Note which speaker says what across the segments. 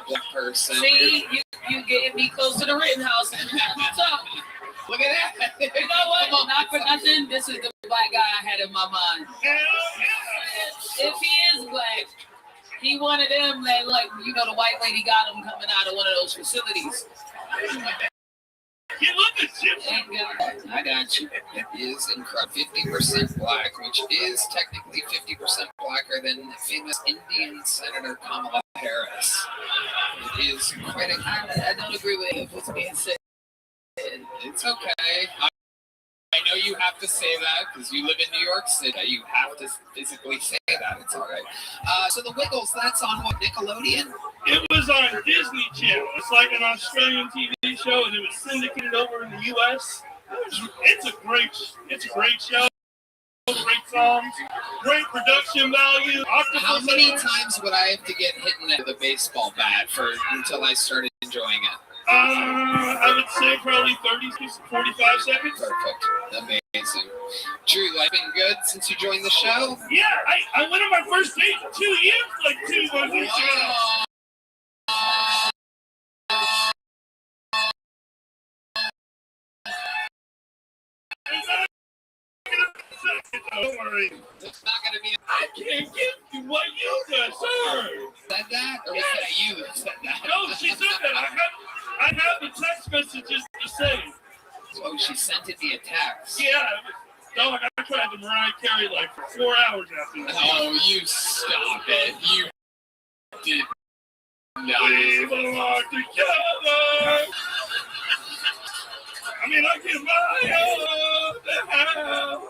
Speaker 1: black person.
Speaker 2: See, you getting me close to the Rittenhouse.
Speaker 1: Look at that.
Speaker 2: You know what? Not for nothing. This is the black guy I had in my mind. If he is black, he one of them that, like, you know, the white lady got him coming out of one of those facilities.
Speaker 3: You look at you.
Speaker 1: I got you. It is incredible. 50% black, which is technically 50% blacker than famous Indian Senator Kamala Harris. It is quite a...
Speaker 2: I don't agree with what's being said.
Speaker 1: It's okay. I know you have to say that because you live in New York City. You have to physically say that. It's all right. So the Wiggles, that's on what, Nickelodeon?
Speaker 3: It was on Disney Channel. It's like an Australian TV show, and it was syndicated over in the U.S. It's a great show. Great songs, great production value.
Speaker 1: How many times would I have to get hit in the baseball bat until I started enjoying it?
Speaker 3: I would say probably 30 to 45 seconds.
Speaker 1: Perfect. Amazing. Drew, life been good since you joined the show?
Speaker 3: Yeah, I went on my first date in 2 years, like 2 months ago. Don't worry.
Speaker 1: It's not going to be...
Speaker 3: I can't give you what you deserve.
Speaker 1: Said that? Or was that you that said that?
Speaker 3: No, she said that. I have the text messages to say.
Speaker 1: Oh, she sent it via text.
Speaker 3: Yeah. Dog, I tried to Mariah Carey like 4 hours after that.
Speaker 1: Oh, you stop it. You did not.
Speaker 3: We belong together. I mean, I can buy all the house.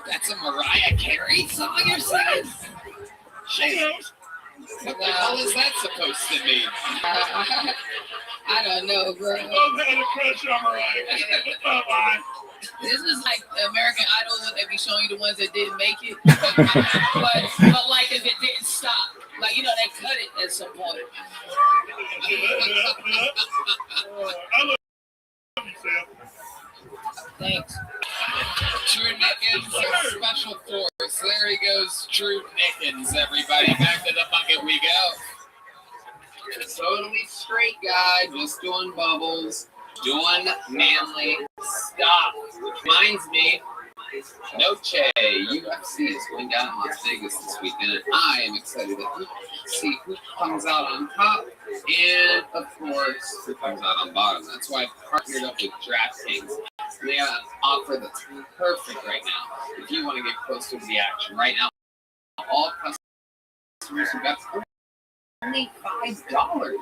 Speaker 1: That's a Mariah Carey song you're singing?
Speaker 3: She knows.
Speaker 1: What the hell is that supposed to mean?
Speaker 2: I don't know, bro.
Speaker 3: I've had a crush on Mariah Carey.
Speaker 2: This is like the American Idol when they be showing you the ones that didn't make it. but like if it didn't stop. Like, you know, they cut it at some point.
Speaker 3: I love you, Sam.
Speaker 2: Thanks.
Speaker 1: Drew Nickens, special force. There he goes, Drew Nickens, everybody. Back to the bucket we go. Totally straight guy, just doing bubbles, doing manly stuff. Which reminds me, Noche UFC is going down in Las Vegas this weekend, and I am excited to see who comes out on top and, of course, who comes out on bottom. That's why I've partnered up with DraftKings. They have an offer that's perfect right now if you want to get closer to the action. Right now, all customers who bet only $5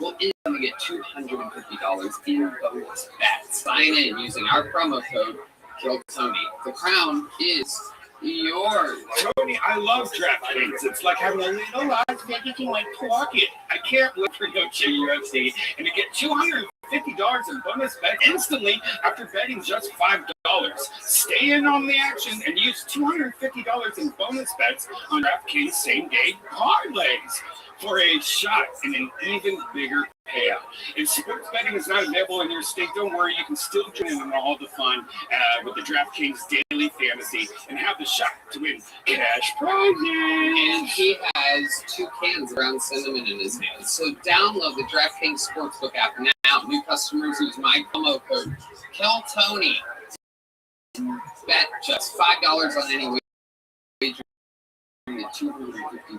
Speaker 1: will instantly get $250 in bonus bets. Sign in using our promo code KillTony. The crown is yours.
Speaker 4: Tony, I love DraftKings. It's like having a little Las Vegas in my pocket. I can't wait for Noche UFC and to get $250 in bonus bet instantly after betting just $5. Stay in on the action and use $250 in bonus bets on DraftKings same-day parlays for a shot and an even bigger payout. If sports betting is not available in your state, don't worry. You can still join in all the fun with the DraftKings Daily Fantasy and have the shot to win cash prizes.
Speaker 1: And he has 2 cans of ground cinnamon in his hands. So download the DraftKings Sportsbook app now. New customers use my promo code KillTony. Bet just $5 on any wager. Get $250 in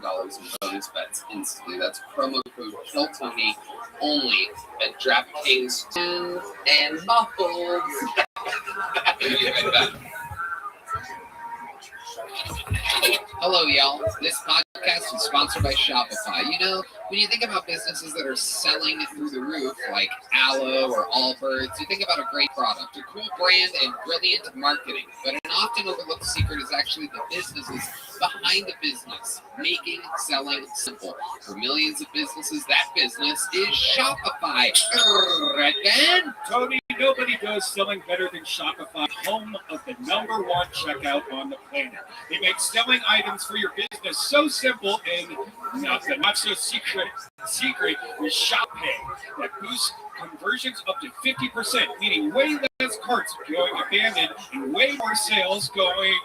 Speaker 1: bonus bets instantly. That's promo code KillTony only at DraftKings and Muffled. Hello, y'all. This podcast is sponsored by Shopify. You know, when you think about businesses that are selling through the roof, like Aloe or Allbirds, you think about a great product, a cool brand, and brilliant marketing. But an often overlooked secret is actually the businesses behind the business, making selling simple. For millions of businesses, that business is Shopify. Right, Ben?
Speaker 4: Tony, nobody does selling better than Shopify, home of the #1 checkout on the planet. They make selling items for your business so simple and not so secret with Shop Pay that boosts conversions up to 50%, meaning way less carts going abandoned and way more sales going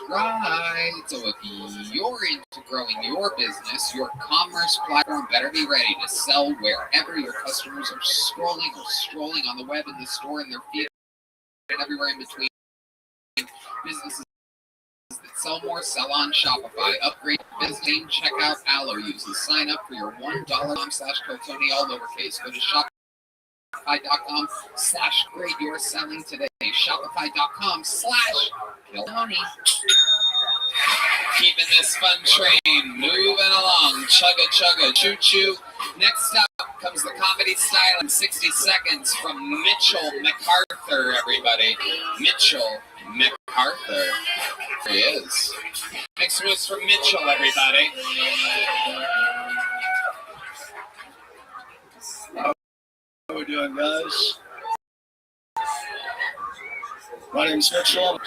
Speaker 1: right. So if you're into growing your business, your commerce platform better be ready to sell wherever your customers are scrolling or strolling on the web, in the store, in their feed, and everywhere in between. Businesses that sell more, sell on Shopify. Upgrade your business name, check out Allo uses. Sign up for your $1.com/Kotoni, all lowercase. Go to Shopify.com/grade your selling today. Shopify.com/Kotoni. Keeping this fun train moving along. Chugga chugga choo choo. Next up comes the comedy style in 60 seconds from Mitchell MacArthur, everybody. Mitchell MacArthur. There he is. Next was from Mitchell, everybody.
Speaker 5: How are we doing, guys? My name's Mitchell.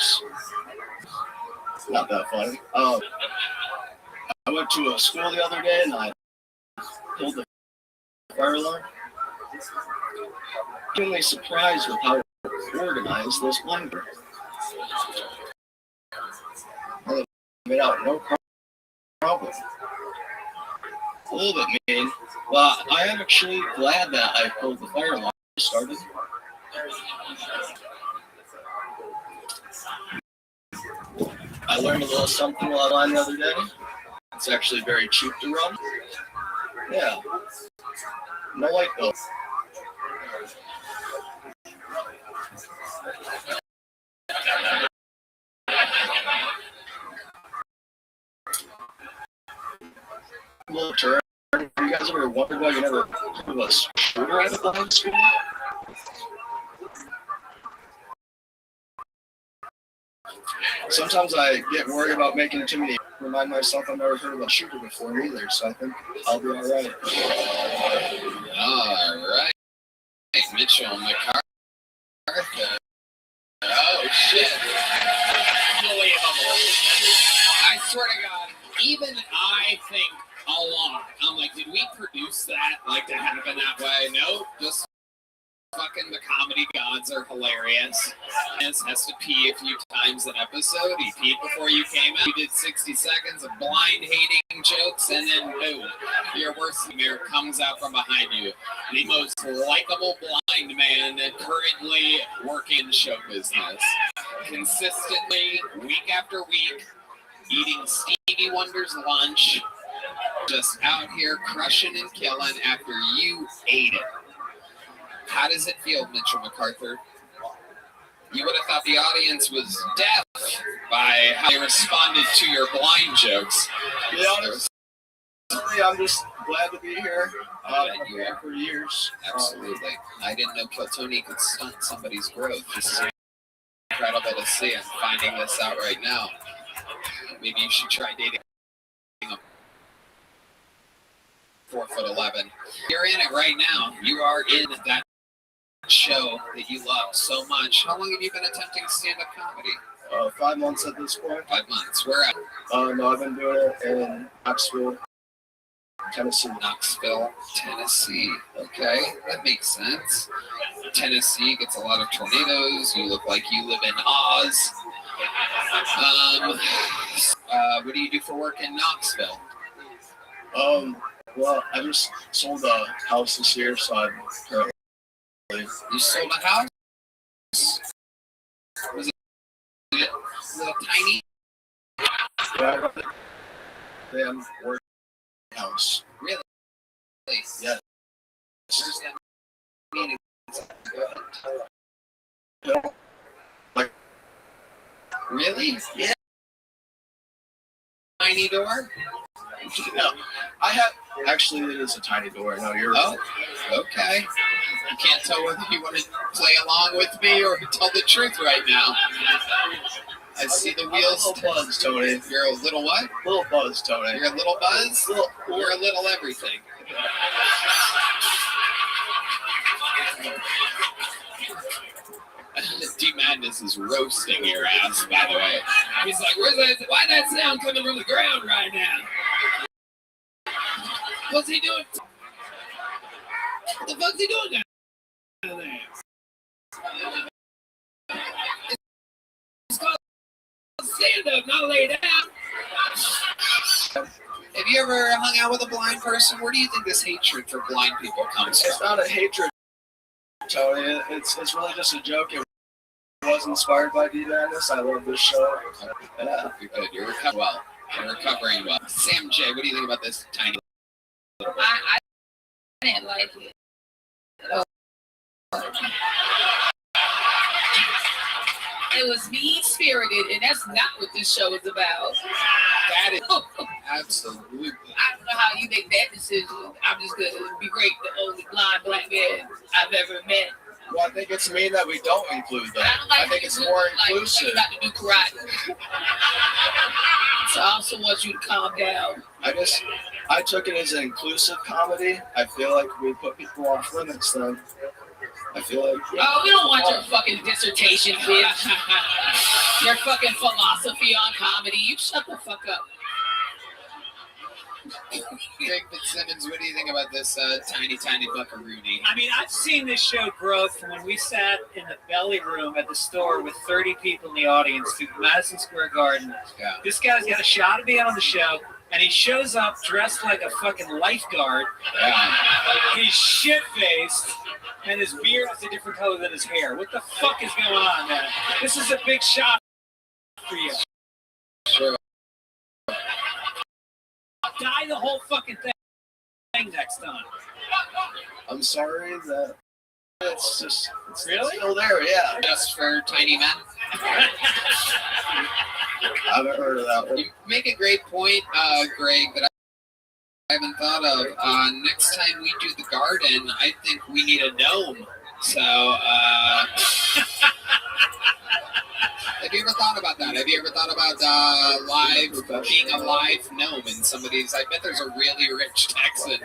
Speaker 5: It's not that funny. I went to a school the other day and I pulled the fire alarm. I'm really surprised with how organized this one were. I made out no problem. A little bit mean. Well, I am actually glad that I pulled the fire alarm started. I learned a little something while I ran the other day. It's actually very cheap to run. Yeah. No light bill. Little turn. Have you guys ever wondered why you never do a scooter at the school? Sometimes I get worried about making too many. Remind myself I've never heard of a shooter before either, so I think I'll be all right.
Speaker 1: All right. Mitchell MacArthur. Oh, shit. Unbelievable. I swear to God, even I think a lot. I'm like, did we produce that, like, to happen that way? No, just fucking the comedy gods are hilarious. He has to pee a few times an episode. He peed before you came out. He did 60 seconds of blind hating jokes, and then boom, your worst nightmare comes out from behind you. The most likable blind man currently working in show business. Consistently, week after week, eating Stevie Wonder's lunch, just out here crushing and killing after you ate it. How does it feel, Mitchell MacArthur? You would have thought the audience was deaf by how they responded to your blind jokes.
Speaker 5: Yeah, honestly, I'm just glad to be here. I've been here for years.
Speaker 1: Absolutely. I didn't know Kotoni could stunt somebody's growth. This is incredible to see. I'm finding this out right now. Maybe you should try dating a 4'11". You're in it right now. You are in that show that you love so much. How long have you been attempting stand-up comedy?
Speaker 5: 5 months at this point.
Speaker 1: 5 months. Where at?
Speaker 5: No, I've been doing it in Knoxville, Tennessee.
Speaker 1: Knoxville, Tennessee. Okay, that makes sense. Tennessee gets a lot of tornadoes. You look like you live in Oz. What do you do for work in Knoxville?
Speaker 5: Well, I just sold a house this year, so I'm currently.
Speaker 1: You sold a house? Was it a little tiny?
Speaker 5: Damn work house.
Speaker 1: Really?
Speaker 5: Yeah.
Speaker 1: Where's that meaning?
Speaker 5: Like,
Speaker 1: really? Yeah. Tiny door?
Speaker 5: no, I have. Actually, it is a tiny door. No, you're.
Speaker 1: Oh, okay. You can't tell whether you want to play along with me or tell the truth right now. I see the wheels.
Speaker 5: A little buzz, Tony.
Speaker 1: You're a little what?
Speaker 5: Little buzz, Tony.
Speaker 1: You're a little buzz? You're a little everything. D Madness is roasting your ass, by the way. He's like, why'd that sound coming from the ground right now? What's he doing? What the fuck's he doing down there? It's called
Speaker 2: stand up, not lay down.
Speaker 1: Have you ever hung out with a blind person? Where do you think this hatred for blind people comes
Speaker 5: It's
Speaker 1: from?
Speaker 5: not a hatred, Tony. It's really just a joke. It was inspired by D. Madness. I love this show. Yeah.
Speaker 1: You're good. You're recovering well. You're recovering well. Sam J, what do you think about this tiny little bit?
Speaker 2: I didn't like it. It was mean-spirited, and that's not what this show is about.
Speaker 1: That is absolutely.
Speaker 2: I don't know how you make that decision. I'm just going to be great, the only blind black man I've ever met.
Speaker 5: Well, I think it's mean that we don't include that.
Speaker 2: I don't like
Speaker 5: I think it's more inclusive.
Speaker 2: You got to do karate. So I also want you to calm down.
Speaker 5: I took it as an inclusive comedy. I feel like we put people off limits then. I feel like...
Speaker 2: Oh, we don't want your fucking dissertation, bitch. Your fucking philosophy on comedy. You shut the fuck up.
Speaker 1: Greg Fitzsimmons, what do you think about this tiny buckaroony?
Speaker 6: I mean, I've seen this show grow from when we sat in the belly room at the store with 30 people in the audience to Madison Square Garden.
Speaker 1: Yeah.
Speaker 6: This guy's got a shot to be on the show, and he shows up dressed like a fucking lifeguard.
Speaker 1: Yeah.
Speaker 6: He's shit-faced, and his beard is a different color than his hair. What the fuck is going on, man? This is a big shot for you.
Speaker 1: Sure.
Speaker 6: Die the whole fucking thing next time.
Speaker 5: I'm sorry that it's just... It's
Speaker 6: Really?
Speaker 5: still there, yeah.
Speaker 1: Just for tiny men.
Speaker 5: I haven't heard of that one.
Speaker 1: You make a great point, Greg, that I haven't thought of. Next time we do the garden, I think we need a gnome. So, have you ever thought about that? Have you ever thought about being a live gnome in somebody's? I bet there's a really rich Texan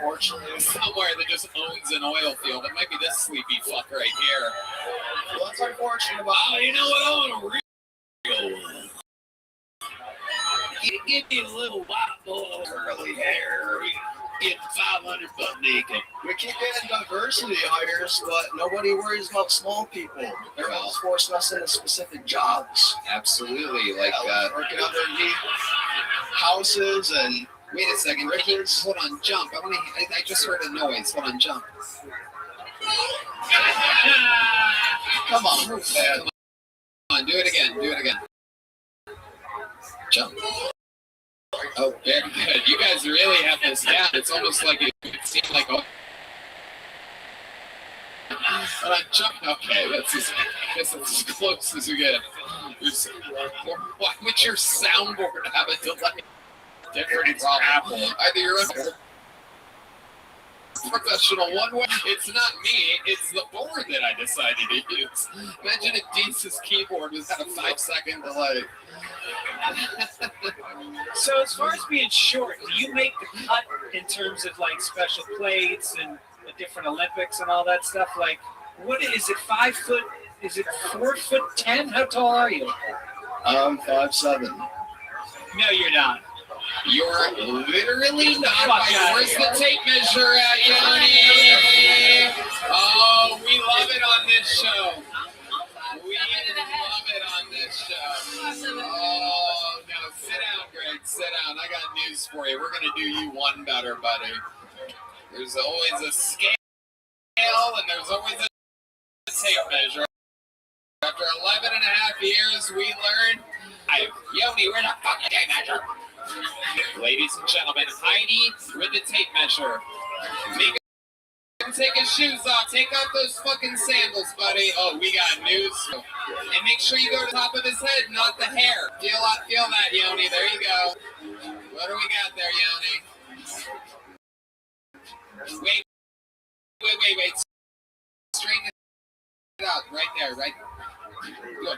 Speaker 1: somewhere that just owns an oil field. It might be this sleepy fuck right here.
Speaker 5: Well, that's unfortunate about...
Speaker 1: Oh, you know what? I want a real one. Give me a little white boy with curly hair. Get 500 butt naked.
Speaker 5: We keep getting diversity hires, but nobody worries about small people. They're all forcing us into specific jobs.
Speaker 1: Absolutely. Like,
Speaker 5: working underneath houses and...
Speaker 1: Wait a second. Ricky, hold on, jump. I just heard a noise. Hold on, jump.
Speaker 5: Come on, move that.
Speaker 1: Come on, do it again. Do it again. Jump. Oh, very good. You guys really have this down. It's almost like it seemed like... Oh. Hold on, jump. Okay, that's as close as we get. Why would your soundboard have a delay? Different problem. Either you're a professional one way. It's not me. It's the board that I decided to use. Imagine if Dean's keyboard was at a 5-second delay.
Speaker 6: So as far as being short, do you make the cut in terms of like special plates and the different Olympics and all that stuff? Like, what is it? 5 foot? Is it 4'10"? How tall are you?
Speaker 5: I'm 5'7".
Speaker 6: No, you're not.
Speaker 1: You're literally not. Where's the tape measure at, Yanni? Oh, we love it on this show. We love it on this show. Oh, no, sit down, Greg. Sit down. I got news for you. We're going to do you one better, buddy. There's always a scale, and there's always a tape measure. After 11 and a half years, we learned, Yoni, we're the fucking tape measure. Ladies and gentlemen, Heidi with the tape measure. Make him take his shoes off. Take off those fucking sandals, buddy. Oh, we got news. And make sure you go to the top of his head, not the hair. Feel that, Yoni. There you go. What do we got there, Yoni? Wait. Straighten it out. Right there, right.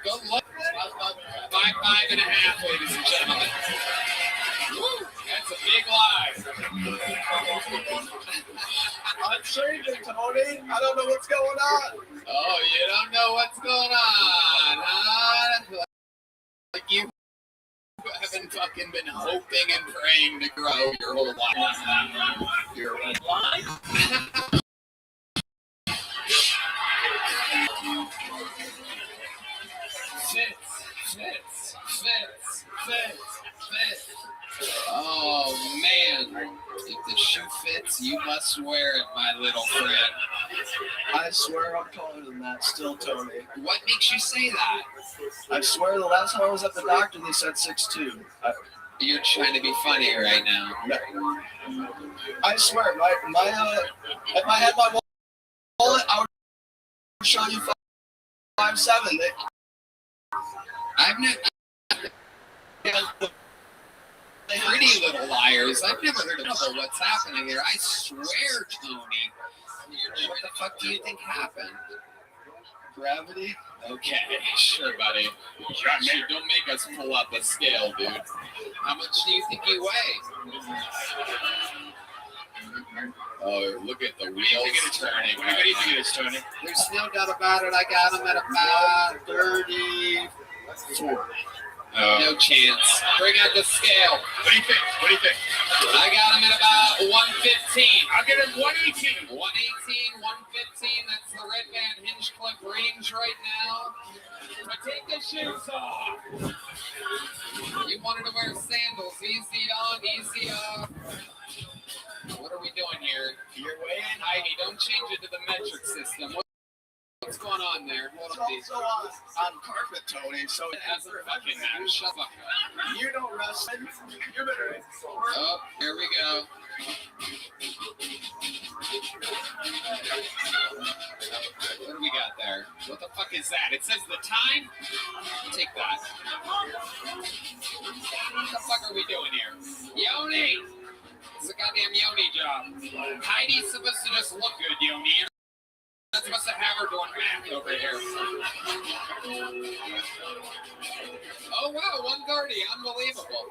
Speaker 1: Go look. 5'5.5", ladies and gentlemen. Woo, that's a big lie.
Speaker 5: I'm changing, Tony. I don't know what's going on.
Speaker 1: Oh, you don't know what's going on, huh? Like you haven't fucking been hoping and praying to grow your whole life. Your whole life? Fits. pants. You must wear it, my little friend.
Speaker 5: I swear I'm taller than that still, Tony.
Speaker 1: What makes you say that?
Speaker 5: I swear the last time I was at the doctor, they said 6'2".
Speaker 1: You're trying to be funny right now.
Speaker 5: I swear, if I had my wallet, I would show you 5'7".
Speaker 1: I've never. Pretty Little Liars. I've never heard of what's happening here. I swear, Tony. What the fuck do you think happened?
Speaker 5: Gravity?
Speaker 1: Okay, sure, buddy. Sure, don't make us pull up a scale, dude. How much do you think you weigh? Oh, look at the wheels turning.
Speaker 6: What do you think it is, Tony?
Speaker 1: There's no doubt about it. I got him at about
Speaker 5: 34.
Speaker 1: No chance. Bring out the scale.
Speaker 3: What do you think? What do you think?
Speaker 1: I got him at about 115.
Speaker 3: I'll get him 118.
Speaker 1: 118, 115. That's the Red Band Hinge Clip range right now. But take the shoes off. You wanted to wear sandals. Easy on, easy off. What are we doing here?
Speaker 5: You're weighing.
Speaker 1: Heidi, don't change it to the metric system. What's going on there? Hold
Speaker 5: It's
Speaker 1: on, please.
Speaker 5: also on carpet, Tony, so
Speaker 1: It hasn't fucking mattered. Shut up.
Speaker 5: you don't wrestle. You're better.
Speaker 1: Oh, here we go. What do we got there? What the fuck is that? It says the time? Take that. What the fuck are we doing here? Yoni! It's a goddamn Yoni job. Heidi's supposed to just look good, Yoni. You're not supposed to have her doing math over here. Oh wow, 130. Unbelievable.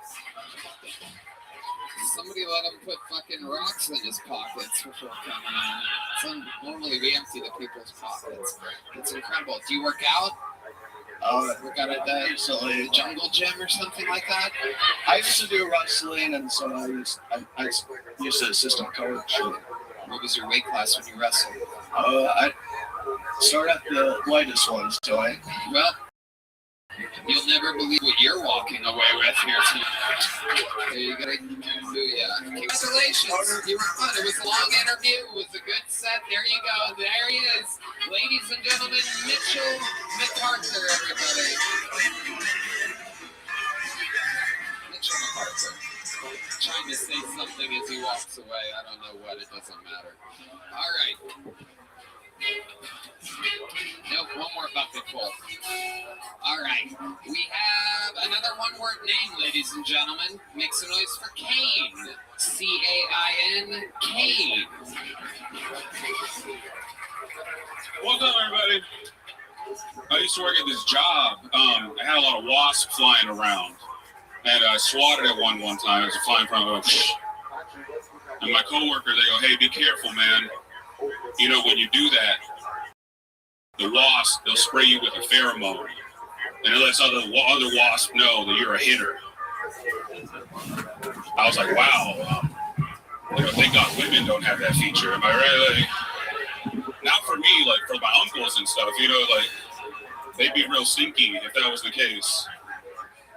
Speaker 1: Somebody let him put fucking rocks in his pockets before coming in. Normally we empty the people's pockets. It's incredible. Do you work out? Work out at the jungle gym or something like that?
Speaker 5: I used to do wrestling, and so I used to assistant coach.
Speaker 1: What was your weight class when you wrestled?
Speaker 5: I started at the lightest ones, so
Speaker 1: Well, you'll never believe what you're walking away with here tonight. There you go. Booyah. Congratulations. You were fun. It was a long interview. It was a good set. There you go. There he is. Ladies and gentlemen, Mitchell MacArthur, everybody. Mitchell MacArthur. Trying to say something as he walks away. I don't know what. It doesn't matter. All right. Nope, one more bucket full. All right. We have another one-word name, ladies and gentlemen. Make some noise for Cain. C-A-I-N, Cain.
Speaker 7: What's up, everybody? I used to work at this job. I had a lot of wasps flying around. And I swatted at one time. It was flying from and my coworker, they go, hey, be careful, man. You know, when you do that, the wasp, they'll spray you with a pheromone. And it lets other wasps know that you're a hitter. I was like, wow. You know, thank God women don't have that feature. Am I right? Like, not for me, like for my uncles and stuff, you know, like they'd be real stinky if that was the case.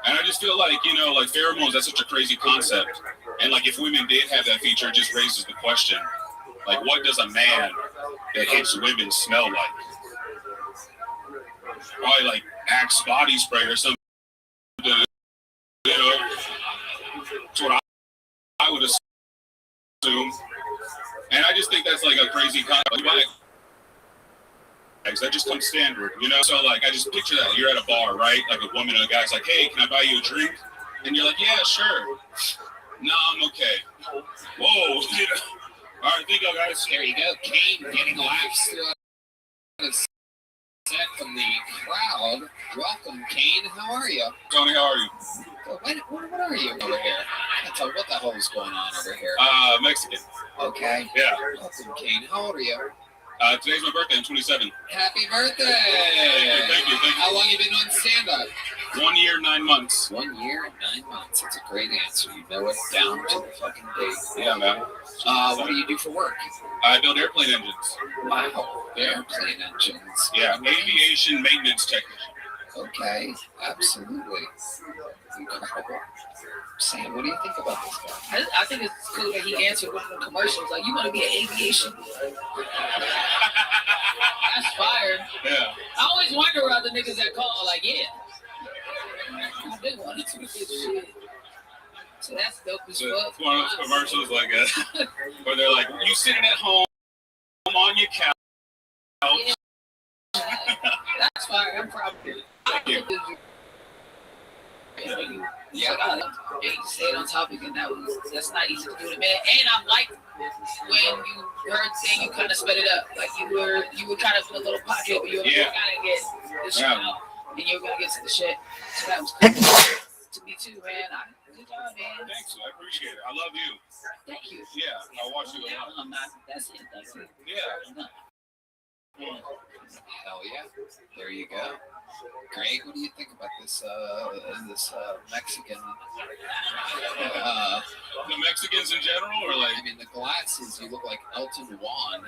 Speaker 7: And I just feel like, you know, like pheromones, that's such a crazy concept. And like if women did have that feature, it just raises the question, like what does a man that hits women smell like? Probably like Axe body spray or something. You know, that's what I would assume. And I just think that's like a crazy concept. That just comes standard, you know? So like, I just picture that. You're at a bar, right? Like a woman and a guy's like, hey, can I buy you a drink? And you're like, yeah, sure. No, I'm okay. Whoa, you know? All right, think I got it.
Speaker 1: There you go. Cain getting laughs throughout his set from the crowd. Welcome, Cain. How are you?
Speaker 7: Tony, how are you?
Speaker 1: What are you over here? I can't tell what the hell is going on over here.
Speaker 7: Mexican.
Speaker 1: Okay.
Speaker 7: Yeah.
Speaker 1: Welcome, Cain. How old are you?
Speaker 7: Today's my birthday. I'm 27.
Speaker 1: Happy birthday!
Speaker 7: Thank you.
Speaker 1: How long you been on stand-up?
Speaker 7: 1 year, 9 months.
Speaker 1: 1 year and 9 months. That's a great answer. You know it down to the fucking date.
Speaker 7: Yeah, man.
Speaker 1: What do you do for work?
Speaker 7: I build airplane engines.
Speaker 1: Wow. Airplane engines.
Speaker 7: Yeah, aviation maintenance technician.
Speaker 1: Okay, absolutely. Incredible. Sam, what do you think about this guy?
Speaker 2: I think it's cool that he answered one of the commercials. Like, you want to be an aviation? That's fire.
Speaker 7: Yeah.
Speaker 2: I always wonder about the niggas that call. Like, yeah. I did want to do this shit. So that's dope as
Speaker 7: So
Speaker 2: fuck.
Speaker 7: it's one of those commercials like where they're like, you sitting at home on your couch.
Speaker 2: Yeah. That's fire. I'm proud of it.
Speaker 1: Yeah.
Speaker 2: You stayed on topic, and that's not easy to do to man. And I like when you heard saying you kind of sped it up, like you were kind of in a little pocket, but you were
Speaker 7: Yeah.
Speaker 2: gotta get this shit out, and you were gonna get to the shit. So that was cool to me too, man. Good job, man.
Speaker 7: Thanks, I appreciate it. I love you.
Speaker 2: Thank you.
Speaker 7: Yeah, I watch you a lot.
Speaker 2: I'm not. That's it. That's it.
Speaker 7: Yeah.
Speaker 1: Hell yeah. There you go. Greg, what do you think about this Mexican?
Speaker 7: The Mexicans in general, or like?
Speaker 1: I mean, the glasses, you look like Elton Juan.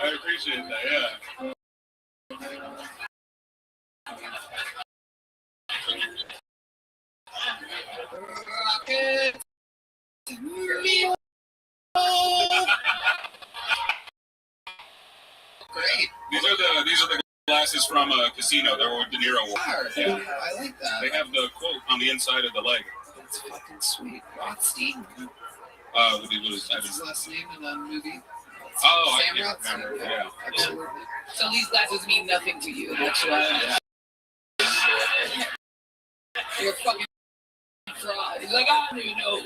Speaker 7: I appreciate that. Yeah.
Speaker 1: Rocket. Great.
Speaker 7: These are the glasses from a casino. They're what De Niro wore.
Speaker 1: Yeah. I like that.
Speaker 7: They have the quote on the inside of the leg.
Speaker 1: That's fucking sweet. Rothstein.
Speaker 7: What is
Speaker 1: That's his last name in the movie.
Speaker 7: Oh,
Speaker 1: Sam
Speaker 7: I can't
Speaker 1: Rothstein.
Speaker 7: remember. Yeah.
Speaker 1: Absolutely.
Speaker 2: So these glasses mean nothing to you. That's why you're a fucking fraud. He's like, I don't even know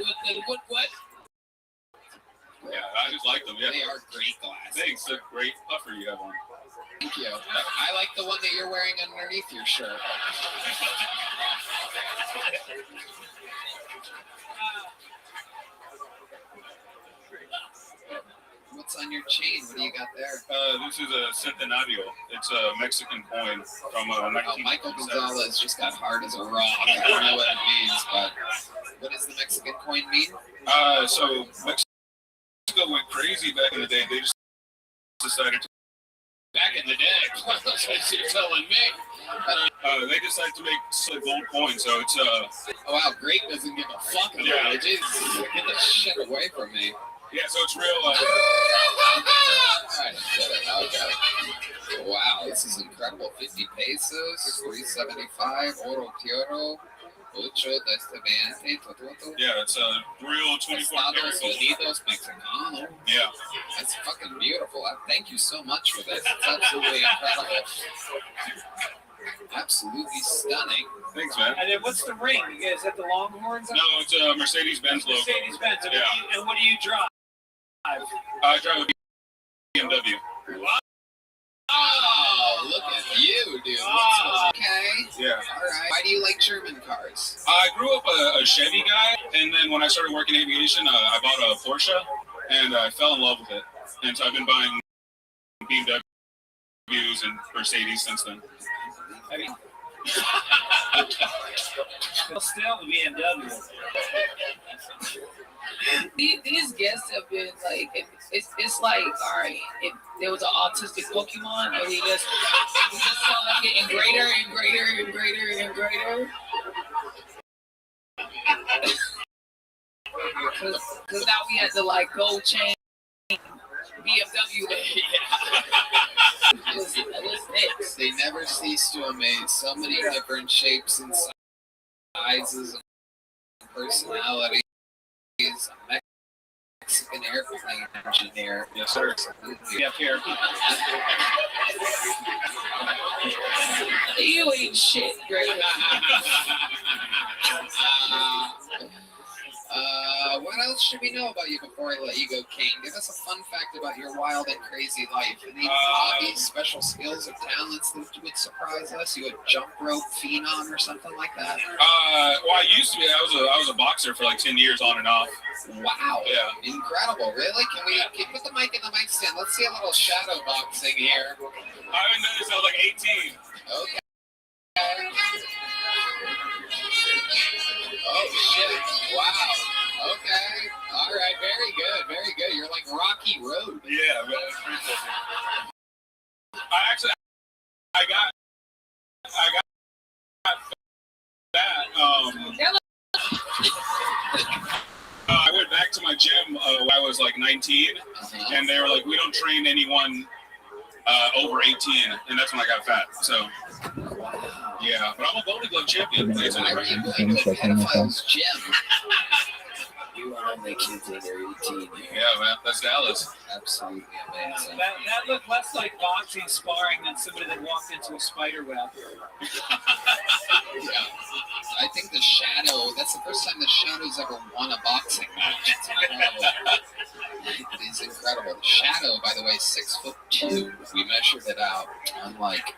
Speaker 2: what.
Speaker 7: Yeah, I just like them. Yeah.
Speaker 1: They are great glasses.
Speaker 7: Thanks. A great puffer you have on.
Speaker 1: Thank you. I like the one that you're wearing underneath your shirt. What's on your chain? What do you got there?
Speaker 7: This is a centenario. It's a Mexican coin from 19.
Speaker 1: Michael Gonzalez just got hard as a rock. I don't know what it means, but what does the Mexican coin mean?
Speaker 7: So Mexico went crazy back in the day. They just decided to.
Speaker 1: Back in the day, you're telling me.
Speaker 7: They decided to make a gold coin, so it's
Speaker 1: Oh wow, Greg doesn't give a fuck about
Speaker 7: Yeah.
Speaker 1: it. Jesus, get the shit away from me.
Speaker 7: yeah, so it's real.
Speaker 1: Alright, okay. Wow, this is incredible. 50 pesos, 375, oro tierro, ocho de este 20, todo.
Speaker 7: Yeah, it's a real 24 karat
Speaker 1: Estados
Speaker 7: gold.
Speaker 1: Unidos Mexicano.
Speaker 7: Yeah.
Speaker 1: That's fucking beautiful. Thank you so much for this. It's absolutely incredible. Absolutely stunning.
Speaker 7: Thanks, man.
Speaker 6: And then what's the ring? Is that the Longhorns?
Speaker 7: No, it's a Mercedes-Benz logo.
Speaker 6: Mercedes-Benz.
Speaker 7: Yeah.
Speaker 6: And what do you drive?
Speaker 7: I drive a BMW.
Speaker 1: Oh, look at you, dude. Okay.
Speaker 7: Yeah.
Speaker 1: All right. Why do you like German cars?
Speaker 7: I grew up a Chevy guy, and then when I started working aviation, I bought a Porsche, and I fell in love with it. And so I've been buying BMWs and Mercedes since then.
Speaker 6: I mean, still the BMW.
Speaker 2: These guests have been like, it's like, all right, if there was an autistic Pokemon, and we just saw them getting greater and greater and greater and greater. Because now we had to like gold chain BMW. What's next?
Speaker 1: They never cease to amaze. So many different shapes and sizes and personalities. A Mexican airplane engineer.
Speaker 7: Yes, sir.
Speaker 1: Absolutely.
Speaker 7: Up here.
Speaker 2: You ain't shit, Greg.
Speaker 1: What else should we know about you before I let you go, King? Give us a fun fact about your wild and crazy life. Any hobbies, special skills, or talents that would surprise us? You a jump rope phenom or something like that?
Speaker 7: Well, I used to be. I was a boxer for like 10 years on and off.
Speaker 1: Wow.
Speaker 7: Yeah.
Speaker 1: Incredible. Really? Can we put the mic in the mic stand? Let's see a little shadow boxing here.
Speaker 7: I haven't done this. I was like 18.
Speaker 1: Okay. Oh, shit. Wow. Okay. All right. Very good. Very good. You're like Rocky Road.
Speaker 7: Yeah, man. I appreciate it. I got I went back to my gym when I was like 19, and they were like, we don't train anyone over 18, and that's when I got fat. So, yeah, but I'm a Golden Glove champion.
Speaker 1: I remember the pedophile's gym. You are only kids under 18.
Speaker 7: Yeah, man, that's Dallas.
Speaker 1: Absolutely amazing.
Speaker 6: That looked less like boxing sparring than somebody that walked into a spider web.
Speaker 1: Yeah. I think the Shadow, that's the first time the Shadow's ever won a boxing match. It's incredible. It is incredible. The Shadow, by the way, 6'2". We measured it out. Unlike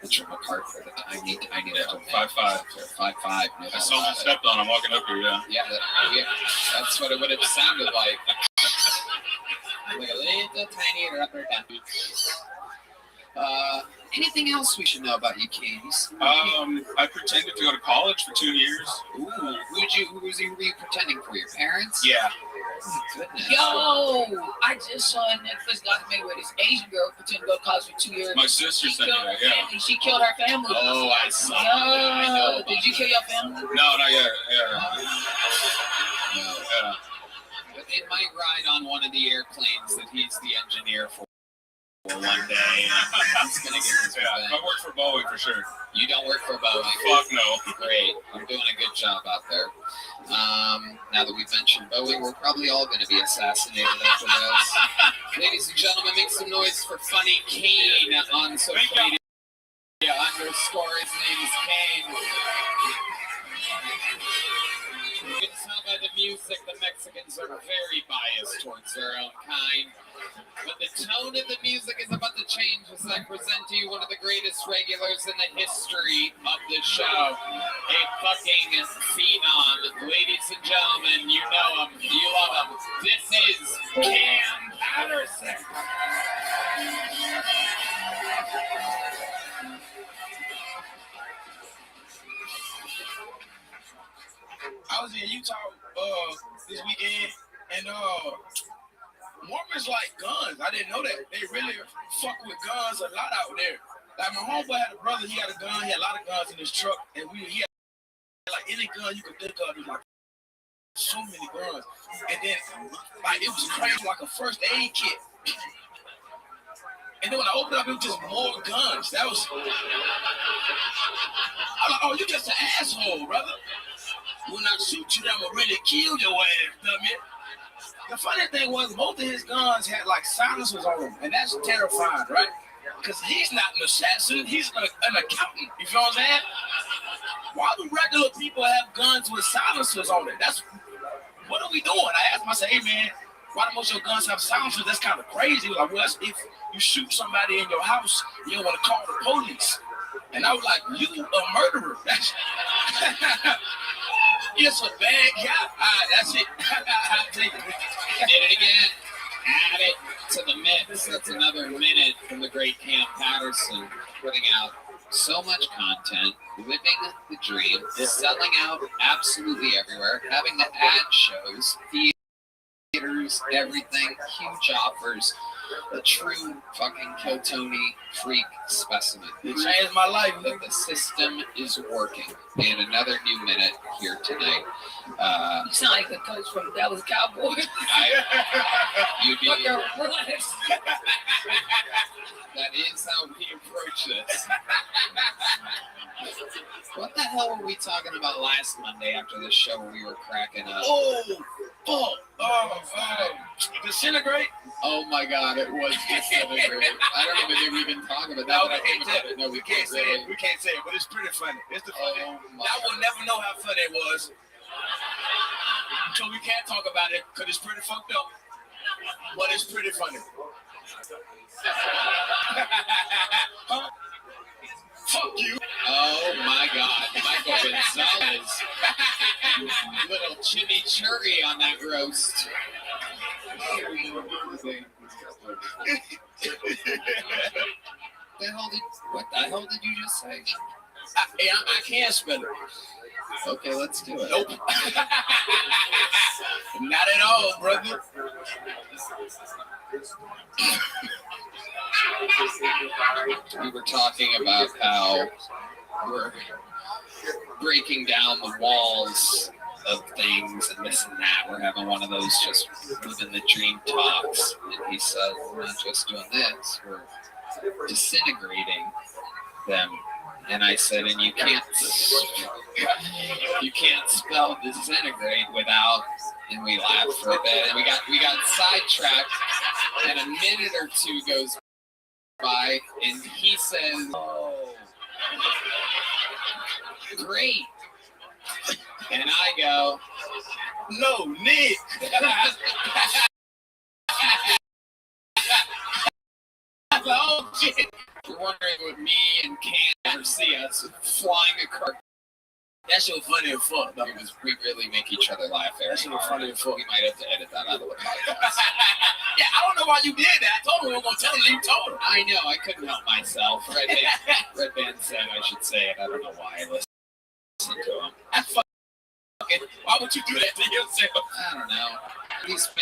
Speaker 1: Mitchell McCart for the tiny little man.
Speaker 7: 5'5".
Speaker 1: 5'5".
Speaker 7: I saw him stepped on. I'm walking up here, yeah.
Speaker 1: Yeah, that's what it would have sounded like. Like a little tiny rubber ducky. Anything else we should know about you, Kings?
Speaker 7: I pretended to go to college for 2 years.
Speaker 1: Ooh, who were you pretending for? Your parents?
Speaker 7: Yeah.
Speaker 1: Oh, goodness.
Speaker 2: Yo, I just saw a Netflix documentary where this Asian girl pretended to go to college for 2 years.
Speaker 7: My sister
Speaker 2: She
Speaker 7: said
Speaker 2: killed her
Speaker 7: that, yeah.
Speaker 2: family. She killed her family.
Speaker 1: Oh, I saw that. I know.
Speaker 2: Did you kill your family?
Speaker 7: No, not yet. Yeah.
Speaker 1: No.
Speaker 7: Yeah.
Speaker 1: But it might ride on one of the airplanes that he's the engineer for one day. He's gonna get his
Speaker 7: Yeah,
Speaker 1: revenge.
Speaker 7: I work for Boeing for sure.
Speaker 1: You don't work for Boeing.
Speaker 7: Fuck no.
Speaker 1: Great. I'm doing a good job out there. Now that we've mentioned Boeing, we're probably all going to be assassinated after this. Ladies and gentlemen, make some noise for Funny Kane on social media. Underscore, his name is Kane. You can tell by the music the Mexicans are very biased towards their own kind. But the tone of the music is about to change as I present to you one of the greatest regulars in the history of the show. A fucking phenom. Ladies and gentlemen, you know him, you love him. This is Cam Patterson.
Speaker 5: I was in Utah this weekend, and Mormons like guns. I didn't know that. They really fuck with guns a lot out there. Like my homeboy had a brother, he had a gun, he had a lot of guns in his truck, and he had like any gun you could think of. There's like so many guns, and then like it was crazy, like a first aid kit. And then when I opened up, it was just more guns. That was, I was like, oh, you just an asshole, brother. When I shoot you, I'm gonna really kill your ass, dummy. The funny thing was, most of his guns had like silencers on them, and that's terrifying, right? Because he's not an assassin, he's an accountant. You feel what I'm saying? Why do regular people have guns with silencers on it? That's what are we doing? I asked him, I said, hey man, why do most of your guns have silencers? That's kind of crazy. Like, well, that's if you shoot somebody in your house, you don't want to call the police. And I was like, you a murderer. That's it's a bad guy. That's it.
Speaker 1: Did it again. Add it to the mix. That's another minute from the great Cam Patterson, putting out so much content, living the dream, selling out absolutely everywhere, having the ad shows, theaters, everything, huge offers. A true fucking Kill Tony freak specimen.
Speaker 5: It changed my life.
Speaker 1: That the system is working. And another new minute here tonight.
Speaker 2: You sound like the coach from the Dallas Cowboys.
Speaker 1: You'd be,
Speaker 2: Fucker, relax.
Speaker 1: that is how we approach this. What the hell were we talking about last Monday after the show where we were cracking up?
Speaker 5: Oh, fuck. Disintegrate?
Speaker 1: Oh my god, it was disintegrate. I don't even think we can talk about that.
Speaker 5: No,
Speaker 1: But I think about it. No,
Speaker 5: we can't say it. We can't say it, but it's pretty funny. It's the funny.
Speaker 1: Oh my
Speaker 5: I will never know how funny it was. So we can't talk about it because it's pretty fucked up. But it's pretty funny. Huh? Fuck you.
Speaker 1: Oh my god, Michael Gonzalez. Little chimichurri on that roast. What the hell did you just say?
Speaker 5: I can't spell it.
Speaker 1: Okay, let's do it.
Speaker 5: Nope. Not at all, brother.
Speaker 1: We were talking about how we're breaking down the walls of things and this and that. We're having one of those just living the dream talks. And he said, we're not just doing this, we're disintegrating them. And I said, and you can't spell disintegrate without, and we laughed for a bit, and we got sidetracked, and a minute or two goes by, and he says, oh, great. And I go, no, Nick. Oh, shit. You're wondering what me and Cam ever see us flying a car.
Speaker 5: That shit was funny as fuck, though.
Speaker 1: We really make each other laugh there.
Speaker 5: That shit was funny as fuck.
Speaker 1: We might have to edit that out of the podcast.
Speaker 5: Yeah, I don't know why you did that. I told him we were going to tell him. You told him.
Speaker 1: I know. I couldn't help myself. Red Band said I should say it. I don't know why I listened to him.
Speaker 5: That's fucking. Why would you do that to yourself?
Speaker 1: I don't know.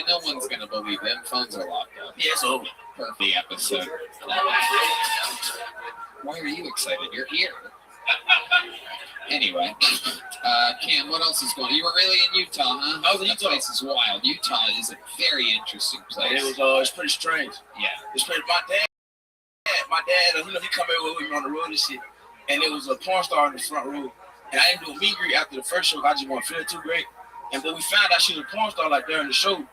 Speaker 1: No one's going to believe them. Phones are locked up.
Speaker 5: Yeah, it's over.
Speaker 1: Perfect episode. Why are you excited? You're here. Anyway, Cam, what else is going on? You were really in Utah, huh?
Speaker 5: I was in Utah.
Speaker 1: That place is wild. Utah is a very interesting place.
Speaker 5: It's pretty strange.
Speaker 1: Yeah.
Speaker 5: It's pretty. My dad, he come in with me on the road and shit, and there was a porn star in the front row, and I didn't do a meet and greet after the first show. I just want to feel too great, and then we found out she was a porn star like during the show,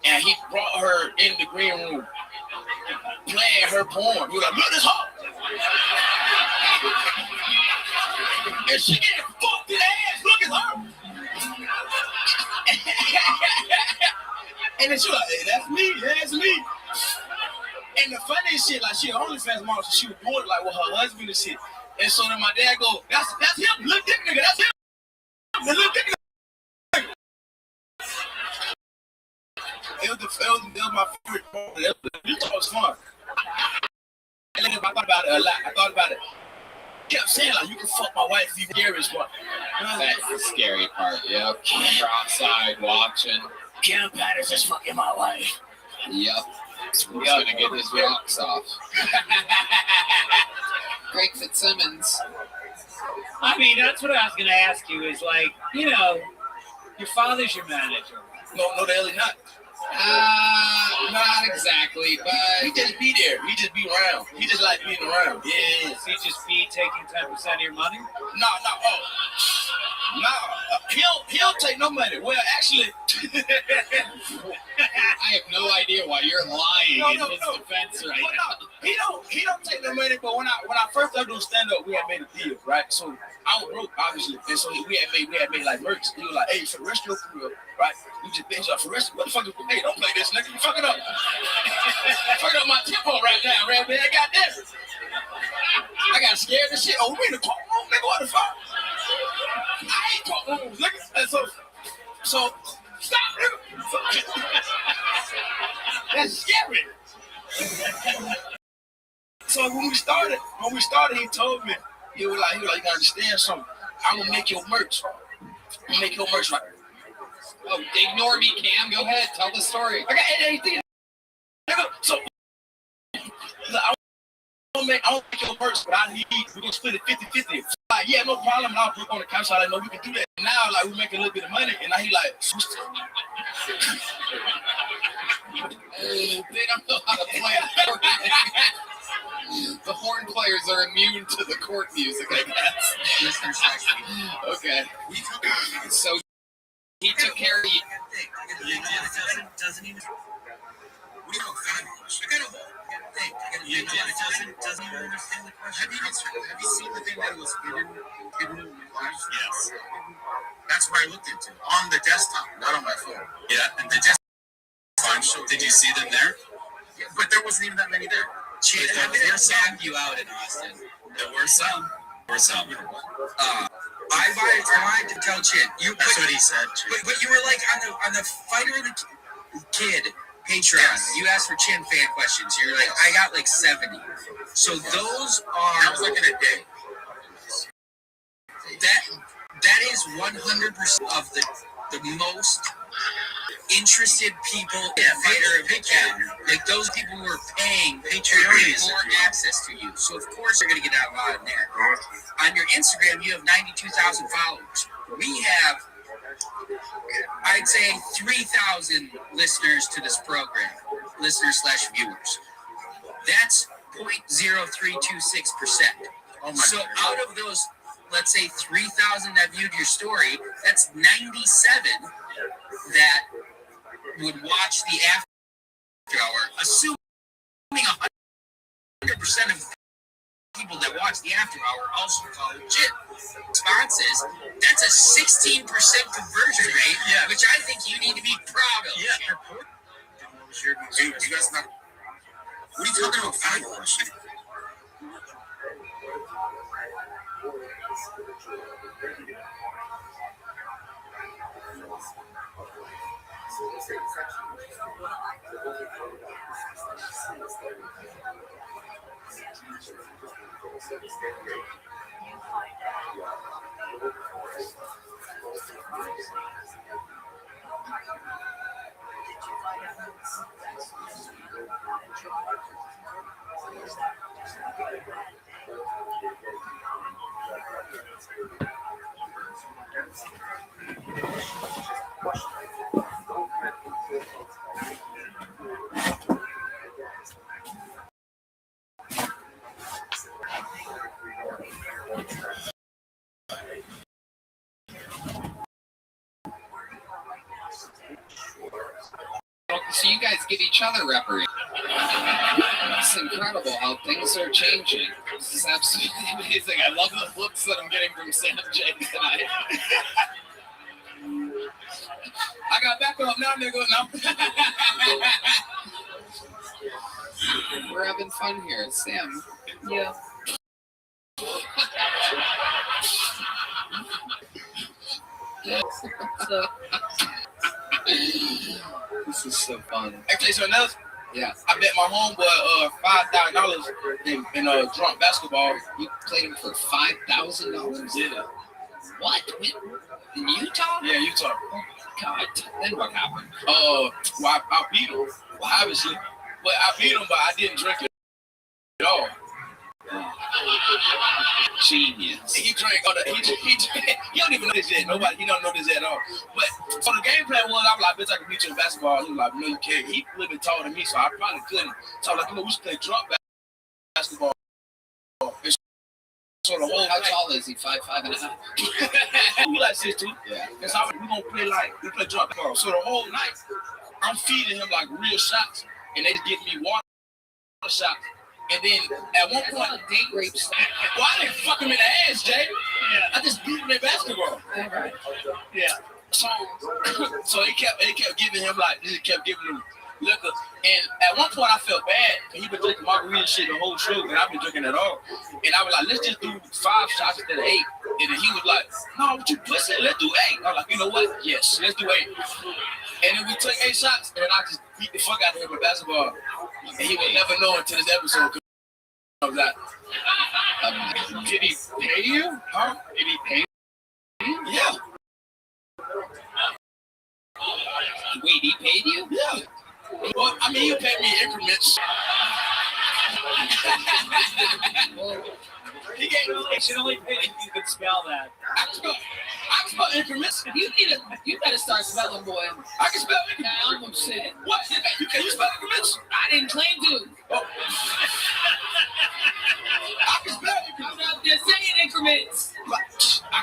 Speaker 5: and he brought her in the green room, playing her porn. He was like, look at this hoe. And she getting fucked in the ass. Look at her. And then she was like, hey, that's me. And the funniest shit, like she an OnlyFans model, so she was doing it like with her husband and shit. And so then my dad go, that's him, little dick nigga, that's him. The little dick nigga. It was my favorite part. It was fun. I thought about it a lot. I thought about it. Kept saying like you can fuck my wife if you scariest part.
Speaker 1: That's the scary part. Yep. Camera outside watching.
Speaker 5: Cam Patterson's fucking my wife.
Speaker 1: Yep. He's gonna get his rocks off. Craig Fitzsimmons.
Speaker 6: I mean, that's what I was gonna ask you. Is like, you know, your father's your manager.
Speaker 5: No, the hell he's not.
Speaker 1: Not exactly, but
Speaker 5: He just be there. He just be around. He just like being around. Yeah.
Speaker 6: Does he just be taking 10% of your money?
Speaker 5: No. He'll take no money. Well, actually,
Speaker 1: I have no idea why you're lying in his defense right now.
Speaker 5: He don't take no money. But when I first started doing stand up, we had made a deal, right? So I was broke, obviously, and so we had made like merch. He was like, "Hey, for the rest of your career, right? We just bitch up for the rest. What the fuck? Hey, don't play this, nigga. You fucking up. Fucking up my tempo right now, man. I got this. I got scared of shit. Oh, we in the courtroom, nigga. What the fuck? I ain't courtroom, nigga. And so stop, nigga. That's scary. So when we started, he told me, he was like, you gotta understand something. I'm gonna make your merch. Right?
Speaker 1: Oh, ignore me, Cam. Go ahead. Tell the story.
Speaker 5: I got anything. So look, I don't make your merch, but we're gonna split it 50-50. Like, yeah, no problem. I'll put on the couch. I know we can do that. And now, like, we making a little bit of money, and now he like,
Speaker 1: they don't know how to play the horn players are immune to the court music, I guess. Okay. So he took care of you.
Speaker 8: Doesn't even. We don't I got a whole thing. Doesn't even understand the question. Have you seen the thing that was hidden live? Yes. That's what I looked into on the desktop, not on my phone. Yeah, and the desktop. Did you see them there? Yeah, but there wasn't even that many there. There were some you out in Austin. There were some. I wanted to tell Chin. That's what he said. But you were like on the Fighter of the Kid Patreon. Yes. You asked for Chin fan questions. You're like, I got like 70. So those are. That was like in a day. That is 100% of the most interested people that are a big fan. Like those people who are paying Patreon more access to you. So of course they're gonna get out a lot in there. On your Instagram, you have 92,000 followers. We have, I'd say, 3,000 listeners to this program, listeners/viewers. That's 0.0326%. So out of those, let's say 3,000 that viewed your story, that's 97 that would watch the after hour, assuming 100% of people that watch the after hour also call legit. Responses, that's a 16% conversion rate, which I think you need to be proud of. You guys not, what are you talking about? 5 questions?
Speaker 1: So you guys give each other referees. It's incredible how things are changing. This is absolutely amazing. I love the looks that I'm getting from Sam J tonight. I got back up now, nigga. No. We're having fun here, Sam.
Speaker 2: Yeah. So.
Speaker 1: This is so fun.
Speaker 5: Actually, so else.
Speaker 1: Yeah.
Speaker 5: I bet my homeboy $5,000 in drunk basketball.
Speaker 1: You played him for $5,000?
Speaker 5: Yeah.
Speaker 1: What? In Utah?
Speaker 5: Yeah, Utah.
Speaker 1: Oh, God. Then what happened?
Speaker 5: Well, I beat him. Well, obviously. But I beat him, but I didn't drink it at all.
Speaker 1: Genius.
Speaker 5: He drank all the, he don't even know this yet. He don't know this yet at all. But so the game plan was, I was like, bitch, I can beat you in basketball. He was like, no, you can't. He a little bit taller than me, so I probably couldn't. So I was like, we should play drunk basketball. So the whole
Speaker 1: How tall is he? 5'5.5"?
Speaker 5: we like 6'2".
Speaker 1: Yeah.
Speaker 5: And so we gonna play we play drunk basketball. So the whole night, I'm feeding him like real shots, and they just give me water shots. And then at one point,
Speaker 2: a date rape.
Speaker 5: why they fuck him in the ass, Jay? Yeah. I just beat him in basketball.
Speaker 2: Right.
Speaker 5: Yeah. So they kept giving him just kept giving him liquor. And at one point I felt bad. He been drinking margarita shit the whole show, and I've been drinking it all. And I was like, let's just do 5 shots instead of 8. And then he was like, no, what you pussy? Let's do 8. I was like, you know what? Yes, let's do 8. And then we took 8 shots, and then I just beat the fuck out of him with basketball. And he would never know until this episode comes out.
Speaker 1: Did he pay you?
Speaker 5: Huh?
Speaker 1: Did he pay you?
Speaker 5: Yeah.
Speaker 1: Wait, he paid you?
Speaker 5: Yeah. Well, I mean, he paid me increments.
Speaker 6: He gave me, they should only pay if you could spell that.
Speaker 5: I can spell increments.
Speaker 2: You better start spelling, boy.
Speaker 5: I can spell increments.
Speaker 2: Now I'm upset.
Speaker 5: What? Can you spell increments?
Speaker 2: I didn't claim to.
Speaker 5: Oh. I can spell
Speaker 2: I'm
Speaker 5: increments.
Speaker 2: not just saying increments.
Speaker 5: I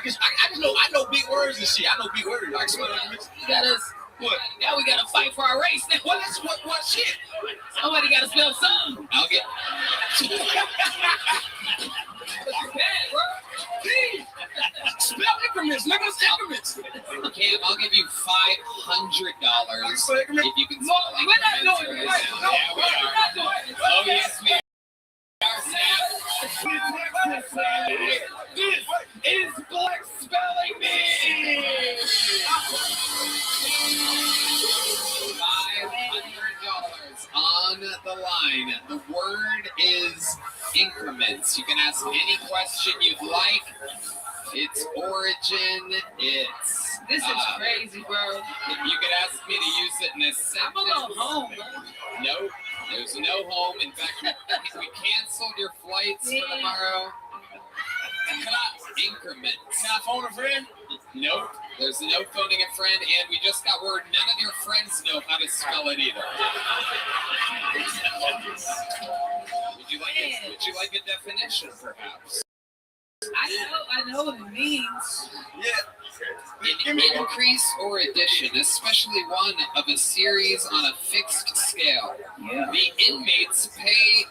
Speaker 5: know big words and shit. I know big words. I can spell increments.
Speaker 2: You got us.
Speaker 5: What?
Speaker 2: Now we gotta fight for our race. Now
Speaker 5: Well, that's what shit.
Speaker 2: somebody gotta spell something.
Speaker 1: I'll get.
Speaker 2: Bad, bro.
Speaker 5: Please. Spell increments. Nigga, increments.
Speaker 1: Cam, I'll give you $500 if you can.
Speaker 2: No, we're not doing it.
Speaker 1: Right.
Speaker 2: No,
Speaker 1: Yeah, we
Speaker 2: we're
Speaker 1: are.
Speaker 2: not doing it.
Speaker 1: Oh yes, we are.
Speaker 2: This is Black Spelling Bee.
Speaker 1: $500 on the line. The word is increments. You can ask any question you'd like. Its origin, its
Speaker 2: This is crazy, bro.
Speaker 1: If you could ask me to use it in a sentence.
Speaker 2: I'm gonna go home, bro.
Speaker 1: Nope. There's no home. In fact, we canceled your flights for tomorrow. Increment.
Speaker 5: Can I phone a friend?
Speaker 1: Nope. There's no phoning a friend, and we just got word none of your friends know how to spell it either. Would you like a definition, perhaps?
Speaker 2: I know what it means.
Speaker 5: Yeah.
Speaker 1: An increase or addition, especially one of a series on a fixed scale.
Speaker 2: Yeah.
Speaker 1: The inmates' pay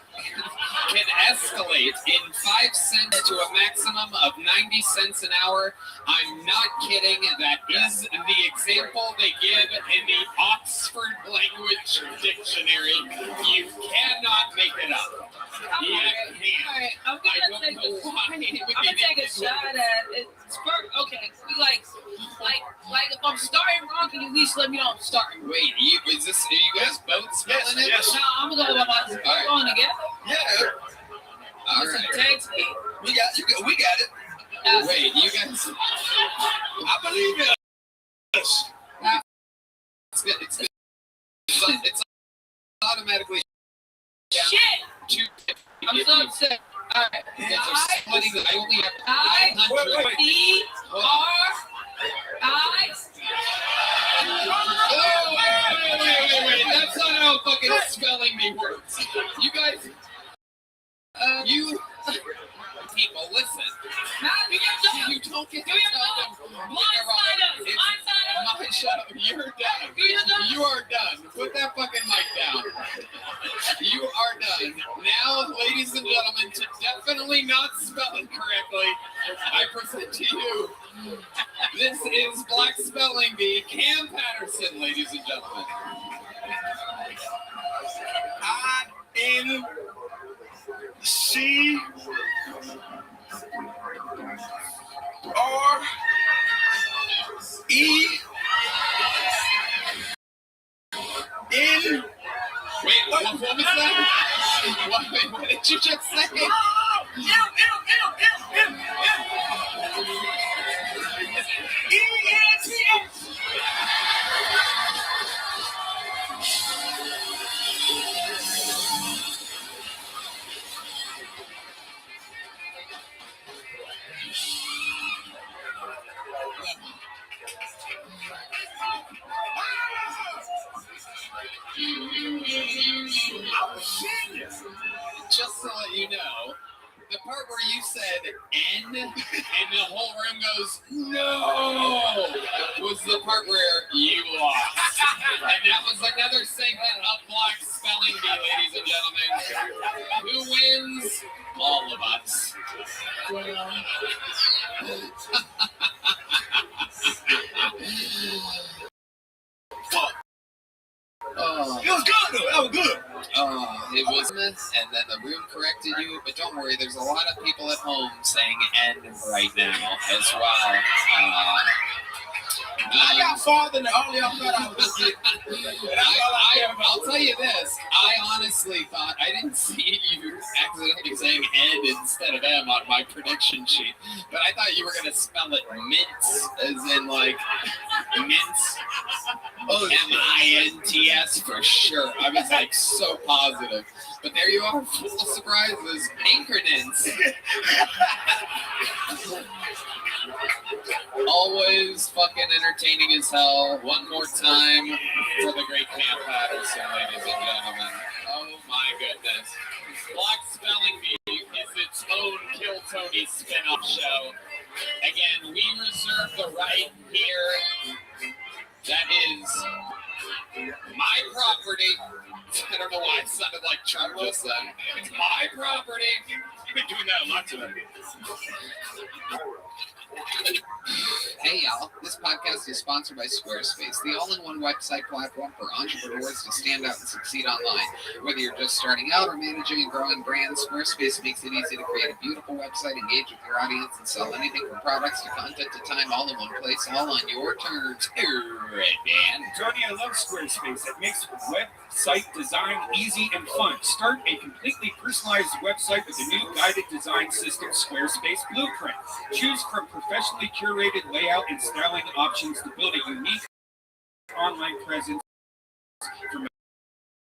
Speaker 1: can escalate in 5 cents to a maximum of 90 cents an hour. I'm not kidding. That is the example they give in the Oxford Language Dictionary. You cannot make it up.
Speaker 2: Alright, I'm gonna take a shot at it. Okay, like if I'm starting wrong, can you at least let me know I'm starting?
Speaker 1: Wait, are you guys both spelling it?
Speaker 5: Yes.
Speaker 2: No, I'm gonna go with my going together.
Speaker 5: Yeah.
Speaker 1: All
Speaker 2: Listen,
Speaker 1: right.
Speaker 2: text me.
Speaker 5: We got it.
Speaker 1: Wait, you guys.
Speaker 5: I believe it.
Speaker 1: It's automatically.
Speaker 2: Shit! I'm so upset. Alright.
Speaker 1: I only have
Speaker 2: I
Speaker 1: 500. Wait. That's not how fucking spelling bee works. You guys. You people, listen. You don't get to tell them. Shut up. You're done. You are done. Put that fucking mic down. You are done. Now, ladies and gentlemen, to definitely not spell it correctly, I present to you. This is Black Spelling Bee, Cam Patterson, ladies and gentlemen.
Speaker 5: INCREN.
Speaker 1: Wait, what was that? What did you just say? Just to let you know, the part where you said N and the whole room goes, no, was the part where you lost. And that was another segment of Black Spelling Bee, ladies and gentlemen. Who wins? All of us.
Speaker 5: It was good, though. That was good.
Speaker 1: It was this, and then the room corrected you, but don't worry, there's a lot of people at home saying N right now as well.
Speaker 5: I got farther than all y'all thought I was.
Speaker 1: I'll tell you this. I honestly thought I didn't see you accidentally saying Ed instead of M on my prediction sheet, but I thought you were going to spell it mints, as in like mints. Oh, M-I-N-T-S for sure. I was like so positive. But there you are, full of surprises. Increments. Always fucking entertaining as hell. One more time for the great Cam Patterson, ladies and gentlemen. Oh my goodness. Black Spelling Bee is its own Kill Tony spin-off show. Again, we reserve the right here. That is my property. I don't know why it sounded like Trump just then. It's my property.
Speaker 7: You've been doing that a lot today.
Speaker 1: Hey y'all, this podcast is sponsored by Squarespace, the all-in-one website platform for entrepreneurs to stand out and succeed online. Whether you're just starting out or managing a growing brand, Squarespace makes it easy to create a beautiful website, engage with your audience, and sell anything from products to content to time, all in one place, all on your terms. Right, man.
Speaker 4: Tony, I love Squarespace. It makes website design easy and fun. Start a completely personalized website with the new guided design system, Squarespace Blueprint. Choose from professionally curated layout and styling options to build a unique online presence from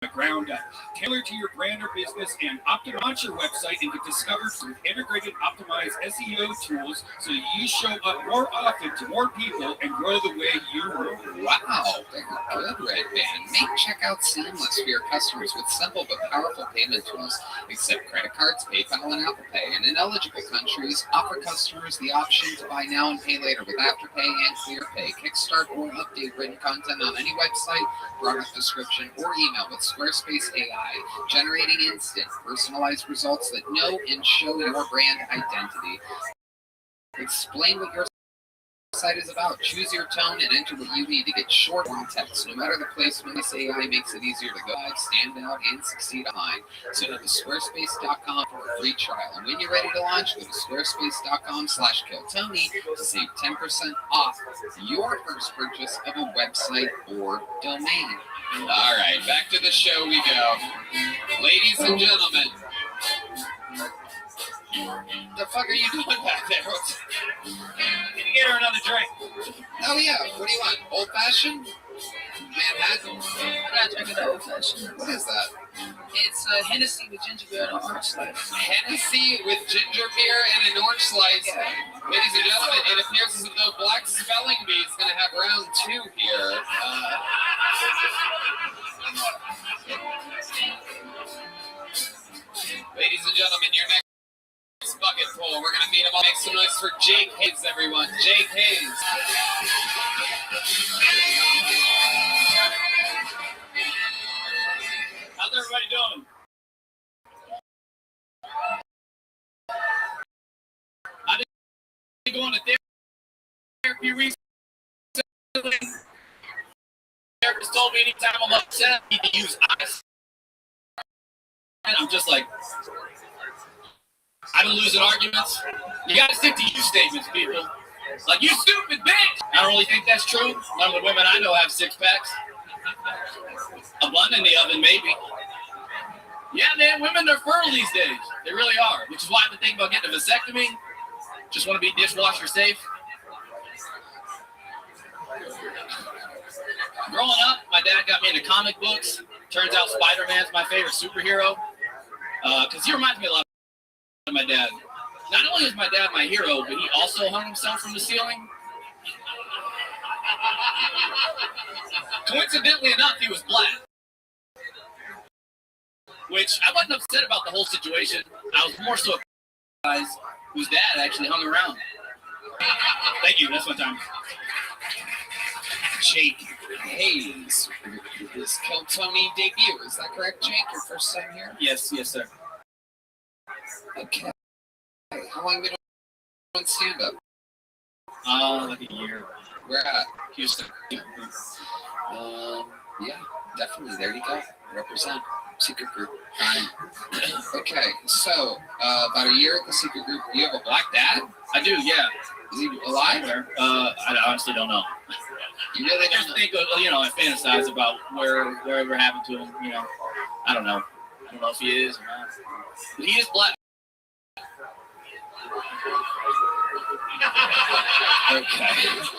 Speaker 4: the ground up. Tailored to your brand or business and launch your website and get discovered through integrated optimized SEO tools so you show up more often to more people and grow the way you roll.
Speaker 1: Wow, very good, Red Band. Make checkout seamless for your customers with simple but powerful payment tools. Accept credit cards, PayPal, and Apple Pay. And in eligible countries, offer customers the option to buy now and pay later with Afterpay and ClearPay. Kickstart or update written content on any website, product description, or email with Squarespace AI, generating instant, personalized results that know and show your brand identity. Explain what your site is about. Choose your tone and enter what you need to get short text. No matter the placement, this AI makes it easier to go live, stand out, and succeed online. So go to squarespace.com for a free trial. And when you're ready to launch, go to squarespace.com/KillTony to save 10% off your first purchase of a website or domain. All right, back to the show we go. Ladies and gentlemen, the fuck are you doing back there?
Speaker 6: Can you get her another drink?
Speaker 1: Oh yeah, what do you want? Old fashioned? Manhattan?
Speaker 2: I'm not drinking the old fashioned.
Speaker 1: What is that?
Speaker 2: It's a Hennessy with ginger beer and an orange slice.
Speaker 1: Hennessy with ginger beer and an orange slice.
Speaker 2: Yeah.
Speaker 1: Ladies and gentlemen, it appears as though Black Spelling Bee is going to have round 2 here. Ladies and gentlemen, your next bucket pull. We're going to meet him all. Make some noise for Jake Hayes, everyone. Jake Hayes.
Speaker 3: How's everybody doing? I've been going to therapy recently. Therapist told me anytime I'm upset, I need to use ice. And I'm just like, I've been losing arguments. You gotta stick to you statements, people. Like, you stupid bitch! I don't really think that's true. None of the women I know have 6-packs. A bun in the oven, maybe. Yeah, man, women are fertile these days. They really are. Which is why I've been thinking about getting a vasectomy. Just want to be dishwasher safe. Growing up, my dad got me into comic books. Turns out Spider-Man's my favorite superhero. Because he reminds me a lot of my dad. Not only is my dad my hero, but he also hung himself from the ceiling. Coincidentally enough, he was black. Which I wasn't upset about the whole situation. I was more so guys whose dad actually hung around. Thank you. That's my time.
Speaker 1: Jake Hayes. His Kill Tony debut. Is that correct, Jake? Your first time here?
Speaker 3: Yes, sir.
Speaker 1: Okay. How long have you been doing stand-up?
Speaker 3: Like a year.
Speaker 1: Where at?
Speaker 3: Houston.
Speaker 1: Yeah, definitely. There you go. Represent. Secret group. Okay, so about a year at the secret group. Do you have a black dad?
Speaker 3: I do, yeah.
Speaker 1: Is he alive?
Speaker 3: I honestly don't know.
Speaker 1: You really
Speaker 3: I just think, I fantasize about wherever happened to him. I don't know. I don't know if he is or not. But he is black.
Speaker 1: Okay.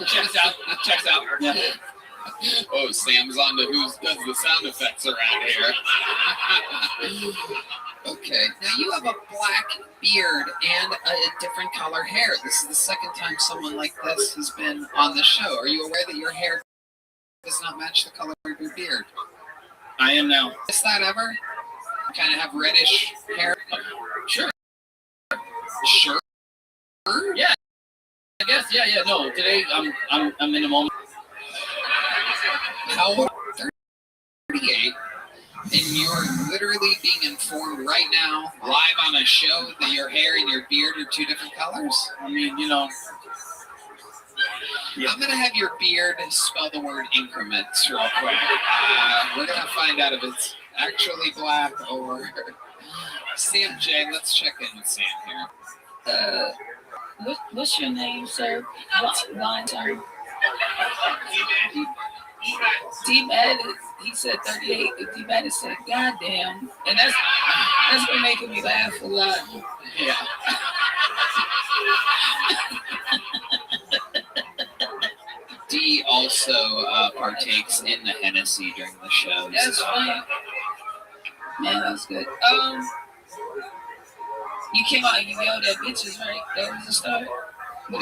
Speaker 3: Checks out. Yeah.
Speaker 1: Oh, Sam's on to who does the sound effects around here. Okay. Now you have a black beard and a different color hair. This is the second time someone like this has been on the show. Are you aware that your hair does not match the color of your beard?
Speaker 3: I am now.
Speaker 1: Is that ever? You kind of have reddish hair?
Speaker 3: Sure.
Speaker 1: Sure?
Speaker 3: Yeah. I guess. Yeah. No. Today I'm in the moment.
Speaker 1: How old? 38. And you're literally being informed right now, live on a show, that your hair and your beard are two different colors?
Speaker 3: I mean,
Speaker 1: Yeah. I'm going to have your beard spell the word increments real quick. We're going to find out if it's actually black or... Sam J, let's check in with Sam here.
Speaker 2: What's your name, sir? Line time. D-Bad, he said 38. D-Bad said, goddamn. And that's been making me laugh a lot.
Speaker 1: Yeah. D also partakes in the Hennessy during the shows.
Speaker 2: That's fine. Yeah, that's good. You came out and you yelled at bitches, right? That was the start. What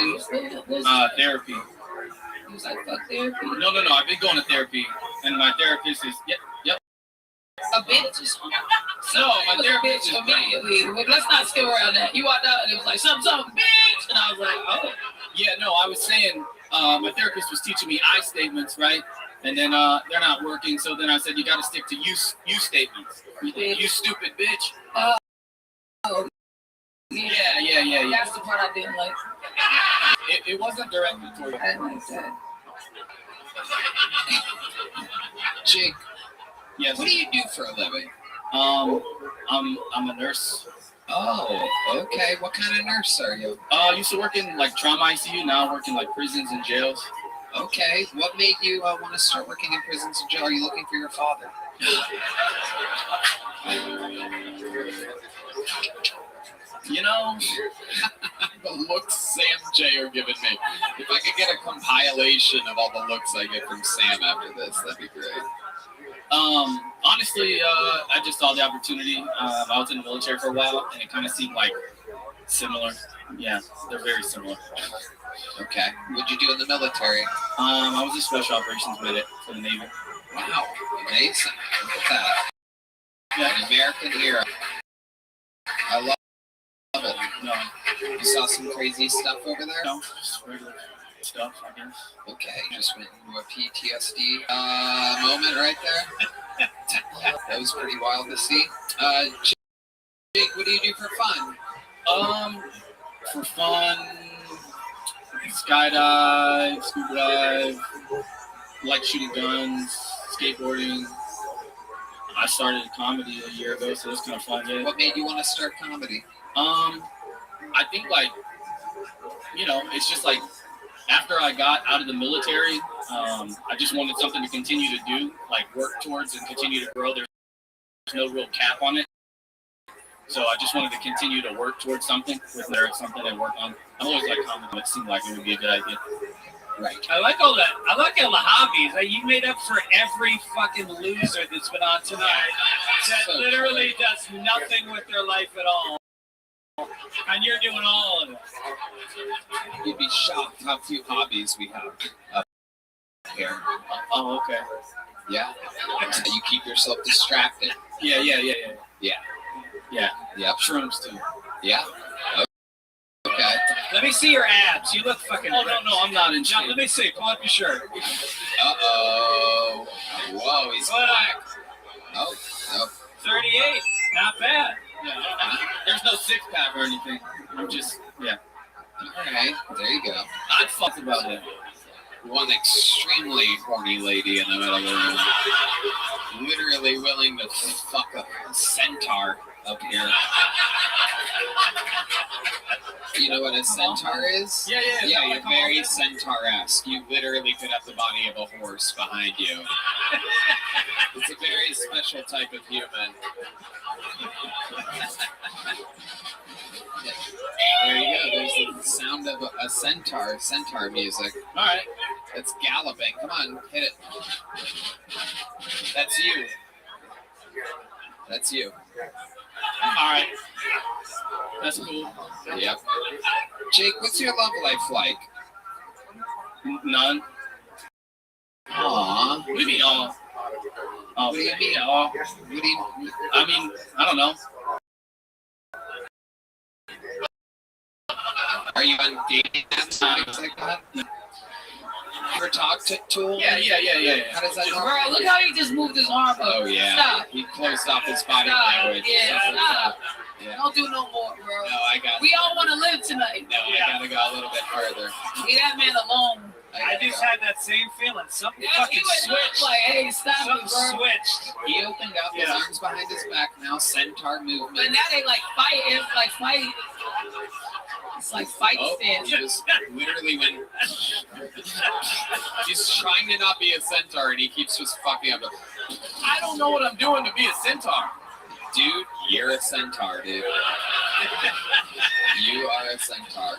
Speaker 2: was
Speaker 9: Therapy.
Speaker 2: He was like, fuck therapy.
Speaker 9: No. I've been going to therapy, and my therapist is yep.
Speaker 2: A bitch or something?
Speaker 9: No, my
Speaker 2: was
Speaker 9: therapist
Speaker 2: a bitch
Speaker 9: is
Speaker 2: immediately. Well, let's not skip around that. You walked out and it was like, something, bitch. And I was like, oh.
Speaker 9: Yeah, no, I was saying my therapist was teaching me I statements, right? And then they're not working, so then I said you got to stick to you statements. You stupid bitch.
Speaker 2: Oh.
Speaker 9: Yeah.
Speaker 2: That's the part I didn't like.
Speaker 9: It wasn't directed toward you.
Speaker 2: I didn't like that.
Speaker 1: Jake,
Speaker 9: Yes.
Speaker 1: what do you do for a living?
Speaker 9: I'm a nurse.
Speaker 1: Oh, okay. What kind of nurse are you?
Speaker 9: I used to work in like trauma ICU. Now I work in like prisons and jails.
Speaker 1: Okay. What made you want to start working in prisons and jail? Are you looking for your father?
Speaker 9: You know,
Speaker 1: The looks Sam J are giving me. If I could get a compilation of all the looks I get from Sam after this, that'd be great.
Speaker 9: honestly, I just saw the opportunity. I was in the military for a while, and it kind of seemed like similar. Yeah, they're very similar.
Speaker 1: Okay. What'd you do in the military?
Speaker 9: I was a special operations medic for the Navy.
Speaker 1: Wow. Amazing. Look at that.
Speaker 9: Yeah.
Speaker 1: An American hero. I love it.
Speaker 9: No,
Speaker 1: You saw some crazy stuff over there?
Speaker 9: no, just regular stuff, I guess.
Speaker 1: Okay, just went into a PTSD moment right there. That was pretty wild to see. Jake, what do you do for fun?
Speaker 9: For fun, skydive, scuba dive, like shooting guns, skateboarding. I started comedy a year ago, so it's kind of fun. Yeah.
Speaker 1: What made you want to start comedy?
Speaker 9: I think like, it's just like after I got out of the military, I just wanted something to continue to do, like work towards and continue to grow. There's no real cap on it. So I just wanted to continue to work towards something. If there is something to work on, I always like comedy. It seemed like it would be a good idea.
Speaker 1: Right.
Speaker 6: I like all that. I like all the hobbies. You made up for every fucking loser that's been on tonight that literally does nothing with their life at all. And you're doing all of it.
Speaker 1: You'd be shocked how few hobbies we have up here.
Speaker 9: Oh, okay.
Speaker 1: Yeah. You keep yourself distracted.
Speaker 9: Yeah.
Speaker 1: Yep.
Speaker 9: Shrooms too.
Speaker 1: Yeah. Okay.
Speaker 6: Let me see your abs. You look fucking.
Speaker 9: Oh no, I'm not in
Speaker 6: John,
Speaker 9: shape.
Speaker 6: let me see. Pull up your shirt.
Speaker 1: Uh-oh. Whoa, he's black. Oh, no.
Speaker 6: 38. Not bad.
Speaker 9: Yeah, there's no six pack or anything. I'm just
Speaker 1: All right. There you go.
Speaker 9: I'd fuck about it.
Speaker 1: One extremely horny lady in the middle of the room. Literally willing to fuck a centaur up here. You know what a centaur is?
Speaker 9: Yeah.
Speaker 1: Yeah, you're very centaur-esque. You literally could have the body of a horse behind you. It's a very special type of human. There you go. There's the sound of a centaur music.
Speaker 9: All right.
Speaker 1: It's galloping. Come on, hit it. That's you. That's you.
Speaker 9: All right. That's cool.
Speaker 1: Yep. Jake, what's your love life like?
Speaker 9: None.
Speaker 1: Aww.
Speaker 9: What do you mean, all?
Speaker 1: What do you mean?
Speaker 9: All?
Speaker 1: What do you?
Speaker 9: I mean, I don't know.
Speaker 1: Are you on dating apps and things like that? Ever talk to him?
Speaker 9: Yeah.
Speaker 1: How does that work?
Speaker 2: Bro, look how he just moved his arm up.
Speaker 1: Oh yeah.
Speaker 2: Stop.
Speaker 1: He closed off his body
Speaker 2: Stop.
Speaker 1: language.
Speaker 2: Yeah, stop.
Speaker 1: Yeah.
Speaker 2: Don't do no more, bro.
Speaker 1: No, I got.
Speaker 2: We all want to live tonight.
Speaker 1: No, I gotta go a little bit further.
Speaker 2: Leave that man alone.
Speaker 6: I
Speaker 1: gotta
Speaker 6: just
Speaker 1: go.
Speaker 6: had that same feeling. Something
Speaker 2: Yeah,
Speaker 6: fucking
Speaker 2: he went
Speaker 6: switched.
Speaker 2: like, hey, stop
Speaker 6: Something
Speaker 2: it, bro.
Speaker 6: switched.
Speaker 1: He opened up his arms behind his back. Now centaur
Speaker 2: But
Speaker 1: movement.
Speaker 2: now they like fight. It's like fight. It's like fight
Speaker 1: Oh,
Speaker 2: stance.
Speaker 1: he just literally went. He's trying to not be a centaur, and he keeps just fucking up.
Speaker 9: I don't know what I'm doing to be a centaur.
Speaker 1: Dude, you're a centaur, dude. You are a centaur.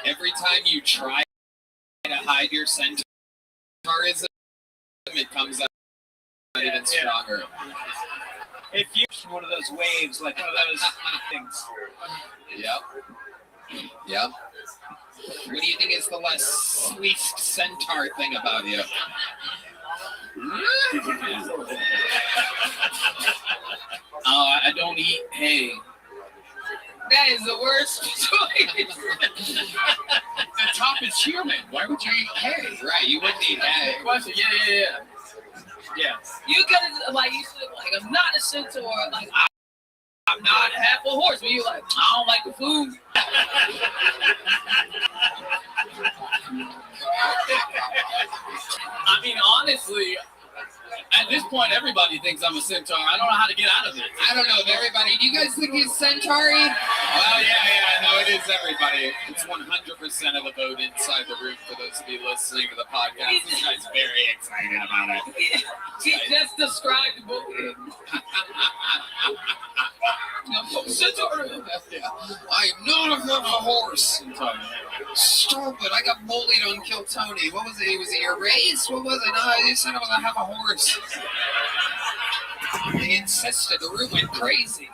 Speaker 1: Every time you try to hide your centaurism, it comes out even stronger.
Speaker 6: If you're one of those waves, like one of those things.
Speaker 1: Yep. What do you think is the least centaur thing about you? I don't eat hay. That is the worst choice. The top is human. Why would you eat hay? Right, you wouldn't eat hay.
Speaker 9: Question, yeah.
Speaker 2: You gotta, like, you should, like, I'm not a centaur, like, I'm not half a horse, but you like, I don't like the food.
Speaker 9: I mean, honestly, at this point, everybody thinks I'm a centaur. I don't know how to get out of it.
Speaker 1: I don't know if everybody. Do you guys think he's centauri? Well, yeah. No, it is everybody. It's 100% of the vote inside the room for those of you listening to the podcast. This guy's very excited about it.
Speaker 2: He just described the book.
Speaker 1: Centaur. I am not a horse. Stop it. I got bullied on Kill Tony. What was it? Was it your race? What was it? No, you said I was a half a horse. They insisted. The room went crazy.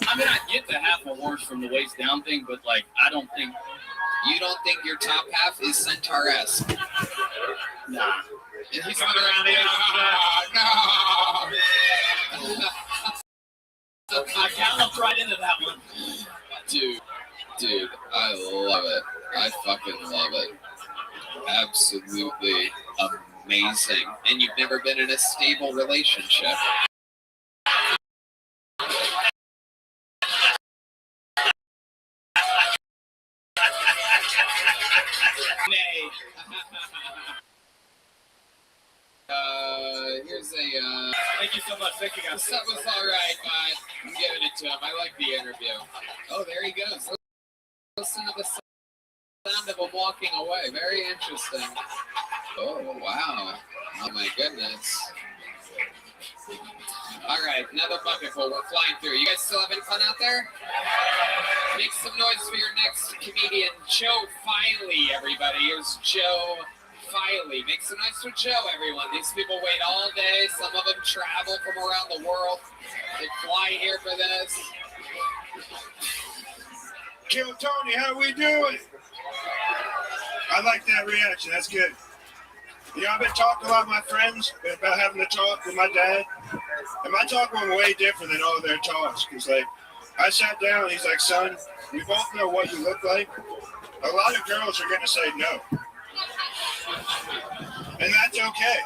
Speaker 9: I mean, I get the half a horse from the waist down thing, but, like, I don't think...
Speaker 1: You don't think your top half is centaur-esque?
Speaker 9: Nah.
Speaker 1: And he's
Speaker 6: Coming around here.
Speaker 1: No.
Speaker 9: I galloped right into that one.
Speaker 1: Dude, I love it. I fucking love it. Absolutely amazing. And you've never been in a stable relationship.
Speaker 9: Nay.
Speaker 1: Here's a,
Speaker 6: Thank you so much. Thank you, guys.
Speaker 1: that was alright, but I'm giving it to him. I like the interview. Oh, there he goes. Listen to the sound of him walking away. Very interesting. Oh, wow. Oh, my goodness. All right, another bucket full. We're flying through. You guys still having fun out there? Make some noise for your next comedian, Joe Filey, everybody. Here's Joe Filey. Make some noise for Joe, everyone. These people wait all day. Some of them travel from around the world. They fly here for this.
Speaker 10: Kill Tony, how we doing? I like that reaction. That's good. You know, I've been talking to a lot of my friends about having to talk with my dad. And my talk went way different than all their talks. Because, like, I sat down and he's like, son, we both know what you look like. A lot of girls are going to say no. And that's okay.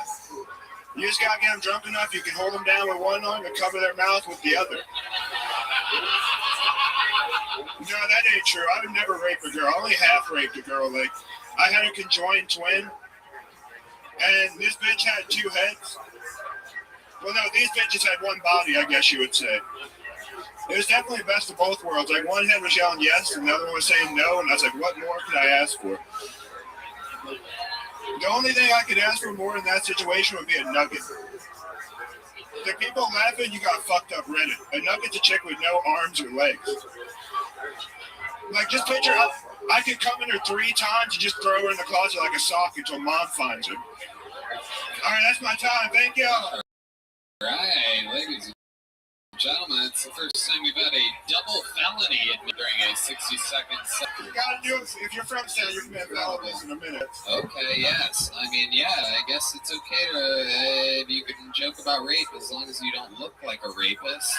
Speaker 10: You just got to get them drunk enough, you can hold them down with one arm and cover their mouth with the other. No, that ain't true. I would never rape a girl. I only half raped a girl. Like, I had a conjoined twin. And this bitch had two heads. Well, no, these bitches had one body, I guess you would say. It was definitely the best of both worlds. Like, one head was yelling yes, and the other one was saying no, and I was like, what more could I ask for? The only thing I could ask for more in that situation would be a nugget. The people laughing, you got fucked up Reddit. A nugget's a chick with no arms or legs. Like, just picture, I could come in her 3 times and just throw her in the closet like a sock until mom finds her. All right, that's my time. Thank you.
Speaker 1: All right, ladies and gentlemen, it's the first time we've had a double felony during a 60-second set.
Speaker 10: You gotta do it. If you're from town, you can have felonies in a minute.
Speaker 1: Okay, yes. I mean, yeah, I guess it's okay to, you can joke about rape as long as you don't look like a rapist.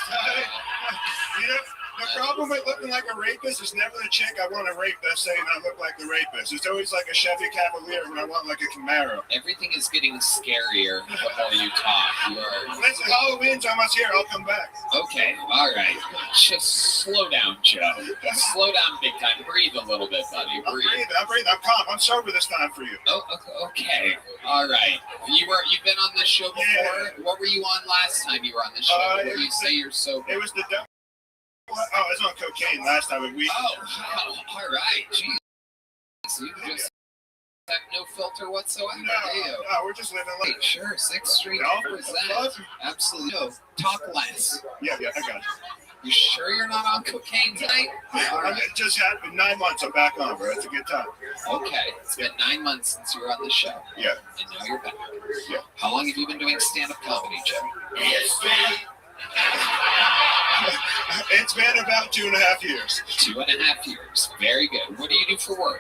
Speaker 10: You know, the problem with looking like a rapist is never the chick I want to rape that's saying I look like the rapist. It's always like a Chevy Cavalier when I want like a Camaro.
Speaker 1: Everything is getting scarier the more you talk.
Speaker 10: Listen, Halloween's almost here. I'll come back.
Speaker 1: Okay, all right. Just slow down, Joe. Slow down big time. Breathe a little bit, buddy. Breathe.
Speaker 10: I'm breathing. I'm calm. I'm sober this time for you.
Speaker 1: Oh, okay. All right. You've been on this show before? Yeah. What were you on last time you were on this show? What did you say you're sober?
Speaker 10: It was the... Oh, I was on cocaine last time.
Speaker 1: Oh, all right. Jeez. So you just have no filter whatsoever, do you?
Speaker 10: No, we're just living life.
Speaker 1: Sure, 6th Street represent. Absolutely. No, talk less.
Speaker 10: Yeah, I got you.
Speaker 1: You sure you're not on cocaine tonight?
Speaker 10: It just happened 9 months. I'm back on, bro. It's a good time.
Speaker 1: Okay. It's been 9 months since you were on the show.
Speaker 10: Yeah.
Speaker 1: And now you're back.
Speaker 10: Yeah.
Speaker 1: How long have you been doing stand-up comedy, Joe?
Speaker 10: It's been about 2.5 years.
Speaker 1: 2.5 years. Very good. What do you do for work?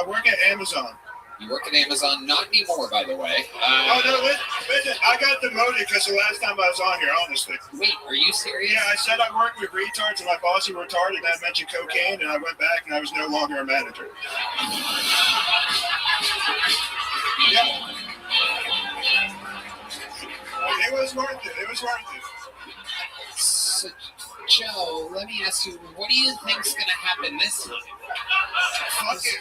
Speaker 10: Work at Amazon.
Speaker 1: You work at Amazon, not anymore, by the way.
Speaker 10: Oh, no, listen, I got demoted because the last time I was on here, honestly.
Speaker 1: Wait, are you serious?
Speaker 10: Yeah, I said I worked with retards and my boss was retarded, and I mentioned cocaine, and I went back and I was no longer a manager. Yeah. It was worth it. It was worth it.
Speaker 1: So, Joe, let me ask you, what do you think's going to happen this time?
Speaker 10: Fuck it.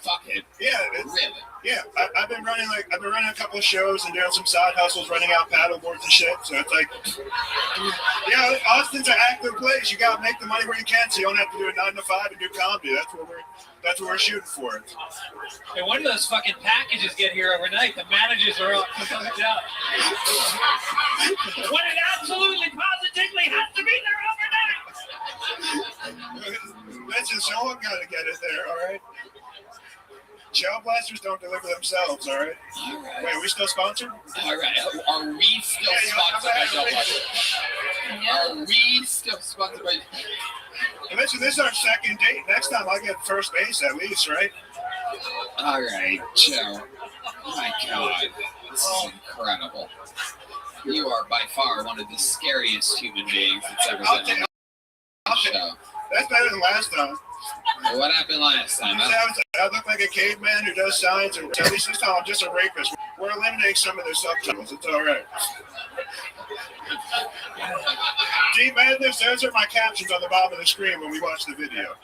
Speaker 1: Fuck it.
Speaker 10: Yeah.
Speaker 1: Really?
Speaker 10: Yeah. I've been running a couple of shows and doing some side hustles, running out paddle boards and shit. So it's like, yeah, Austin's an active place. You gotta make the money where you can, so you don't have to do a 9 to 5 and do comedy. That's what we're shooting for.
Speaker 6: And when do those fucking packages get here overnight? The managers are all fucked up. When it absolutely positively has to be there overnight.
Speaker 10: Listen, someone gotta get it there, all right? Gel blasters don't deliver themselves, all right?
Speaker 1: All right.
Speaker 10: Wait, are we still sponsored?
Speaker 1: All right. Are we still sponsored by Gel Blasters? Are we still sponsored by...
Speaker 10: Listen, this is our second date. Next time I get first base at least, right?
Speaker 1: All right, Joe. Oh my God. This is incredible. You are by far one of the scariest human beings that's ever been on the show.
Speaker 10: That's better than last time.
Speaker 1: What happened last time?
Speaker 10: I look like a caveman who does signs, and at least this time I'm just a rapist. We're eliminating some of their subtitles. It's all right. Deep Madness, those are my captions on the bottom of the screen when we watch the video.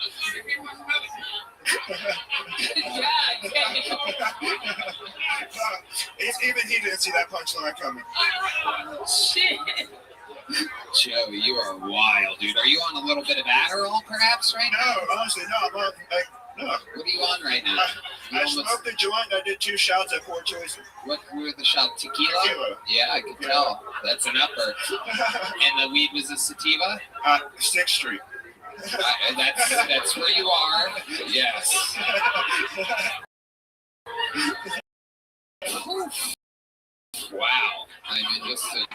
Speaker 10: Even he didn't see that punchline coming.
Speaker 2: Shit.
Speaker 1: Joe, you are wild, dude. Are you on a little bit of Adderall, perhaps, right now?
Speaker 10: No, honestly, no. I'm on, no.
Speaker 1: What are you on right now?
Speaker 10: I smoked a joint. I did 2 shots at Poor Choices.
Speaker 1: What were the shot? Tequila?
Speaker 10: Tequila.
Speaker 1: Yeah, I could tell. That's an upper. And the weed was a sativa?
Speaker 10: 6th Street.
Speaker 1: That's where you are. Yes. Wow. I mean, just an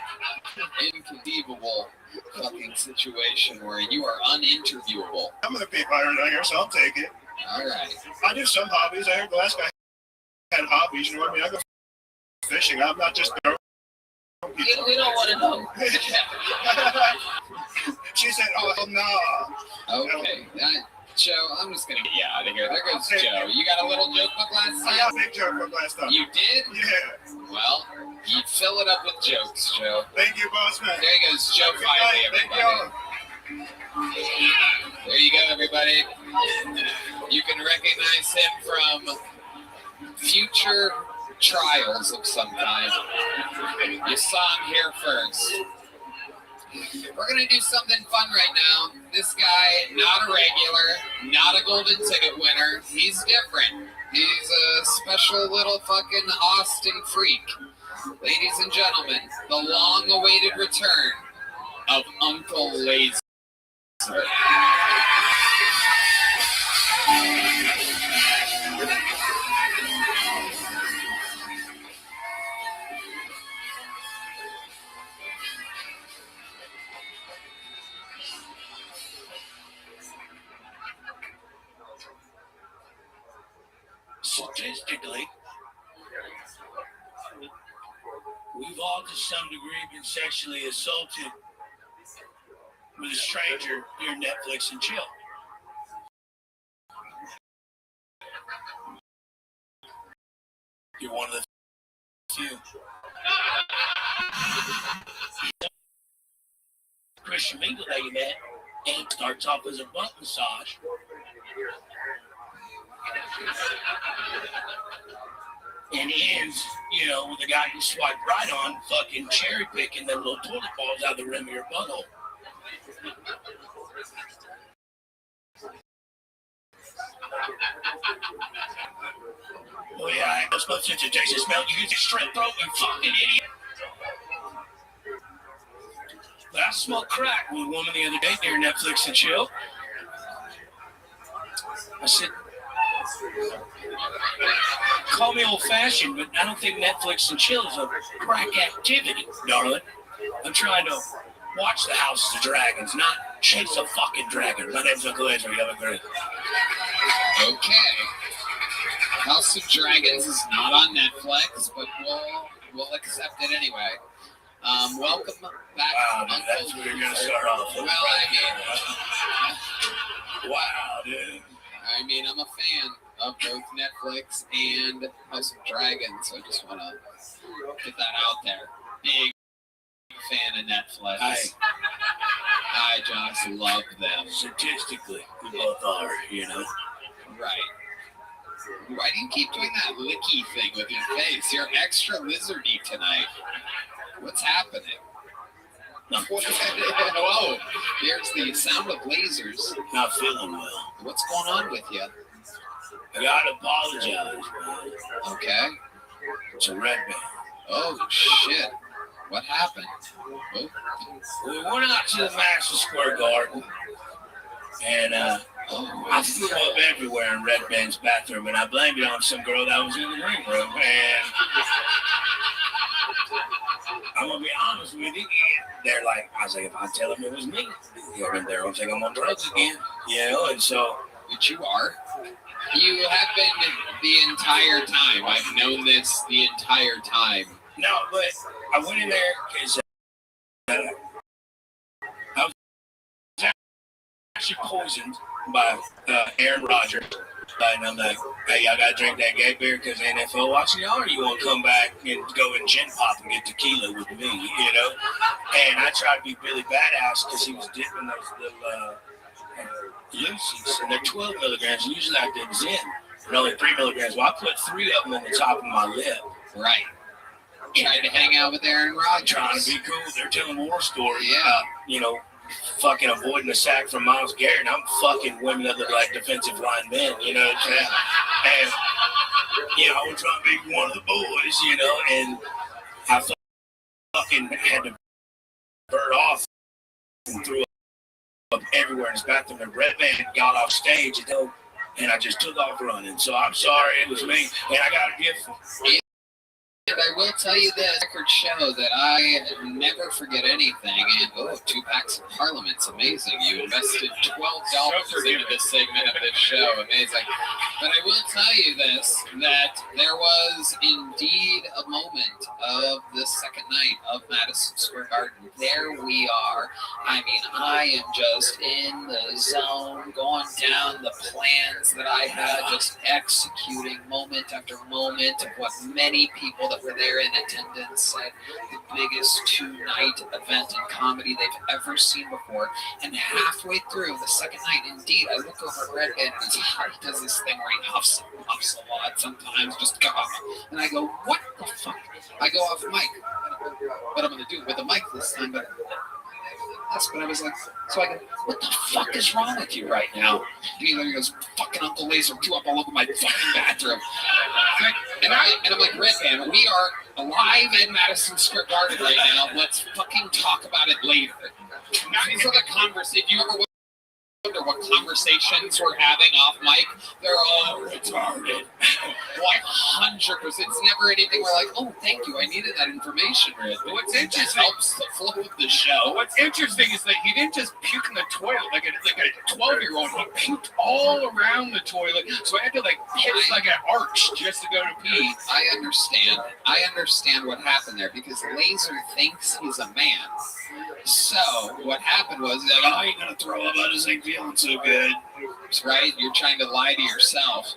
Speaker 1: inconceivable fucking situation where you are uninterviewable.
Speaker 10: Some of the people I heard on here, so I'll take it.
Speaker 1: All right.
Speaker 10: I do some hobbies. I heard the last guy had hobbies. You know what I mean? I go fishing. I'm not just throwing people.
Speaker 2: We don't want to know.
Speaker 10: She said, oh, no.
Speaker 1: Okay. Joe, I'm just going to get you out of here. There goes Joe. You got a little joke book last
Speaker 10: I
Speaker 1: time?
Speaker 10: got a big joke book last time.
Speaker 1: You did?
Speaker 10: Yeah.
Speaker 1: Well, you fill it up with jokes, Joe.
Speaker 10: Thank you, boss man.
Speaker 1: There he goes, Joe Filey, everybody. There you go, everybody. You can recognize him from future trials of some kind. You saw him here first. We're going to do something fun right now. This guy, not a regular, not a golden ticket winner. He's different. He's a special little fucking Austin freak. Ladies and gentlemen, the long-awaited return of Uncle Laser.
Speaker 5: Statistically, we've all to some degree been sexually assaulted with a stranger near Netflix and chill. You're one of the few. Christian Mingle that you met and starts off as a butt massage. And ends, with a guy you swipe right on, fucking cherry picking them little toilet balls out of the rim of your butthole. Oh yeah, I was supposed to taste the smell. You use your straight throat, you fucking idiot. But I I smoked crack with a woman the other day during Netflix and chill. I said, call me old-fashioned, but I don't think Netflix and chill is a crack activity, darling. I'm trying to watch the House of Dragons, not chase a fucking dragon. My name's Uncle Ezra. You have a great.
Speaker 1: Okay. House of Dragons is not on Netflix, but we'll accept it anyway. Welcome back.
Speaker 5: Wow, dude, that's where you're gonna start off.
Speaker 1: Well,
Speaker 5: Wow, dude.
Speaker 1: I mean, I'm a fan of both Netflix and House of Dragons, so I just want to get that out there. Big fan of Netflix. I just love them.
Speaker 5: Statistically, we both are, you know.
Speaker 1: Right. Why do you keep doing that licky thing with your face? You're extra lizardy tonight. What's happening? Whoa, here's the sound of lasers.
Speaker 5: Not feeling well.
Speaker 1: What's going on with you?
Speaker 5: I gotta apologize, man.
Speaker 1: Okay.
Speaker 5: It's a red band.
Speaker 1: Oh, shit. What happened? Oh.
Speaker 5: We went out to the Madison Square Garden, and I threw up everywhere in Red Band's bathroom, and I blamed it on some girl that was in the ring room. And I'm gonna be honest with you, they're like, I was like, if I tell them it was me, they're gonna think I'm on drugs again, you know. And so,
Speaker 1: which you are. You have been the entire time. I've known this the entire time.
Speaker 5: No, but I went in there because I was actually poisoned by Aaron Rodgers. And I'm like, hey, y'all got to drink that gay beer because NFL watching y'all, or you want to come back and go and gin pop and get tequila with me, you know? And I tried to be Billy Badass because he was dipping those little Lucy's, and they're 12 milligrams. Usually I did Zen, and only 3 milligrams. Well, I put 3 of them in the top of my lip.
Speaker 1: Right. Trying to hang out with Aaron Rodgers.
Speaker 5: Trying to be cool. They're telling war stories.
Speaker 1: Yeah.
Speaker 5: You know, fucking avoiding a sack from Myles Garrett. I'm fucking women that look like defensive line men, you know what I'm saying? And, you know, I was trying to be one of the boys, you know, and I fucking had to bird off and threw up everywhere in his bathroom. And Red Band got off stage, and I just took off running. So I'm sorry, it was me. And I got a gift.
Speaker 1: And I will tell you this, records show that I never forget anything. And 2 packs of Parliament's amazing. You invested $12 into this segment of this show. Amazing. But I will tell you this, that there was indeed a moment of the second night of Madison Square Garden. There we are. I mean, I am just in the zone, going down the plans that I had, just executing moment after moment of what many people that were there in attendance said the biggest 2-night event in comedy they've ever seen before. And halfway through the second night, indeed, I look over at Red and his heart does this thing where he huffs a lot sometimes, just go. And I go, what the fuck? I go off mic. What I'm going to do with the mic this time, but I was like, so I go, what the fuck is wrong with you right now? And he goes, fucking Uncle Laser threw up all over my fucking bathroom. And I'm like, Red Band, we are live in Madison Square Garden right now. Let's fucking talk about it later. These are the conversations. If you ever wonder what conversations we're having off mic, they're all retarded. 100%. It's never anything where like, oh, thank you, I needed that information.
Speaker 3: What's interesting
Speaker 1: helps the flow of the show.
Speaker 3: What's interesting is that he didn't just puke in the toilet like a 12-year-old. He puked all around the toilet, so I had to hit like an arch just to go to pee.
Speaker 1: I understand what happened there because Laser thinks he's a man. So what happened was, I ain't gonna throw up. I just ain't feeling so good. Right? You're trying to lie to yourself.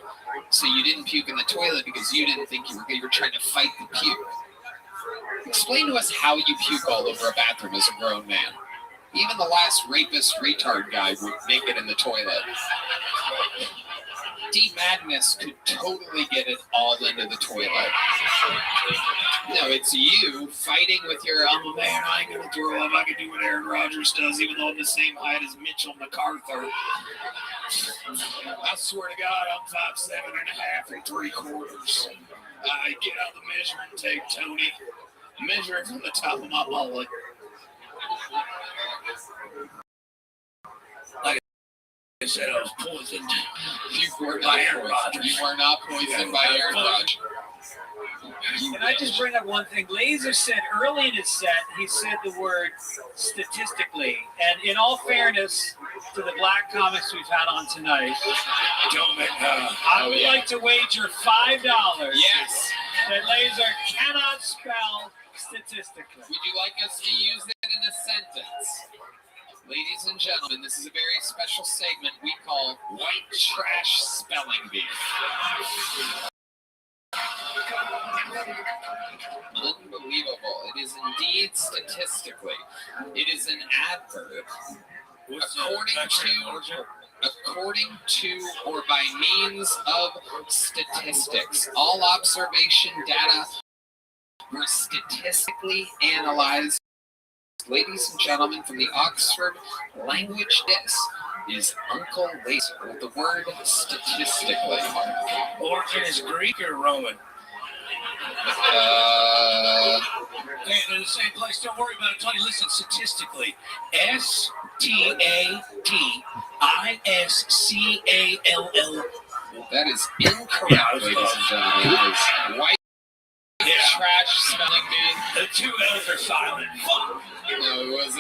Speaker 1: So you didn't puke in the toilet because you didn't think you were good. You were trying to fight the puke. Explain to us how you puke all over a bathroom as a grown man. Even the last rapist retard guy would make it in the toilet. D Madness could totally get it all into the toilet. No, it's you fighting with your, oh man, I ain't gonna throw up. I can do what Aaron Rodgers does, even though I'm the same height as Mitchell MacArthur. I swear to God, I'm 5'7.5 3/4. I get out the measuring tape, Tony. Measure it from the top of my mullet.
Speaker 5: They said I was poisoned.
Speaker 1: You were
Speaker 5: By
Speaker 1: not
Speaker 5: Aaron
Speaker 1: poisoned.
Speaker 5: Rodgers.
Speaker 1: You were not poisoned by Aaron Rodgers.
Speaker 6: Can I just bring up one thing? Laser said early in his set, he said the word statistically. And in all fairness to the black comics we've had on tonight,
Speaker 5: Don't make
Speaker 6: I would like to wager $5
Speaker 1: Yes.
Speaker 6: that Laser cannot spell statistically.
Speaker 1: Would you like us to use it in a sentence? Ladies and gentlemen, this is a very special segment we call White Trash Spelling Bee. Unbelievable. It is indeed statistically. It is an adverb. According to or by means of statistics. All observation data were statistically analyzed. Ladies and gentlemen, from the Oxford Language, this is Uncle Laser with the word statistically.
Speaker 5: Origin is Greek or Roman? Hey, they're the same place. Don't worry about it, Tony. Listen, statistically, STATISCALL.
Speaker 1: That is incorrect, ladies and gentlemen. It is white trash spelling bee.
Speaker 5: The two L's are silent. Fuck.
Speaker 1: No, it was a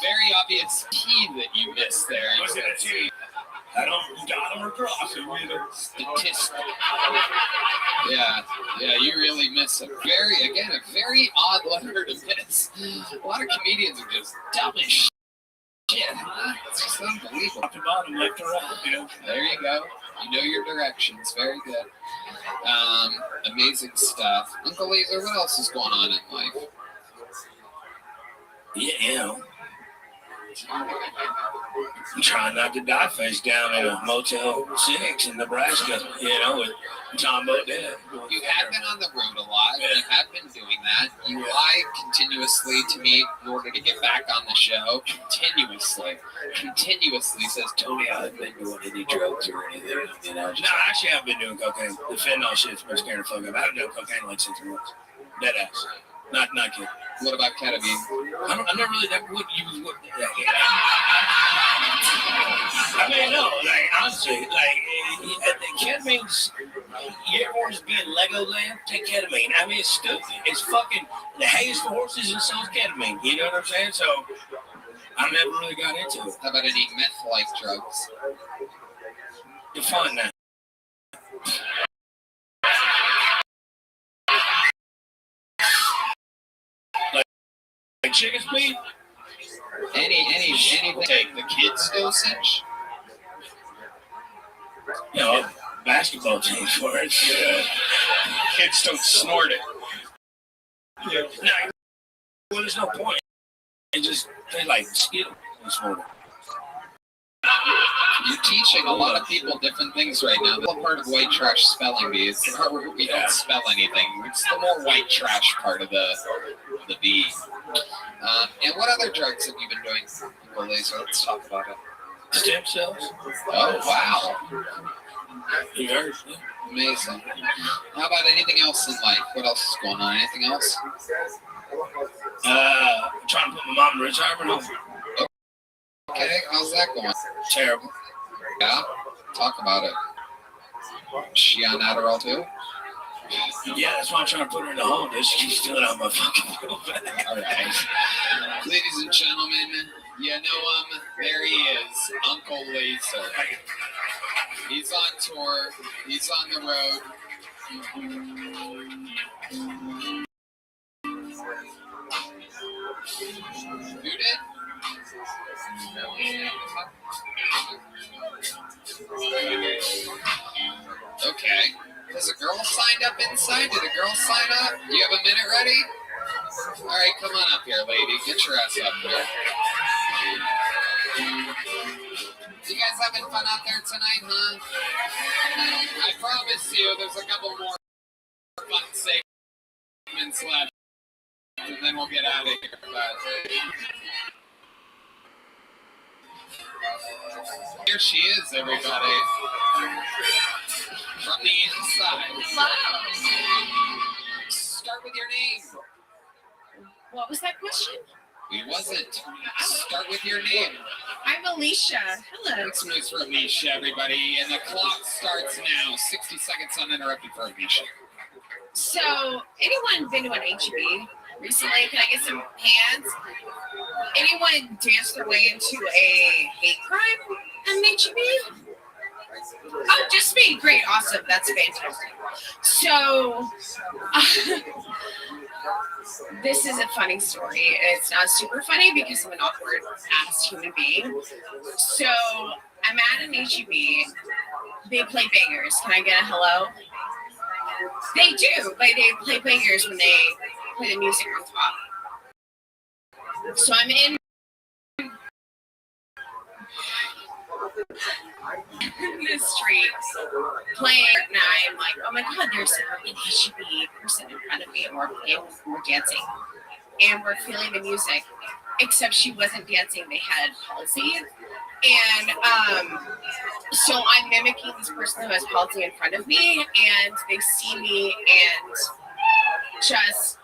Speaker 1: very obvious T that you missed there.
Speaker 5: Was it a T? I don't got them or cross them either.
Speaker 1: Statistic. Yeah, you really miss a very odd letter to miss. A lot of comedians are just dumb as shit, huh? It's just unbelievable.
Speaker 5: Top to bottom, left to right, you know.
Speaker 1: There you go. You know your directions. Very good. Amazing stuff. Uncle Laser, what else is going on in life?
Speaker 5: Yeah, you know. I'm trying not to die face down in a Motel 6 in Nebraska, you know, with Tom Bodett.
Speaker 1: You have been on the road a lot. You have been doing that. You lie continuously to me in order to get back on the show. Continuously says, Tony, I haven't been doing any drugs or anything. You know,
Speaker 5: No, I actually haven't been doing cocaine. The fentanyl shit's been scaring the fuck up. I haven't done cocaine in like 6 months. Dead ass. Not kidding.
Speaker 1: What about ketamine?
Speaker 5: I never really would use what. I mean, no, like honestly, like ketamine's. You ever want to be in Legoland? Take ketamine. I mean, it's stupid. It's fucking the hay is for horses and so is ketamine. You know what I'm saying? So I never really got into it.
Speaker 1: How about any meth-like drugs?
Speaker 5: Define that. Like chicken speed?
Speaker 1: Anything. Take the kids' dosage.
Speaker 5: You know, basketball team for it. Yeah.
Speaker 1: Kids don't snort it.
Speaker 5: Yeah. No, well, there's no point. They like skill this morning.
Speaker 1: You're teaching a lot of people different things right now. The part of white trash spelling bee. It's the part where we don't spell anything. It's the more white trash part of the bee. And what other drugs have you been doing, Uncle Laser? Let's talk about it.
Speaker 5: Stem cells.
Speaker 1: Oh, wow.
Speaker 5: You heard?
Speaker 1: Amazing. How about anything else in life? What else is going on? Anything else?
Speaker 5: Trying to put my mom in retirement.
Speaker 1: Okay, how's that going?
Speaker 5: Terrible.
Speaker 1: Yeah? Talk about it. Is she on Adderall too?
Speaker 5: Yeah, that's why I'm trying to put her in the home. She keeps stealing out my fucking bill back.
Speaker 1: All right. Ladies and gentlemen, you know him. There he is, Uncle Laser. He's on tour. He's on the road. You did? Okay. Has a girl signed up inside? Did a girl sign up? You have a minute ready? All right, come on up here, lady. Get your ass up here. You guys having fun out there tonight, huh? I promise you there's a couple more fun segments left, and then we'll get out of here. But here she is, everybody. From the inside. Start with your name.
Speaker 11: What was that question?
Speaker 1: It wasn't. Start with your name.
Speaker 11: I'm Alicia. Hello.
Speaker 1: It's news for Alicia, everybody. And the clock starts now. 60 seconds uninterrupted for Alicia.
Speaker 11: So, anyone been to an HEB recently? Can I get some hands? Anyone danced their way into a hate crime at an HEB? Oh, just me. Great. Awesome. That's fantastic. So, this is a funny story. It's not super funny because I'm an awkward ass human being. So, I'm at an HEB. They play bangers. Can I get a hello? They do. Like, they play bangers when they play the music on top. So, I'm in the street playing, and I'm like, oh my god, there's an HEB person in front of me, and we're dancing, and we're feeling the music, except she wasn't dancing. They had policy, and so I'm mimicking this person who has policy in front of me, and they see me, and just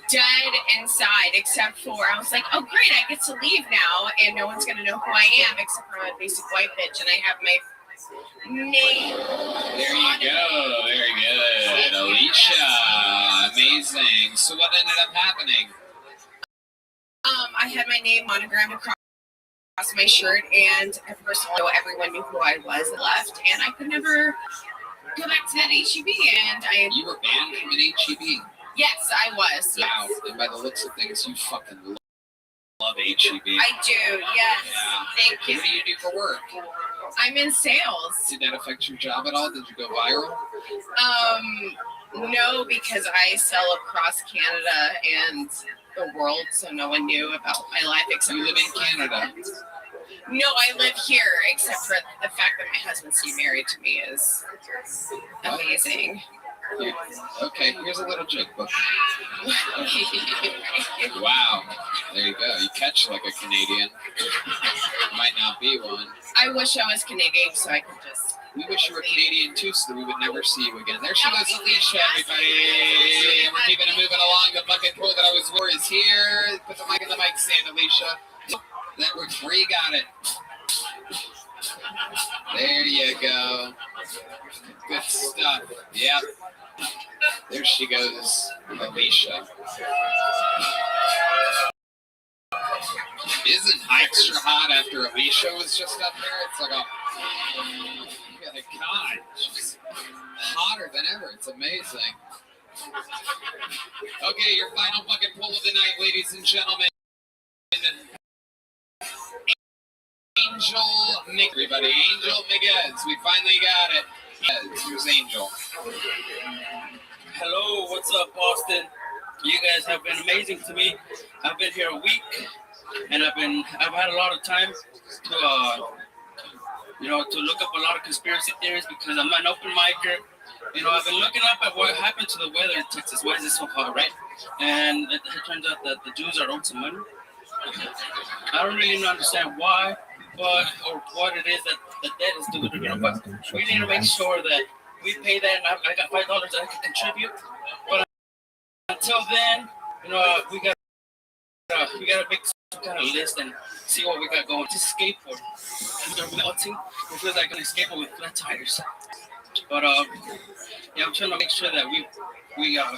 Speaker 11: dead inside, except for I was like, oh great, I get to leave now, and no one's gonna know who I am except for I'm a basic white bitch, and I have my name.
Speaker 1: There you go. Very good, Alicia. Amazing. So what ended up happening?
Speaker 11: I had my name monogrammed across my shirt, and at first of all, everyone knew who I was and left, and I could never go back to that HEB. And
Speaker 1: You were banned from an HEB.
Speaker 11: Yes, I was.
Speaker 1: Wow. And by the looks of things, you fucking love HEB.
Speaker 11: I do, yes.
Speaker 1: Yeah.
Speaker 11: Thank you.
Speaker 1: What do you do for work?
Speaker 11: I'm in sales.
Speaker 1: Did that affect your job at all? Did you go viral?
Speaker 11: No, because I sell across Canada and the world, so no one knew about my life except
Speaker 1: You live in Canada.
Speaker 11: No, I live here, except for the fact that my husband's getting married to me is amazing.
Speaker 1: Here. Okay, here's a little joke book. Wow. There you go. You catch like a Canadian. Might not be one.
Speaker 11: I wish I was Canadian so I could just...
Speaker 1: We wish you were Canadian too, so that we would never see you again. There she goes, Alicia, everybody. We're keeping it moving along. The bucket pool that I was for is here. Put the mic in the mic stand, Alicia. That works. Where you got it? There you go. Good stuff. Yep. There she goes, Alicia. Isn't extra hot after Alicia was just up there? It's like God, she's hotter than ever. It's amazing. Okay, your final bucket pull of the night, ladies and gentlemen. Everybody, Angel Miguez. We finally got it. Here's Angel.
Speaker 12: Hello, what's up, Boston? You guys have been amazing to me. I've been here a week, and I've had a lot of time to to look up a lot of conspiracy theories because I'm an open micer. I've been looking up at what happened to the weather in Texas. Why is it so hot, right? And it turns out that the Jews are owed some money. I don't really understand why, or what it is that the debt is due. But we need to make sure that we pay that. And I got $5 that I can contribute. But until then, we got to make some kind of list and see what we got going. Just skateboard. They're melting. It feels like an skateboard with flat tires. But I'm trying to make sure that we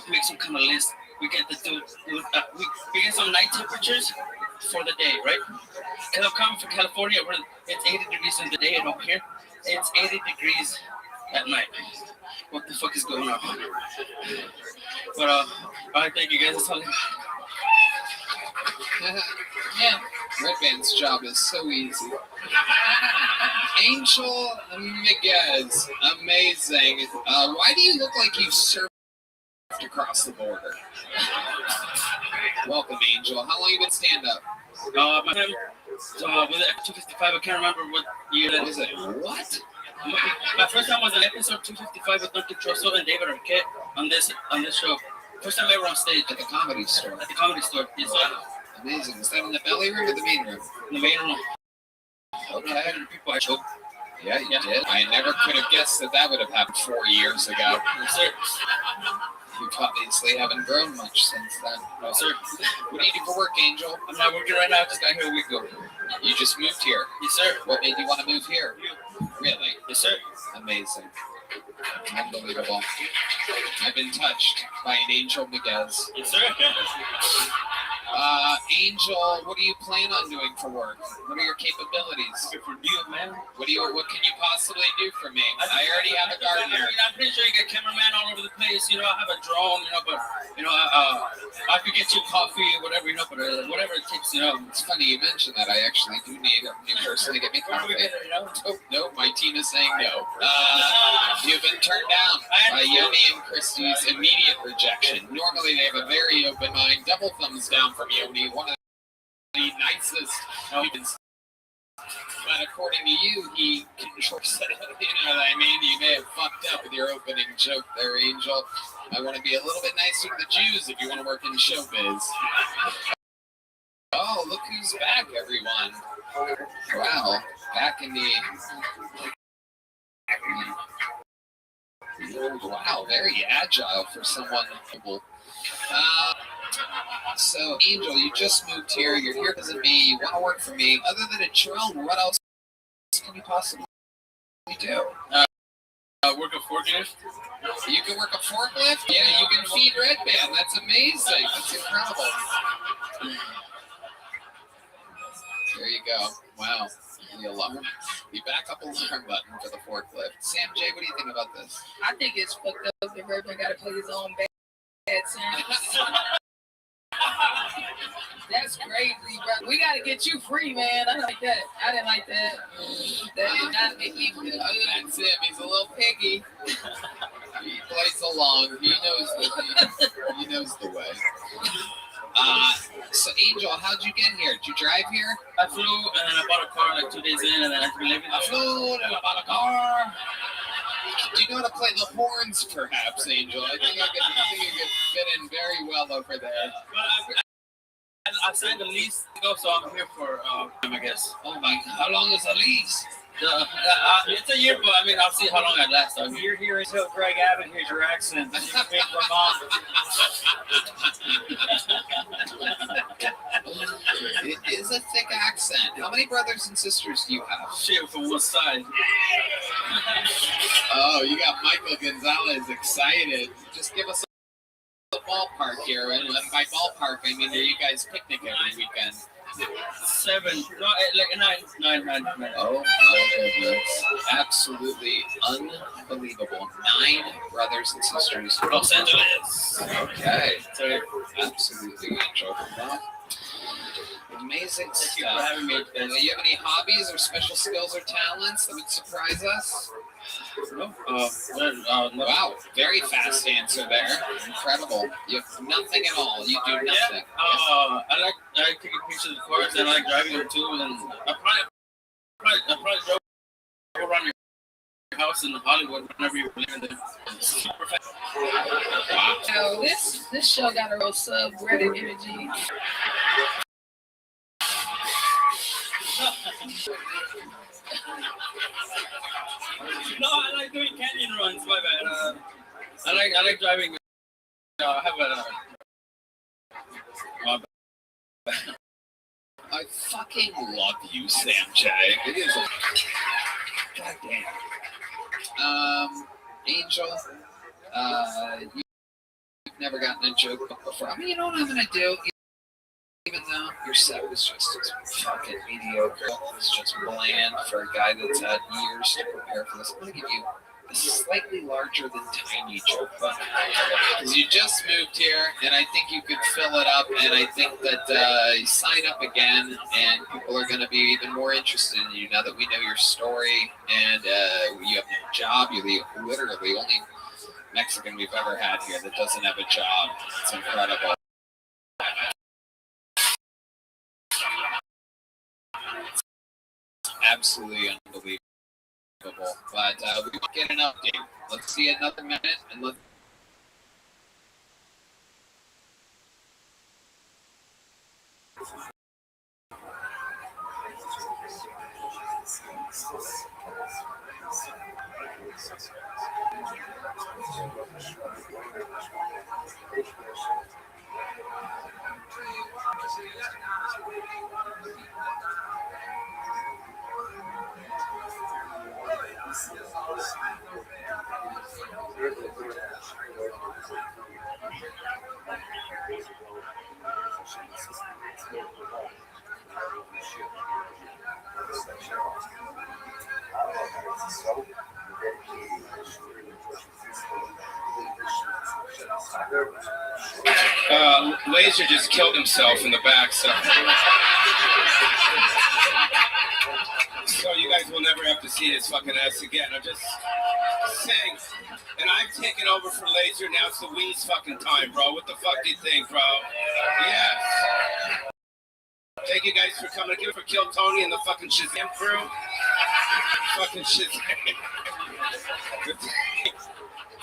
Speaker 12: make some kind of list. We get we get some night temperatures for the day, right? Because I'm coming from California where it's 80 degrees in the day, and over here it's 80 degrees at night. What the fuck is going on? But all right, thank you guys. That's all I got.
Speaker 1: Yeah, Red Band's job is so easy. Angel Miguez, amazing. Why do you look like you've surfed across the border? Welcome, Angel. How long you been stand-up?
Speaker 12: My time was it 255? I can't remember what year that is.
Speaker 1: What?
Speaker 12: My first time was on episode 255 with Duncan Trussell and David Arquette on this show. First time ever on stage
Speaker 1: at the Comedy Store.
Speaker 12: At the Comedy Store. Yes, sir.
Speaker 1: Amazing. Is that in the belly room or the main room?
Speaker 12: In the main room.
Speaker 1: Okay.
Speaker 12: 100 people I choked.
Speaker 1: Yeah, you did. I never could have guessed that would have happened 4 years ago.
Speaker 12: Yes, sir.
Speaker 1: You obviously haven't grown much since then.
Speaker 12: No, sir.
Speaker 1: What do you do for work, Angel?
Speaker 12: I'm not working right now. I just got here a week ago.
Speaker 1: You just moved here.
Speaker 12: Yes, sir.
Speaker 1: What made you want to move here? Really?
Speaker 12: Yes, sir.
Speaker 1: Amazing. Unbelievable. I've been touched by an Angel Miguez.
Speaker 12: Yes, sir.
Speaker 1: Angel, what do you plan on doing for work? What are your capabilities?
Speaker 12: Good for you, man.
Speaker 1: What can you possibly do for me? I already have a gardener.
Speaker 12: I'm pretty sure you got cameraman all over the place. You know, I have a drone. You know, but I could get you coffee or whatever. You know, but whatever it takes. You know,
Speaker 1: it's funny you mentioned that. I actually do need a new person to get me coffee. No, my team is saying no. You've been turned down by Yoni and Christie's immediate rejection. Normally they have a very open mind. Double thumbs down from Yoni, one of the nicest humans. But according to you, he controls it. You know what I mean? You may have fucked up with your opening joke there, Angel. I want to be a little bit nicer to the Jews if you want to work in showbiz. Oh, look who's back, everyone. Wow, back in the... Wow, very agile for someone. So, Angel, you just moved here. You're here because of me. You want to work for me. Other than a drone, what else can you possibly do?
Speaker 12: Work a forklift.
Speaker 1: You can work a forklift? Yeah, you can feed Red Band. That's amazing. That's incredible. There you go. Wow. The alarm. The backup alarm button for the forklift. Sam J, what do you think about this?
Speaker 2: I think it's fucked up that Red Man got to play his own bad sound. That's crazy, bro. We gotta get you free, man. I didn't like that. That did not make me feel good.
Speaker 1: That's him. He's a little piggy. He plays along. He knows the way. So Angel, how'd you get here? Did you drive here?
Speaker 12: I flew and then I bought a car like 2 days in, and then I believe it.
Speaker 1: I flew and I bought a car. Do you know how to play the horns, perhaps, Angel? I think you could fit in very well over there.
Speaker 12: I signed a lease to go, so I'm here for I guess.
Speaker 1: Oh my! How long is the lease?
Speaker 12: It's a year, but I mean, I'll see how long I last. I mean,
Speaker 6: You're here until Greg Abbott hears your accent. Big Vermont.
Speaker 1: It is a thick accent. How many brothers and sisters do you have?
Speaker 12: Shit, from what side?
Speaker 1: Oh, you got Michael Gonzalez excited. Just give us a ballpark here. And by ballpark, I mean, are you guys picnic every weekend?
Speaker 12: 7, no, like 9.
Speaker 1: Oh my goodness. Absolutely unbelievable. 9 brothers and sisters.
Speaker 12: Los Angeles.
Speaker 1: Okay. Absolutely, Angel. Well, amazing stuff.
Speaker 12: Thank you for having me.
Speaker 1: Do you have any hobbies or special skills or talents that would surprise us? Wow, very fast answer there. Incredible. You have nothing at all. You do nothing.
Speaker 12: Yeah. I like taking pictures of cars, and I like driving them too. And I probably drove around your house in Hollywood whenever you were living there. Super fast.
Speaker 2: Wow. So this show got a real subreddit energy.
Speaker 12: No, I like doing canyon runs. My bad. I like driving. I have
Speaker 1: I fucking love you, Sam J. It is a goddamn. Angel, you've never gotten a joke before. I mean, you know what I'm gonna do? Even though your set was just as fucking mediocre, it was just bland for a guy that's had years to prepare for this, I'm gonna give you a slightly larger than tiny joke, because you just moved here, and I think you could fill it up, and I think that you sign up again, and people are going to be even more interested in you now that we know your story, and you have no job. You're literally the only Mexican we've ever had here that doesn't have a job. It's incredible. Absolutely unbelievable. But we will get an update. Let's see another minute and let's.
Speaker 12: Laser just killed himself in the back, so you guys will never have to see his fucking ass again. I'm just saying. And I've taken over for Laser. Now it's the Wee's fucking time, bro. What the fuck do you think, bro? Yes. Thank you guys for coming. Give it for Kill Tony and the fucking Shazam crew. Fucking Shazam.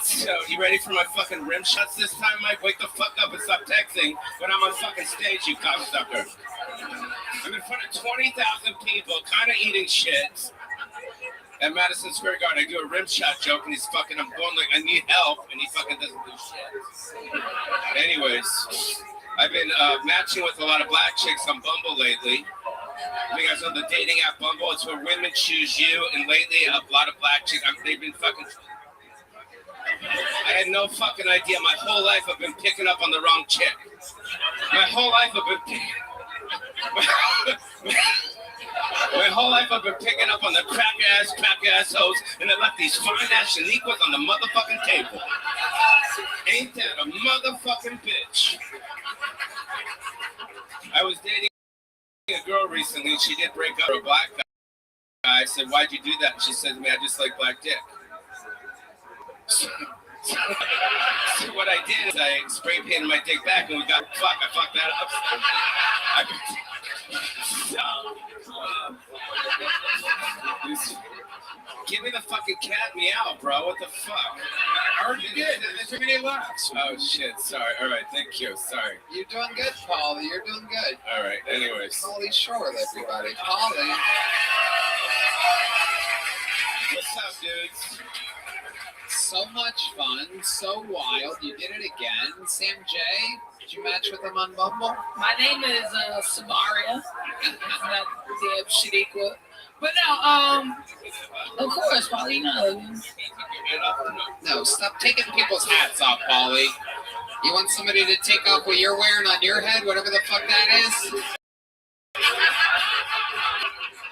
Speaker 12: So, you ready for my fucking rim shots this time, Mike? Wake the fuck up and stop texting when I'm on fucking stage, you cocksucker. I'm in front of 20,000 people, kind of eating shit. At Madison Square Garden, I do a rim shot joke, and I'm going like, I need help, and he fucking doesn't do shit. Anyways, I've been matching with a lot of black chicks on Bumble lately. You guys know the dating app Bumble? It's where women choose you, and lately a lot of black chicks, they've been fucking... I had no fucking idea. My whole life I've been picking up on the wrong chick. My whole life I've been picking up on the crack ass hoes, and I left these fine ass Shaniquas on the motherfucking table. Ain't that a motherfucking bitch? I was dating a girl recently, and she did break up with a black guy. I said, "Why'd you do that?" And she said to me, "I just like black dick." So what I did is I spray painted my dick back, and I fucked that up. Give me the fucking cat meow, bro. What the fuck?
Speaker 1: I already did. There's too many laughs.
Speaker 12: Oh shit. Sorry. All right. Thank you. Sorry.
Speaker 1: You're doing good, Paulie. You're doing good.
Speaker 12: All right. Anyways.
Speaker 1: Paulie Shore, everybody. Paulie.
Speaker 12: What's up, dudes?
Speaker 1: So much fun, so wild. You did it again. Sam J, did you match with him on Bumble?
Speaker 2: My name is Samaria. Not damn Shaniqua. But no, of course, Paulie, you know.
Speaker 1: No, stop taking people's hats off, Paulie. You want somebody to take off what you're wearing on your head, whatever the fuck that is?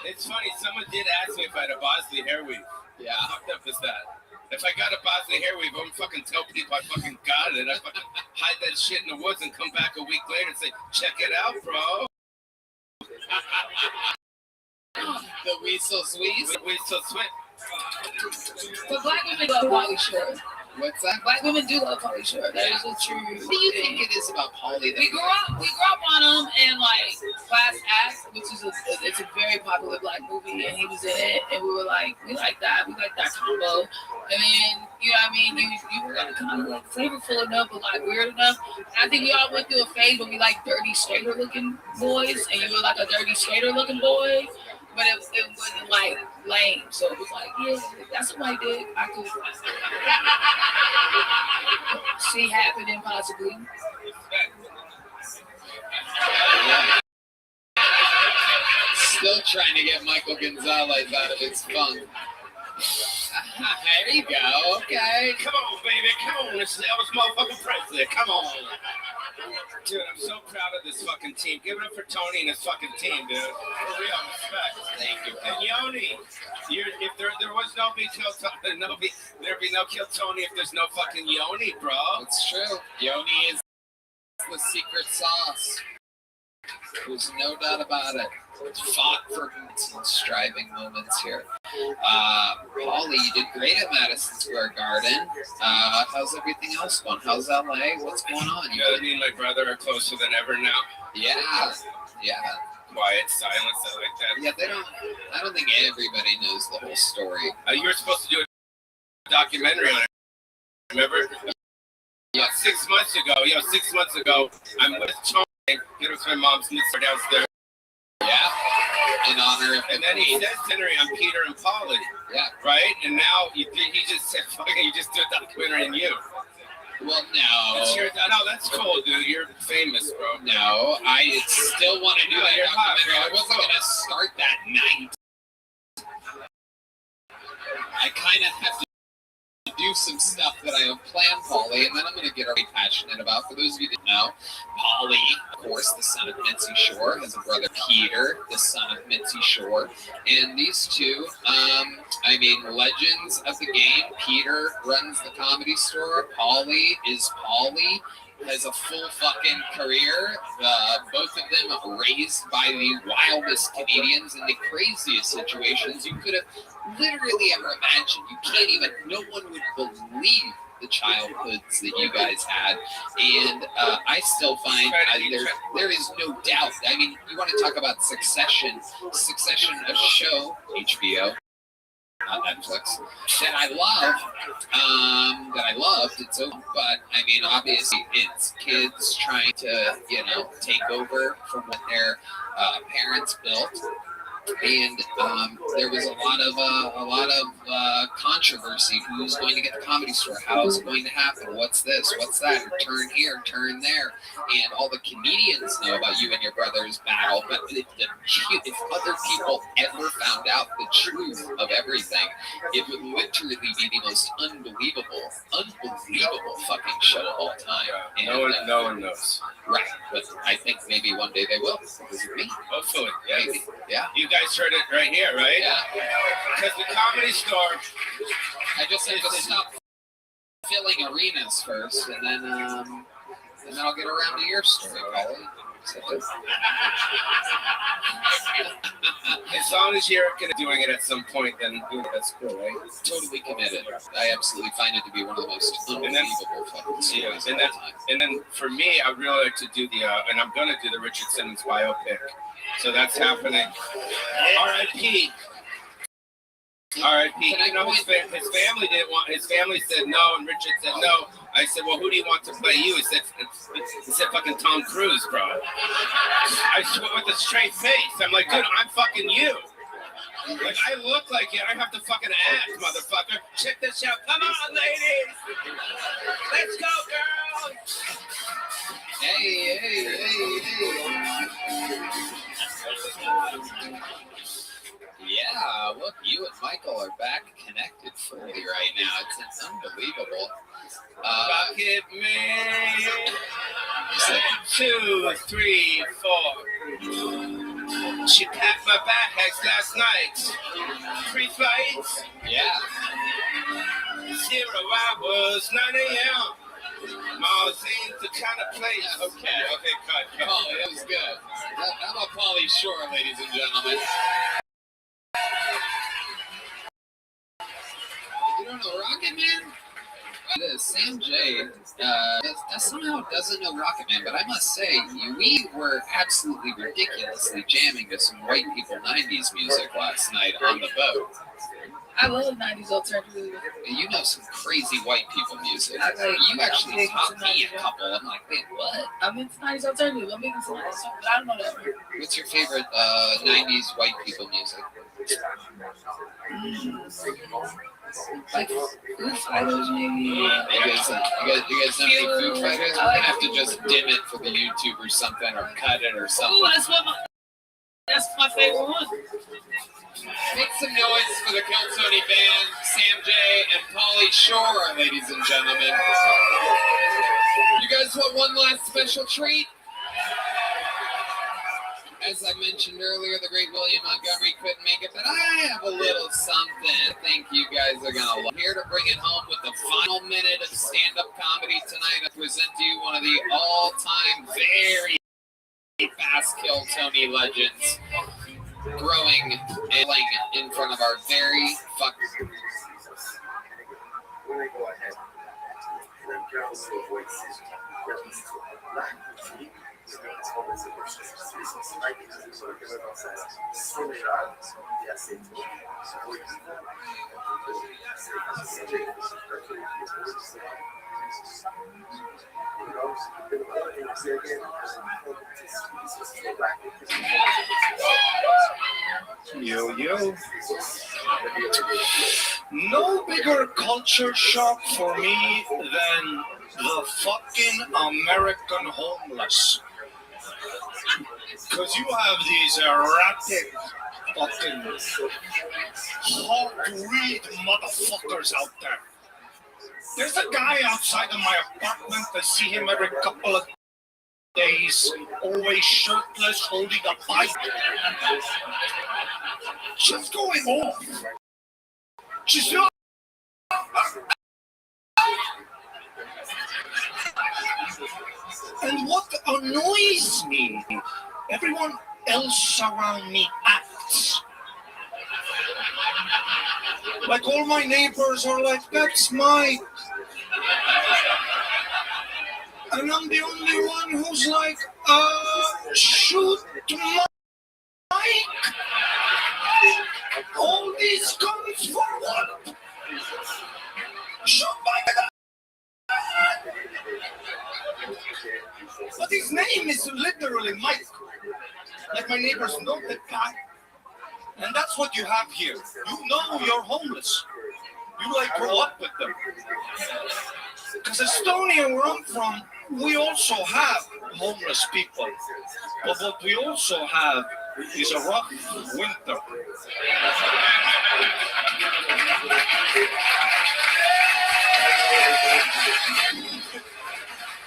Speaker 12: It's funny, someone did ask me if I had a Bosley hair weave.
Speaker 1: Yeah.
Speaker 12: How fucked up is that? If I got a Bosley hair weave, I'm fucking tell people I fucking got it. I fucking hide that shit in the woods and come back a week later and say, check it out, bro.
Speaker 1: The Weasel Sweet.
Speaker 12: Weasel Sweet.
Speaker 2: But black women love Pauly Shore.
Speaker 1: What's that?
Speaker 2: Black women do love Pauly Shore. That is a true.
Speaker 1: What do you think it is about Pauly?
Speaker 2: We grew up on him in like Class Act, which is it's a very popular black movie, and he was in it, and we were like, we like that combo. And then you know what I mean, you were like kind of like flavorful enough, but like weird enough. And I think we all went through a phase when we like dirty skater looking boys, and you were like a dirty skater looking boy. But it wasn't like lame, so it was like, yeah, that's what I did. I could see happening possibly.
Speaker 1: Still trying to get Michael Gonzalez out of his funk. There you go. Okay.
Speaker 12: Come on, baby. Come on. This is Elvis motherfucking Presley. Come on. Dude, I'm so proud of this fucking team. Give it up for Tony and his fucking team, dude. For real, respect.
Speaker 1: Thank you.
Speaker 12: And Yoni, if there was no be Kill Tony, there'd be no Kill Tony if there's no fucking Yoni, bro.
Speaker 1: It's true. Yoni is the secret sauce. There's no doubt about it. Fought for some striving moments here. Pauly, you did great at Madison Square Garden. How's everything else going? How's LA? What's going on?
Speaker 12: Me and my brother are closer than ever now.
Speaker 1: Yeah.
Speaker 12: Quiet silence, I like that.
Speaker 1: Yeah, I don't think everybody knows the whole story.
Speaker 12: You were supposed to do a documentary on it, remember?
Speaker 1: Yeah.
Speaker 12: 6 months ago, I'm with Tony. It was my mom's mitzvah downstairs.
Speaker 1: Yeah. In honor of.
Speaker 12: And then he says Henry on Peter and Pauly.
Speaker 1: Yeah.
Speaker 12: Right? And now he just said, fucking, you just do a documentary on you.
Speaker 1: Well, no.
Speaker 12: No, that's cool, dude. You're famous, bro.
Speaker 1: No, I still want to do that documentary. I wasn't going to start that night. I kind of have to do some stuff that I have planned, Pauly, and then I'm going to get really passionate about. For those of you that know, Pauly, of course, the son of Mitzi Shore, has a brother, Peter, the son of Mitzi Shore, and these two, legends of the game. Peter runs the Comedy Store. Pauly is Pauly, has a full fucking career. Both of them raised by the wildest comedians in the craziest situations you could have literally ever imagined. You can't even, no one would believe the childhoods that you guys had. And I still find there is no doubt. I mean, you want to talk about Succession, a show, HBO, on Netflix, that I loved. It's over, but I mean, obviously, it's kids trying to, take over from what their parents built. And there was a lot of controversy. Who's going to get the Comedy Store? How is it going to happen? What's this? What's that? Turn here, turn there. And all the comedians know about you and your brother's battle. But if other people ever found out the truth of everything, it would literally be the most unbelievable fucking show of all time. And,
Speaker 13: no one knows.
Speaker 1: Right, but I think maybe one day they will because of me.
Speaker 13: Hopefully, yes.
Speaker 1: Maybe. Yeah.
Speaker 13: You guys heard it right here, right?
Speaker 1: Yeah.
Speaker 13: Because the Comedy Store.
Speaker 1: I just have to stop filling arenas first, and then I'll get around to your story, Paulie.
Speaker 13: As long as you're doing it at some point, then that's cool, right?
Speaker 1: Totally committed. I absolutely find it to be one of the most unbelievable fucking series of all time.
Speaker 13: And then for me, I really like to do and I'm going to do the Richard Simmons biopic. So that's happening. R.I.P. R.I.P. You know, his family didn't want. His family said no, and Richard said no. I said, well, who do you want to play you? He said fucking Tom Cruise, bro. I swear with a straight face. I'm like, dude, I'm fucking you. Like, I look like you. I have to fucking act, motherfucker. Check this out. Come on, ladies. Let's go, girls.
Speaker 1: Hey. Yeah, look, you and Michael are back connected fully right now. It's unbelievable.
Speaker 13: Bucket man. 2, 3, 4. She packed my bags last night. Pre-flights.
Speaker 1: Yeah.
Speaker 13: 0 hours, 9 a.m. Magazine to kind of place.
Speaker 1: Okay, cut. Paulie, that was good. How about Paulie Shore, ladies and gentlemen? You don't know Rocket Man? Sam J somehow doesn't know Rocket Man, but I must say, we were absolutely ridiculously jamming to some white people 90s music last night on the boat.
Speaker 2: I love 90s alternative.
Speaker 1: You know some crazy white people music. You actually taught me a couple. I'm like, wait, what?
Speaker 2: I'm into 90s alternative. I'm into 90s alternative, but I don't know that.
Speaker 1: What's your favorite 90s white people music?
Speaker 2: Like Foo Fighters, maybe.
Speaker 1: You guys know any Foo Fighters? We're gonna have to just dim it for the YouTube or something, or cut it or something.
Speaker 2: Ooh, that's my favorite one.
Speaker 1: Make some noise for the Kill Tony band, Sam J and Paulie Shore, ladies and gentlemen. You guys want one last special treat? As I mentioned earlier, the great William Montgomery couldn't make it, but I have a little something I think you guys are going to love. Here to bring it home with the final minute of stand-up comedy tonight, I present to you one of the all-time very fast Kill Tony legends, growing and playing in front of our very fucking...
Speaker 14: Yo. No bigger culture shock for me than the fucking American homeless. Because you have these erratic fucking hard-to-read motherfuckers out there. There's a guy outside of my apartment. I see him every couple of days, always shirtless, holding a bike. She's going off. She's not. And what annoys me, everyone else around me acts. Like all my neighbors are like, that's Mike. And I'm the only one who's like, shoot Mike. All these guns for what? Shoot Mike. But his name is literally Mike. Like my neighbors know that guy. And that's what you have here. You know you're homeless. You like grow up with them. Because Estonia, where I'm from, we also have homeless people. But what we also have is a rough winter.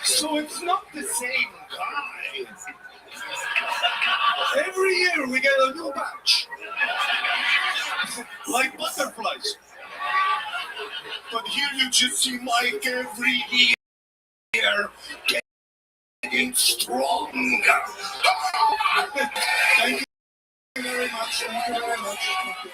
Speaker 14: So it's not the same guy. Every year we get a new batch. Like butterflies. But here you just see Mike every year getting stronger. Thank you very much. Thank you very much.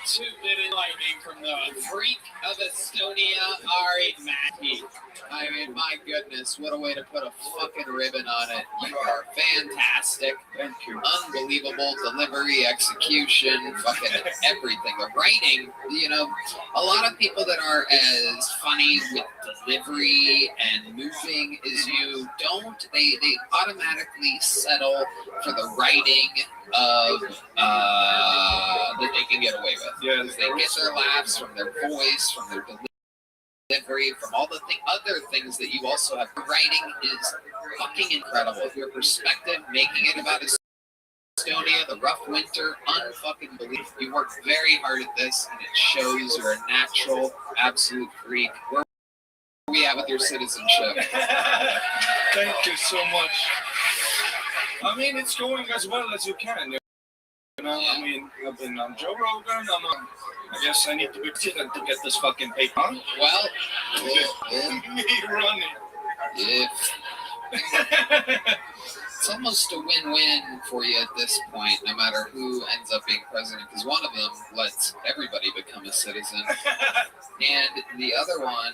Speaker 1: 2-minute lightning from the freak of Estonia, Ari Mackey. I mean, my goodness, what a way to put a fucking ribbon on it. You are fantastic.
Speaker 14: Thank you.
Speaker 1: Unbelievable delivery, execution, fucking everything. The writing, you know, a lot of people that are as funny with delivery and moving as you don't, they automatically settle for the writing of that they can get away with.
Speaker 14: Yeah,
Speaker 1: they get their laughs from their voice, from their delivery, from all the other things that you also have. Writing is fucking incredible. Your perspective, making it about Estonia, the rough winter, unfucking believable. You work very hard at this, and it shows. You're a natural, absolute freak. Where are we at with your citizenship?
Speaker 14: Thank you so much. I mean, it's going as well as you can. You know, I mean, I've been on Joe Rogan. I guess I need to be president to get this fucking paper. Huh?
Speaker 1: Well,
Speaker 14: me running.
Speaker 1: If it's almost a win-win for you at this point, no matter who ends up being president, because one of them lets everybody become a citizen, and the other one,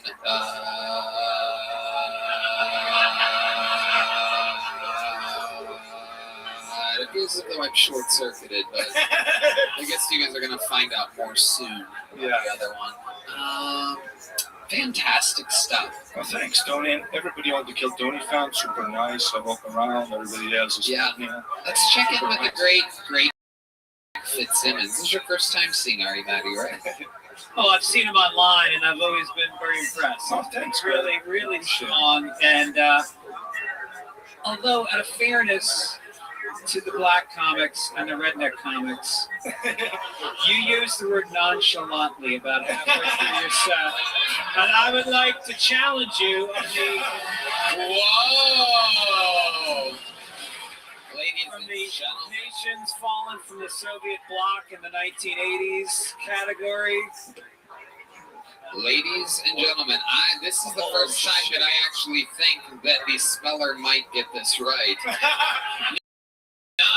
Speaker 1: it feels as though I'm short-circuited, but I guess you guys are going to find out more soon.
Speaker 14: Yeah.
Speaker 1: The other one. Fantastic stuff.
Speaker 14: Well, thanks, Tony. Everybody on the Kill Tony found super nice. I walk around. Everybody else is
Speaker 1: Let's check in with the great Fitzsimmons. This is your first time seeing Ari Maddie, right?
Speaker 6: Oh, I've seen him online, and I've always been very impressed.
Speaker 14: Oh, thanks.
Speaker 6: Really, really strong. And although, out of fairness to the black comics and the redneck comics, you used the word nonchalantly about halfway through your set. And I would like to challenge you of the...
Speaker 1: Whoa! Ladies
Speaker 6: from
Speaker 1: and
Speaker 6: the
Speaker 1: gentlemen.
Speaker 6: nations fallen from the Soviet bloc in the 1980s category.
Speaker 1: Ladies and gentlemen, this is the first time that I actually think that the speller might get this right.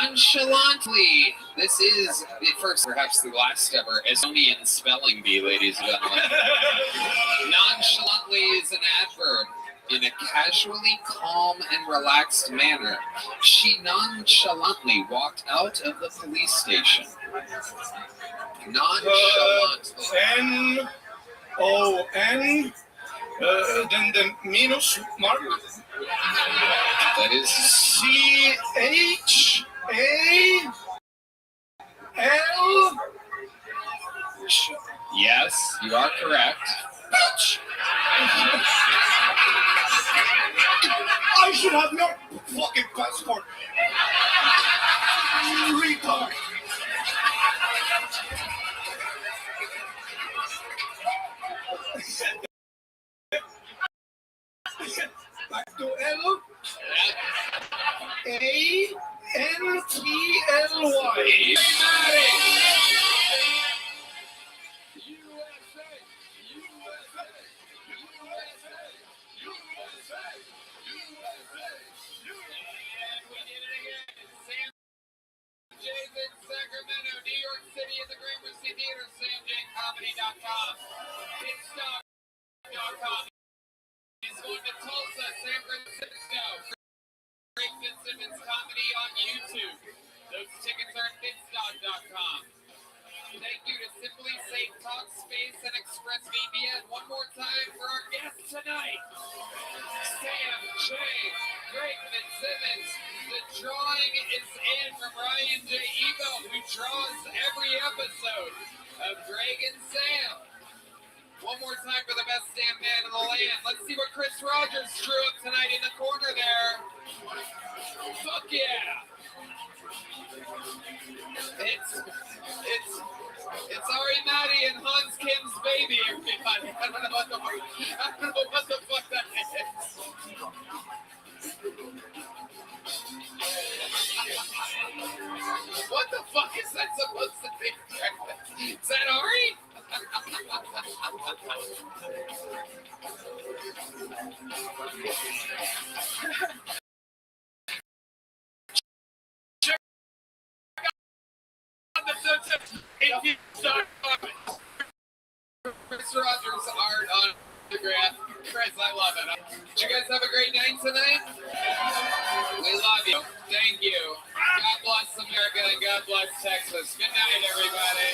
Speaker 1: Nonchalantly, this is the first, perhaps the last ever Estonian spelling bee, ladies and gentlemen. Nonchalantly is an adverb. In a casually calm and relaxed manner, she nonchalantly walked out of the police station. Nonchalantly.
Speaker 14: N-O-N, then the minus mark.
Speaker 1: That is
Speaker 14: C-H-A-L.
Speaker 1: Yes, you are correct.
Speaker 14: Bitch! I should have your fucking passport. Retard. Back to L. A-N-T-L-Y.
Speaker 1: Pittsdog.com. Pittsdog.com. He's going to Tulsa, San Francisco. Greg Fitzsimmons comedy on YouTube. Those tickets are at Pittsdog.com. Thank you to Simply Safe Talkspace and ExpressVPN. One more time for our guest tonight, Sam J. Greg Fitzsimmons. The drawing is in from Ryan J. Evo, who draws every episode of Greg and Sam. One more time for the best damn man in the land. Let's see what Chris Rogers drew up tonight in the corner there. Fuck yeah. It's Ari Maddie and Hans Kim's baby, everybody. I don't know what the fuck that is. What the fuck is that supposed to be? Is that Ari? Chris Rogers art autograph. Chris, I love it. Did you guys have a great night tonight? We love you. Thank you. God bless America and God bless Texas. Good night, everybody.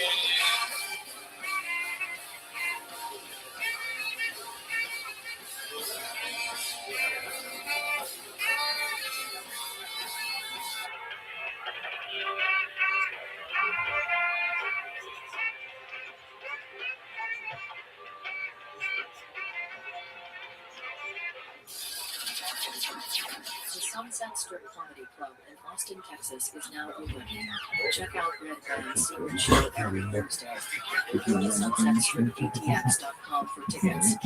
Speaker 15: The Sunset Strip Comedy Club in Austin, Texas is now open. Check out Red Band's secret show every Thursday. Visit SunsetStripPTX.com for tickets.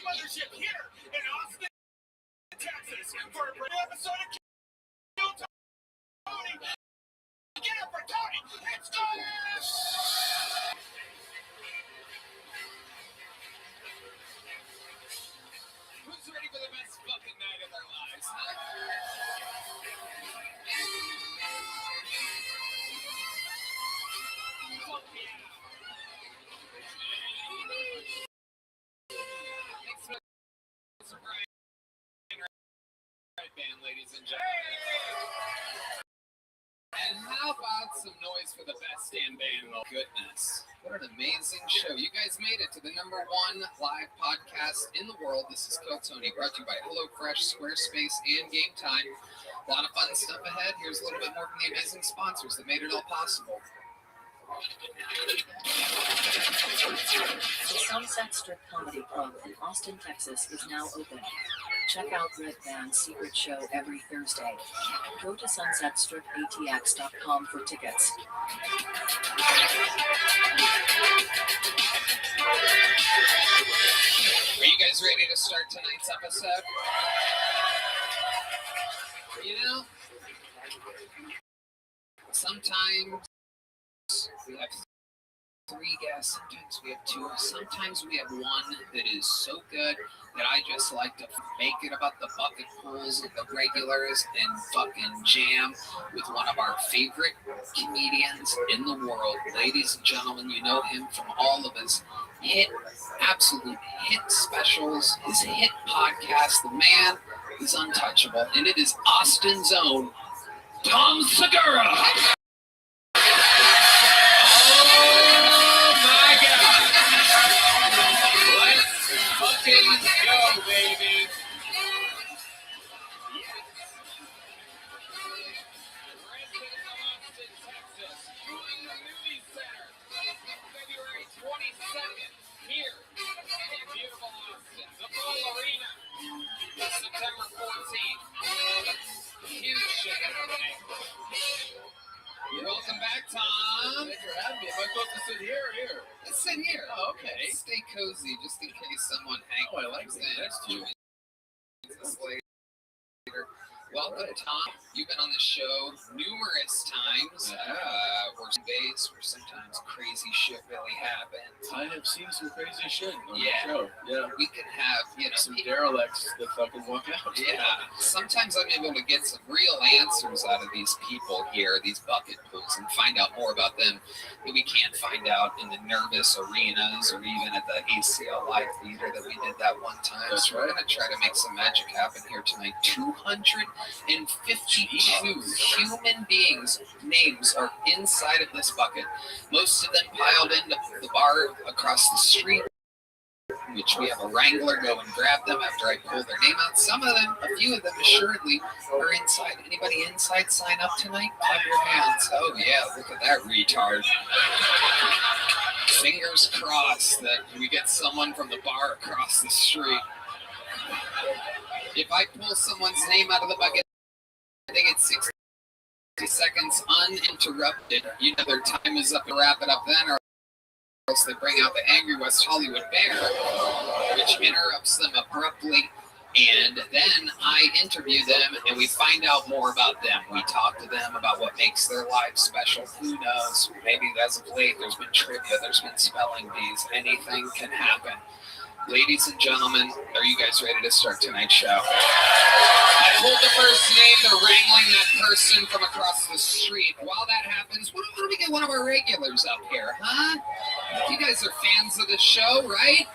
Speaker 16: Mothership here in Austin, Texas, for a brand new episode of Kill Tony. Get up for Tony! It's Tony!
Speaker 1: Who's ready for the best fucking night of their lives? Band, ladies and gentlemen. And how about some noise for the best damn band? Oh, goodness. What an amazing show. You guys made it to the #1 live podcast in the world. This is Kill Tony, brought to you by HelloFresh, Squarespace, and Game Time. A lot of fun stuff ahead. Here's a little bit more from the amazing sponsors that made it all possible.
Speaker 15: The Sunset Strip Comedy Club in Austin, Texas is now open. Check out Red Band's secret show every Thursday. Go to sunsetstripatx.com for tickets.
Speaker 1: Are you guys ready to start tonight's episode? You know, sometimes we have 3 guests, sometimes we have 2, sometimes we have 1 that is so good that I just like to make it about the bucket pools and the regulars and fucking jam with one of our favorite comedians in the world. Ladies and gentlemen, you know him from all of his absolute hit specials, his hit podcast. The man is untouchable, and it is Austin's own Tom Segura. Go, baby. February 22nd, here in beautiful Austin. The Ball Arena, September 14th. Huge shit. Welcome back, Tom.
Speaker 9: Thanks for having me. Am I supposed to sit here or here?
Speaker 1: Let's sit here.
Speaker 9: Oh, okay.
Speaker 1: Stay cozy, just in case someone hangs.
Speaker 9: Oh, I like that. That's cute.
Speaker 1: Later. Welcome, Tom. You've been on the show numerous times. We're base where sometimes crazy shit really happens.
Speaker 9: I have seen some crazy shit on
Speaker 1: Yeah.
Speaker 9: the show. Yeah.
Speaker 1: We can have,
Speaker 9: some derelicts that fucking walk out.
Speaker 1: Yeah. Sometimes I'm able to get some real answers out of these people here, these bucket pools, and find out more about them that we can't find out in the nervous arenas or even at the ACL Live Theater that we did that one time.
Speaker 9: That's
Speaker 1: so we're going to try to make some magic happen here tonight. 252 human beings' names are inside of this bucket. Most of them piled into the bar across the street, which we have a wrangler go and grab them after I pull their name out. Some of them, a few of them assuredly, are inside. Anybody inside sign up tonight? Clap your hands. Oh yeah, look at that retard. Fingers crossed that we get someone from the bar across the street. If I pull someone's name out of the bucket, they get 60 seconds uninterrupted. You know their time is up to wrap it up then, or else they bring out the angry West Hollywood Bear, which interrupts them abruptly. And then I interview them and we find out more about them. We talk to them about what makes their lives special. Who knows? Maybe as of late there's been trivia, there's been spelling bees. Anything can happen. Ladies and gentlemen, are you guys ready to start tonight's show? I pulled the first name. They're wrangling that person from across the street. While that happens, why don't we get one of our regulars up here, huh? You guys are fans of the show, right?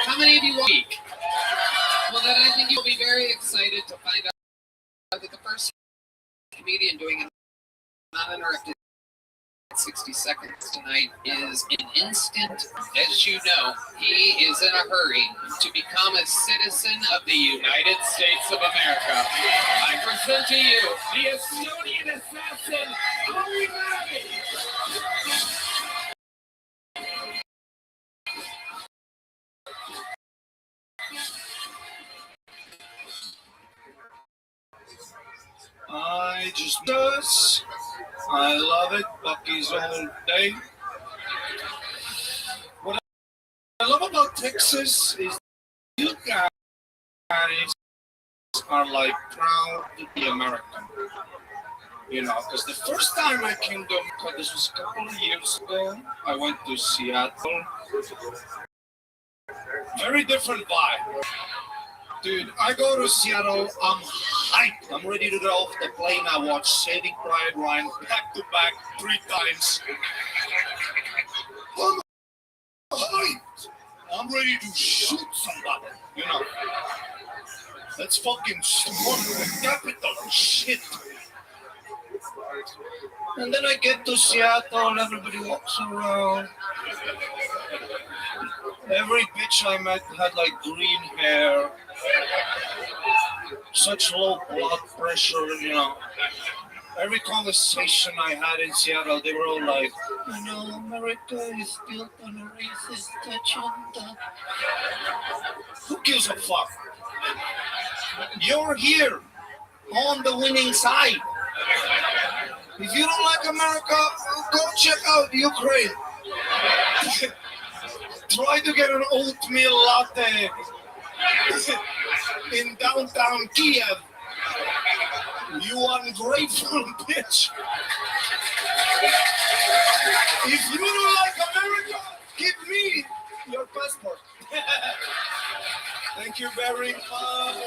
Speaker 1: How many of you want a week? Well, then I think you'll be very excited to find out that the first comedian doing an uninterrupted 60 seconds tonight is an instant. As you know, he is in a hurry to become a citizen of the United States of America. I present to you the Estonian assassin, ViralRabbi.
Speaker 14: I just does. I love it. Bucky's all day. What I love about Texas is you guys are like proud to be American. You know, because the first time I came to America, this was a couple of years ago, I went to Seattle. Very different vibe. Dude, I go to Seattle, I'm hyped. I'm ready to get off the plane. I watch Saving Private Ryan back to back 3 times. I'm hyped. I'm ready to shoot somebody, you know. Let's fucking storm the Capitol, shit. And then I get to Seattle, everybody walks around. Every bitch I met had like green hair, such low blood pressure, you know. Every conversation I had in Seattle, they were all like, "You know, America is built on a racist agenda." Who gives a fuck? You're here on the winning side. If you don't like America, go check out Ukraine. Try to get an oatmeal latte in downtown Kiev. You ungrateful bitch. If you don't like America, give me your passport. Thank you very much.
Speaker 1: Oh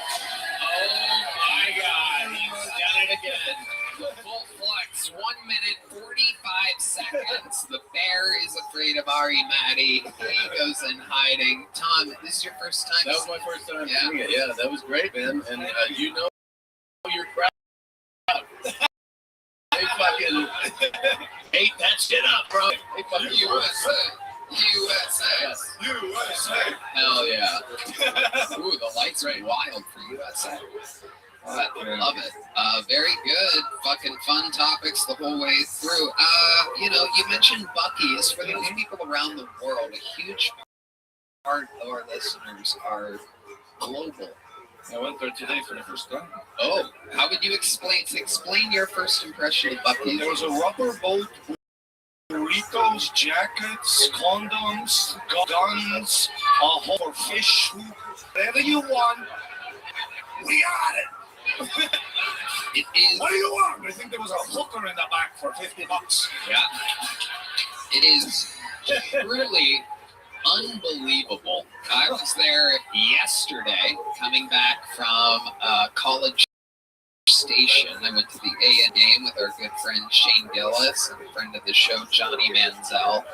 Speaker 1: my God, he's done it again. The full flex, 1 minute, 45 seconds. The bear is afraid of Ari Matty. He goes in hiding. Tom, this is your first time?
Speaker 17: That was my first time
Speaker 1: Yeah.
Speaker 17: doing it. Yeah, that was great, man. And you know your crowd. They fucking ate that shit up, bro. They fucking
Speaker 1: USA. Hell yeah. Ooh, the lights are wild for USA. I love it. Very good. Fucking fun topics the whole way through. You know, you mentioned Buc-ee's. For those people around the world, a huge part of our listeners are global.
Speaker 17: I went there today for the first time.
Speaker 1: Oh, how would you explain your first impression of Buc-ee's?
Speaker 14: There was a rubber boat, burritos, jackets, condoms, guns, a whole for fish, whatever you want. We got it.
Speaker 1: It is.
Speaker 14: What do you want? I think there was a hooker in the back for $50.
Speaker 1: Yeah. It is truly unbelievable. I was there yesterday, coming back from College Station. I went to the A&M game with our good friend Shane Gillis and a friend of the show, Johnny Manziel.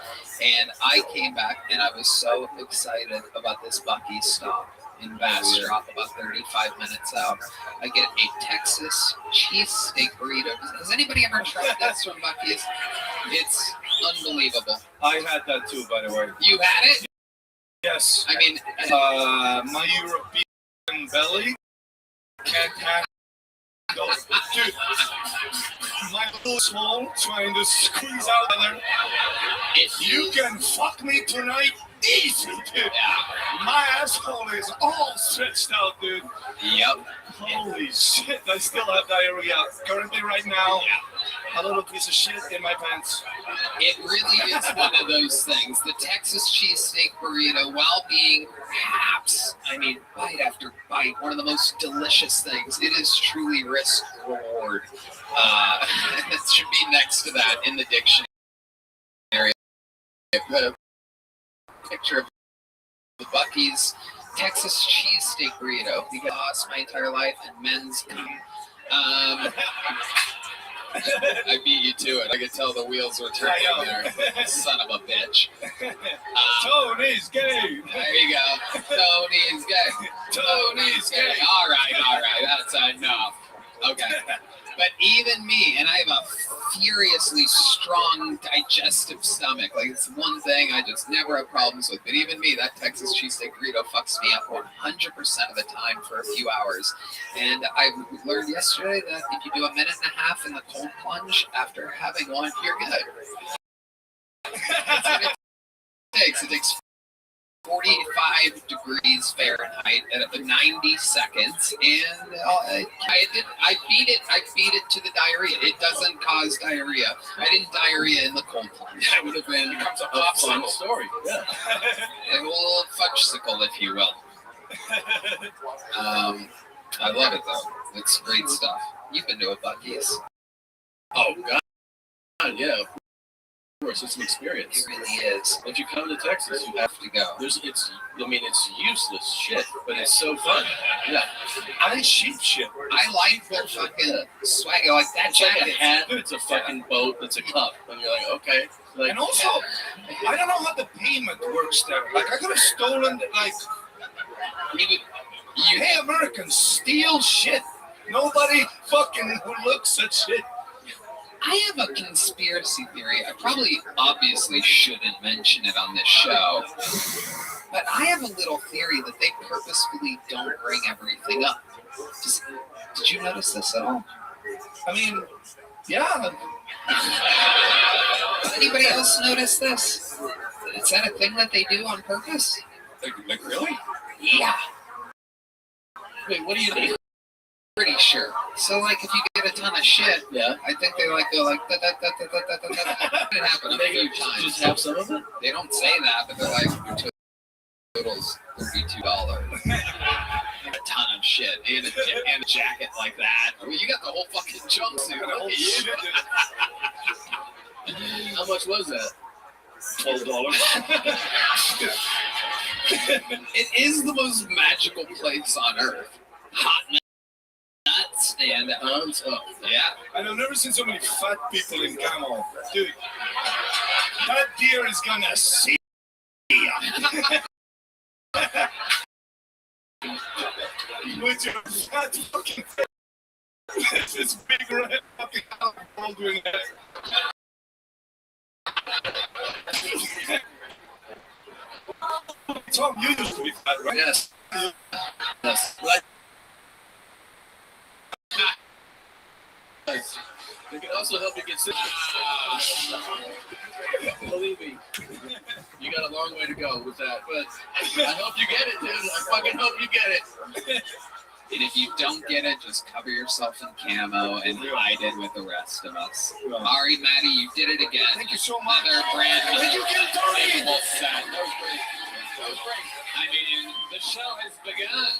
Speaker 1: And I came back and I was so excited about this Buc-ee's stop in Bastrop, about 35 minutes out. I get a Texas cheesesteak burrito. Has anybody ever tried this from Buc-ee's? It's unbelievable.
Speaker 14: I had that too, by the way.
Speaker 1: You had it?
Speaker 14: Yes.
Speaker 1: I mean,
Speaker 14: my European belly can't handle. Dude, my little small trying to squeeze out of there. You can fuck me tonight easy, dude. My asshole is all stretched out, dude.
Speaker 1: Yep.
Speaker 14: Holy shit, I still have diarrhea. Currently, right now, a little piece of shit in my pants.
Speaker 1: It really is one of those things. The Texas cheesesteak burrito, while being perhaps, I mean, bite after bite, one of the most delicious things, it is truly risk reward. It should be next to that in the dictionary. Put a picture of the Buc-ee's Texas cheesesteak burrito. You get lost my entire life and men's cum. I beat you to it. I could tell the wheels were turning there. Son of a bitch.
Speaker 14: Tony's gay.
Speaker 1: There you go. Tony's gay. Tony's gay. All right. That's enough. Okay. But even me, and I have a furiously strong digestive stomach. Like, it's one thing I just never have problems with. But even me, that Texas cheesesteak burrito fucks me up 100% of the time for a few hours. And I learned yesterday that if you do a minute and a half in the cold plunge after having one, you're good. That's what it takes. It takes 45 degrees Fahrenheit at 90 seconds, and I beat it to the diarrhea. It doesn't cause diarrhea. I didn't diarrhea in the cold plunge. That would have been a fun story. Yeah. A little fudgesicle, if you will. I love it though. It's great stuff. You've been to a Buc-ee's.
Speaker 17: Oh God, yeah. Of course, it's an experience.
Speaker 1: It really is.
Speaker 17: If you come to Texas, you have to go. It's useless shit, but it's so fun. Yeah.
Speaker 14: And cheap shit.
Speaker 1: I like their fucking swag. Like that
Speaker 17: It's like
Speaker 1: jacket.
Speaker 17: a hat, it's a fucking boat, it's a cup. And you're like, okay. Like,
Speaker 14: And also, I don't know how the payment works there. Like, I could have stolen, like, hey, Americans, steal shit. Nobody fucking looks at shit.
Speaker 1: I have a conspiracy theory. I probably obviously shouldn't mention it on this show, but I have a little theory that they purposefully don't bring everything up. Did you notice this at all?
Speaker 14: I mean,
Speaker 1: Yeah. Anybody else notice this? Is that a thing that they do on purpose?
Speaker 14: Like really?
Speaker 1: Yeah.
Speaker 9: Wait, what do you mean?
Speaker 1: Pretty sure. So like if you get a ton of shit,
Speaker 9: Yeah.
Speaker 1: I think they like go like da da da da da da da. It happened a few times.
Speaker 9: Just have some of it?
Speaker 1: They don't say that, but they're like your total's $32. A ton of shit and a jacket like that. I mean, you got the whole fucking jumpsuit. Look at you.
Speaker 9: How much was that?
Speaker 14: $12.
Speaker 1: It is the most magical place on earth. Hot nuts and yeah.
Speaker 14: And I've never seen so many fat people in camo. Dude, that deer is gonna see ya. With your fat fucking face. This big red fucking ball doing that. Tom, you used to be fat, right?
Speaker 1: Yes.
Speaker 9: Yes. They can also help you get sick. Believe me, you got a long way to go with that, but I hope you get it, dude. I fucking hope you get it.
Speaker 1: And if you don't get it, just cover yourself in camo and hide it with the rest of us. Ari, Maddie, you did it again.
Speaker 14: Thank you so much.
Speaker 1: Another brand new
Speaker 14: Thank you, Tony.
Speaker 1: table set. That was great. That was great. I mean, the show has begun.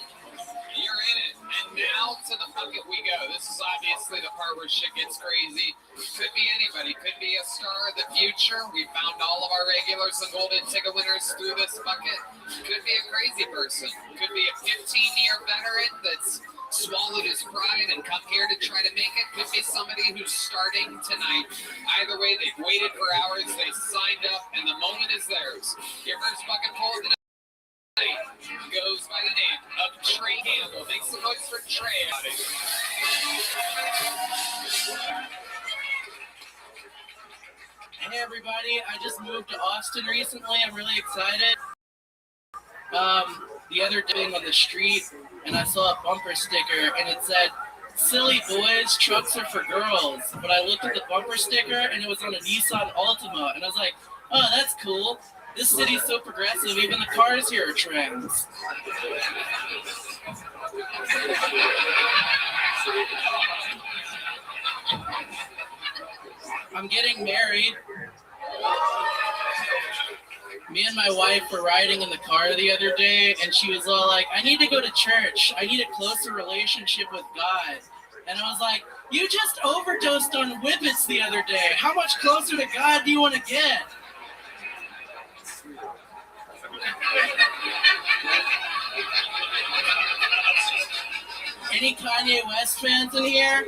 Speaker 1: You're in it. And now to the bucket we go. This is obviously the part where shit gets crazy. Could be anybody. Could be a star of the future. We found all of our regulars and golden ticket winners through this bucket. Could be a crazy person. Could be a 15-year veteran that's swallowed his pride and come here to try to make it. Could be somebody who's starting tonight. Either way, they've waited for hours. They signed up, and the moment is theirs. Your first bucket full of the night goes by the name of Trey Campbell. Make some noise for Trey.
Speaker 12: Hey everybody, I just moved to Austin recently. I'm really excited. The other day on the street, and I saw a bumper sticker, and it said, "Silly boys, trucks are for girls." But I looked at the bumper sticker, and it was on a Nissan Altima, and I was like, "Oh, that's cool. This city's so progressive, even the cars here are trans." I'm getting married. Me and my wife were riding in the car the other day, and she was all like, "I need to go to church. I need a closer relationship with God." And I was like, "You just overdosed on whippets the other day. How much closer to God do you want to get?" Any Kanye West fans in here?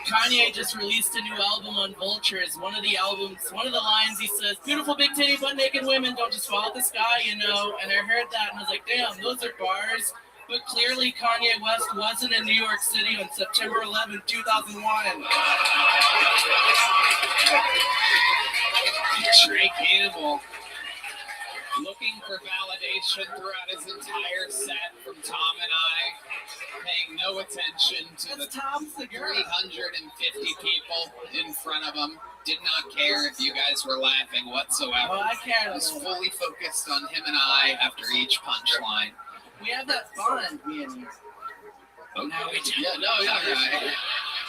Speaker 12: Kanye just released a new album on Vultures. One of the lines he says, "Beautiful big titty butt naked women don't just fall out the sky, you know." And I heard that and I was like, damn, those are bars. But clearly Kanye West wasn't in New York City on September 11, 2001.
Speaker 1: Trey Campbell looking for validation throughout his entire set from Tom and I, paying no attention to the 350 people in front of him. Did not care if you guys were laughing whatsoever.
Speaker 12: Well, I cared.
Speaker 1: Was fully focused on him and I after each punchline.
Speaker 12: We have that bond, me and you.
Speaker 1: Okay.
Speaker 12: Now we do.
Speaker 1: Yeah, no, yeah.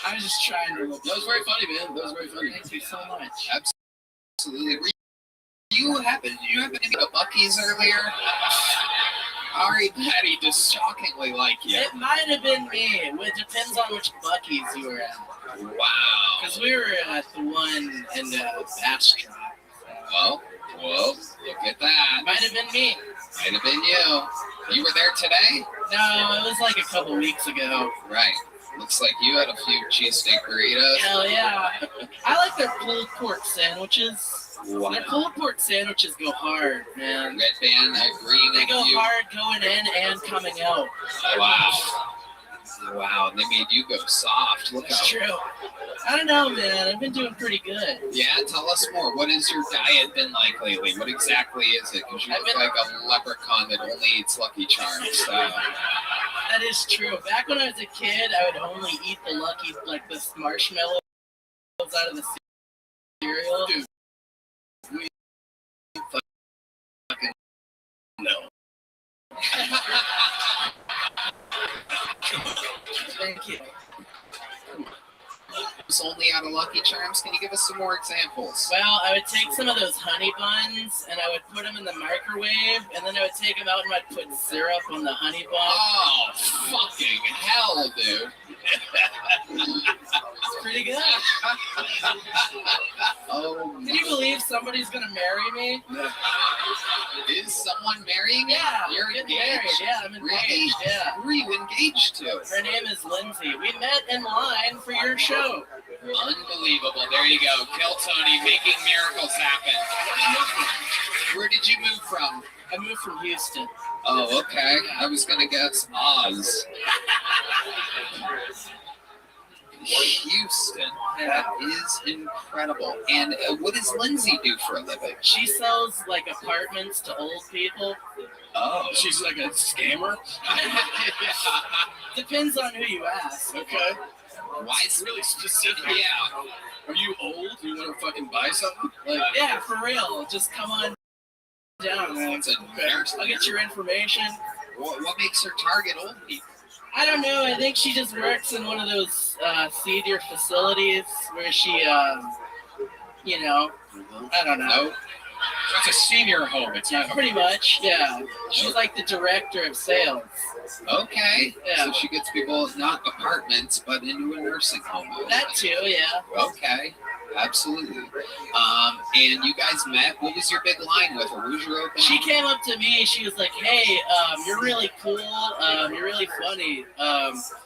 Speaker 12: I was just trying to look.
Speaker 9: That was very funny, man. That was very funny.
Speaker 12: Thank you so much.
Speaker 1: Absolutely. You happened to go to Buc-ee's earlier? Ari Patty just shockingly like you.
Speaker 12: It might have been me. It depends on which Buc-ee's you were at.
Speaker 1: Wow.
Speaker 12: Because we were at the one in the Bastrop.
Speaker 1: Whoa, look at that.
Speaker 12: Might have been me.
Speaker 1: Might have been you. You were there today?
Speaker 12: No, it was like a couple weeks ago.
Speaker 1: Right. Looks like you had a few cheesesteak burritos.
Speaker 12: Hell yeah. I like their pulled pork sandwiches.
Speaker 1: Wow.
Speaker 12: Their pulled pork sandwiches go hard, man.
Speaker 1: Red Band, I agree
Speaker 12: They
Speaker 1: with
Speaker 12: go
Speaker 1: you.
Speaker 12: hard going in and coming out.
Speaker 1: Wow, they made you go soft. Look
Speaker 12: That's
Speaker 1: how
Speaker 12: true. I don't know, man. I've been doing pretty good.
Speaker 1: Yeah, tell us more. What has your diet been like lately? What exactly is it? Because you look like a leprechaun that only eats Lucky Charms. So.
Speaker 2: That is true. Back when I was a kid, I would only eat the Lucky, like the marshmallows out of the cereal.
Speaker 17: Dude, we fucking no.
Speaker 2: Thank you.
Speaker 1: It's only out of Lucky Charms. Can you give us some more examples?
Speaker 2: Well, I would take some of those honey buns and I would put them in the microwave, and then I would take them out and I'd put syrup on the honey bun.
Speaker 1: Oh, fucking hell, dude.
Speaker 2: It's pretty good.
Speaker 1: Oh,
Speaker 2: can you believe somebody's gonna marry me?
Speaker 1: Is someone marrying you?
Speaker 2: Yeah,
Speaker 1: You're
Speaker 2: getting
Speaker 1: engaged?
Speaker 2: married. Yeah, I'm engaged.
Speaker 1: Really?
Speaker 2: Yeah.
Speaker 1: Who are you engaged to?
Speaker 2: Her name is Lindsay. We met in line for your show.
Speaker 1: Unbelievable. There you go. Kill Tony, making miracles happen. Where did you move from?
Speaker 2: I moved from Houston.
Speaker 1: Oh, okay. I was going to guess Oz. Houston. That is incredible. And what does Lindsay do for a living?
Speaker 2: She sells like apartments to old people.
Speaker 1: Oh.
Speaker 17: She's like a scammer?
Speaker 2: Depends on who you ask.
Speaker 17: Okay.
Speaker 1: Why is
Speaker 17: really specific?
Speaker 1: Yeah.
Speaker 17: Are you old? Do you want to fucking buy something?
Speaker 2: Like, yeah, for real. Just come on down, man.
Speaker 1: That's a nurse.
Speaker 2: I'll get your information.
Speaker 1: What makes her target old people?
Speaker 2: I don't know. I think she just works in one of those senior facilities where she, you know, I don't know.
Speaker 17: It's a senior home. It's not
Speaker 2: pretty much, yeah. She's like the director of sales.
Speaker 1: Okay.
Speaker 2: Yeah.
Speaker 1: So she gets people not apartments, but into a nursing home.
Speaker 2: That too, yeah.
Speaker 1: Okay. Absolutely. And you guys met. What was your big line with her? What was your opening?
Speaker 2: She came up to me. She was like, "Hey, you're really cool. You're really funny."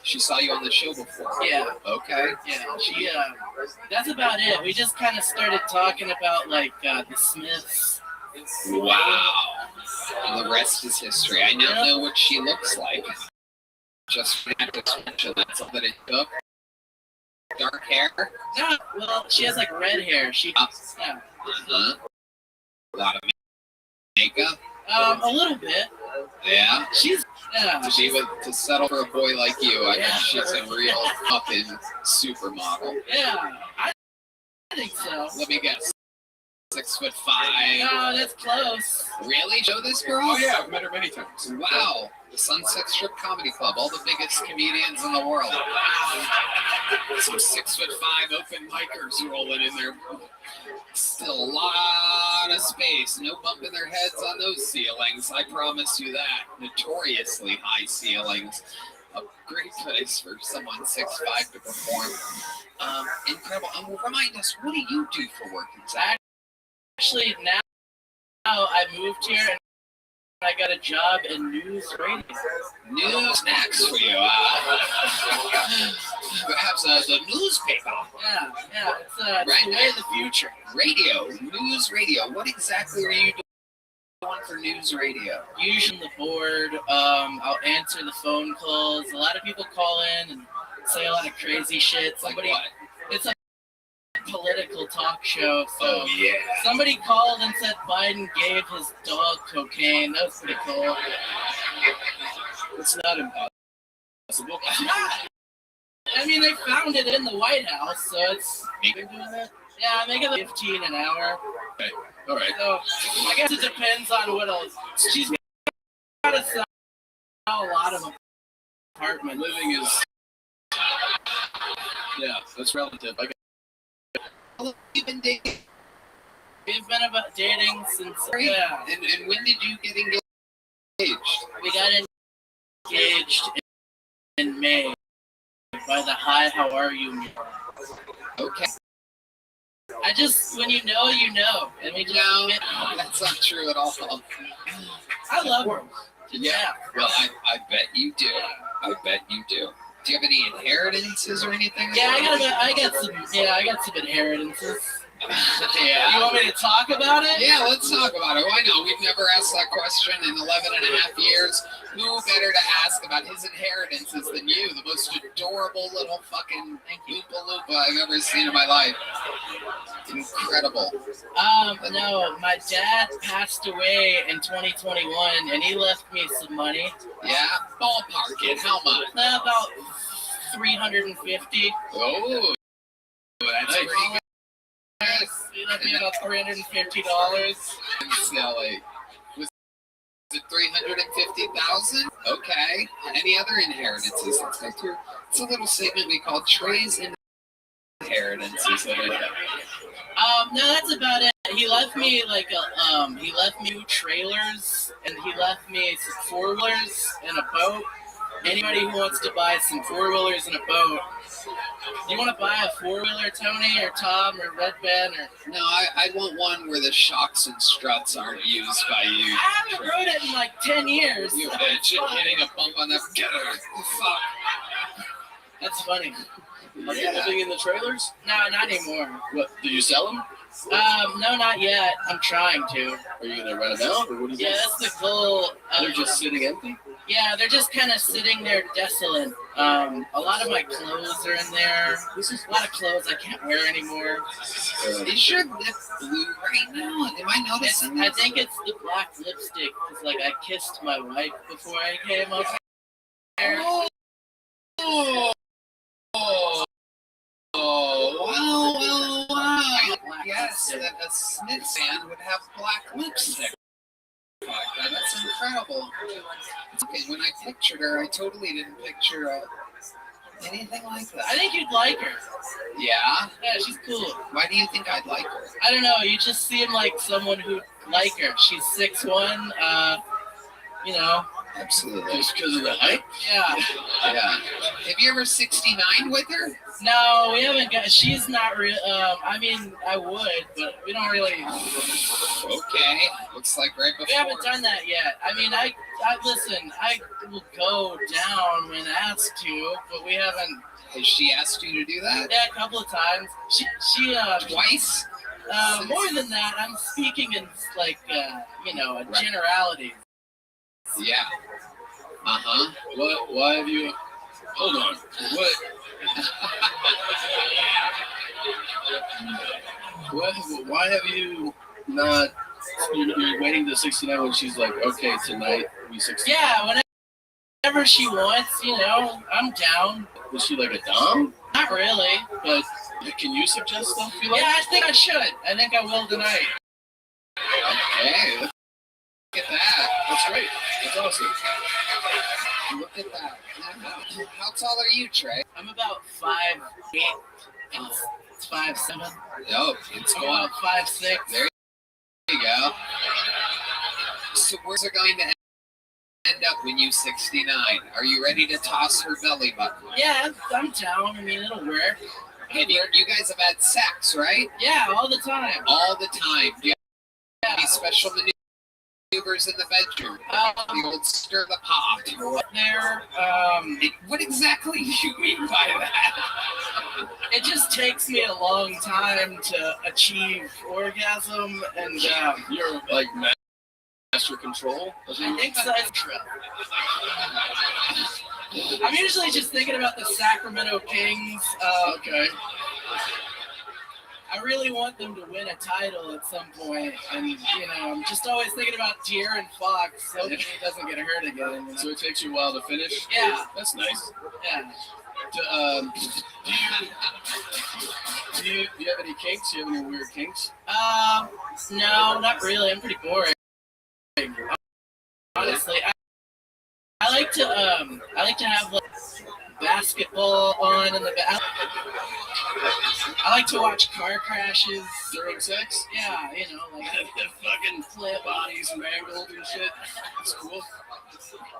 Speaker 1: She saw you on the show before.
Speaker 2: Yeah.
Speaker 1: Okay.
Speaker 2: Yeah. She. That's about it. We just kind of started talking about like the Smiths.
Speaker 1: Wow. And the rest is history. I now know what she looks like. Just had to mention that's all that it took. Dark hair?
Speaker 2: No, well, she has like red hair. She. Yeah.
Speaker 1: Uh-huh. A lot of makeup.
Speaker 2: A little bit.
Speaker 1: Yeah.
Speaker 2: She's. Yeah.
Speaker 1: To settle for a boy like you, I
Speaker 2: Yeah.
Speaker 1: think she's a real fucking supermodel.
Speaker 2: Yeah. I think so.
Speaker 1: Let me guess. 6'5".
Speaker 2: No, that's close.
Speaker 1: Really? Show this girl?
Speaker 17: Oh, yeah. I've met her many times.
Speaker 1: Wow. The Sunset Strip Comedy Club. All the biggest comedians in the world. Some 6'5" open micers rolling in there. Still a lot of space. No bumping their heads on those ceilings. I promise you that. Notoriously high ceilings. A great place for someone 6'5" to perform. Incredible. Remind us, what do you do for work exactly?
Speaker 2: Actually, now I moved here and I got a job in news radio.
Speaker 1: News next for you. Perhaps the newspaper.
Speaker 2: Yeah, it's the way of the future.
Speaker 1: Radio, news radio. What exactly are you doing for news radio?
Speaker 2: Usually the board. I'll answer the phone calls. A lot of people call in and say a lot of crazy shit. Somebody,
Speaker 1: like what?
Speaker 2: It's a political talk show. So
Speaker 1: oh yeah.
Speaker 2: Somebody called and said Biden gave his dog cocaine. That was pretty cool.
Speaker 17: It's not impossible.
Speaker 2: I mean, they found it in the White House, so it's. They're doing that? Yeah, I'm making $15 an hour.
Speaker 17: Okay. All right.
Speaker 2: So I guess it depends on what else. She's got to sell a lot of apartments.
Speaker 17: Living is. Yeah, that's relative.
Speaker 1: How long have you been dating?
Speaker 2: We've been about dating since.
Speaker 1: Yeah. And when did you get engaged?
Speaker 2: We got engaged in May by the Hi, How Are You?
Speaker 1: Okay.
Speaker 2: I just, when you know, you know. And we just
Speaker 1: no, that's not true at all.
Speaker 2: I love her.
Speaker 1: Yeah. Well, I bet you do. I bet you do. Do you have any inheritances or anything?
Speaker 2: Yeah, I got some inheritances.
Speaker 1: Yeah.
Speaker 2: You want me to talk about it?
Speaker 1: Yeah, let's talk about it. Why not? We've never asked that question in 11 and a half years. Who better to ask about his inheritances than you? The most adorable little fucking Oompa Loompa I've ever seen in my life. incredible.
Speaker 2: No, my dad passed away in 2021, and he left me some money.
Speaker 1: Yeah, ballpark it. How much?
Speaker 2: About 350.
Speaker 1: Oh, that's pretty good.
Speaker 2: He left me about $350.
Speaker 1: Silly. Was it 350,000? Okay. Any other inheritances? Let's go through. It's a little segment we call Trey's Inheritances.
Speaker 2: No, that's about it. He left me he left me 2 trailers, and he left me some 4-wheelers and a boat. Anybody who wants to buy some 4-wheelers and a boat, you want to buy a 4-wheeler, Tony or Tom or Red Ben or?
Speaker 1: No, I want one where the shocks and struts aren't used by you.
Speaker 2: I haven't rode it in like 10 years.
Speaker 1: You bitch, hitting a bump on that. Get her. Fuck.
Speaker 2: That's funny.
Speaker 17: Are you living in the trailers?
Speaker 2: No, not anymore.
Speaker 17: What? Did you sell them?
Speaker 2: No, not yet. I'm trying to.
Speaker 17: Are you gonna rent them out, or what is
Speaker 2: Yeah, that's the goal.
Speaker 17: They're just sitting empty?
Speaker 2: Yeah, they're just kind of sitting there desolate. A lot of my clothes are in there. This is a lot of clothes I can't wear anymore.
Speaker 1: Is your lip blue right now? Am I noticing
Speaker 2: I
Speaker 1: this?
Speaker 2: think it's the black lipstick. It's like I kissed my wife before I came up here.
Speaker 1: Oh, wow. Yes, that a Smith fan would have black lipstick. That's incredible. Okay, when I pictured her, I totally didn't picture anything like that.
Speaker 2: I think you'd like her.
Speaker 1: Yeah?
Speaker 2: Yeah, she's cool.
Speaker 1: Why do you think I'd like her?
Speaker 2: I don't know. You just seem like someone who'd like her. She's 6'1". You know.
Speaker 1: Absolutely.
Speaker 17: Just because of the height?
Speaker 2: Yeah.
Speaker 1: Yeah. Have you ever 69 with her?
Speaker 2: No, we haven't got. She's not real. I mean, I would, but we don't really.
Speaker 1: Okay. Looks like right before.
Speaker 2: We haven't done that yet. I mean, I listen. I will go down when asked to, but we haven't.
Speaker 1: Has she asked you to do that?
Speaker 2: Yeah, a couple of times. She
Speaker 1: Twice?
Speaker 2: More than that. I'm speaking in like a generality.
Speaker 1: Yeah. Uh-huh.
Speaker 17: What? Why have you? Hold on. What? Why have you not? You're waiting to 69 when she's like, okay, tonight we 69.
Speaker 2: Yeah, whenever she wants, I'm down.
Speaker 17: Is she like a dom?
Speaker 2: Not really,
Speaker 17: but can you suggest stuff you like?
Speaker 2: Yeah, I think I should. I think I will tonight.
Speaker 1: Okay. Look at that.
Speaker 17: That's great. That's awesome.
Speaker 1: Look at that. How tall are you, Trey?
Speaker 2: I'm about 5'8". It's 5'7".
Speaker 1: Oh, it's
Speaker 2: I'm
Speaker 1: going
Speaker 2: about 5'6".
Speaker 1: There you go. So where's it going to end up when you 69? Are you ready to toss her belly button?
Speaker 2: Yeah, I'm down. I mean, it'll work.
Speaker 1: And you guys have had sex, right?
Speaker 2: Yeah, all the time.
Speaker 1: All the time. Do you have any special maneuvers in the bedroom? The old stir the pot.
Speaker 2: There.
Speaker 1: What exactly do you mean by that?
Speaker 2: It just takes me a long time to achieve orgasm, and
Speaker 17: you're like master control.
Speaker 2: I think so. I'm usually just thinking about the Sacramento Kings.
Speaker 17: Okay.
Speaker 2: I really want them to win a title at some point, and I'm just always thinking about De'Aaron Fox, hoping he doesn't get hurt again.
Speaker 17: So it takes you a while to finish?
Speaker 2: Yeah.
Speaker 17: That's nice.
Speaker 2: Yeah.
Speaker 17: Do you have any kinks? Do you have any weird kinks?
Speaker 2: No, not really. I'm pretty boring. Honestly, I like to have like basketball on in the back. I like to watch car crashes
Speaker 17: during sex.
Speaker 2: Yeah, like
Speaker 17: the fucking
Speaker 2: flip
Speaker 17: bodies mangled and shit. It's cool.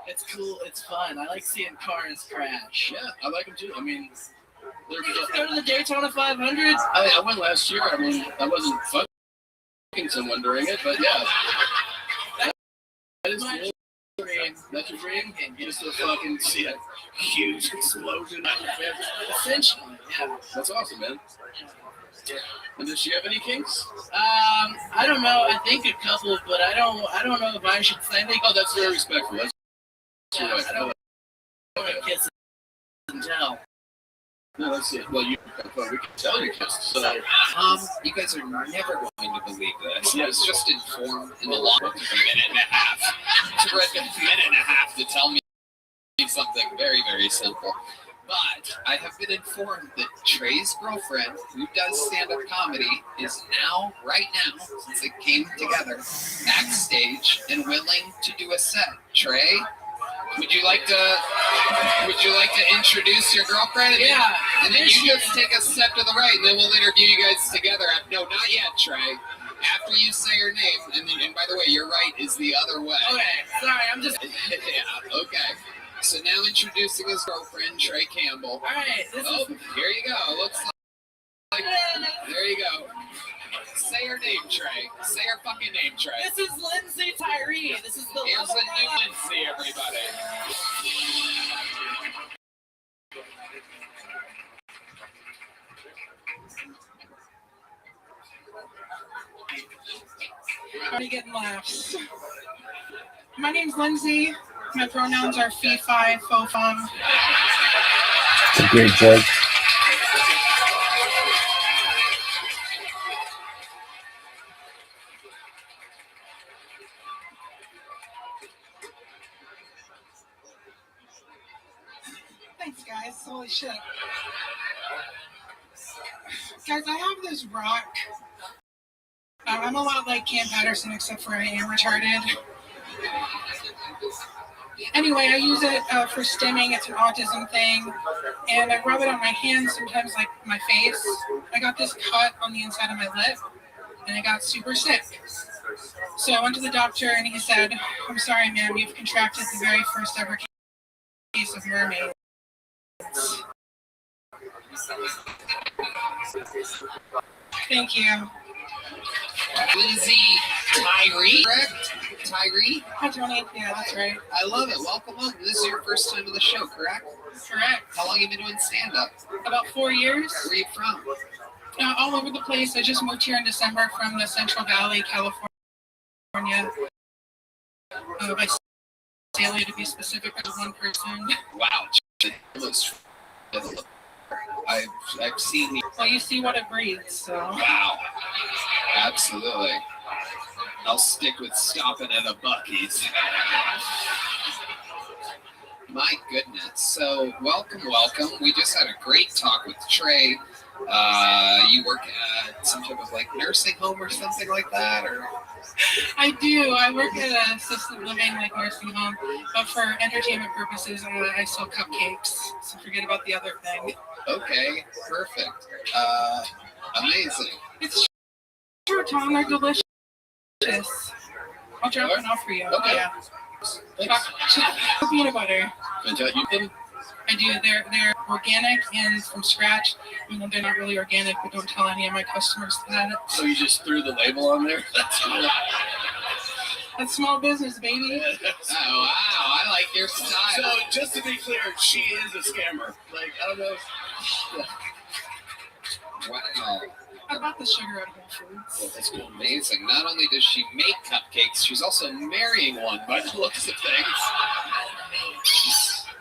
Speaker 2: It's cool. It's fun. I like seeing cars crash.
Speaker 17: Yeah, I like them too. I mean,
Speaker 2: did you just go to the Daytona 500?
Speaker 17: I went last year. I mean, I wasn't fucking someone during it, but yeah. That is cool. That's your dream? Just to fucking see a huge explosion.
Speaker 2: Essentially, yeah.
Speaker 17: That's awesome, man. And does she have any kinks?
Speaker 2: I don't know. I think a couple, but I don't know if I should say anything.
Speaker 17: Oh, that's very respectful. That's right.
Speaker 2: I don't want to kiss and tell.
Speaker 17: No, that's it. Well, you but we can tell you just so.
Speaker 1: You guys are never going to believe this. I was just informed in the law book took a minute and a half. It took a minute and a half to tell me something very, very simple. But I have been informed that Trey's girlfriend, who does stand-up comedy, is now, right now, since it came together, backstage and willing to do a set. Trey, would you like to introduce your girlfriend?
Speaker 2: Yeah.
Speaker 1: And then you just take a step to the right, and then we'll interview you guys together. No, not yet, Trey. After you say your name, and by the way, your right is the other way.
Speaker 2: Okay, sorry, I'm just...
Speaker 1: Yeah, okay. So now introducing his girlfriend, Trey Campbell.
Speaker 2: All right.
Speaker 1: Here you go. Looks like there you go. Say her name, Trey. Say her fucking name, Trey.
Speaker 2: This is Lindsay Tyree. This is the
Speaker 1: Here's a new Lindsay, everybody.
Speaker 18: Already getting laughs. My name's Lindsay. My pronouns are fee, fi, fo, fum.
Speaker 19: It's a great joke.
Speaker 18: Thanks, guys. Holy shit. Guys, I have this rock. I'm a lot like Cam Patterson, except for I am retarded. Anyway, I use it for stimming. It's an autism thing. And I rub it on my hands, sometimes like my face. I got this cut on the inside of my lip, and I got super sick. So I went to the doctor, and he said, "I'm sorry, ma'am, you've contracted the very first ever case of mermaids." Thank you.
Speaker 1: Lindsay Tyree, correct? Tyree?
Speaker 18: Hi, Tony. Yeah, that's right.
Speaker 1: I love it. Welcome. This is your first time on the show, correct?
Speaker 18: Correct.
Speaker 1: How long have you been doing stand-up?
Speaker 18: About 4 years.
Speaker 1: Where are you from?
Speaker 18: All over the place. I just moved here in December from the Central Valley, California. By Celia, to be specific, as one person.
Speaker 1: Wow. I've seen you.
Speaker 18: Well, you see what it breeds, so.
Speaker 1: Wow. Absolutely. I'll stick with stopping at a Buc-ee's. My goodness. So, welcome. We just had a great talk with Trey. You work at some type of like nursing home or something like that, or?
Speaker 18: I do. I work at an assisted living, like nursing home, but for entertainment purposes, I sell cupcakes. So forget about the other thing.
Speaker 1: Okay, perfect. Amazing.
Speaker 18: It's true, Tom. They're delicious. I'll drop one off for you.
Speaker 1: Okay.
Speaker 18: Yeah. Chocolate peanut butter.
Speaker 1: Fantastic. You can.
Speaker 18: I do. They're organic and from scratch. You know, they're not really organic, but don't tell any of my customers that.
Speaker 17: So you just threw the label on there? That's cool.
Speaker 18: That's small business, baby.
Speaker 1: Oh, wow. I like your style.
Speaker 17: So, just to be clear, she is a scammer. Like, I don't know.
Speaker 1: Wow.
Speaker 18: I bought the sugar at Whole Foods.
Speaker 1: That's amazing. Not only does she make cupcakes, she's also marrying one by the looks of things.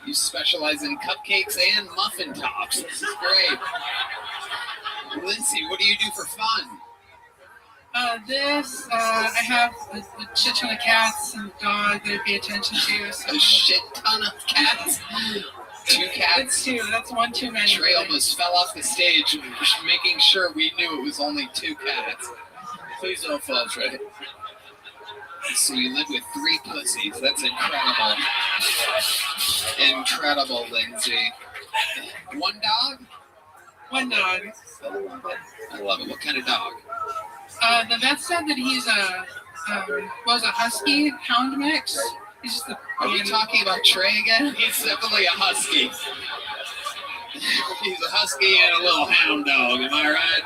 Speaker 1: You specialize in cupcakes and muffin tops. This is great. Lindsay, what do you do for fun?
Speaker 18: I have a shit ton of cats and a dog that I pay attention to. So.
Speaker 1: A shit ton of cats? 2 cats?
Speaker 18: It's 2. That's one too many.
Speaker 1: Trey almost fell off the stage, making sure we knew it was only 2 cats.
Speaker 17: Please don't fall, Trey.
Speaker 1: So you live with 3 pussies. That's incredible. Incredible, Lindsay. 1 dog?
Speaker 18: 1 dog.
Speaker 1: I love it. What kind of dog?
Speaker 18: The vet said that he's a husky hound mix. He's just
Speaker 1: Are we talking about Trey again? He's definitely a husky. He's a husky and a little hound dog. Am I right?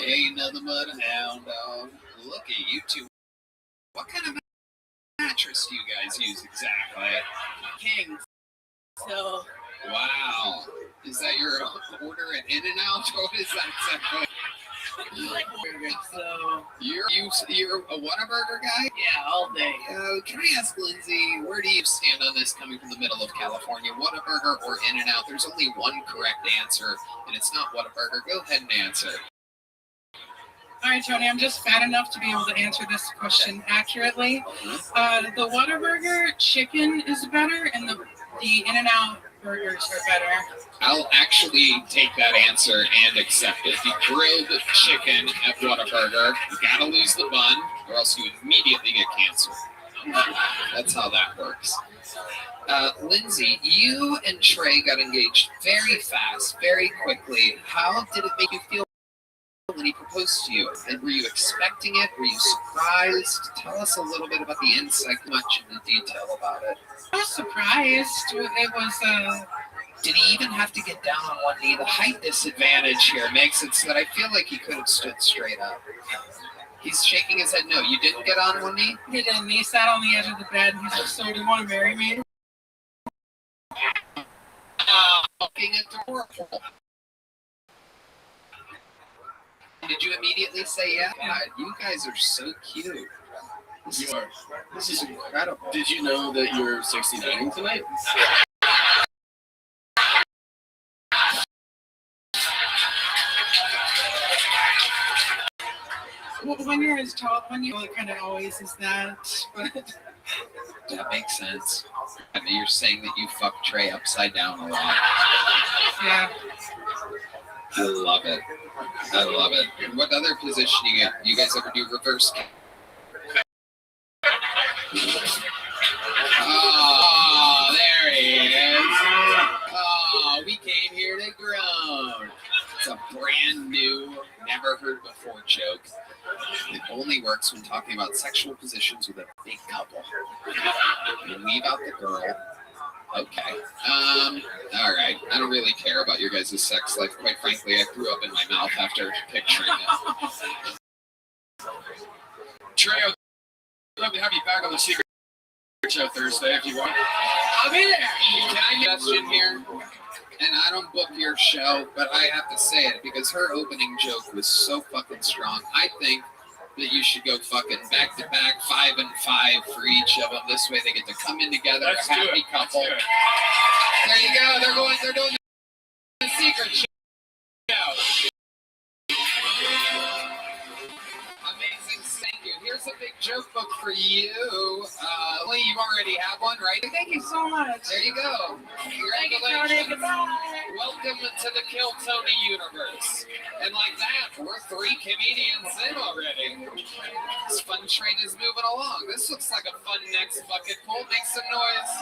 Speaker 1: Ain't nothing but a hound dog. Look at you two. What kind of mattress do you guys use exactly?
Speaker 2: King. So.
Speaker 1: Wow. Is that your order at In-N-Out? Or what is that exactly?
Speaker 2: So
Speaker 1: you're a Whataburger guy?
Speaker 2: yeah, all day.
Speaker 1: Can I ask Lindsay, where do you stand on this coming from the middle of California? Whataburger or In-N-Out? There's only one correct answer, and it's not Whataburger. Go ahead and answer.
Speaker 18: All right, Tony, I'm just fat enough to be able to answer this question accurately. The Whataburger chicken is better, and the In-N-Out burgers are better.
Speaker 1: I'll actually take that answer and accept it. The grilled chicken at Whataburger, you gotta lose the bun, or else you immediately get cancer. That's how that works. Lindsay, you and Trey got engaged very fast, very quickly. How did it make you feel when he proposed to you? And were you expecting it? Were you surprised? Tell us a little bit about the inside, much in the detail about it.
Speaker 18: I was surprised. It was
Speaker 1: Did he even have to get down on one knee? The height disadvantage here makes it so that I feel like he could have stood straight up. He's shaking his head no. You didn't get on one knee?
Speaker 18: He didn't. He sat on the edge of the bed and he's like, so do you want to marry me?
Speaker 1: Fucking adorable. Did you immediately say yeah? God, you guys are so cute. This is incredible.
Speaker 17: Did you know that you're 69 tonight?
Speaker 18: Well, when you're as tall, it kind of always is that. But
Speaker 1: that makes sense. I mean, you're saying that you fucked Trey upside down a lot.
Speaker 18: Yeah.
Speaker 1: I love it. I love it. What other position you guys ever do reverse? Oh, there he is. Oh, we came here to groan. It's a brand new, never heard before joke. It only works when talking about sexual positions with a big couple. You leave out the girl. Okay. All right. I don't really care about your guys' sex life. Quite frankly, I threw up in my mouth after picturing it.
Speaker 7: Trey, I'd love to have you back on the Secret Show Thursday if you want.
Speaker 1: I'll be there. Can I make a suggestion here? And I don't book your show, but I have to say it because her opening joke was so fucking strong. I think that you should go fucking back to back, 5 and 5 for each of them. This way they get to come in together, a happy couple. There you go. They're doing the Secret Show. Amazing. Thank you. Here's a big joke book for you. Lee, you already have one, right?
Speaker 18: Thank you so much.
Speaker 1: There you go. Congratulations. Welcome to the Kill Tony universe. And like that, we're 3 comedians in already. This fun train is moving along. This looks like a fun next bucket pull. Make some noise.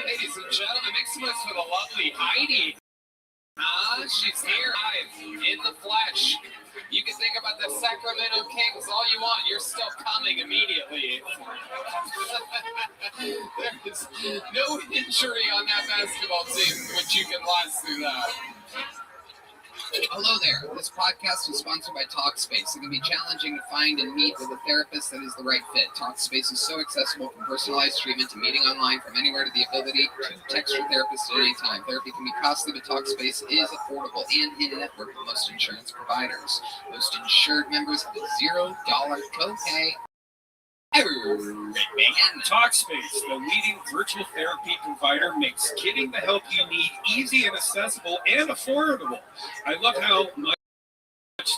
Speaker 1: Ladies and gentlemen, make some noise for the lovely Heidi. She's here live in the flesh. You can think about the Sacramento Kings all you want. You're still coming immediately. There's no injury on that basketball team, which you can last through that. Hello there. This podcast is sponsored by TalkSpace. It can be challenging to find and meet with a therapist that is the right fit. TalkSpace is so accessible from personalized treatment to meeting online from anywhere to the ability to text your therapist at any time. Therapy can be costly, but TalkSpace is affordable and in-network with most insurance providers. Most insured members have a $0 copay.
Speaker 6: And TalkSpace, the leading virtual therapy provider, makes getting the help you need easy and accessible and affordable. I love how much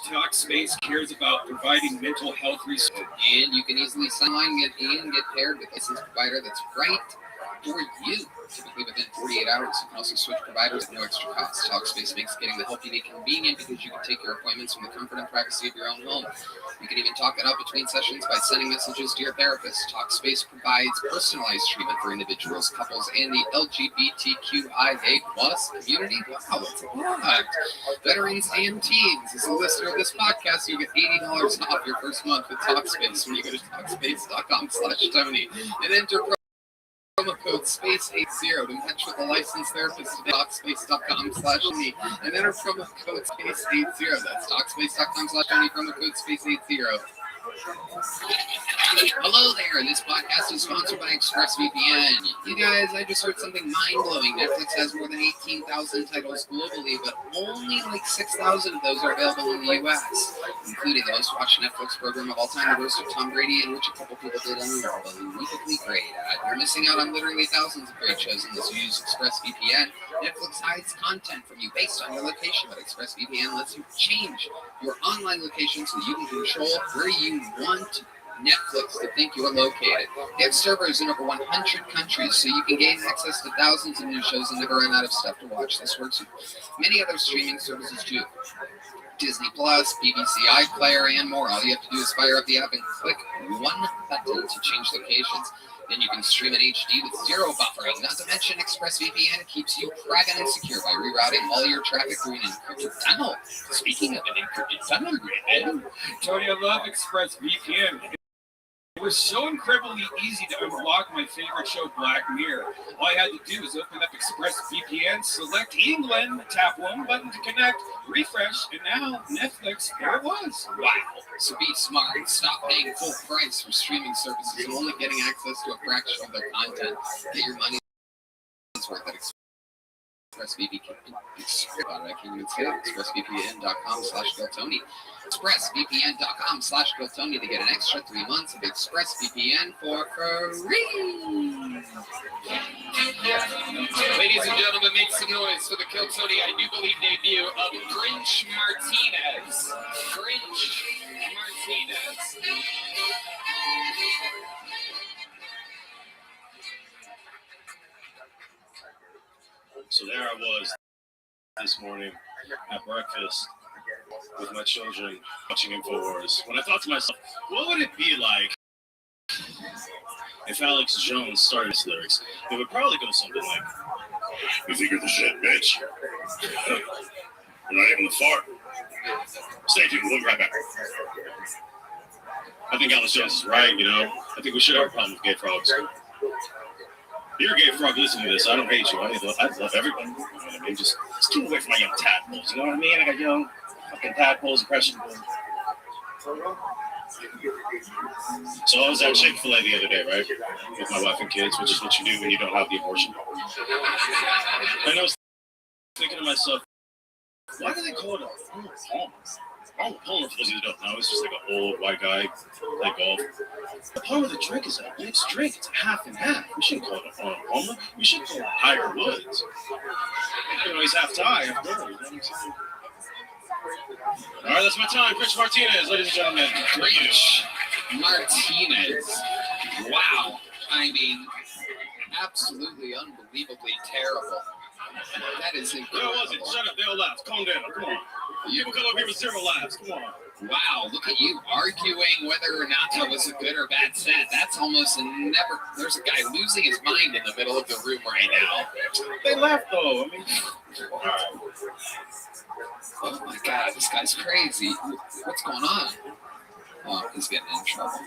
Speaker 6: TalkSpace cares about providing mental health resources.
Speaker 1: And you can easily sign get paired with a licensed provider that's right for you. Typically within 48 hours, you can also switch providers at no extra cost. TalkSpace makes getting the help you need convenient because you can take your appointments from the comfort and privacy of your own home. You can even talk it out between sessions by sending messages to your therapist. TalkSpace provides personalized treatment for individuals, couples, and the LGBTQIA+ community. Wow, that's a lot. Veterans and teens. As a listener of this podcast, you get $80 off your first month with TalkSpace when you go to TalkSpace.com/Tony and enter promo code SPACE80 to match with a licensed therapist at TalkSpace.com/Tony and enter promo code SPACE80. That's TalkSpace.com/Tony, promo code SPACE80. Hello there. This podcast is sponsored by ExpressVPN. You guys, I just heard something mind-blowing. Netflix has more than 18,000 titles globally, but only like 6,000 of those are available in the U.S., including the most watched Netflix program of all time, The Roast of Tom Brady, in which a couple people did unbelievably great at. You're missing out on literally thousands of great shows unless you use ExpressVPN. Netflix hides content from you based on your location, but ExpressVPN lets you change your online location so you can control where you want Netflix to think you're located. They have servers in over 100 countries, so you can gain access to thousands of new shows and never run out of stuff to watch. This works with many other streaming services too. Disney Plus, BBC iPlayer, and more. All you have to do is fire up the app and click one button to change locations. Then you can stream in HD with zero buffering. Not to mention, ExpressVPN keeps you private and secure by rerouting all your traffic through an encrypted tunnel. Speaking of an encrypted tunnel,
Speaker 4: Tony, I love ExpressVPN. It was so incredibly easy to unlock my favorite show, Black Mirror. All I had to do was open up ExpressVPN, select England, tap one button to connect, refresh, and now Netflix, there it was.
Speaker 1: Wow. So be smart and stop paying full price for streaming services and only getting access to a fraction of their content. Get your money's worth at ExpressVPN. ExpressVPN.com/GoTony. ExpressVPN.com/GoTony to get an extra 3 months of ExpressVPN for free. Ladies and gentlemen, make some noise for the Kill Tony, I do believe, debut of Grinch Martinez. Grinch Martinez.
Speaker 20: So there I was this morning at breakfast with my children watching InfoWars. When I thought to myself, what would it be like if Alex Jones started his lyrics? It would probably go something like, "You think you're the shit, bitch. You're not even the fart. Stay tuned, we'll be right back." I think Alex Jones is right, you know. I think we should have a problem with gay frogs. You're a gay frog listening to this. I don't hate you. I love everybody. You know what I mean? Just keep away from my young tadpoles. You know what I mean? I got young fucking tadpoles, impressionable. So I was at Chick-fil-A the other day, right? With my wife and kids, which is what you do when you don't have the abortion. And I was thinking to myself, why do they call it a Palmer? Arnold Palmer, for those of you who don't know, is just like an old white guy play golf. The Palmer the drink is a mixed drink. It's half and half. We shouldn't call it a Arnold Palmer. We should call it Tiger Woods. You know, he's half Thai, half bird. You know what I'm saying? All right, that's my time. Grinch Martinez, ladies and gentlemen.
Speaker 1: Grinch Martinez. Wow. I mean, absolutely unbelievably terrible. That is incredible.
Speaker 20: Where was it? Shut up. They all laughed. Calm down. Come on. People come up here with 0 laughs. Come on.
Speaker 1: Wow, look at you arguing whether or not that was a good or bad set. That's almost never. There's a guy losing his mind in the middle of the room right now.
Speaker 20: They laughed, though. I mean,
Speaker 1: oh my God, this guy's crazy. What's going on? Oh, he's getting in trouble now.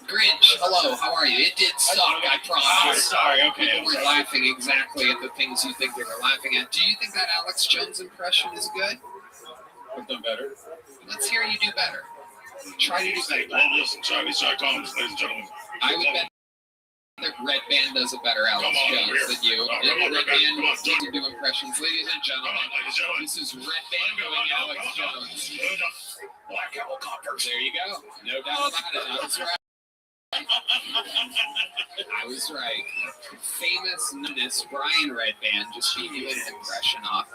Speaker 1: Grinch, hello, how are you? It did suck, I promise.
Speaker 20: Sorry, okay.
Speaker 1: People were laughing exactly at the things you think they were laughing at. Do you think that Alex Jones impression is good?
Speaker 20: I've done better.
Speaker 1: Let's hear you do better. Try to do better.
Speaker 20: Well, listen, Charlie's ladies and gentlemen.
Speaker 1: I would bet that Red Band does a better Alex Jones than you. Red Band wants to do impressions. Ladies and gentlemen, this is Red Band doing Alex Jones. Black helicopters. There you go. No doubt about it. I was right. I was right. Famous numbness Brian Red Band just gave you an impression off.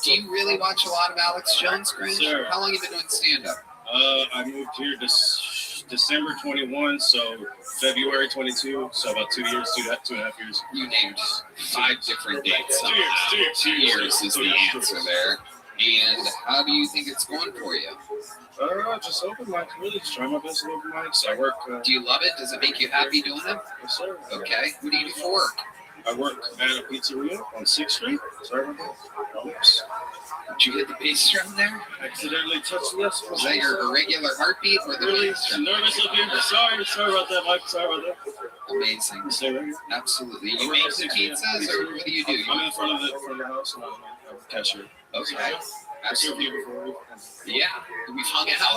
Speaker 1: Do you really watch a lot of Alex Jones, Grinch?
Speaker 20: Sure.
Speaker 1: How long have you been doing stand-up?
Speaker 20: I moved here December 21, so February 22, so about 2 years, 2.5 years.
Speaker 1: You named 5 different dates.
Speaker 20: 2 years.
Speaker 1: 2 years is the answer there. And how do you think it's going for you?
Speaker 20: Just open mic, really. Just try my best at open mics. I work.
Speaker 1: Do you love it? Does it make you happy doing them?
Speaker 20: Yes, sir.
Speaker 1: Okay. What do you do for work?
Speaker 20: I work at a pizzeria on 6th Street. Sorry about that. Oops.
Speaker 1: Did you hit the bass drum there?
Speaker 20: Accidentally touched the left.
Speaker 1: Was that your irregular heartbeat or the
Speaker 20: really
Speaker 1: bass drum?
Speaker 20: nervous looking. Sorry about that, Mike. Sorry about that.
Speaker 1: Amazing.
Speaker 20: Stay right here.
Speaker 1: Absolutely. You make the pizzas, or what do you do?
Speaker 20: I'm in front of the house and I'm a cashier.
Speaker 1: Okay. Absolutely. Yeah. We've hung out.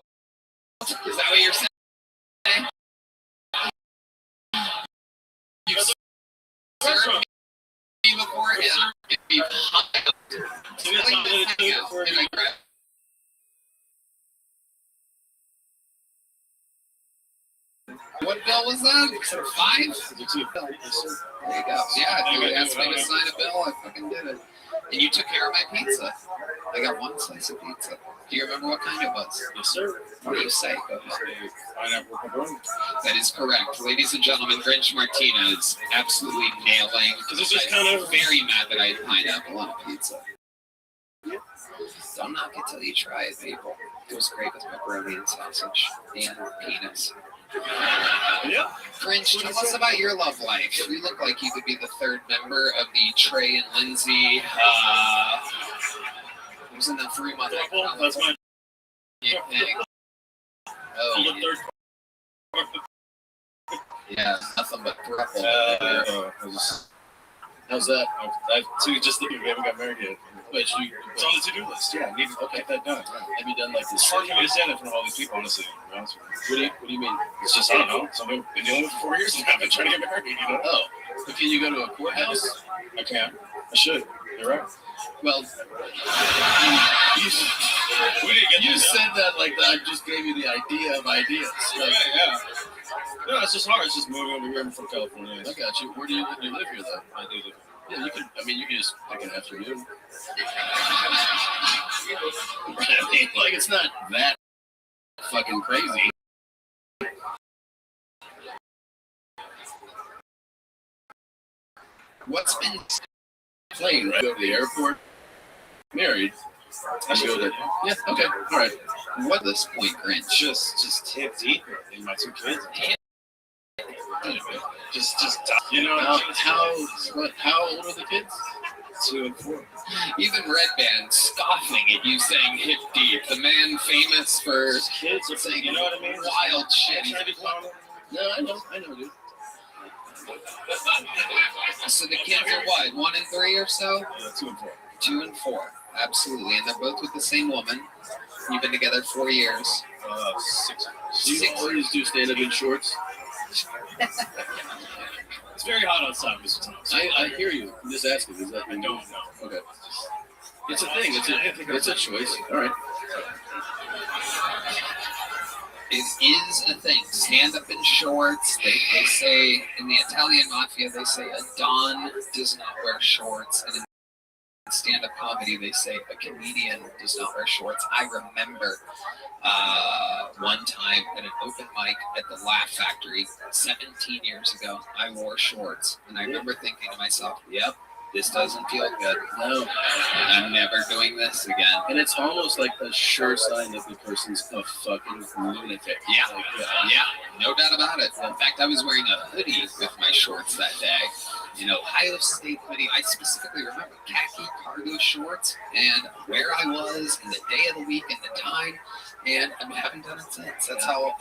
Speaker 1: Is that what you're saying? What bill was that? 5? There you go. Yeah, if you asked me to sign a bill, I fucking did it. And you took care of my pizza. I got one slice of pizza. Do you remember what kind it was?
Speaker 20: Yes, sir.
Speaker 1: What do you say?
Speaker 20: Pineapple pepperoni.
Speaker 1: That is correct. Ladies and gentlemen, Grinch Martina is absolutely nailing.
Speaker 20: Because it's just kind of
Speaker 1: very mad that I had pineapple on pizza. Don't knock it till you try it, people. It was great with pepperoni and sausage and peanuts.
Speaker 20: Yeah.
Speaker 1: Grinch, tell us about your love life. You look like you could be the third member of the Trey and Lindsay. Who's in the 3-month?
Speaker 20: That's my.
Speaker 1: Oh, yeah, nothing but thruple.
Speaker 20: How's that? Just thinking, we haven't got married yet. But it's on the to-do list. Yeah, I need to get that done. Have you done like this? It's hard for me to stand in front of all these people, honestly. What do you mean? It's just, I don't know. Something I've been dealing with for 4 years now. I've been trying to get married, you know?
Speaker 1: Oh, but can you go to a courthouse?
Speaker 20: I can. I should. You're right.
Speaker 1: Well, you said that like that. I just gave you the idea of ideas.
Speaker 20: Right, yeah. No, it's just hard. It's just moving over here from California.
Speaker 1: I got you. Where do you live? You live here, though?
Speaker 20: I do live.
Speaker 1: Yeah, you could. I mean, you could just pick an afternoon. I mean, like it's not that fucking crazy. What's been playing? Right? Go to the airport. Married. I should go there. Yeah. Okay. All right. What at this point, Grinch?
Speaker 20: Just hip deep in my 2 kids. Just you know
Speaker 1: how old are the kids?
Speaker 20: 2 and 4.
Speaker 1: Even Red Band scoffing at you saying hip deep. The man famous for
Speaker 20: kids are
Speaker 1: saying,
Speaker 20: you know what I mean?
Speaker 1: Wild shit.
Speaker 20: No, I know, dude.
Speaker 1: So the kids are what? 1 and 3 or so?
Speaker 20: 2 and 4.
Speaker 1: 2 and 4. Absolutely, and they're both with the same woman. You've been together 4 years.
Speaker 20: 6.
Speaker 1: Do you always do stand up in shorts?
Speaker 20: It's very hot outside, Mr. Thomas.
Speaker 1: I hear you. I'm just asking. Is that
Speaker 20: I don't know.
Speaker 1: Okay. It's a thing. It's a choice. All right. It is a thing. Stand up in shorts. They say in the Italian mafia, they say a don does not wear shorts, and in stand-up comedy, they say a comedian does not wear shorts. I remember one time at an open mic at the Laugh Factory 17 years ago, I wore shorts. And I remember thinking to myself, yep, this doesn't feel good. No, I'm never doing this again.
Speaker 9: And it's almost like a sure sign that the person's a fucking lunatic.
Speaker 1: Yeah, yeah, no doubt about it. In fact, I was wearing a hoodie with my shorts that day. Ohio State hoodie. I specifically remember khaki cargo shorts and where I was and the day of the week and the time. And I haven't done it since. That's how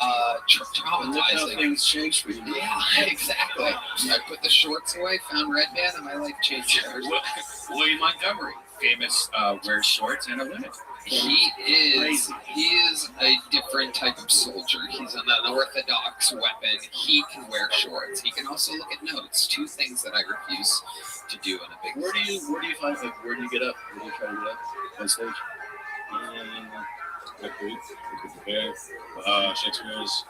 Speaker 1: traumatizing
Speaker 9: things changed for you.
Speaker 1: Yeah, exactly. I put the shorts away, found Red Band, and my life changed.
Speaker 20: William Montgomery, famous wears shorts and a limit.
Speaker 1: He is a different type of soldier. He's an unorthodox weapon. He can wear shorts. He can also look at notes. 2 things that I refuse to do in a big.
Speaker 9: Where do you find where do you get up? Where do you try to get up on stage?
Speaker 20: Shakespeare's.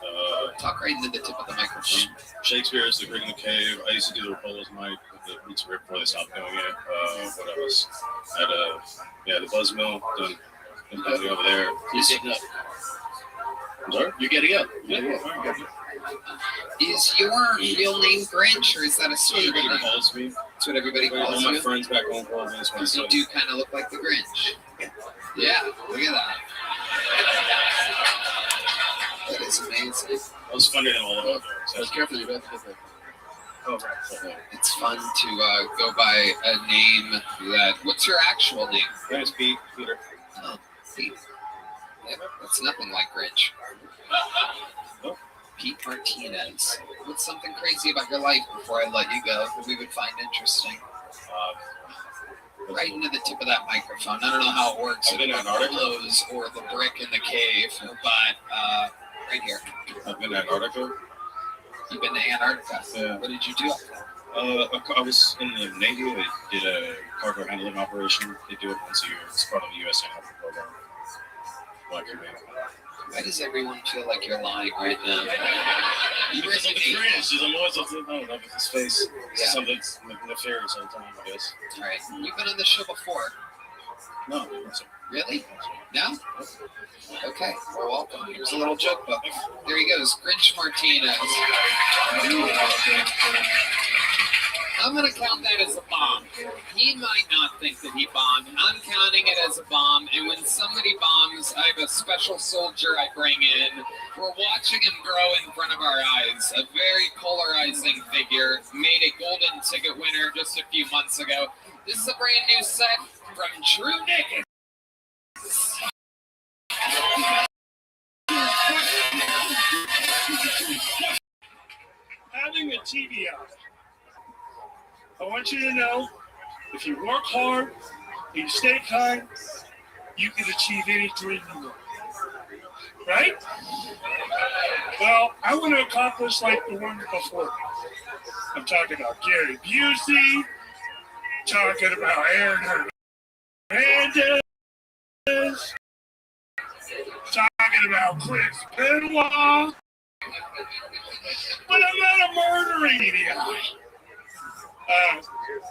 Speaker 1: Talk right into the tip of the microphone.
Speaker 20: Shakespeare's The Greek in the Cave. I used to do the Apollo's mic with the Roots right before they stopped doing it. What else? At the Buzz Mill. Done over there.
Speaker 9: You're getting up.
Speaker 20: I'm sorry?
Speaker 9: You're getting up.
Speaker 20: Yeah.
Speaker 1: Is your real name Grinch, or is that a stage name?
Speaker 20: Everybody calls me.
Speaker 1: That's what everybody calls
Speaker 20: All
Speaker 1: you?
Speaker 20: my friends back home call me.
Speaker 1: Because you do kind of look like the Grinch. Yeah, look at that. That is amazing.
Speaker 20: That was funnier than all of them.
Speaker 9: So careful, you're about to hit that.
Speaker 20: Oh, right.
Speaker 1: It's fun to go by a name that. What's your actual name?
Speaker 20: My name's Pete. Peter.
Speaker 1: Oh, Pete. Yeah, that's nothing like Grinch. Pete Martinez. What's something crazy about your life before I let you go that we would find interesting? Right into the tip of that microphone. I don't know how it works.
Speaker 20: I've been in Antarctica.
Speaker 1: Or the brick in the cave, but right here.
Speaker 20: I've been in Antarctica.
Speaker 1: You've been to Antarctica.
Speaker 20: Yeah.
Speaker 1: What did you do up there?
Speaker 20: I was in the Navy. They did a cargo handling operation. They do it once a year. It's part of the U.S. handling program. Why can we?
Speaker 1: Why does everyone feel like you're lying right now? You
Speaker 20: Because I'm
Speaker 1: really
Speaker 20: curious. I'm always looking at his face.
Speaker 1: Yeah.
Speaker 20: Something's nefarious all the time, I guess.
Speaker 1: All right. You've been on the show before.
Speaker 20: No, that's it.
Speaker 1: Really? No? Okay. Well, welcome. Here's a little joke book. There he goes. Grinch Martinez. I'm going to count that as a bomb. He might not think that he bombed. I'm counting it as a bomb. And when somebody bombs, I have a special soldier I bring in. We're watching him grow in front of our eyes. A very polarizing figure. Made a golden ticket winner just a few months ago. This is a brand new set from Drew Nick.
Speaker 3: Having a TBI. I want you to know, if you work hard, and you stay kind, you can achieve any dream you want. Right? Well, I want to accomplish like the one before. I'm talking about Gary Busey, talking about Aaron Hernandez, talking about Chris Benoit, but I'm not a murdering TBI.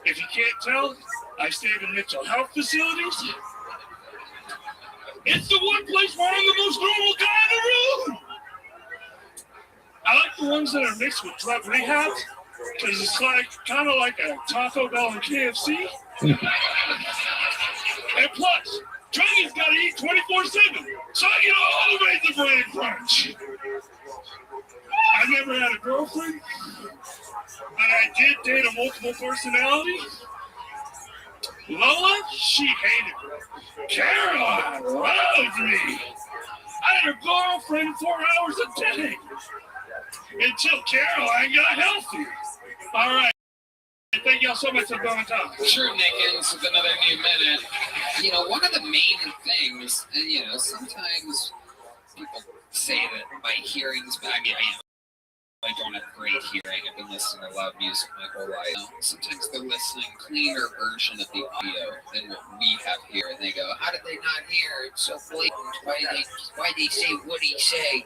Speaker 3: If you can't tell, I stayed in mental health facilities. It's the one place where I'm the most normal guy in the room. I like the ones that are mixed with drug rehab, because it's like kind of like a Taco Bell and KFC. And plus, druggies gotta eat 24/7, so I get all the way to brain crunch. I never had a girlfriend, but I did date a multiple personality. Lola, she hated me. Caroline loved me. I had a girlfriend 4 hours a day until Caroline got healthy. All right. Thank y'all so much for going to talk.
Speaker 1: Drew Nickens with another new minute. You know, one of the main things, and you know, sometimes people say that my hearing's bad. I mean, I don't have great hearing. I've been listening to loud music my whole life. Sometimes they're listening cleaner version of the audio than what we have here, and they go, "How did they not hear? It's so blatant. Why they say what he say?"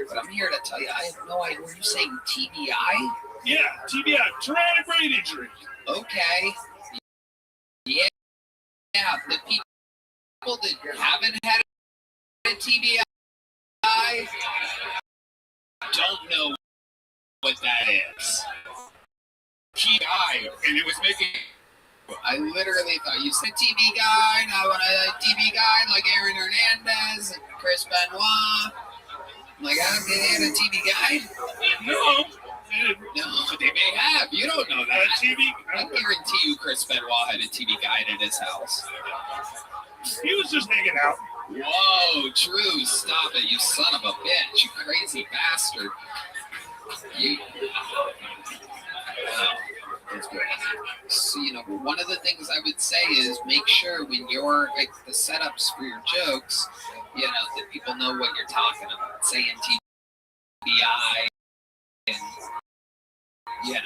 Speaker 1: But I'm here to tell you, I have no idea. Were you saying TBI?
Speaker 3: Yeah, TBI, traumatic brain injury.
Speaker 1: Okay. Yeah, the people that haven't had a TBI don't know what that is. TBI, and it was making. I literally thought you said TV guy. Now I want a TV guy like Aaron Hernandez and Chris Benoit. I'm like, they had a TV guy?
Speaker 3: No.
Speaker 1: No, they may have. You don't know that.
Speaker 3: TV.
Speaker 1: I guarantee you Chris Benoit had a TV guide at his house.
Speaker 3: He was just hanging out.
Speaker 1: Whoa, Drew, stop it, you son of a bitch, you crazy bastard. You. Wow. That's good. So, you know, one of the things I would say is make sure when you're like the setups for your jokes, you know, that people know what you're talking about. Saying TBI and, you know,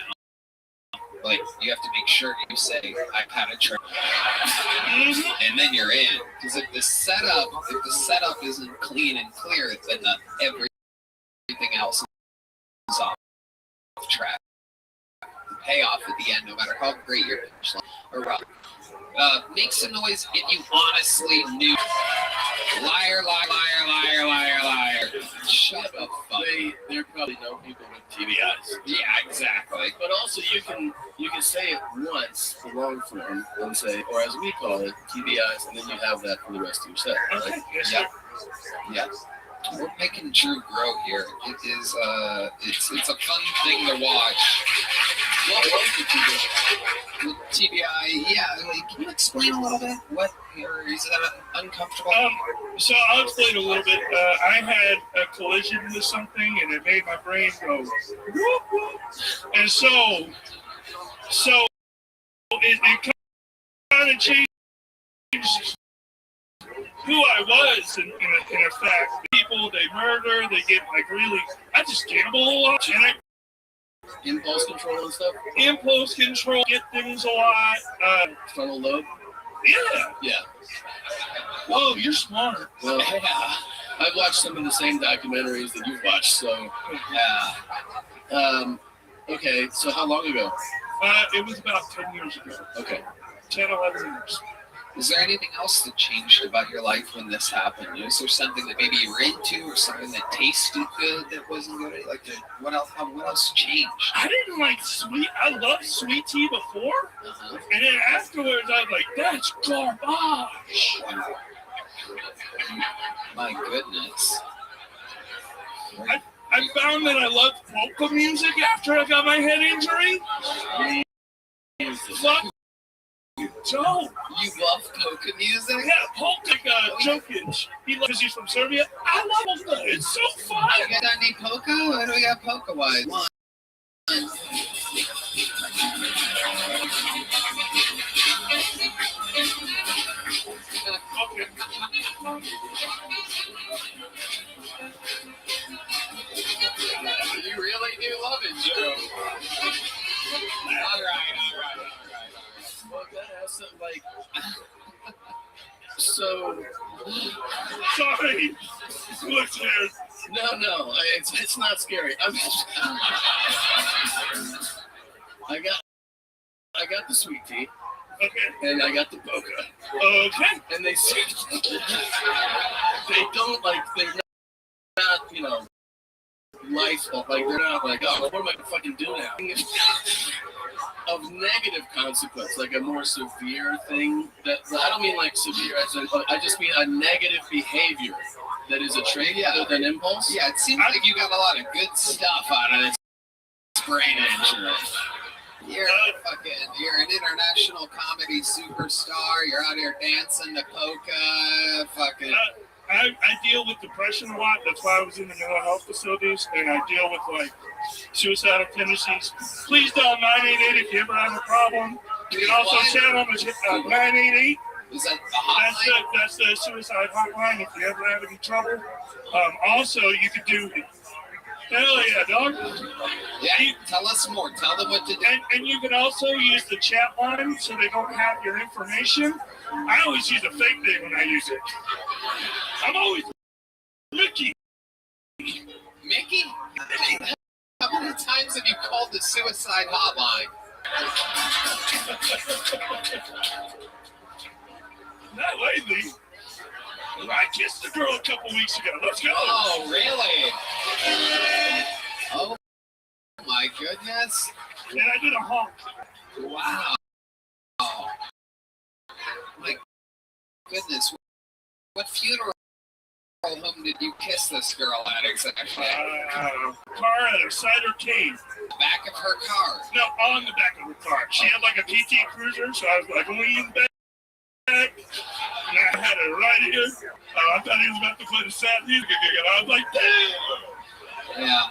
Speaker 1: like you have to make sure you say I've had a trip, and then you're in. Because if the setup isn't clean and clear, then everything else is off track. The payoff at the end, no matter how great your punchline or make some noise if you honestly knew. Liar, liar, liar, liar, liar, liar. Shut up, fuck.
Speaker 17: There probably know people with TBIs.
Speaker 1: Yeah, exactly.
Speaker 17: But also you can say it once, the long form, and say, or as we call it, TBIs, and then you have that for the rest of your set, right?
Speaker 1: Yeah. Yeah. We're making Drew grow here. It is it's a fun thing to watch. What was the TBI? The TBI, yeah. Like, can you explain a little bit? What, or is that uncomfortable?
Speaker 3: So I'll explain a little bit. I had a collision with something, and it made my brain go whoop whoop. And so it kind of changed who I was in effect. People, they murder, they get like really. I just gamble a lot, and
Speaker 17: impulse control and stuff.
Speaker 3: Impulse control, get things a lot.
Speaker 17: Frontal lobe.
Speaker 3: Yeah.
Speaker 17: Yeah.
Speaker 3: Whoa, you're smart.
Speaker 17: Well, yeah. I've watched some of the same documentaries that you've watched, so yeah. Okay, so how long ago?
Speaker 3: It was about 10 years ago.
Speaker 17: Okay.
Speaker 3: 10, 11 years.
Speaker 1: Is there anything else that changed about your life when this happened? Is there something that maybe you were into, or something that tasted good that wasn't good? Like, what else changed?
Speaker 3: I didn't like sweet. I loved sweet tea before, and then afterwards I was like, "That's garbage."
Speaker 1: My goodness.
Speaker 3: I found that I loved polka music after I got my head injury. Fuck. Joe.
Speaker 1: You love polka music?
Speaker 3: Yeah, polka Jokic. He loves he's from Serbia. I love polka. It's so fun.
Speaker 1: You got any polka? What do we got polka-wise? One. You really do love it, Joe. All right.
Speaker 17: Well, that has something like. So.
Speaker 3: Sorry. Look scared.
Speaker 17: No, it's not scary. I got the sweet tea.
Speaker 3: Okay.
Speaker 17: And I got the polka.
Speaker 3: Okay.
Speaker 17: And they don't like, they're not, lifeful. Like, they're not like, oh, what am I gonna fucking do now? Of negative consequence, like a more severe thing. That I don't mean like severe, I just mean a negative behavior that is a trait rather than impulse.
Speaker 1: Yeah, it seems like you got a lot of good stuff out of this brain injury. You're an international comedy superstar. You're out here dancing to polka. Fucking.
Speaker 3: I deal with depression a lot. That's why I was in the mental health facilities, and I deal with like suicidal tendencies. Please dial 988 if you ever have a problem. You can also chat on the 988.
Speaker 1: Is that the hotline?
Speaker 3: That's the suicide hotline if you ever have any trouble. Also, you could do. Hell yeah, dog.
Speaker 1: Yeah, tell us more. Tell them what to do.
Speaker 3: And you can also use the chat line so they don't have your information. I always use a fake name when I use it. I'm always Mickey.
Speaker 1: Mickey? How many times have you called the suicide hotline?
Speaker 3: Not lately. I kissed a girl a couple weeks ago. Let's go.
Speaker 1: Oh, really? Oh, my goodness.
Speaker 3: And I did a honk.
Speaker 1: Wow. My goodness. What funeral home did you kiss this girl at exactly?
Speaker 3: Car at a cider cave.
Speaker 1: Back of her car?
Speaker 3: No, on the back of her car. She had like a PT Cruiser, so I was like lean back. And I had it right here. I thought he was about to play the sad music again. I was like, damn!
Speaker 1: Yeah.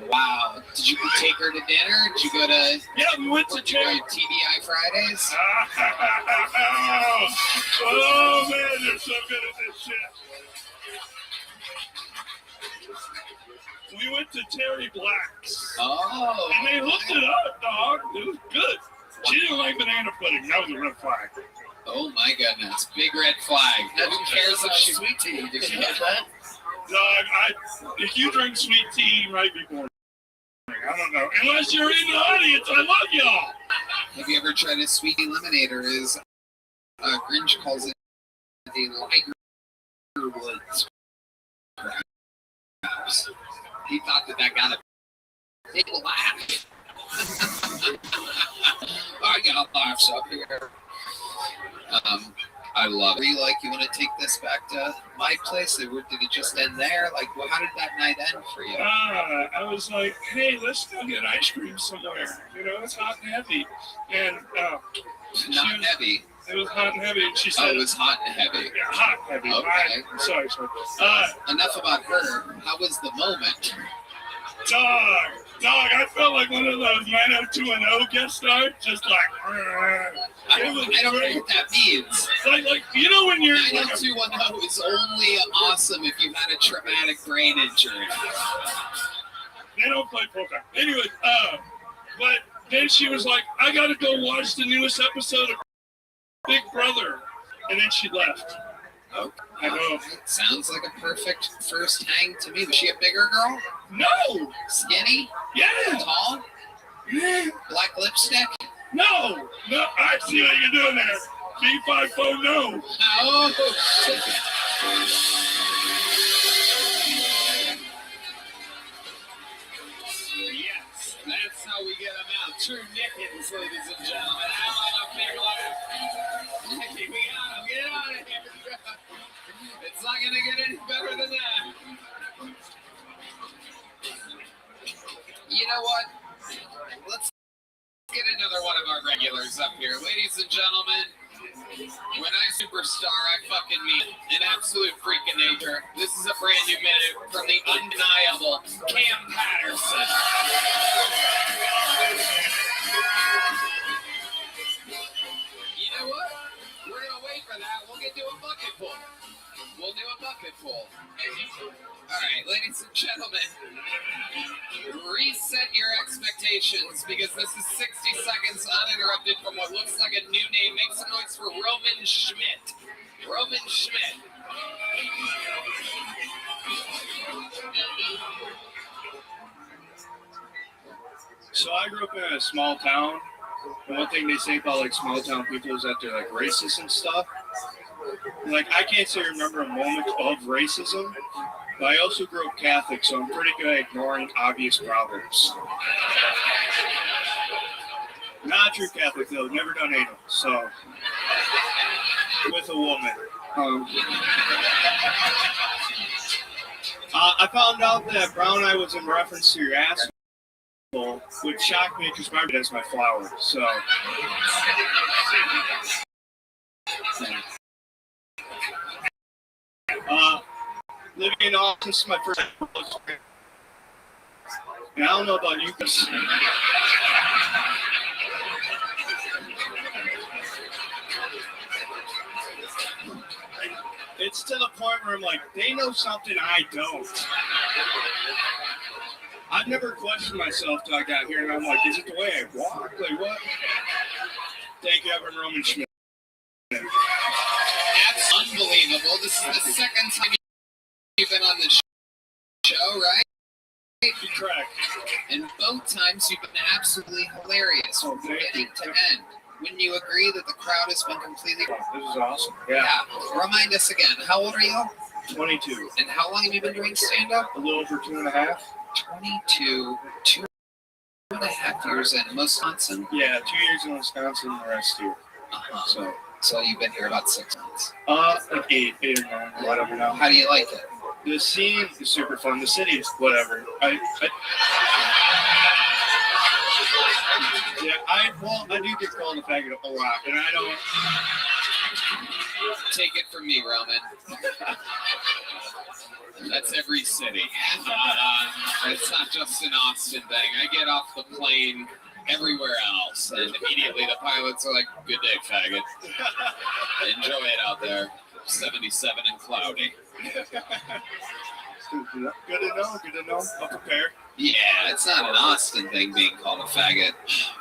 Speaker 1: Wow. Did you take her to dinner? Did you go to...
Speaker 3: Yeah, we went to
Speaker 1: TBI Fridays?
Speaker 3: Oh, man, they're so good at this shit. We went to Terry Black's.
Speaker 1: Oh.
Speaker 3: And they hooked it up, dog. It was good. She didn't like banana pudding. That was a red flag.
Speaker 1: Oh my goodness, big red flag. Who cares if she
Speaker 17: sweet tea? Did you get that?
Speaker 3: Dog, if you drink sweet tea, you might be boring. I don't know. Unless you're in the audience, I love y'all.
Speaker 1: Have you ever tried a sweet tea lemonade, or is Grinch calls it a Liger Woods? Perhaps. He thought that got a big laugh. I got laughs up here. I love it. Were you like, you want to take this back to my place? Or did it just end there? Like, well, how did that night end for you?
Speaker 3: I was like, hey, let's go get ice cream somewhere. You know, it's hot and heavy. And
Speaker 1: not heavy.
Speaker 3: It was hot and heavy. And she said,
Speaker 1: it was hot and heavy.
Speaker 3: Yeah, hot and heavy.
Speaker 1: Okay.
Speaker 3: Sorry.
Speaker 1: Enough about her. How was the moment?
Speaker 3: Dog, I felt like one of those 90210 guest stars, just like,
Speaker 1: I don't know what that means.
Speaker 3: Like you know when you're
Speaker 1: 90210 is only awesome if you've had a traumatic brain injury.
Speaker 3: They don't play poker. Anyway, but then she was like, I gotta go watch the newest episode of Big Brother. And then she left.
Speaker 1: Oh,
Speaker 3: I know.
Speaker 1: Sounds like a perfect first hang to me. Was she a bigger girl?
Speaker 3: No!
Speaker 1: Skinny?
Speaker 3: Yeah!
Speaker 1: Tall?
Speaker 3: Yeah!
Speaker 1: Black lipstick?
Speaker 3: No! No, I see what you're doing there. B5 no.
Speaker 1: Oh, shit. Yes, that's how we get them out. True Nickens, ladies and gentlemen. I want a big laugh. We got him. Get out of here. It's not going to get any better than that. You know what? Let's get another one of our regulars up here. Ladies and gentlemen, when I superstar, I fucking mean an absolute freak of nature. This is a brand new minute from the undeniable Cam Patterson. You know what? We're going to wait for that. We'll get to a bucket full. We'll do a bucket full. All right, ladies and gentlemen, reset your expectations because this is 60 seconds uninterrupted from what looks like a new name. Make some noise for Roman Schmidt. Roman Schmidt.
Speaker 20: So I grew up in a small town, and one thing they say about like small town people is that they're like racist and stuff. And, like I can't say I remember a moment of racism, but I also grew up Catholic, so I'm pretty good at ignoring obvious problems. Not true Catholic though, never done anal, so with a woman. I found out that brown eye was in reference to your asshole, which shocked me because my that's my flower. So living in Austin, this is my first time. And I don't know about you guys. It's to the point where I'm like, they know something I don't. I've never questioned myself till I got here, and I'm like, is it the way I walk? Like, what? Thank you, Evan Roman Schmidt.
Speaker 1: That's unbelievable. This is the second time you've been on the show, right?
Speaker 20: Correct.
Speaker 1: And both times you've been absolutely hilarious from beginning to end. Wouldn't you agree that the crowd has been completely...
Speaker 20: This is awesome.
Speaker 1: Yeah. Remind us again, how old are you?
Speaker 20: 22.
Speaker 1: And how long have you been doing stand-up?
Speaker 20: A little over 2.5.
Speaker 1: 22, 2.5 years in Wisconsin?
Speaker 20: Yeah, 2 years in Wisconsin, the rest here.
Speaker 1: So you've been here about 6 months?
Speaker 20: Like 8 or 9, whatever now.
Speaker 1: How do you like it?
Speaker 20: The scene is super fun. The city is whatever. I do get called a faggot a lot, and I don't...
Speaker 1: Take it from me, Roman. That's every city. It's not just an Austin thing. I get off the plane everywhere else, and immediately the pilots are like, "Good day, faggot. Enjoy it out there. 77 and cloudy."
Speaker 20: Good to know. I'll prepare.
Speaker 1: Yeah, it's not an Austin thing being called a faggot.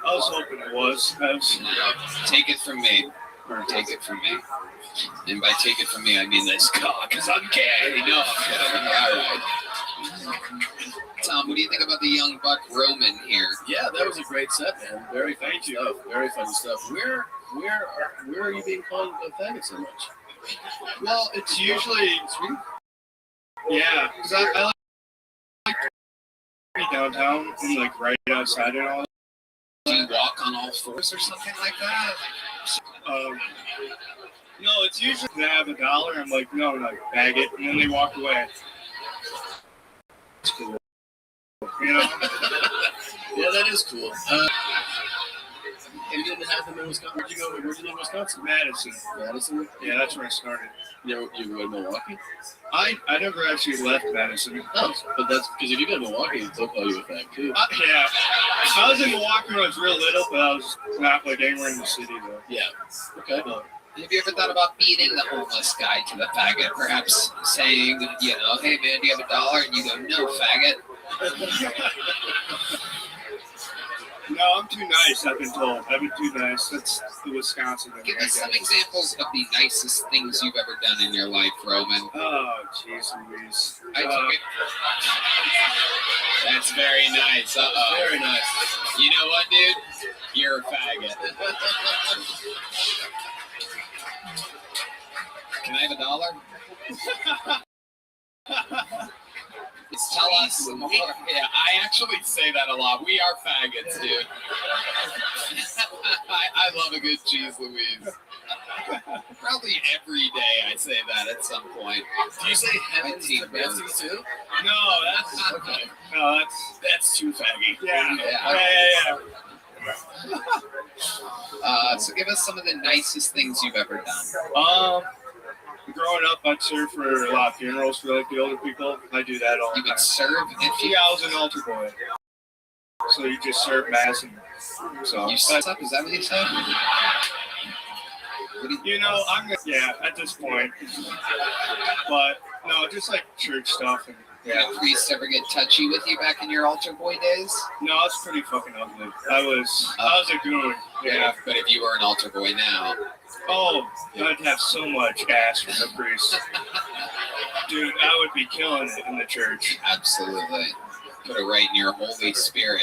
Speaker 20: I was hoping it was.
Speaker 1: Take it from me. Or take it from me. And by take it from me, I mean this cock, because I'm gay. No, I'm kidding. All right. Tom, what do you think about the young buck Roman here?
Speaker 9: Yeah, that was a great set, man. Very funny stuff. Very funny stuff. Where are you being called a faggot so much?
Speaker 20: Well, it's usually... Yeah, because I like to be downtown and like right outside and all.
Speaker 1: Do you walk on all fours or something like that?
Speaker 20: No, it's usually they have $1. I'm like, no, like bag it, and then they walk away. It's cool, you know.
Speaker 9: Yeah, that is cool. You didn't have them in Wisconsin. Where'd you go? Where'd you live in Wisconsin?
Speaker 20: Madison.
Speaker 9: Madison?
Speaker 20: Yeah, that's where I started.
Speaker 9: You go to Milwaukee?
Speaker 20: I never actually left Madison.
Speaker 9: Oh, but that's because if you go to Milwaukee, they'll call you a fag too.
Speaker 20: Yeah. I was in Milwaukee when I was real little, but I was not like anywhere in the city though.
Speaker 9: Yeah. Okay.
Speaker 1: Have you ever thought about beating the homeless guy to the faggot? Perhaps saying, you know, "Hey man, do you have $1?" And you go, "No, faggot."
Speaker 20: No, I'm too
Speaker 3: too nice, I've been told. I've been too nice. That's the Wisconsin thing.
Speaker 1: Give us some examples of the nicest things you've ever done in your life, Roman.
Speaker 3: Oh, jeez Louise.
Speaker 1: I took it. That's very nice. Uh-oh.
Speaker 12: Very nice.
Speaker 1: You know what, dude? You're a faggot. Can I have $1? Tell us more. Yeah, I actually say that a lot. We are faggots, dude. I love a good cheese Louise. Probably every day I say that at some point.
Speaker 12: Do you say heavens to Betsy too?
Speaker 3: No, that's okay. No,
Speaker 12: that's too faggy.
Speaker 3: Yeah.
Speaker 1: So give us some of the nicest things you've ever done.
Speaker 3: Growing up, I'd serve for a lot of funerals for like the older people. I do that all the time.
Speaker 1: You would serve?
Speaker 3: Yeah, I was an altar boy. So you just serve mass and so.
Speaker 1: You set up? Is that what you said?
Speaker 3: You know, at this point. But no, just like church stuff and
Speaker 1: Did a priest ever get touchy with you back in your altar boy days?
Speaker 3: No, it's pretty fucking ugly. I was a goon.
Speaker 1: Yeah, but if you were an altar boy now.
Speaker 3: Oh, I'd have so much ass from the priest. Dude, I would be killing it in the church.
Speaker 1: Absolutely. Put it right in your Holy Spirit.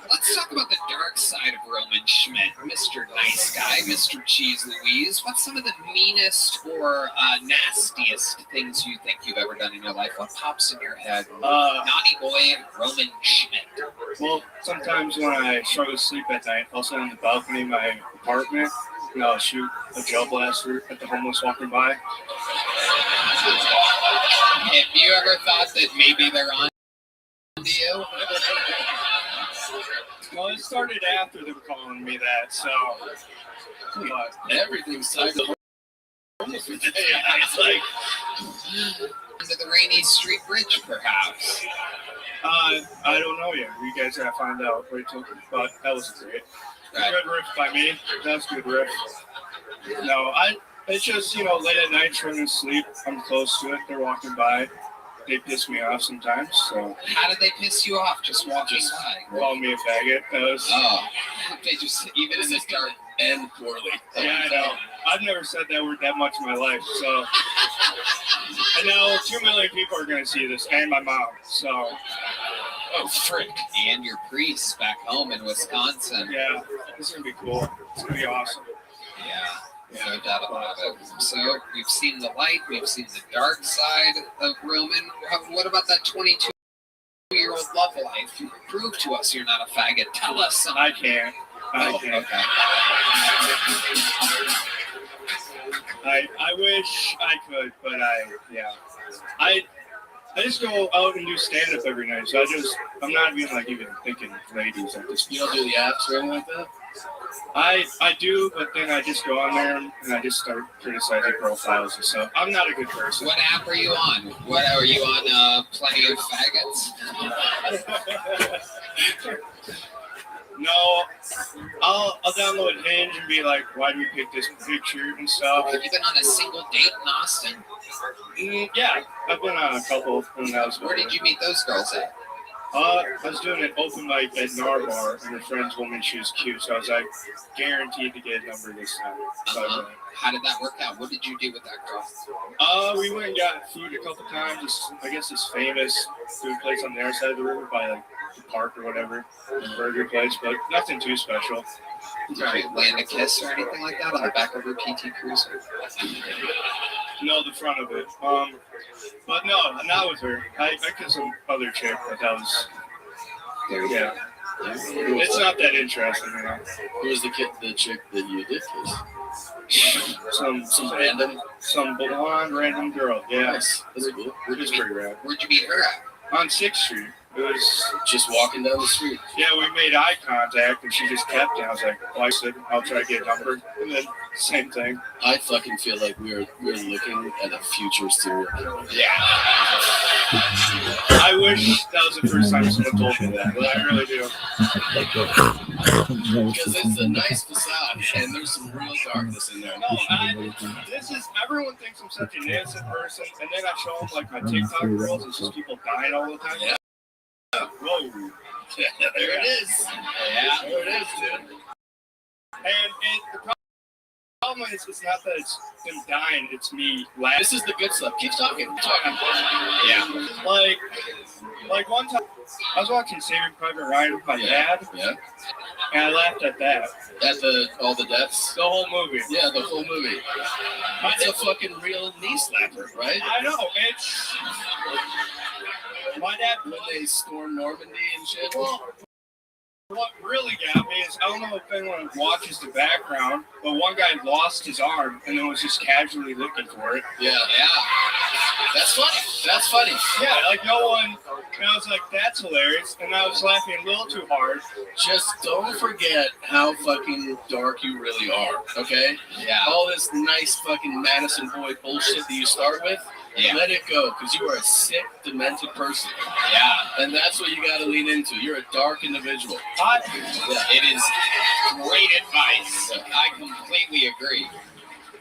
Speaker 1: Let's talk about the dark side of Roman Schmidt, Mr. Nice Guy, Mr. Cheese Louise. What's some of the meanest or nastiest things you think you've ever done in your life? What pops in your head? Naughty boy, Roman Schmidt.
Speaker 3: Well, sometimes when I struggle to sleep at night, I'll sit on the balcony of my apartment and I'll shoot a gel blaster at the homeless walking by.
Speaker 1: Have you ever thought that maybe they're on to you?
Speaker 3: Well, it started after them calling me that, so. But
Speaker 12: everything's tied to
Speaker 1: it's like under the Rainy Street Bridge, perhaps.
Speaker 3: I don't know yet. You guys gotta find out. But that was great.
Speaker 1: Right.
Speaker 3: Good riff by me. That's a good riff. No, it's just, late at night trying to sleep. I'm close to it. They're walking by. They piss me off sometimes, so.
Speaker 1: How did they piss you off? Just walking by?
Speaker 3: Call me a faggot.
Speaker 1: They just, even in this dark
Speaker 12: and poorly.
Speaker 3: Yeah, I know. I've never said that word that much in my life, so. I know 2 million people are going to see this, and my mom, so.
Speaker 1: Oh, frick. And your priest back home in Wisconsin.
Speaker 3: Yeah, this is going to be cool. It's going to be awesome.
Speaker 1: Yeah, no doubt about it. So, we've seen the light, we've seen the dark side of Roman. What about that 22-year-old love life? Prove to us you're not a faggot. Tell us something.
Speaker 3: I can't.
Speaker 1: Okay.
Speaker 3: I wish I could, but I just go out and do stand-up every night, so I'm not even thinking ladies at this point.
Speaker 12: You don't do the apps or anything like that?
Speaker 3: I do, but then I just go on there and I just start criticizing profiles and stuff. I'm not a good person.
Speaker 1: What app are you on? What are you on? Plenty of Faggots?
Speaker 3: No, I'll download Hinge and be like, why do we pick this picture and stuff.
Speaker 1: Have you been on a single date in Austin?
Speaker 3: Yeah, I've been on a couple.
Speaker 1: Where did you meet those girls at?
Speaker 3: I was doing an open mic at Narbar, and her friend told me she was cute, so I was like, guaranteed to get a number this time. So
Speaker 1: how did that work out? What did you do with that girl?
Speaker 3: We went and got food a couple times. I guess this famous food place on the other side of the river by like the park or whatever, burger place, but nothing too special.
Speaker 1: Did you land a kiss or anything like that on the back of her PT Cruiser?
Speaker 3: No, the front of it. But no, not with her. I kissed some other chick, but that was. Yeah. It's not that interesting,
Speaker 12: Who was the chick that you did kiss?
Speaker 3: Some blonde random girl. Yeah.
Speaker 12: Nice. That's cool.
Speaker 3: We're just pretty rad.
Speaker 1: Where'd you meet her at?
Speaker 3: On 6th Street. It was
Speaker 12: just walking down the street.
Speaker 3: Yeah, we made eye contact, and she just kept it. I was like, well, I said, I'll try to get a number. And then, same thing.
Speaker 12: I fucking feel like we're looking at a future serial killer.
Speaker 3: Yeah. I wish that was the first time someone told me that, but I really do.
Speaker 12: Because it's a nice facade, and there's some real darkness in there.
Speaker 3: No, everyone thinks I'm such an innocent person, and then I show them like my TikTok girls, and it's just people dying all the time.
Speaker 12: Yeah.
Speaker 3: Whoa.
Speaker 17: There it is. Yeah, there it is, dude.
Speaker 3: And the problem is, it's not that it's them dying, it's me laughing.
Speaker 17: This is the good stuff. Keep talking.
Speaker 3: Yeah. Like one time, I was watching Saving Private Ryan with my dad.
Speaker 17: Yeah.
Speaker 3: And I laughed at that.
Speaker 17: At all the deaths?
Speaker 3: The whole movie.
Speaker 17: Yeah, the whole movie. It's a fucking real knee slapper, right?
Speaker 3: I know. It's my dad
Speaker 17: when they storm Normandy and shit.
Speaker 3: Well, what really got me is, I don't know if anyone watches the background, but one guy lost his arm and then was just casually looking for it.
Speaker 17: Yeah. That's funny. That's funny.
Speaker 3: Yeah, like no one, and I was like, that's hilarious, and I was laughing a little too hard.
Speaker 17: Just don't forget how fucking dark you really are, okay?
Speaker 1: Yeah.
Speaker 17: All this nice fucking Madison Boy bullshit that you start with, let it go, because you are a sick, demented person.
Speaker 1: Yeah.
Speaker 17: And that's what you got to lean into. You're a dark individual.
Speaker 1: It is great advice. I completely agree.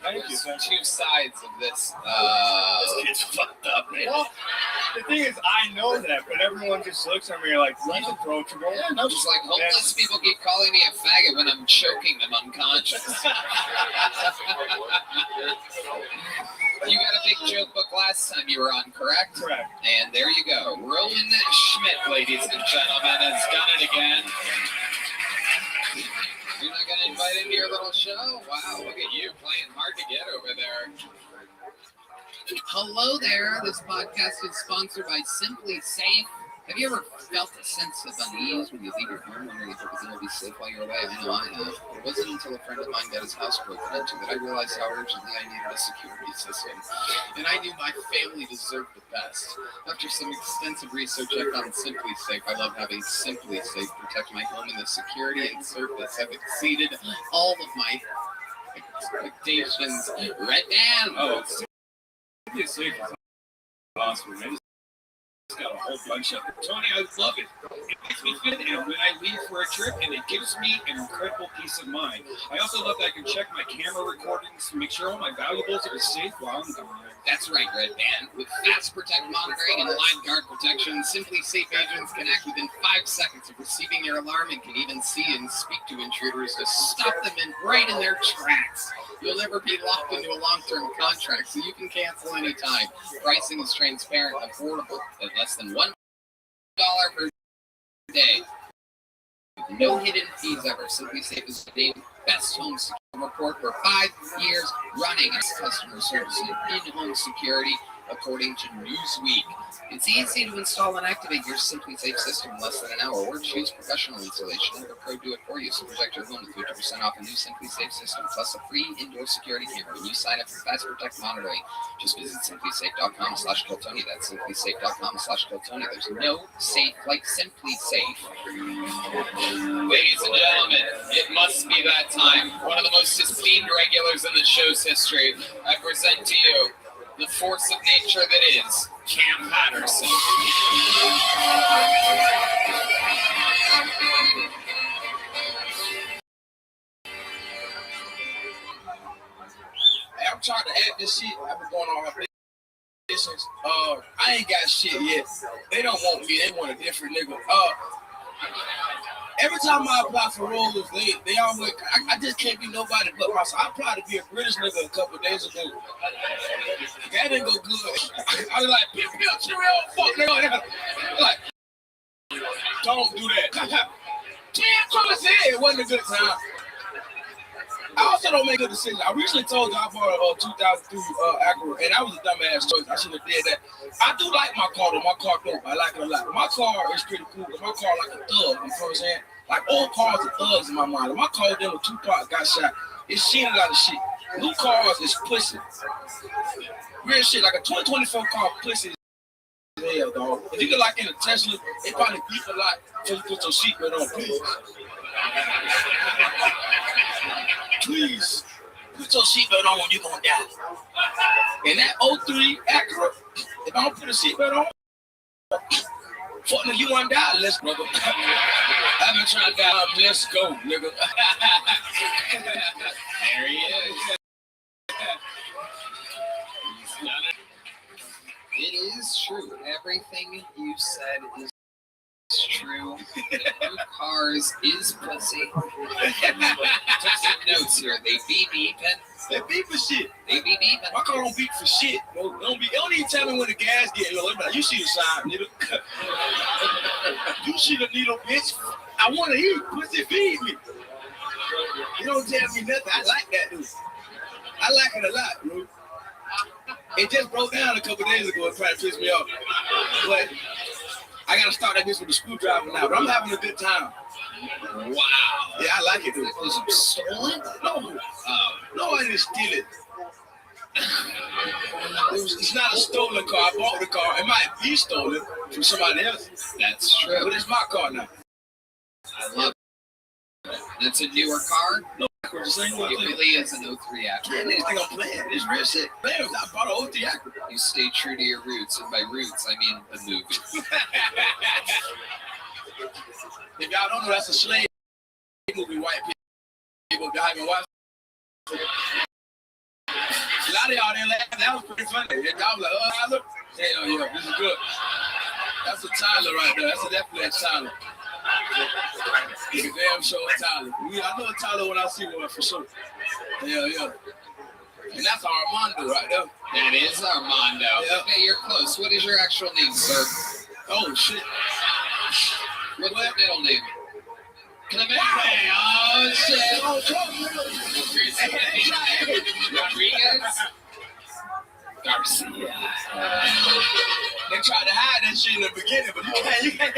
Speaker 3: Thank you.
Speaker 1: There's two sides of this.
Speaker 17: This kid's fucked up, man.
Speaker 3: Well, the thing is, I know that, but everyone just looks at me like, he's approachable.
Speaker 17: Yeah, no,
Speaker 1: just like homeless people keep calling me a faggot when I'm choking them unconscious. You got a big joke book last time you were on, correct?
Speaker 3: Correct.
Speaker 1: And there you go. Roland Schmidt, ladies and gentlemen, has done it again. You're not going to invite him to your little show? Wow, look at you playing hard to get over there. Hello there. This podcast is sponsored by Simply Safe. Have you ever felt a sense of unease when you leave your home, wondering if everything will be safe while you're away? I know I have. It wasn't until a friend of mine got his house broken into that I realized how urgently I needed a security system. And I knew my family deserved the best. After some extensive research, I found Simply Safe. I love having Simply Safe protect my home, and the security and service have exceeded all of my expectations. Red Man!
Speaker 3: Oh, Simply Safe is awesome, man. It's got a whole bunch of it. Tony, I love it. It makes me feel good when I leave for a trip, and it gives me an incredible peace of mind. I also love that I can check my camera recordings to make sure all my valuables are safe while I'm gone.
Speaker 1: That's right, Red Band. With Fast Protect monitoring and line guard protection, Simply Safe agents can act within 5 seconds of receiving your alarm and can even see and speak to intruders to stop them right in their tracks. You'll never be locked into a long-term contract, so you can cancel anytime. Pricing is transparent and affordable at less than $1 per day. With no hidden fees ever. Simply Safe is named Best Home Security Report for 5 years running. It's customer service and in-home security, according to Newsweek. It's easy to install and activate your Simply Safe system in less than an hour, or choose professional installation. Have a pro do it for you. So protect your home with 50% off a new Simply Safe system, plus a free indoor security camera when you sign up for Fast Protect monitoring. Just visit simplysafe.com/Kiltony. That's simplysafe.com/Kiltony. There's no safe like Simply Safe. Ladies and gentlemen, it must be that time. One of the most esteemed regulars in the show's history. I present to you the force of nature that is Cam Patterson.
Speaker 5: Hey, I'm trying to add this shit. I've been going on my business. I ain't got shit yet. They don't want me. They want a different nigga. Every time I apply for roles, they always, I just can't be nobody but myself. I applied to be a British nigga a couple of days ago. That didn't go good. I was like, pick me up, cheerio, fuck nigga. Like, don't do that. 10 times said it wasn't a good time. I also don't make good decisions. I recently told you I bought a 2003 Acura, and that was a dumbass choice. I should have did that. I do like my car, though. My car dope. I like it a lot. My car is pretty cool, because my car like a thug, you know what I'm saying? Like, old cars are thugs in my mind. Like, my car, then with Tupac got shot, it's seen a lot of shit. New cars is pussy. Real shit, like a 2024 car, pussy as hell, dog. If you get like in a Tesla, it probably beep a lot until you put your seatbelt on, please. Please, put your seatbelt on when you're gonna die. And that 03 Acura, if I don't put a seatbelt on, fuck nigga, you wanna die? Let's go, brother. I've been trying to die. Let's go, nigga.
Speaker 1: There he is. It is true. Everything you said is true. New cars is pussy. Took some notes here. They be beeping.
Speaker 5: They beep for shit.
Speaker 1: They be beeping.
Speaker 5: My car don't beep for shit. Don't even tell me when the gas get low. Like, you see the sign, needle. You see the needle, bitch. I want to eat. Pussy, feed me. You don't tell me nothing. I like that, dude. I like it a lot, bro. It just broke down a couple days ago and tried to piss me off. But I got to start that bitch with a screwdriver now. But I'm having a good time.
Speaker 1: Wow.
Speaker 5: Yeah, I like it, dude.
Speaker 1: Was it stolen?
Speaker 5: No. No, I didn't steal it. It's not a stolen car. I bought the car. It might be stolen from somebody else.
Speaker 1: That's true.
Speaker 5: But it's my car now.
Speaker 1: I love it. That's a newer car?
Speaker 5: No, the same one.
Speaker 1: It really is an 03 Acura.
Speaker 5: Man, this thing I'm playing. It's real shit. Man, I bought an 03 Acura.
Speaker 1: You stay true to your roots, and by roots, I mean the movie.
Speaker 5: If y'all don't know, that's a slave movie, white people driving watch. A lot of y'all didn't laugh. That was pretty funny. Y'all was like, oh, Tyler? Hell yeah, this is good. That's a Tyler right there. That's definitely a Tyler. He's a damn sure Tyler. I know a Tyler when I see one for sure. Yeah, yeah. And that's Armando right there.
Speaker 1: That is Armando.
Speaker 5: Yeah.
Speaker 1: Hey, you're close. What is your actual name, sir?
Speaker 5: Oh, shit.
Speaker 1: What's your middle name? Clemente.
Speaker 5: Wow.
Speaker 1: Oh, shit.
Speaker 5: Oh,
Speaker 1: Rodriguez. Garcia.
Speaker 5: They tried to hide that shit in the beginning, but you can't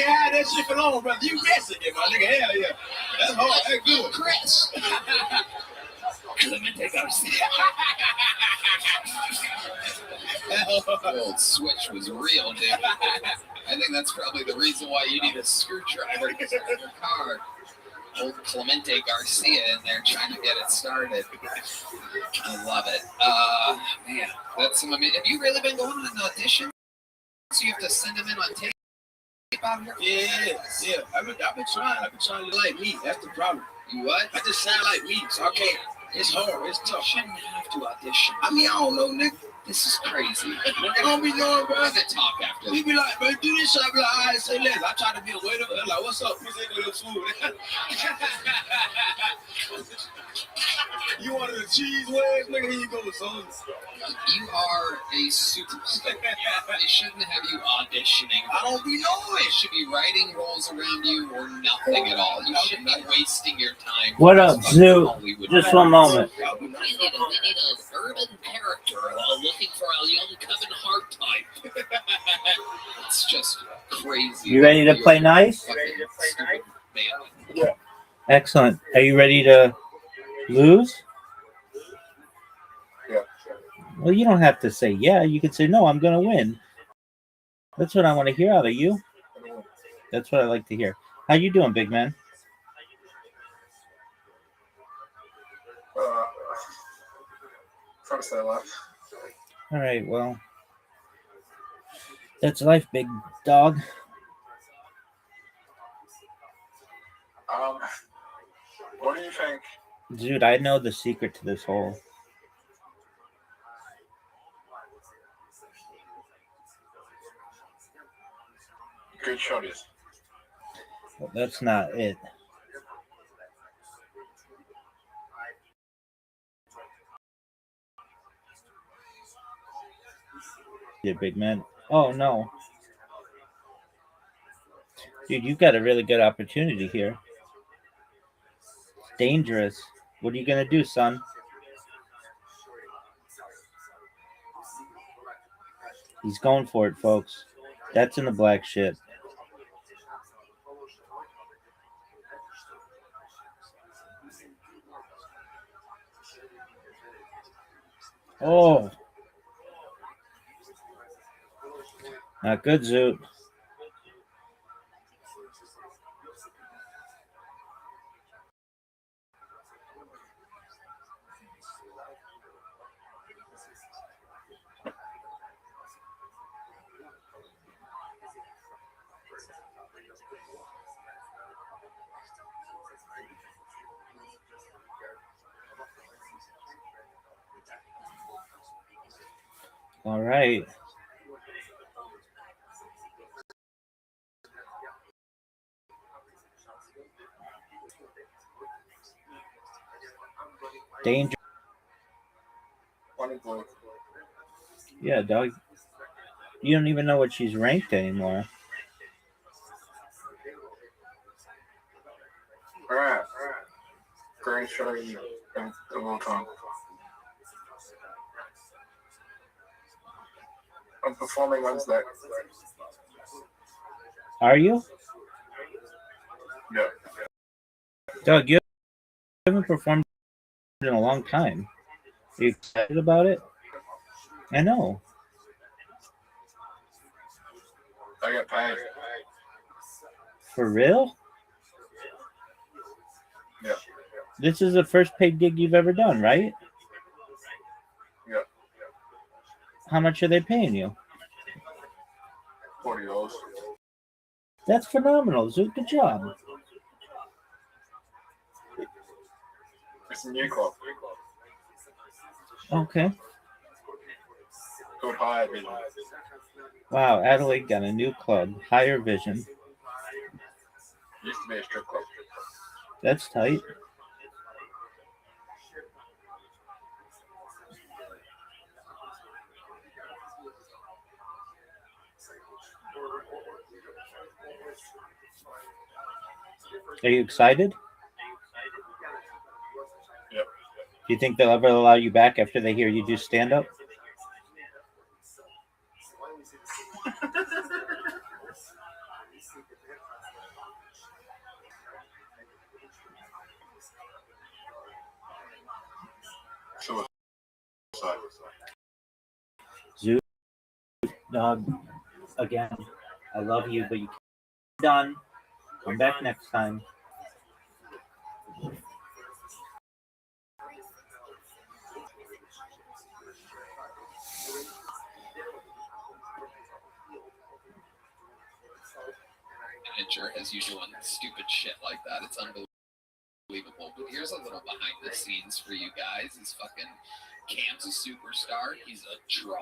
Speaker 5: hide that shit for long, brother. You Mexican, my nigga. Hell yeah. That's hard. That's good.
Speaker 1: Chris.
Speaker 5: Clemente Garcia.
Speaker 1: The old switch was real, dude. I think that's probably the reason why you need a screwdriver in your car. Old Clemente Garcia in there trying to get it started. I love it. Man, that's some amazing. Have you really been going on an audition? So you have to send them in on tape out here?
Speaker 5: Yeah. I've been trying. I've been trying to like me. That's the problem.
Speaker 1: You what?
Speaker 5: I just sound like me, so I can't. It's hard. It's tough.
Speaker 1: You shouldn't have to audition.
Speaker 5: I mean, I don't know, nigga.
Speaker 1: This is crazy.
Speaker 5: I don't be knowing, bro.
Speaker 1: We're gonna talk after
Speaker 5: We
Speaker 1: this.
Speaker 5: be like, man, do this shit. I be like, all right, say less. I try to be a waiter. I'm like, what's up? Who's in the food? You wanted a cheese wedge? Nigga, here you go, son.
Speaker 1: You are a superstar. They shouldn't have you auditioning.
Speaker 5: I don't be knowing.
Speaker 1: They should be writing roles around you or nothing at all. You shouldn't be wasting your time.
Speaker 19: What up, Zoo?
Speaker 1: Hollywood.
Speaker 19: Just one moment.
Speaker 1: We need an urban character looking for a young Kevin Hart type. It's just crazy.
Speaker 19: You ready to play nice?
Speaker 1: Fucking stupid man.
Speaker 19: Excellent. Are you ready to lose?
Speaker 10: Yeah.
Speaker 19: Well, you don't have to say yeah. You can say no, I'm going to win. That's what I want to hear out of you. That's what I like to hear. How you doing, big man?
Speaker 10: Trying to stay alive.
Speaker 19: All right, well, that's life, big dog.
Speaker 10: What do you think?
Speaker 19: Dude, I know the secret to this whole.
Speaker 10: Good shotties.
Speaker 19: Well, that's not it. Yeah, big man. Oh, no. Dude, you've got a really good opportunity here. Dangerous. What are you going to do, son? He's going for it, folks. That's in the black shit. Oh. Not good, Zoot. All right. Danger.
Speaker 10: Funny boy.
Speaker 19: Yeah, dog. You don't even know what she's ranked anymore.
Speaker 10: Alright. Great show you the whole time. I'm performing Wednesday.
Speaker 19: Are you?
Speaker 10: Yeah.
Speaker 19: Doug, you haven't performed in a long time. Are you excited about it? I know.
Speaker 10: I got paid.
Speaker 19: For real?
Speaker 10: Yeah.
Speaker 19: This is the first paid gig you've ever done, right?
Speaker 10: Yeah.
Speaker 19: How much are they paying you?
Speaker 10: $40.
Speaker 19: That's phenomenal. Zoot, good job.
Speaker 10: It's a new club.
Speaker 19: Okay.
Speaker 10: Called Higher Vision.
Speaker 19: Wow, Adelaide got a new club, Higher Vision.
Speaker 10: Used to be a strip club.
Speaker 19: That's tight. Are you excited?
Speaker 10: Yep.
Speaker 19: Do you think they'll ever allow you back after they hear you do stand-up? Zoot, dog, again, I love you, but you can't be done. Come back next time.
Speaker 1: Manager has you doing stupid shit like that. It's unbelievable. But here's a little behind the scenes for you guys. He's fucking Cam's a superstar. He's a draw.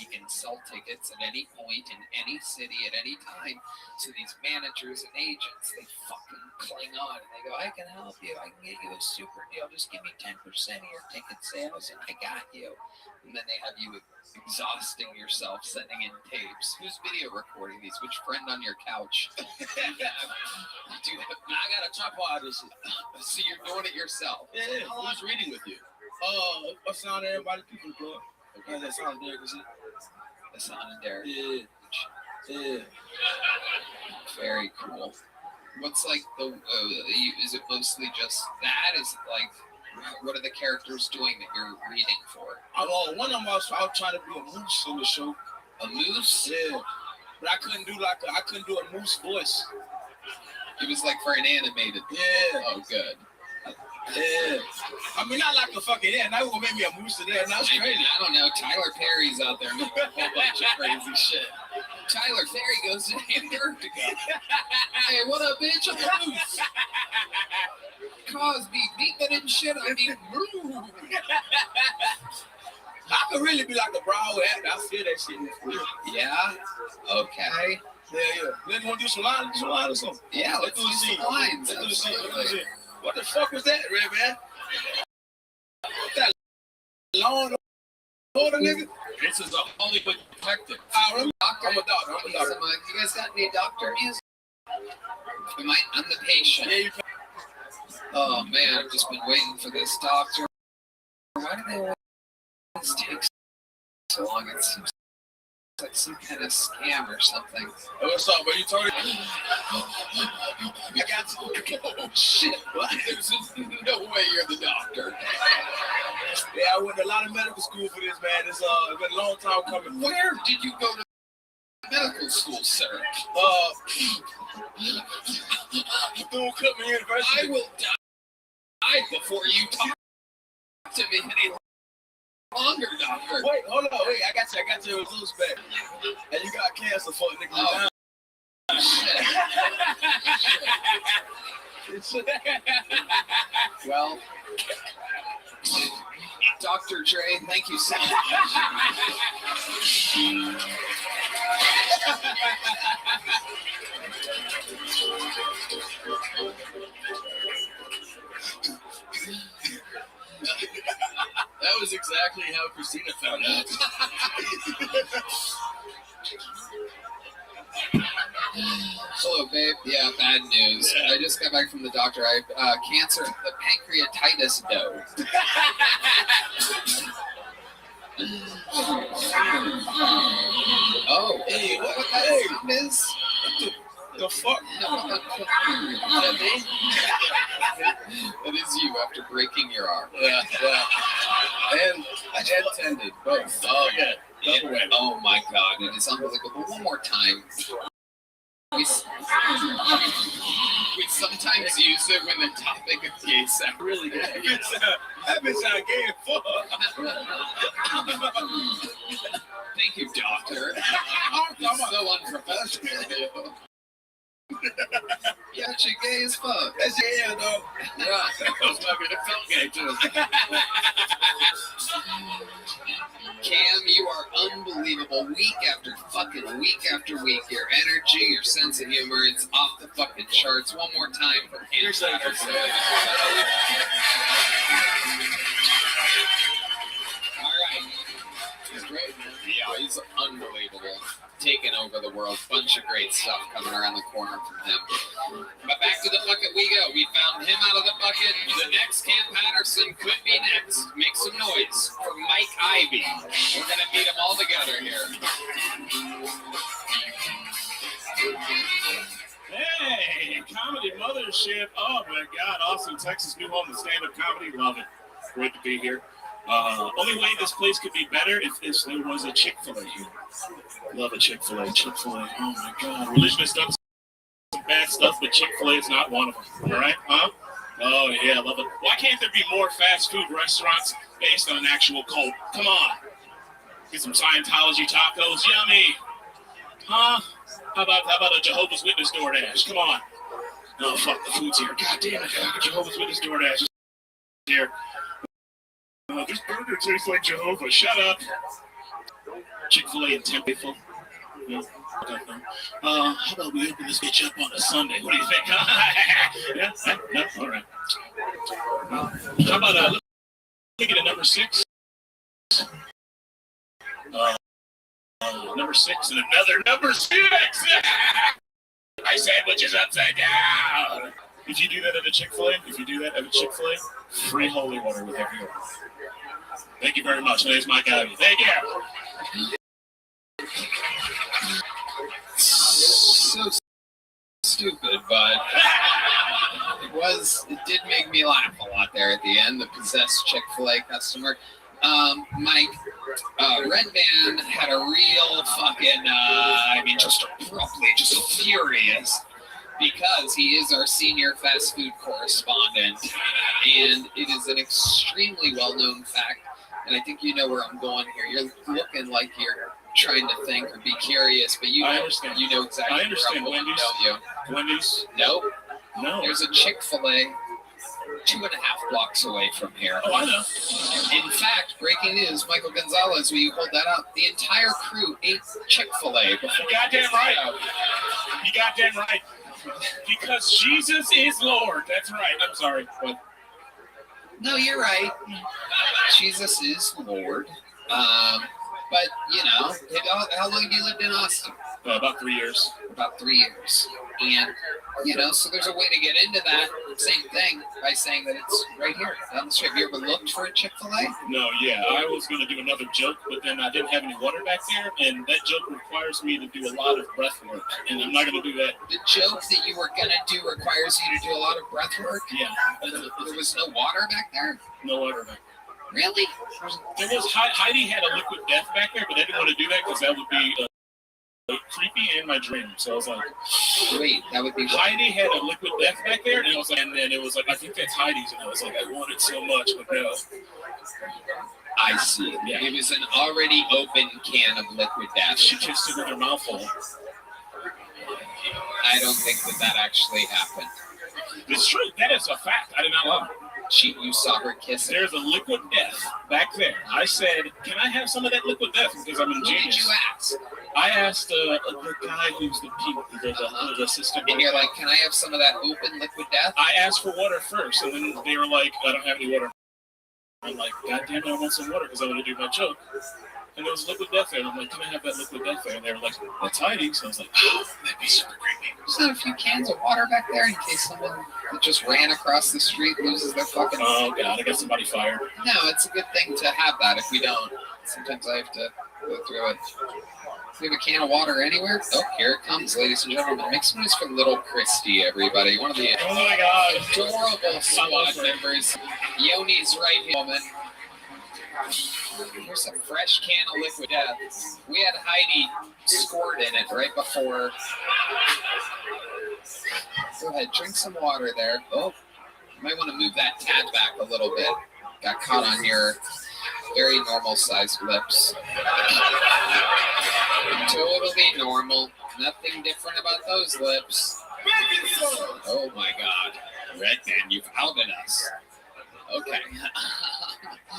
Speaker 1: He can sell tickets at any point in any city at any time. So these managers and agents, they fucking cling on and they go, I can help you. I can get you a super deal. Just give me 10% of your ticket sales and I got you. And then they have you exhausting yourself sending in tapes. Who's video recording these? Which friend on your couch? Do you have, I got a top audition. So you're doing it yourself.
Speaker 5: Yeah, who's reading with you? What sound everybody people do? Okay, that sounds Derek, is it?
Speaker 1: That sounded Derek.
Speaker 5: Yeah. Yeah.
Speaker 1: Very cool. What's like the, is it mostly just that? Is it like, what are the characters doing that you're reading for?
Speaker 5: One of them I was trying to be a moose in the show.
Speaker 1: A moose?
Speaker 5: Yeah. But I couldn't do a moose voice.
Speaker 1: It was like for an animated.
Speaker 5: Yeah.
Speaker 1: Oh, good.
Speaker 5: Yeah. I mean, not like a fucking, yeah, now gonna make me a moose today. That's crazy.
Speaker 1: I don't know. Tyler Perry's out there making a whole bunch of crazy shit. Tyler Perry goes to Antarctica. Hey, what up, bitch? I'm a moose. Cosby beeping and shit. I mean,
Speaker 5: I could really be like a Broadway actor. I feel that shit.
Speaker 1: Yeah? Okay.
Speaker 5: Yeah. Let's want to do some lines or something.
Speaker 1: Yeah, let's do some lines.
Speaker 5: Let's do the scene. What the fuck was that, Red Man? That Law and Order nigga?
Speaker 1: This is a Hollywood detective.
Speaker 5: I'm a doctor.
Speaker 1: You guys got any doctor music? I'm the patient. Oh man, I've just been waiting for this doctor. Why do they always take so long? It seems like some kind of scam or something.
Speaker 5: Hey, what's up, man? You told me. I got to.
Speaker 1: Oh shit! There's no way you're the doctor.
Speaker 5: Yeah, I went to a lot of medical school for this, man. It's been a long time coming.
Speaker 1: Where did you go to medical school, sir?
Speaker 5: Through Cookman University.
Speaker 1: I will die before you talk to me any longer, doctor.
Speaker 5: Wait, hold on, wait. I got your results back. And you got cancer for it, nigga.
Speaker 1: Well, Dr. Dre, thank you so much.
Speaker 5: what Christina found out.
Speaker 1: Hello, babe. Yeah, bad news. I just got back from the doctor. I have cancer, the pancreatitis dough. Oh, hey, what that is?
Speaker 5: The fuck?
Speaker 1: That is you after breaking your arm.
Speaker 5: Yeah. And I had tended both.
Speaker 1: Oh my God, it is unbelievable. One more time. We sometimes use it when the topic of gay sex.
Speaker 5: Really good. That bitch not gay as fuck.
Speaker 1: Thank you, doctor. It's so unprofessional. Yeah, she gay as fuck.
Speaker 5: That's yeah, though.
Speaker 1: Yeah, that was fucking it felt gay too. Cam, you are unbelievable. Week after week, your energy, your sense of humor, it's off the fucking charts. One more time for Cam Patterson. All right. He's great, man. Yeah, he's unbelievable. Taking over the world. Bunch of great stuff coming around the corner from him. But back to the bucket we go. We found him out of the bucket. The next Cam Patterson could be next. Make some noise for Mike Ivy. We're going to meet them all together here.
Speaker 3: Hey, Comedy Mothership. Oh my God, Austin, Texas, new home to stand-up comedy. Love it. Great to be here. Only way this place could be better if there was a Chick-fil-A here. Love a Chick-fil-A. Chick-fil-A. Oh my God. Religion has done some bad stuff, but Chick-fil-A is not one of them. All right? Huh? Oh yeah, love it. Why can't there be more fast food restaurants based on an actual cult? Come on. Get some Scientology tacos. Yummy. Huh? How about a Jehovah's Witness DoorDash? Come on. Oh fuck, the food's here. God damn it. Jehovah's Witness DoorDash is here. This burger tastes like Jehovah. Shut up. Chick-fil-A in Tempe. Yeah. How about we open this bitch up on a Sunday? What do you think? Yeah? No? All right. How about let's take it at number 6. Number 6 and another number 6. My sandwich is upside down. If you do that at a Chick-fil-A, free holy water with every order. Thank you very much. My name's Mike Ivy. Thank you.
Speaker 1: So stupid, but it did make me laugh a lot there at the end. The possessed Chick-fil-A customer. Mike, Red Band had a real fucking, just abruptly, just furious, because he is our senior fast food correspondent, and it is an extremely well-known fact, and I think you know where I'm going here. You're looking like you're trying to think or be curious, but you know exactly
Speaker 3: I understand.
Speaker 1: where I'm going, don't you?
Speaker 3: Wendy's?
Speaker 1: Nope.
Speaker 3: No.
Speaker 1: There's a Chick-fil-A 2.5 blocks away from here.
Speaker 3: Oh, I know.
Speaker 1: In fact, breaking news, Michael Gonzalez, will you hold that up? The entire crew ate Chick-fil-A before.
Speaker 3: You goddamn right. You goddamn right. Because Jesus is Lord. That's right. I'm sorry. But
Speaker 1: no, you're right. Jesus is Lord. But, how long have you lived in Austin?
Speaker 3: About 3 years.
Speaker 1: About 3 years. And, so there's a way to get into that same thing by saying that it's right here down the street. Have you ever looked for a Chick-fil-A?
Speaker 3: No, yeah. I was going to do another joke, but then I didn't have any water back there, and that joke requires me to do a lot of breath work, and I'm not going to do that.
Speaker 1: The joke that you were going to do requires you to do a lot of breath work?
Speaker 3: Yeah.
Speaker 1: There was no water back there?
Speaker 3: No water back there.
Speaker 1: Really?
Speaker 3: There was Heidi had a liquid death back there, but I didn't want to do that because that would be creepy in my dream. So I was like,
Speaker 1: wait, that would be
Speaker 3: Heidi had a liquid death back there, and I was like, and then it was like, I think that's Heidi's, and I was like, I want it so much, but no.
Speaker 1: I see. Yeah. It was an already open can of liquid death.
Speaker 3: She kissed it with her mouth full.
Speaker 1: I don't think that actually happened.
Speaker 3: It's true. That is a fact. I did not lie.
Speaker 1: You saw her kiss it.
Speaker 3: There's a liquid death back there. I said, can I have some of that liquid death? Because I'm ingenious.
Speaker 1: Who did you ask?
Speaker 3: I asked the guy who's the assistant.
Speaker 1: And you're like, can I have some of that open liquid death?
Speaker 3: I asked for water first, and then they were like, I don't have any water.
Speaker 20: I'm like, God damn it, I want some water because I want to do my joke. And there was liquid death there. And I'm like, can I have that liquid death there? And they were like, that's hiding. So I was like, oh, that'd be super creepy.
Speaker 1: There's not a few cans of water back there in case someone that just ran across the street loses their fucking...
Speaker 20: Oh, God, I got somebody fired.
Speaker 1: No, it's a good thing to have that if we don't. Sometimes I have to go through it. Do we have a can of water anywhere? Oh, here it comes, ladies and gentlemen. Make some noise for little Christy, everybody. One of the adorable squad members. Yoni's right here, woman. Here's some fresh can of liquid death. We had Heidi squirt in it right before. Go ahead, drink some water there. Oh, you might want to move that tad back a little bit. Got caught on your very normal sized lips. Totally normal. Nothing different about those lips. Oh my God. Redman, you've outed us. Okay.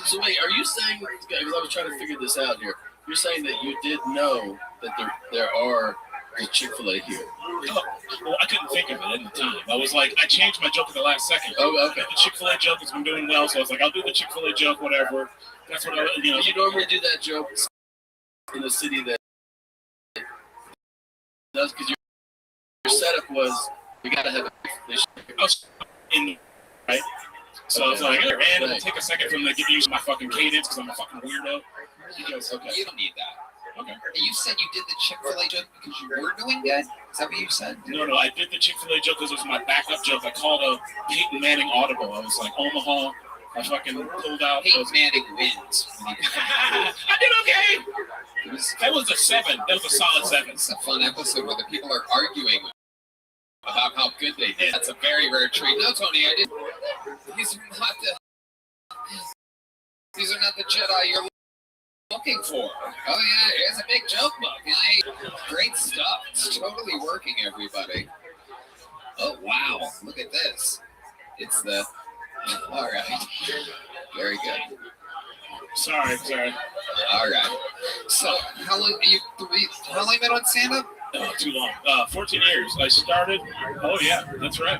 Speaker 17: So wait, are you saying, because I was trying to figure this out here, you're saying that you did know that there are the Chick-fil-A here?
Speaker 20: Oh, well, I couldn't think of it at the time. I was like, I changed my joke at the last second.
Speaker 17: Oh, okay.
Speaker 20: The Chick-fil-A joke has been doing well, so I was like, I'll do the Chick-fil-A joke, whatever. That's what
Speaker 17: You normally do that joke in the city that does, because your setup was, we got to have
Speaker 20: in right? So I was like, and it'll take a second for them to get used to my fucking cadence because I'm a fucking weirdo. He goes, okay.
Speaker 1: You don't need that.
Speaker 20: Okay.
Speaker 1: You said you did the Chick-fil-A joke because you were doing good? Is that what you said?
Speaker 20: No, I did the Chick-fil-A joke because it was my backup joke. I called a Peyton Manning audible. I was like, Omaha. I fucking pulled out.
Speaker 1: Peyton Manning wins.
Speaker 20: I did okay. That was a 7. That was a solid 7.
Speaker 1: It's a fun episode where the people are arguing about how good they did. That's a very rare treat. No, Tony, I didn't. These are not the Jedi you're looking for. Oh yeah, here's a big joke book. Great stuff. It's totally working, everybody. Oh wow, look at this. It's the. All right. Very good.
Speaker 20: Sorry.
Speaker 1: All right. So, how long been on stand-up?
Speaker 20: Oh, too long. 14 years. I started. Oh yeah, that's right.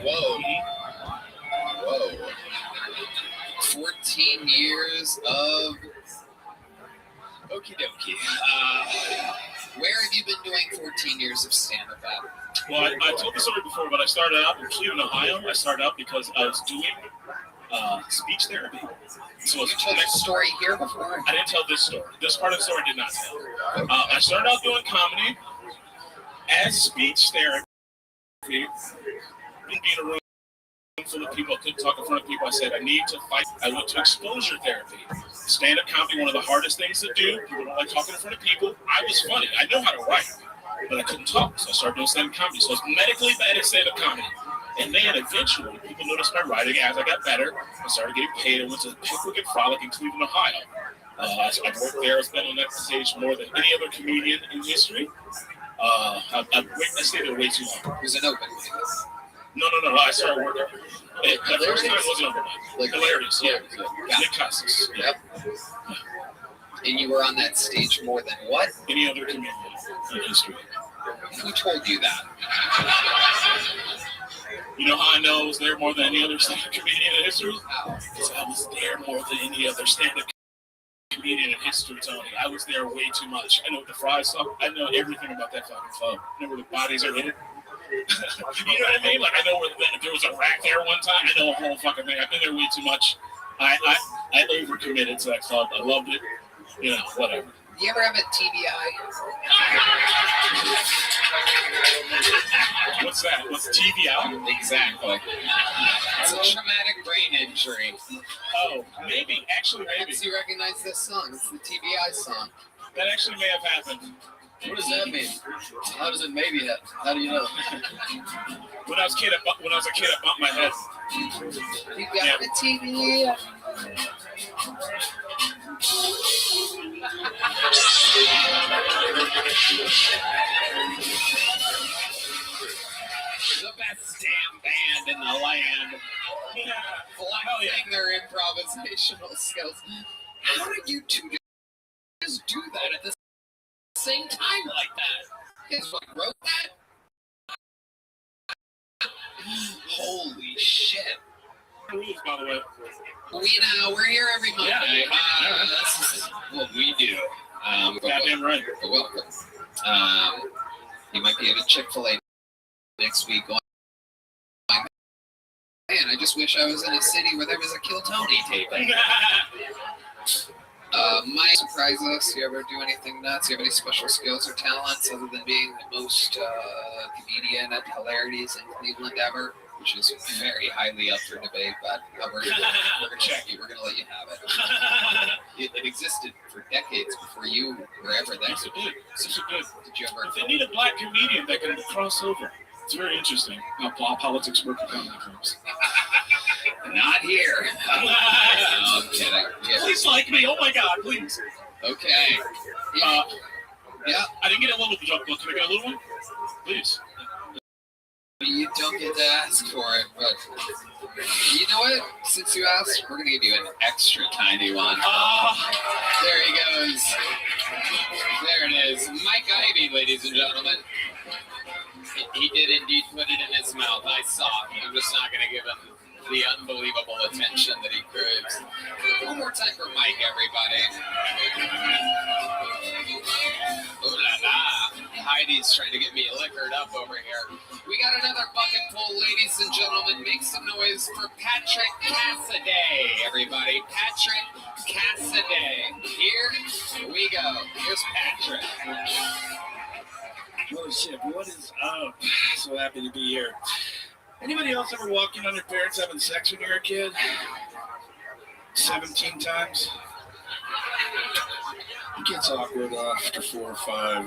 Speaker 1: Whoa. 14 years of. Okie dokie. Where have you been doing 14 years of stand-up at?
Speaker 20: Well, I told the story before, but I started out in Cleveland, Ohio. I started out because I was doing speech therapy. So
Speaker 1: you told this story here before?
Speaker 20: I didn't tell this story. This part of the story I did not tell. I started out doing comedy as speech therapy. Being in a room full of people, I couldn't talk in front of people. I said, I need to fight. I went to exposure therapy. Stand-up comedy, one of the hardest things to do. People don't like talking in front of people. I was funny. I know how to write, but I couldn't talk. So I started doing stand-up comedy. So I was medically bad at stand-up comedy. And then eventually, people noticed my writing. As I got better, I started getting paid. I went to Pickwick and Frolic in Cleveland, Ohio. I worked there. I've been on that stage more than any other comedian in history. I stayed there way too long.
Speaker 1: It was an open.
Speaker 20: No. I started working. The first time wasn't open. Like Hilarious, yeah. Nick Costas.
Speaker 1: Yep. And you were on that stage more than what?
Speaker 20: Any other comedian in history.
Speaker 1: Who told you that?
Speaker 20: You know how I know I was there more than any other stand-up comedian in history? Because I was there more than any other stand-up comedian in history, Tony. I was there way too much. I know what the Fries song. I know everything about that fucking club. I know where the bodies are hidden. You know what I mean? Like, I know where there was a rack there one time. I know a whole fucking thing. I've been there way too much. I overcommitted to that club. I loved it. You know, whatever.
Speaker 1: You ever have a TBI?
Speaker 20: What's that? What's TBI?
Speaker 1: Exactly. It's a traumatic brain injury.
Speaker 20: Oh, maybe. Actually, maybe.
Speaker 1: Perhaps you recognize this song. It's the TBI song.
Speaker 20: That actually may have happened.
Speaker 17: What does that mean? How does it maybe happen? How do you know?
Speaker 20: When I was a kid, I bumped my head.
Speaker 1: You got the TBI. The best damn band in the land. Flexing their improvisational skills. How did you two just do that at the same time like that? You guys wrote that? Holy shit.
Speaker 20: Rules, by the way.
Speaker 1: We're here every Monday.
Speaker 3: Yeah.
Speaker 1: This is what we do.
Speaker 3: Goddamn right.
Speaker 1: You're welcome. You might be at a Chick-fil-A next week going, man, I just wish I was in a city where there was a Kill Tony taping. Might surprise us. You ever do anything nuts? You have any special skills or talents other than being the most comedian at hilarities in Cleveland ever? Which is very highly up for debate, but we're gonna check you. We're gonna let you have it. It existed for decades before you were ever there.
Speaker 3: Yes, it did. Yes, it did.
Speaker 1: Did you ever?
Speaker 3: But they need a black comedian that can cross over. It's very interesting how politics work in comedy clubs.
Speaker 1: Not here. I'm kidding. Yeah.
Speaker 3: Please like me. Oh my God, please.
Speaker 1: Okay. Yeah.
Speaker 3: I didn't get a little joke. Can I get a little one? Please.
Speaker 1: You don't get to ask for it, but you know what? Since you asked, we're gonna give you an extra tiny one. There he goes. There it is. Mike Ivy, ladies and gentlemen. He did indeed put it in his mouth. I saw it. I'm just not gonna give him the unbelievable attention that he craves. One more time for Mike, everybody. Ooh la la. Heidi's trying to get me liquored up over here. We got another bucket full, ladies and gentlemen. Make some noise for Patrick Cassidy, everybody. Patrick Cassidy. Here we go. Here's Patrick.
Speaker 3: Oh shit, what is up? So happy to be here. Anybody else ever walk in on your parents having sex when you were a kid? 17 times? It gets awkward after 4 or 5.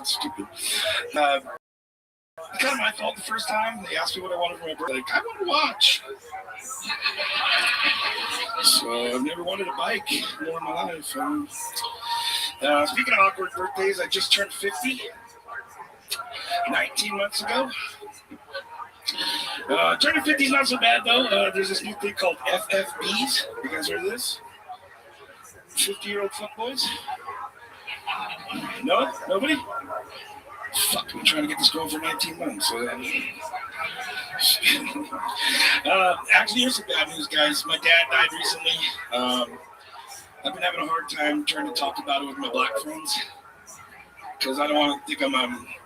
Speaker 3: Stupid. It's kind of my fault the first time. They asked me what I wanted for my birthday. Like, I want to watch. So I've never wanted a bike more in my life. Speaking of awkward birthdays, I just turned 50. 19 months ago. Turning 50 is not so bad though. There's this new thing called FFBs. You guys heard of this? 50-year-old fuckboys? No? Nobody? Fuck, I'm trying to get this going for 19 months. Actually, here's some bad news, guys. My dad died recently. I've been having a hard time trying to talk about it with my black friends because I don't want to think I'm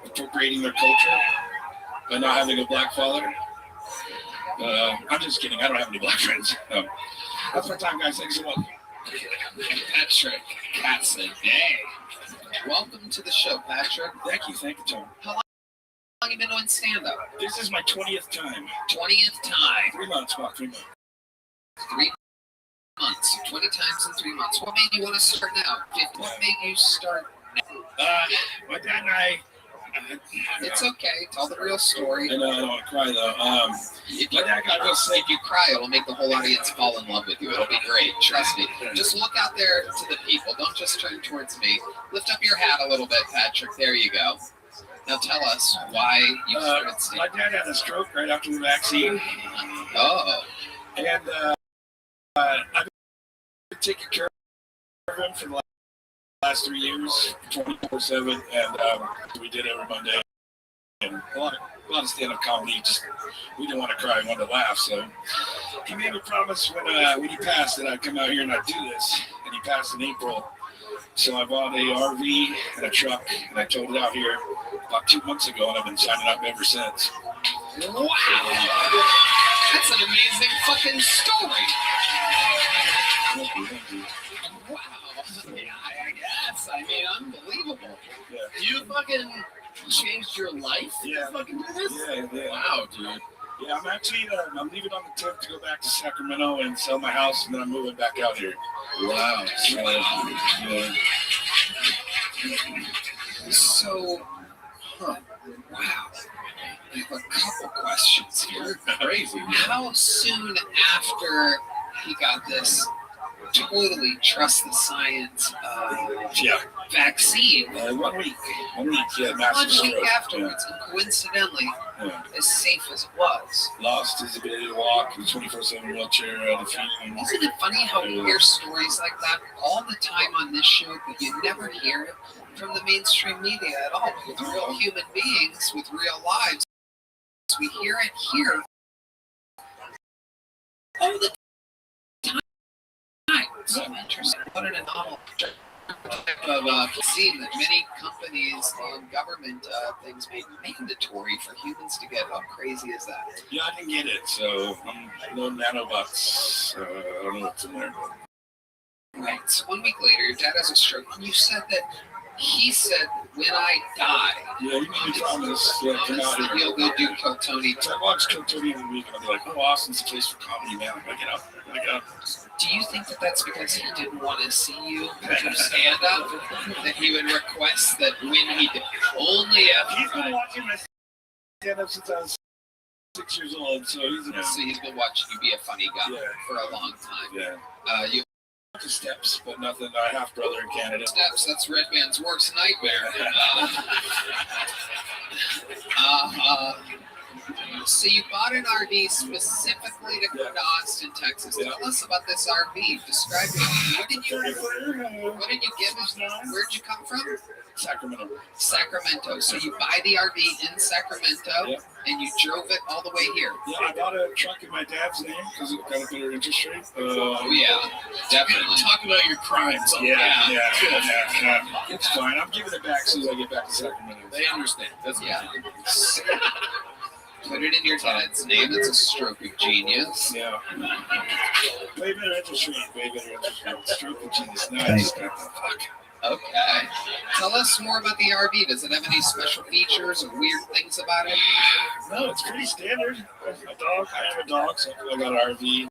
Speaker 3: appropriating their culture by not having a black father. I'm just kidding. I don't have any black friends. That's my time, guys. Thanks so much.
Speaker 1: Patrick Cassidy. Welcome to the show, Patrick.
Speaker 3: Thank you, Tom.
Speaker 1: How long have you been doing stand-up?
Speaker 3: This is my 20th time.
Speaker 1: 20th time.
Speaker 3: 3 months, Mark. 3 months.
Speaker 1: 3 months. 20 times in 3 months. What made you want to start now? What made you start now?
Speaker 3: My dad and I.
Speaker 1: It's okay. Tell the real story.
Speaker 3: I know, I don't want to cry though.
Speaker 1: My dad got real sick. If you cry, it'll make the whole audience fall in love with you. It'll be great. Trust me. Just look out there to the people. Don't just turn towards me. Lift up your hat a little bit, Patrick. There you go. Now tell us why you started stand-up.
Speaker 3: My dad had a stroke right after the vaccine.
Speaker 1: Oh.
Speaker 3: And I've been taking care of him for the last 3 years, 24/7, and we did every Monday. And a lot of stand-up comedy. Just we didn't want to cry, we wanted to laugh. So he made me promise when he passed that I'd come out here and I'd do this. And he passed in April. So I bought a RV and a truck, and I towed it out here about 2 months ago, and I've been signing up ever since.
Speaker 1: Wow, that's an amazing fucking story. Wow. Yeah, I guess. I mean, unbelievable.
Speaker 3: Yeah.
Speaker 1: You fucking changed your life?
Speaker 3: Yeah.
Speaker 1: To fucking do this?
Speaker 3: Yeah.
Speaker 1: Wow, dude.
Speaker 3: Yeah, I'm actually, I'm leaving on the 10th to go back to Sacramento and sell my house, and then I'm moving back out here.
Speaker 1: Wow.
Speaker 3: Yeah.
Speaker 1: So, wow. I have a couple questions here.
Speaker 3: Crazy.
Speaker 1: How soon after he got this totally trust the science vaccine?
Speaker 3: 1 week. 1 week, yeah.
Speaker 1: 1 week
Speaker 3: stroke.
Speaker 1: afterwards, and coincidentally, as safe as it was.
Speaker 3: Lost his ability to walk, 24/7 wheelchair, defeating.
Speaker 1: Isn't it funny how we hear stories like that all the time on this show, but you never hear it from the mainstream media at all? With real human beings, with real lives. We hear it here all the time. So interesting. What an anomaly. Of seeing that many companies and government things made mandatory for humans to get. How crazy is that?
Speaker 20: Yeah, I didn't get it, so no nanobots. I don't know what's in there.
Speaker 1: Right. So 1 week later, your dad has a stroke, and you said that he said, "When I die,"
Speaker 20: yeah, he promised
Speaker 1: that he'll go do Kill Tony.
Speaker 20: So I watched Kill Tony in the week, and I'll be like, "Oh, Austin's a place for comedy, man. I gotta get up.
Speaker 1: Do you think that that's because he didn't want to see you do stand up? That he would request that when he did, only if
Speaker 20: he's been watching my stand up since I was 6 years old, so he's
Speaker 1: been watching you be a funny guy for a long time.
Speaker 20: Yeah.
Speaker 1: You
Speaker 20: Steps, but nothing. I half brother in Canada.
Speaker 1: Steps. That's Red Man's worst nightmare. So you bought an RV specifically to come to Austin, Texas. Tell us about this RV. Describe it. What did you get? Where'd you come from? Sacramento. So you buy the RV in Sacramento, and you drove it all the way here.
Speaker 20: Yeah, I bought a truck in my dad's name because it got a better interest rate.
Speaker 1: Definitely.
Speaker 20: Talk about your crimes. Yeah. It's fine. I'm giving it back as soon as I get back to Sacramento.
Speaker 1: They understand. That's Put it in your dad's name. It's a stroke of genius.
Speaker 20: Yeah. Way better interest rate. Stroke of genius. No, I just got the fuck.
Speaker 1: Okay. Tell us more about the RV. Does it have any special features or weird things about it?
Speaker 20: No, it's pretty standard. I have a dog, so I got an RV.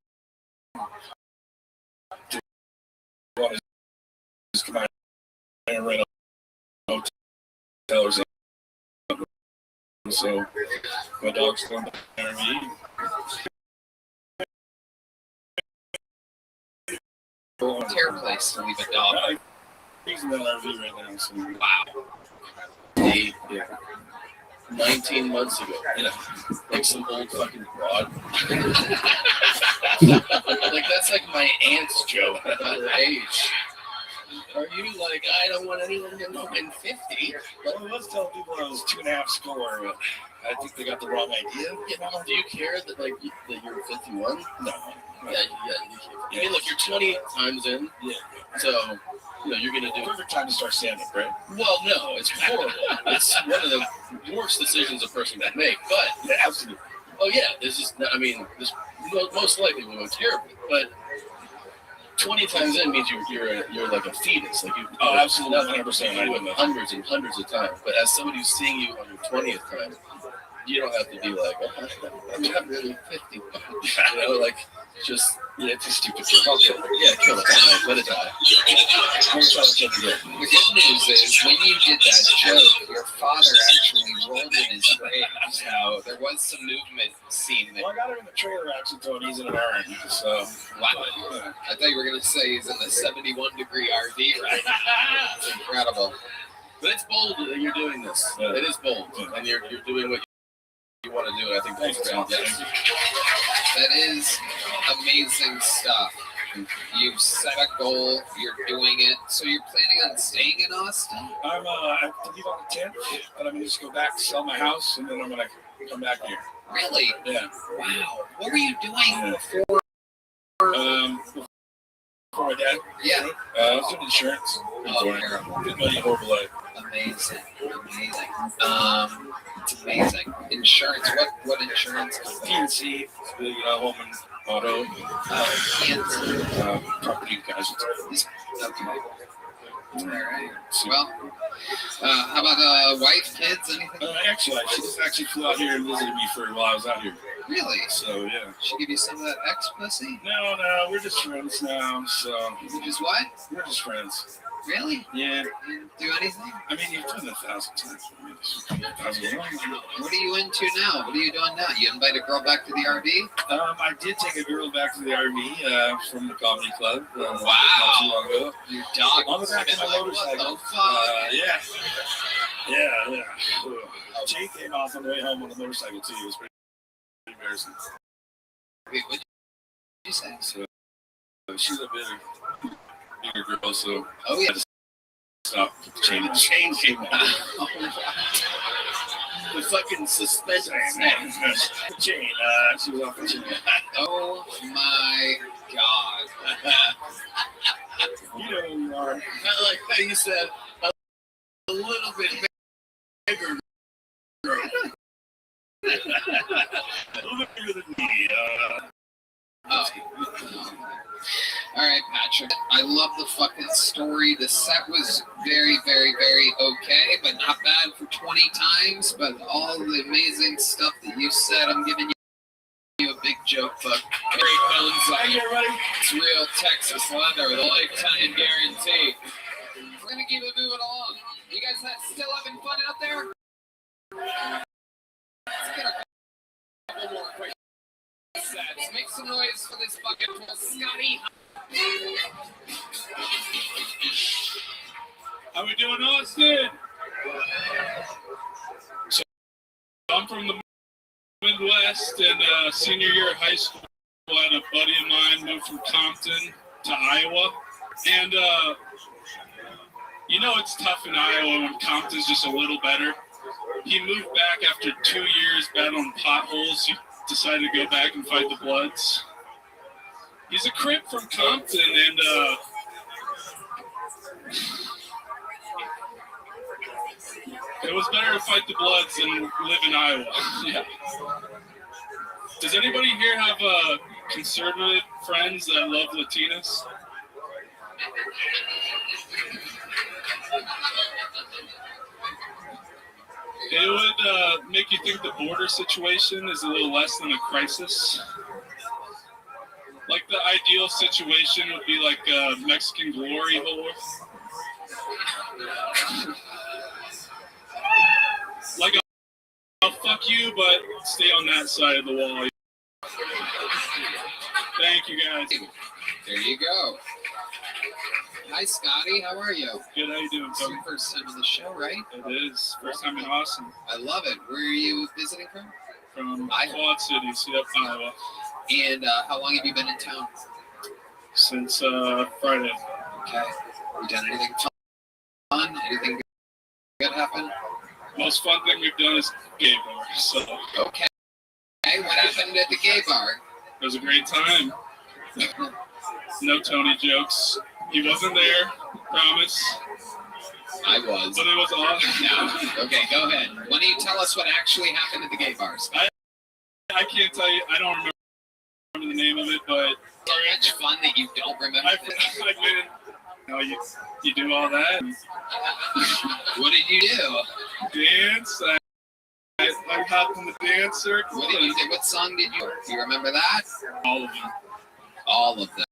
Speaker 20: Just come out and rent a hotel or something. So my dog's going to the RV.
Speaker 1: Terrible place to leave a dog.
Speaker 20: He's in that RV right now. So.
Speaker 1: Wow.
Speaker 9: 19 months ago. Like some old fucking broad. Like that's like my aunt's joke at her age. Are you like, I don't want anyone to know I'm 50?
Speaker 20: Well, let's tell people I was 2.5 score, but I think they got the wrong idea.
Speaker 9: Do you care that like that you're 51?
Speaker 20: No.
Speaker 9: I mean, look, you're 20 times in.
Speaker 20: Yeah.
Speaker 9: So, you're gonna do.
Speaker 20: Perfect time to start stand up, right?
Speaker 9: Well, no, it's horrible. It's one of the worst decisions a person can make. But
Speaker 20: absolutely.
Speaker 9: Oh yeah, this is. I mean, this most likely will go terribly, but 20 times in means you're like a fetus. Like
Speaker 20: absolutely,
Speaker 9: 100%. Hundreds and hundreds of times. But as somebody who's seeing you on your 20th time, you don't have to be like, I'm not really 50. It's a stupid joke. Yeah, kill it. Let it die.
Speaker 1: The good news is, when you did that joke, your father actually rolled in his grave. So there was some movement seen there.
Speaker 20: Well, I got him in the trailer actually, so he's in an RV. So
Speaker 1: wow. I thought you were going to say he's in the 71-degree RV right now. It's incredible.
Speaker 9: But it's bold that you're doing this. It is bold, and you're doing what you want to do, and I think that's fantastic.
Speaker 1: That is amazing stuff. You've set a goal, you're doing it. So you're planning on staying in Austin?
Speaker 20: I have to leave on the 10th, but I'm going to just go back, sell my house, and then I'm going to come back here.
Speaker 1: Really?
Speaker 20: Yeah.
Speaker 1: Wow. What were you doing before?
Speaker 20: For my dad?
Speaker 1: Yeah.
Speaker 20: I was doing insurance. Horrible life.
Speaker 1: Amazing. It's amazing. Insurance. What insurance?
Speaker 20: PNC, home and auto.
Speaker 1: PNC.
Speaker 20: Property casualty.
Speaker 1: Okay. All right. Well, how about wife, kids, anything?
Speaker 20: Actually, she just actually flew out here and visited me while I was out here.
Speaker 1: Really?
Speaker 20: So, yeah.
Speaker 1: She give you some of that ex-pussy?
Speaker 20: No, we're just friends now, so.
Speaker 1: You just what?
Speaker 20: We're just friends.
Speaker 1: Really?
Speaker 20: Yeah.
Speaker 1: You do anything?
Speaker 20: I mean, you've done 1,000 times.
Speaker 1: What are you into now? What are you doing now? You invite a girl back to the RV?
Speaker 20: I did take a girl back to the RV from the comedy club.
Speaker 1: Wow.
Speaker 20: Not too long ago.
Speaker 1: Your dog
Speaker 20: on the back of my motorcycle.
Speaker 1: What the fuck?
Speaker 20: Yeah. Jake came off on the way home on the motorcycle too. It was pretty embarrassing.
Speaker 1: Wait, what did you say?
Speaker 20: So she's a bigger girl, so
Speaker 1: oh yeah.
Speaker 20: Stop. Chain came out.
Speaker 5: The fucking suspension. Chain. She was off the chain.
Speaker 1: Oh my god.
Speaker 5: You know who you are. I like how you said a little bit bigger girl. A little bit bigger than me.
Speaker 1: Oh. All right, Patrick. I love the fucking story. The set was very, very, very okay, but not bad for 20 times. But all the amazing stuff that you said, I'm giving you a big joke book. Great bones on it. It's real Texas leather with a lifetime guarantee. We're gonna keep it moving along. You guys still having fun out there? Let's get a couple more quick sets. Make some noise for this fucking pool. Scotty.
Speaker 3: How we doing, Austin? So I'm from the Midwest, and senior year of high school, I had a buddy of mine moved from Compton to Iowa, and you know it's tough in Iowa when Compton's just a little better. He moved back after 2 years battling potholes. He decided to go back and fight the Bloods. He's a Crip from Compton, and it was better to fight the Bloods than live in Iowa. Yeah. Does anybody here have conservative friends that love Latinas? It would make you think the border situation is a little less than a crisis. Like the ideal situation would be like a Mexican glory hole. Like I'll fuck you, but stay on that side of the wall. Thank you guys.
Speaker 1: There you go. Hi, Scotty. How are you?
Speaker 3: Good. How you doing,
Speaker 1: It's your first time on the show, right?
Speaker 3: It is. First time in Austin.
Speaker 1: I love it. Where are you visiting from?
Speaker 3: From Quad Cities, yep, Iowa.
Speaker 1: And how long have you been in town?
Speaker 3: Since Friday.
Speaker 1: Okay. You done anything fun? Anything good happen?
Speaker 3: Most fun thing we've done is gay bar. So.
Speaker 1: Okay. Hey, what happened at the gay bar?
Speaker 3: It was a great time. No Tony jokes. He wasn't there, promise.
Speaker 1: I was.
Speaker 3: But it was awesome.
Speaker 1: No. Okay, go ahead. Why don't you tell us what actually happened at the gay bars?
Speaker 3: I can't tell you. I don't remember the name of it, but
Speaker 1: so much fun that you don't remember.
Speaker 3: You do all that.
Speaker 1: What did you do?
Speaker 3: Dance. I hopped in the dance circle.
Speaker 1: What did you do? What song did you? Do you remember that?
Speaker 3: All of them.
Speaker 1: All of them.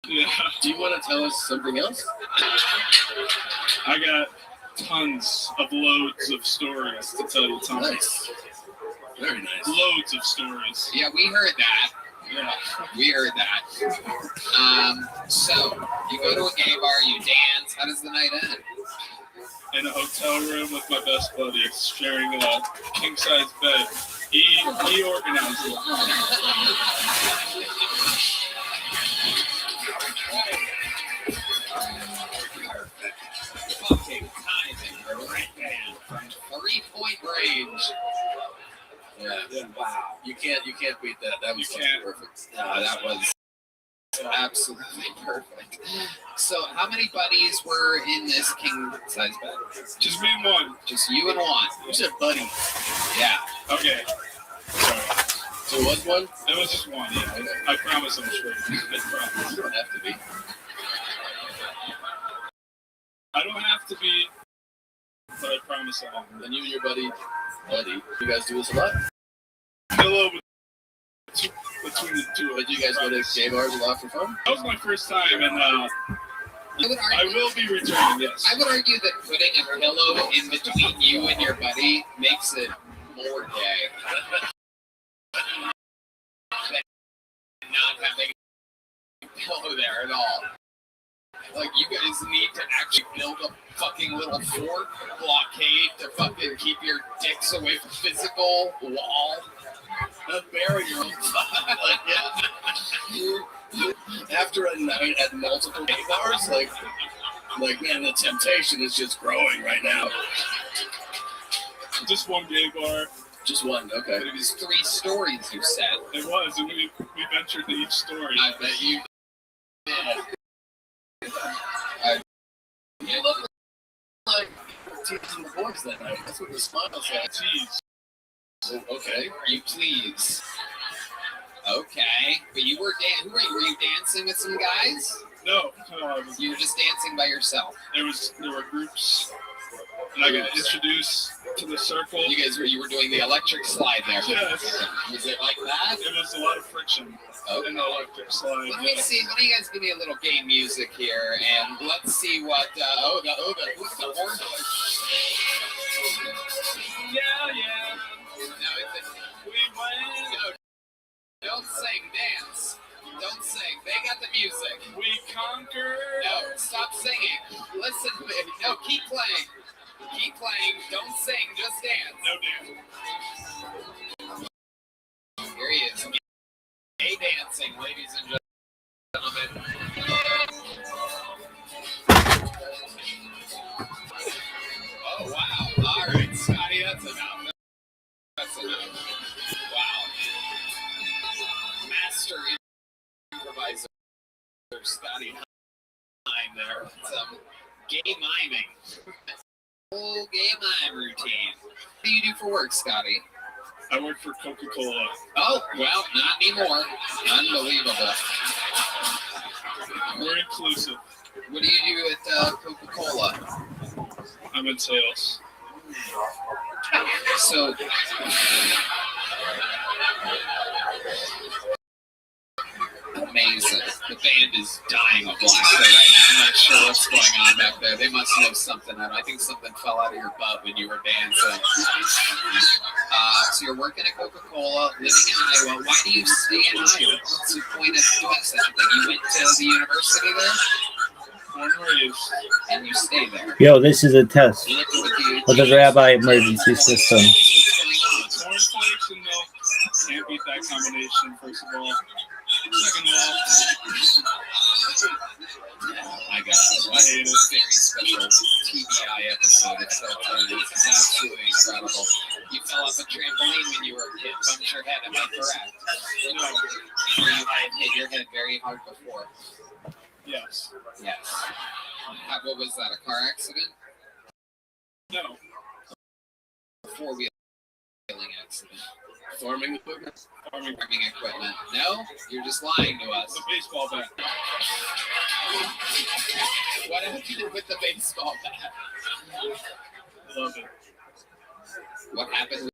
Speaker 3: Yeah.
Speaker 5: Do you want to tell us something else?
Speaker 3: I got tons of loads of stories to tell you, Tom.
Speaker 5: Nice. Very nice.
Speaker 3: Loads of stories.
Speaker 1: Yeah, we heard that.
Speaker 3: Yeah.
Speaker 1: We heard that. So, you go to a gay bar, you dance. How does the night end?
Speaker 3: In a hotel room with my best buddy, sharing a king-size bed. He organized it.
Speaker 1: Fucking timing, right man. 3-point range.
Speaker 5: Yeah. Wow. You can't beat that. That was perfect.
Speaker 1: That was absolutely perfect. So, how many buddies were in this king size bed?
Speaker 3: Just me and one.
Speaker 1: Just you and one.
Speaker 5: You said buddy.
Speaker 1: Yeah.
Speaker 3: Okay. Sorry.
Speaker 5: So it was one?
Speaker 3: It was just one, yeah. I promise I'm straight. I promise.
Speaker 5: You don't have to be.
Speaker 3: I don't have to be, but I promise I am.
Speaker 5: And you and your buddy, you guys do this a lot?
Speaker 3: Hello, between the two of us.
Speaker 5: But you guys go to gay bars a lot for fun?
Speaker 3: That was my first time, and I will be returning, yes.
Speaker 1: I would argue that putting a pillow in between you and your buddy makes it more gay. Not having a pillow there at all. Like, you guys need to actually build a fucking little fort blockade to fucking keep your dicks away from physical wall.
Speaker 5: Bury your own like, yeah. After a night at multiple gay bars, like man, the temptation is just growing right now.
Speaker 3: Just one gay bar.
Speaker 9: Just one, okay.
Speaker 1: But it was 3 stories, you said.
Speaker 3: It was, and we ventured to each story.
Speaker 1: I bet you did.
Speaker 9: You look like teasing the boys that night. That's what the smile said.
Speaker 3: Jeez.
Speaker 1: Okay, are you please? Okay, but you were who were you? Were you dancing with some guys?
Speaker 3: No,
Speaker 1: you were just dancing by yourself.
Speaker 3: There were groups, and I got introduced to the circle.
Speaker 1: You were doing the electric slide there.
Speaker 3: Yes.
Speaker 1: Was it like that?
Speaker 3: It was a lot of friction.
Speaker 1: Okay.
Speaker 3: In the electric slide.
Speaker 1: Let me see. Why don't you guys give me a little game music here, and let's see what. The horn.
Speaker 3: Yeah.
Speaker 1: We went. Don't sing, dance. Don't sing. They got the music.
Speaker 3: We conquered.
Speaker 1: No, stop singing. Listen, baby. No, keep playing. Keep playing. Don't sing. Just dance.
Speaker 3: No dance.
Speaker 1: Here he is. Gay dancing, ladies and gentlemen. Oh, wow. All right, Scotty, that's enough. That's enough. Wow. Master improviser Scotty Hine there. Some gay miming. Whole gay mime routine. What do you do for work, Scotty?
Speaker 3: I work for Coca-Cola.
Speaker 1: Oh, well, not anymore. Unbelievable.
Speaker 3: We're inclusive.
Speaker 1: What do you do at Coca-Cola?
Speaker 3: I'm in sales.
Speaker 1: So, amazing. The band is dying of laughter right now. I'm not sure what's going on back there. They must know something. I think something fell out of your butt when you were dancing. So you're working at Coca-Cola, living in Iowa. Why do you stay in Iowa? What's the point of doing such a thing? You went to the university there? And you stay there.
Speaker 19: Yo, this is a test of the Rabbi emergency system.
Speaker 3: Cornflakes and milk. Can't beat that combination, first of all. Second of all,
Speaker 1: I got it. I hate it. Very special TBI episode. It's so funny. This is absolutely incredible. You fell off a trampoline when you were a kid. Bumped your head. Am I correct? No. You had hit your head very hard before.
Speaker 3: Yes.
Speaker 1: Yes. What was that? A car accident?
Speaker 3: No.
Speaker 1: A four-wheeling accident. Farming equipment? Farming equipment. No? You're just lying to us.
Speaker 3: The baseball bat.
Speaker 1: What happened with the baseball bat?
Speaker 3: Love it.
Speaker 1: What happened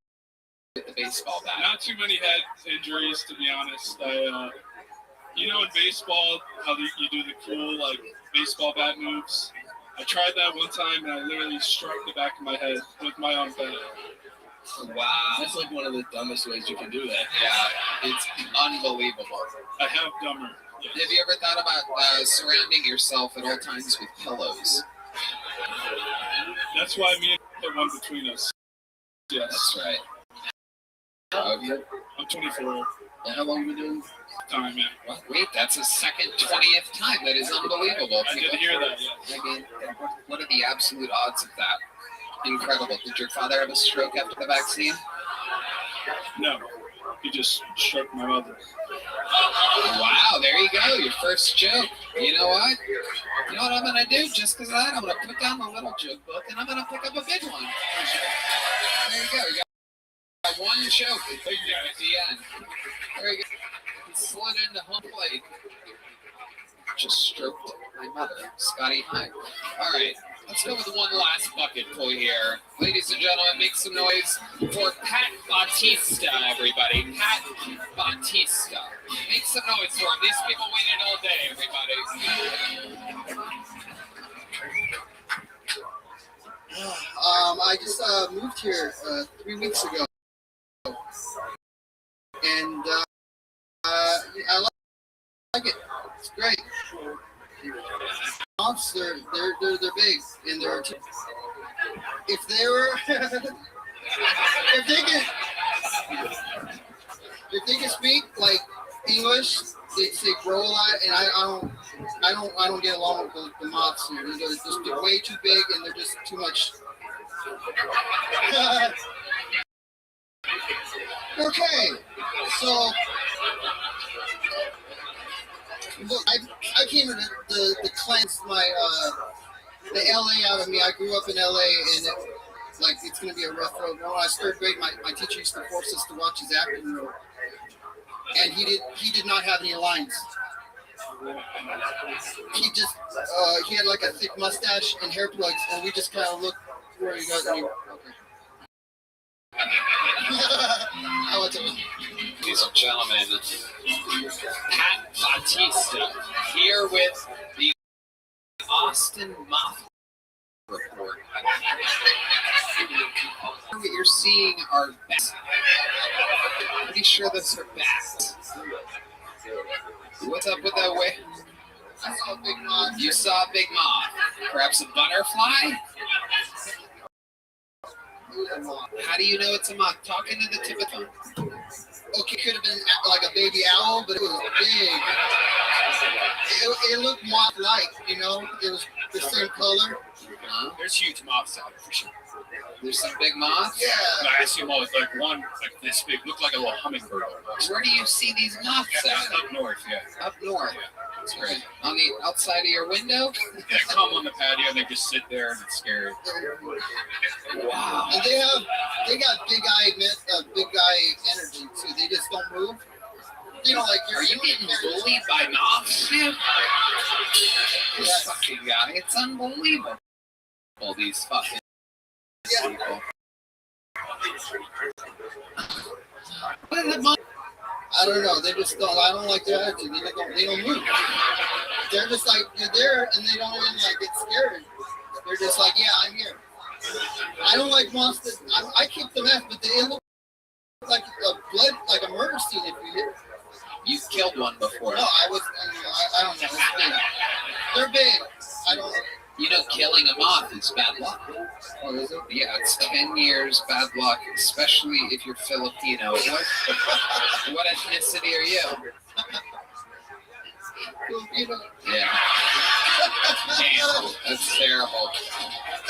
Speaker 1: with the baseball bat?
Speaker 3: Not too many head injuries, to be honest. You know, in baseball, how you do the cool, baseball bat moves? I tried that one time, and I literally struck the back of my head with my own bat.
Speaker 1: Wow.
Speaker 9: That's like one of the dumbest ways you can do that.
Speaker 1: Yeah, it's unbelievable.
Speaker 3: I have dumber.
Speaker 1: Yes. Have you ever thought about surrounding yourself at all times with pillows?
Speaker 3: That's why me and put one between us. Yes.
Speaker 1: That's right. How old are you?
Speaker 3: I'm 24.
Speaker 1: And how long have you been doing?
Speaker 3: Time, man.
Speaker 1: Well, wait, that's a second 20th time. That is unbelievable.
Speaker 3: I did hear that, yeah.
Speaker 1: I mean, what are the absolute odds of that? Incredible. Did your father have a stroke after the vaccine?
Speaker 3: No. He just struck my mother.
Speaker 1: Wow, there you go. Your first joke. You know what? You know what I'm going to do? Just because of that, I'm going to put down the little joke book and I'm going to pick up a big one. There you go. You got one joke at the end. There you go. He slid into home plate. Just stroked my mother, Scotty Hine. All right. Let's go with one last bucket pull here. Ladies and gentlemen, make some noise for Pat Bautista, everybody. Pat Bautista. Make some noise for him. These people waited all day, everybody.
Speaker 21: I just moved here 3 weeks ago. And I like it. It's great. They're big, and they're if they were if they can speak like English, they grow a lot, and I don't get along with the moths here. They're just way too big, and they're just too much Okay, so look, I came to the cleanse my the LA out of me. I grew up in LA, and it's gonna be a rough road. When I was third grade, my teacher used to force us to watch his acting role, and he did not have any lines. He just he had like a thick mustache and hair plugs, and we just kind of looked where he goes. Okay.
Speaker 1: Ladies and gentlemen, Pat Bautista here with the Austin Moth Report. What you're seeing are bats. Pretty sure those are bats. What's up with that way?
Speaker 21: I saw a big moth.
Speaker 1: You saw a big moth. Perhaps a butterfly? How do you know it's a moth? Talking to the tip of the phone.
Speaker 21: Okay, could have been like a baby owl, but it was big. It looked moth-like, you know? It was the same color.
Speaker 9: There's huge moths out there for sure.
Speaker 1: There's some big moths?
Speaker 21: Yeah.
Speaker 9: I see them all. It's like one like this big, looked like a little hummingbird.
Speaker 1: Where do you see these moths at?
Speaker 9: Up north, yeah.
Speaker 1: Up north.
Speaker 9: Yeah, that's great.
Speaker 1: On the outside of your window?
Speaker 9: They come on the patio and they just sit there and it's scary.
Speaker 1: Wow.
Speaker 21: And they got big eye energy too. They just don't move. You know, like
Speaker 1: are you getting bullied by moths, man? This fucking guy, it's unbelievable. All these fucking people. What are the moths?
Speaker 21: I don't know. They just don't. I don't like their attitude. They don't move. They're just like you're there, and they don't even like get scared. They're just like, yeah, I'm here. I don't like monsters. I kick them ass, but they look like a murder scene. If you hit.
Speaker 1: You've killed one before.
Speaker 21: No, I don't know. They're big. I don't.
Speaker 1: You know, killing a moth is bad luck.
Speaker 21: Oh, is it?
Speaker 1: Yeah, it's 10 years bad luck, especially if you're Filipino. What ethnicity are you?
Speaker 21: Filipino.
Speaker 1: Yeah. Damn, that's terrible.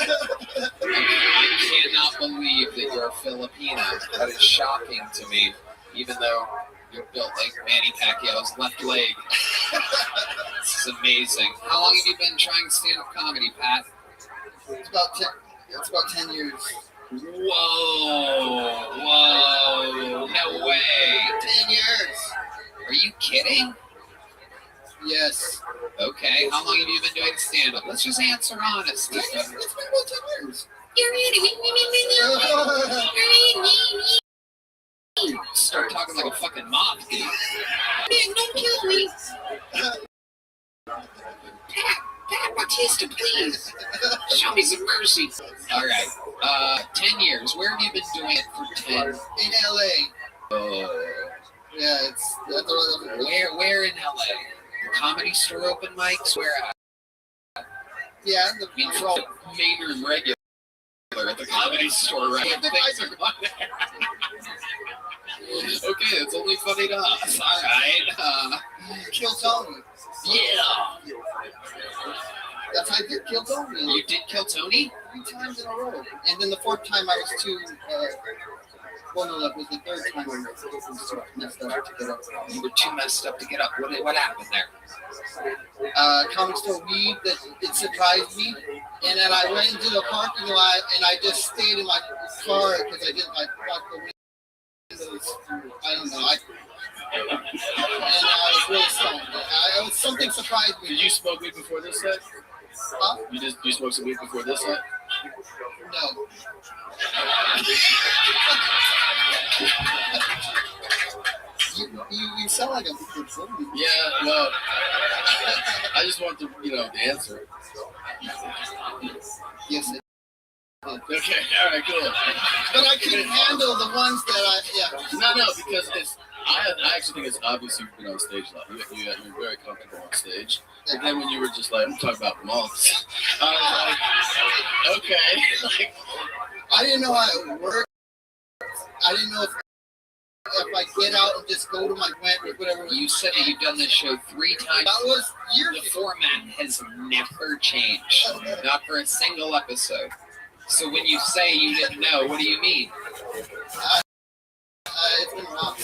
Speaker 1: I cannot believe that you're a Filipino. That is shocking to me, even though you're built like Manny Pacquiao's left leg. This is amazing. How long have you been trying stand-up comedy, Pat?
Speaker 21: It's about 10 years.
Speaker 1: Whoa, no way.
Speaker 21: 10 years.
Speaker 1: Are you kidding?
Speaker 21: Yes.
Speaker 1: Okay, how long have you been doing stand-up? Let's just answer honestly.
Speaker 21: It's been about 10 years.
Speaker 1: Start talking like a fucking moth, dude.
Speaker 11: Don't kill me. Pat Bautista, please. Show me some mercy.
Speaker 1: All right. 10 years. Where have you been doing it for 10?
Speaker 21: In LA.
Speaker 1: Oh.
Speaker 21: Yeah,
Speaker 1: Where in LA? The Comedy Store open mics? Where at?
Speaker 21: Yeah,
Speaker 1: for all main room regular at the Comedy Store, right? Things are going there. Okay, it's only funny to us. All right.
Speaker 21: Kill Tony.
Speaker 1: Yeah.
Speaker 21: That's how I did kill Tony.
Speaker 1: You did kill Tony?
Speaker 21: 3 times in a row. And then the 4th time I was too. That was the 3rd time I was messed up to get up.
Speaker 1: You were too messed up to get up. What happened there?
Speaker 21: Comic store weed that it surprised me, and then I went into the parking lot and I just stayed in my car because I didn't like block the windows. I don't know. And I was really stoned. Something surprised me.
Speaker 9: Did you smoke weed before this set?
Speaker 21: Huh?
Speaker 9: You smoked some weed before this set?
Speaker 21: No. You sound like a good fool.
Speaker 9: Yeah, well, I just want the answer.
Speaker 21: Yes, it
Speaker 9: Okay, all right, cool.
Speaker 21: But I couldn't handle the ones that
Speaker 9: No, because I actually think it's obvious you've been on stage a lot. You're very comfortable on stage. And then when you were just like, I'm talking about moths, I was like, okay.
Speaker 21: I didn't know how it worked. I didn't know if I get out and just go to my went or whatever.
Speaker 1: You said that you've done this show 3 times.
Speaker 21: That was years
Speaker 1: ago. The format has never changed. Not for a single episode. So when you say you didn't know, what do you mean?
Speaker 21: It's been a while.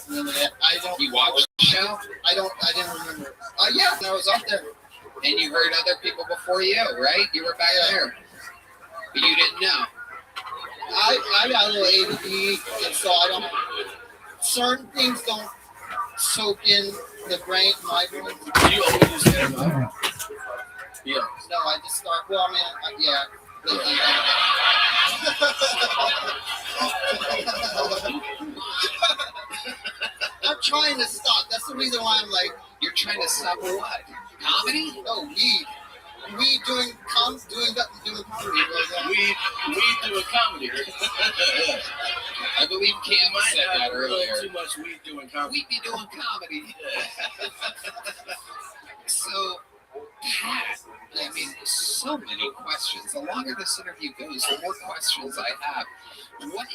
Speaker 21: Really, I don't.
Speaker 1: You watched the show?
Speaker 21: I didn't remember. Yeah, I was up there.
Speaker 1: And you heard other people before you, right? You were back there. But you didn't know.
Speaker 21: I got a little ADD, and so I don't. Certain things don't soak in the brain, my brain.
Speaker 5: You always just say no. Yeah.
Speaker 21: No, I just start. Well, I mean, yeah. I'm trying to stop. That's the reason why I'm like.
Speaker 1: You're trying to stop what? Comedy?
Speaker 21: No, weed. Weed doing comedy.
Speaker 5: Weed doing comedy.
Speaker 1: I believe Cam said that earlier.
Speaker 5: Too much weed doing comedy.
Speaker 1: We'd be doing comedy. So, Pat, I mean, so many questions. The longer this interview goes, the more questions I have. Why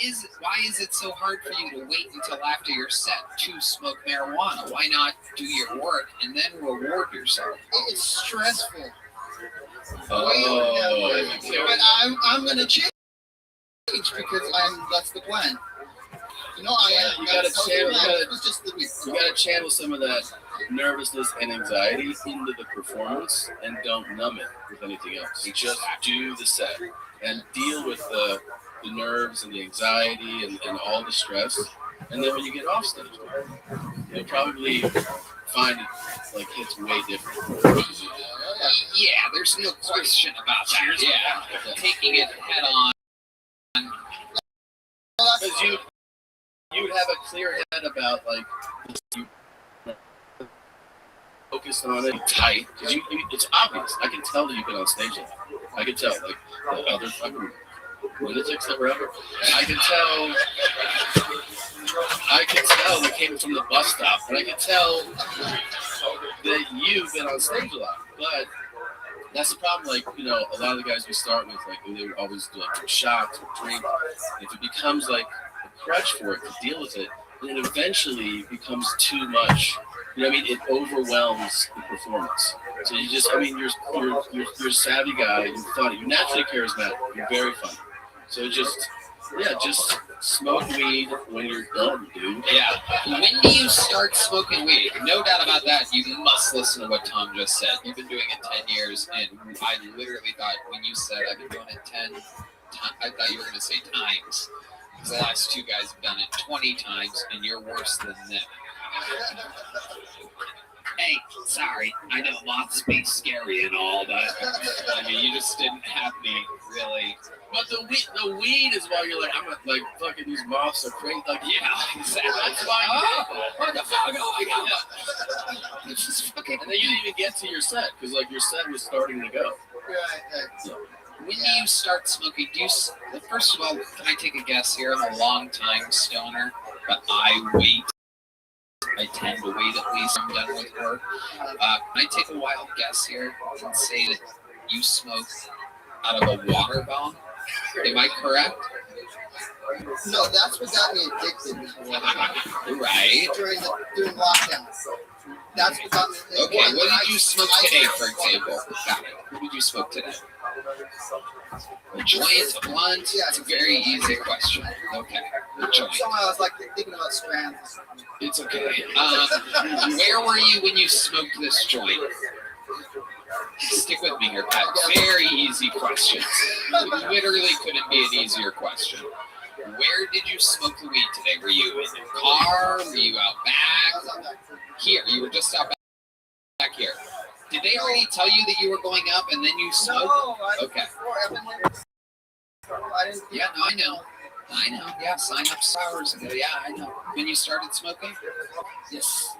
Speaker 1: is it so hard for you to wait until after your set to smoke marijuana? Why not do your work and then reward yourself?
Speaker 21: It's stressful.
Speaker 5: Oh.
Speaker 21: But I'm gonna change because that's the plan. You know, I am.
Speaker 5: You gotta channel some of that nervousness and anxiety into the performance, and don't numb it with anything else. You just do the set and deal with the nerves and the anxiety and all the stress, and then when you get off stage, you'll probably find it like it's way different.
Speaker 1: Yeah, there's no question about that. Yeah, taking it head on.
Speaker 5: Because you'd have a clear head about like you focus on it tight. Because it's obvious. I can tell that you've been on stage. I can tell like the other fucking lunatics that were ever. I can tell they came from the bus stop, and I can tell that you've been on stage a lot. But that's the problem. Like, you know, a lot of the guys we start with, like, they would always do like shots or drink. If it becomes like a crutch for it to deal with it, then it eventually becomes too much. You know what I mean? It overwhelms the performance. So you just, I mean, you're a savvy guy. You're funny. You're naturally charismatic. You're very funny. So just smoke weed when you're done, dude.
Speaker 1: Yeah. When do you start smoking weed? No doubt about that. You must listen to what Tom just said. You've been doing it 10 years, and I literally thought when you said I've been doing it 10 times, I thought you were going to say times. Because the last two guys have done it 20 times, and you're worse than them. Hey, sorry, I know lots be scary and all, but I mean, you just didn't have me really.
Speaker 5: But the weed is why you're like, I'm like fucking these moths are crazy. Like,
Speaker 1: yeah, exactly.
Speaker 5: That's why
Speaker 1: what the fuck? Oh my god! It's just fucking.
Speaker 5: And then you didn't even get to your set because like your set was starting to go.
Speaker 21: Right.
Speaker 5: So,
Speaker 1: when do you start smoking? Well, first of all, can I take a guess here? I'm a long time stoner, but I wait. I tend to wait at least I'm done with work. Can I take a wild guess here and say that you smoke out of a water bomb? Am I correct?
Speaker 21: No, that's what got me addicted.
Speaker 1: Right.
Speaker 21: During lockdown. That's what got me addicted.
Speaker 1: Okay, what did you smoke today, for example? Got it. What did you smoke today? A joint, a blunt? Yeah, it's a very easy question. Okay, a joint.
Speaker 21: Somehow I was like thinking about strands.
Speaker 1: It's okay. Where were you when you smoked this joint? Stick with me here, Pat. Very easy questions. Literally couldn't be an easier question. Where did you smoke the weed today? Were you in the car? Were you out back? Here, you were just out back here. Did they already tell you that you were going up and then you smoked?
Speaker 21: No,
Speaker 1: okay. Yeah, no, I know. Yeah, sign up hours ago. Yeah, I know. When you started smoking? Yes.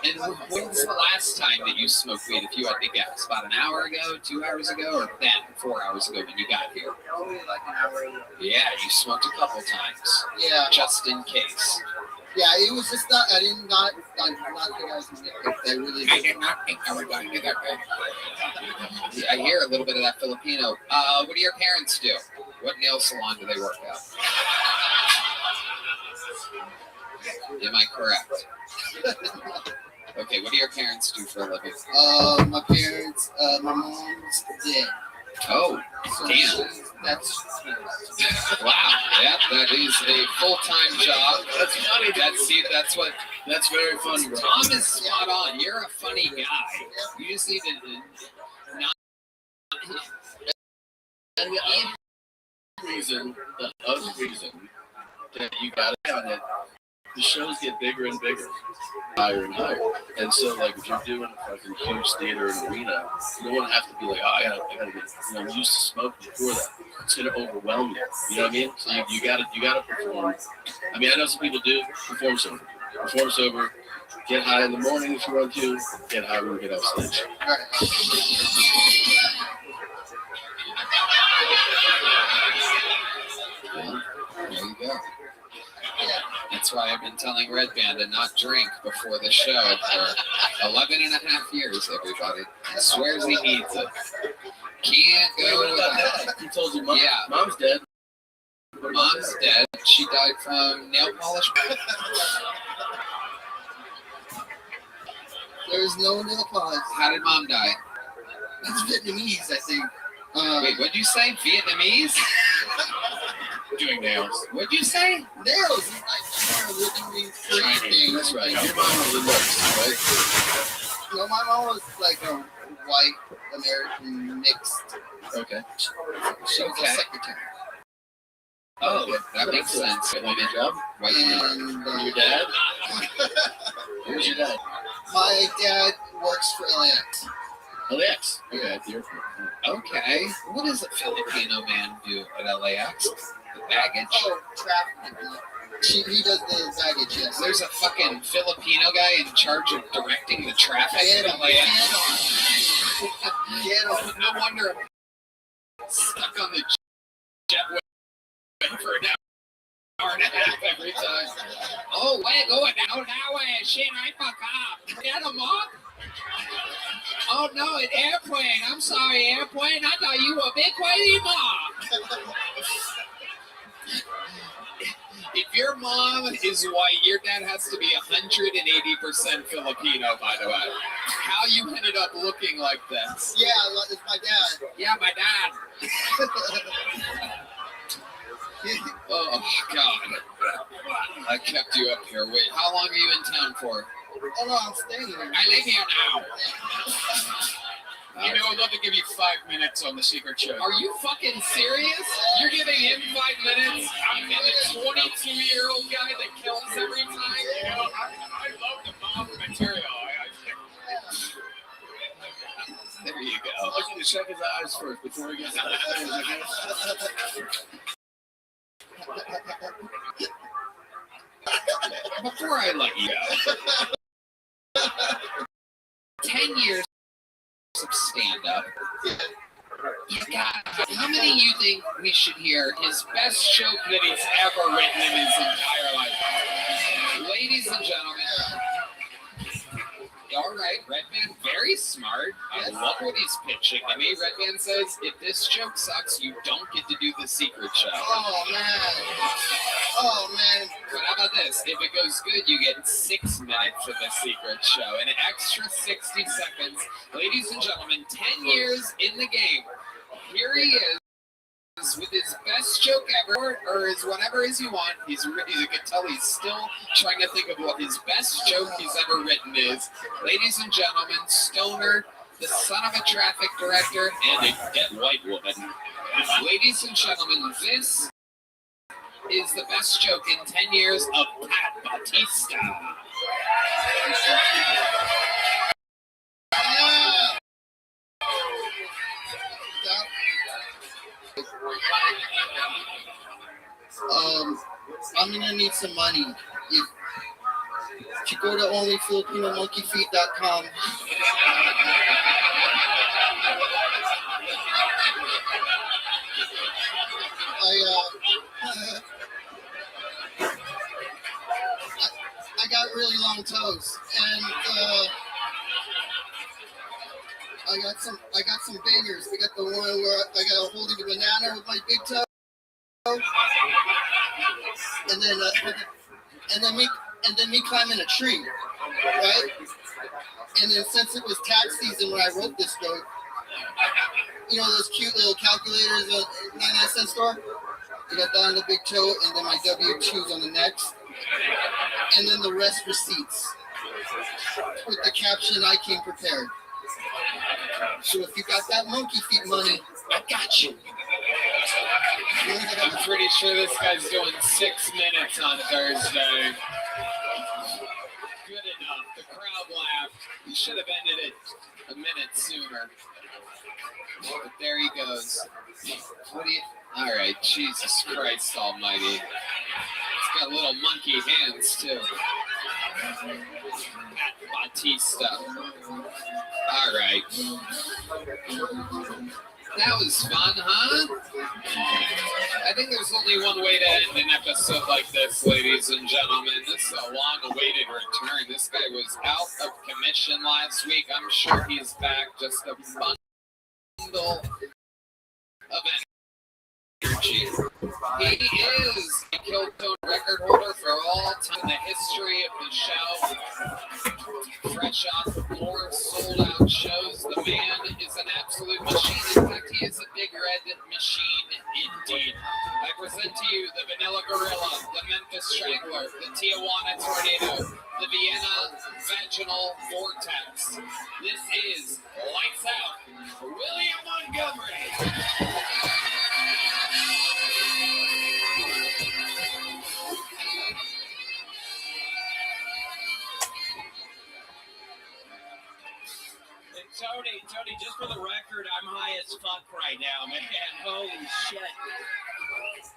Speaker 1: And when's the last time that you smoked weed, if you had to guess? About an hour ago, 2 hours ago, or then 4 hours ago when you got here?
Speaker 21: Only like an hour ago.
Speaker 1: Yeah, you smoked a couple times.
Speaker 21: Yeah.
Speaker 1: Just in case.
Speaker 21: Yeah, it was just not, I did not think I was going to get it. I really did.
Speaker 1: I did not think I was going to get it. I hear a little bit of that Filipino. What do your parents do? What nail salon do they work at? Am I correct? Okay, what do your parents do for a living?
Speaker 21: My parents, my mom's dead.
Speaker 1: Oh,
Speaker 21: So
Speaker 1: damn.
Speaker 21: that's
Speaker 1: Wow, yeah, that is a full-time job. That's funny. That's very funny. Bro. Tom is spot on. You're a funny guy. You just need to not.
Speaker 9: And the other reason that you got it on it, the shows get bigger and bigger, higher and higher. And so, like, if you're doing a fucking huge theater and arena, you don't want to have to be like, oh, I gotta get, I'm used to smoking before that. It's gonna overwhelm you. You know what I mean? So you gotta perform. I mean, I know some people do perform sober. Perform sober. Get high in the morning if you want to. Get high when you get off stage.
Speaker 1: Well, there you go. That's why I've been telling Red Band to not drink before the show for 11 and a half years, everybody. He swears he needs it. Can't go without.
Speaker 9: He told you,
Speaker 1: Mom's dead. Mom's dead. She died from nail polish.
Speaker 21: There's no nail polish.
Speaker 1: How did Mom die?
Speaker 21: That's Vietnamese, I think.
Speaker 1: Wait, what'd you say? Vietnamese?
Speaker 9: Doing nails.
Speaker 1: What'd you say?
Speaker 21: Nails. Chinese.
Speaker 1: That's right. Your mom was a nurse, right?
Speaker 21: No, my mom was like a white American mixed.
Speaker 1: Okay.
Speaker 21: She was a secretary.
Speaker 1: Oh, okay. That makes sense. Good job. White
Speaker 21: And
Speaker 1: your dad? Who's your dad?
Speaker 21: My dad works for LAX.
Speaker 1: LAX. Okay, at the airport. Okay. What does a Filipino man do at LAX? The baggage?
Speaker 21: Oh, traffic. He does the baggage, yes.
Speaker 1: There's a fucking Filipino guy in charge of directing the traffic at LAX. No wonder I'm stuck on the jetway for an hour and a half every time. Oh, we're going down that way. Shit, I fuck up. Get him up. Oh no, an airplane. I'm sorry, airplane. I thought you were big crazy mom. If your mom is white, your dad has to be 180% Filipino, by the way. How you ended up looking like this?
Speaker 21: Yeah, it's my dad.
Speaker 1: Yeah, my dad. Oh, God. I kept you up here. Wait, how long are you in town for?
Speaker 21: Oh, no, I'm staying here.
Speaker 1: I live here now. You know, I'd love to give you 5 minutes on the secret show. Are you fucking serious? You're giving him 5 minutes? And the 22-year-old guy that kills every time? You know, I love the mom material. There you go.
Speaker 9: I want you to check his eyes first before he gets out of things, I guess.
Speaker 1: Before I let you go, 10 years of stand-up. You got, how many you think we should hear his best joke that he's ever written in his entire life? Ladies and gentlemen, all right, Redman, very smart. I love what he's pitching to me. Redman says, if this joke sucks, you don't get to do the secret show.
Speaker 21: Oh, man. Oh, man.
Speaker 1: But how about this? If it goes good, you get 6 minutes of the secret show. An extra 60 seconds. Ladies and gentlemen, 10 years in the game. Here he is with his best joke ever, or his whatever is you want. You can tell he's still trying to think of what his best joke he's ever written is. Ladies and gentlemen, Stoner, the son of a traffic director, and a dead white woman. Ladies and gentlemen, this is the best joke in 10 years of Pat Bautista.
Speaker 21: I'm gonna need some money. If you go to onlyfilipinomonkeyfeet.com, I got really long toes, and I got some bangers. I got the one where I got holding a banana with my big toe, and then me climbing a tree, right? And then since it was tax season when I wrote this joke, you know those cute little calculators at 99-cent store? I got that on the big toe, and then my W-2s on the next, and then the rest receipts with the caption, "I came prepared." So if you got that monkey feet money, I got you.
Speaker 1: I'm pretty sure this guy's doing 6 minutes on Thursday. Good enough. The crowd laughed. He should have ended it a minute sooner. But there he goes. What do you... All right, Jesus Christ almighty. It's got little monkey hands, too. Pat Batista. All right. That was fun, huh? I think there's only one way to end an episode like this, ladies and gentlemen. This is a long-awaited return. This guy was out of commission last week. I'm sure he's back. Just a bundle of energy. He is a Killtone record holder for all time in the history of the show. Fresh off of more sold-out shows, the man is an absolute machine. In fact, he is a big red machine indeed. I present to you the Vanilla Gorilla, the Memphis Strangler, the Tijuana Tornado, the Vienna Vaginal Vortex. This is Lights Out, William Montgomery.
Speaker 6: Tony, just for the record, I'm high as fuck right now, man. Holy shit.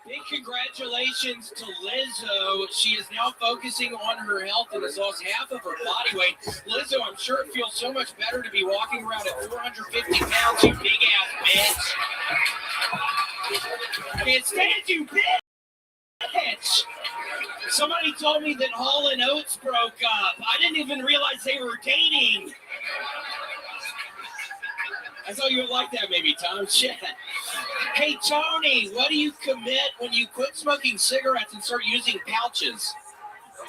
Speaker 6: Big congratulations to Lizzo. She is now focusing on her health and has lost half of her body weight. Lizzo, I'm sure it feels so much better to be walking around at 450 pounds, you big ass bitch. I can't stand you, bitch. Somebody told me that Hall & Oates broke up. I didn't even realize they were dating. I thought you would like that, maybe, Tom. Shit. Hey, Tony, what do you commit when you quit smoking cigarettes and start using pouches?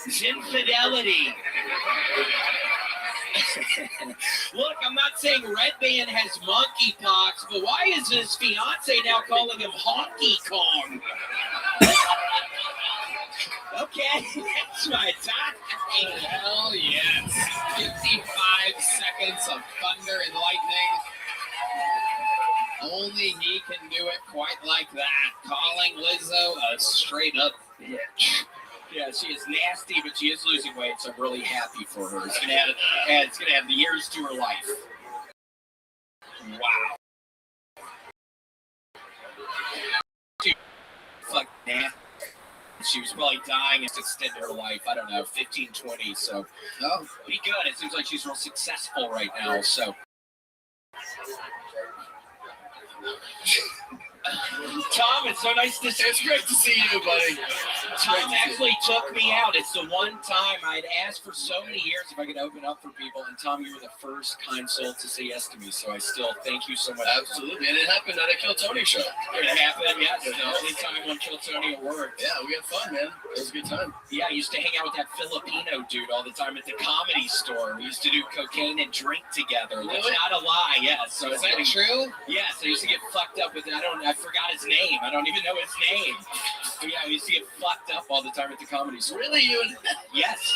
Speaker 6: Infidelity. Look, I'm not saying Red Band has monkeypox, but why is his fiance now calling him Honky Kong? Okay, that's my time.
Speaker 1: Hell yes. 55 seconds of thunder and lightning. Only he can do it quite like that. Calling Lizzo a straight up bitch.
Speaker 6: Yeah, she is nasty, but she is losing weight, so I'm really happy for her. It's gonna add the years to her life. Wow. Fuck, nah. She was probably dying to extend her life. I don't know, 15, 20. So, be good. It seems like she's real successful right now. So. Tom, it's so nice to see you.
Speaker 1: It's great to see you, buddy.
Speaker 6: Tom actually took me out. It's the one time I'd asked for so many years if I could open up for people, and Tom, you were the first kind soul to say yes to me, so I still thank you so much.
Speaker 1: Absolutely, and it happened at a Kill Tony show.
Speaker 6: It happened, yes. The only time on Kill Tony worked.
Speaker 1: Yeah, we had fun, man. It was a good time.
Speaker 6: Yeah, I used to hang out with that Filipino dude all the time at the Comedy Store. We used to do cocaine and drink together. That's not a lie, yes. So
Speaker 1: is that true?
Speaker 6: Yes, I used to get fucked up with it. I forgot his name. I don't even know his name. But yeah, we used to get fucked up all the time at the Comedy Store.
Speaker 1: Really?
Speaker 6: Yes.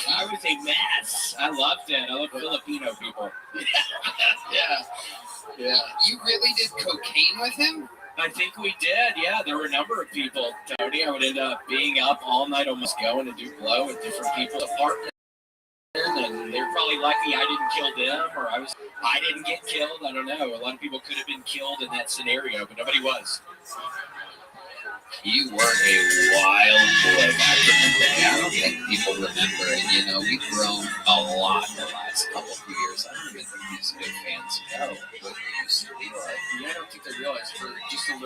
Speaker 6: I was a mess. I loved it. I love Filipino people.
Speaker 1: Yeah. You really did cocaine with him?
Speaker 6: I think we did, yeah. There were a number of people, Tony. I would end up being up all night, almost going to do blow with different people's apartments. And they're probably lucky I didn't kill them, or I didn't get killed. I don't know. A lot of people could have been killed in that scenario, but nobody was.
Speaker 1: You were a wild boy back in the day. I don't think people remember it. We've grown a lot in the last couple of years. I don't even think these big fans know what it used to be like.
Speaker 6: Yeah, I don't think they realize. For just a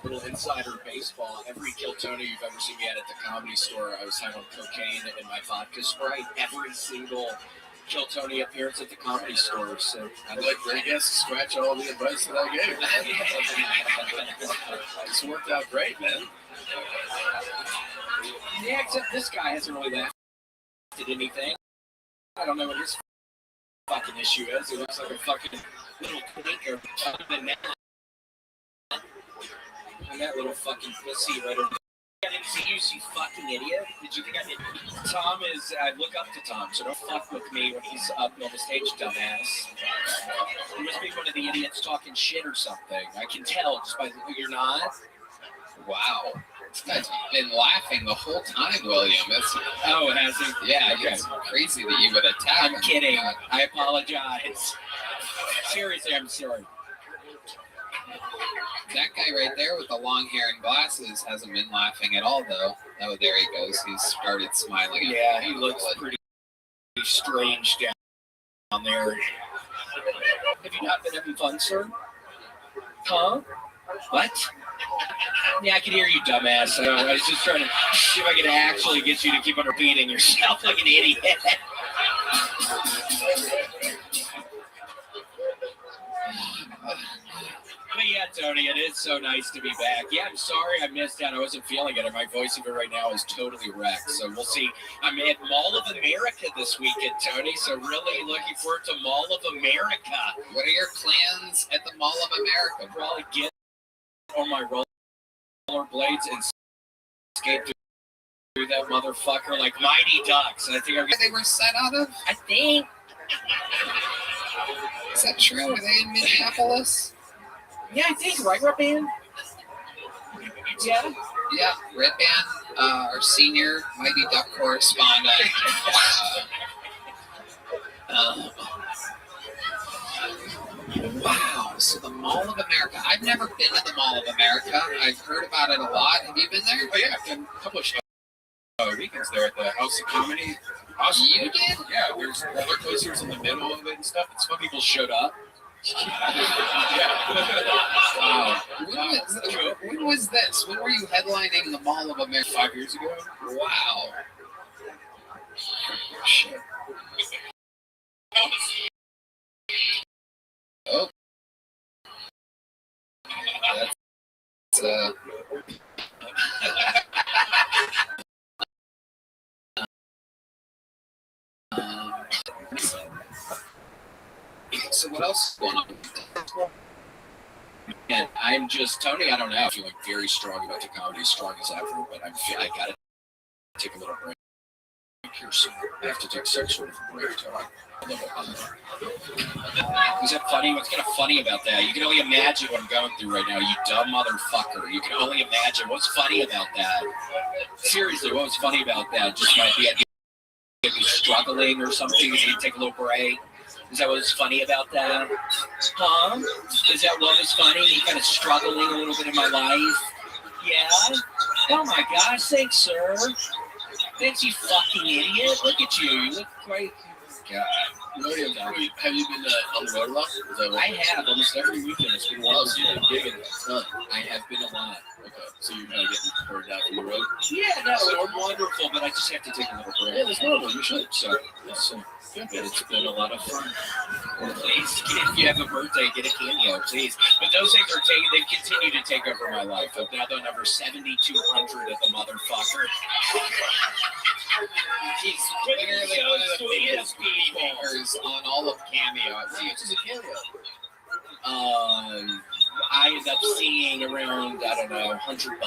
Speaker 6: little insider baseball, every Kill Tony you've ever seen me at the Comedy Store, I was having cocaine in my vodka Sprite. Every single Kill Tony appearance at the Comedy Store. So
Speaker 1: I'd like great guests to scratch all the advice that I gave. It's worked out great, man.
Speaker 6: Yeah, except this guy hasn't really lasted anything. I don't know what his fucking issue is. He looks like a fucking little quaker other than that. And that little fucking pussy right over there. I didn't see you, you fucking idiot. Did you think I did? Tom is, I look up to Tom, so don't fuck with me when he's up on the stage, dumbass. You must be one of the idiots talking shit or something. I can tell just by you're not.
Speaker 1: Wow. This guy's been laughing the whole time, William.
Speaker 6: Oh, has he?
Speaker 1: Yeah,
Speaker 6: okay.
Speaker 1: It's crazy that you would attack him.
Speaker 6: I'm kidding. I apologize. Seriously, I'm sorry.
Speaker 1: That guy right there with the long hair and glasses hasn't been laughing at all, though. Oh, there he goes. He's started smiling.
Speaker 6: Yeah, he looks pretty strange down there. Have you not been having fun, sir? Huh? What? Yeah, I can hear you, dumbass. I was just trying to see if I could actually get you to keep on repeating yourself like an idiot. But yeah, Tony, it is so nice to be back. Yeah, I'm sorry I missed out. I wasn't feeling it, and my voice even right now is totally wrecked. So we'll see. I'm at Mall of America this weekend, Tony, so really looking forward to Mall of America.
Speaker 1: What are your plans at the Mall of America?
Speaker 6: Probably get on my rollerblades and skate through that motherfucker like Mighty Ducks. And I think
Speaker 1: they were set out of?
Speaker 6: I think.
Speaker 1: Is that true? Were they in Minneapolis?
Speaker 6: Yeah, I think, right, Red Band? Yeah.
Speaker 1: Yeah, Red Band, our senior Mighty Duck correspondent. Wow, so the Mall of America. I've never been to the Mall of America. I've heard about it a lot. Have you been there?
Speaker 9: Oh, yeah, I've done a couple of weekends there at the House of Comedy.
Speaker 1: Awesome. You did?
Speaker 9: Yeah, there's roller coasters in the middle of it and stuff. It's fun. People showed up.
Speaker 1: Wow. When was this? When were you headlining the Mall of America?
Speaker 9: 5 years ago.
Speaker 1: Wow. Shit. Oh. That's so what else is going on?
Speaker 6: And I'm just, Tony, I don't know, I'm feeling very strong about the comedy, as strong as ever, but I gotta take a little break here soon. I have to take some sort of a break, Tony. Is that funny? What's kind of funny about that? You can only imagine what I'm going through right now, you dumb motherfucker. You can only imagine. What's funny about that? Seriously, what was funny about that? Just might be idea of me struggling or something, you need to take a little break. Is that what was funny about that? Huh? Is that what was funny? You kind of struggling a little bit in my life? Yeah? Oh my gosh, thanks, sir. Thanks, you fucking idiot. Look at you. You look great. God.
Speaker 9: William, have you been on the road a lot?
Speaker 6: I have, almost every weekend. It's been one
Speaker 9: gigging a ton.
Speaker 6: I have been a lot.
Speaker 9: Okay, so you're kind of getting burned out from the road?
Speaker 6: Yeah, no, they're wonderful, but I just have to take a little break.
Speaker 9: Yeah, that's normal. You should.
Speaker 6: So, it's been a lot of fun. Please, if you have a birthday, get a cameo, please. But those things are taking, they continue to take over my life. I've now done number 7,200 at the motherfucker.
Speaker 1: He's literally one of the biggest makers on all of Cameo. How much is a Cameo?
Speaker 6: I end up seeing around, I don't know, $100.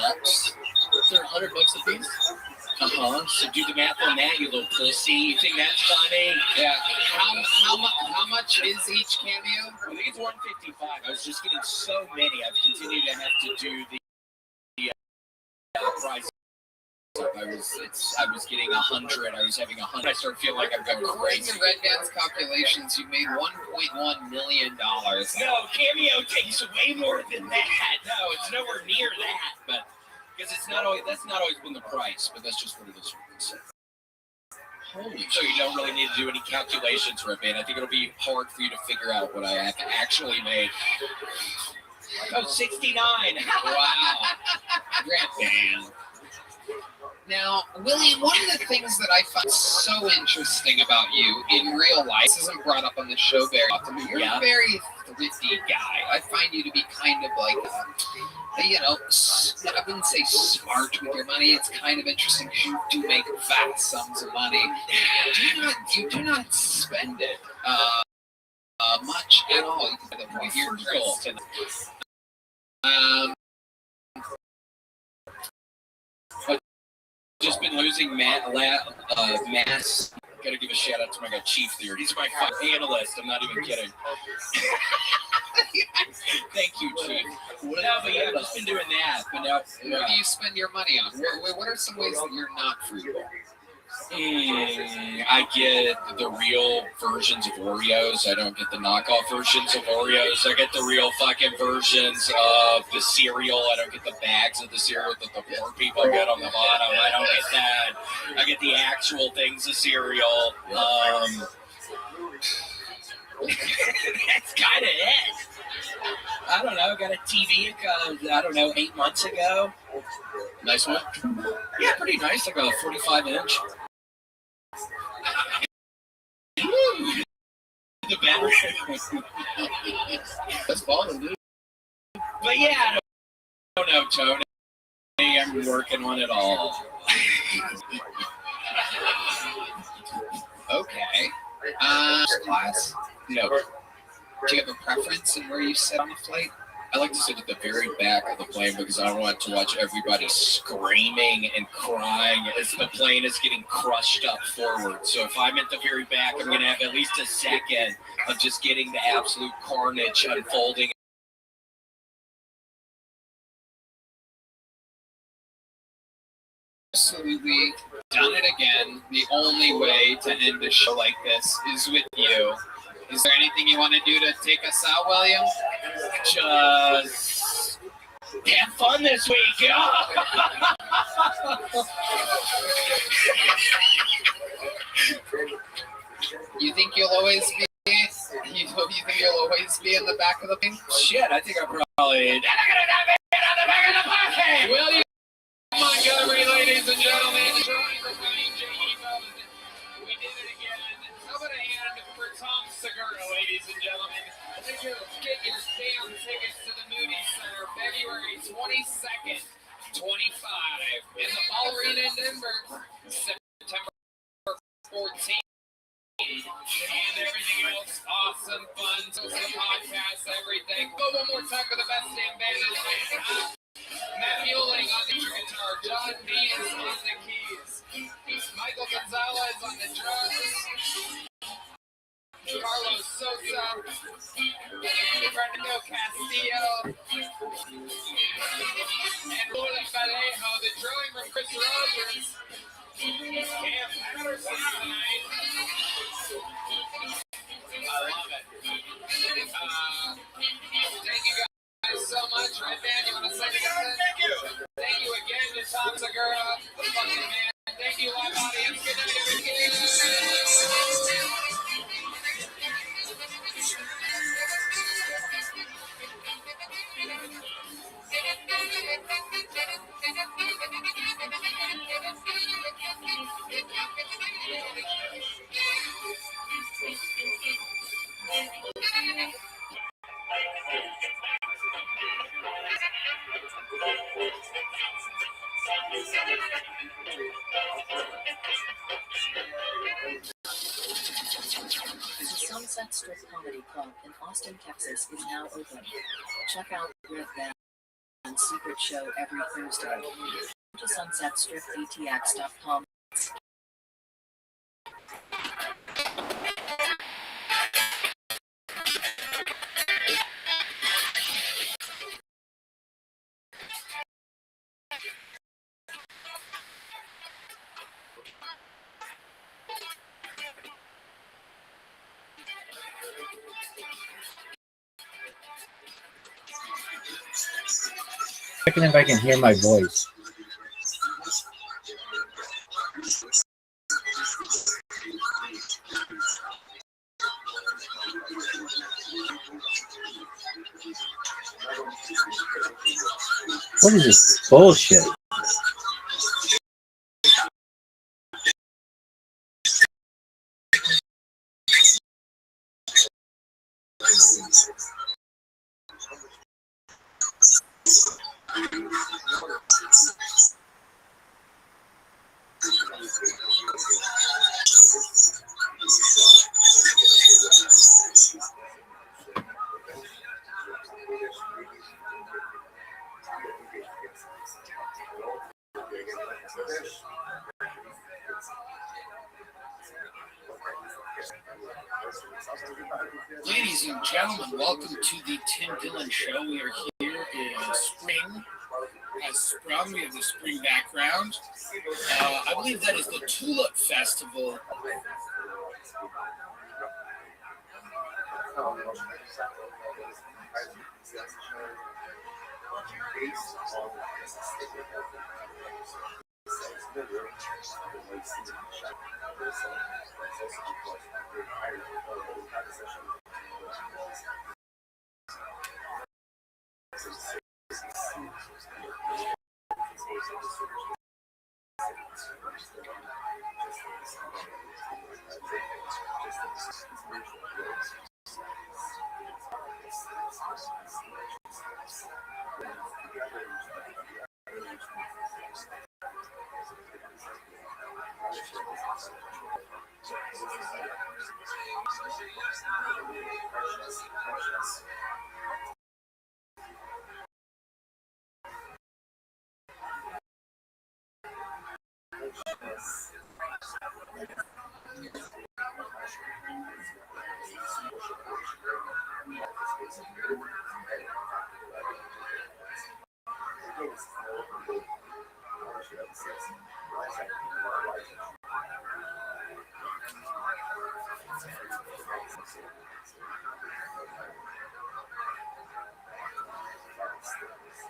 Speaker 9: They're $100 a piece?
Speaker 6: So do the math on that, you little pussy. You think that's funny?
Speaker 1: Yeah. How much is each Cameo?
Speaker 6: I think it's $155. I was just getting so many. I've continued to have to do the price. I was getting 100. I was having 100. I started feeling like I'm going
Speaker 1: According
Speaker 6: crazy.
Speaker 1: to Red Band's calculations, you made $1.1 million.
Speaker 6: No, Cameo takes way more than that. No, it's nowhere near that. But because it's not always, that's not always been the price. But that's just what it is. Holy, so you don't really need to do any calculations, Red Band. I think it'll be hard for you to figure out what I have to actually make. Oh, 69.
Speaker 1: Wow. Red Band. Now, William, one of the things that I find so interesting about you in real life, this isn't brought up on the show very often, but you're a very thrifty guy. I find you to be kind of like, I was wouldn't say smart with your money. It's kind of interesting because you do make vast sums of money. You do not spend it much at all. You can put it your interest. But just been losing mass. Gotta give a shout out to my guy Chief there. He's my analyst. I'm not even kidding. Thank you, Chief. No, but yeah, I've just been doing that. But now, what do you spend your money on? What are some ways that you're not frugal? I get the real versions of Oreos. I don't get the knockoff versions of Oreos. I get the real fucking versions of the cereal. I don't get the bags of the cereal that the poor people get on the bottom. I don't get that. I get the actual things of cereal. That's kind of it. I don't know. Got a TV, I don't know, 8 months ago. Nice one? Yeah, pretty nice. Like a 45-inch. The battery. That's falling, dude. But yeah, I don't know, Tony. I'm working on it all. Okay. Class? No. Do you have a preference in where you sit on the flight? I like to sit at the very back of the plane because I want to watch everybody screaming and crying as the plane is getting crushed up forward. So if I'm at the very back, I'm going to have at least a second of just getting the absolute carnage unfolding. Absolutely done it again. The only way to end a show like this is with you. Is there anything you want to do to take us out, William? Just have fun this week. You think you'll always be? You think you'll always be in the back of the plane? Shit, I think I'm probably. William Montgomery, ladies and gentlemen. We did it again. How about a hand for Tom Segura, ladies and gentlemen? Get your damn tickets to the Moody Center, February 22nd, 25, in the Ball Arena in Denver, September 14th. And everything else, awesome, fun, social podcasts, everything. Go one more time for the best damn band in the land. Matt Mueling on the guitar, John Means on the keys, Michael Gonzalez on the drums, Carlos Sosa, Fernando Castillo, and Lola Vallejo, the drawing room, Chris Rogers, Cam Patterson tonight. I love it. Thank you guys so much. Right, Dan, you want to say anything? Thank you. Thank you again to Tom Segura, the fucking man. Thank you, live audience. Good night, everybody.
Speaker 15: The Sunset Strip Comedy Club in Austin, Texas is now open. Check out Red Band's secret show every Thursday. Go to sunsetstripatx.com.
Speaker 19: Checking if I can hear my voice. What is this bullshit?
Speaker 17: Ladies and gentlemen, welcome to the Tim Dillon Show. We are here in spring. Has sprung. We have the spring background. I believe that is the Tulip Festival.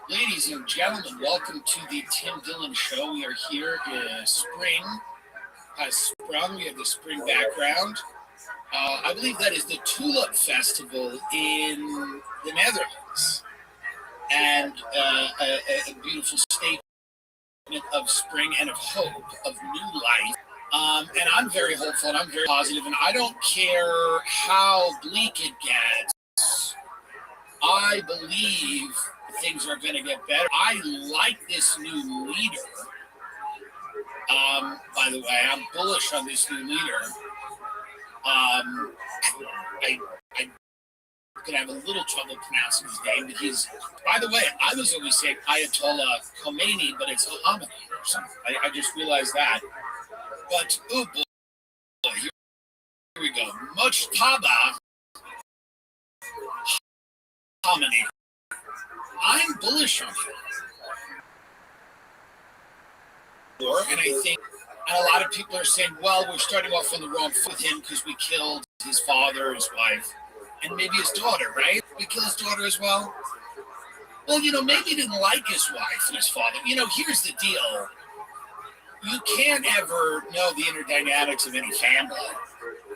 Speaker 17: Ladies and gentlemen, welcome to the Tim Dillon Show. We are here in spring. Has sprung. We have the spring background. I believe that is the Tulip Festival in the Netherlands. And a beautiful statement of spring and of hope, of new life. And I'm very hopeful and I'm very positive, and I don't care how bleak it gets. I believe things are going to get better. I like this new leader. By the way, I'm bullish on this new leader. I could have a little trouble pronouncing his name, but he's, by the way, I was always saying Ayatollah Khomeini, but it's Khomeini or something. I just realized that. But, oh boy, here we go. Mujtaba Khomeini. I'm bullish on him. And I think, and a lot of people are saying, well, we're starting off on the wrong foot with him because we killed his father, his wife, and maybe his daughter, right? We killed his daughter as well. Well, maybe he didn't like his wife and his father. Here's the deal. You can't ever know the inner dynamics of any family.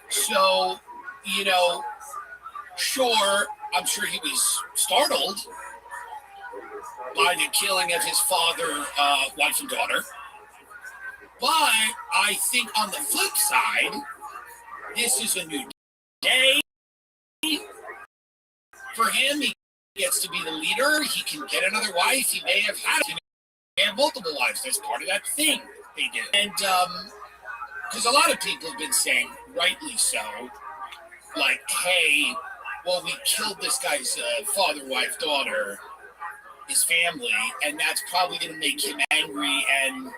Speaker 17: So, sure, I'm sure he was startled by the killing of his father, wife, and daughter. But I think on the flip side, this is a new day for him. He gets to be the leader. He can get another wife. He may have had multiple wives. That's part of that thing they did. And because a lot of people have been saying, rightly so, like, hey, well, we killed this guy's father, wife, daughter, his family, and that's probably going to make him angry and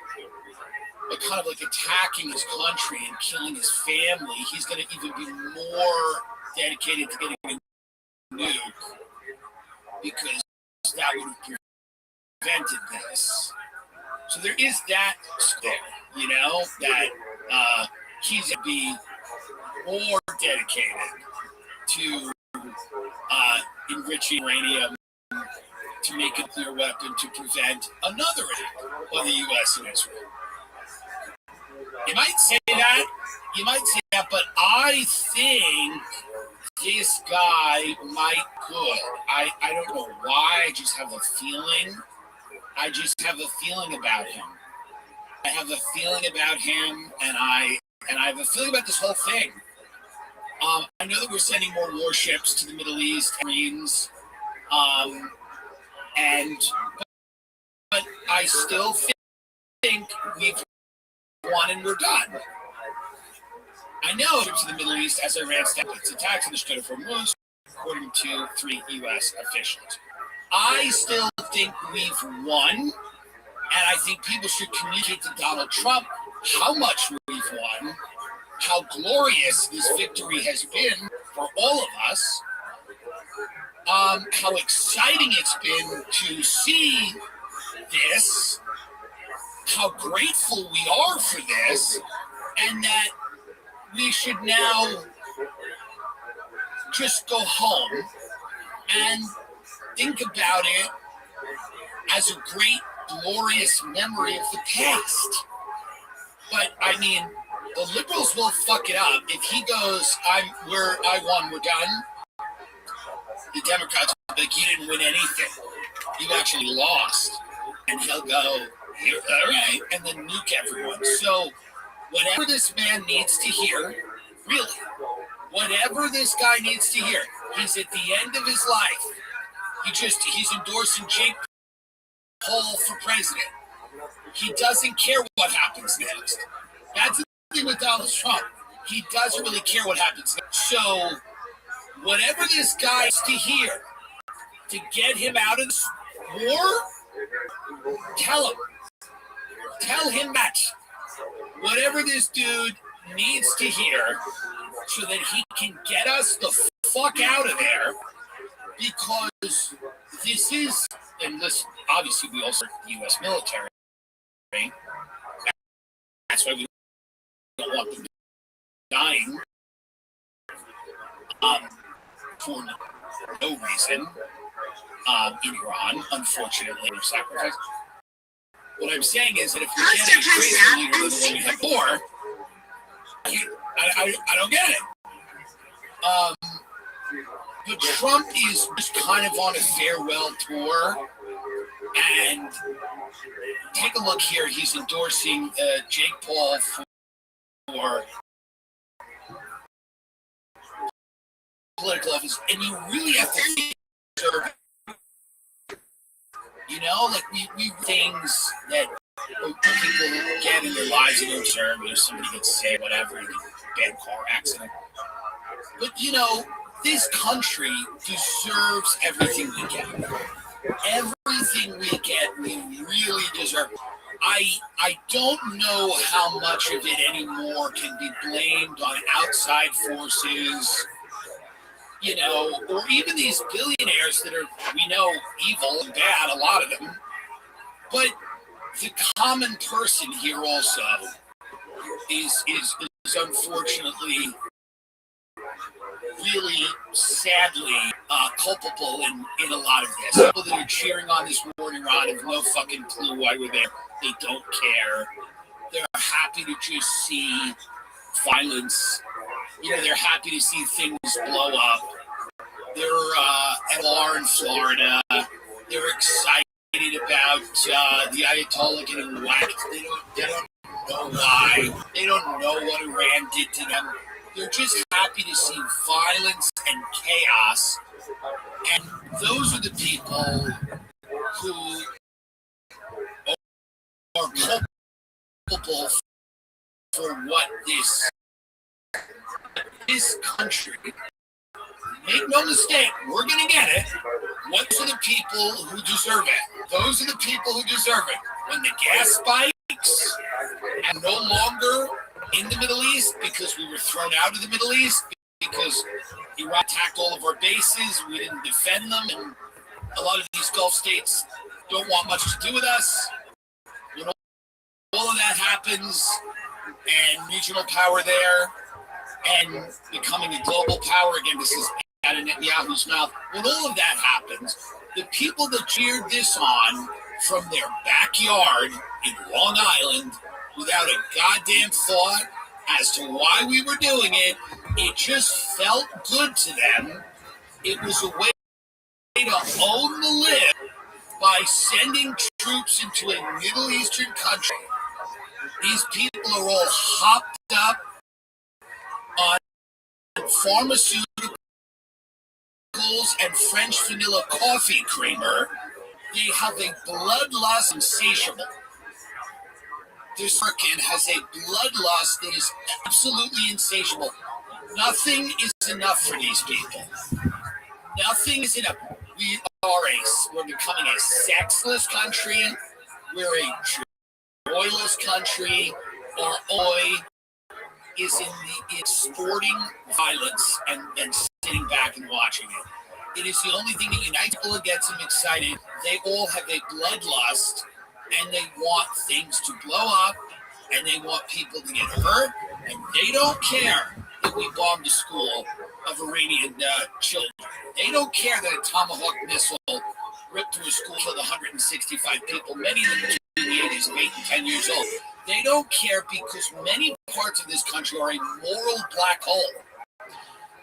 Speaker 17: kind of like attacking his country and killing his family. He's going to even be more dedicated to getting a nuke because that would have prevented this. So there is that there, that he's going to be more dedicated to enriching uranium to make a nuclear weapon to prevent another attack on the U.S. and Israel. You might say that, but I think this guy might could. I don't know why. I just have a feeling. I just have a feeling about him. I have a feeling about him, and I have a feeling about this whole thing. I know that we're sending more warships to the Middle East, Marines, and
Speaker 5: I still think we've won and we're done. I know trips to the Middle East as Iran stepped its attacks on the Strait of Hormuz, according to 3 U.S. officials. I still think we've won, and I think people should communicate to Donald Trump how much we've won, how glorious this victory has been for all of us, how exciting it's been to see this, how grateful we are for this, and that we should now just go home and think about it as a great, glorious memory of the past. But I mean, the liberals will fuck it up. If he goes, I won, we're done, the Democrats will be like, you didn't win anything. You actually lost. And he'll go, all right, and then nuke everyone. So whatever this man needs to hear, really, whatever this guy needs to hear, he's at the end of his life. He's endorsing Jake Paul for president. He doesn't care what happens next. That's the thing with Donald Trump. He doesn't really care what happens next. So whatever this guy needs to hear to get him out of this war, tell him. Tell him that. Whatever this dude needs to hear so that he can get us the fuck out of there, because this is, and listen, obviously we also are the U.S. military. That's why we don't want them dying for no reason in Iran, unfortunately, of sacrifice. What I'm saying is that if we get a crazy leader than the one we had before, I don't get it. But Trump is just kind of on a farewell tour, and take a look here. He's endorsing Jake Paul for political office, and you really have to observe it. You know, like we things that people get in their lives and observe. There's somebody gets sick, whatever, bad car accident. But you know, this country deserves everything we get. Everything we get, we really deserve. I don't know how much of it anymore can be blamed on outside forces, you know, or even these billionaires that are, we know, evil and bad, a lot of them. But the common person here also is unfortunately really sadly culpable in a lot of this. People that are cheering on this war in Iran have no fucking clue why we're there. They don't care. They're happy to just see violence. You know, they're happy to see things blow up. They're at a bar in Florida. They're excited about the Ayatollah getting whacked. They don't know why. They don't know what Iran did to them. They're just happy to see violence and chaos. And those are the people who are culpable for what this country, make no mistake, we're going to get it. Those are the people who deserve it. Those are the people who deserve it. When the gas spikes and no longer in the Middle East because we were thrown out of the Middle East because Iraq attacked all of our bases, we didn't defend them, and a lot of these Gulf states don't want much to do with us. When all of that happens, and regional power there, and becoming a global power, again, this is out of Netanyahu's mouth. When all of that happens, the people that cheered this on from their backyard in Long Island, without a goddamn thought as to why we were doing it, it just felt good to them. It was a way to own the lib by sending troops into a Middle Eastern country. These people are all hopped up on pharmaceuticals and French vanilla coffee creamer, They have a bloodlust insatiable. This American has a bloodlust that is absolutely insatiable. Nothing is enough for these people. Nothing is enough. We're becoming a sexless country. We're a joyless country. Our oil is in exporting violence and sitting back and watching it. It is the only thing that unites people and gets them excited. They all have a bloodlust, and they want things to blow up, and they want people to get hurt, and they don't care that we bombed a school of Iranian children. They don't care that a Tomahawk missile ripped through a school, killed 165 people, many of them in the ages of 8 and 10 years old. They don't care because many parts of this country are a moral black hole.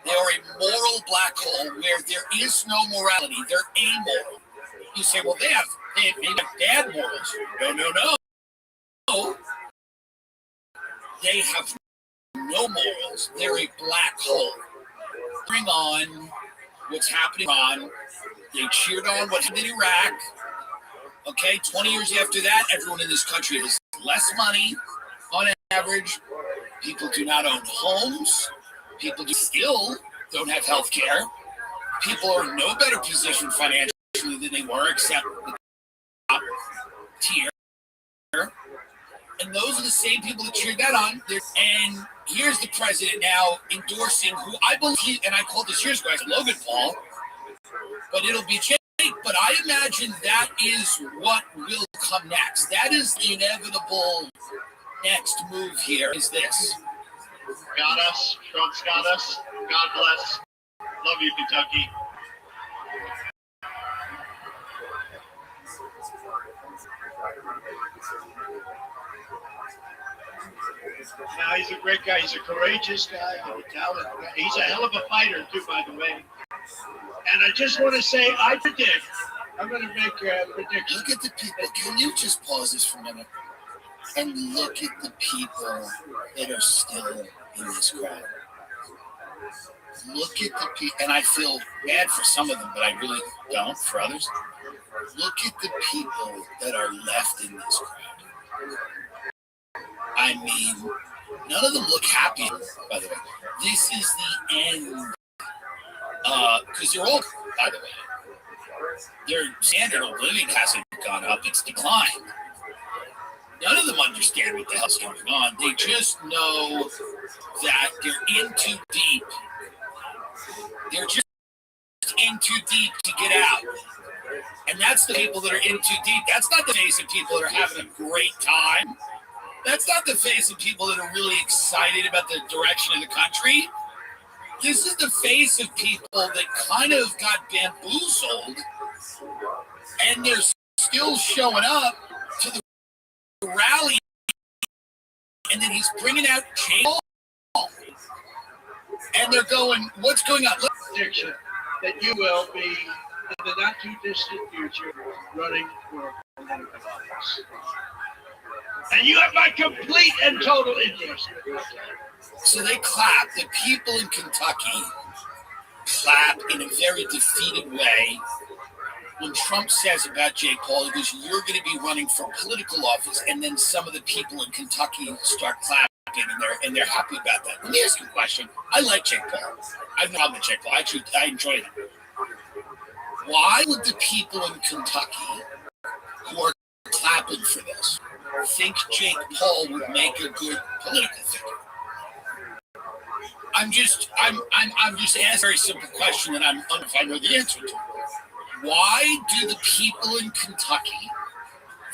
Speaker 5: They are a moral black hole where there is no morality. They're amoral. You say, well, they have bad morals. No. They have no morals. They're a black hole. Bring on what's happening on. They cheered on what happened in Iraq. Okay, 20 years after that, everyone in this country has less money on average. People do not own homes. People still don't have health care. People are in no better position financially than they were, except the top tier. And those are the same people that cheered that on. And here's the president now endorsing who I believe, and I called this years ago, Logan Paul, but it'll be Jake. But I imagine that is what will come next. That is the inevitable next move here is this.
Speaker 3: Got us. Trump's got us. God bless. Love you, Kentucky. Now, he's a great guy. He's a courageous guy. He's a hell of a fighter, too, by the way. And I just want to say, I'm going to make a prediction.
Speaker 5: Look at the people. Can you just pause this for a minute? And look at the people that are still in this crowd. Look at the people, and I feel bad for some of them, but I really don't for others. Look at the people that are left in this crowd. I mean, none of them look happy, by the way. This is the end, because they're all, by the way, their standard of living hasn't gone up, it's declined. None of them understand what the hell's going on. They just know that they're in too deep. They're just in too deep to get out. And that's the people that are in too deep. That's not the face of people that are having a great time. That's not the face of people that are really excited about the direction of the country. This is the face of people that kind of got bamboozled, and they're still showing up to the rally, and then he's bringing out Paul, and they're going, what's going on?
Speaker 3: Prediction that you will be, in the not too distant future, running for political office. And you have my complete and total interest.
Speaker 5: So they clap. The people in Kentucky clap in a very defeated way when Trump says about Jake Paul, he goes, you're going to be running for political office. And then some of the people in Kentucky start clapping, and they're happy about that. Let me ask you a question. I like Jake Paul. I have no problem with Jake Paul. I enjoy him. Why would the people in Kentucky who are clapping for this think Jake Paul would make a good political figure? I'm just asking a very simple question that I don't know if I know the answer to. Why do the people in Kentucky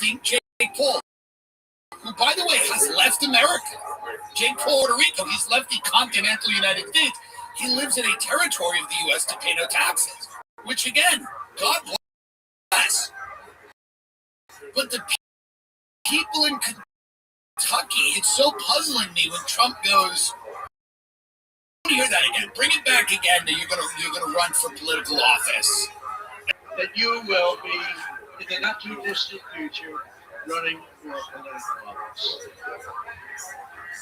Speaker 5: think Jake Paul, who, by the way, has left America, Jake Paul, Puerto Rico, he's left the continental United States. He lives in a territory of the U.S. to pay no taxes, which, again, God bless. But the people in Kentucky, it's so puzzling me when Trump goes, I want to hear that again. Bring it back again that you're gonna run for political office.
Speaker 3: That you will be, in the not too distant future, running for political office.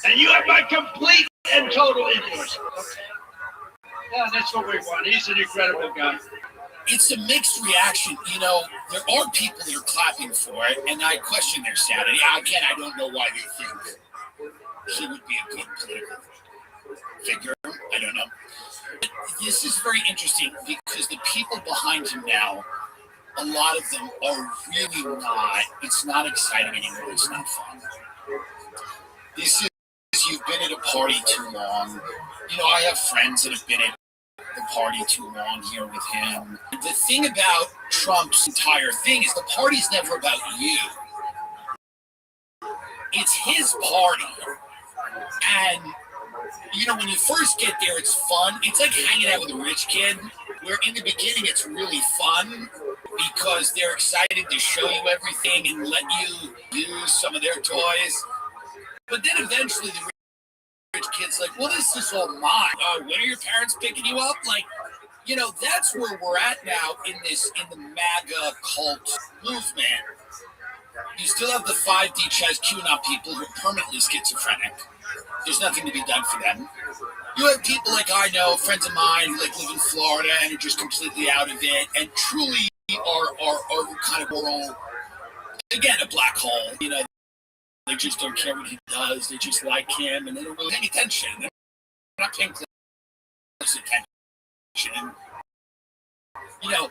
Speaker 3: And you have my complete and total interest. Yeah, that's what we want. He's an incredible guy.
Speaker 5: it's a mixed reaction. You know, there are people that are clapping for it, and I question their sanity. Again, I don't know why they think he would be a good political figure. I don't know. But this is very interesting because the people behind him now, a lot of them are really not. It's not exciting anymore. It's not fun. This is, you've been at a party too long. You know, I have friends that have been at the party too long here with him. The thing about Trump's entire thing is the party's never about you. It's his party. And, you know, when you first get there, it's fun. It's like hanging out with a rich kid, where in the beginning it's really fun because they're excited to show you everything and let you use some of their toys. But then eventually the rich kid's like, well, this is all mine. When are your parents picking you up? Like, you know, that's where we're at now in the MAGA cult movement. You still have the 5D chess QAnon people who are permanently schizophrenic. There's nothing to be done for them. You have people like I know, friends of mine who like live in Florida and are just completely out of it and truly are kind of moral, again, a black hole. You know, they just don't care what he does. They just like him and they don't really pay attention. They're not paying close attention. And, you know,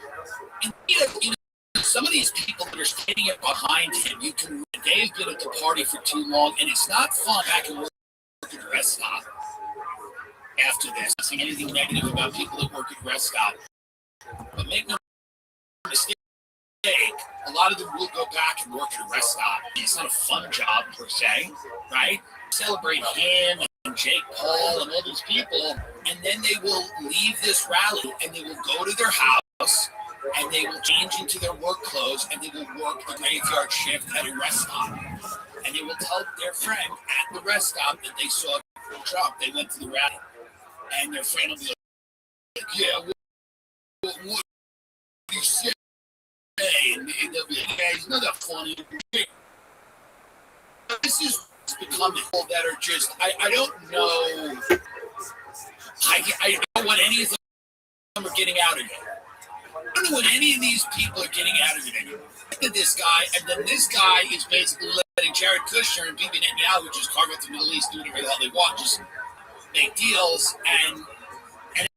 Speaker 5: some of these people that are standing up behind him, they've been at the party for too long, and it's not fun back and work at the rest stop after this. I'm saying anything negative about people that work at rest stop. But make no mistake, a lot of them will go back and work at a rest stop. It's not a fun job per se, right? Celebrate him and Jake Paul and all these people, and then they will leave this rally and they will go to their house and they will change into their work clothes and they will work the graveyard shift at a rest stop. And they will tell their friend at the rest stop that they saw Trump. They went to the rally. And their friend will be like, yeah, what do you say? And they'll be like, yeah, he's not that funny. This is becoming people that are just, I don't know. I don't know what any of them are getting out of it. I don't know what any of these people are getting out of it anymore. Look at this guy, and then this guy is basically letting Jared Kushner and Bibi Netanyahu just carve up the Middle East, do whatever the hell they want, just make deals, and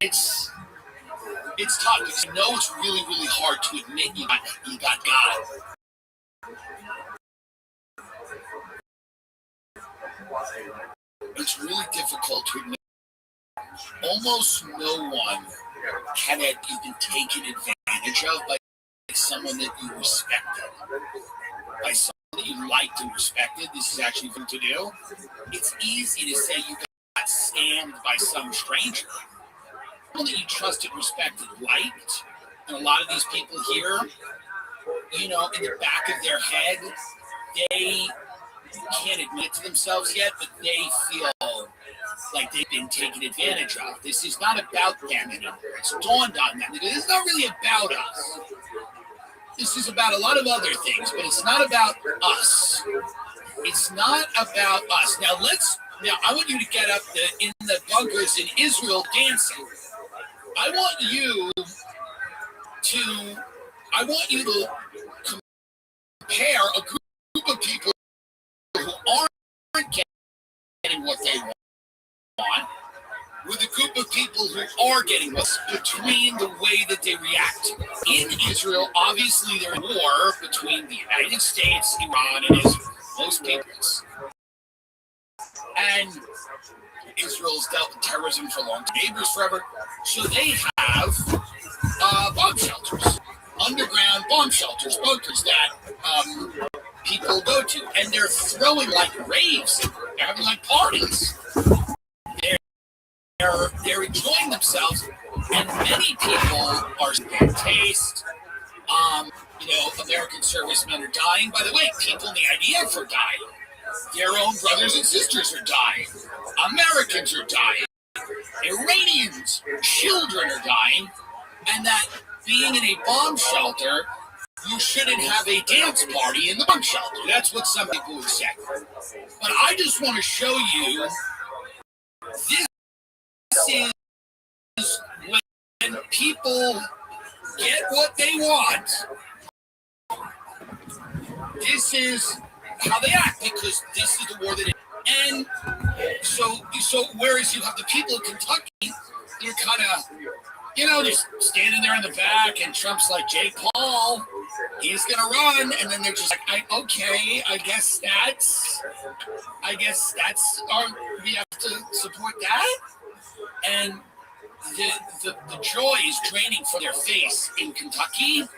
Speaker 5: it's tough because you know it's really, really hard to admit you got God. It's really difficult to admit. Almost no one can have been taken advantage of by someone that you respected, by someone that you liked and respected. This is actually fun to do. It's easy to say you got scammed by some stranger. People that you trusted, respected, liked, and a lot of these people here, you know, in the back of their head, they can't admit it to themselves yet, but they feel like they've been taken advantage of. This is not about them anymore. It's dawned on them. It's not really about us. This is about a lot of other things, but it's not about us. It's not about us. Now I want you to get up in the bunkers in Israel dancing. I want you to compare a group of people who aren't getting what they want with a group of people who are getting what's between the way that they react. In Israel, obviously there's a war between the United States, Iran, and Israel. Most peoples. And Israel's dealt with terrorism for a long time, neighbors forever. So they have bomb shelters, underground bomb shelters, bunkers that people go to, and they're throwing like raves. They're having like parties. They're enjoying themselves, and many people are in taste. American servicemen are dying. By the way, people in the IDF are dying. Their own brothers and sisters are dying. Americans are dying. Iranians, children are dying. And that being in a bomb shelter, you shouldn't have a dance party in the bomb shelter. That's what some people would say. But I just want to show you this is when people get what they want. This is how they act because this is the war that. And so whereas you have the people of Kentucky, they're kind of, just standing there in the back, and Trump's like, Jake Paul, he's gonna run, and then they're just like, I guess that's our, we have to support that, and the joy is draining from their face in Kentucky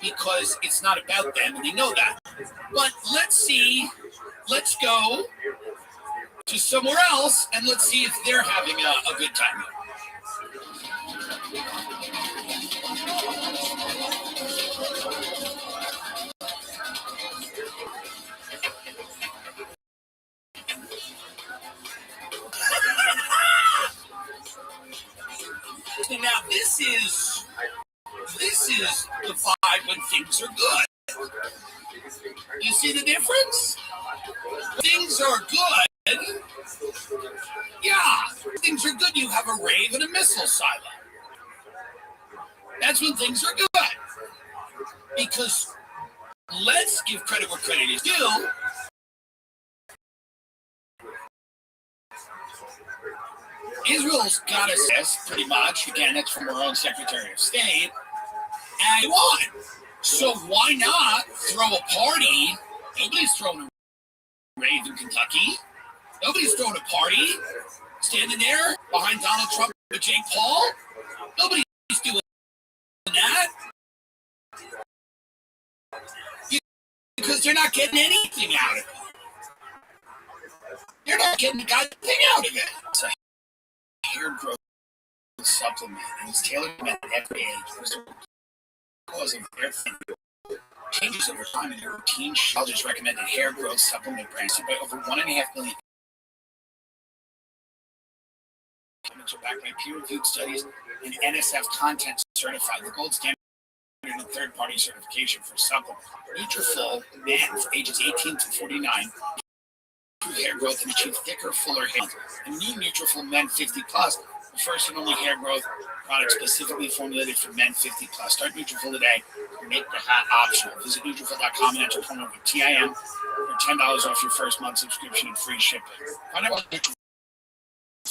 Speaker 5: because it's not about them, and they know that. But let's go to somewhere else, and let's see if they're having a good time. Now this is the vibe when things are good. You see the difference? Things are good. Yeah, things are good. You have a rave and a missile silo. That's when things are good. Because let's give credit where credit is due. Israel's got us pretty much. Again, that's from our own Secretary of State. And won. So why not throw a party? Nobody's throwing a rave in Kentucky. Nobody's throwing a party. Standing there behind Donald Trump and Jake Paul. Nobody's doing that. Because they're not getting anything out of it. They're not getting a goddamn thing out of it. It's a hair growth supplement, and it's tailored to every age. Because of their changes over time in their routine, just recommended hair growth supplement brands by over 1.5 million. Are backed by peer-reviewed studies and NSF content certified, the gold standard in third-party certification for supplement. Nutrafol men for ages 18 to 49 improve hair growth and achieve thicker, fuller hair. And new Nutrafol men 50 plus, the first and only hair growth product specifically formulated for men 50 plus. Start Nutrafol today and make the hat optional. Visit Nutrafol.com and enter promo code TIM for $10 off your first month subscription and free shipping. Find out what Nutrafol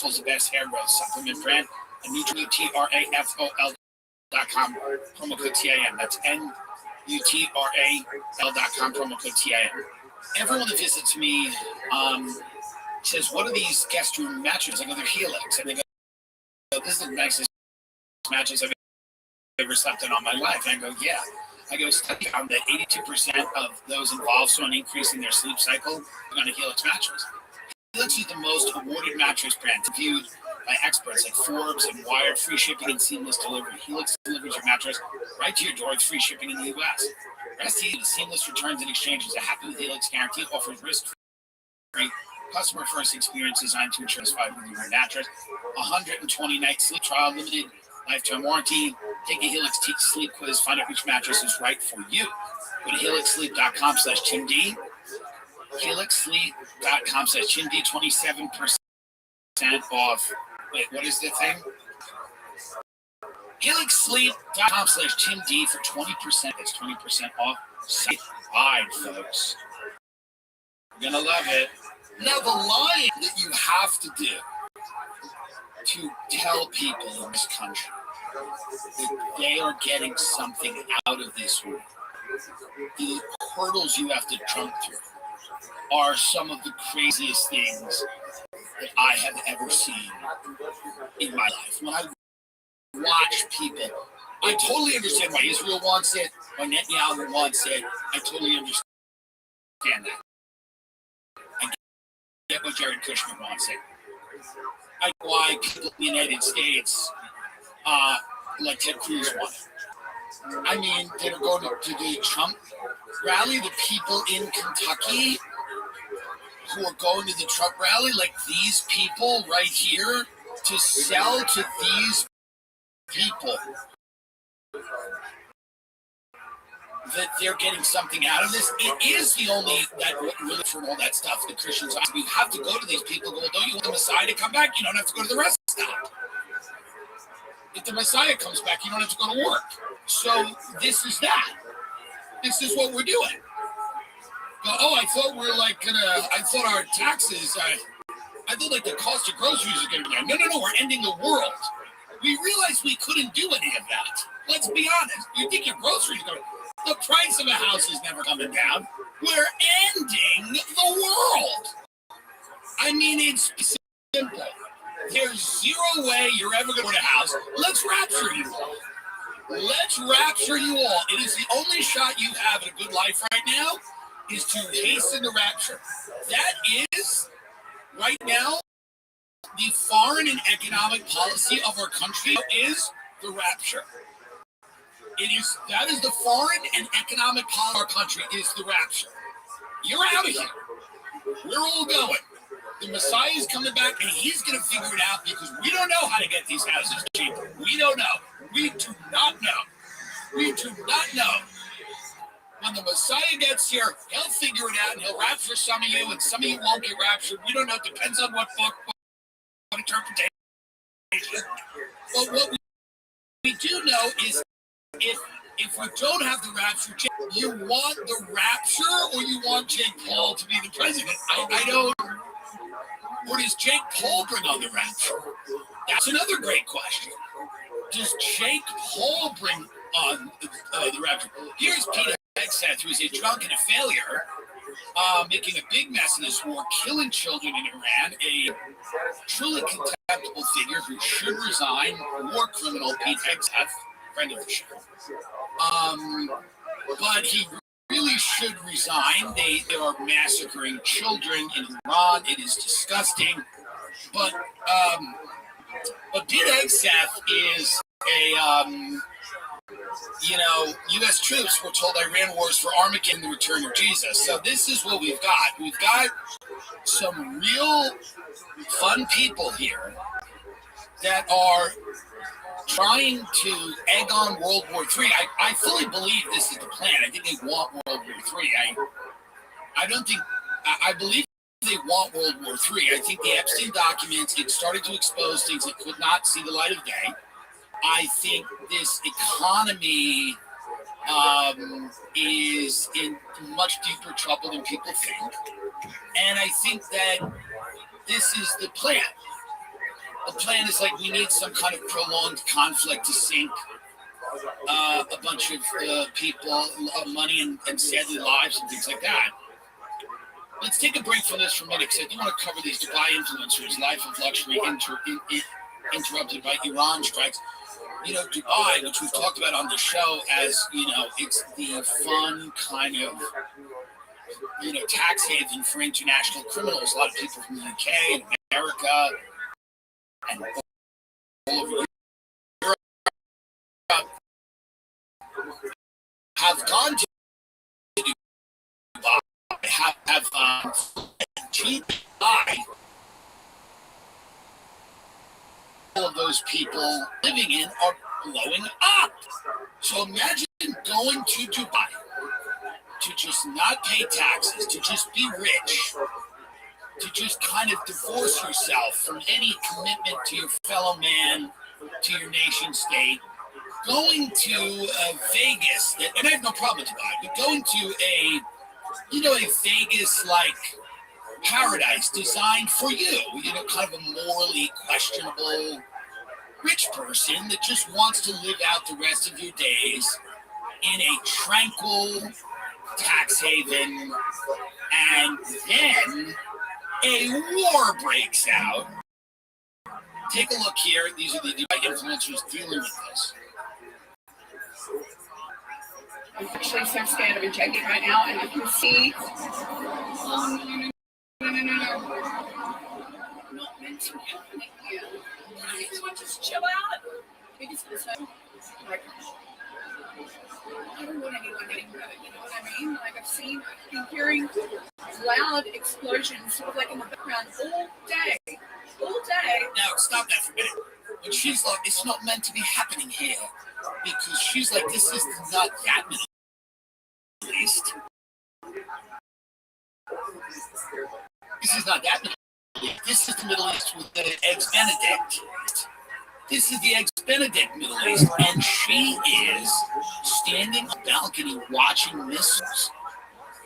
Speaker 5: is the best hair growth supplement brand and NutraFol.com promo code TIM. That's NutraFol.com promo code TIM. Everyone that visits me says, what are these guest room mattresses? I go, they're Helix. And they go, this is the nicest mattress I've ever slept in all my life. And I go, yeah. I go, study found that 82% of those involved saw an increase in their sleep cycle on a Helix mattress. Helix is the most awarded mattress brand viewed by experts like Forbes and Wired. Free shipping and seamless delivery. Helix delivers your mattress right to your door with free shipping in the U.S. Rest easy, seamless returns and exchanges. A Happy with Helix guarantee offers risk-free, customer-first experience designed to ensure satisfied with your mattress. 120-night sleep trial, limited lifetime warranty. Take a Helix sleep quiz. Find out which mattress is right for you. Go to helixsleep.com/TimD. helixsleep.com/TimD. 27% off. Wait, what is the thing? helixsleep.com/TimD for 20%. That's 20% off. Side, folks. You're going to love it. Now, the line that you have to do to tell people in this country that they are getting something out of this war, the hurdles you have to jump through are some of the craziest things that I have ever seen in my life. When I watch people, I totally understand why Israel wants it, why Netanyahu wants it. I totally understand that. I get why Jared Kushner wants it. I get why people in the United States, like Ted Cruz, want it. I mean, they were going to the Trump rally, the people in Kentucky who are going to the Trump rally, like these people right here, to sell to these people that they're getting something out of this. It is the only that really from all that stuff the Christians you have to go to these people. Go, don't you want the Messiah to come back? You don't have to go to the rest stop. If the Messiah comes back, you don't have to go to work. So this is that. This is what we're doing. Oh, I thought we're like I thought our taxes, I thought like the cost of groceries is gonna be down. No, we're ending the world. We realized we couldn't do any of that. Let's be honest. You think your groceries are the price of a house is never coming down. We're ending the world. I mean, it's simple. There's zero way you're ever going to a house. Let's rapture you all. Let's rapture you all. It is the only shot you have at a good life right now is to hasten the rapture. That is, right now, the foreign and economic policy of our country is the rapture. That is the foreign and economic policy of our country is the rapture. You're out of here. We're all going. The Messiah is coming back, and he's going to figure it out because we don't know how to get these houses cheaper. We don't know. We do not know. We do not know. When the Messiah gets here, he'll figure it out, and he'll rapture some of you, and some of you won't get raptured. We don't know. It depends on what book, what interpretation. But what we do know is if we don't have the rapture, you want the rapture or you want Jake Paul to be the president? I don't. Or does Jake Paul bring on the rapture? That's another great question. Does Jake Paul bring on the rapture? Here's Peter Hegseth, who is a drunk and a failure, making a big mess in this war, killing children in Iran, a truly contemptible figure who should resign, war criminal Pete Hegseth, friend of the show. But he really should resign. They are massacring children in Iran. It is disgusting. But Pete Hegseth is U.S. troops were told Iran wars for Armageddon, the return of Jesus. So this is what we've got. We've got some real fun people here that are trying to egg on World War III. I fully believe this is the plan. I think they want World War III. I believe they want World War III. I think the Epstein documents, it started to expose things that could not see the light of day. I think this economy is in much deeper trouble than people think. And I think that this is the plan. The plan is like we need some kind of prolonged conflict to sink a bunch of people, money, and sadly lives and things like that. Let's take a break from this for a minute because I do want to cover these Dubai influencers' life of luxury interrupted by Iran strikes. You know, Dubai, which we've talked about on the show as, it's the fun kind of, tax haven for international criminals. A lot of people from the UK and America and all over Europe have gone to Dubai, have cheap Dubai. All of those people living in are blowing up. So imagine going to Dubai to just not pay taxes, to just be rich, to just kind of divorce yourself from any commitment to your fellow man, to your nation state, going to Vegas, and I have no problem with Dubai, but going to a Vegas-like paradise designed for you, kind of a morally questionable rich person that just wants to live out the rest of your days in a tranquil tax haven, and then a war breaks out. Take a look here. These are the Dubai influencers dealing with this.
Speaker 8: I'm actually so scared of injecting right now, and I can see. No. Not meant to be happening here. Can everyone just chill out? Because it's like, I don't want anyone getting hurt, you know what I mean? Like I've been hearing loud explosions sort of like in the background all day.
Speaker 5: Now, stop that for a minute. When she's like, it's not meant to be happening here, because she's like, this is not that Middle East. This is not that Middle East. This is the Middle East with the eggs Benedict. This is the ex-Benedict Middle East, and she is standing on the balcony watching missiles.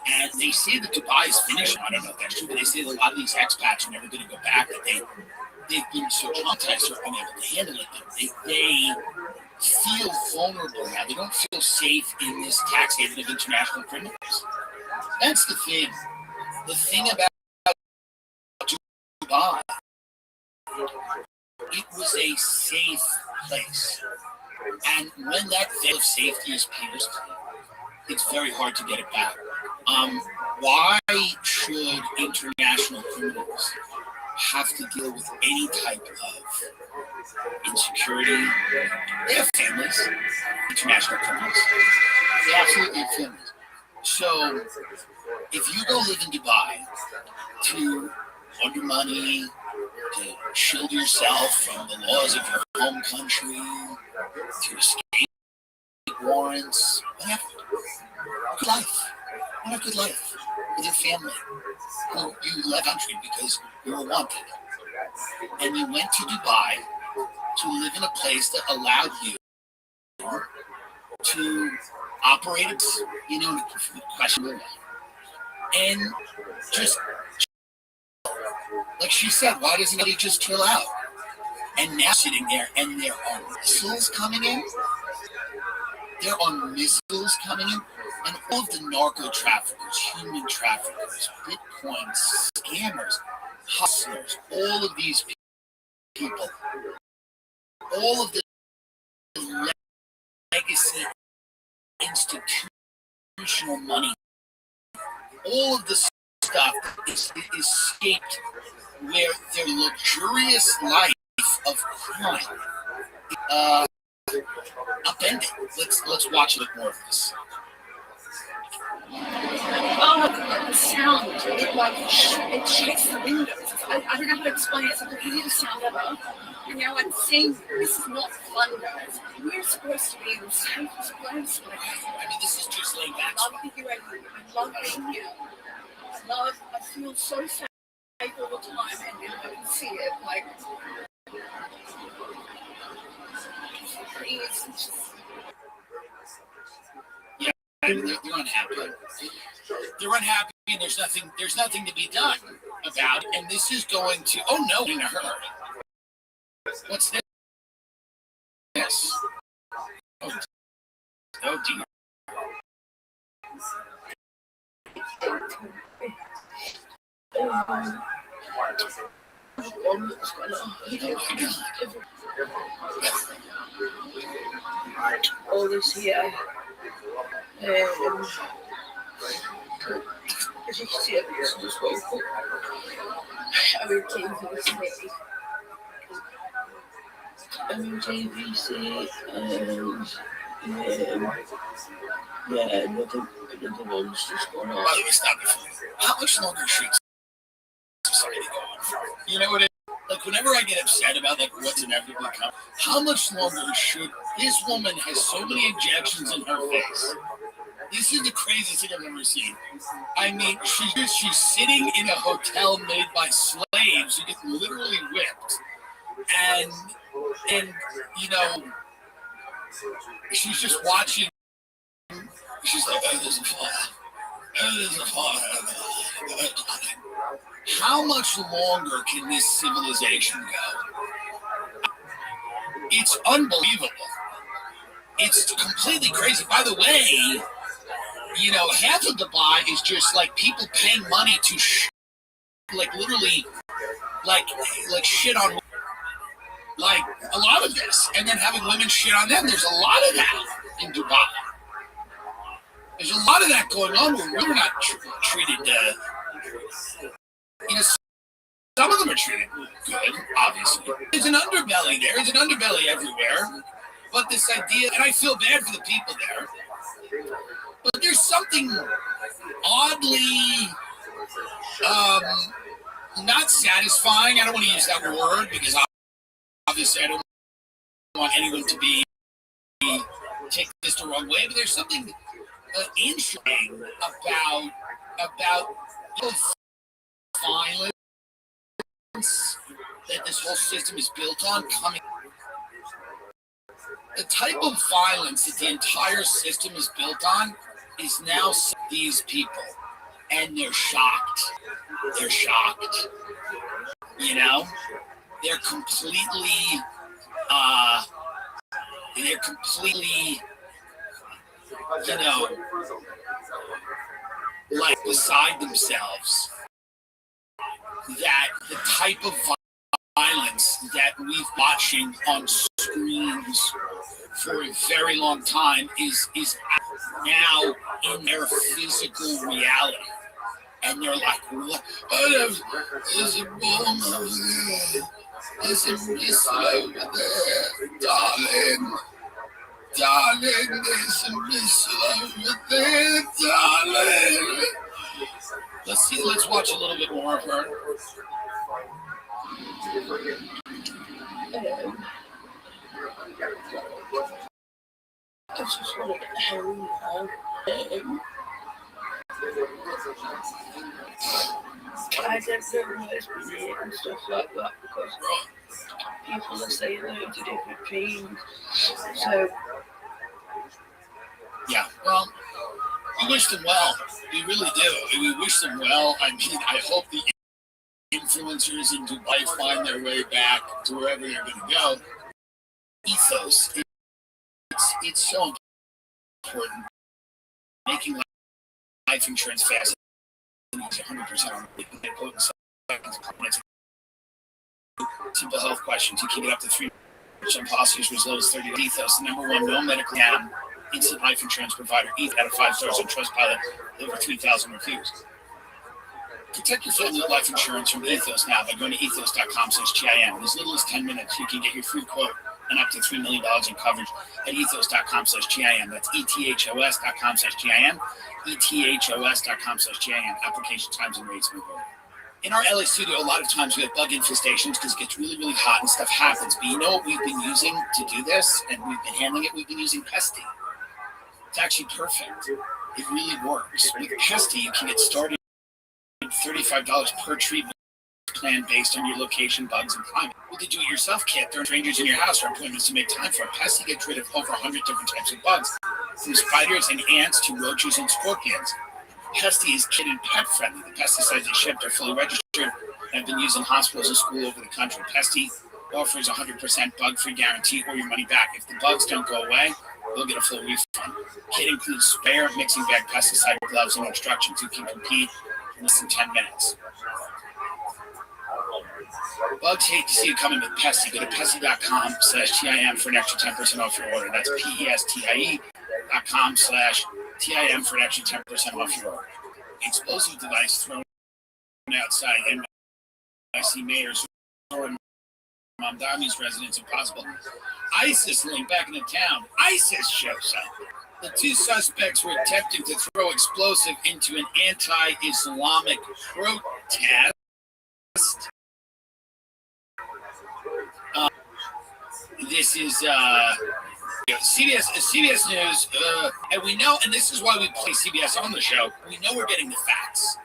Speaker 5: And they say that Dubai is finished. I don't know if that's true, but they say that a lot of these expats are never going to go back, that they've been so traumatized or unable to handle it that they feel vulnerable now. They don't feel safe in this tax haven of international criminals. That's the thing. The thing about Dubai, it was a safe place. And when that veil of safety is pierced, it's very hard to get it back. Why should international criminals have to deal with any type of insecurity? They have families, international criminals. They absolutely have families. So if you go live in Dubai to earn your money, to shield yourself from the laws of your home country, to escape warrants, whatever, good life. What a good life with your family. You left country because you were wanted. And you went to Dubai to live in a place that allowed you to operate it, questionable. And just, like she said, why doesn't anybody just chill out? And now sitting there and there are missiles coming in. There are missiles coming in. And all of the narco traffickers, human traffickers, Bitcoin scammers, hustlers, all of these people, all of the legacy institutional money, all of the stuff is escaped where their luxurious life of crime upended. Let's watch a bit more of this.
Speaker 8: Oh, the sound, it shakes the windows. I don't know how to explain it. It's like the weirdest sound ever. And now I'm saying this is not fun, guys. We're supposed to be in the safest place.
Speaker 5: I mean, this is just laying back.
Speaker 8: I love the UAE. I love being here. I feel so safe all the time, and I can see it. Like, it's just...
Speaker 5: They're unhappy. They're unhappy, and there's nothing to be done about it. And this is going to, oh no, in a hurry. What's this? Yes. Oh dear.
Speaker 8: All this here. As you can see, this is just very cool. I'm in JVC. And nothing else just going on.
Speaker 5: By the way, stop it. How much longer should society go on for? You know what it is? Like, whenever I get upset about what's inevitably coming, how much longer should this woman has so many injections in her face? This is the craziest thing I've ever seen. I mean, she's sitting in a hotel made by slaves who get literally whipped, and she's just watching. She's like, oh, there's a fire. Oh, there's a fire. How much longer can this civilization go? It's unbelievable. It's completely crazy. By the way, half of Dubai is just like people paying money to literally shit on a lot of this, and then having women shit on them. There's a lot of that in Dubai. There's a lot of that going on where we're not treated. Some of them are treated good, obviously. There's an underbelly there. There's an underbelly everywhere. But this idea, and I feel bad for the people there, but there's something oddly not satisfying. I don't want to use that word because obviously I don't want anyone to take this the wrong way, but there's something interesting about violence that this whole system is built on coming. The type of violence that the entire system is built on is now these people, and they're shocked. They're shocked. You know, they're completely, you know, like beside themselves. That the type of violence that we've watching on screens for a very long time is now in their physical reality. And they're like, what? There's a bomb over there. There's a missile over there. Darling. Darling, there's a missile over there. Darling. Let's watch a little bit more of her.
Speaker 13: I just want to get home now. I don't know what's been here and stuff like that because people are saying loads of different things. So,
Speaker 5: yeah, well, we wish them well. We really do. We wish them well. I mean, I hope the influencers in Dubai find their way back to wherever they're going to go. Ethos. It's so important. Making life insurance fast. 100% on simple health questions. You can get up to 3% policies for as low as 30 days. Ethos, the number one no medical down instant life insurance provider. Out of 5 stars on Trustpilot, over 3,000 reviews. Protect your family life insurance from Ethos now by going to ethos.com/GIM. In as little as 10 minutes, you can get your free quote and up to $3 million in coverage at ethos.com/GIM. That's ethos.com/GIM. ethos.com/GIM. Application times and rates move over. In our LA studio, a lot of times we have bug infestations because it gets really, really hot and stuff happens. But you know what we've been using to do this, and we've been handling it? We've been using Pesty. It's actually perfect. It really works. With Pesty, you can get started at $35 per treatment plan based on your location, bugs, and climate. With the do-it-yourself kit, there are strangers in your house or appointments to make time for. Pesty gets rid of over 100 different types of bugs, from spiders and ants to roaches and scorpions. Pesty is kid and pet friendly. The pesticides they shipped are fully registered and have been used in hospitals and schools over the country. Pesty offers 100% bug-free guarantee or your money back. If the bugs don't go away, you'll get a full refund. Kit includes spare mixing bag pesticide gloves and instructions. You can compete in less than 10 minutes. Bugs hate to see you coming with Pesty. Go to pesty.com/TIM for an extra 10% off your order. That's pestie.com/TIM for an extra 10% off your order. Explosive device thrown outside NYC mayor's or Mamdani's residence if possible. ISIS link back into town. ISIS shows up. The 2 suspects were attempting to throw explosive into an anti-Islamic protest. This is CBS News, and we know, and this is why we play CBS on the show, we know we're getting the facts.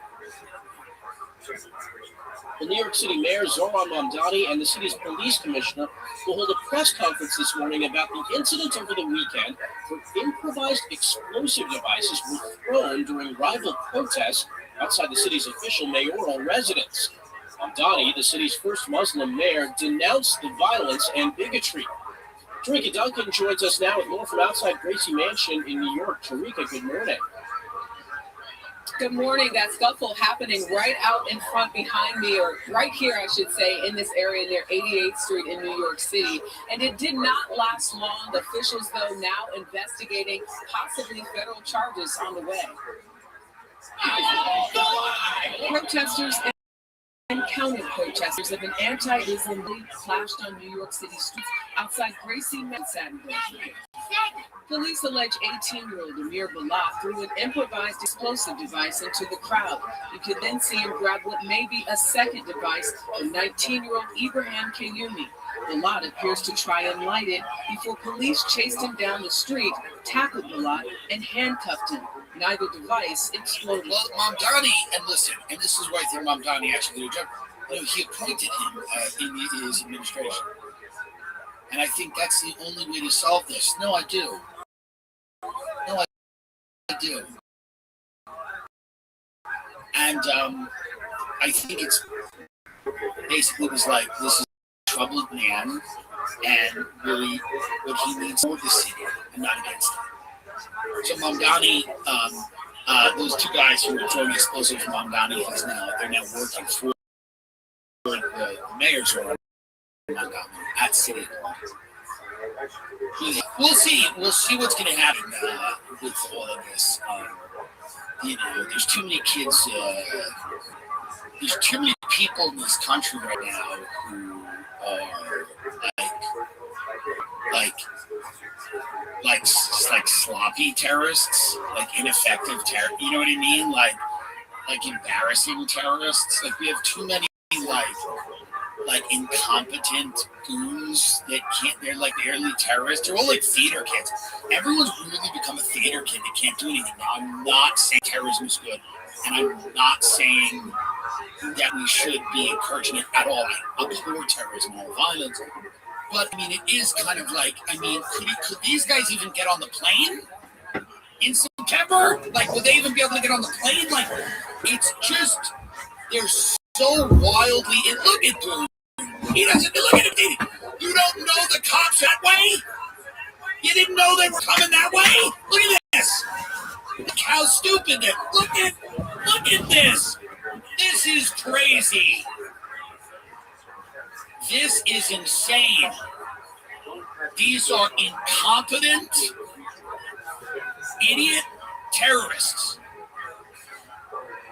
Speaker 22: The New York City Mayor, Zohran Mamdani, and the city's police commissioner will hold a press conference this morning about the incident over the weekend where improvised explosive devices were thrown during rival protests outside the city's official mayoral residence. Mamdani, the city's first Muslim mayor, denounced the violence and bigotry. Tarika Duncan joins us now with more from outside Gracie Mansion in New York. Tarika, good morning.
Speaker 2: Good morning. That scuffle happening right out in front behind me, or right here, I should say, in this area near 88th Street in New York City. And it did not last long. Officials, though, now investigating possibly federal charges on the way. Protesters and counter-protesters of an anti-Islam league clashed on New York City streets outside Gracie Mansion Saturday. Police allege 18-year-old Amir Balat threw an improvised explosive device into the crowd. You could then see him grab what may be a second device from 19-year-old Ibrahim Kayumi. Balat appears to try and light it before police chased him down the street, tackled Balat, and handcuffed him. Neither device exploded.
Speaker 5: Well, Mamdani, and listen, and this is why I think Mamdani actually did a job. You know, he appointed him in his administration. And I think that's the only way to solve this. No, I do. No, I do. And I think it's basically was like, this is a troubled man, and really what he needs for the city and not against it. So Mamdani, those two guys who were throwing explosives from Mamdani, they're now working for the mayor's role at City Hall. We'll see. We'll see what's going to happen with all of this. There's too many kids. There's too many people in this country right now who are like sloppy terrorists, like ineffective terror. You know what I mean? Like embarrassing terrorists. Like we have too many like incompetent goons that can't. They're like early terrorists. They're all like theater kids. Everyone's really become a theater kid that can't do anything. Now I'm not saying terrorism is good, and I'm not saying that we should be encouraging it at all. I abhor terrorism and all violence. But I mean, it is kind of like, I mean, could these guys even get on the plane in September? Like, would they even be able to get on the plane? Like, it's just, they're so wildly. And look at Boone. He doesn't look at him. You don't know the cops that way? You didn't know they were coming that way? Look at this. Look how stupid it. Look at this. This is crazy. This is insane. These are incompetent, idiot terrorists.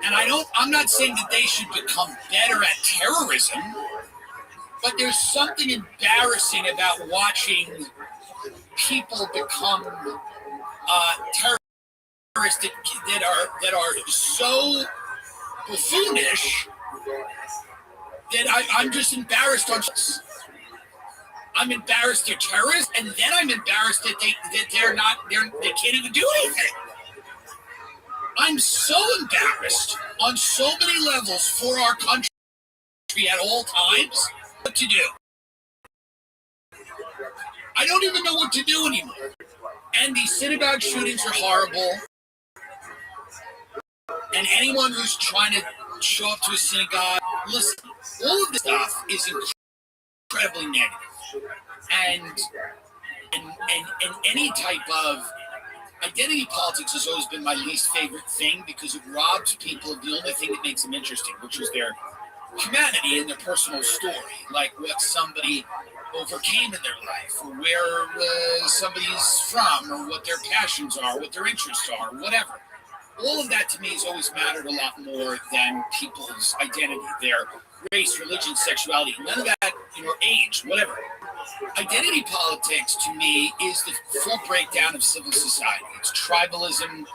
Speaker 5: And I'm not saying that they should become better at terrorism, but there's something embarrassing about watching people become terrorists that are so buffoonish that I'm just embarrassed on. I'm embarrassed they're terrorists, and then I'm embarrassed that they can't even do anything. I'm so embarrassed on so many levels for our country at all times. What to do? I don't even know what to do anymore. And these synagogue shootings are horrible. And anyone who's trying to show up to a synagogue, listen, all of this stuff is incredibly negative. And any type of identity politics has always been my least favorite thing because it robs people of the only thing that makes them interesting, which is their humanity and their personal story, like what somebody overcame in their life, or where somebody's from, or what their passions are, what their interests are, whatever. All of that to me has always mattered a lot more than people's identity, their race, religion, sexuality, none of that, age, whatever. Identity politics to me is the full breakdown of civil society. It's tribalism,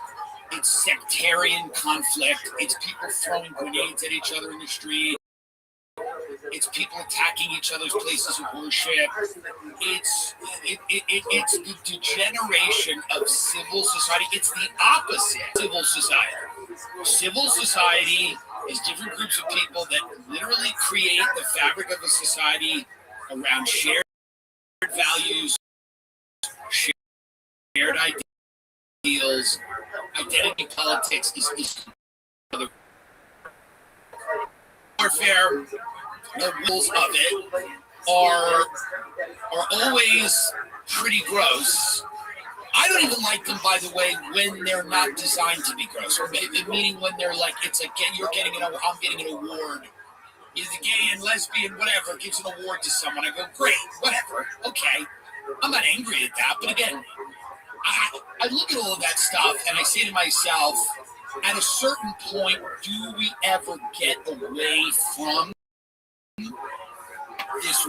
Speaker 5: it's sectarian conflict, it's people throwing grenades at each other in the street, it's people attacking each other's places of worship. It's the degeneration of civil society. It's the opposite of civil society. Civil society is different groups of people that literally create the fabric of a society around shared values, shared ideals. Identity politics is another warfare. The rules of it are always pretty gross. I don't even like them, by the way, when they're not designed to be gross. Or meaning when they're like, it's like I'm getting an award. Is the gay and lesbian, whatever, gives an award to someone. I go, great, whatever, okay. I'm not angry at that, but again, I look at all of that stuff and I say to myself, at a certain point, do we ever get away from this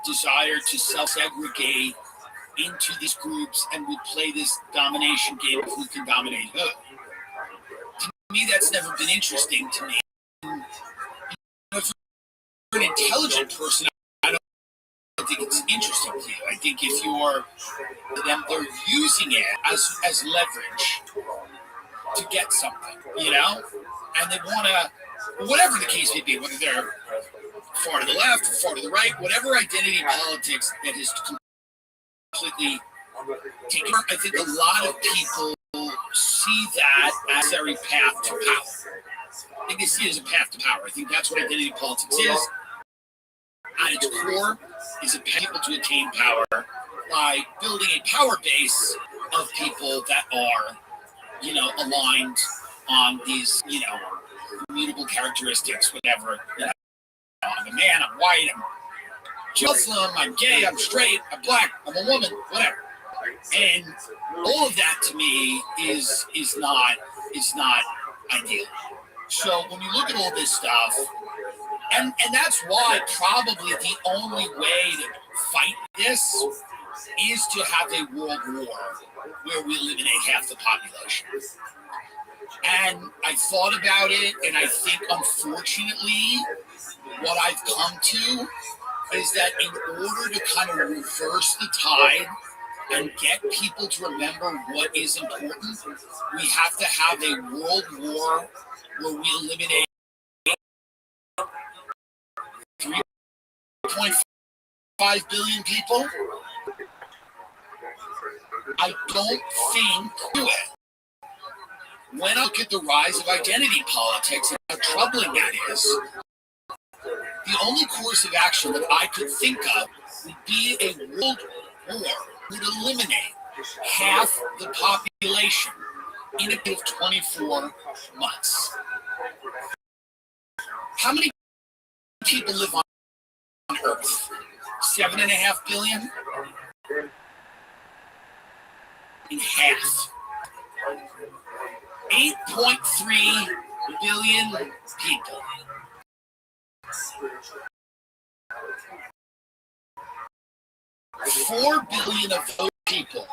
Speaker 5: desire to self-segregate into these groups, and we play this domination game of who can dominate who? To me, that's never been interesting to me. If you're an intelligent person, I don't think it's interesting to you. I think if you're them, they're using it as leverage to get something, and they want to, whatever the case may be, whether they're far to the left, far to the right, whatever identity politics that has completely taken. I think a lot of people see that as a path to power. I think they see it as a path to power. I think that's what identity politics is. At its core, is a people to attain power by building a power base of people that are, aligned on these, immutable characteristics, whatever. I'm a man, I'm white, I'm Muslim, I'm gay, I'm straight, I'm black, I'm a woman, whatever. And all of that to me is not ideal. So when you look at all this stuff, and that's why probably the only way to fight this is to have a world war where we eliminate half the population. And I thought about it, and I think unfortunately what I've come to is that in order to kind of reverse the tide and get people to remember what is important, we have to have a world war where we eliminate 3.5 billion people. I don't think do it. When I look at the rise of identity politics and how troubling that is, the only course of action that I could think of would be a world war would eliminate half the population in a period of 24 months. How many people live on Earth? 7.5 billion? In half. 8.3 billion people. $4 billion of those people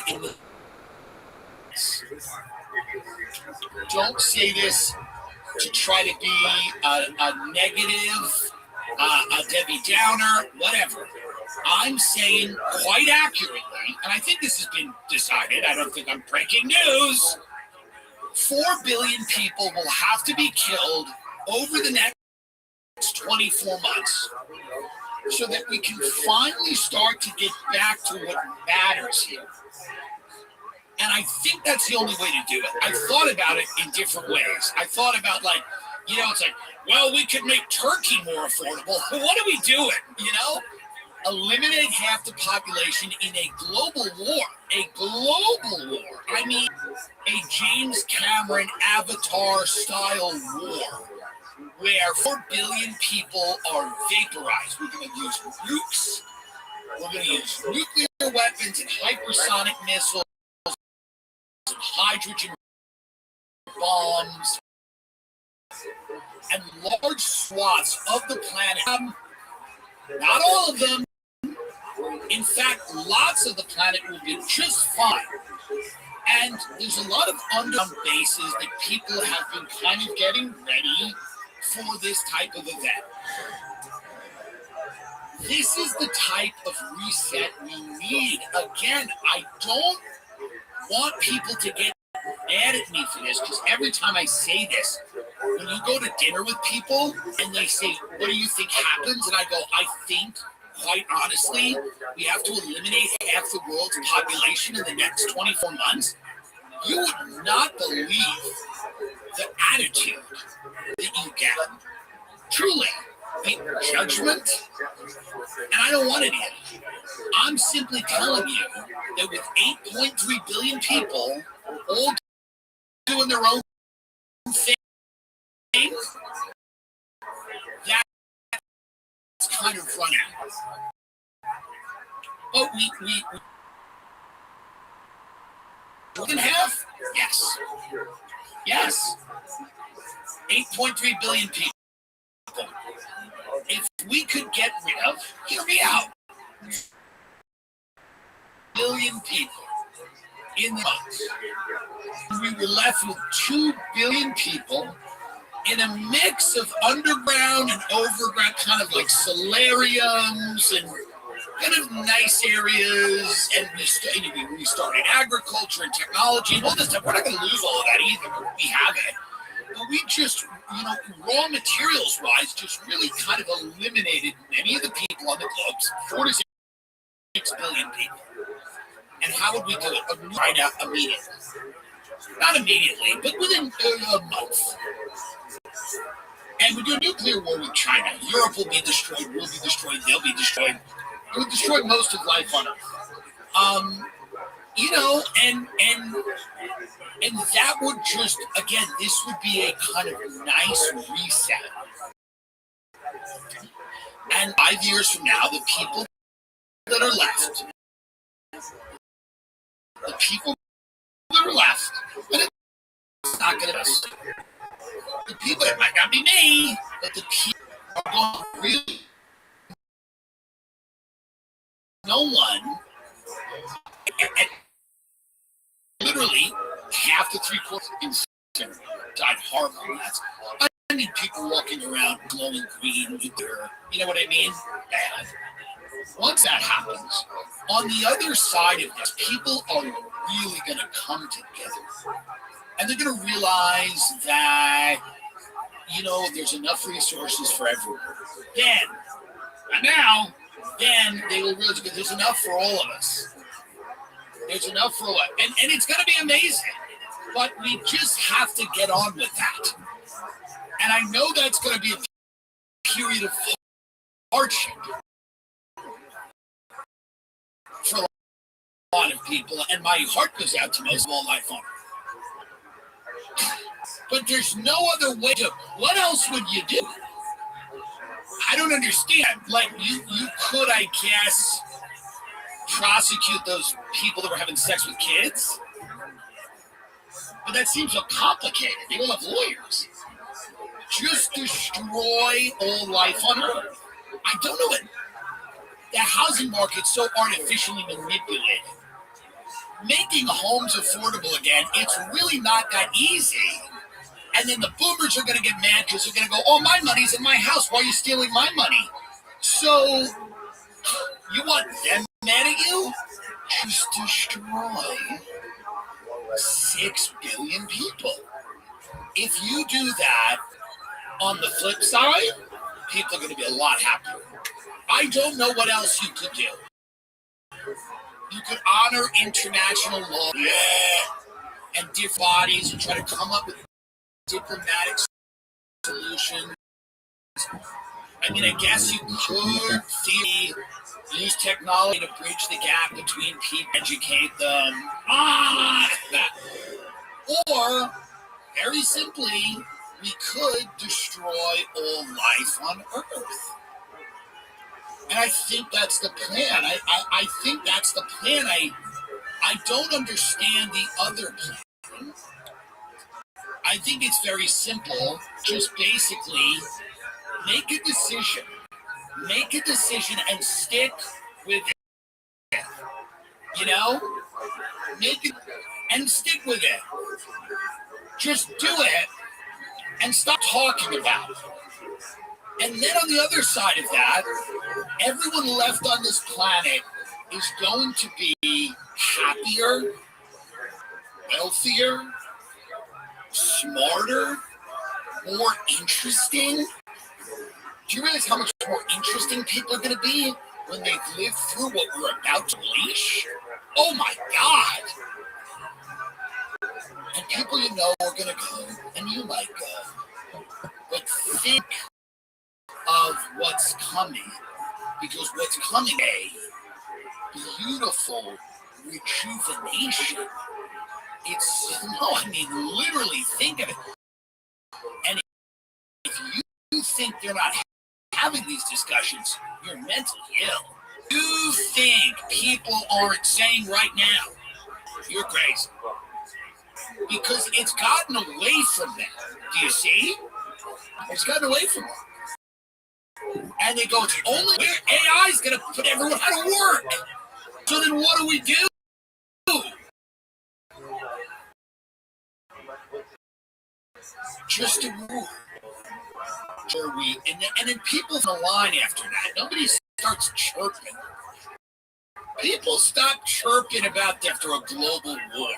Speaker 5: in the don't say this to try to be a negative, a Debbie Downer, whatever. I'm saying quite accurately, and I think this has been decided, I don't think I'm breaking news, 4 billion people will have to be killed over the next 24 months so that we can finally start to get back to what matters here. And I think that's the only way to do it. I thought about it in different ways. I thought about it's like, well, we could make turkey more affordable. But what are we doing, Eliminate half the population in a global war. A global war. I mean, a James Cameron Avatar style war where 4 billion people are vaporized. We're going to use nukes. We're going to use nuclear weapons and hypersonic missiles and hydrogen bombs and large swaths of the planet. Not all of them. In fact, lots of the planet will be just fine. And there's a lot of underground bases that people have been kind of getting ready for this type of event. This is the type of reset we need. Again, I don't want people to get mad at me for this, because every time I say this, when you go to dinner with people and they say, what do you think happens? And I go, I think, quite honestly, we have to eliminate half the world's population in the next 24 months. You would not believe the attitude that you get. Truly. Judgment. And I don't want any of it. I'm simply telling you that with 8.3 billion people all doing their own thing, that's kind of run out. But we can have? Yes. Yes. 8.3 billion people. If we could get rid of, hear me out, billion people in the month, we were left with 2 billion people in a mix of underground and overground, kind of like solariums and kind of nice areas, and we started agriculture and technology and all this stuff. We're not going to lose all of that either. We have it. But we just, raw materials-wise, just really kind of eliminated many of the people on the globe, 4 to 6 billion people. And how would we do it? Right out immediately. Not immediately, but within a month. And we do a nuclear war with China. Europe will be destroyed, we'll be destroyed, they'll be destroyed. It would destroy most of life on Earth. You know, and that would just, again, this would be a kind of nice reset. And 5 years from now, the people that are left, and it's not going to be the people, it might not be me, but the people are going to really, no one, and literally half to 3/4 died horrible. I mean, people walking around glowing green, you know what I mean? Bad. Once that happens, on the other side of this, people are really going to come together. And they're going to realize that, you know, there's enough resources for everyone. Then they will realize that there's enough for all of us. There's enough for all of us. And it's going to be amazing. But we just have to get on with that. And I know that's going to be a period of hardship for a lot of people. And my heart goes out to most of all life on Earth. But there's no other way to. What else would you do? I don't understand. Like, you could, I guess, prosecute those people that were having sex with kids. But that seems so complicated. They will have lawyers. Just destroy all life on Earth. I don't know it. The housing market's so artificially manipulated. Making homes affordable again, it's really not that easy. And then the boomers are going to get mad because they're going to go, oh, my money's in my house. Why are you stealing my money? So you want them mad at you? Just destroy 6 billion people. If you do that, on the flip side, people are going to be a lot happier. I don't know what else you could do. You could honor international law and different bodies and try to come up with diplomatic solutions. I mean, I guess you could use technology to bridge the gap between people, educate them. Or, very simply, we could destroy all life on Earth. And I think that's the plan. I think that's the plan. I don't understand the other plan. I think it's very simple. Just basically make a decision. Make a decision and stick with it. You know? Make it and stick with it. Just do it and stop talking about it. And then on the other side of that, everyone left on this planet is going to be happier, wealthier, smarter, more interesting. Do you realize how much more interesting people are going to be when they've lived through what we're about to unleash? Oh my God! And people you know are going to go, and you might go. But think of what's coming, because what's coming a beautiful rejuvenation. It's, no, I mean, literally think of it. And if you think they're not having these discussions, you're mentally ill. You think people aren't saying right now, you're crazy. Because it's gotten away from them. Do you see? It's gotten away from them. And they go, it's only where AI is going to put everyone out of work. So then what do we do? Just a war. Sure, and then people in the line after that. Nobody starts chirping. People stop chirping about after a global war.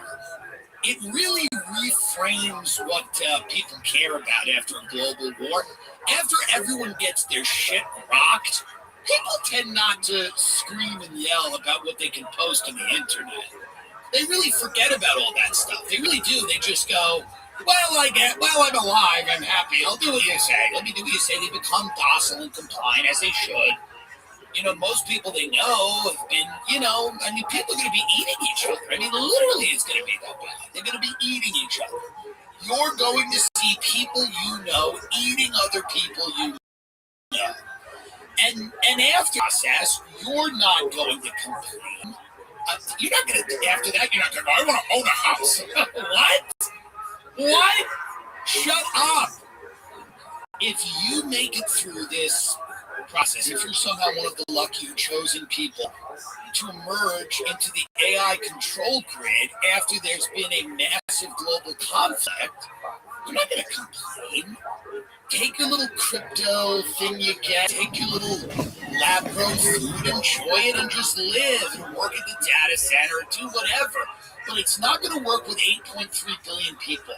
Speaker 5: It really reframes what people care about after a global war. After everyone gets their shit rocked, People tend not to scream and yell about what they can post on the internet. They really forget about all that stuff. They really do. They just go, I'm alive, I'm happy. I'll do what you say. Let me do what you say. They become docile and compliant as they should. Most people they know have been, people are going to be eating each other. Literally it's going to be that bad. They're going to be eating each other. You're going to see people you know eating other people you know. And after process, you're not going to complain. You're not going to, after that, you're not going to go, I want to own a house. What? Shut up. If you make it through this process, if you're somehow one of the lucky or chosen people to emerge into the AI control grid after there's been a massive global conflict, you're not going to complain. Take your little crypto thing you get, take your little lab-grown food, enjoy it, and just live and work at the data center and do whatever. But it's not going to work with 8.3 billion people.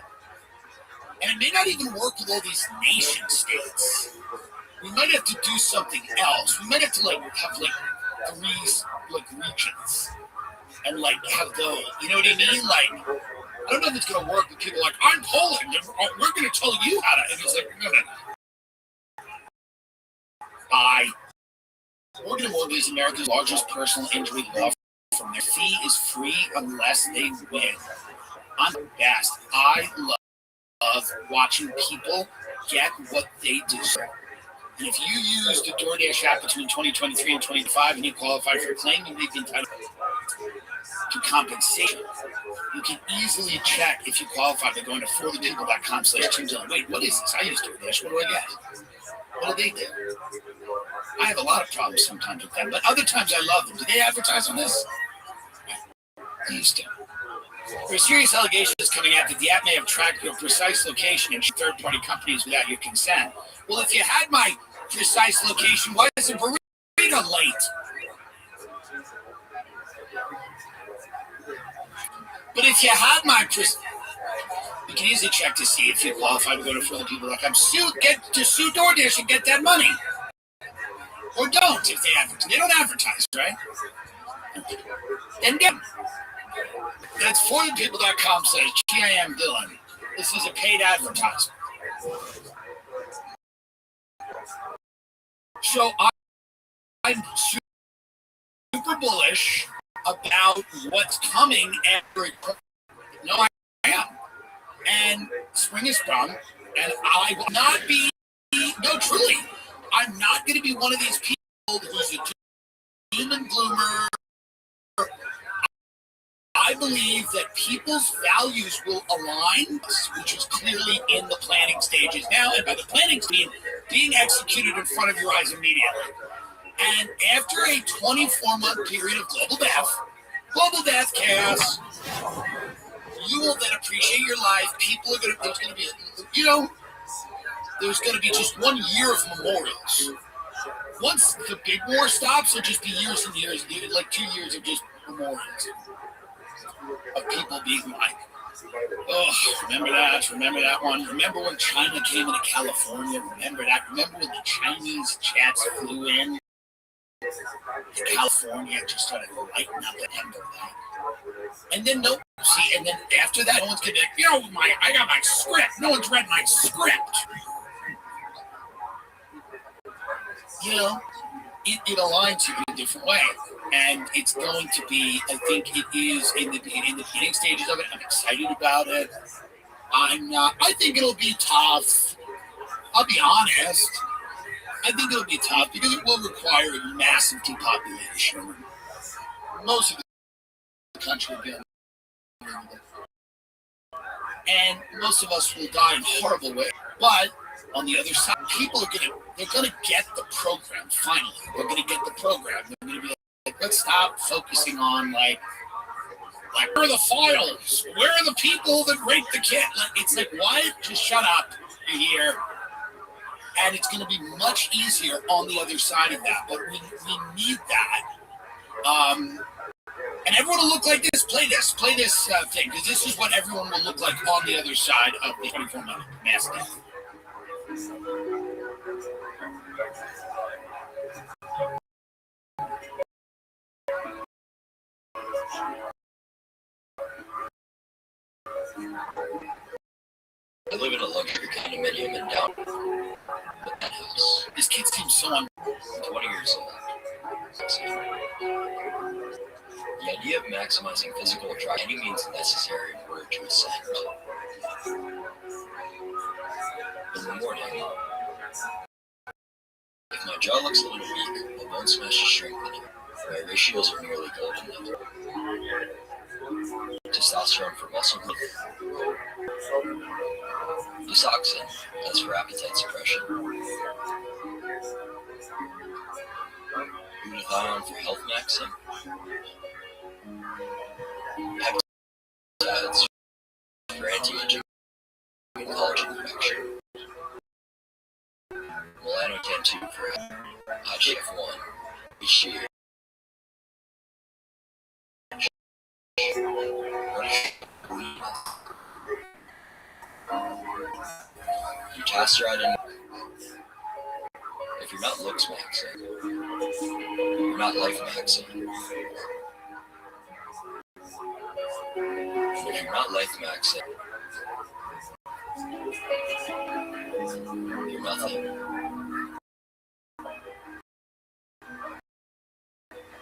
Speaker 5: And it may not even work with all these nation states. We might have to do something else. We might have to have 3 regions and have those. You know what I mean? I don't know if it's going to work, but people are like, I'm Poland, and we're going to tell you how to. And it's like, no. We're going to mortgage America's largest personal injury law firm. Their fee is free unless they win. I'm the best. I love watching people get what they deserve. And if you use the DoorDash app between 2023 and 2025 and you qualify for a claim, you may be entitled to compensation. You can easily check if you qualify by going to forthepeople.com/2. Wait, what is this? I use DoorDash. What do I get? What do they do? I have a lot of problems sometimes with them, but other times I love them. Do they advertise on this? They used to. There are serious allegations coming out that the app may have tracked your precise location and third-party companies without your consent. Well, if you had my precise location, why is the burrito late? But if you had my you can easily check to see if you qualify to go to forthepeople.com. Get to sue DoorDash and get that money. Or don't if they advertise. They don't advertise, right? Then get them. That's forthepeople.com/GIM Dylan. This is a paid advertisement. So I'm super bullish about what's coming after it. No, I am. And spring is sprung, and I will not be, no, truly, I'm not going to be one of these people who's a doom and gloomer. I believe that people's values will align, which is clearly in the planning stages now, and by the planning stage, being executed in front of your eyes immediately. And after a 24-month period of global death, chaos, you will then appreciate your life. People are there's going to be just 1 year of memorials. Once the big war stops, it'll just be years and years, like 2 years of just memorials of people being like, oh, remember that one? Remember when China came into California? Remember that? Remember when the Chinese jets flew in? California just started lighting up at the end of that. And then and then after that, no one's gonna be like, I got my script. No one's read my script. It aligns you in a different way. And it's going to be, I think it is in the beginning stages of it. I'm excited about it. I think it'll be tough. I'll be honest. I think it'll be tough because it will require a massive depopulation. Most of the country will be unbelievable. And most of us will die in horrible ways. But on the other side, people are they're gonna get the program finally. They're gonna get the program. They're gonna be like, let's stop focusing on like where are the files? Where are the people that raped the kid? It's like, what? Just shut up. You're here. And it's going to be much easier on the other side of that. But we need that. And everyone will look like this. Play this thing. Because this is what everyone will look like on the other side of the 24-month mass death.
Speaker 14: I live in a luxury condominium in down the penthouse.
Speaker 5: This kid seems so un.
Speaker 14: 20 years old. The idea of maximizing physical drive any means necessary in order to ascend. In the morning, if my jaw looks a little weak, my bone smash is strengthening. My ratios are nearly golden level. Testosterone for muscle growth. Desoxin, that's for appetite suppression. Glutathione for health maxing. Peptides for anti-aging and collagen production. Melanotan-2 for IGF-1, HGH. Dutasteride and if you're not looks maxing, you're not life maxing. And if you're not life maxing, you're nothing.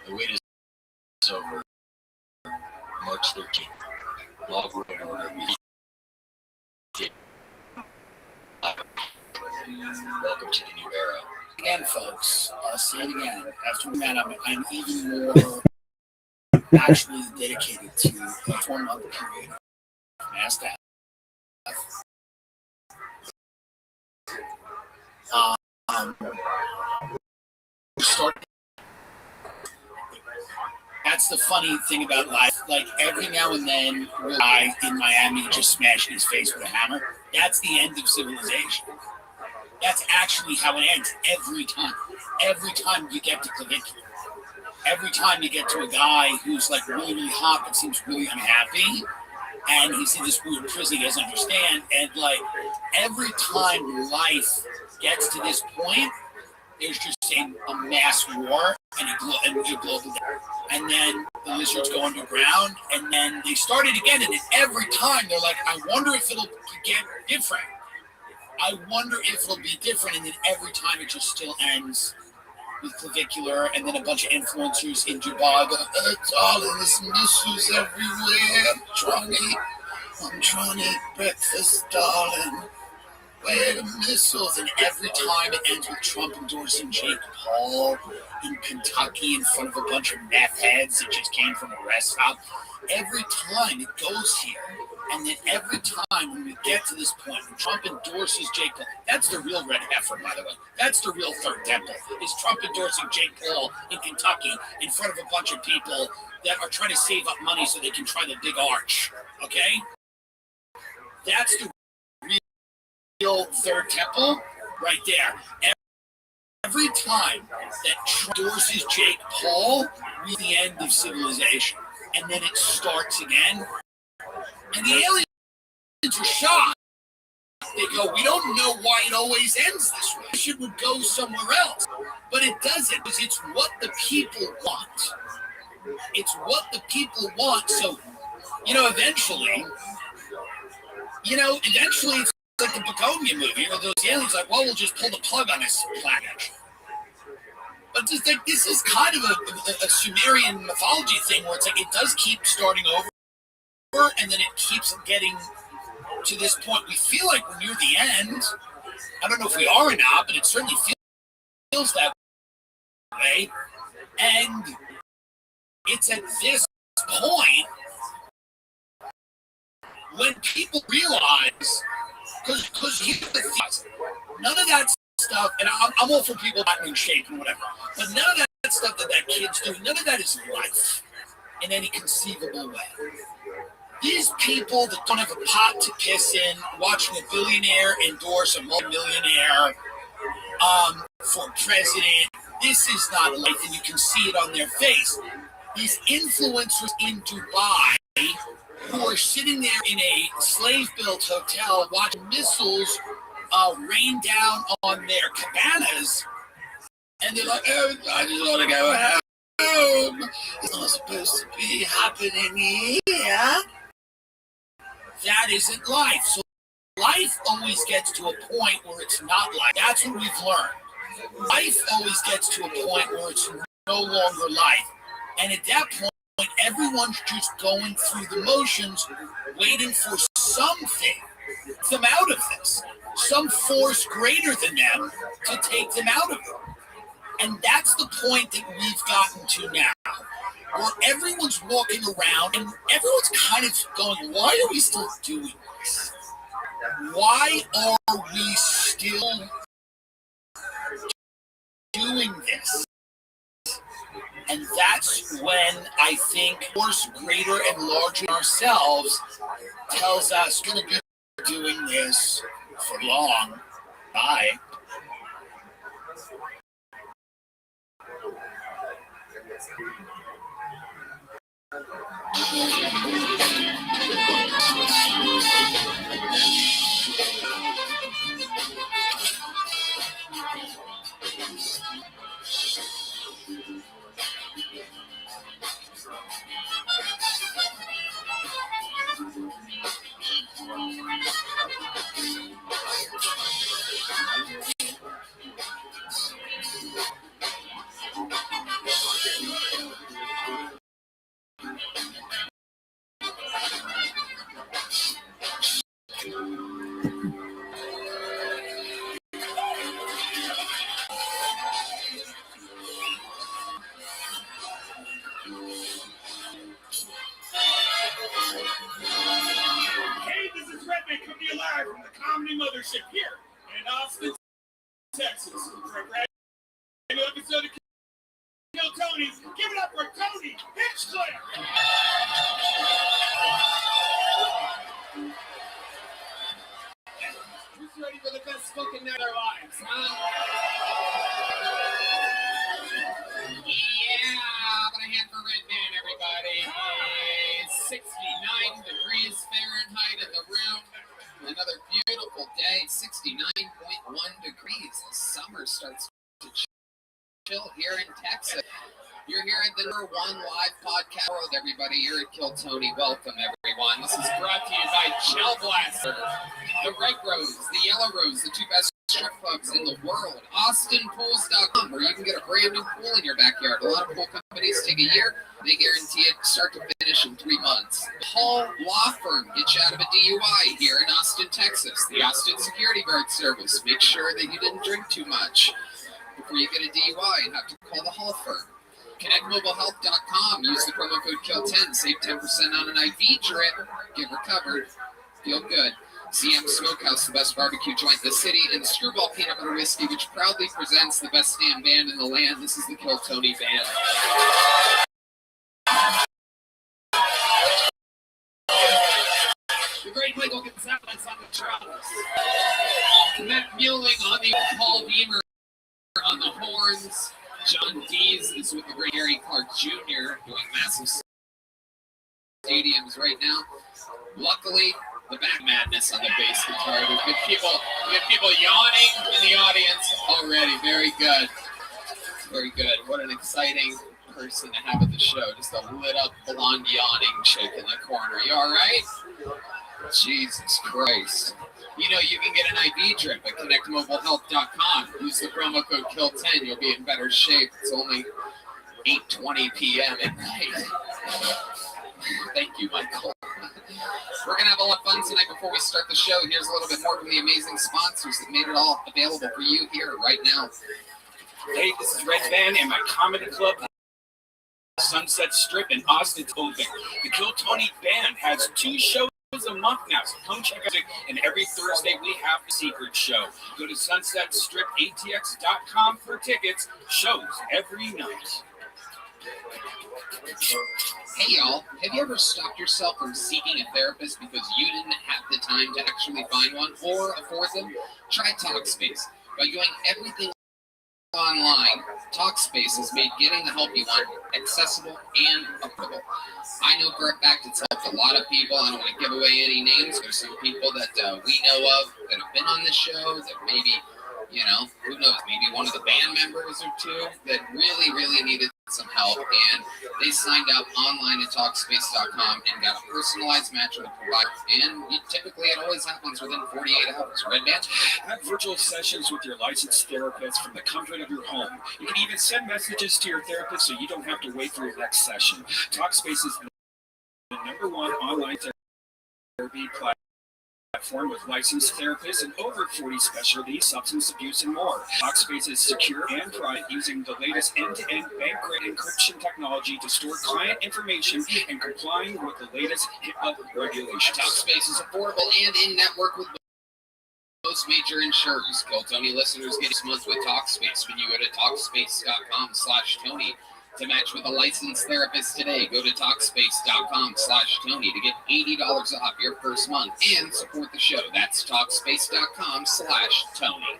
Speaker 14: The wait is over. March 13th. Log road order. Welcome to the new era.
Speaker 5: Again, folks, I'll say it again. After we met, I'm even more actually dedicated to the 4-month period of mass death. That's the funny thing about life. Like every now and then, a guy in Miami just smashing his face with a hammer. That's the end of civilization. That's actually how it ends every time. Every time you get to clavicular. Every time you get to a guy who's like really, really hot but seems really unhappy, and he's in this weird prison he doesn't understand, and like every time life gets to this point, there's just a mass war and a global death. And then the lizards go underground, and then they start it again, and then every time they're like, I wonder if it'll get different. I wonder if it'll be different, and then every time it just still ends with clavicular, and then a bunch of influencers in Dubai go, it's all in this missiles everywhere. I'm trying to eat breakfast, darling. Where the missiles? And every time it ends with Trump endorsing Jake Paul in Kentucky in front of a bunch of meth heads that just came from a rest stop. Every time it goes here. And then every time when we get to this point, when Trump endorses Jake Paul, that's the real red heifer, by the way. That's the real third temple, is Trump endorsing Jake Paul in Kentucky in front of a bunch of people that are trying to save up money so they can try the big arch, okay? That's the real third temple right there. Every time that Trump endorses Jake Paul, we're the end of civilization. And then it starts again. And the aliens are shocked. They go, we don't know why it always ends this way. It would go somewhere else. But it doesn't, because it's what the people want. It's what the people want. So, eventually it's like the Begonia movie, where those aliens are like, well, we'll just pull the plug on this planet. But just like this is kind of a Sumerian mythology thing where it's like it does keep starting over. And then it keeps getting to this point. We feel like we're near the end. I don't know if we are or not, but it certainly feels that way. And it's at this point when people realize, because here's the thing, none of that stuff, and I'm all for people not in shape and whatever, but none of that stuff that kid's doing, none of that is life in any conceivable way. These people that don't have a pot to piss in, watching a billionaire endorse a multimillionaire for president, this is not life, and you can see it on their face. These influencers in Dubai who are sitting there in a slave-built hotel watching missiles rain down on their cabanas, and they're like, oh, I just want to go home. It's not supposed to be happening here. That isn't life. So life always gets to a point where it's not life. That's what we've learned. Life always gets to a point where it's no longer life. And at that point, everyone's just going through the motions, waiting for something to take them out of this. Some force greater than them to take them out of it. And that's the point that we've gotten to now, where everyone's walking around and everyone's kind of going, why are we still doing this? Why are we still doing this? And that's when I think force greater and larger than ourselves tells us we're going to be doing this for long. Bye.
Speaker 3: Hey, this is Redman coming to you live from the Comedy Mothership here in Austin, Texas. For a brand new episode of Kill Tony. Give it up for Tony Hinchcliffe.
Speaker 1: Who's ready for the best spoken night of their lives, huh? Yeah, I'm gonna hand for Redman, everybody. It's 69 degrees Fahrenheit in the room. Another beautiful day, 69.1 degrees. The summer starts to chill here in Texas. You're here at the number one live podcast world, everybody. You're at Kill Tony. Welcome, everyone. This is brought to you by Gel Blaster, the Red Rose, the Yellow Rose, the two best strip clubs in the world. AustinPools.com, where you can get a brand new pool in your backyard. A lot of pool companies take a year. They guarantee it start to finish in 3 months. Hall Law Firm, get you out of a DUI here in Austin, Texas. The Austin Security Guard Service. Make sure that you didn't drink too much before you get a DUI and have to call the Hall Firm. ConnectMobileHealth.com. Use the promo code KILL10. Save 10% on an IV drip. Get recovered. Feel good. CM Smokehouse, the best barbecue joint in the city, and the Screwball Peanut Butter Whiskey, which proudly presents the best damn band in the land. This is the Kill Tony Band. The great Michael Gonzalez on the drums. Matt Muelling on the Paul Beamer on the horns. John Dees is with the great Gary Clark Jr. doing massive stadiums right now. Luckily, the back madness on the bass guitar. We have people yawning in the audience already. Very good. Very good. What an exciting person to have at the show. Just a lit up blonde yawning chick in the corner. You all right? Jesus Christ. You know, you can get an IV drip at ConnectMobileHealth.com. Use the promo code KILL10. You'll be in better shape. It's only 8:20 p.m. at night. Thank you, Michael. We're going to have a lot of fun tonight before we start the show. Here's a little bit more from the amazing sponsors that made it all available for you here right now.
Speaker 4: Hey, this is Red Van and my comedy club, Sunset Strip in Austin, open. The Kill Tony Band has 2 shows a month now, so come check out it. And every Thursday we have the secret show. Go to sunsetstripatx.com for tickets. Shows every night.
Speaker 1: Hey y'all, have you ever stopped yourself from seeking a therapist because you didn't have the time to actually find one or afford them? Try TalkSpace. By doing everything online, TalkSpace has made getting the help you want accessible and affordable. I know for a fact it's helped a lot of people. I don't want to give away any names. There's some people that we know of that have been on this show that maybe, you know, who knows, maybe one of the band members or two that really, really needed some help, and they signed up online at Talkspace.com and got a personalized match with a provider. And typically, it always happens within 48 hours. Red Band?
Speaker 4: Have virtual sessions with your licensed therapist from the comfort of your home. You can even send messages to your therapist so you don't have to wait for your next session. Talkspace is the #1 online therapy platform with licensed therapists and over 40 specialties, substance abuse, and more. Talkspace is secure and private, using the latest end-to-end bank-grade encryption technology to store client information and complying with the latest HIPAA regulations.
Speaker 1: Talkspace is affordable and in-network with most major insurers. Kill Tony listeners get this month with Talkspace when you go to Talkspace.com/Tony. To match with a licensed therapist today, go to Talkspace.com/Tony to get $80 off your first month and support the show. That's Talkspace.com/Tony.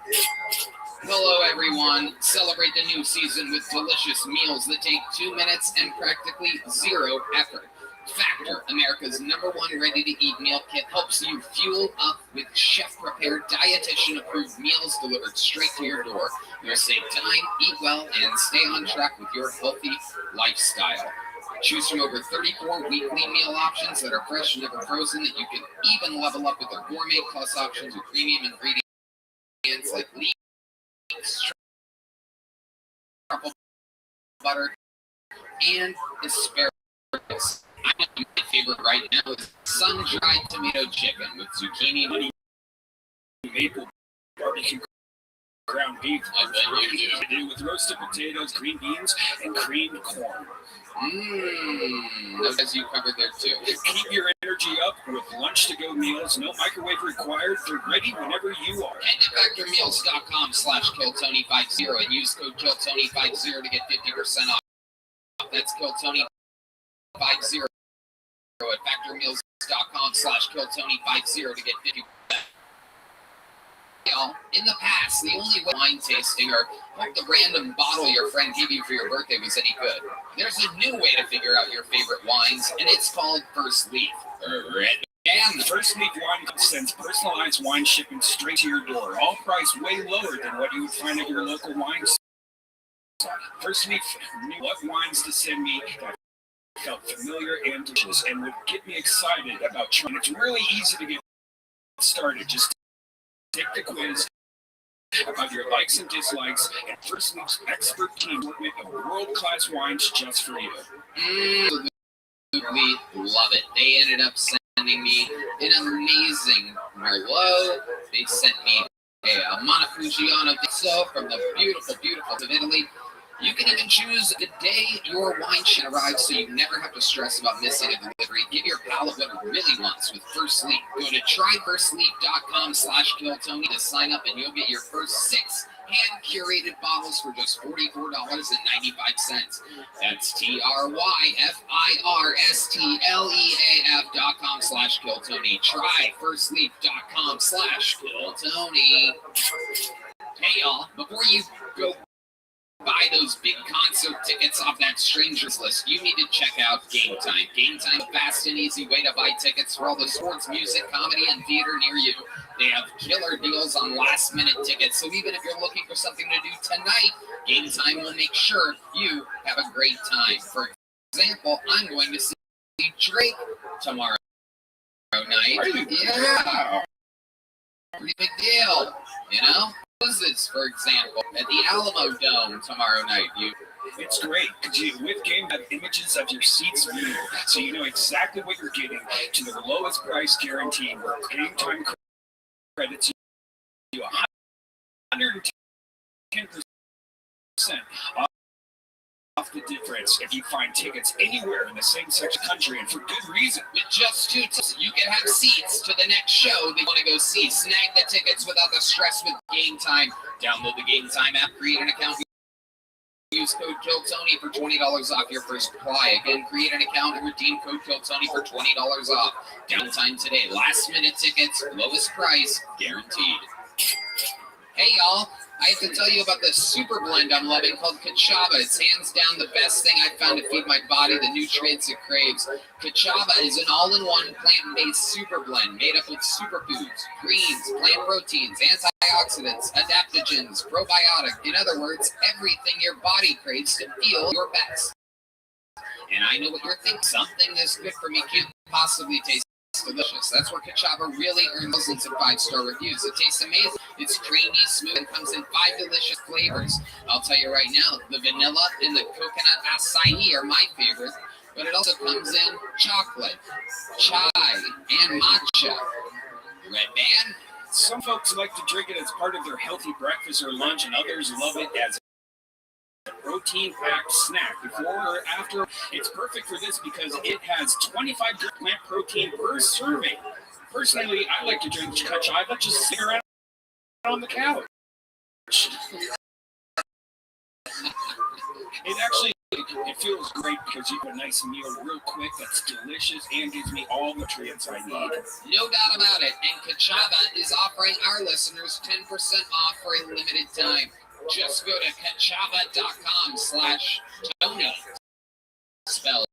Speaker 1: Hello, everyone. Celebrate the new season with delicious meals that take 2 minutes and practically zero effort. Factor, America's #1 ready-to-eat meal kit, helps you fuel up with chef-prepared, dietitian-approved meals delivered straight to your door. You'll save time, eat well, and stay on track with your healthy lifestyle. Choose from over 34 weekly meal options that are fresh, never frozen, that you can even level up with their gourmet plus options with premium ingredients like leeks, truffle butter, and asparagus. I know my favorite right now is sun-dried tomato chicken with zucchini, honey,
Speaker 4: maple barbecue ground beef. I bet you do with roasted potatoes, green beans, and creamed corn.
Speaker 1: As you covered there too.
Speaker 4: Keep your energy up with lunch-to-go meals. No microwave required. They're ready whenever you are.
Speaker 1: Head to FactorMeals.com/KillTony50 and use code KillTony50 to get 50% off. That's KillTony50 at FactorMeals.com/KillTony50 to get 50%. In the past, the only way wine tasting or the random bottle your friend gave you for your birthday was any good. There's a new way to figure out your favorite wines, and it's called First Leaf.
Speaker 4: And First Leaf Wine sends personalized wine shipping straight to your door, all priced way lower than what you would find at your local wine store. First Leaf knew what wines to send me that felt familiar and delicious and would get me excited about trying. It's really easy to get started. Just take the quiz about your likes and dislikes, and First Leaf's expert team will make world-class wines just for you.
Speaker 1: Absolutely love it. They ended up sending me an amazing Merlot. They sent me a Montepulciano from the beautiful of Italy. You can even choose the day your wine should arrive so you never have to stress about missing a delivery. Give your palate what it really wants with First Leaf. Go to tryfirstleaf.com/KillTony to sign up and you'll get your first 6 hand-curated bottles for just $44.95. That's tryfirstleaf.com/KillTony. Tryfirstleaf.com/KillTony. Hey, y'all, before you go buy those big concert tickets off that strangers list, you need to check out Game Time. Game Time, a fast and easy way to buy tickets for all the sports, music, comedy, and theater near you. They have killer deals on last-minute tickets, so even if you're looking for something to do tonight, Game Time will make sure you have a great time. For example, I'm going to see Drake tomorrow night. Yeah. Pretty big deal, you know? This, for example, at the Alamo Dome tomorrow night.
Speaker 4: It's great because you, with Game, have images of your seats viewed, so you know exactly what you're getting to the lowest price guarantee. Where Game Time credits you 110% off the difference if you find tickets anywhere in the same section of the country, and for good reason.
Speaker 1: With just 2 tickets, you can have seats to the next show they want to go see. Snag the tickets without the stress with Game Time. Download the Game Time app, create an account, use code KillTony for $20 off your first supply. Again, create an account and redeem code KillTony for $20 off. Downtime today. Last minute tickets, lowest price, guaranteed. Hey, y'all. I have to tell you about the super blend I'm loving called Kachava. It's hands down the best thing I've found to feed my body the nutrients it craves. Kachava is an all-in-one plant-based super blend made up of superfoods, greens, plant proteins, antioxidants, antioxidants, adaptogens, probiotic. In other words, everything your body craves to feel your best. And I know what you're thinking. Something this good for me can't possibly taste delicious. That's where Kachava really earns dozens of 5-star reviews. It tastes amazing. It's creamy, smooth, and comes in 5 delicious flavors. I'll tell you right now, the vanilla and the coconut acai are my favorite, but it also comes in chocolate, chai, and matcha. Red Band?
Speaker 4: Some folks like to drink it as part of their healthy breakfast or lunch, and others love it as a protein-packed snack before or after. It's perfect for this because it has 25 grams of plant protein per serving. Personally, I like to drink Kachava just sitting around on the couch. It feels great because you have a nice meal real quick that's delicious and gives me all the nutrients I need.
Speaker 1: No doubt about it. And Kachava is offering our listeners 10% off for a limited time. Just go to kachava.com/Tony. Spelled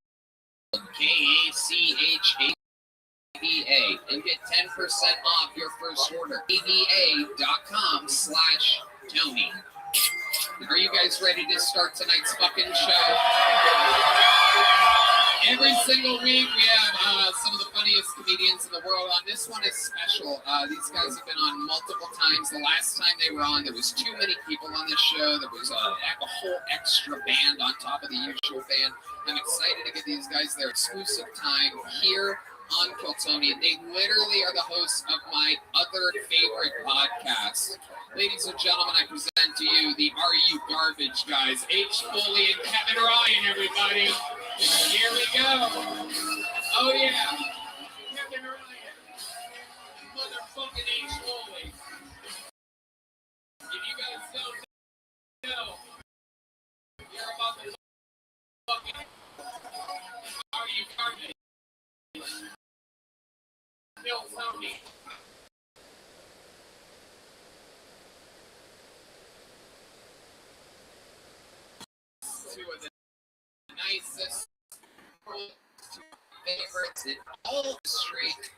Speaker 1: KACHAVA and get 10% off your first order. KVA.com/Tony. Are you guys ready to start tonight's fucking show? Every single week we have some of the funniest comedians in the world on. This one is special. These guys have been on multiple times. The last time they were on, there was too many people on this show. There was a whole extra band on top of the usual band. I'm excited to give these guys their exclusive time here on Kill Tony. They literally are the hosts of my other favorite podcast. Ladies and gentlemen, I present to you the Are You Garbage guys, H. Foley and Kevin Ryan, everybody. Here we go. Oh, yeah. Kevin Ryan. Motherfucking H. Foley. If you guys don't know, you're about to fucking Are You Garbage? Kill Tony. Two of the nicest favorites in all the street.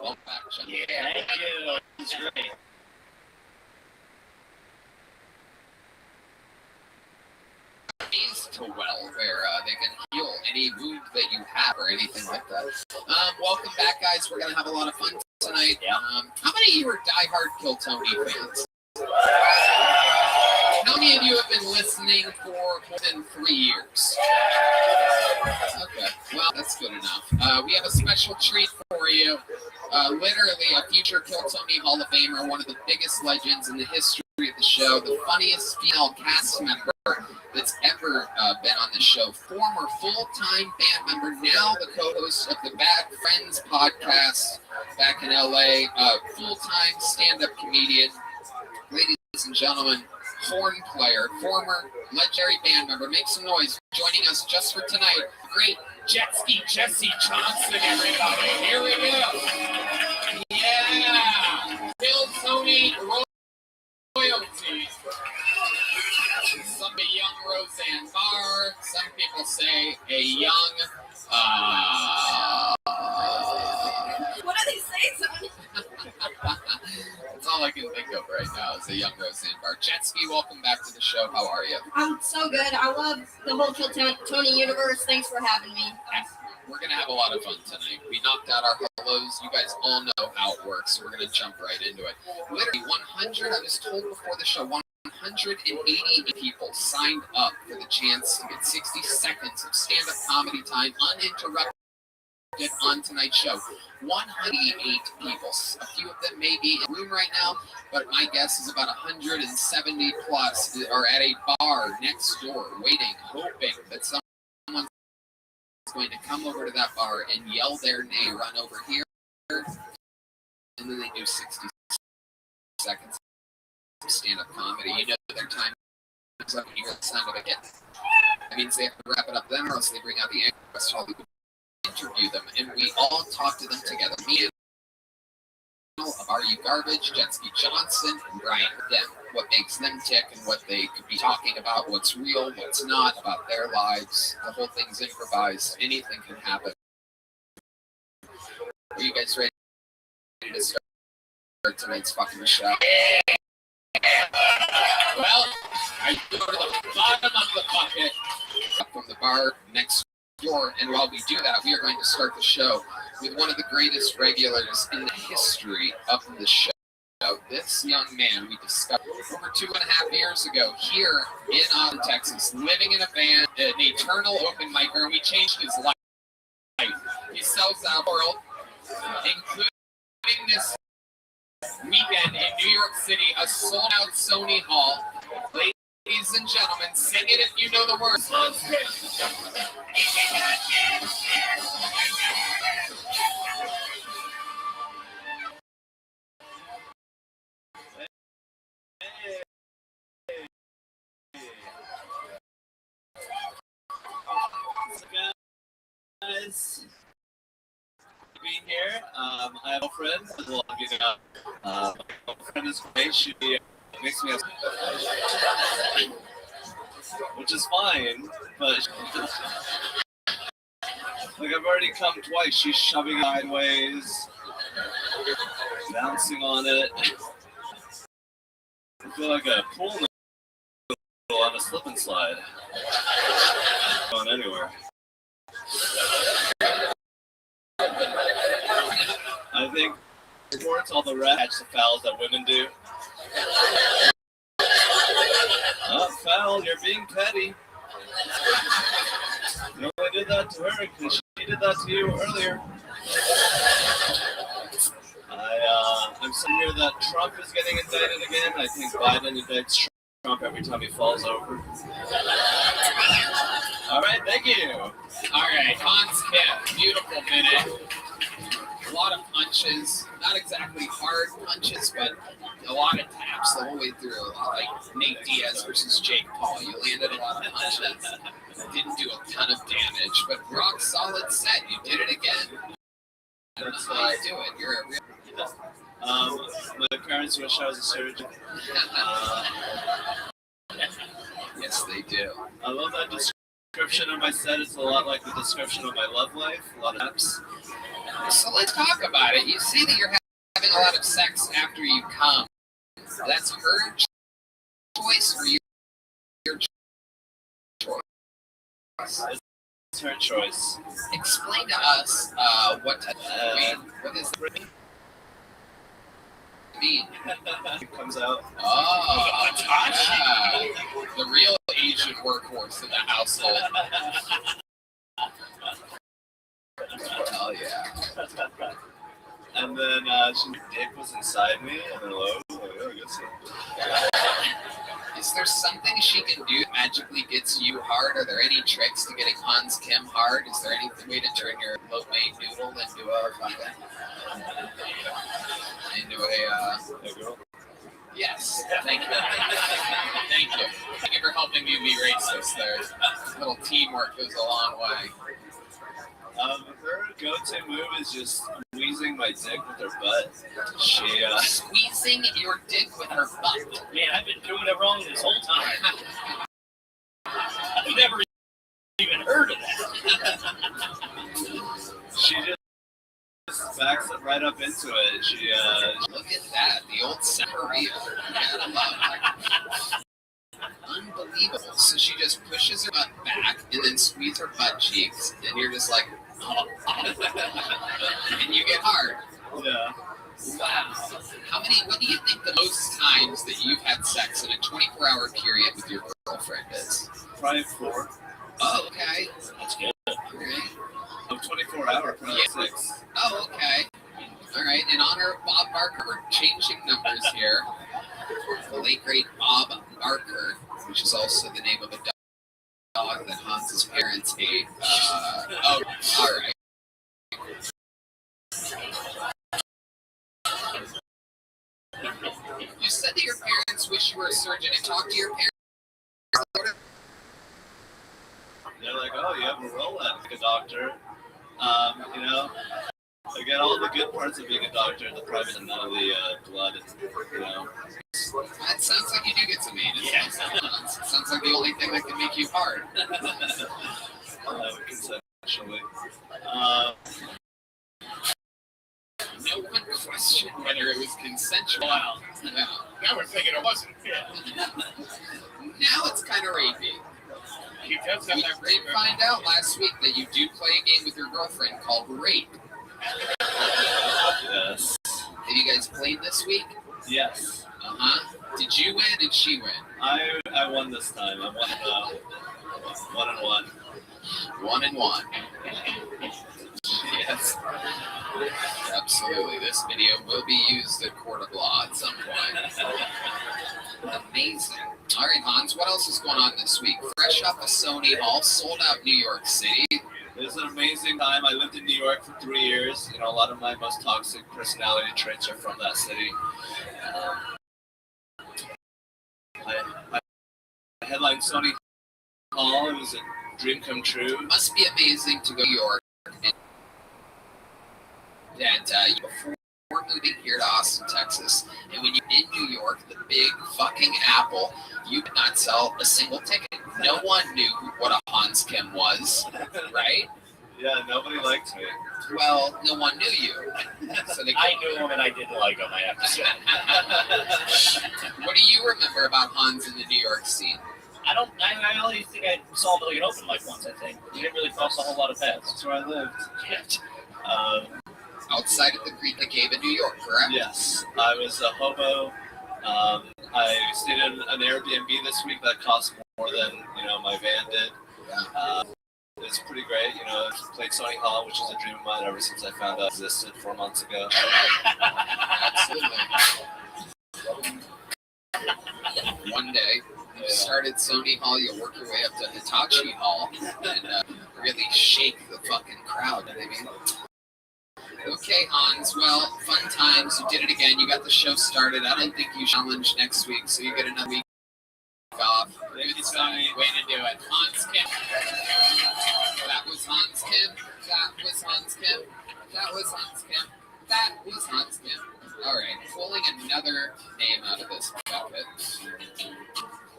Speaker 1: Welcome back, John.
Speaker 4: Yeah, thank you. It's great.
Speaker 1: To well, where they can heal any wound that you have or anything like that. Welcome back, guys. We're gonna have a lot of fun tonight. How many of you are diehard Kill Tony fans? How many of you have been listening for more than 3 years? Okay, well, that's good enough. We have a special treat for you. Literally a future Kill Tony Hall of Famer, one of the biggest legends in the history of the show, the funniest female cast member that's ever been on the show, former full-time band member, now the co-host of the Bad Friends podcast back in LA, full-time stand-up comedian. Ladies and gentlemen, horn player, former legendary band member, make some noise, joining us just for tonight, great Jet Ski Jesse Johnson, everybody. Here we go. Yeah. Kill Tony royalty. Some a young Roseanne Barr. Some people say a young.
Speaker 8: What do they say, son?
Speaker 1: That's all I can think of right now is a young Roseanne Barr. Jetski, welcome back to the show. How are you?
Speaker 7: I'm so good. I love the whole Kill Tony universe. Thanks for having me.
Speaker 1: We're going to have a lot of fun tonight. We knocked out our hellos. You guys all know how it works, so we're going to jump right into it. Literally 100, I was told before the show, 180 people signed up for the chance to get 60 seconds of stand-up comedy time uninterrupted on tonight's show. 188 people. A few of them may be in the room right now, but my guess is about 170 plus are at a bar next door waiting, hoping that someone's going to come over to that bar and yell their name, run over here, and then they do 60 seconds of stand-up comedy. You know their time is up when you hear the sound of it. That means they have to wrap it up then, or else they bring out the anchor Hollywood, interview them, and we all talk to them together. Me and of Are You Garbage, Jetski Johnson, and Brian them. What makes them tick and what they could be talking about, what's real, what's not, about their lives. The whole thing's improvised. Anything can happen. Are you guys ready to start tonight's fucking show? Well, I go to the bottom of the bucket from the bar next door, and while we do that, we are going to start the show with one of the greatest regulars in the history of the show. This young man we discovered over 2.5 years ago here in Austin, Texas, living in a van, an eternal open micer, and we changed his life. He sells out the world, including this weekend in New York City, a sold-out Sony Hall. Ladies and gentlemen, sing it if you know the words.
Speaker 16: Guys, being here. I have a friend. Well, my friend is great. She makes me which is fine, but like I've already come twice. She's shoving sideways, bouncing on it. I feel like a pool noodle on a slip and slide. Going anywhere. I think sports, all the catch the fouls that women do. Oh, foul, you're being petty. You only did that to her because she did that to you earlier. I'm sitting here that Trump is getting indicted again. I think Biden indicts Trump every time he falls over. All right, thank you.
Speaker 1: All right, Hans Kim, beautiful minute. A lot of punches, not exactly hard punches, but a lot of taps the whole way through. Like Nate Diaz versus Jake Paul, you landed a lot of punches. Didn't do a ton of damage, but rock solid set. You did it again. I don't know how you do it. You're a real.
Speaker 16: My parents wish I was a surgeon.
Speaker 1: Yes, they do.
Speaker 16: I love that description of my set. It's a lot like the description of my love life. A lot of apps.
Speaker 1: So let's talk about it. You see that you're having a lot of sex after you come. That's her choice or your choice?
Speaker 16: It's her choice.
Speaker 1: Explain to us what type of what is the mean?
Speaker 16: It comes out.
Speaker 1: Oh, the real Asian workhorse in the household. Oh yeah.
Speaker 16: And then dick was inside me, and hello. I guess so.
Speaker 1: Is there something she can do that magically gets you hard? Are there any tricks to getting Hans Kim hard? Is there any way to turn your lo-mein noodle into a
Speaker 16: girl?
Speaker 1: Yes. Thank you. Thank you. Thank you for helping me be racist there. A little teamwork goes a long way.
Speaker 16: Her go-to move is just squeezing my dick with her butt. She
Speaker 1: squeezing your dick with her butt.
Speaker 5: Man, I've been doing it wrong this whole time. I've never even heard of that.
Speaker 16: She just backs it right up into it. She
Speaker 1: look at that, the old Samaria. Gotta love unbelievable. So she just pushes her butt back and then squeezes her butt cheeks, and you're just like, oh. And you get hard.
Speaker 16: Yeah.
Speaker 1: Wow. What do you think the most times that you've had sex in a 24-hour period with your girlfriend is?
Speaker 16: Probably 4.
Speaker 1: Oh, okay.
Speaker 5: That's good.
Speaker 1: Okay.
Speaker 16: 24-hour, probably 6.
Speaker 1: Oh, okay. All right. In honor of Bob Barker, we're changing numbers here. The late great Bob Barker, which is also the name of a dog that Hans's parents ate. Oh, all right. You said that your parents wish you were a surgeon, and talk to your parents.
Speaker 16: They're like, oh, you have a role like a doctor. You know, I get all the good parts of being a doctor, the private and none of the blood, you know.
Speaker 1: That sounds like you do get some anus. Yeah. Sounds like the only thing that can make you hard.
Speaker 16: Conceptually.
Speaker 1: No one questioned whether it was consensual.
Speaker 5: Wow.
Speaker 1: No.
Speaker 10: Now we're thinking it wasn't.
Speaker 1: Now it's kind of rapey.
Speaker 10: He does have
Speaker 1: We
Speaker 10: that
Speaker 1: did find out last week that you do play a game with your girlfriend called Rape.
Speaker 16: Yes.
Speaker 1: Have you guys played this week?
Speaker 16: Yes.
Speaker 1: Did you win? Did she win?
Speaker 16: I won this time. I won 1-1.
Speaker 1: 1-1. Yes. Absolutely. This video will be used at court of law at some point. Amazing. All right, Hans, what else is going on this week? Fresh off of Sony Hall, sold out New York City.
Speaker 16: It was an amazing time. I lived in New York for 3 years. You know, a lot of my most toxic personality traits are from that city. I headlined Sony Hall. It was a dream come true.
Speaker 1: It must be amazing to go to New York and before moving here to Austin, Texas, and when you're in New York, the big fucking Apple, you could not sell a single ticket. No one knew what a Hans Kim was, right?
Speaker 16: Yeah, nobody liked me.
Speaker 1: Well, no one knew you. So
Speaker 6: I knew him and I didn't like him, I have to say.
Speaker 1: What do you remember about Hans in the New York scene?
Speaker 6: I only think I saw him at like an open mic once, I think. He didn't really cross a whole lot of paths.
Speaker 16: That's where I lived.
Speaker 1: Outside of the Greek Cave in New York, correct?
Speaker 16: Yes. I was a hobo. I stayed in an Airbnb this week that cost more than, my van did. It's pretty great. I played Sony Hall, which is a dream of mine ever since I found out it existed 4 months ago.
Speaker 1: Absolutely. One day, you started Sony Hall, you'll work your way up to Hitachi Hall and really shake the fucking crowd. I mean, okay, Hans, well, fun times. You did it again. You got the show started. I don't think you challenge next week, so you get another week off. Good stuff. Way to do it. Hans Kim. That was Hans Kim. That was Hans Kim. That was Hans Kim. That was Hans Kim. All right, pulling another name out of this bucket.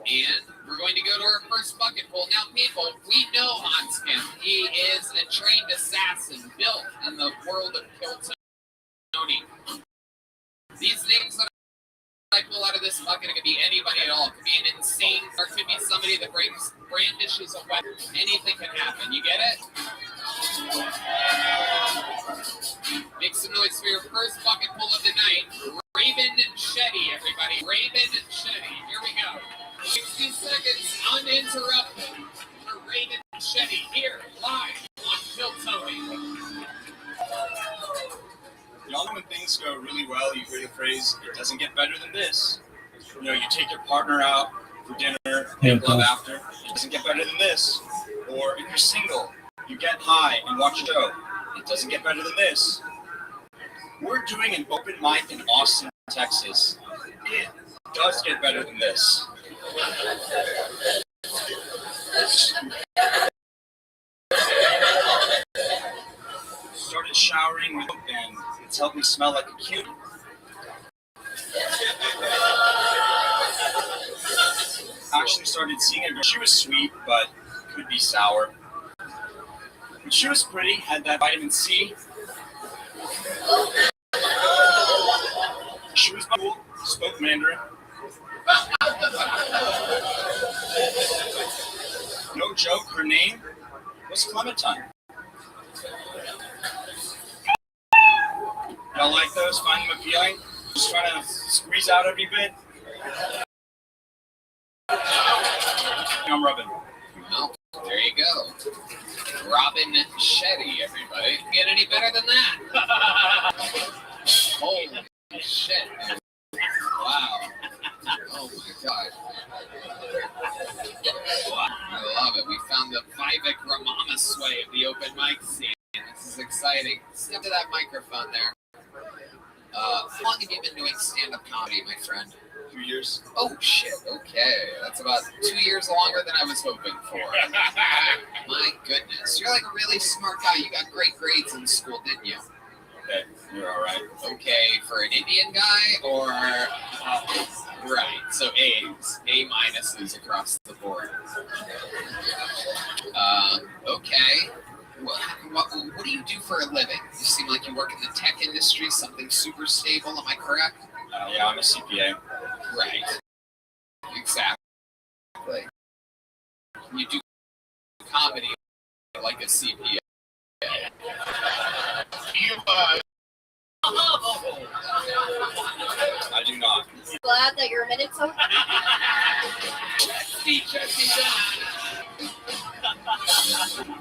Speaker 1: And we're going to go to our first bucket pull. Now, people, we know Hans Kim. He is a trained assassin built in the world of Kiltony. These names that I pull out of this bucket, it could be anybody at all. It could be an insane, or it could be somebody that brandishes a weapon. Anything can happen. You get it? Make some noise for your first bucket pull of the night. Raven Shetty, everybody. Raven Shetty. Here we go. 60 seconds uninterrupted for Raven Shetty here live on Kiltony.
Speaker 20: Y'all know when things go really well, you hear the phrase, it doesn't get better than this. You take your partner out for dinner, make love after, it doesn't get better than this. Or if you're single, you get high and watch a show, it doesn't get better than this. We're doing an open mic in Austin, Texas. It does get better than this. Started showering with and it's helped me smell like a cutie. Actually started seeing a girl. She was sweet, but could be sour. But she was pretty, had that vitamin C. She was cool, spoke Mandarin. No joke, her name was Clementine. Y'all like those? Find them appealing? Just trying to squeeze out every bit? I'm rubbing.
Speaker 1: Well, there you go. Robin Shetty, everybody. Get any better than that? Holy shit. Wow. Oh my god. I love it. We found the Vivek Ramaswamy of the open mic scene. This is exciting. Step to that microphone there. How long have you been doing stand-up comedy, my friend?
Speaker 20: 2 years.
Speaker 1: Oh, shit. Okay. That's about 2 years longer than I was hoping for. My goodness. You're like a really smart guy. You got great grades in school, didn't you?
Speaker 20: Okay. You're all right.
Speaker 1: Okay. For an Indian guy or... right. So A's. A minuses across the board. Okay. What do you do for a living? You seem like you work in the tech industry, something super stable. Am I correct?
Speaker 20: Yeah, I'm a CPA.
Speaker 1: Right. Exactly. You do comedy like a CPA.
Speaker 16: I do not.
Speaker 7: Glad that you're admitted so.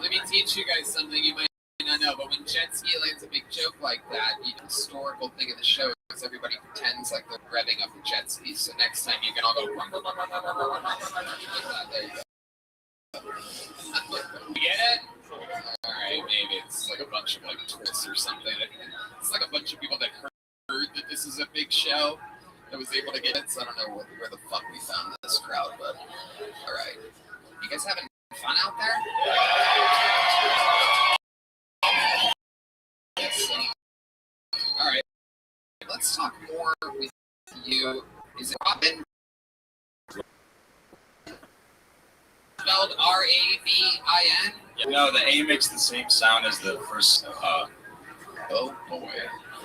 Speaker 1: Let me teach you guys something you might not know, but when jet ski lands a big joke like that, the historical thing of the show is everybody pretends like they're revving up the jet ski. So next time you can all go. There you go. Get it? Alright, maybe it's like a bunch of like tourists or something. It's like a bunch of people that heard that this is a big show that was able to get it. So I don't know where the fuck we found this crowd, but alright. You guys having fun out there? Alright. Let's talk more with you. Is it Robin? Spelled R-A-B-I-N?
Speaker 16: No, the A makes the same sound as the first.
Speaker 1: Oh boy.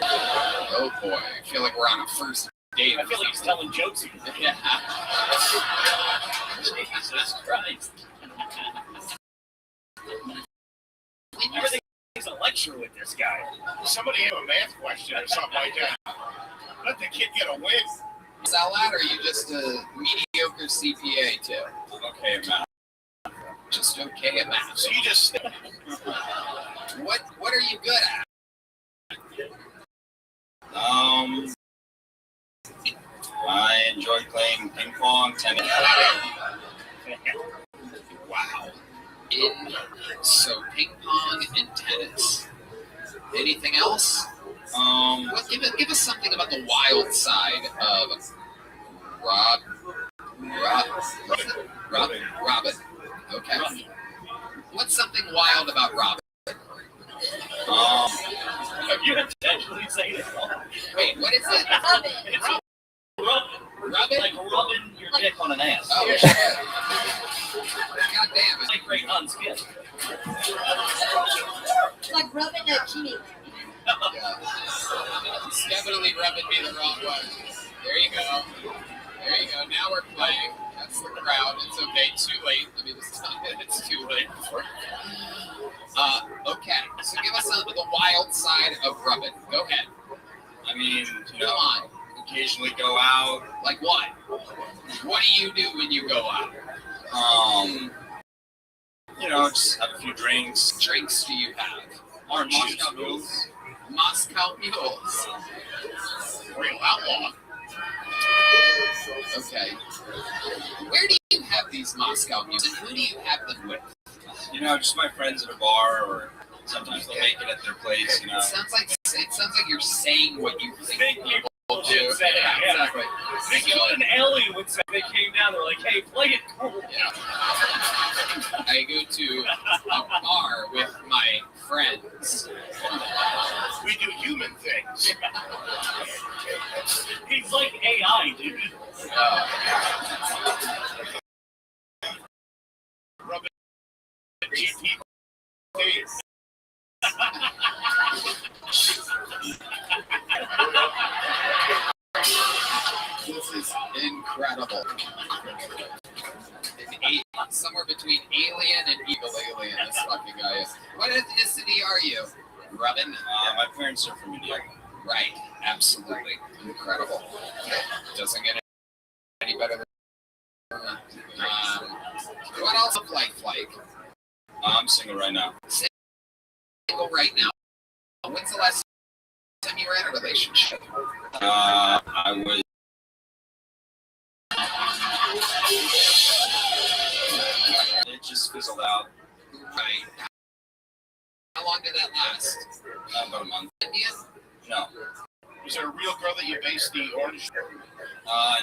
Speaker 1: Oh boy. I feel like we're on a first date.
Speaker 9: I feel like he's telling jokes again.
Speaker 1: Yeah.
Speaker 9: Jesus Christ. Everything's a lecture with this guy.
Speaker 5: Somebody have a math question or something like that. Let the kid get a win.
Speaker 1: Is that loud, or are you just a mediocre CPA too?
Speaker 16: Okay, Matt.
Speaker 1: Just okay at math.
Speaker 5: So you just
Speaker 1: What are you good at?
Speaker 16: I enjoy playing ping pong, tennis.
Speaker 1: Wow. So ping pong and tennis. Anything else? Give us something about the wild side of Robin. Okay. What's something wild about Robin?
Speaker 9: Have you intentionally saying it wrong?
Speaker 1: Wait, what is it?
Speaker 7: Robin.
Speaker 9: It's rubbing? Like rubbing your dick on an ass.
Speaker 1: Oh, shit. God damn it.
Speaker 9: Like great on skin.
Speaker 7: Like rubbing a chini.
Speaker 1: Yeah. It's definitely rubbing me the wrong way. There you go. There you go. Now we're playing. That's the crowd. It's okay. Too late. I mean, it's too late. Okay. So give us the wild side of rubbing. Go ahead.
Speaker 16: I mean,
Speaker 1: Come on.
Speaker 16: occasionally go out.
Speaker 1: Like what? What do you do when you go out?
Speaker 16: Just have a few drinks.
Speaker 1: Drinks do you have?
Speaker 16: Orange
Speaker 1: Moscow
Speaker 16: juice.
Speaker 1: mules. Moscow mules. Real outlaw. Okay. Where do you have these Moscow mules, and who do you have them with?
Speaker 16: Just my friends at a bar, or sometimes they'll make it at their place.
Speaker 1: It sounds like you're saying what you think people do.
Speaker 9: Should say,
Speaker 1: Yeah,
Speaker 9: yeah.
Speaker 1: exactly.
Speaker 9: This is what an alien would say. They came down. They're like, "Hey, play it cool."
Speaker 1: Yeah. I go to a bar with my friends.
Speaker 5: we do human things.
Speaker 9: He's like AI, dude.
Speaker 5: Rubbing GP.
Speaker 1: This is incredible. Somewhere between alien and evil alien, this fucking guy is. What ethnicity are you, Robin?
Speaker 16: My parents are from India.
Speaker 1: Right, absolutely. Incredible. Doesn't get any better than what else of life like?
Speaker 16: I'm single right now.
Speaker 1: Single right now. When's the last time you were in a relationship?
Speaker 16: I was. It just fizzled out.
Speaker 1: Right. How long did that last?
Speaker 16: About a month.
Speaker 1: Indian?
Speaker 16: No.
Speaker 5: Was there a real girl that you based the orange?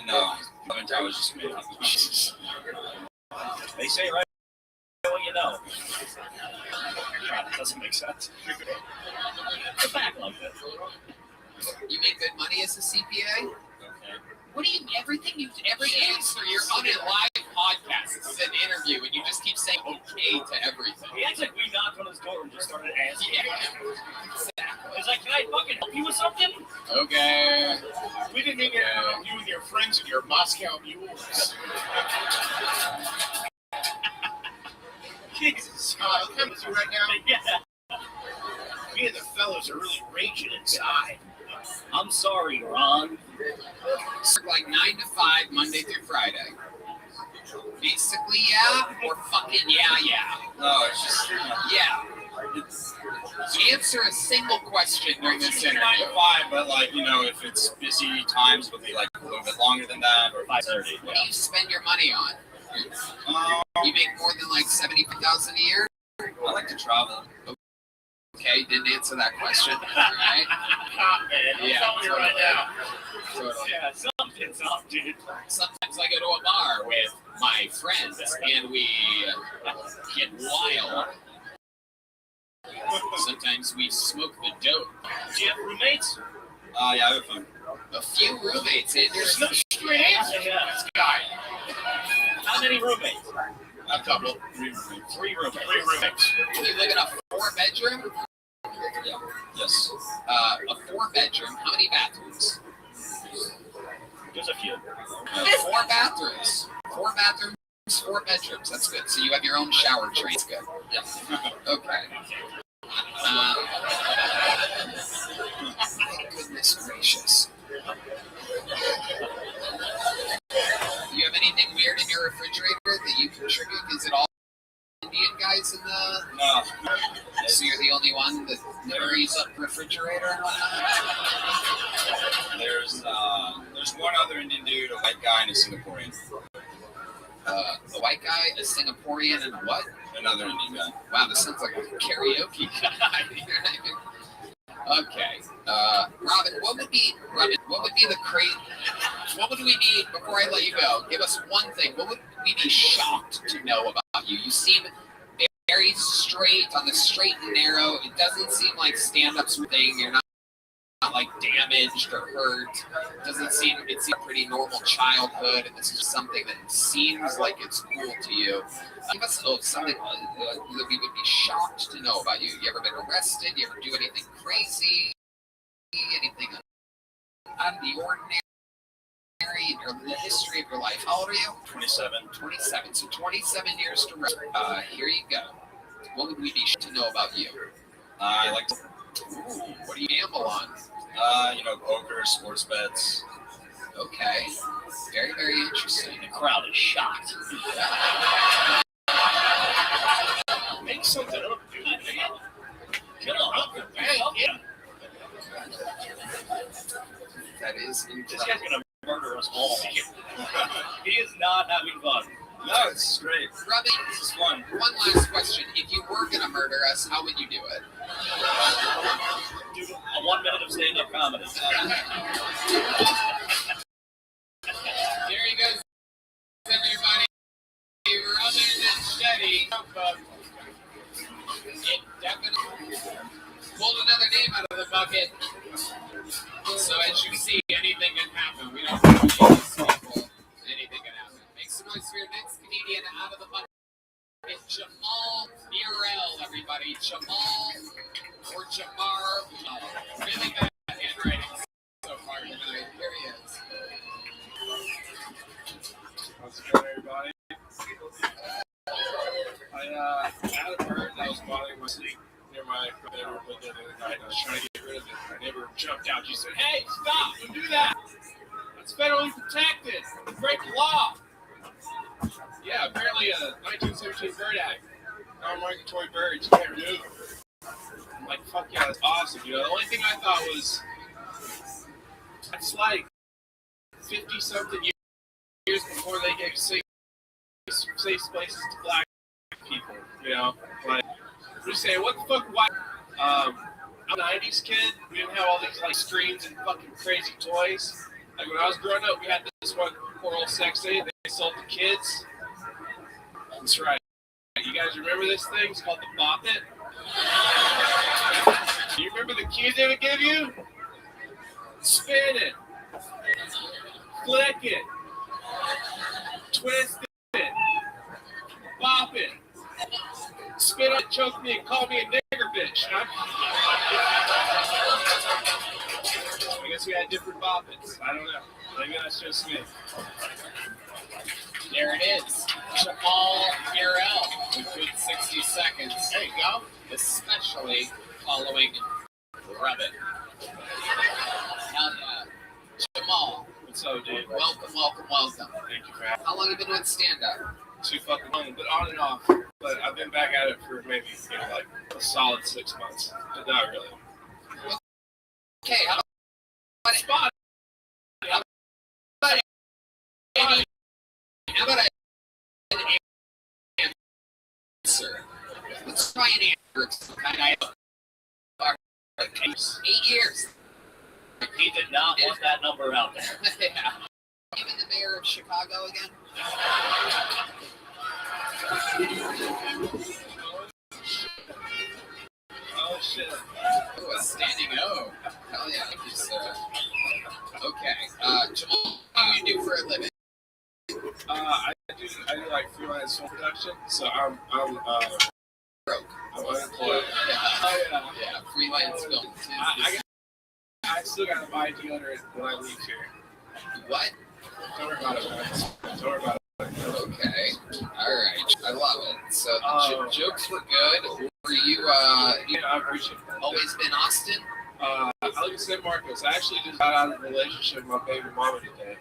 Speaker 16: No. I was just made up.
Speaker 9: They say right what you know. God, it doesn't make sense. The back like this.
Speaker 1: You make good money as a CPA?
Speaker 16: Okay.
Speaker 1: What do you, every answer, you're on a live podcast. This is an interview, and you just keep saying okay to everything.
Speaker 9: He acts like we knocked on his door and just started asking.
Speaker 1: Yeah, exactly.
Speaker 9: He's like, "Can I fucking help you with something?"
Speaker 1: Okay.
Speaker 5: We didn't hang out, you and your friends and your Moscow mules. Jesus. I'm coming with you right now. Yeah. Me and the fellows are really raging inside.
Speaker 9: I'm sorry, Ron.
Speaker 1: Like 9 to 5, Monday through Friday. Basically, yeah, or fucking yeah.
Speaker 16: No, it's just
Speaker 1: Yeah. Answer a single question during this interview.
Speaker 16: 9 to 5, but like, you know, if it's busy times, would be like a little bit longer than that, or 5:30.
Speaker 1: What do you spend your money on? You make more than like $70,000 a year?
Speaker 16: I like to travel.
Speaker 1: Okay, didn't answer that question. Right?
Speaker 5: I'm telling you right now.
Speaker 1: Totally.
Speaker 5: Yeah, something's up, dude.
Speaker 1: Sometimes I go to a bar with my friends and we get wild. Sometimes we smoke the dope.
Speaker 5: Do you have roommates?
Speaker 16: Yeah, I have a few.
Speaker 1: A few roommates, and
Speaker 5: There's no straight answer to this guy. How many roommates?
Speaker 16: A couple. 3 roommates.
Speaker 5: 3 roommates.
Speaker 1: You live in a 4-bedroom?
Speaker 16: Yeah. Yes.
Speaker 1: A 4-bedroom. How many bathrooms?
Speaker 5: There's a few.
Speaker 1: 4 bathrooms. 4 bathrooms, 4 bedrooms. That's good. So you have your own shower tray. That's good.
Speaker 16: Yeah.
Speaker 1: Okay. Goodness gracious. Do you have anything weird in your refrigerator that you contribute? Is it all Indian guys in the...
Speaker 16: No.
Speaker 1: So you're the only one that hurries up the refrigerator and whatnot?
Speaker 16: There's one other Indian dude, a white guy, and a Singaporean.
Speaker 1: A white guy, a Singaporean, and a what?
Speaker 16: Another Indian guy.
Speaker 1: Wow, this sounds like a karaoke guy. Okay. Robin, what would be the what would we be, before I let you go, give us one thing. What would we be shocked to know about you? You seem very straight, on the straight and narrow. It doesn't seem like stand-up's thing. You're not like damaged or hurt. It's a pretty normal childhood, and this is something that seems like it's cool to you. Give us something that we would be shocked to know about you. You ever been arrested? You ever do anything crazy? Anything out of the ordinary in the history of your life? How old are you?
Speaker 16: 27.
Speaker 1: 27. So 27 years to rest. Here you go. What would we be shocked to know about you?
Speaker 16: I like to...
Speaker 1: Ooh, what do you gamble on?
Speaker 16: Poker, sports bets.
Speaker 1: Okay. Very, very interesting.
Speaker 5: The crowd is shocked. Make something up, dude. Get up. Yeah.
Speaker 1: That is
Speaker 5: This guy's gonna murder us all. He is not having fun.
Speaker 16: No, it's great.
Speaker 1: Rabbi,
Speaker 16: this is fun.
Speaker 1: One last question. If you were going to murder us, how would you do it?
Speaker 5: Do a 1 minute of stand-up comedy.
Speaker 1: There he goes, everybody. Robin and Shetty. It definitely pulled another name out of the bucket. So as you see, anything can happen. We don't know these people. Anything can happen. Make some noise for your next comedian out of the bucket. It's Jamal Murrell, everybody. Jamal or Jamar. Really bad handwriting so far tonight. Here he is.
Speaker 12: How's it going, everybody? I had a bird that was bothering my sleep near my neighbor window the other night. I was trying to get rid of it. My neighbor jumped out. She said, "Hey, stop! Don't do that! That's federally protected. You break the law." Yeah, apparently a 1917 Bird Act. Non-migratory birds, you can't remove them. I'm like, fuck yeah, that's awesome. The only thing I thought was, that's like 50-something years before they gave safe places to black people, Like, we say, what the fuck, why? I'm a 90s kid. We didn't have all these, screens and fucking crazy toys. Like, when I was growing up, we had this one oral sex aid they sold to kids. That's right. You guys remember this thing? It's called the Bop It. Do you remember the cues they would give you? Spin it. Flick it. Twist it. Bop it. Spit on it, choke me, and call me a nigger bitch. Huh? I guess you That's just me.
Speaker 1: There it is. Jamal Murrell, a good 60 seconds. There you go. Especially following Rabbit. Hell yeah. Jamal.
Speaker 12: What's up, dude?
Speaker 1: Welcome.
Speaker 12: Thank you for having me.
Speaker 1: How long have you been doing stand-up?
Speaker 12: Too fucking long, but on and off. But I've been back at it for maybe like a solid 6 months, but not really.
Speaker 1: Okay, how about an answer? Let's try an answer. 8 years.
Speaker 9: He did not want that number out there.
Speaker 1: Yeah. Even the mayor of Chicago again?
Speaker 12: Oh shit.
Speaker 1: Oh, a standing O. Hell yeah, thank you, sir. Okay. Jamal, what do you do for a living?
Speaker 12: I do like freelance film production, so I'm
Speaker 1: broke.
Speaker 12: I'm unemployed.
Speaker 1: Yeah, freelance film.
Speaker 12: I still gotta buy deodorant when I leave here.
Speaker 1: What?
Speaker 12: Don't worry about it, guys. Don't worry about it.
Speaker 1: Okay. Alright. I love it. So the jokes were good. Were you
Speaker 12: yeah, I appreciate it.
Speaker 1: Always been Austin?
Speaker 12: I live in San Marcos. I actually just got out of a relationship with my baby mama today.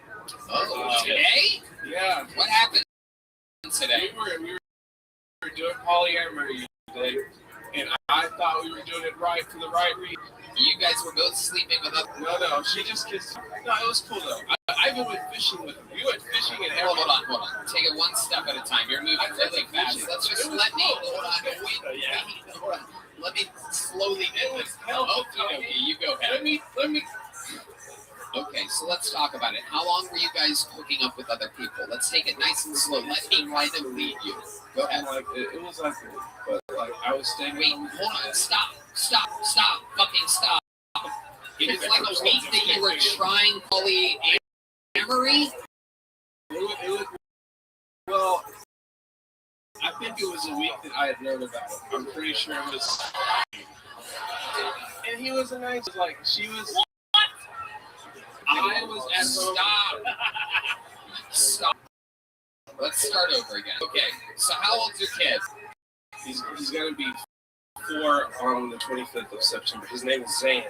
Speaker 1: Oh, today?
Speaker 12: Yeah.
Speaker 1: What happened today?
Speaker 12: We were doing polyamory today, and I thought we were doing it right for the right reason.
Speaker 1: You guys were both sleeping with other...
Speaker 12: No, she just kissed me. No, it was cool though. I even went fishing with him. We went fishing and everything.
Speaker 1: Hold on. Take it one step at a time. You're moving really fast. Let's just let me... Hold on. Let me slowly...
Speaker 12: It was hell.
Speaker 1: Okay, you go ahead.
Speaker 12: Let me...
Speaker 1: Okay, so let's talk about it. How long were you guys hooking up with other people? Let's take it nice and slow. Let me try to lead you. Go ahead.
Speaker 12: Like, it was like, but like I was staying...
Speaker 1: Wait, hold on. Stop. Fucking stop. It was like a week that you were trying polyamory?
Speaker 12: It was, well, I think it was a week that I had known about it. I'm pretty sure it was... And he was a nice, like, she was... What? I was at home.
Speaker 1: Stop. Let's start over again. Okay, so how old's your kid?
Speaker 12: He's going to be 4 on the 25th of September. His name is Zan.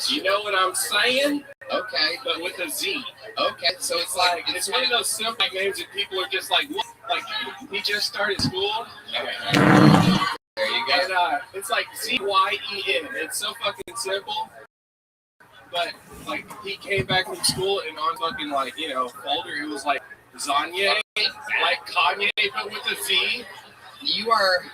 Speaker 12: You know what I'm saying?
Speaker 1: Okay.
Speaker 12: But with a Z.
Speaker 1: Okay, so it's like...
Speaker 12: It's one of those simple names that people are just like, what? Like, he just started school.
Speaker 1: There you go.
Speaker 12: And it's like Z-Y-E-N. It's so fucking simple. But, like, he came back from school and on fucking, like, folder, it was like Zanye, like Kanye, but with a Z.
Speaker 1: You are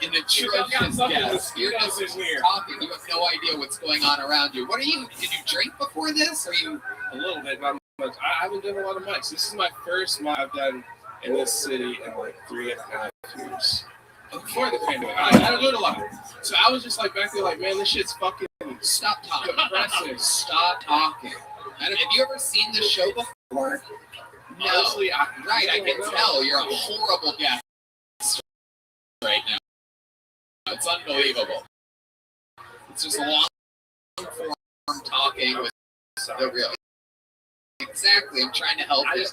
Speaker 1: in the atrocious guess. You're just
Speaker 12: here.
Speaker 1: Talking. You have no idea what's going on around you. What are you? Did you drink before this? Or you?
Speaker 12: A little bit, not much. I haven't done a lot of mics. This is my first mic I've done in this city in like 3.5 years. Before the pandemic, I don't do it a lot. So I was just like back there, like, man, this shit's fucking.
Speaker 1: Stop talking.
Speaker 12: Depressing.
Speaker 1: Stop talking. Have you ever seen the show before? No.
Speaker 12: Honestly,
Speaker 1: I can tell you're a horrible guest right now. It's unbelievable. It's just long form talking with the real. Exactly. I'm trying to help you.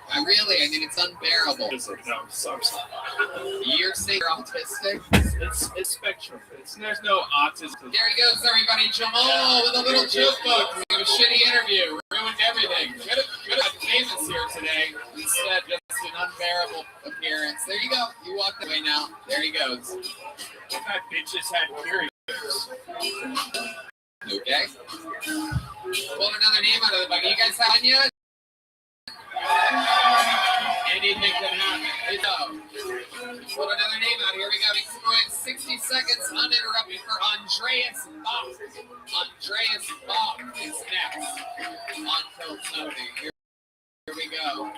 Speaker 1: I mean, it's unbearable. You're saying you're autistic?
Speaker 12: It's spectrum. There's no autism.
Speaker 1: There he goes, everybody. Jamal with a little joke book. A shitty interview. Ruined everything. Could have Davis here today. Instead, just an unbearable appearance. There you go. You walked away now. There he goes.
Speaker 12: That bitch just had periods.
Speaker 1: Okay. Pull another name out of the bucket. You guys have one yet? Anything can happen. Hey, no. Put another name out. Here we go. 60 seconds uninterrupted for Andreas Bach. Andreas Bach is next on Kiltony. Here we go.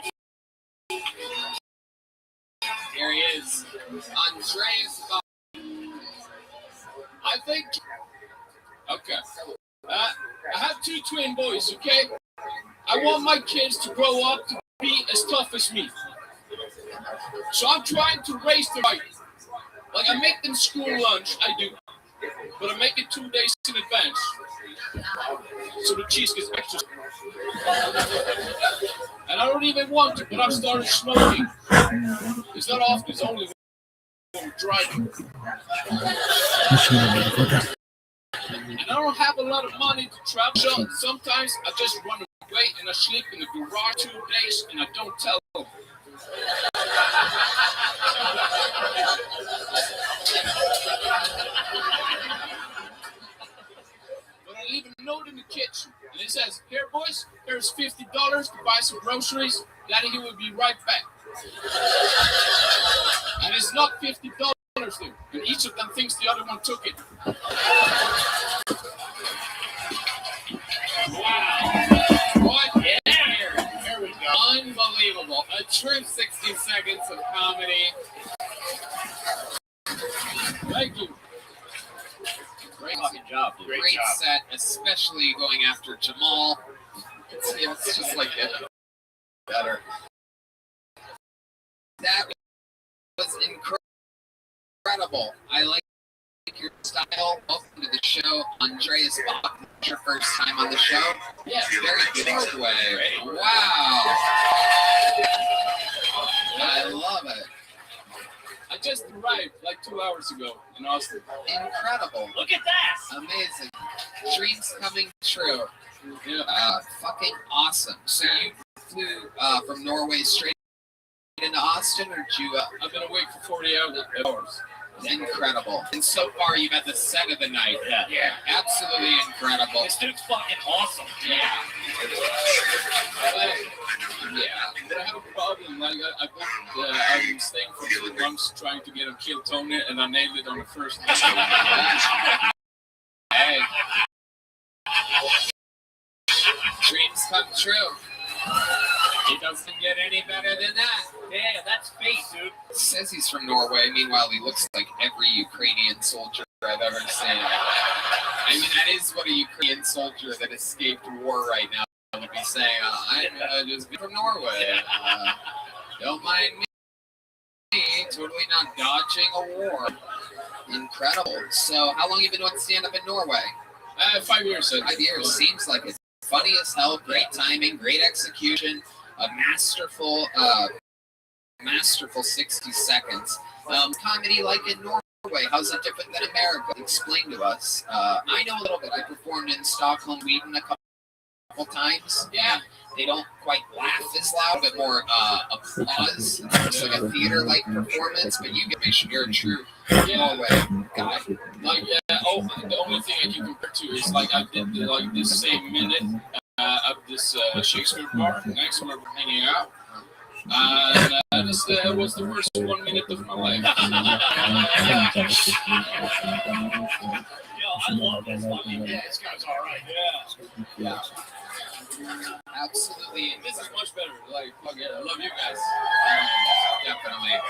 Speaker 1: Here he is. Andreas Bach.
Speaker 22: I think. Okay. I have 2 twin boys, okay? I want my kids to grow up to be as tough as me. So I'm trying to raise them right. Like I make them school lunch, I do. but I make it 2 days in advance, so the cheese gets extra. And I don't even want to, but I've started smoking. It's not often, it's only when we're driving. And I don't have a lot of money to travel, so sometimes I just run away and I sleep in the garage 2 days and I don't tell them. But I leave a note in the kitchen and it says, "Here, boys, here's $50 to buy some groceries. Daddy, he will be right back." And it's not $50 there, and each of them thinks the other one took it. Wow. What? Yeah. There we go. Unbelievable. A true 60 seconds of comedy. Thank you.
Speaker 1: Great fucking job, dude. Great set, especially going after Jamal. It's just like getting better. That was incredible. I like your style. Welcome to the show, Andreas Bach. Your first time on the show. Yeah, very good way. Wow. I love it.
Speaker 22: I just arrived like 2 hours ago in Austin.
Speaker 1: Incredible.
Speaker 22: Look at that.
Speaker 1: Amazing. Dreams coming true.
Speaker 22: Yeah.
Speaker 1: Fucking awesome. So you flew from Norway straight into Austin, or did you?
Speaker 22: I've been awake for 40 hours.
Speaker 1: Incredible. And so far, you've had the set of the night.
Speaker 22: Yeah.
Speaker 1: Absolutely incredible.
Speaker 22: This dude's fucking awesome.
Speaker 1: Yeah.
Speaker 22: But I have a problem. Like, I'm staying for 2 months trying to get him kill Tony, and I nailed it on the first day.
Speaker 1: Hey. Dreams come true. It doesn't get any better than that.
Speaker 22: Yeah, that's fate, dude.
Speaker 1: Says he's from Norway. Meanwhile, he looks like every Ukrainian soldier I've ever seen. I mean, that is what a Ukrainian soldier that escaped war right now would be saying. I'm just from Norway. Don't mind me. Totally not dodging a war. Incredible. So, how long have you been doing stand-up in Norway?
Speaker 22: 5 years.
Speaker 1: 5 years. Seems like it's funny as hell. Great timing. Great execution. A masterful 60 seconds. Comedy like in Norway. How's it different than America? Explain to us. I know a little bit. I performed in Stockholm, Sweden a couple times. Yeah. They don't quite laugh as loud, but more applause. It's like a theater-like performance, but you get make sure you're a true Norway guy.
Speaker 22: Like, the only thing I can compare to is like I did like this same minute at this Shakespeare bar next to where we're hanging out. And this was the worst 1 minute of my life.
Speaker 3: I love this. Yeah, this guy's all right.
Speaker 1: Yeah. Absolutely.
Speaker 22: This is much better. Like, fuck yeah, I love you guys.
Speaker 1: Definitely.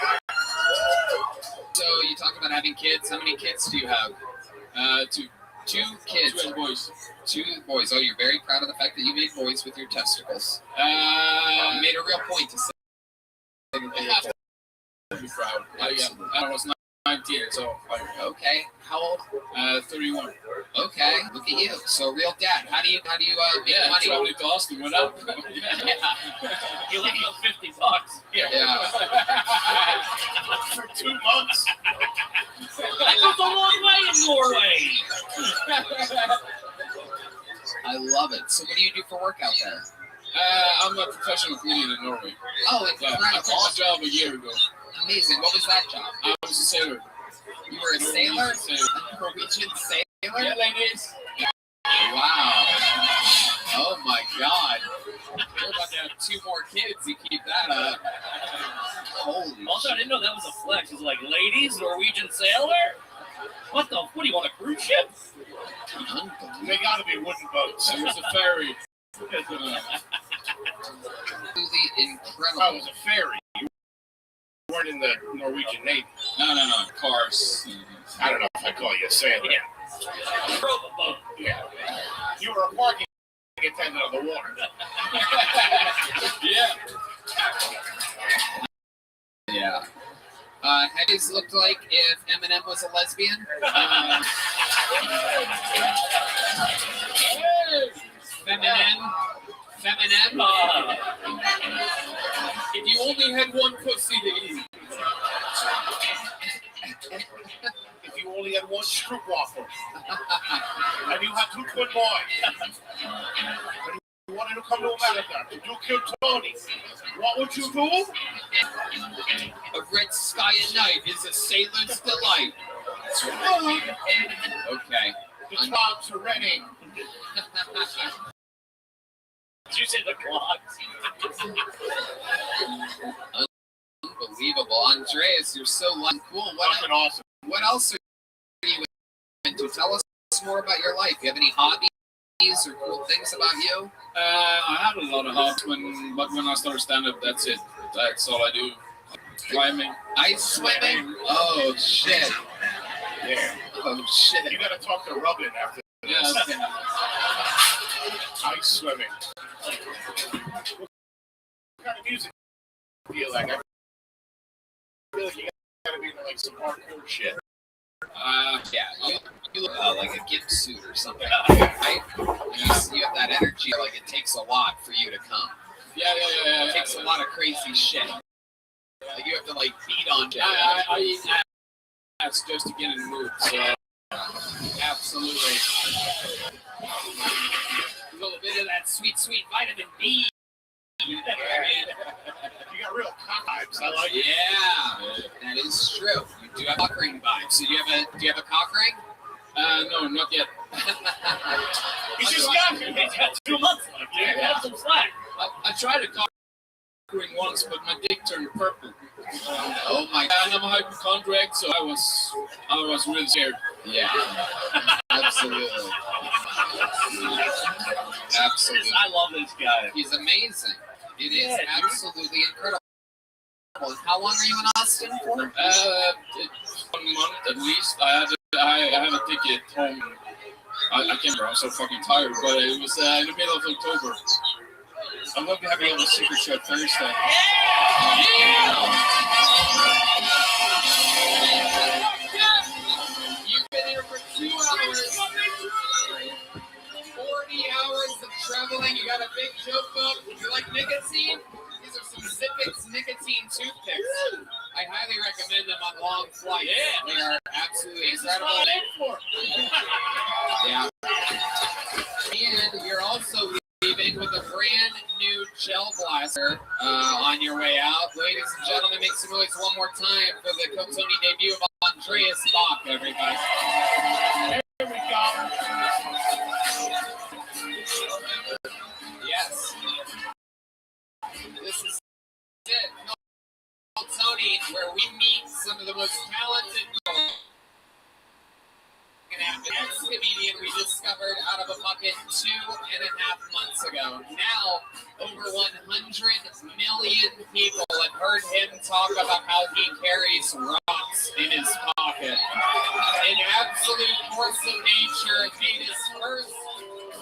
Speaker 1: So you talk about having kids. How many kids do you have? Two kids.
Speaker 22: 2 boys.
Speaker 1: 2 boys. Oh, you're very proud of the fact that you made boys with your testicles. You made a real point to say that you
Speaker 22: to be proud. I was 19, so like,
Speaker 1: okay. How old?
Speaker 22: 31.
Speaker 1: Okay, look at you. So real dad. How do you make money?
Speaker 22: Traveling to Austin went up.
Speaker 3: You left him $50.
Speaker 1: Yeah.
Speaker 3: For 2 months. That goes a long way in Norway.
Speaker 1: I love it. So what do you do for work out there?
Speaker 22: I'm a professional comedian in Norway.
Speaker 1: Oh, incredible.
Speaker 22: I quit my job a year ago.
Speaker 1: Amazing. What was that job?
Speaker 22: I was a sailor.
Speaker 1: You were a sailor? A Norwegian sailor?
Speaker 22: Yeah, ladies.
Speaker 1: Wow. Oh my God. You're about to have 2 more kids. You keep that up. Holy
Speaker 3: Also, I didn't know that was a flex. It's like, ladies, Norwegian sailor? What do you want, a cruise ship?
Speaker 22: They gotta be wooden boats. It was a ferry.
Speaker 1: Absolutely incredible.
Speaker 22: Oh, it was a ferry. You weren't in the Norwegian Navy. No. Cars. I don't know if I call you a sailor.
Speaker 3: Yeah. Boat.
Speaker 22: Yeah. You were a parking attendant on the water. Yeah.
Speaker 1: Yeah. Have you looked like if Eminem was a lesbian? Feminine. If you only had one pussy to eat.
Speaker 12: If you only had one strip waffle. And you had 2 twin boys. And you wanted to come to America to do Kill Tony. What would you do?
Speaker 1: A red sky at night is a sailor's delight. Okay.
Speaker 12: The clocks are ready.
Speaker 6: Did you say the clocks?
Speaker 1: Unbelievable. Andreas, you're so cool.
Speaker 12: Fucking awesome.
Speaker 1: What else are you into? Tell us more about your life. Do you have any hobbies or cool things about you?
Speaker 9: I had a lot of hobbies, but when I started stand-up, that's it. That's all I do. Climbing.
Speaker 1: Ice swimming? Oh, shit.
Speaker 12: Yeah.
Speaker 1: Oh, shit.
Speaker 12: You gotta talk to Robin after this.
Speaker 9: Yeah, okay.
Speaker 12: Ice swimming. What kind of music do you like? I feel like you gotta be into like some hardcore shit.
Speaker 1: Yeah, you look like a gimp suit or something, right? You have that energy, like it takes a lot for you to come.
Speaker 9: Yeah.
Speaker 1: It takes a lot of crazy shit. Like you have to like beat on shit.
Speaker 9: I eat ass just to get in the mood, so.
Speaker 1: Absolutely. A little bit of that sweet vitamin B.
Speaker 12: You got real cock vibes. I like it.
Speaker 1: Yeah, that is true. You do have cock ring vibes. So do you have a cock ring?
Speaker 9: No, not yet.
Speaker 12: He's just young. He's got 2 months left. Yeah. Have some slack.
Speaker 9: I tried a cock ring once, but my dick turned purple.
Speaker 1: Oh my God!
Speaker 9: I'm a hypochondriac, so I was really scared.
Speaker 1: Yeah, absolutely. Absolutely.
Speaker 6: I love this guy.
Speaker 1: He's amazing. It is absolutely incredible. How long are you in Austin for?
Speaker 9: It's 1 month at least. I have a ticket home. I can't remember. I'm so fucking tired, but it was in the middle of October. I'm going to be having a little secret show Thursday.
Speaker 1: You've been here for 2 hours. 40 hours of traveling. You got a big joke book. You like nicotine? These are some Zippix nicotine toothpicks. I highly recommend them on long flights. Yeah. They are absolutely incredible. Yeah. And you're also leaving with a brand new gel blaster on your way out. Ladies and gentlemen, make some noise one more time for the Kotoni debut of Andreas Bach, everybody.
Speaker 12: Here we go.
Speaker 1: Yes. This is it. Tony, where we meet some of the most talented people. Next comedian we discovered out of a bucket 2.5 months ago. Now, over 100 million people have heard him talk about how he carries rocks in his pocket. An absolute force of nature made his first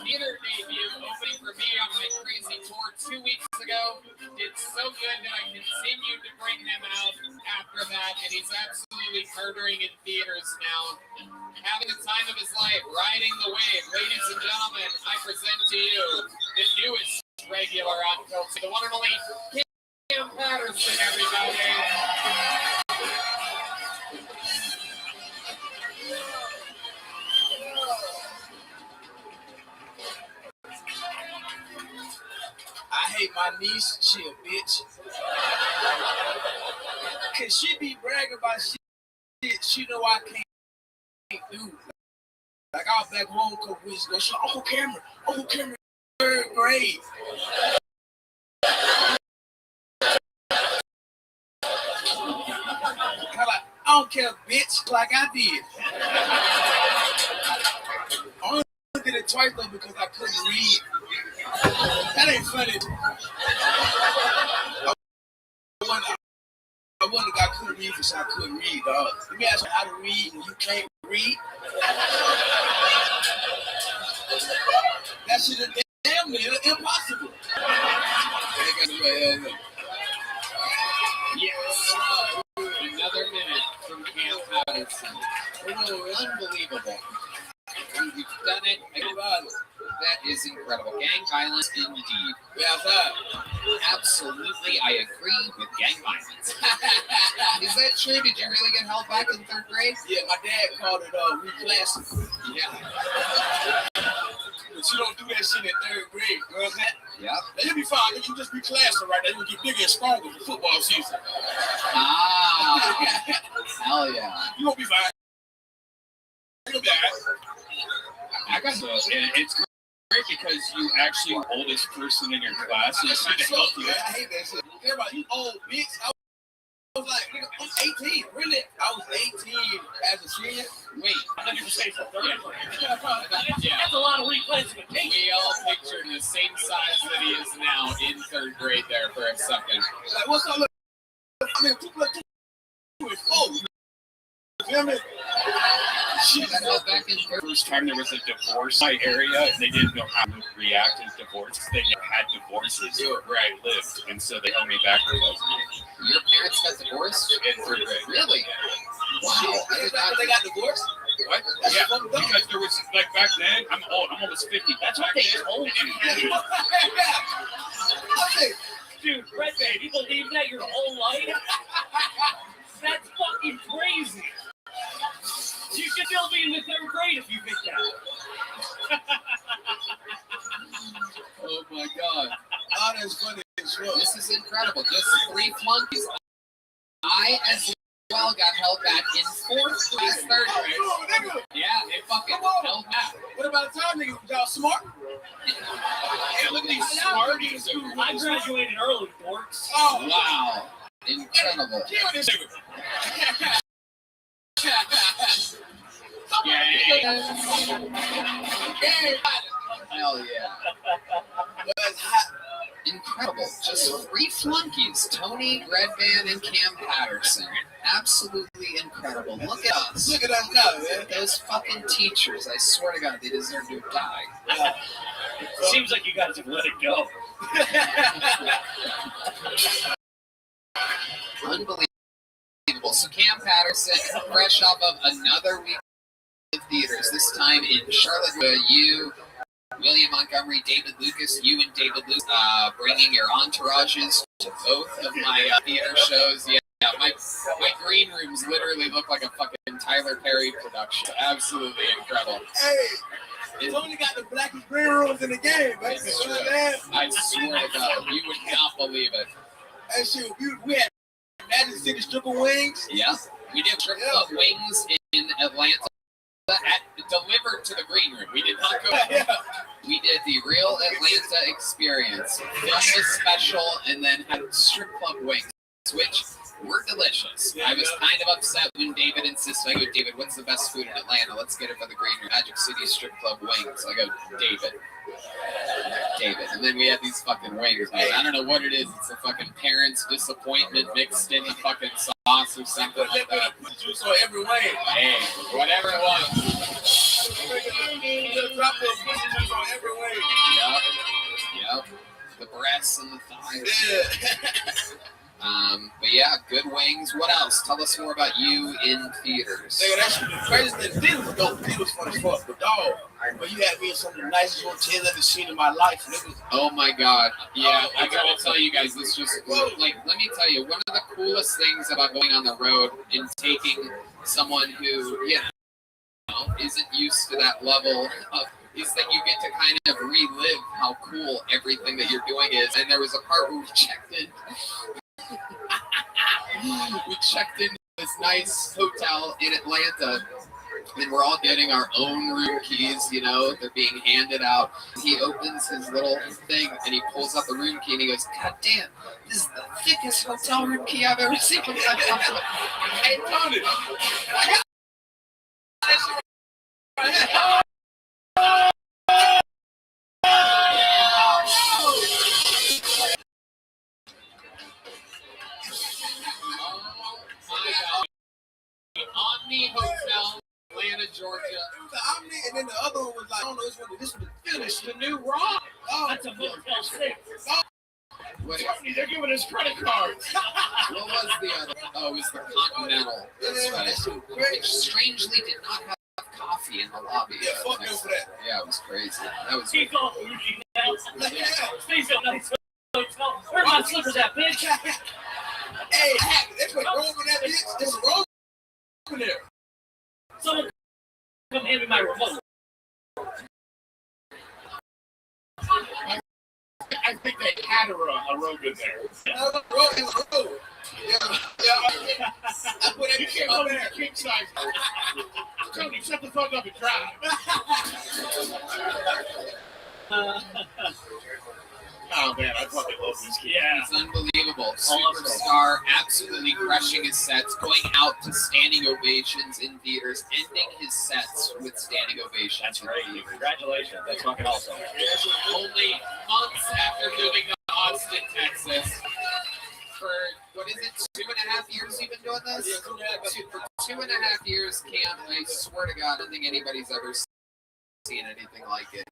Speaker 1: theater debut opening for me on my crazy tour 2 weeks ago. Did so good that I continued to bring him out after that, and he's absolutely murdering in theaters now. Having the time of his life, riding the wave. Ladies and gentlemen, I present to you the newest regular on Filter, the one and only Kim Patterson, everybody.
Speaker 5: I hate my niece, she a bitch. Cause she be bragging about shit she know I can't do. Like I was back home a couple weeks ago, she like, Uncle Cameron, 3rd grade. I'm like, I don't care, bitch, like I did. I only did it twice though because I couldn't read. That ain't funny. I wonder if I couldn't read because I couldn't read, dog. Let me ask you how to read and you can't read. That shit is damn near impossible.
Speaker 1: Yes. Another minute from Cam Patterson. Oh, unbelievable. gang violence indeed. Absolutely, I agree with gang violence. Is that true? Did you really get held back in 3rd grade?
Speaker 5: Yeah, my dad called it reclassing.
Speaker 1: Yeah.
Speaker 5: But you don't do that shit in 3rd grade, you know what I'm saying?
Speaker 1: Yeah.
Speaker 5: Now, you'll be fine. You can just be classing right now. You'll get bigger and stronger for football season.
Speaker 1: Ah. Hell yeah.
Speaker 5: You won't be fine. You'll be all right.
Speaker 9: I got so, and it's great because you actually the oldest person in your class. So it's to help you.
Speaker 5: I hate that shit. Everybody, you old bitch. I was like, nigga, I'm 18. Really? I was 18 as a senior.
Speaker 9: Wait, I thought you were saying for 3rd grade.
Speaker 1: Yeah.
Speaker 6: That's a lot of reclassification.
Speaker 1: We all pictured the same size that he is now in 3rd grade there for a second.
Speaker 5: Like, what's up? Look, I mean, 2 plus 2 is 4. You feel me?
Speaker 1: She got held back in 3rd.
Speaker 9: First time there was a divorce in my area, they didn't know how to react to divorce. They never had divorces where I lived, and so they held me back because of it.
Speaker 1: Your parents got divorced
Speaker 9: in 3rd grade.
Speaker 1: Really? Wow.
Speaker 5: They got divorced?
Speaker 9: What? Yeah, because there was, like, back then, I'm old. I'm almost 50. That's what they told me.
Speaker 6: Dude, Red Band, you believe that your whole life? That's fucking crazy. You should still be in the 3rd grade if you think that.
Speaker 1: Oh my god.
Speaker 5: Oh, that's funny as well.
Speaker 1: This is incredible. Just 3 flunkies. I as well got held back in 4th grade, 3rd grade. Yeah, they fucking held back.
Speaker 5: What about the time niggas? Y'all smart?
Speaker 1: Yeah, look at these smarties.
Speaker 6: I graduated early, dorks.
Speaker 5: Oh,
Speaker 1: wow. Incredible. Hell yeah. Incredible. Just 3 flunkies. Tony, Red Band, and Cam Patterson. Absolutely incredible. Look at us.
Speaker 5: Look at us now, man.
Speaker 1: Those fucking teachers. I swear to God, they deserve to die.
Speaker 6: Seems like you guys have let it go.
Speaker 1: Unbelievable. So Cam Patterson, fresh off of another week of theaters, this time in Charlotte. You, William Montgomery, David Lucas, you and David Lucas, bringing your entourages to both of my theater shows. Yeah, my green rooms literally look like a fucking Tyler Perry production. Absolutely incredible.
Speaker 5: Hey, it's only got the blackest green rooms in the game, man.
Speaker 1: I swear to God, you would not believe it.
Speaker 5: Hey, shit, we had Magic City stripper wings.
Speaker 1: Yeah, we did strip club wings in Atlanta. Delivered to the green room. We did not go. We did the real Atlanta experience. Filmed a special and then had strip club wings, which were delicious. I was kind of upset when David insisted. I go, David, what's the best food in Atlanta? Let's get it for the green room. Magic City strip club wings. I go, David. And then we had these fucking wings, man. I don't know what it is. It's a fucking parent's disappointment mixed in the fucking sauce or something like that.
Speaker 5: Juice on every wing.
Speaker 1: Hey, whatever it was.
Speaker 5: Drop those juice on every wing.
Speaker 1: Yep. The breasts and the thighs. But yeah, good wings. What else? Tell us more about you in theaters.
Speaker 5: Nigga, that shit was crazy. The theater was dope. The theater was fun as fuck. But dog, but you had me in some of the nicest hotels I've ever seen in my life. Nigga.
Speaker 1: Oh my god. Yeah, I gotta tell you guys, this just, like, let me tell you, one of the coolest things about going on the road and taking someone who, you know, isn't used to that level of, is that you get to kind of relive how cool everything that you're doing is. And there was a part where we checked in. We checked into this nice hotel in Atlanta, and we're all getting our own room keys, you know, they're being handed out. He opens his little thing, and he pulls out the room key, and he goes, God damn, this is the thickest hotel room key I've ever seen. Hey, Tony, I got this right here. Omni Hotel, Atlanta, Georgia.
Speaker 5: It was the Omni, and then the other one was like, I don't know, this was the finish,
Speaker 1: the new Rock.
Speaker 5: Oh,
Speaker 6: that's a Motel 6.
Speaker 5: They're giving us credit cards.
Speaker 1: What was the other? Oh, it was the Continental. That's right. Which strangely did not have coffee coffee in the lobby.
Speaker 5: Yeah, fuck him for that.
Speaker 1: Yeah, it was crazy. That was.
Speaker 6: Keep going, Bougie. Please don't nice hotel. Where my slippers at, bitch?
Speaker 5: Hey, hack, they put Rome in that bitch. There's Rome in there.
Speaker 6: Someone come hand me my remote.
Speaker 12: I think they had a robe in there.
Speaker 5: No, Rome is Rome. Yeah. I put it
Speaker 12: You can't go there king size. Tony, shut the fuck up and drive. Oh man, I fucking love this kid.
Speaker 6: Yeah.
Speaker 1: It's unbelievable. Superstar, absolutely crushing his sets, going out to standing ovations in theaters, ending his sets with standing ovations.
Speaker 6: That's great. Congratulations. That's fucking awesome.
Speaker 1: Only months after moving to Austin, Texas. For, what is it, 2.5 years you've been doing this?
Speaker 5: Yeah, 2.5.
Speaker 1: For 2.5 years, Cam, I swear to God, I don't think anybody's ever seen anything like it.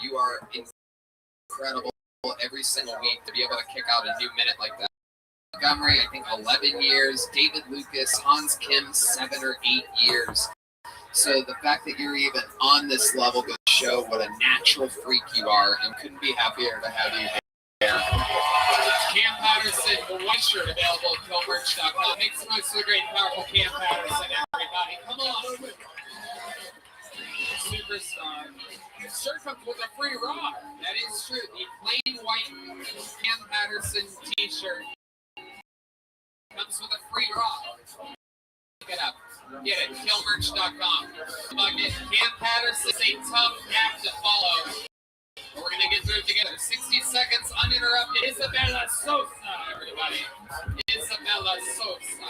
Speaker 1: You are incredible every single week to be able to kick out a new minute like that. Montgomery, I think 11 years. David Lucas, Hans Kim, 7 or 8 years. So the fact that you're even on this level goes to show what a natural freak you are, and couldn't be happier to have you here. Cam Patterson, white shirt available at philmerch.com. Make some noise for the great and powerful Cam Patterson, everybody. Come on. Superstar. Your shirt comes with a free rock. That is true. The plain white Cam Patterson t-shirt comes with a free rock. Pick it up. Get it. Killmerch.com. Cam Patterson is a tough act to follow. We're going to get through it together. 60 seconds uninterrupted. Isabella Sosa, everybody. Isabella Sosa.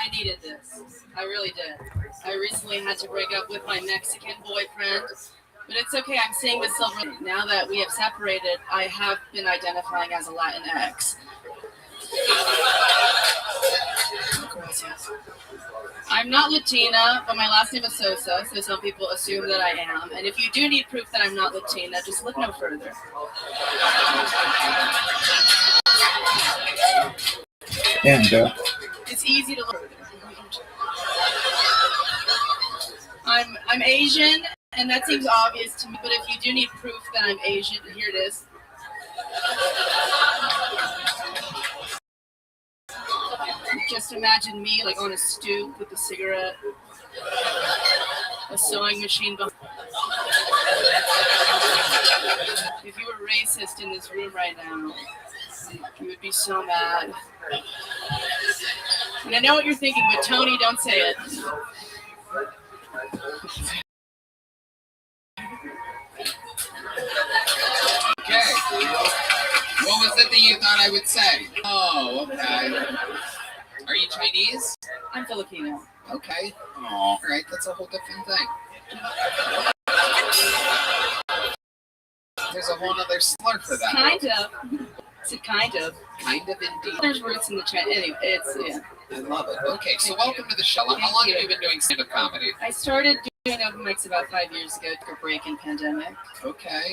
Speaker 11: I needed this. I really did. I recently had to break up with my Mexican boyfriend, but it's okay. I'm seeing the silver. Now that we have separated, I have been identifying as a Latinx. I'm not Latina, but my last name is Sosa, so some people assume that I am. And if you do need proof that I'm not Latina, just look no further.
Speaker 19: Damn, girl.
Speaker 11: It's easy to look. I'm Asian, and that seems obvious to me, but if you do need proof that I'm Asian, here it is. Just imagine me like on a stoop with a cigarette, a sewing machine behind. If you were racist in this room right now, you would be so mad. And I know what you're thinking, but Tony, don't say it.
Speaker 1: Okay. What was it that you thought I would say? Oh, okay. Are you Chinese?
Speaker 11: I'm Filipino.
Speaker 1: Okay. Oh, all right. That's a whole different thing. There's a whole other slur for that.
Speaker 11: Kind of. It's a kind of.
Speaker 1: Kind of indeed.
Speaker 11: There's roots in the Chinese. Anyway, it's, yeah.
Speaker 1: I love it. Okay, so welcome to the show. How long have you been doing stand-up comedy?
Speaker 11: I started doing open mics about 5 years ago. Took a break in pandemic.
Speaker 1: Okay.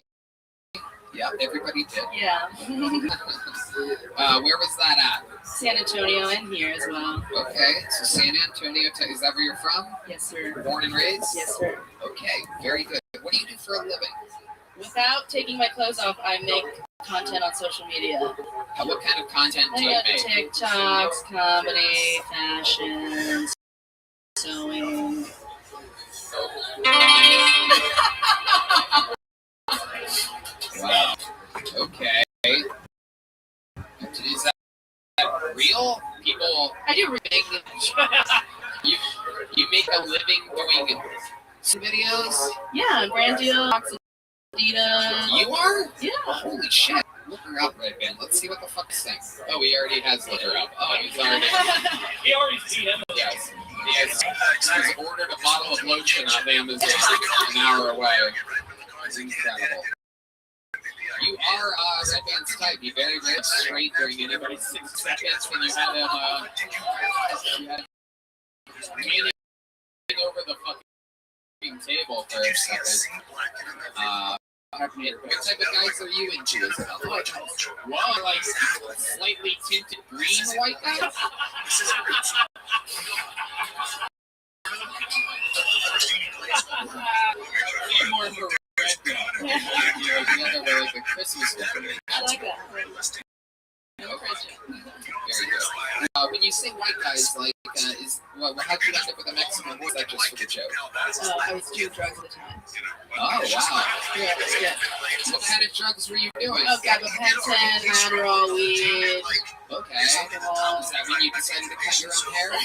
Speaker 1: Yeah, everybody did.
Speaker 11: Yeah.
Speaker 1: Where was that at?
Speaker 11: San Antonio and here as well.
Speaker 1: Okay, so San Antonio, is that where you're from?
Speaker 11: Yes, sir.
Speaker 1: Born and raised?
Speaker 11: Yes, sir.
Speaker 1: Okay, very good. What do you do for a living?
Speaker 11: Without taking my clothes off, I make content on social media.
Speaker 1: What kind of content do you make?
Speaker 11: TikToks, comedy, fashion, sewing.
Speaker 1: Wow. Okay. Is that real? People.
Speaker 11: I do
Speaker 1: you make a living doing videos?
Speaker 11: Yeah, brand deal. Adidas.
Speaker 1: You are?
Speaker 11: Yeah.
Speaker 1: Holy shit. Look her up, Red Band. Let's see what the fuck this thing. Oh, he already has looked her up. Oh, he's already.
Speaker 6: He already seen him.
Speaker 1: Yes. He's ordered a bottle of lotion off Amazon an hour away. It's incredible. You are Red Band's type. He very, very straight during anybody's 6 seconds when you had him kneeling over the fucking table for a second. What type of guys are you into, Isabel?
Speaker 8: White guys.
Speaker 1: Whoa, like slightly tinted green white guys? You're more of a red guy. You're the other way, like a Christmas decoration.
Speaker 11: I like that.
Speaker 1: Very good. When you say white guys, like, how'd you end up with a Mexican? Or was that just for the joke?
Speaker 11: I was doing drugs at the time.
Speaker 1: Oh, wow.
Speaker 11: Yeah.
Speaker 1: What kind of drugs were you doing?
Speaker 11: Oh, gabapentin, Adderall, weed.
Speaker 1: Okay. Is that when you decided to cut your own hair? That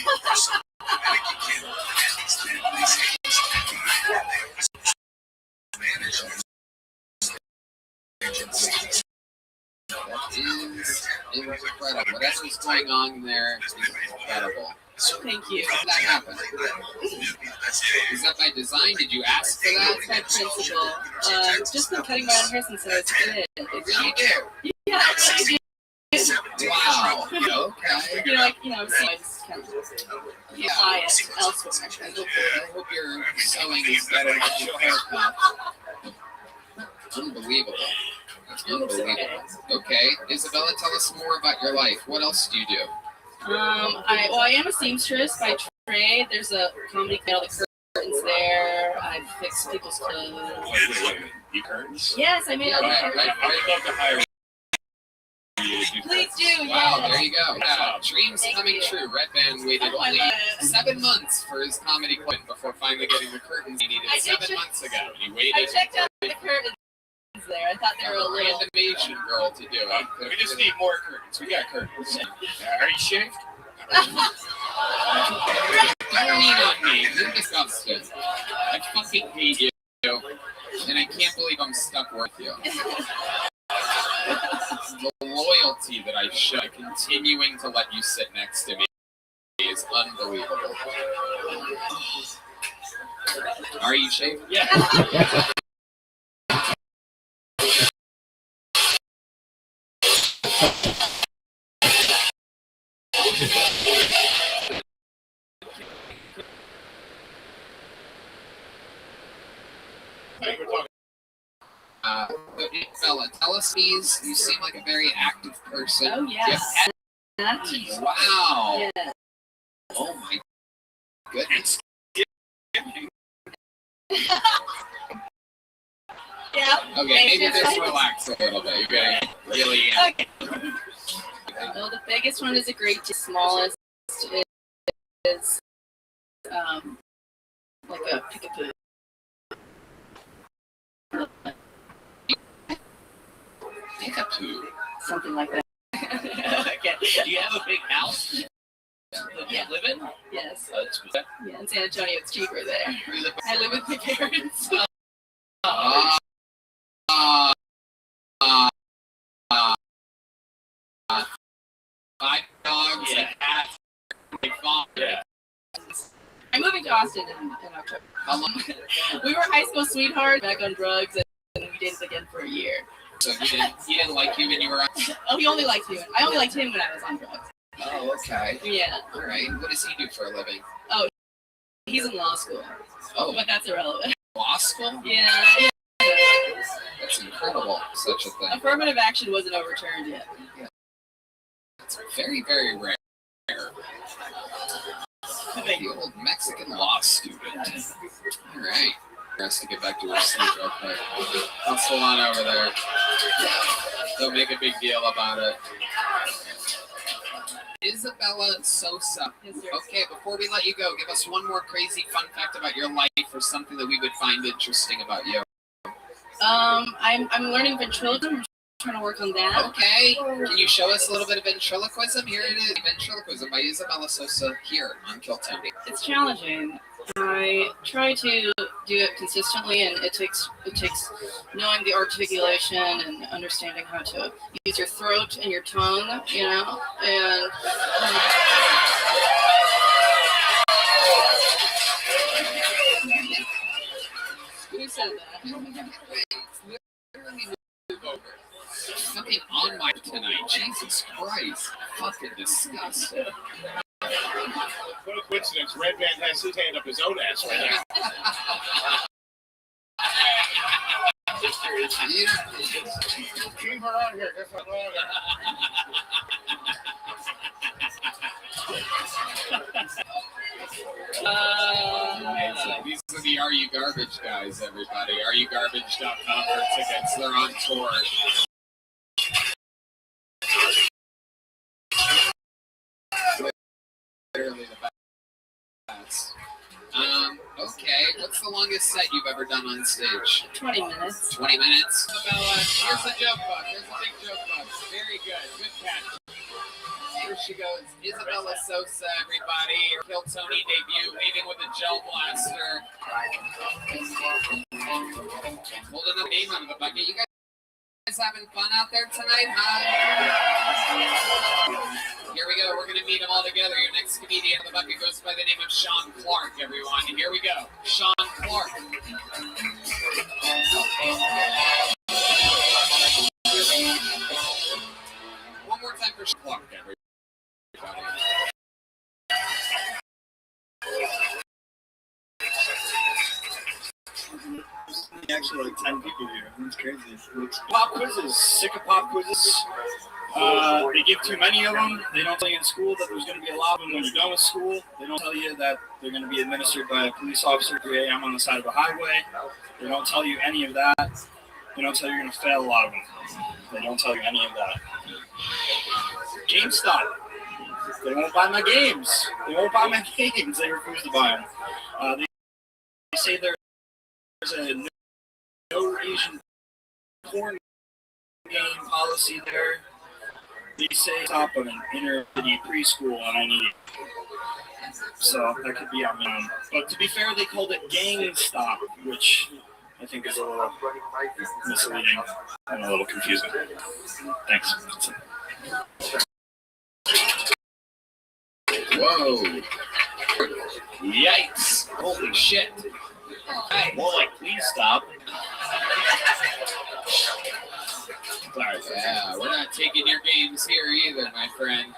Speaker 1: is incredible. Whatever's going on there is incredible.
Speaker 11: Thank you.
Speaker 1: How did that happen? Is that by design? Did you ask for that?
Speaker 11: That's my principal. Just been cutting my own hair since I was a kid.
Speaker 1: You really do?
Speaker 11: Yeah, I really do.
Speaker 1: Wow. Okay.
Speaker 11: I'm seeing just kind of apply it elsewhere.
Speaker 1: I hope your sewing is better than your haircut. Unbelievable. Unbelievable. Okay, Isabella, tell us more about your life. What else do you do?
Speaker 11: I am a seamstress by trade. There's a comedy club, the curtains there. I fix people's clothes.
Speaker 20: Wait. You curtains?
Speaker 11: Yes, I made all the curtains.
Speaker 20: I'd love to hire you.
Speaker 11: Please do,
Speaker 1: Wow,
Speaker 11: yes.
Speaker 1: there you go. Dreams coming true. Red Band waited only 7 months for his comedy club before finally getting the curtains he needed 7 months ago. He waited.
Speaker 11: I checked out the curtains there. I thought they were a little...
Speaker 1: Random Asian girl to do it.
Speaker 20: We just need more curtains. We got curtains. Are you shaved?
Speaker 1: Don't lean on me. You're disgusting. I fucking hate you. And I can't believe I'm stuck with you. The loyalty that I show, continuing to let you sit next to me, is unbelievable. Are you shaved?
Speaker 20: Yeah.
Speaker 1: Bella, tell us these. You seem like a very active person.
Speaker 11: Oh, yes.
Speaker 1: Wow.
Speaker 11: Yeah.
Speaker 1: Oh, my goodness.
Speaker 11: Yeah.
Speaker 1: Okay, maybe just relax a little bit. You're getting really...
Speaker 11: Okay. Well, the biggest one is a great deal. Smallest is like a pick-a-poo.
Speaker 1: Pick-a-poo.
Speaker 11: Something like that.
Speaker 1: Okay. Do you have a big house that you live in?
Speaker 11: Yes.
Speaker 1: Yeah,
Speaker 11: in San Antonio, it's cheaper there. I live with my parents.
Speaker 1: Five dogs, a cat, a farm. Yeah.
Speaker 11: I'm moving to Austin in October.
Speaker 1: How long?
Speaker 11: We were high school sweethearts, back on drugs, and we dated again for a year.
Speaker 1: So he didn't like you when you were on?
Speaker 11: Oh, he only liked me. I only liked him when I was on drugs.
Speaker 1: Oh, okay.
Speaker 11: Yeah.
Speaker 1: All right. What does he do for a living?
Speaker 11: Oh, he's in law school.
Speaker 1: Oh.
Speaker 11: But that's irrelevant.
Speaker 1: Law school?
Speaker 11: Yeah.
Speaker 1: That's incredible, such a thing.
Speaker 11: Affirmative action wasn't overturned yet.
Speaker 1: Yeah. It's very, very rare. The old Mexican law student. All right. For us to get back to our sleep real quick. Hustle on over there. Don't make a big deal about it. Isabella Sosa. Okay, before we let you go, give us one more crazy fun fact about your life or something that we would find interesting about you.
Speaker 11: I'm learning ventriloquism. I'm trying to work on that.
Speaker 1: Okay. Can you show us a little bit of ventriloquism? Here it is. Ventriloquism by Isabella Sosa here on Kill Tony.
Speaker 11: It's challenging. I try to do it consistently, and it takes knowing the articulation and understanding how to use your throat and your tongue, you know, and who said that?
Speaker 1: Literally move over. Something on my tonight. Jesus Christ. Fucking disgusting.
Speaker 20: What a coincidence. Red Band has his hand up his own ass right now.
Speaker 10: Keep her on here. That's what
Speaker 1: These are the Are You Garbage guys, everybody. AreYouGarbage.com for tickets. They're on tour. Literally the best. Okay, what's the longest set you've ever done on stage?
Speaker 11: 20 minutes.
Speaker 1: 20 minutes? Isabella, here's a joke bug. Here's a big joke bug. Very good. Good catch. Here she goes. Isabella Sosa, everybody. Her Kill Tony debut, leading with a gel blaster. Holding the name out of the bucket. You guys having fun out there tonight, huh? Here we go. We're going to meet them all together. Your next comedian in the bucket goes by the name of Sean Clark, everyone. And here we go. Sean Clark. One more time for Sean Clark, everybody.
Speaker 18: Actually, like 10 people here. It's crazy. Pop quizzes. Sick of pop quizzes. They give too many of them. They don't tell you in school that there's going to be a lot of them when you're done with school. They don't tell you that they're going to be administered by a police officer at 3 a.m. on the side of a highway. They don't tell you any of that. They don't tell you you're going to fail a lot of them. They don't tell you any of that. GameStop. They won't buy my games. They won't buy my games. They refuse to buy them. They say there's a no Asian porn game policy there. They say stop on an inner city preschool and I need it. So that could be on me. But to be fair, they called it Gang Stop, which I think is a little misleading and a little confusing. Thanks.
Speaker 1: Whoa. Yikes. Holy shit. Hey.
Speaker 18: More like, please stop.
Speaker 1: Yeah, we're not taking your games here either, my friend.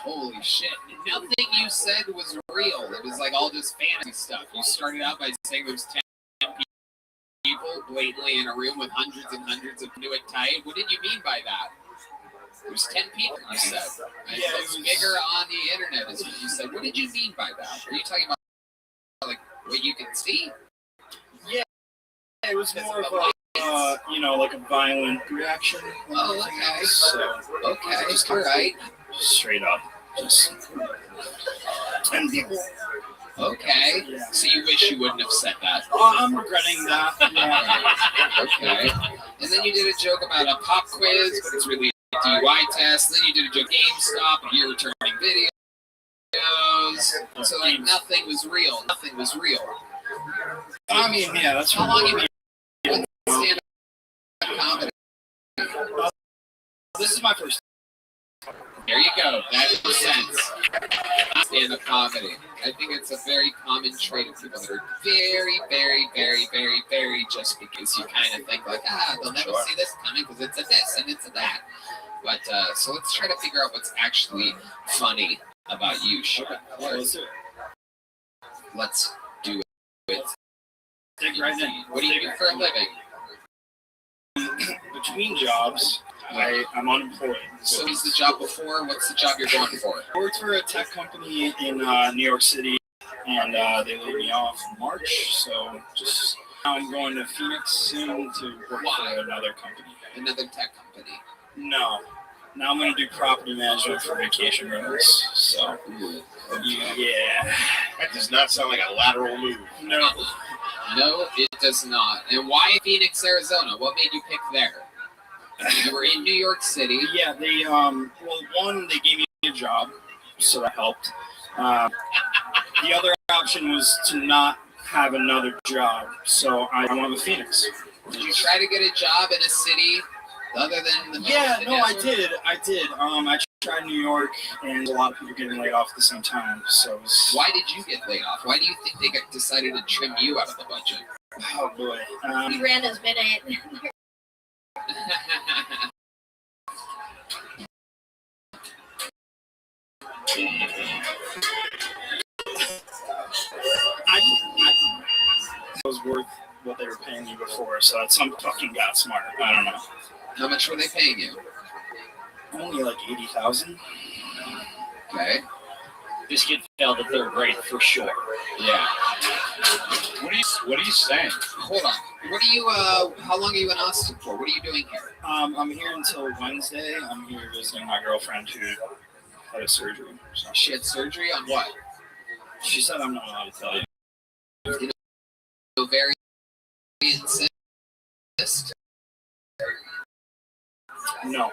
Speaker 1: Holy shit. Nothing you said was real. It was like all just fantasy stuff. You started out by saying there's 10 people blatantly in a room with hundreds and hundreds of new it tight. What did you mean by that? There's 10 people, you said. Yeah, it was bigger on the internet, is what you said. What did you mean by that? Were you talking about like what you can see?
Speaker 18: Yeah, it was more of a like a violent reaction.
Speaker 1: Oh, okay.
Speaker 18: So,
Speaker 1: okay, all right.
Speaker 18: Straight up, just 10 people.
Speaker 1: Okay. Yeah. So you wish you wouldn't have said that.
Speaker 18: I'm regretting that. Yeah.
Speaker 1: Okay. And then you did a joke about a pop quiz, but it's really a DUI test. Then you did a joke GameStop, and you're returning videos. So like nothing was real. Nothing was real.
Speaker 18: I mean, yeah, that's
Speaker 1: how long have you been stand-up comedy?
Speaker 18: This is my first.
Speaker 1: There you go. That makes sense. Stand-up comedy. I think it's a very common trait of people that are very, very, very, very, very just because you kind of think like, they'll never see this coming because it's a this and it's a that. But so let's try to figure out what's actually funny about you, Sean. Let's do it.
Speaker 18: Dig right in.
Speaker 1: What do you do for a living?
Speaker 18: Between jobs, I'm unemployed.
Speaker 1: So what's the job before? What's the job you're going for?
Speaker 18: I worked for a tech company in New York City, and they laid me off in March. So just now I'm going to Phoenix soon to work for another company.
Speaker 1: Another tech company?
Speaker 18: No. Now I'm going to do property management for vacation rentals. So, yeah.
Speaker 10: That does not sound like a lateral move.
Speaker 18: No.
Speaker 1: No, it does not. And why Phoenix, Arizona? What made you pick there? You were in New York City.
Speaker 18: Yeah, they, they gave me a job, so that helped. The other option was to not have another job, so I went with Phoenix.
Speaker 1: Did you try to get a job in a city other than the
Speaker 18: I did. I tried New York, and a lot of people getting laid off at the same time. So
Speaker 1: why did you get laid off? Why do you think they decided to trim you out of the budget?
Speaker 18: Oh boy,
Speaker 7: he ran his minute.
Speaker 18: was worth what they were paying me before, so that some fucking got smart. I don't know.
Speaker 1: How much were they paying you?
Speaker 18: Only like 80,000.
Speaker 1: Okay.
Speaker 15: This kid failed the third grade for sure.
Speaker 1: Yeah.
Speaker 4: What are you saying?
Speaker 1: Hold on. What are you? How long are you in Austin for? What are you doing here?
Speaker 18: I'm here until Wednesday. I'm here visiting my girlfriend who had a surgery. So.
Speaker 1: She had surgery on what?
Speaker 18: She said I'm not allowed to tell you.
Speaker 1: Ovarian cyst.
Speaker 18: No.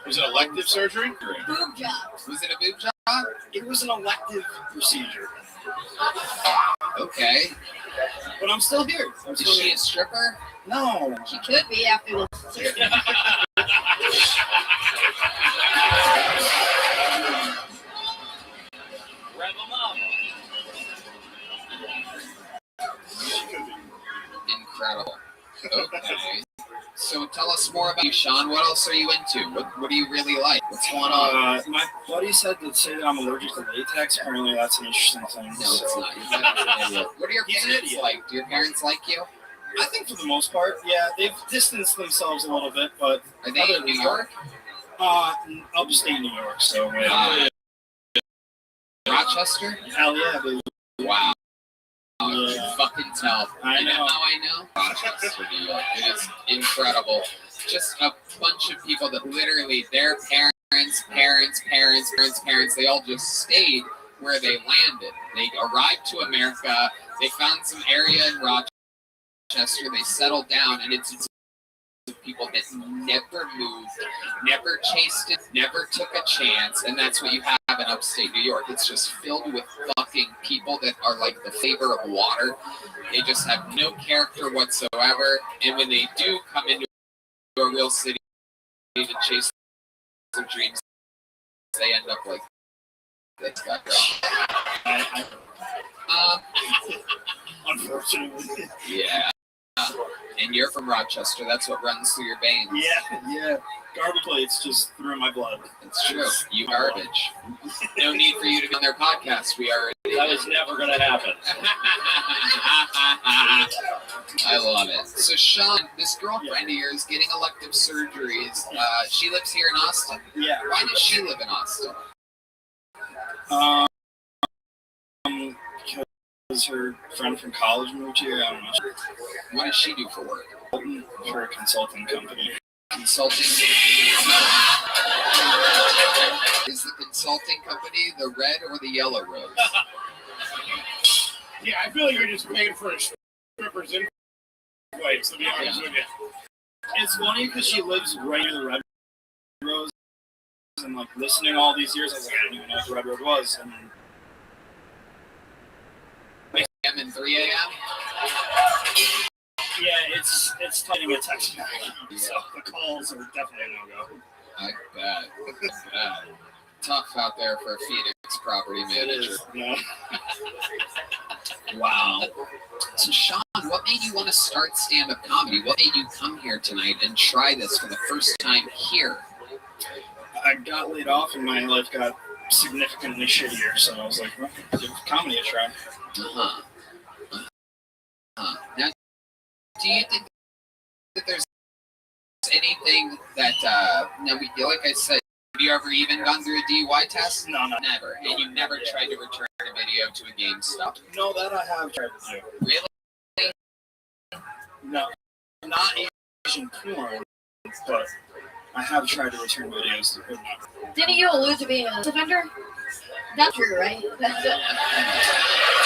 Speaker 4: Was it elective surgery?
Speaker 7: Boob job.
Speaker 1: Was it a boob job?
Speaker 18: It was an elective procedure.
Speaker 1: Okay.
Speaker 18: But I'm still here.
Speaker 1: Is she a stripper?
Speaker 18: No.
Speaker 7: She could be after the surgery.
Speaker 15: Rev them up.
Speaker 1: Incredible. Okay. So tell us more about you, Sean. What else are you into? What do you really like? What's going on?
Speaker 18: My buddy said to say that I'm allergic to latex. Apparently, that's an interesting thing.
Speaker 1: No, it's not. You're an idiot. What are your parents like? Do your parents like you?
Speaker 18: I think for the most part, yeah. They've distanced themselves a little bit, but
Speaker 1: are they in New York?
Speaker 18: Upstate New York. So
Speaker 1: Rochester?
Speaker 18: Hell yeah, dude.
Speaker 1: Wow.
Speaker 18: Yeah.
Speaker 1: You fucking tell.
Speaker 18: I know.
Speaker 1: How I know? Rochester, New York. It is incredible. Just a bunch of people that literally their parents, they all just stayed where they landed. They arrived to America. They found some area in Rochester. They settled down, and it's people that never moved, never chased it, never took a chance, and that's what you have in upstate New York. It's just filled with fucking people that are like the flavor of water. They just have no character whatsoever, and when they do come into a real city to chase their dreams, they end up like this guy.
Speaker 18: Unfortunately.
Speaker 1: Yeah. And you're from Rochester. That's what runs through your veins.
Speaker 18: Yeah. Garbage plates just through my blood.
Speaker 1: It's true. You garbage. No need for you to be on their podcast. We already.
Speaker 15: That was never going to happen.
Speaker 1: I love it. So, Sean, this girlfriend of yours getting elective surgeries. She lives here in Austin?
Speaker 18: Yeah.
Speaker 1: Why does she live in Austin?
Speaker 18: Because her friend from college moved here. I don't know.
Speaker 1: What does she do for work?
Speaker 18: For a consulting company.
Speaker 1: Consulting? Is the consulting company the red or the yellow rose?
Speaker 4: Yeah, I feel like you're just paying for a stripper's inflate, to be honest with you.
Speaker 18: It's funny because she lives right near the Red Rose, and like listening all these years, I was like, I didn't even know what the Red Road was. And
Speaker 1: a.m. and 3 a.m.?
Speaker 18: Yeah, it's tough to get text back. So the calls are definitely a no-go.
Speaker 1: I bet. Tough out there for a Phoenix property manager.
Speaker 18: Yeah.
Speaker 1: Wow. So, Sean, what made you want to start stand-up comedy? What made you come here tonight and try this for the first time here?
Speaker 18: I got laid off and my life got significantly shittier, so I was like, well, give comedy a try.
Speaker 1: Now, do you think that there's anything that, like I said, have you ever even gone through a DUI test?
Speaker 18: No.
Speaker 1: Never. And you never tried to return a video to a GameStop?
Speaker 18: No, that I have tried to do.
Speaker 1: Really?
Speaker 18: No. Not Asian porn, but I have tried to return videos to porn.
Speaker 7: Didn't you allude to being a offender? That's true, right? That's it.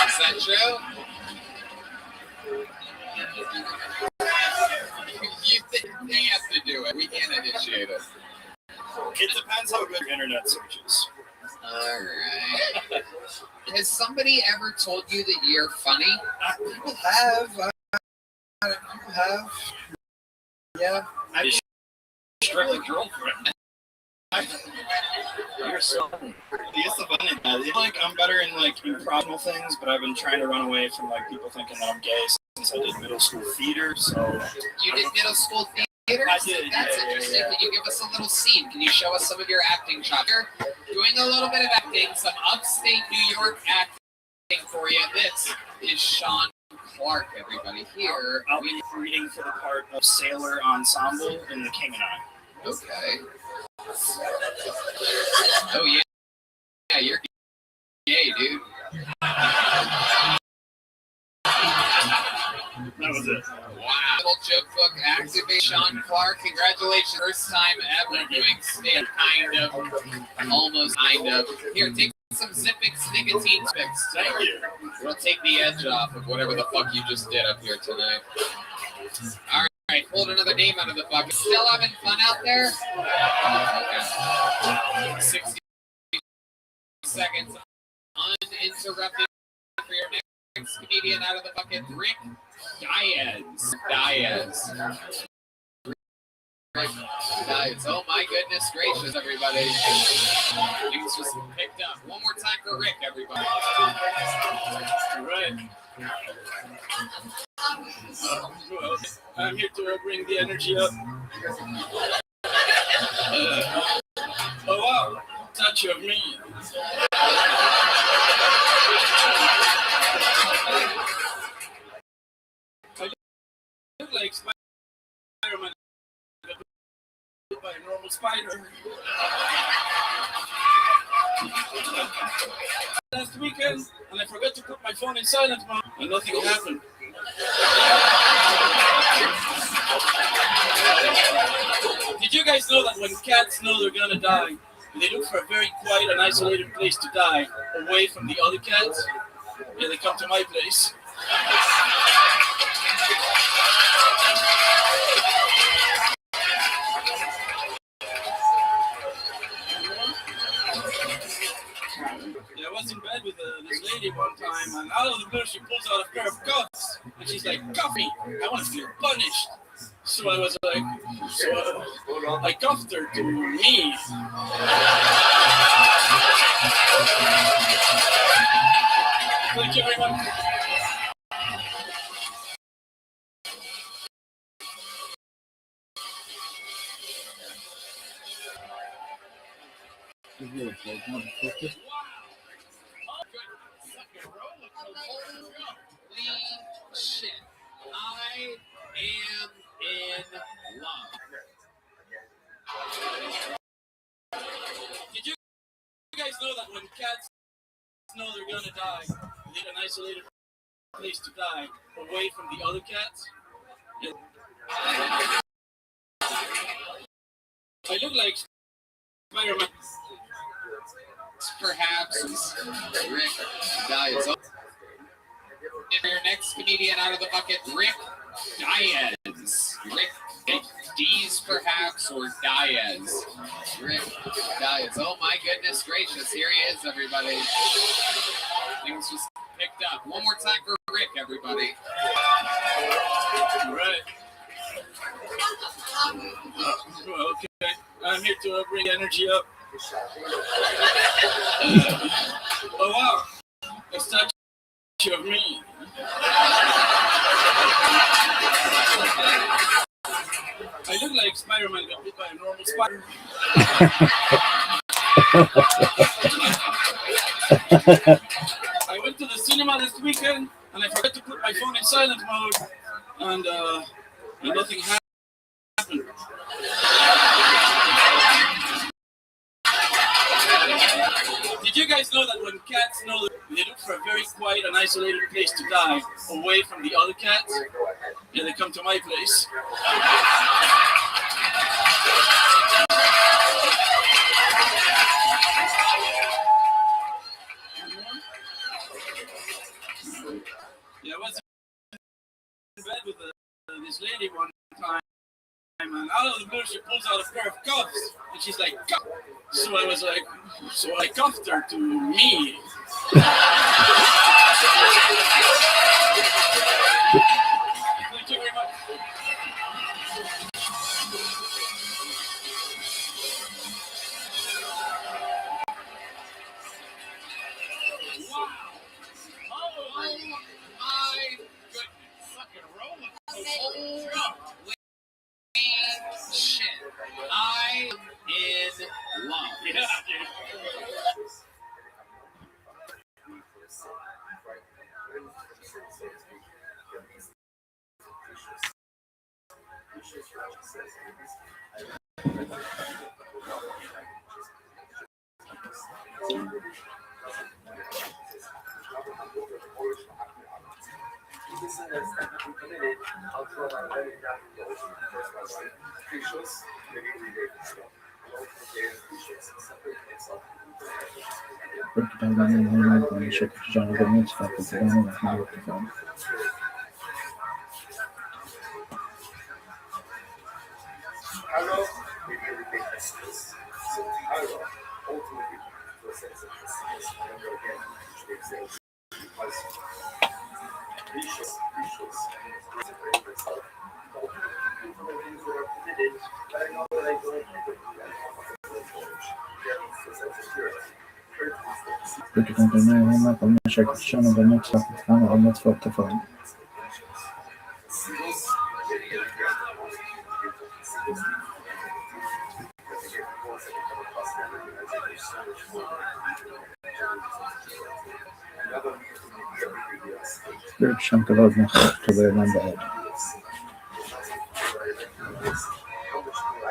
Speaker 1: Is that true? You think they have to do it. We can't initiate it.
Speaker 18: It depends how good your internet search is.
Speaker 1: Alright. Has somebody ever told you that you're funny?
Speaker 18: People have. People have. Yeah.
Speaker 15: I strictly girlfriend. You're so funny.
Speaker 18: It's the funny part. It's like I'm better in like improbable things, but I've been trying to run away from like people thinking that I'm gay since I did middle school theater. So
Speaker 1: you did middle school theater?
Speaker 18: I did.
Speaker 1: That's interesting. Yeah. Can you give us a little scene? Can you show us some of your acting shots? You're doing a little bit of acting, some upstate New York acting for you. This is Sean Clark, everybody. Here,
Speaker 18: I'll be reading for the part of Sailor Ensemble in The King and I.
Speaker 1: Okay. Oh, yeah. Yeah, you're gay, dude.
Speaker 18: That was it.
Speaker 1: Wow. Little joke book activate. Sean Clark, congratulations. First time ever doing stand, kind of, almost kind of. Here, take some Zippix nicotine fix.
Speaker 18: Thank you.
Speaker 1: It'll take the edge off of whatever the fuck you just did up here tonight. All right, pulled another name out of the bucket. Still having fun out there? Okay. 60 seconds uninterrupted for your next comedian out of the bucket, Rick Diaz. Rick Diaz. Oh my goodness gracious, everybody. Things just picked up. One more time for Rick, everybody.
Speaker 12: All right. Well, I'm here to bring the energy up. Oh wow, touch of me. I look like Spider-Man by a normal spider. Last weekend, and I forgot to put my phone in silent mode, and nothing happened. Did you guys know that when cats know they're gonna die, they look for a very quiet and isolated place to die, away from the other cats? Yeah, they come to my place. Yeah, I was in bed with this lady one time, and out of the blue, she pulls out a pair of cuffs, and she's like, "Cuff me, I want to feel punished." So I was like, I cuffed her to me. Thank you very much.
Speaker 1: Holy shit. I am in love.
Speaker 12: Did you guys know that when cats know they're gonna die, they need an isolated place to die, away from the other cats? Yeah. I look like Spider-Man.
Speaker 1: Perhaps Rick Diaz. Your next comedian out of the bucket, Rick Diaz. Rick D's perhaps, or Diaz. Rick Diaz. Oh my goodness gracious, here he is, everybody. Things just picked up. One more time for Rick, everybody.
Speaker 12: All right. Okay, I'm here to bring energy up. Oh wow, a statue of me. I look like Spider-Man got bit by a normal spider. I went to the cinema this weekend, and I forgot to put my phone in silent mode, and nothing happened. Did you guys know that when cats know, they look for a very quiet and isolated place to die, away from the other cats? Yeah, they come to my place. Yeah, I was in bed with this lady one time, and out of the blue, she pulls out a pair of cuffs, and she's like, "Cuff." So I was like, so I cuffed her to me. Thank you very much.
Speaker 1: Wow. Oh my goodness. Fucking roller coaster. Holy shit. I am in love.
Speaker 12: Yeah, dude.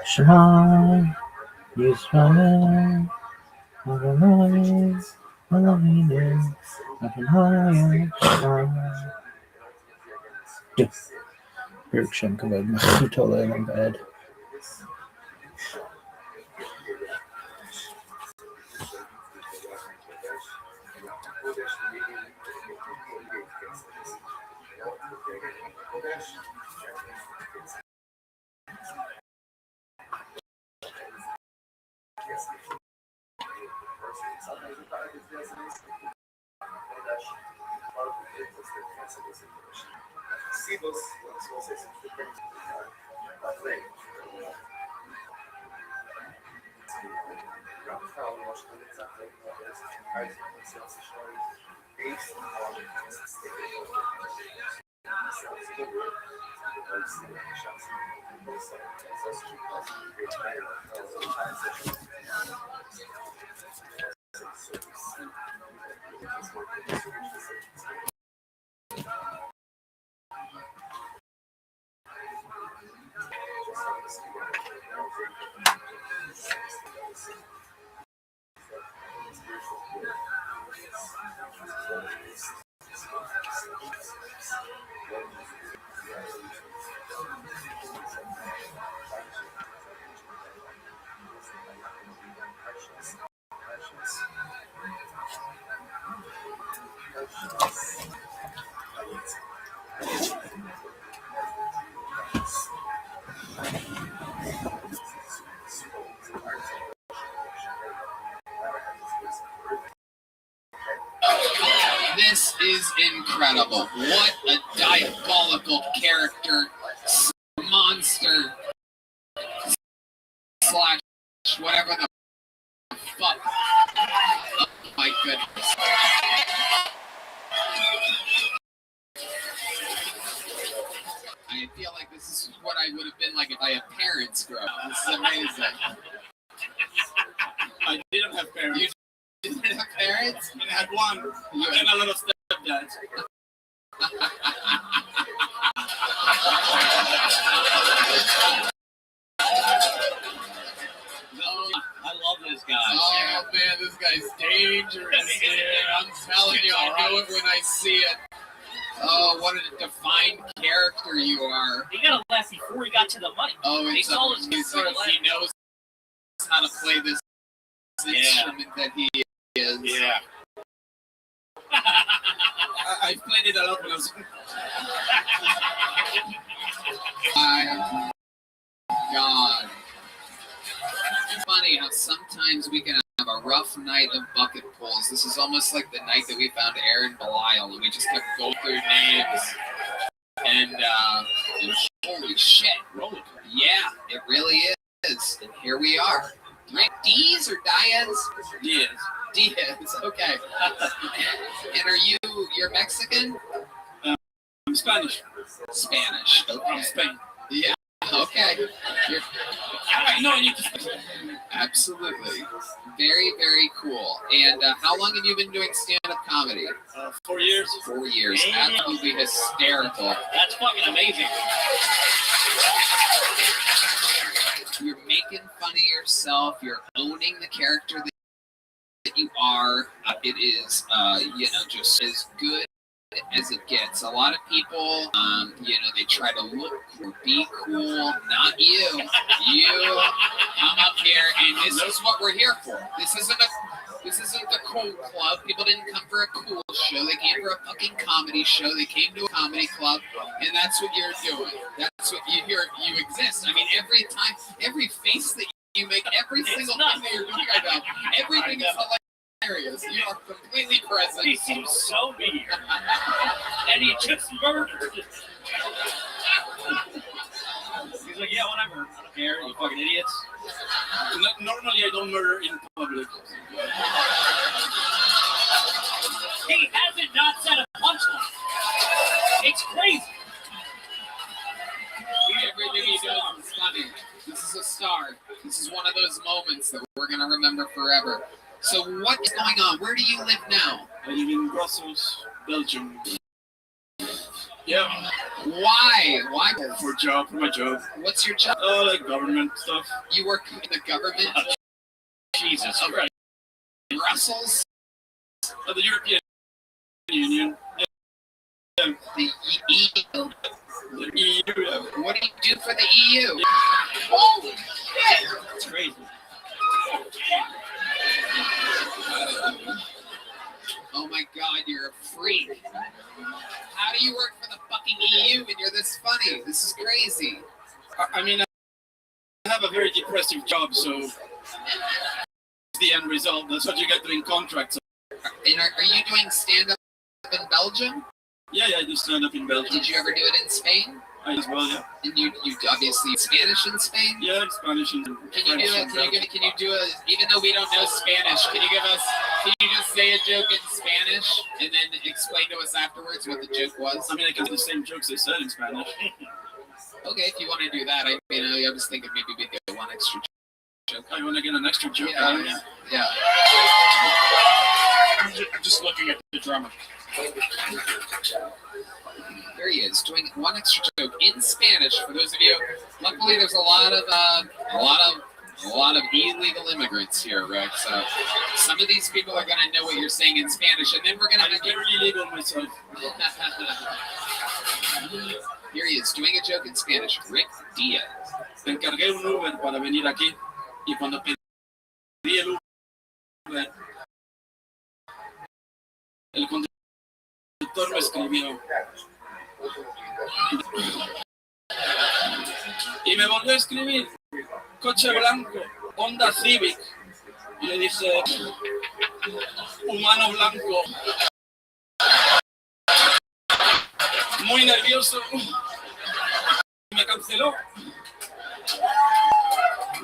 Speaker 19: Shema Yisrael Adonai Eloheinu Adonai Echad. Baruch Shem Kavod Malchut Olam Vaed.
Speaker 1: This is incredible. What a diabolical character, monster, slash, whatever the fuck. Oh my goodness. I feel like this is what I would have been like if I had parents grow up. This is amazing.
Speaker 15: I didn't have parents.
Speaker 1: You didn't have parents?
Speaker 15: I had one.
Speaker 1: You
Speaker 15: and a lot of stepdads. I love this guy.
Speaker 1: Oh man, this guy's dangerous. I'm telling you, I know it when I see it. Oh, what a defined character you are.
Speaker 6: He got a left before he got to the money.
Speaker 1: Oh,
Speaker 6: he
Speaker 1: it's
Speaker 6: saw his
Speaker 1: he knows how to play this instrument that he is.
Speaker 15: Yeah. I played it a lot when I was.
Speaker 1: My God. It's funny how sometimes we can have a rough night of bucket pulls. This is almost like the night that we found Aaron Belial, and we just kept going through names. And holy shit. Yeah, it really is. And here we are. Right? Diaz or Diaz? Diaz, okay. And you're Mexican?
Speaker 15: I'm Spanish.
Speaker 1: Spanish, okay.
Speaker 15: I'm Spain.
Speaker 1: Yeah, okay.
Speaker 15: No, you
Speaker 1: Absolutely. Very, very cool. And how long have you been doing stand-up comedy?
Speaker 15: 4 years.
Speaker 1: 4 years. Absolutely hysterical.
Speaker 6: That's fucking amazing.
Speaker 1: making fun of yourself. You're owning the character that you are. It is, just as good as it gets. A lot of people, they try to look or be cool. Not you. You come up here, and this is what we're here for. This isn't the cool club. People didn't come for a cool show. They came for a fucking comedy show. They came to a comedy club, and that's what you're doing. That's what you hear. You exist. I mean, every time, every face that you make, every single thing that you're doing right now, everything is hilarious. You are completely present.
Speaker 6: He seems so mean. And he just murdered. He's like, yeah, whatever. I don't care. You fucking idiots.
Speaker 15: Normally, I don't murder in public.
Speaker 6: He hasn't not said a punchline. It's crazy.
Speaker 1: Everything he does is funny. This is a star. This is one of those moments that we're going to remember forever. So what is going on? Where do you live now?
Speaker 15: I live in Brussels, Belgium. Yeah.
Speaker 1: Why? Why?
Speaker 15: For my job.
Speaker 1: What's your job?
Speaker 15: Oh, like government stuff.
Speaker 1: You work in the government?
Speaker 15: Jesus Christ.
Speaker 1: Brussels?
Speaker 15: The European Union. Yeah.
Speaker 1: The EU?
Speaker 15: The EU, yeah.
Speaker 1: What do you do for the EU? Holy shit!
Speaker 6: It's crazy.
Speaker 1: Oh my god, you're a freak. How do you work for the fucking EU and you're this funny? This is crazy.
Speaker 15: I mean, I have a very depressive job, so it's the end result. That's what you get doing contracts.
Speaker 1: And are you doing stand-up in Belgium?
Speaker 15: Yeah, I do stand-up in Belgium.
Speaker 1: Did you ever do it in Spain?
Speaker 15: I as well, yeah.
Speaker 1: And you obviously Spanish in Spain?
Speaker 15: Yeah, Spanish and
Speaker 1: Can you do a, even though we don't know Spanish, can you just say a joke in Spanish and then explain to us afterwards what the joke was?
Speaker 15: I mean, I can do the same jokes I said in Spanish.
Speaker 1: Okay, if you want to do that, I was thinking maybe we get one extra joke.
Speaker 15: I want to get an extra joke.
Speaker 1: Yeah.
Speaker 15: I'm just looking at the drummer.
Speaker 1: There he is, doing one extra joke in Spanish. For those of you, luckily there's a lot of illegal immigrants here, Rick. So some of these people are gonna know what you're saying in Spanish, and then we're gonna have
Speaker 15: very illegal myself.
Speaker 1: Here he is, doing a joke in Spanish. Rick Diaz.
Speaker 15: Encargué un Uber para venir aquí, y cuando pedí el Uber, el conductor me escribió. Y me volvió a escribir, coche blanco, Honda Civic. Y le dice, humano blanco. Muy nervioso. Me canceló.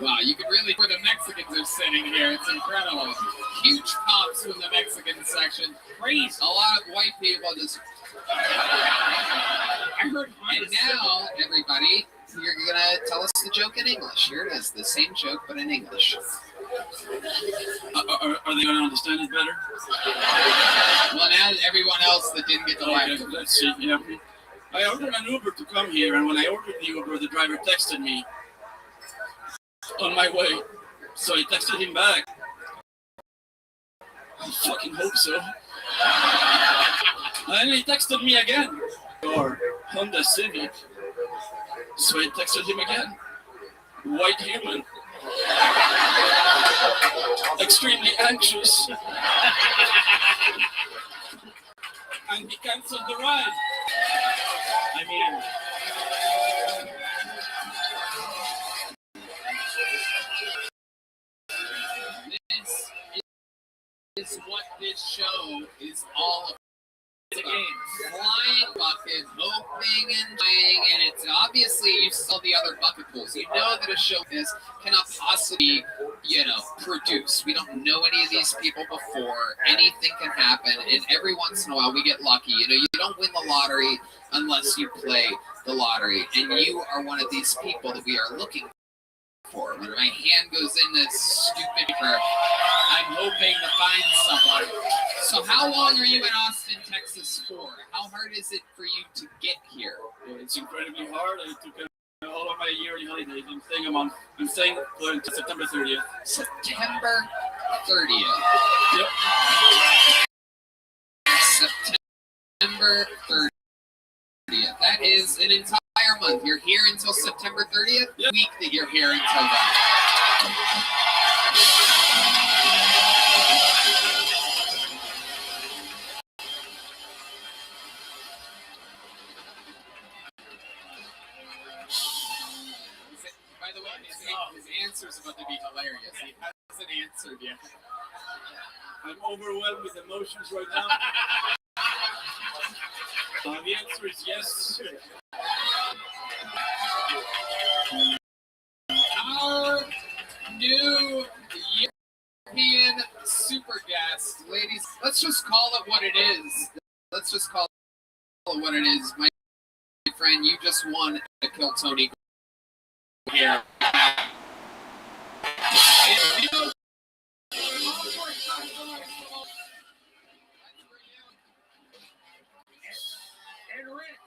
Speaker 1: Wow, you can really, where the Mexicans are sitting here, it's incredible. Huge pops from the Mexican section. Crazy. A lot of white people just... I heard. And now, everybody, you're gonna tell us the joke in English. Here it is, the same joke, but in English.
Speaker 15: Are they gonna understand it better?
Speaker 1: Well, now everyone else that didn't get the
Speaker 15: okay, let's see. Yeah. I ordered an Uber to come here, and when I ordered the Uber, the driver texted me on my way. So I texted him back. I fucking hope so. And then he texted me again. Or Honda Civic. So I texted him again. White human. Extremely anxious. And he canceled the ride. I mean...
Speaker 1: This is what this show is all about. It's a game. Flying bucket, hoping and playing, and it's obviously you saw the other bucket pools. You know that a show like this cannot possibly, produce. We don't know any of these people before. Anything can happen, and every once in a while we get lucky. You don't win the lottery unless you play the lottery, and you are one of these people that we are looking for. When my hand goes in this stupid paper, I'm hoping to find someone. So how long are you in Austin, Texas for? How hard is it for you to get here?
Speaker 15: It's incredibly hard. I took all of my yearly holidays. I'm staying a month. I'm staying until September 30th.
Speaker 1: September 30th.
Speaker 15: Yep.
Speaker 1: September 30th. That is an entire month. You're here until September 30th.
Speaker 15: Yep.
Speaker 1: Week that you're here until then. By the way, his answer's about to be hilarious. He hasn't answered yet.
Speaker 15: I'm overwhelmed with emotions right now. The answer is yes.
Speaker 1: Our new European super guest, ladies. Let's just call it what it is. Let's just call it what it is. My friend, you just won a Kill Tony here.
Speaker 12: And Rick,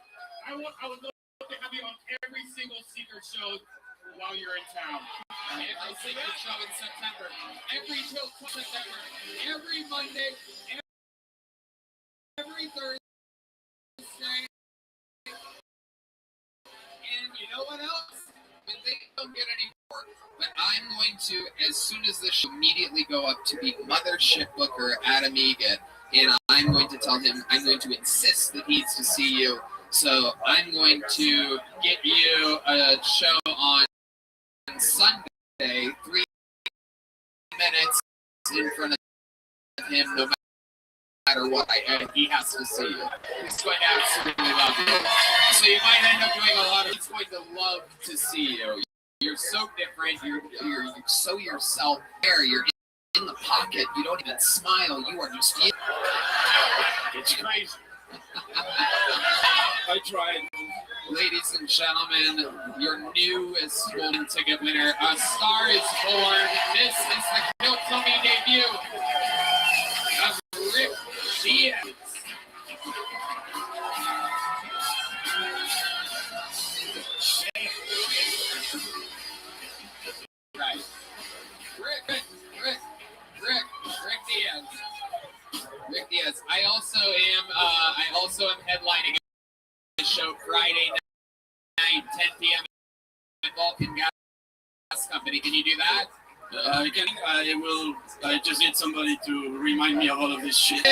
Speaker 12: I would love to have you on every single secret show while you're in town.
Speaker 1: Every single show in September. Every show in September. Every Monday. Every Thursday. And you know what else? When they don't get any more, but I'm going to, as soon as this show, immediately go up to the mothership booker, Adam Egan, and I'm going to tell him, I'm going to insist that he needs to see you. So I'm going to get you a show on Sunday, 3 minutes in front of him, no matter what. He has to see you. He's going to absolutely love you. So you might end up doing a lot of. He's going to love to see you. You're so different. You're so yourself. There, you're in the pocket. You don't even smile. You are just you.
Speaker 12: It's crazy.
Speaker 15: I tried.
Speaker 1: Ladies and gentlemen, your newest golden ticket winner, A Star is Born. This is the Kill Tony debut of Rick Diaz. Right. Rick Diaz. I also am headlining a show Friday night, 10 p.m. at Vulcan Gas Company. Can you do that?
Speaker 15: I will. I just need somebody to remind me of all of this shit.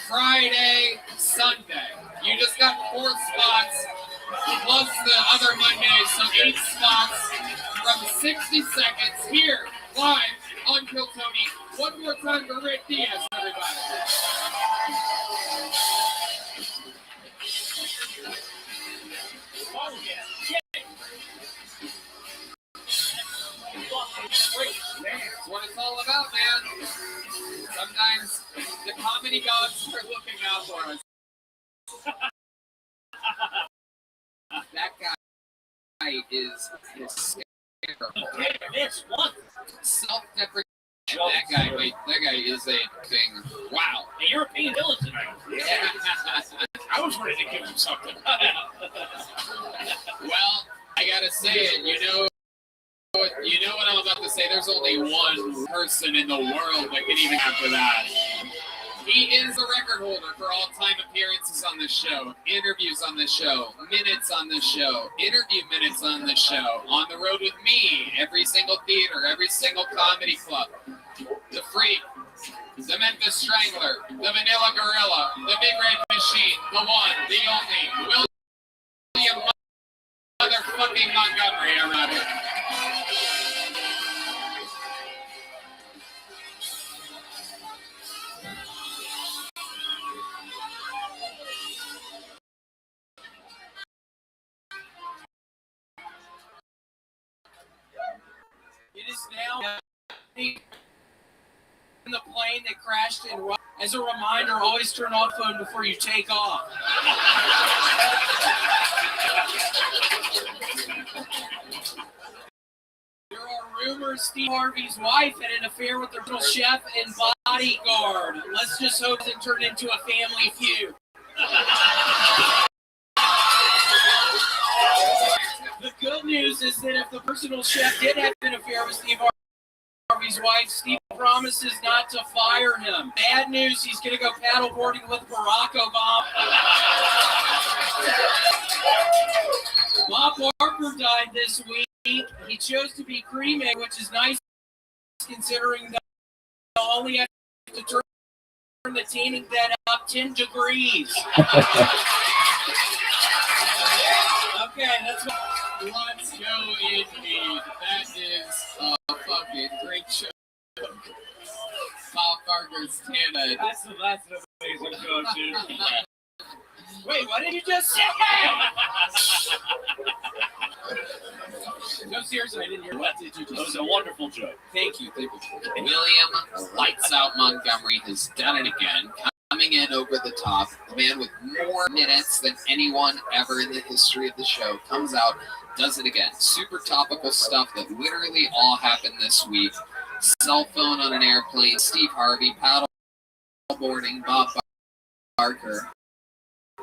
Speaker 1: Friday, Sunday. You just got 4 spots plus the other Mondays, so 8 spots from 60 seconds here live on Kill Tony. One more time for Rick Diaz, everybody.
Speaker 12: Oh, yeah.
Speaker 1: That's what it's all about, man. Sometimes the comedy gods are looking out for us. That guy is hysterical. Self-deprecating. That guy is a thing. Wow.
Speaker 12: The European militant.
Speaker 1: Yeah.
Speaker 12: I was ready to give him something.
Speaker 1: Well, I gotta say it. You know what I'm about to say? There's only one person in the world that can even after that. He is the record holder for all-time appearances on this show, interviews on this show, minutes on this show, interview minutes on this show, on the road with me, every single theater, every single comedy club. The Freak, the Memphis Strangler, the Vanilla Gorilla, the Big Red Machine, the one, the only, William motherfucking Montgomery, everybody.
Speaker 2: It is now in the plane that crashed in. As a reminder, always turn off phone before you take off. There are rumors Steve Harvey's wife had an affair with their little chef and bodyguard. Let's just hope it turned into a family feud. The good
Speaker 22: news is that if the personal chef did have an affair with Steve Harvey's wife, Steve promises not to fire him. Bad news, he's going to go paddleboarding with Barack Obama. Bob Barker died this week. He chose to be cremated, which is nice considering that you only have to turn the tanning bed up 10 degrees. Okay, that's what.
Speaker 1: Let's go indeed. That is a fucking great show. Bob Barker's Tana.
Speaker 6: That's an amazing joke, dude.
Speaker 22: Wait, what did you just say? No, seriously, I didn't hear. What did you just say?
Speaker 20: That was a wonderful joke.
Speaker 22: Thank you.
Speaker 1: William Lights Out Montgomery has done it again. Coming in over the top, the man with more minutes than anyone ever in the history of the show comes out, does it again. Super topical stuff that literally all happened this week. Cell phone on an airplane, Steve Harvey, paddleboarding, Bob Barker.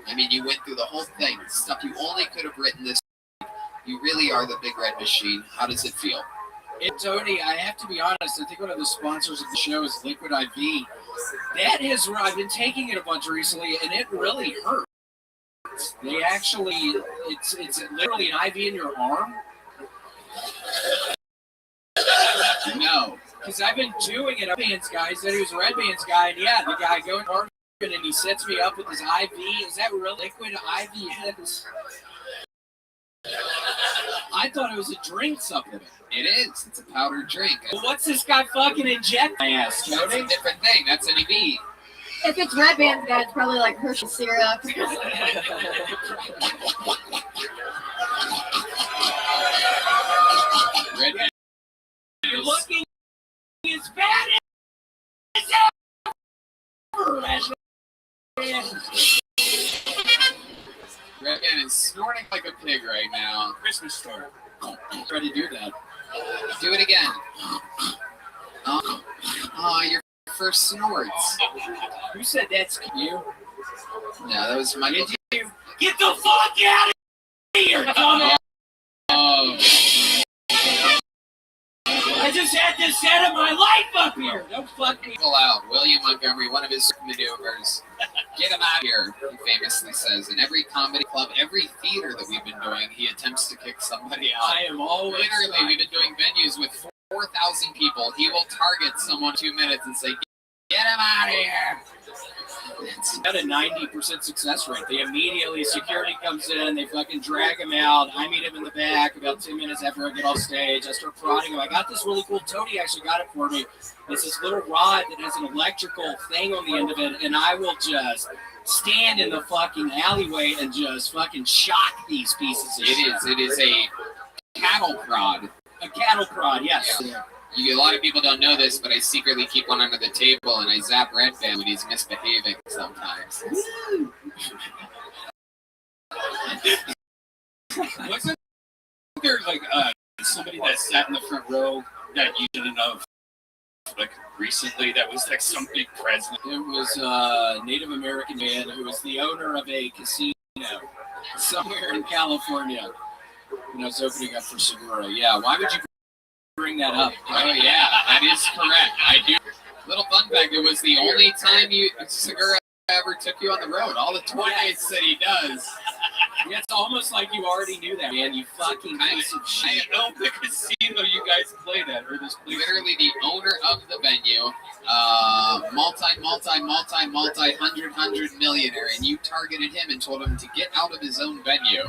Speaker 1: I mean, you went through the whole thing. Stuff you only could have written this week. You really are the Big Red Machine. How does it feel?
Speaker 22: Tony, I have to be honest. I think one of the sponsors of the show is Liquid IV. That has, I've been taking it a bunch recently, and it really hurts. They actually, it's literally an IV in your arm.
Speaker 1: No,
Speaker 22: because I've been doing it. Red Bands guy said he was a Red Bands guy, and yeah, the guy going hard and he sets me up with his IV. Is that real Liquid IV? I thought it was a drink supplement.
Speaker 1: It is. It's a powdered drink.
Speaker 22: Well, what's this guy fucking inject? I asked.
Speaker 1: That's a different thing. That's an EV.
Speaker 7: If it's Red Band's guy, it's probably like Hershey syrup.
Speaker 1: Red Band.
Speaker 22: You're looking as bad as ever.
Speaker 1: Red Band is snorting like a pig right now.
Speaker 22: Christmas story. Try to do that.
Speaker 1: Do it again. Your first snorts.
Speaker 22: Who said that's you?
Speaker 1: No, that was my.
Speaker 22: Get the fuck out of here, dumbass! I just had the set of my life up here. Don't fuck me.
Speaker 1: Pull out. William Montgomery, one of his maneuvers. Get him out of here, he famously says. In every comedy club, every theater that we've been doing, he attempts to kick somebody out.
Speaker 22: I am always
Speaker 1: literally, we've been doing venues with 4,000 people. He will target someone 2 minutes and say, get him out of here.
Speaker 22: It's got a 90% success rate. They immediately, security comes in, they fucking drag him out. I meet him in the back about 2 minutes after I get off stage. I start prodding him. I got this really cool, Tony actually got it for me. It's this little rod that has an electrical thing on the end of it, and I will just stand in the fucking alleyway and just fucking shock these pieces of shit.
Speaker 1: It is a cattle prod.
Speaker 22: A cattle prod, yes.
Speaker 1: Yeah. A lot of people don't know this, but I secretly keep one under the table and I zap Red Band when he's misbehaving sometimes.
Speaker 22: Wasn't there like somebody that sat in the front row that you didn't know like recently that was like some big president? It was a Native American man who was the owner of a casino somewhere in California. And I was opening up for Segura. Yeah, why would you bring that up?
Speaker 1: Oh yeah, that is correct. I do. Little fun fact: it was the only time Segura ever took you on the road. All the tour dates that he does.
Speaker 22: Yeah, it's almost like you already knew that, man. You fucking piece of shit.
Speaker 1: I know the casino you guys played at, or this literally the owner of the venue, multi-hundred millionaire, and you targeted him and told him to get out of his own venue.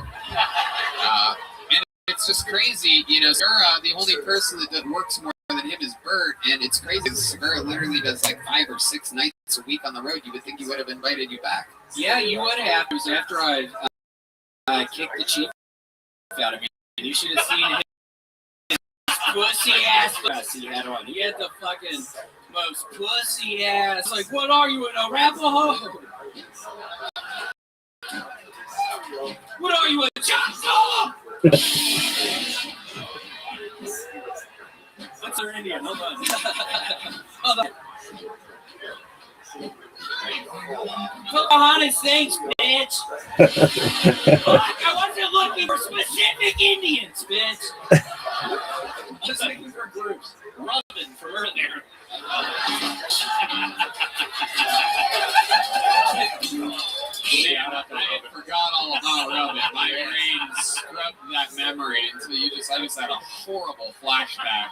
Speaker 1: And it's just crazy, Segura, the only person that works more than him is Bert, and it's crazy. Segura literally does like 5 or 6 nights a week on the road. You would think he would have invited you back.
Speaker 22: Yeah, you would have. It was after I kicked the chief out of me. You should have seen his pussy ass he had on. He had the fucking most pussy ass. Like, what are you, an Arapaho? What are you, a Choctaw? What's our Indian? Hold on. Hold on. Pocahontas, thanks, bitch. Fuck, I wasn't looking for specific Indians, bitch. Just looking for groups. Robin from earlier.
Speaker 1: Yeah, I forgot all about Robin. My brain scrubbed that memory until I just had a horrible flashback.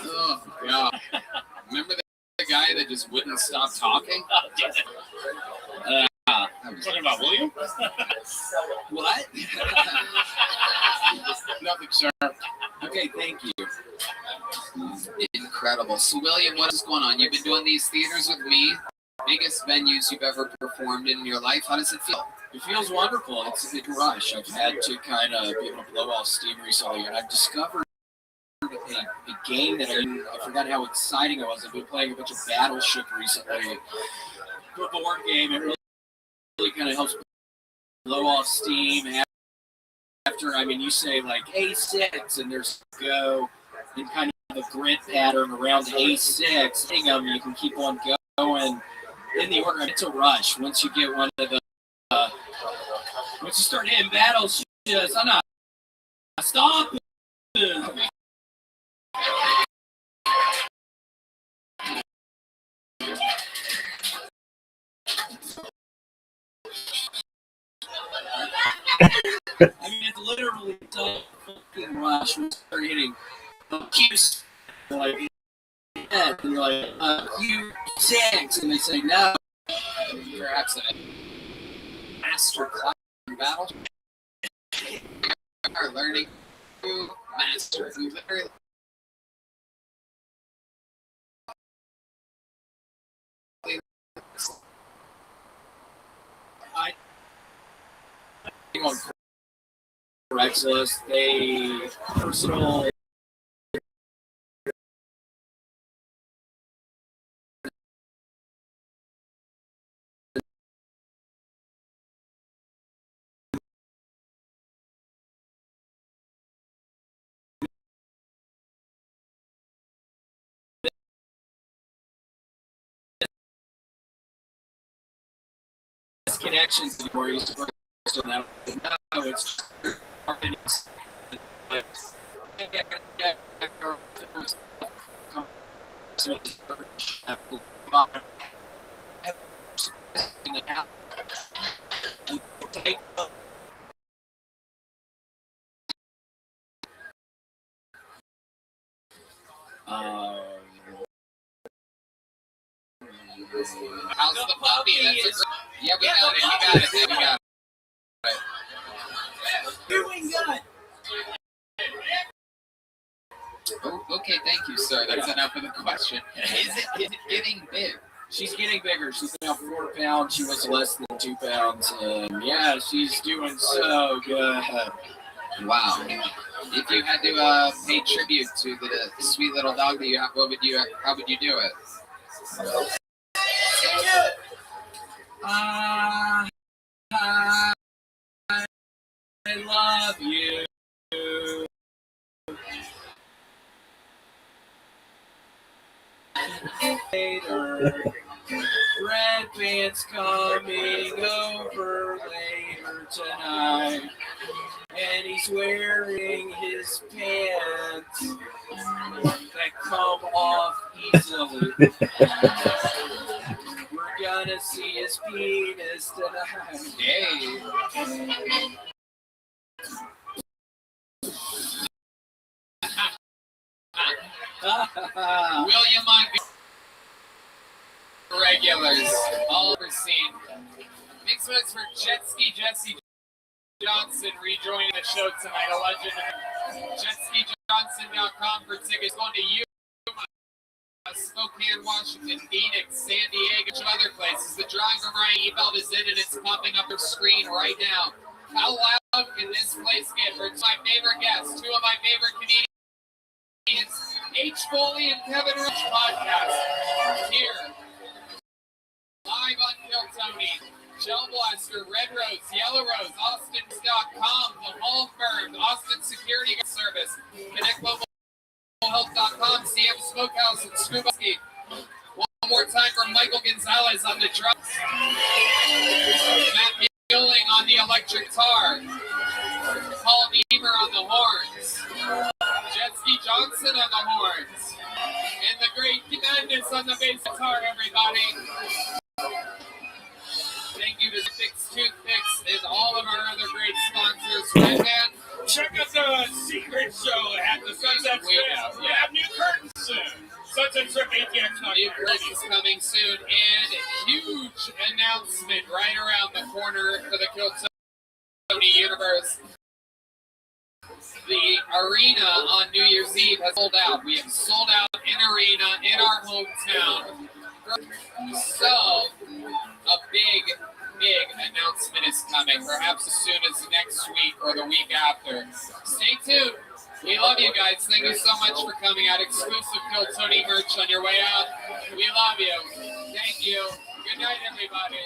Speaker 1: Oh, God. Remember the guy that just wouldn't stop talking?
Speaker 20: Talking about William?
Speaker 1: What? Nothing, sir. Okay, thank you. Incredible. So, William, what is going on? You've been doing these theaters with me. Biggest venues you've ever performed in your life. How does it feel?
Speaker 22: It feels wonderful. It's a big rush. I've had to kind of be able to blow off steam recently, and I've discovered a game that I forgot how exciting it was. I've been playing a bunch of Battleship recently. A board game. It really kind of helps blow off steam. After, you say like A6, and there's go in kind of a grid pattern around A6. You can keep on going in the order. It's a rush once you get one of the. Once you start hitting battles, I'm not stop. It's literally a fucking rush when you start hitting Q's like and you're like Q6 and they say no.
Speaker 1: Perhaps a master class in battle. Are learning to master. We literally.
Speaker 22: On Craigslist, they personal connections where you so now it's
Speaker 1: How's the puppy? Yeah, we got it. We got it.
Speaker 22: Doing good.
Speaker 1: Oh, okay, thank you, sir. That's enough of the question. Is it getting big?
Speaker 22: She's getting bigger. She's now 4 pounds. She was less than 2 pounds. Yeah, she's doing so good.
Speaker 1: Wow. If you had to pay tribute to the sweet little dog that you have, how would you do it?
Speaker 22: I love you. Later, red pants coming over later tonight, and he's wearing his pants that come off easily. We're gonna see his penis tonight.
Speaker 1: Hey. William regulars, all overseen. Big sweats for Jet Ski Jesse Johnson rejoining the show tonight. A legend. JetSkiJohnson.com for tickets going to Yuma, Spokane, Washington, Phoenix, San Diego, and other places. The drawing for Ryan Ebelt is in and it's popping up your screen right now. How loud can this place get? For my favorite guests, two of my favorite comedians. H. Foley and Kevin Rich podcast here live on Kill Tony, Gel Blaster, Red Rose, Yellow Rose, Austins.com, The Hall Firm, Austin Security Service, ConnectMobileHealth.com, CM Smokehouse, and Scuba Ski. One more time for Michael Gonzalez on the drums, Matt Muelling on the electric guitar. Paul Niemer on the horns. Jetski Johnson on the horns. And the great Madness on the bass guitar, everybody. Thank you to Fix Toothpicks and all of our other great sponsors. Right, man?
Speaker 3: Check out the secret show at the Sunset Strip. We have new curtains soon. Sunset Strip ATX.
Speaker 1: New curtains coming soon, and huge announcement right around the corner for the Kill Tony universe. The arena on New Year's Eve has sold out. We have sold out an arena in our hometown. So, a big announcement is coming, perhaps as soon as next week or the week after. Stay tuned. We love you guys. Thank you so much for coming out. Exclusive Kill Tony merch on your way out. We love you. Thank you. Good night, everybody.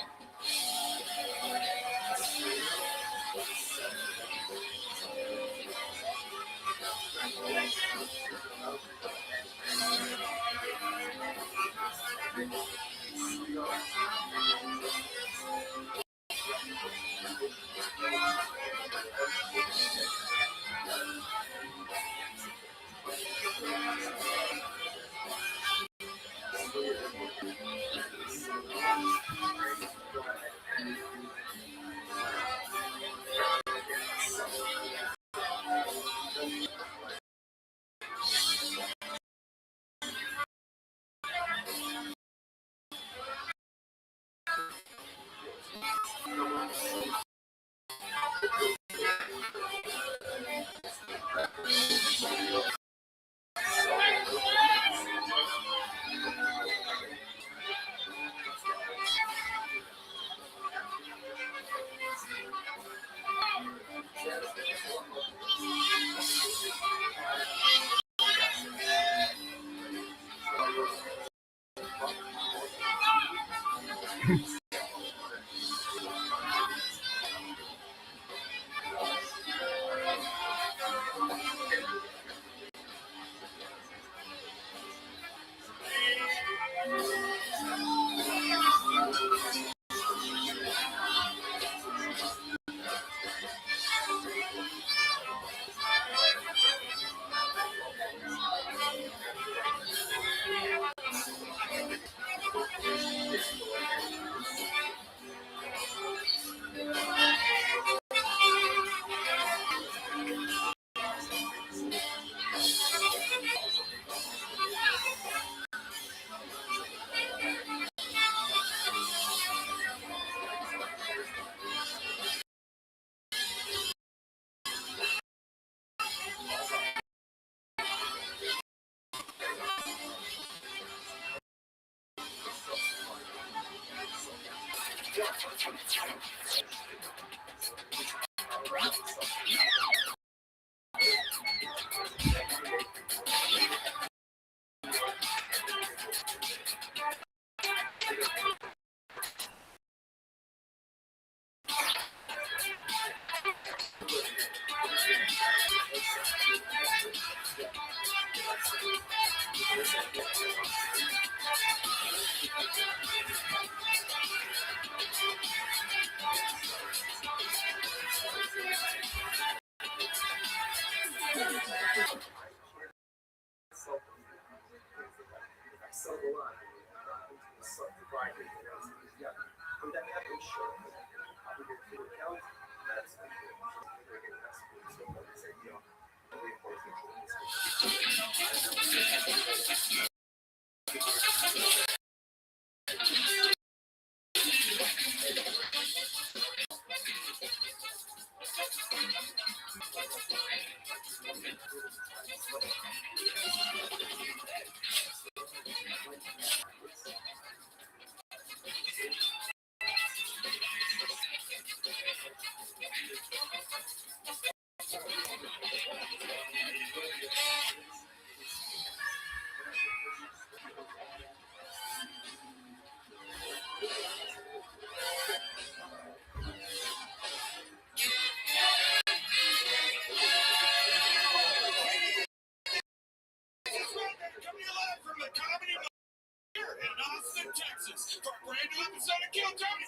Speaker 3: Texas, for a brand new episode of Kill Tony.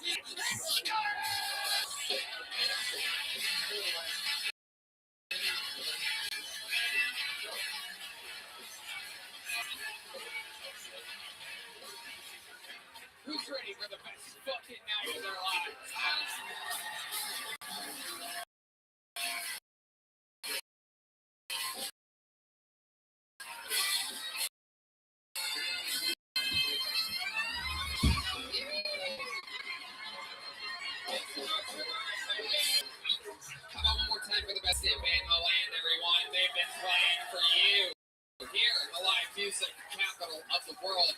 Speaker 1: massive in the land, everyone. They've been playing for you here in the live music capital of the world.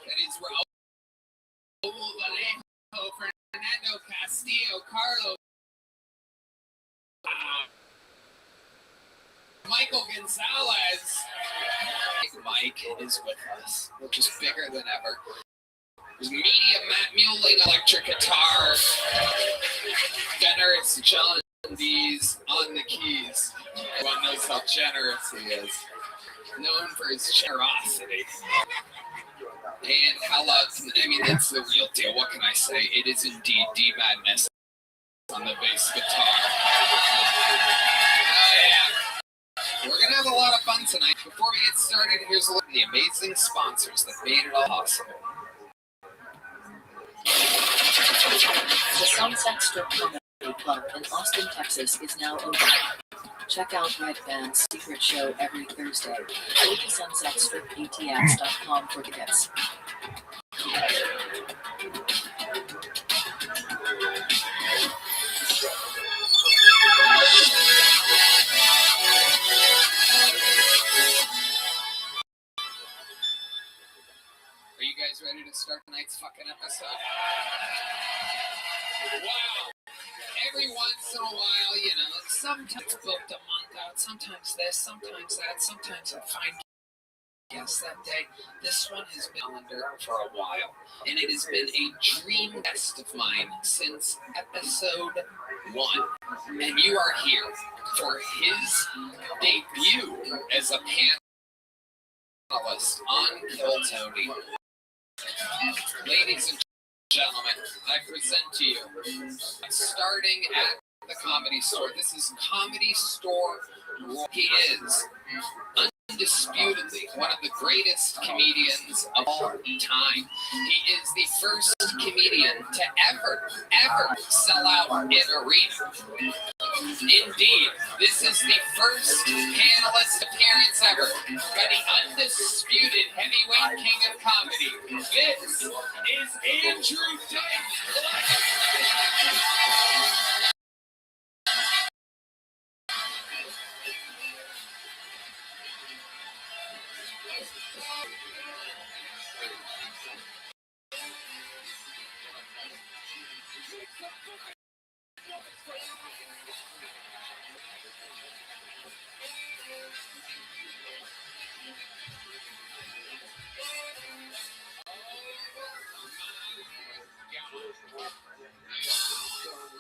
Speaker 1: That is Raul Vallejo, Fernando Castillo, Carlos, Michael Gonzalez. Mike is with us, which is bigger than ever. There's Media Matt Muling, electric guitar. Generous John D's on the keys. Everyone knows how generous he is. Known for his generosity. And how loud, I mean, that's the real deal. What can I say? It is indeed D-Madness on the bass guitar. Oh, yeah. We're going to have a lot of fun tonight. Before we get started, here's a look at the amazing sponsors that made it all possible.
Speaker 17: The Sunset Strip Comedy Club in Austin, Texas is now open. Check out Red Band's secret show every Thursday. Go to sunsetstrippetx.com for tickets.
Speaker 1: Are you guys ready to start tonight's fucking episode? Wow. Every once in a while, you know, sometimes booked a month out, sometimes this, sometimes that, sometimes I find guests that day. This one has been on calendar for a while, and it has been a dream guest of mine since episode 1. And you are here for his debut as a panelist on Kill Tony. Ladies and gentlemen, I present to you, starting at the Comedy Store. This is Comedy Store. He is undisputedly one of the greatest comedians of all time. He is the first comedian to ever sell out an arena. Indeed, this is the first panelist appearance ever by the undisputed heavyweight king of comedy. This is Andrew Dice.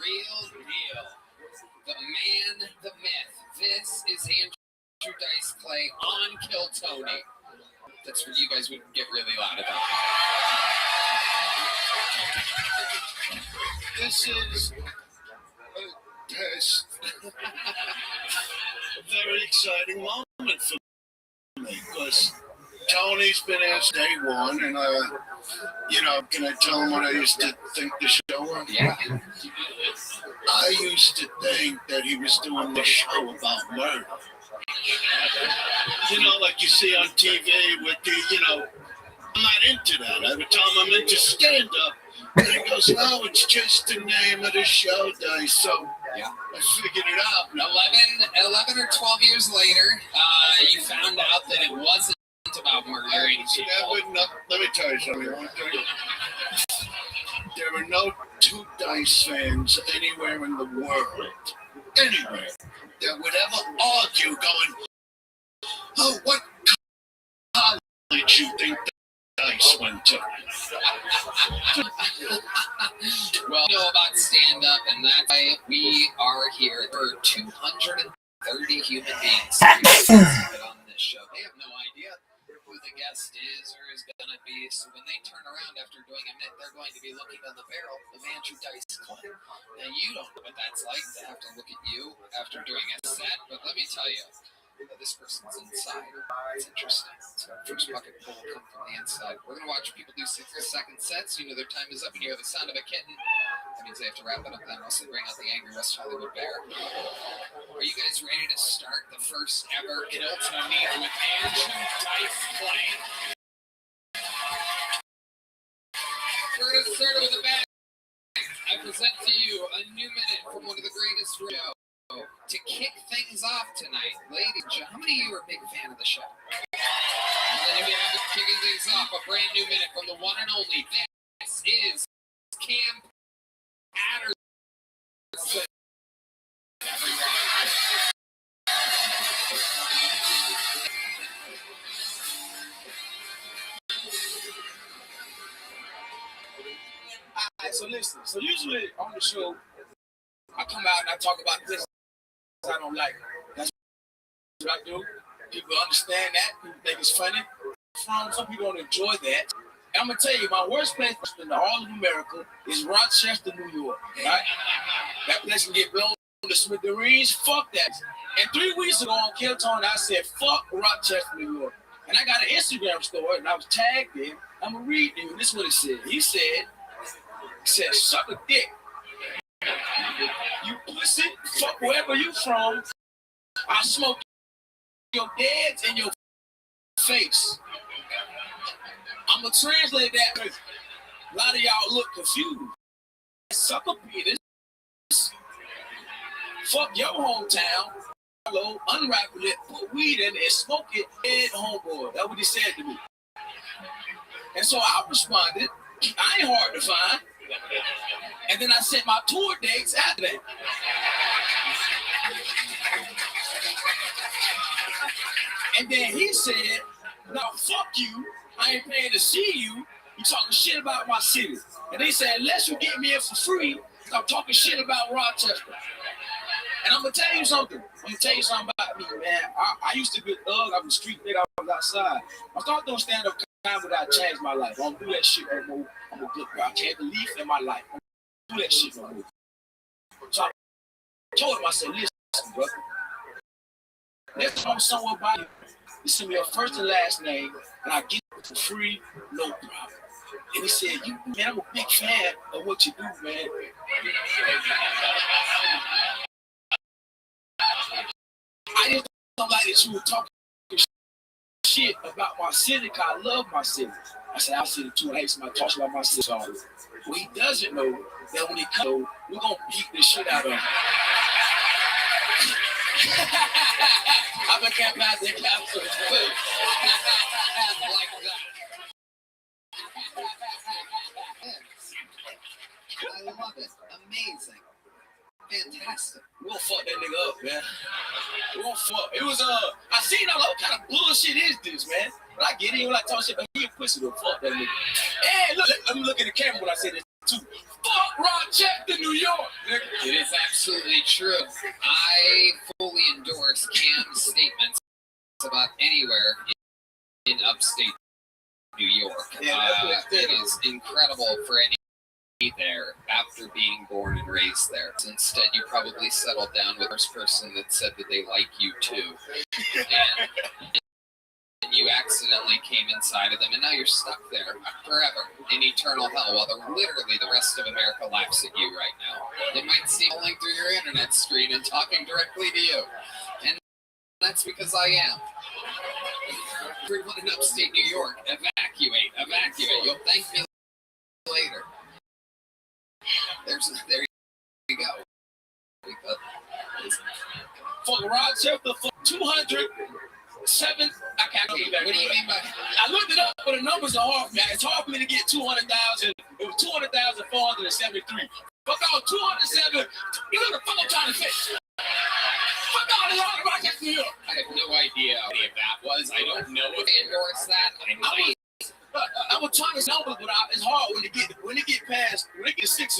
Speaker 1: Real deal. The man, the myth. This is Andrew Dice Clay on Kill Tony. That's what you guys would get really loud about.
Speaker 20: This is a very exciting moment for me because Tony's been asked day one, and can I tell him what I used to think the show was?
Speaker 1: Yeah.
Speaker 20: I used to think that he was doing the show about murder. Like you see on TV with the, I'm not into that. I would tell him I'm into stand-up. And he goes, no, it's just the name of the show, Dice. So
Speaker 1: yeah.
Speaker 20: I figured it out.
Speaker 1: 11 or 12 years later, you found out that it wasn't about murdering people.
Speaker 20: Let me tell you something. There are no two Dice fans anywhere in the world, anywhere, that would ever argue going, oh, what college you think Dice went to?
Speaker 1: Well, we know about stand-up, and that's why we are here for 230 human beings on this show. They have no idea who the guest is or is going to be, so when they turn around after doing a minute, they're going to be looking on the barrel of Andrew Dice Clay. Now, you don't know what that's like to have to look at you after doing a set, but let me tell you, this person's inside. It's interesting. So first bucket pull will come from the inside. We're going to watch people do 60-second sets. You know their time is up, and you hear the sound of a kitten. That means they have to wrap it up then. Also bring out the angry West Hollywood bear. Are you guys ready to start the first ever Kill Tony with Andrew Dice Clay? We're going to start with a bang. I present to you a new minute from one of the greatest shows to kill kick things off tonight, ladies and gentlemen. How many of you are a big fan of the show? And then if you have kicking things off, a brand new minute from the one and only. This is Cam Patterson.
Speaker 5: Alright, so listen. So usually on the show, I come out and I talk about this I don't like. That's what I do. People understand that. People think it's funny. Some people don't enjoy that. And I'm gonna tell you, my worst place in all of America is Rochester, New York. Right? That place can get blown to smithereens. Fuck that. And 3 weeks ago on Killtone, I said, fuck Rochester, New York. And I got an Instagram story, and I was tagged in. I'm gonna read you. This is what it said. He said, suck a dick. You pussy, fuck wherever you from. I smoke your dads in your face. I'm gonna translate that because a lot of y'all look confused. Suck a penis. Fuck your hometown. Hello, unwrap it, put weed in it, and smoke it, dead homeboy. That's what he said to me. And so I responded, I ain't hard to find. And then I sent my tour dates after that. And then he said, no, fuck you. I ain't paying to see you. You talking shit about my city. And they said, unless you get me in for free, stop talking shit about Rochester. And I'm going to tell you something. About me, man. I used to be a thug. I was a street nigga. I was outside. I started doing stand-up comedy. I changed my life. I don't do that shit no more. I'm a good guy. I can't believe in my life. I don't do that shit no more. So I told him, I said, listen, brother. Next time I'm somewhere by you, you send me your first and last name, and I get it for free, no problem. And he said, man, I'm a big fan of what you do, man. I just don't like that you were talking shit about my city, because I love my city. I said, I see the two hate somebody talks about my city. So what he doesn't know, that when he comes, we're going to beat the shit out of him. I became out there capsule. Like
Speaker 1: I love it. Amazing. Fantastic.
Speaker 5: We're gonna fuck that nigga up, man. We're gonna fuck. It was, I seen all what kind of bullshit is this, man? But I get it, when I talk shit, but he a pussy to fuck that nigga. Hey, look, let me look at the camera when I say this too. Fuck Rochester, New York, nigga.
Speaker 1: It is absolutely true. I fully endorse Cam's statements about anywhere in upstate New York. It is incredible for any there after being born and raised there. Instead, you probably settled down with the first person that said that they like you too. And you accidentally came inside of them, and now you're stuck there forever in eternal hell while literally the rest of America laughs at you right now. They might see calling through your internet screen and talking directly to you. And that's because I am. Everyone in upstate New York, evacuate. You'll thank me later. There you go.
Speaker 5: For Rochester, for 207, I can't believe that. What do you mean by? I looked it up, but the numbers are hard, man. It's hard for me to get 200,000. It was 200,473. Fuck all 207. You know the fuck I'm trying to say. Fuck all the hard Rochester, New York.
Speaker 1: I have no idea what that was. I don't know if they endorse that.
Speaker 5: I was trying to numbers, but it's hard when they get past 6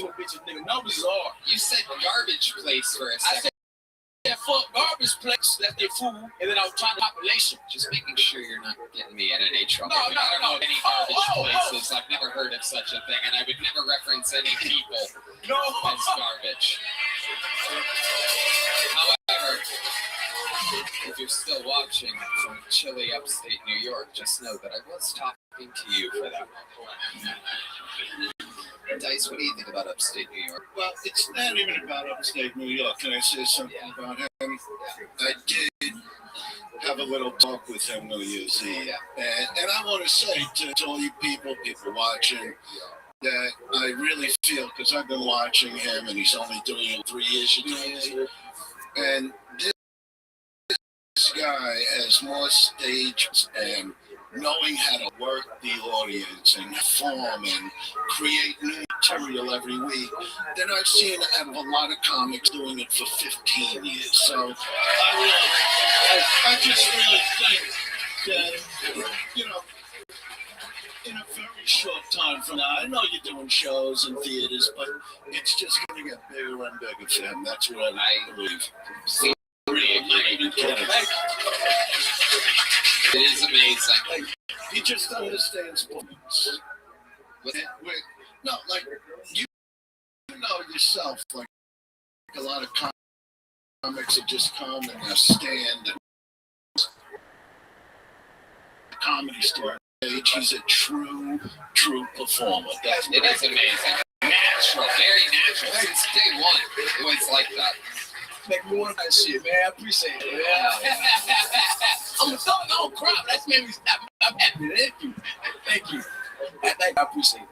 Speaker 5: of them bitches, nigga. Numbers is hard.
Speaker 1: You said garbage place for a second.
Speaker 5: I said fuck garbage place, that's their food, and then I was trying to population.
Speaker 1: Just making sure you're not getting me in any trouble.
Speaker 5: No.
Speaker 1: I don't know any garbage places. I've never heard of such a thing, and I would never reference any people as garbage. However, if you're still watching from chilly upstate New York, just know that I was talking to you for that. Dice, what do you think about upstate New York?
Speaker 20: Well, it's not even about upstate New York. Can I say something about him? I did have a little talk with him New Year's Eve. And I want to say to all you people watching, that I really feel, because I've been watching him, and he's only doing it 3 years ago. And
Speaker 5: more stages and knowing how to work the audience and form and create new material every week than I've seen out of a lot of comics doing it for 15 years. So I just really think that, you know, in a very short time from now, I know you're doing shows and theaters, but it's just going to get bigger and bigger for him. That's what I believe. See, I'm not even kidding.
Speaker 1: It is amazing.
Speaker 5: He just understands performance. No, like, you know yourself, like a lot of comics that just come and they stand and comedy store. He's a true performer.
Speaker 1: It is amazing. Natural, very natural. Since day one, it was like that.
Speaker 5: Make me want that shit, man. I appreciate it. Yeah. I'm sorry, I don't cry, but that's made me stop. I'm happy. Thank you. I appreciate it.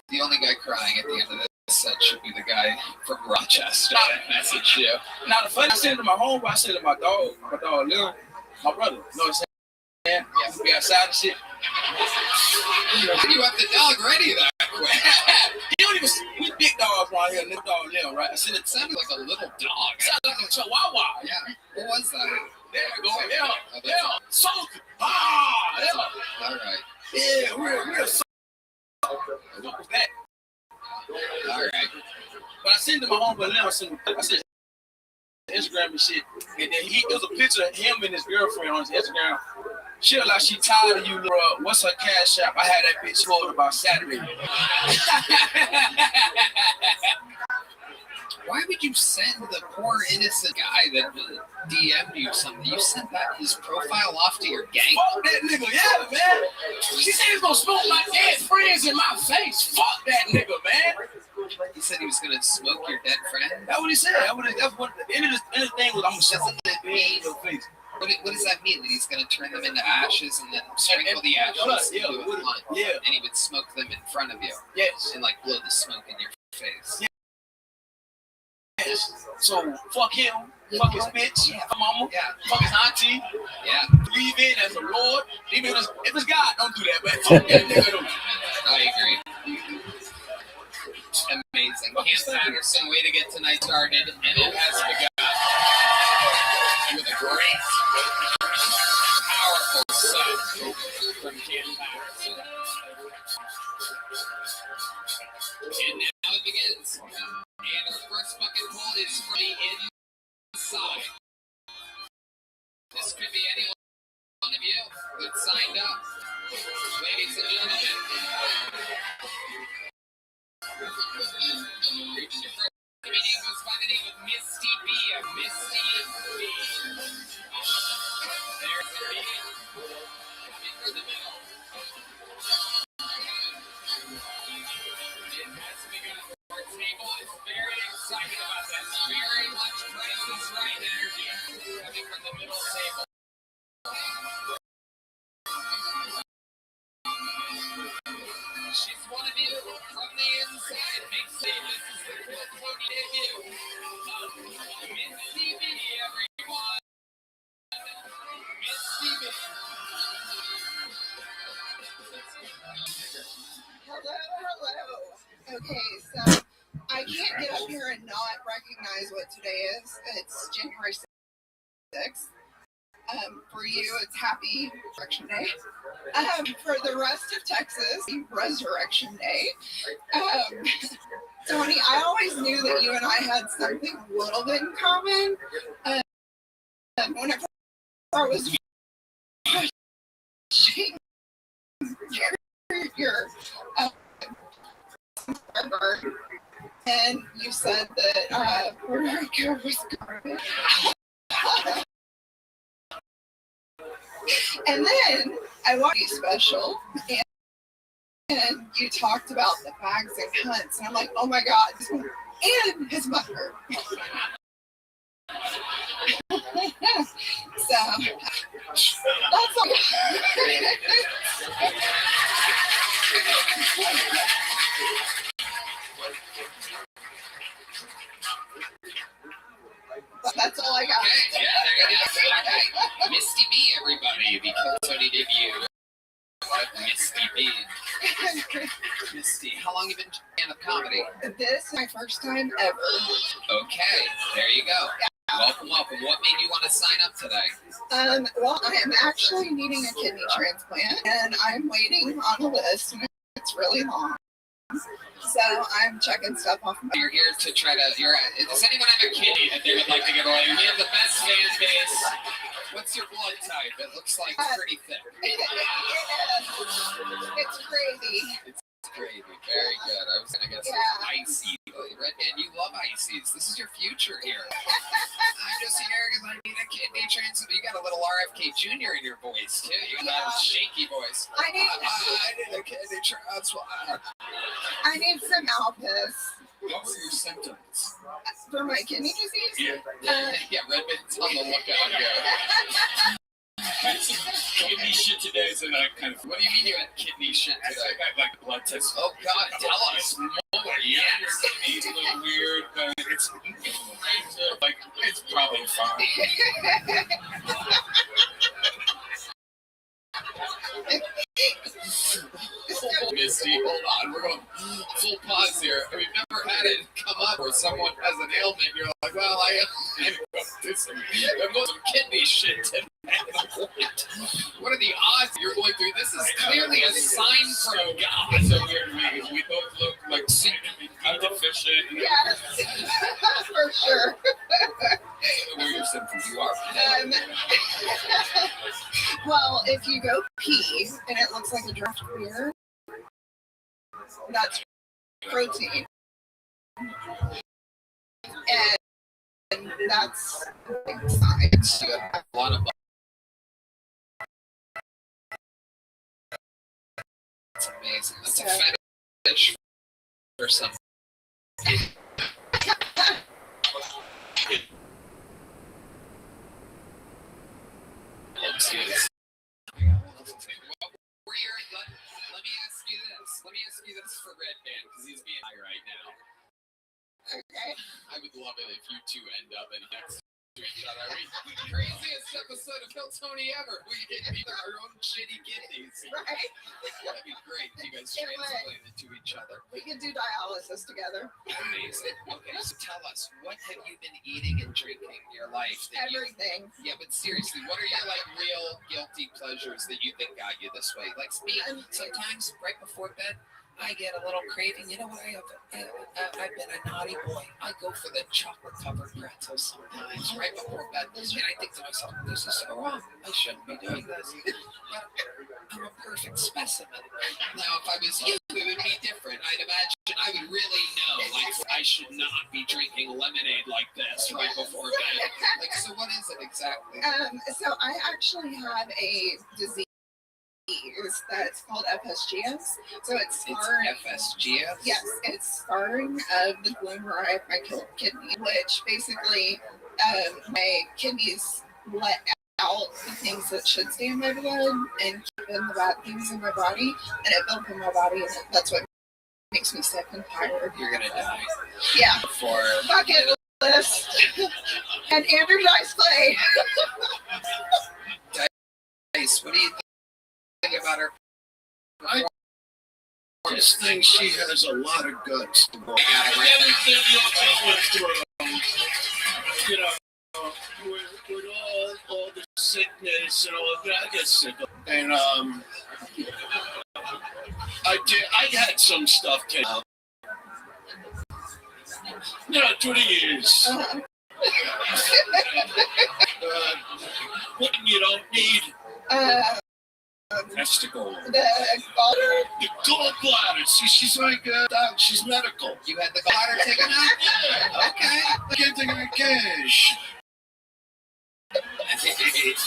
Speaker 1: The only guy crying at the end of this set should be the guy from Rochester. Message you.
Speaker 12: Now the funny, I said to my homeboy, I said to my dog, Lil, my brother. You know what I'm saying? Yeah, we outside and shit.
Speaker 1: You have the dog ready that quick.
Speaker 12: You don't even see, we big dogs around here, little dog Lil, right? I said
Speaker 1: It sounded like a little dog.
Speaker 12: It sounded like a chihuahua.
Speaker 1: Yeah. What was that?
Speaker 12: There you go. Yeah. Salty.
Speaker 1: All right.
Speaker 12: Yeah, we're salty. What was that?
Speaker 1: All right.
Speaker 12: But I sent to my homeboy Lil, I said Instagram and shit. And then it was a picture of him and his girlfriend on his Instagram. She was like, she tired of you, bro. What's her cash app? I had that bitch told about Saturday.
Speaker 1: Why would you send the poor innocent guy that DM'd you something? You sent his profile off to your gang?
Speaker 12: Fuck that nigga, yeah, man. She said he's gonna smoke my dead friends in my face. Fuck that nigga, man.
Speaker 1: He said he was gonna smoke your dead friend?
Speaker 12: That's what he said. That's what the end of the thing was. I'm gonna smoke that in your face.
Speaker 1: What does that mean? That he's going to turn them into ashes and then sprinkle the ashes
Speaker 12: yeah,
Speaker 1: into a blunt?
Speaker 12: Yeah.
Speaker 1: And he would smoke them in front of you?
Speaker 12: Yes.
Speaker 1: And like blow the smoke in your face?
Speaker 12: Yes. So, fuck him. Fuck his bitch.
Speaker 1: Yeah.
Speaker 12: Fuck mama.
Speaker 1: Yeah.
Speaker 12: Fuck his auntie.
Speaker 1: Yeah.
Speaker 12: Believe in as the Lord. Even if it's God, don't do that, but fuck that nigga. Don't.
Speaker 1: I agree. Amazing. Keith Patterson, way to get tonight started, and it has begun with a great, powerful set from Keith Patterson. And now it begins. And our first fucking pull is from the inside. This could be any one of you that signed up. Ladies and gentlemen. The meeting goes by the name of Misty B. Misty B. There's the meeting. Coming for the middle. It has begun. Our table is very excited about this. Very much Price is Right energy. Coming from the middle table. She's one of you from the inside. Big Steve, this is the Cool Cody debut of Miss TV, everyone. Miss TV.
Speaker 8: Hello. Okay, so I can't get up here and not recognize what today is. It's January 6th. For you, it's Happy Resurrection Day. For the rest of Texas, Resurrection Day. Tony, I always knew that you and I had something a little bit in common. Whenever I was watching your and you said that Puerto Rico was garbage. And then I watched a special, and you talked about the bags and hunts, and I'm like, oh my god, and his mother. So that's all. That's all I got.
Speaker 1: Okay, yeah, there you go. Okay. Misty B, everybody.
Speaker 8: This is my first time ever.
Speaker 1: Okay, there you go. Welcome. What made you want to sign up today?
Speaker 8: Well, I am actually needing a kidney transplant, and I'm waiting on the list, and it's really long. So I'm checking stuff off.
Speaker 1: You're here to try to. Does anyone have a kidney that they would like to give away? We have the best fan base. What's your blood type? It looks like pretty thick.
Speaker 8: It's crazy.
Speaker 1: It's gravy. Very good. I was gonna guess icy. Redman, you love ices. This is your future here. I'm just here because I need a kidney transplant. You got a little RFK Jr. in your voice too. You got a shaky voice.
Speaker 8: I need
Speaker 1: a kidney transplant.
Speaker 8: I need some Alpus.
Speaker 1: What were your symptoms?
Speaker 8: For my kidney disease?
Speaker 1: Yeah, Redman's on the lookout here.
Speaker 4: Kidney shit today, so that kind of.
Speaker 1: What do you mean you had kidney shit today?
Speaker 4: I got like blood test.
Speaker 1: Oh God, tell us more.
Speaker 4: Yeah, your kidney's a little weird, but it's like it's probably fine.
Speaker 1: Misty, hold on. We're going full pause here. We've never had it come up where someone has an ailment. You're like, well, I'm going some kidney shit today. What are the odds you're going through? This is clearly a sign from God.
Speaker 4: It's so weird to me because we both look like I'm deficient.
Speaker 8: Yes, for sure.
Speaker 1: What are your symptoms? You are.
Speaker 8: Well, if you go pee and it looks like a draft beer, that's protein. And that's a big sign.
Speaker 1: You have a lot of. That's amazing. That's a fetish or something. Let me ask you this for Redman, because he's being high right now.
Speaker 8: Okay.
Speaker 1: I would love it if you two end up in next to each other. Craziest episode of Kill Tony ever. We get our own shitty kidneys.
Speaker 8: Right?
Speaker 1: That'd be great if you guys transplanted to each other.
Speaker 8: We could do dialysis together.
Speaker 1: Amazing. Okay, so tell us, what have you been eating and drinking in your life?
Speaker 8: Everything.
Speaker 1: Yeah, but seriously, what are your real guilty pleasures that you think got you this way? Like me, sometimes right before bed, I get a little craving. You know what I have? I've been a naughty boy. I go for the chocolate-covered pretzels sometimes right before bed, and I think to myself, this is so wrong. I shouldn't be doing this. But I'm a perfect specimen. Now, if I was you, it would be different. I'd imagine I would really know, I should not be drinking lemonade like this right before bed. So what is it exactly?
Speaker 8: So I actually have a disease that's called FSGS. So it's scarring.
Speaker 1: It's FSGS?
Speaker 8: Yes, it's scarring of the glomeruli of my kidney, which basically my kidneys let out the things that should stay in my blood and keep in the bad things in my body, and it built in my body, and that's what makes me sick and tired.
Speaker 1: You're gonna die.
Speaker 8: Yeah.
Speaker 1: For
Speaker 8: bucket list. And Andrew Dice Clay.
Speaker 1: Dice, what do you think about her?
Speaker 5: I just think she has a lot of guts.
Speaker 4: Everything you'll go through, you know, with all the sickness and all that, I get sick of it. And I had some stuff taken out. Yeah, 20 years. What you don't need? Testicle.
Speaker 8: The
Speaker 5: gallbladder. See, she's like, she's medical.
Speaker 1: You had the gallbladder taken out?
Speaker 5: Yeah. Okay. I can't take any cash.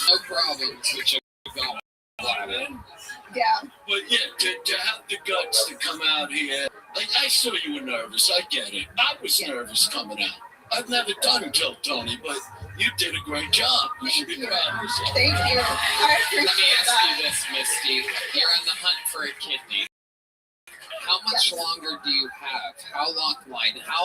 Speaker 1: No problem with your gallbladder.
Speaker 8: Yeah.
Speaker 5: But yeah, to have the guts to come out here. I saw you were nervous. I get it. I was nervous coming out. I've never done Kill Tony, but you did a great job. You should be proud of yourself.
Speaker 8: Thank you. I appreciate
Speaker 1: Let me ask
Speaker 8: that.
Speaker 1: you this, Misty. You're on the hunt for a kidney. How much longer do you have? How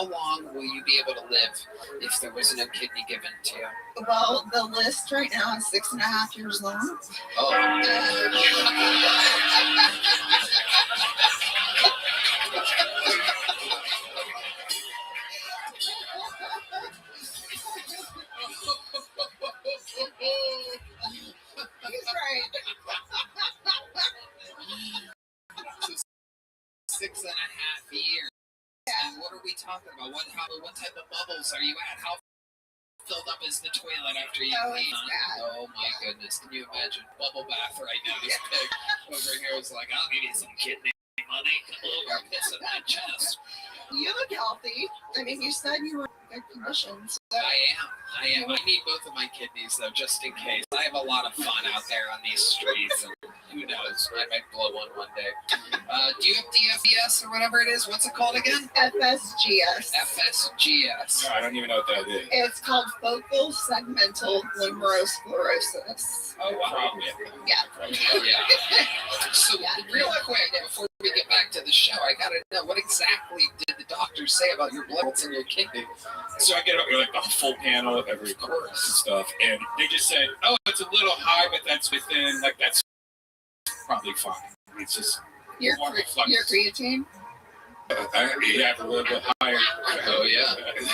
Speaker 1: long will you be able to live if there was no kidney given to you?
Speaker 8: Well, the list right now is 6.5 years long.
Speaker 1: Oh. talking about? What type of bubbles are you at? How filled up is the toilet after you pee? Oh my goodness! Can you imagine bubble bath right now? This pig over here is like, I'll give you some kidney money. Come over, piss in my chest.
Speaker 8: You look healthy. I mean, you said you were in good condition. So.
Speaker 1: I am. I need both of my kidneys, though, just in case. I have a lot of fun out there on these streets, and who knows? I might blow one day. Do you have DFES or whatever it is? What's it called again?
Speaker 8: FSGS.
Speaker 1: FSGS.
Speaker 20: No, I don't even know what that is.
Speaker 8: It's called focal segmental glomerulosclerosis.
Speaker 1: Oh, wow. Yeah. So, real quick, before we get back to the show, I gotta know, what exactly did the doctor say about your blood in your kidney?
Speaker 20: So I get like the full panel of every course and stuff, and they just said, "Oh, it's a little high, but that's within that's probably fine." It's just
Speaker 8: your creatine.
Speaker 20: You have a little bit higher.
Speaker 1: Oh yeah. Here we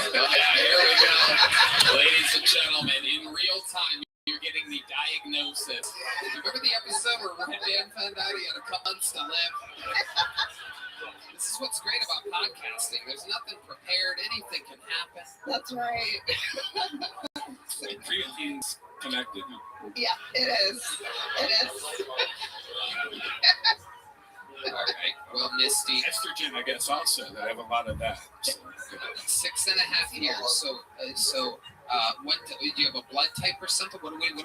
Speaker 1: go, ladies and gentlemen, in real time. You're getting the diagnosis. Remember the episode where Red Dan found out he had a couple months to live? This is what's great about podcasting. There's nothing prepared. Anything can happen.
Speaker 8: That's right.
Speaker 20: Creatine's connected.
Speaker 8: Yeah, it is.
Speaker 1: All right. Well, Misty.
Speaker 20: Estrogen, I guess, also. I have a lot of that.
Speaker 1: 6.5 years. So, what do you have a blood type or something? What are you in the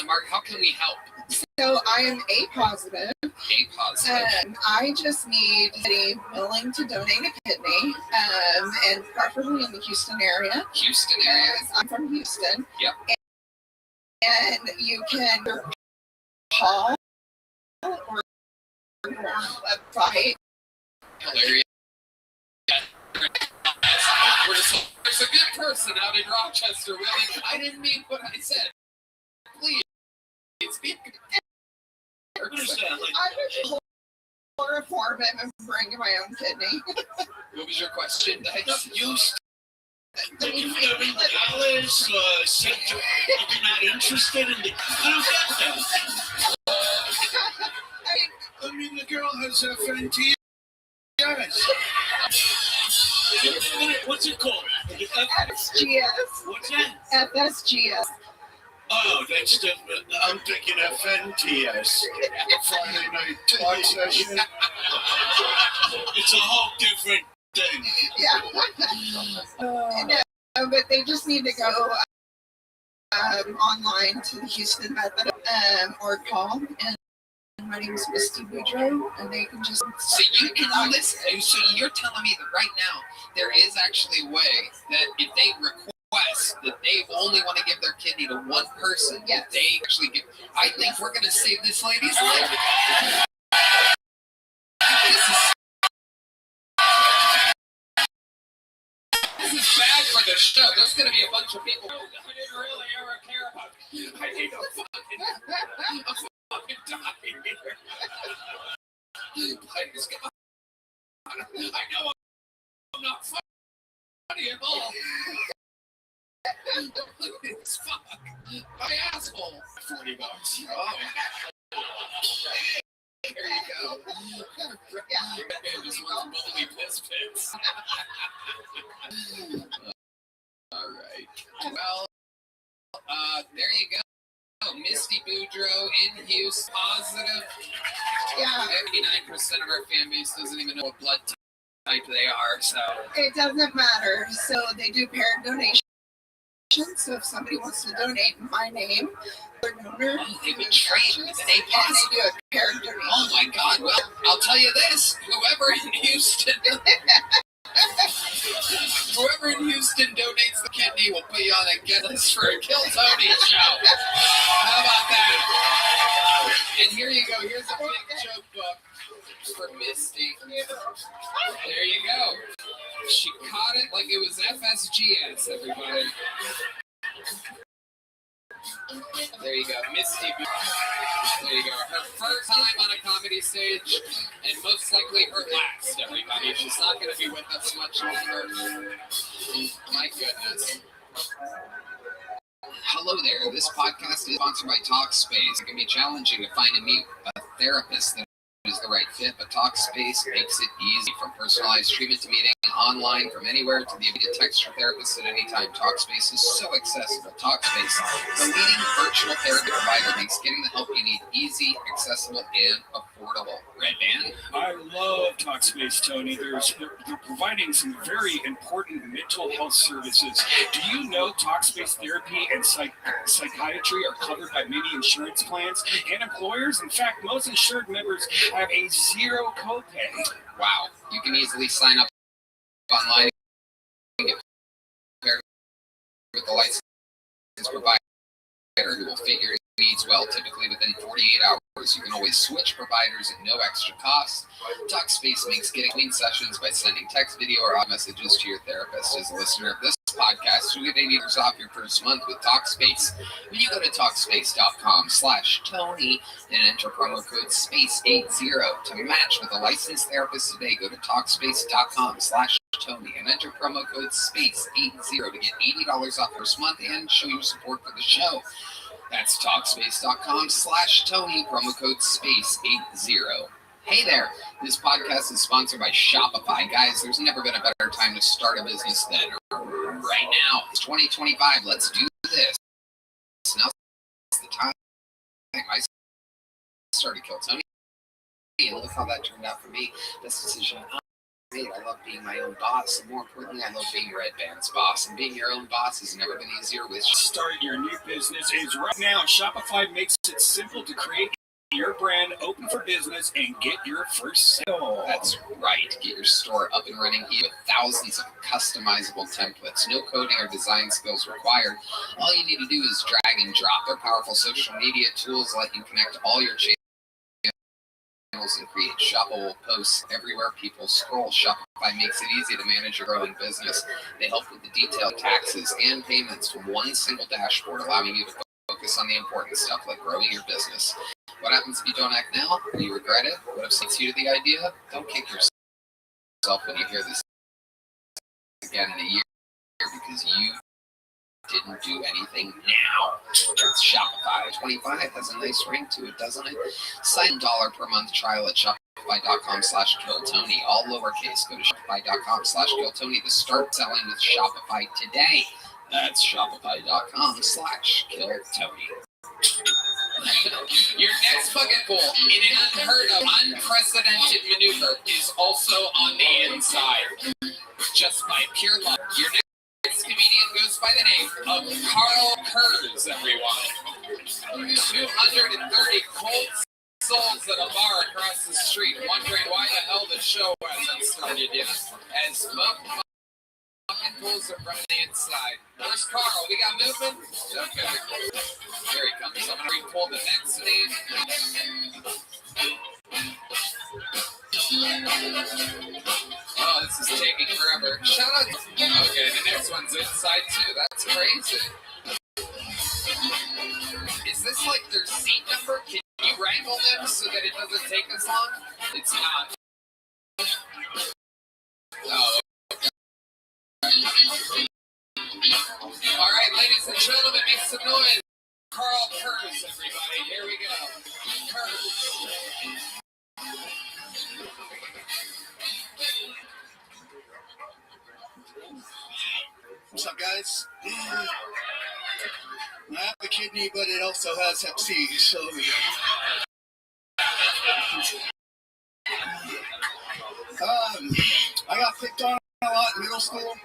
Speaker 1: market? How can we help?
Speaker 8: So I am A positive.
Speaker 1: A positive.
Speaker 8: I just need somebody willing to donate a kidney, and preferably in the Houston area.
Speaker 1: Houston area.
Speaker 8: I'm from Houston.
Speaker 1: Yep.
Speaker 8: And you can call or website.
Speaker 1: Hilarious. There's a good person out in Rochester, Willie. I didn't mean what I said. Please. Speak.
Speaker 8: I would chloroform him and bring my own kidney.
Speaker 1: What was your question?
Speaker 5: Houston. Alice said you're not interested in the. I don't get that. I mean, the girl has FNT. Yes. What's it called?
Speaker 8: FSGS.
Speaker 5: What's that?
Speaker 8: FSGS.
Speaker 5: Oh, that's the. I'm thinking FNTS. Friday night talk session. It's a whole different thing.
Speaker 8: Yeah. No, but they just need to go online to the Houston Method or call. And my name is Misty Boudreaux, and they can just.
Speaker 1: So you can listen. So you're telling me that right now there is actually a way that if they request that they only want to give their kidney to one person, that they actually give. I think we're going to save this lady's life. This is bad for the show. There's going to be a bunch of people. I didn't really ever care about it. I need a fucking die here. Please, God. I know I'm not funny at all. Fuck. My asshole. $40. Oh. There you go. Yeah. Just wants bubbly piss pits. All right. Well, there you go. Misty Boudreaux in Houston, positive.
Speaker 8: Yeah.
Speaker 1: 89% of our fan base doesn't even know what blood type they are, so.
Speaker 8: It doesn't matter. So they do paired donations. So if somebody wants to donate in my name, their donor.
Speaker 1: Oh, they've been trained with an A positive.
Speaker 8: And they do a paired donation.
Speaker 1: Oh my God. Well, I'll tell you this. Whoever in Houston donates the kidney will put you on a guest list for a Kill Tony show. How about that? And here you go. Here's a big joke book for Misty. There you go. She caught it like it was FSGS, everybody. There you go. Misty. There you go. Her first time on a comedy stage, and most likely her last, everybody. She's not going to be with us much longer. My goodness. Hello there. This podcast is sponsored by Talkspace. It can be challenging to find and meet a therapist that is the right fit, but Talkspace makes it easy, from personalized treatment to meeting online from anywhere to the ability to text your therapist at any time. Talkspace is so accessible. Talkspace, the leading virtual therapy provider, makes getting the help you need easy, accessible, and affordable. Red Band?
Speaker 4: I love Talkspace, Tony. They're providing some very important mental health services. Do you know Talkspace therapy and psychiatry are covered by many insurance plans and employers? In fact, most insured members have a zero copay.
Speaker 1: Wow. You can easily sign up online and get paired with the licensed provider who will fit your needs well, typically within 48 hours. You can always switch providers at no extra cost. Talkspace makes getting clean sessions by sending text, video, or audio messages to your therapist. As a listener of this podcast, you'll get $80 off your first month with Talkspace. When you go to Talkspace.com/Tony and enter promo code SPACE80 to match with a licensed therapist today, go to Talkspace.com/Tony and enter promo code SPACE80 to get $80 off first month and show your support for the show. That's Talkspace.com/Tony, promo code SPACE80. Hey there, this podcast is sponsored by Shopify. Guys, there's never been a better time to start a business than right now. It's 2025, let's do this. Now's the time. I started Kill Tony, and look how that turned out for me. Best decision I made. I love being my own boss, and more importantly, I love being Red Band's boss. And being your own boss has never been easier with
Speaker 4: Start your new business is right now. Shopify makes it simple to create your brand, open for business, and get your first sale.
Speaker 1: That's right. Get your store up and running with thousands of customizable templates. No coding or design skills required. All you need to do is drag and drop. Their powerful social media tools let you connect all your channels and create shoppable posts everywhere people scroll. Shopify makes it easy to manage your growing business. They help with the detailed taxes and payments from one single dashboard, allowing you to focus on the important stuff like growing your business. What happens if you don't act now? Will you regret it? What upsets you to the idea? Don't kick yourself when you hear this again in a year because you didn't do anything now. It's Shopify. 25 has a nice ring to it, doesn't it? Sign $1 per month trial at Shopify.com/KillTony. All lowercase. Go to Shopify.com/KillTony to start selling with Shopify today. That's Shopify.com/KillTony. Your next bucket pool, in an unheard of, unprecedented maneuver, is also on the inside. Just by pure luck, your next comedian goes by the name of Carl Kurz, everyone. 230 cold souls at a bar across the street, wondering why the hell the show hasn't started yet. As bucket pools are from the inside. Where's Carl? We got movement? Okay. Here he comes. I'm going to re-pull the next name. Oh, this is taking forever. Shout out. Okay, the next one's inside too. That's crazy. Is this like their seat number? Can you wrangle them so that it doesn't take as long? It's not. Oh, okay. All right, ladies and gentlemen, make some noise. Carl Kurz, everybody. Here we go. Kurz.
Speaker 13: What's up, guys? I have a kidney, but it also has Hep C, so... I got picked on a lot in middle school,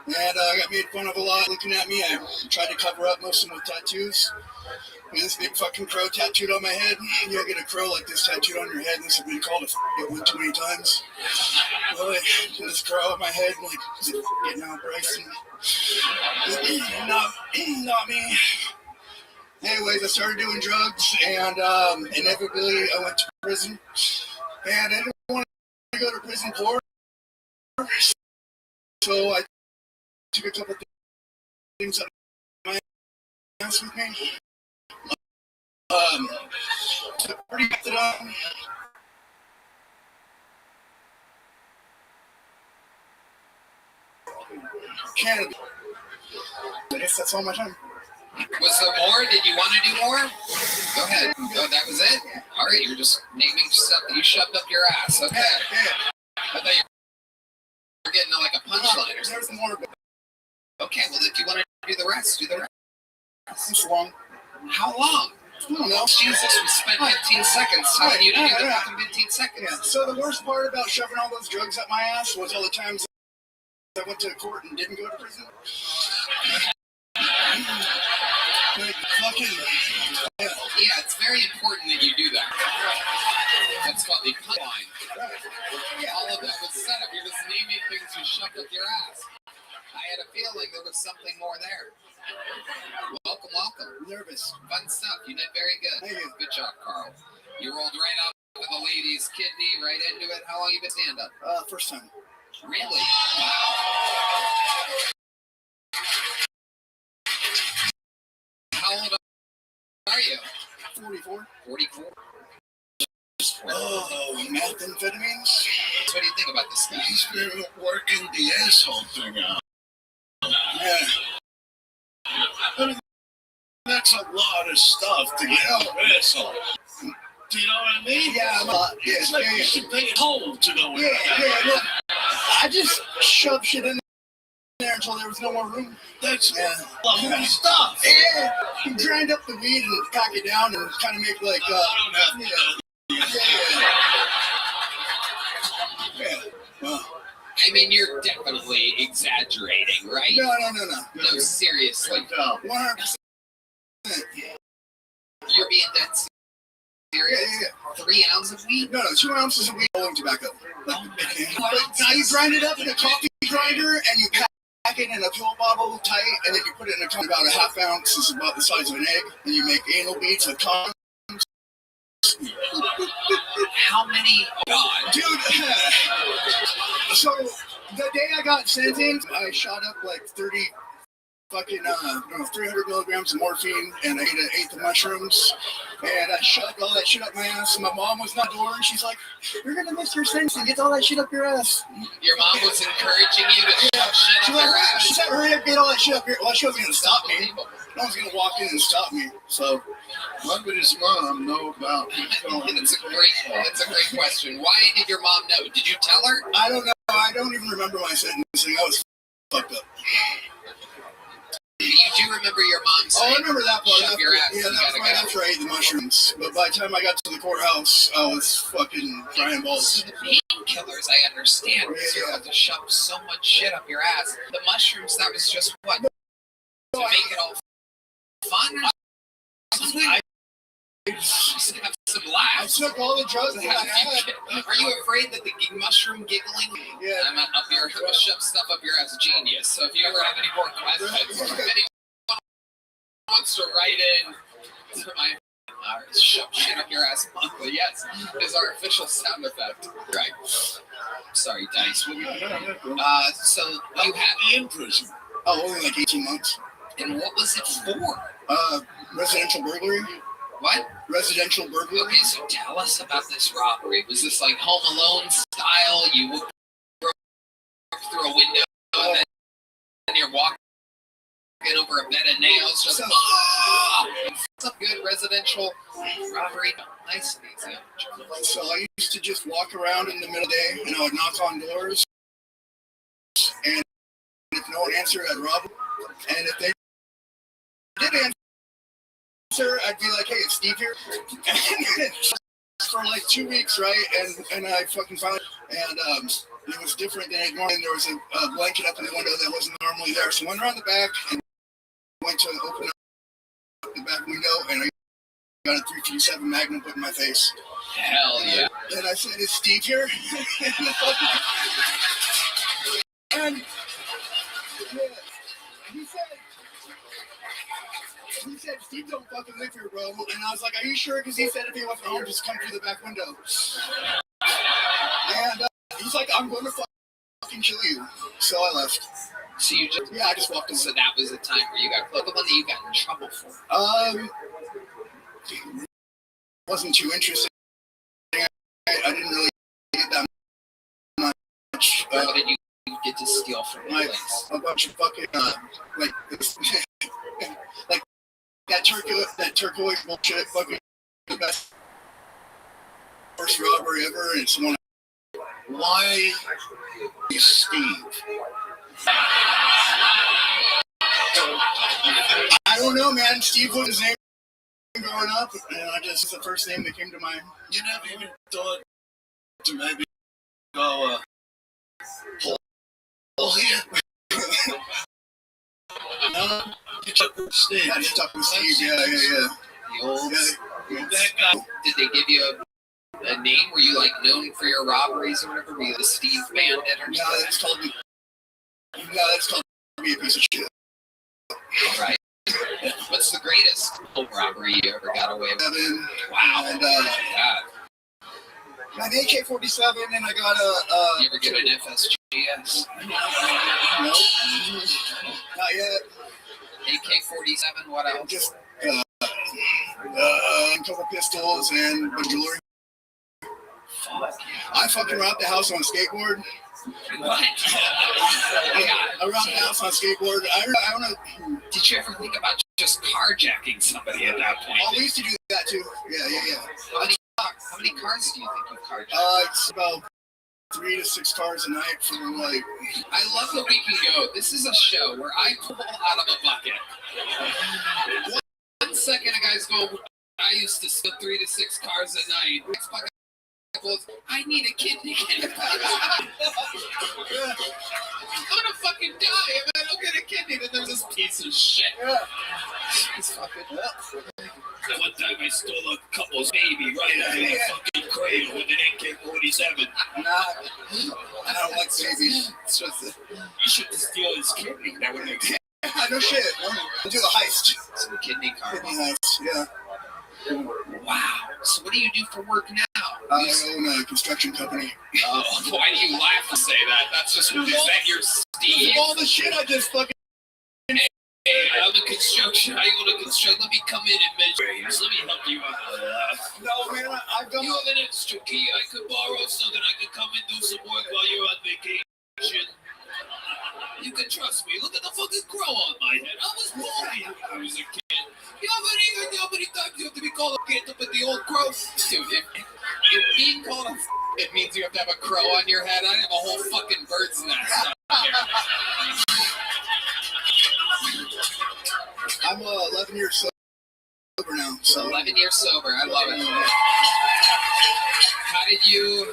Speaker 13: and I got made fun of a lot looking at me. I tried to cover up most of them with tattoos. And this big fucking crow tattooed on my head. You don't get a crow like this tattooed on your head, and this has been called a one too many times. Well, like, this crow on my head, like, is it getting out, Bryson? Not me. Anyways, I started doing drugs, and inevitably I went to prison. And I didn't want to go to prison for, so I took a couple things out of my ass with me. Pretty good it up. Canada. I guess that's all my time.
Speaker 1: Was there more? Did you want to do more? Go ahead. Oh, that was it? All right, you're just naming stuff that you shoved up your ass. Okay. I thought you were getting like a punchline or something.
Speaker 13: More.
Speaker 1: Okay, well, if you want to do the rest, do the rest.
Speaker 13: It's long.
Speaker 1: How long?
Speaker 13: I don't know.
Speaker 1: Jesus, we spent 15 seconds telling you to do the fucking 15 seconds.
Speaker 13: Yeah. So the worst part about shoving all those drugs up my ass was all the times I went to court and didn't go to prison. Like, fucking.
Speaker 1: Yeah, it's very important that you do that. That's called the punchline. All of that was set up. You're just naming things you shoved up your ass. I had a feeling there was something more there. Welcome, welcome.
Speaker 13: Nervous.
Speaker 1: Fun stuff. You did very good.
Speaker 13: Thank you.
Speaker 1: Good job, Carl. You rolled right up with a lady's kidney, right into it. How long you been stand up?
Speaker 13: First time.
Speaker 1: Really? Wow. How old are you?
Speaker 13: 44.
Speaker 1: 44.
Speaker 13: Oh, methamphetamines.
Speaker 1: What do you think about this guy?
Speaker 20: He's been working the asshole thing out.
Speaker 13: Yeah.
Speaker 20: I mean, that's a lot of stuff to get out of asshole. Do you know what I mean?
Speaker 13: Yeah,
Speaker 20: it's like you should pay a toll to go in.
Speaker 13: Yeah, look, I just shoved shit in there until there was no more room.
Speaker 20: That's a lot of stuff.
Speaker 13: Yeah, you grind up the weed and pack it down and kind of make like,
Speaker 20: I don't have to.
Speaker 13: Yeah. Well,
Speaker 1: I mean, you're definitely exaggerating, right?
Speaker 13: No.
Speaker 1: No, seriously.
Speaker 13: 100%.
Speaker 1: You're being dead serious?
Speaker 13: Yeah.
Speaker 1: 3 ounces of weed?
Speaker 13: No, 2 ounces of weed rolling tobacco. Now you grind it up in a coffee grinder and you pack it in a pill bottle tight, and then you put it in a cup. About a half ounce is about the size of an egg, and you make anal beads with condoms.
Speaker 1: How many? God.
Speaker 13: Dude, so the day I got sentenced, I shot up like 30 fucking 300 milligrams of morphine, and I ate the mushrooms, and I shoved all that shit up my ass. My mom was not door, and she's like, "You're gonna miss your sentencing. Get all that shit up your ass."
Speaker 1: Your mom was encouraging you to shove shit up your ass.
Speaker 13: She said, "Hurry up, get all that shit up here." Well, she wasn't gonna stop me. No one's gonna walk in and stop me. So,
Speaker 20: what would his mom know about?
Speaker 1: That's a great question. Why did your mom know? Did you tell her?
Speaker 13: I don't know. I don't even remember my sentencing. I was fucked up.
Speaker 1: You do remember your mom saying,
Speaker 13: I remember that part.
Speaker 1: Shove your ass.
Speaker 13: Yeah, that was right after I ate the mushrooms. But by the time I got to the courthouse, I was fucking crying balls.
Speaker 1: So the painkillers, I understand, because you have to shove so much shit up your ass. The mushrooms, that was just what? To make it all fun? Just have some laughs.
Speaker 13: I took all the drugs that I had.
Speaker 1: Are you afraid that the mushroom giggling?
Speaker 13: Yeah.
Speaker 1: I'm up your shove stuff up your ass, genius. So if you ever have any more questions, if anyone wants to write in to my shove shit up your ass monthly, yes, is our official sound effect. Right. Sorry, Dice. So you have
Speaker 20: in prison.
Speaker 13: Oh, only like 18 months.
Speaker 1: And what was it for?
Speaker 13: Residential burglary.
Speaker 1: What?
Speaker 13: Residential burglary.
Speaker 1: Okay, so tell us about this robbery. Was this like Home Alone style? You broke through a window and then you're walking over a bed of nails. Just some good residential robbery. Nice and easy.
Speaker 13: So I used to just walk around in the middle of the day and I would knock on doors. And if no one answered, I'd rob them. And if they did answer, I'd be like, "Hey, it's Steve here." And for like 2 weeks, right? And I fucking finally, and it was different than it normally. There was a blanket up in the window that wasn't normally there. So I went around the back and went to open up the back window, and I got a .357 Magnum put in my face.
Speaker 1: Hell yeah!
Speaker 13: And I said, "It's Steve here." And yeah, he said, "Steve don't fucking live here, bro." And I was like, "Are you sure?" Because he said if he wasn't home, just come through the back window. And he's like, "I'm going to fucking kill you." So I left.
Speaker 1: So you just
Speaker 13: I just walked away.
Speaker 1: So that was the time where you got close. The one that you got in trouble for.
Speaker 13: Wasn't too interesting. I didn't really get that much.
Speaker 1: What did you get to steal from the place?
Speaker 13: A bunch of fucking like that turquoise bullshit. Fucking the best first robbery ever, and it's one. Why Steve? I don't know, man. Steve was his name growing up, and it's the first name that came to mind.
Speaker 5: You never even thought to maybe go Paul here? You talk with Steve.
Speaker 13: I just talked with Steve, yeah.
Speaker 1: The old,
Speaker 5: that guy.
Speaker 1: did they give you a name? Were you like known for your robberies or whatever? Were you the Steve Bandit or
Speaker 13: No,
Speaker 1: something?
Speaker 13: that's called me a piece of shit.
Speaker 1: Right. What's the greatest robbery you ever got away with?
Speaker 13: Wow. And
Speaker 1: God.
Speaker 13: an AK-47, and I got
Speaker 1: You ever get an FSGS?
Speaker 13: No, not yet.
Speaker 1: AK-47, what else?
Speaker 13: Just a couple pistols and a jewelry. I fucking robbed the house on a skateboard.
Speaker 1: What?
Speaker 13: I robbed the house on a skateboard. I don't know.
Speaker 1: Did you ever think about just carjacking somebody at that point?
Speaker 13: Oh, we used to do that too. Yeah.
Speaker 1: How many cars do you think you've carjacked?
Speaker 13: It's about 3 to 6 cars a night for like.
Speaker 1: I love that we can go. This is a show where I pull out of a bucket. 1 second, a guy's go. I used to steal 3 to 6 cars a night. Next fucking goes, I need a kidney. I'm gonna fucking die if I don't get a kidney. Then there's this piece of shit. It's fucking up.
Speaker 5: One time I stole a couple's baby right out of the fucking cradle with an AK-47.
Speaker 13: Nah, I don't like babies.
Speaker 5: It's just you should steal his kidney. That would make sense.
Speaker 13: No shit. I'll do the heist.
Speaker 1: Some kidney car.
Speaker 13: Kidney heist, yeah.
Speaker 1: Wow. So what do you do for work now?
Speaker 13: I own a construction company.
Speaker 1: Oh, why do you laugh to say that? That's just, is that your Steve?
Speaker 13: All the shit I just fucking...
Speaker 1: Hey, I'm a construction. I own a construction. Let me come in and measure you. Let me help you out.
Speaker 13: No, man, I've done...
Speaker 1: You have an extra key I could borrow so that I could come and do some work while you're on vacation. You can trust me. Look at the fucking crow on my head. I was born here when I was a kid. You know how many times you have to be called a kid up at the old crow? Dude, if being called a it means you have to have a crow on your head. I have a whole fucking bird's nest up here.
Speaker 13: I'm 11 years sober now. So
Speaker 1: 11 years sober. I love it. How did you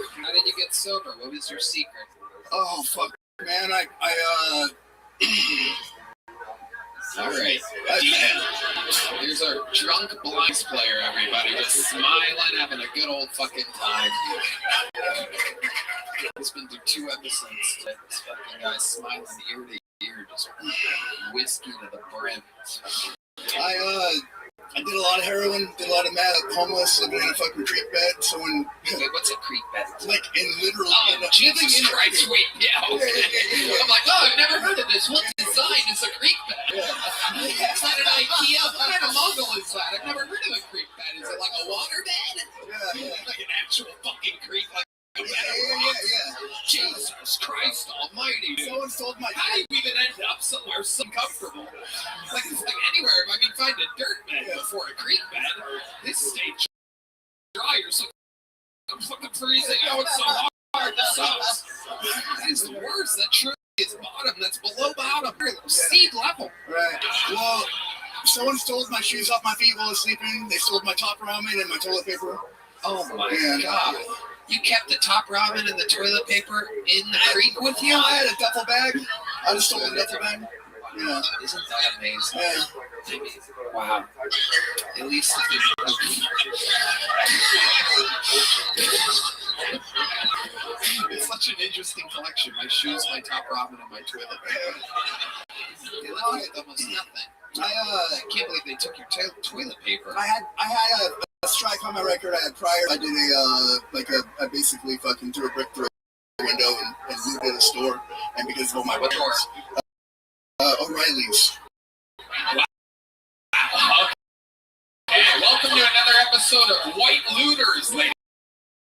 Speaker 1: get sober? What was your secret?
Speaker 13: Oh fuck, man!
Speaker 1: All right. Here's our drunk blinds player, everybody. Just smiling, having a good old fucking time. He's been through 2 episodes today. This fucking guy's smiling ear to ear, just whiskey to the brim.
Speaker 13: I did a lot of heroin, did a lot of meth, homeless, living in a fucking creek bed. So when
Speaker 1: wait, what's a creek bed?
Speaker 13: Like in literally.
Speaker 1: Oh, Jesus Christ! Wait, yeah. I'm like, oh, I've never heard of this. What design is a creek bed? It's not an IKEA. What kind of mogul is that? I've never heard of a creek bed. Is it like a water bed?
Speaker 13: Yeah.
Speaker 1: Like an actual fucking creek, like.
Speaker 13: Yeah.
Speaker 1: Jesus Christ Almighty!
Speaker 13: Someone sold my.
Speaker 1: How do you even end up somewhere so comfortable? Like it's like anywhere. I mean, find a dirt bed before a creek bed. This stayed dry or something. I'm fucking freezing out. It's so hard. This sucks. That is the worst. That truly is bottom. That's below bottom. Seed level.
Speaker 13: Right. Well, someone stole my shoes off my feet while I was sleeping. They stole my top ramen and my toilet paper.
Speaker 1: Oh my God. You kept the top ramen and the toilet paper in the creek with you?
Speaker 13: I had a duffel bag. I just stole a duffel bag. Yeah.
Speaker 1: Isn't that amazing?
Speaker 13: Yeah.
Speaker 1: Wow. At least it's such an interesting collection. My shoes, my top ramen, and my toilet paper. They look like almost nothing. I can't believe they took your toilet paper.
Speaker 13: I had a strike on my record I had prior. I did I basically fucking threw a brick through a window and looted a store. And because of all my records, O'Reilly's.
Speaker 1: Wow. Okay, welcome to another episode of White Looters, ladies.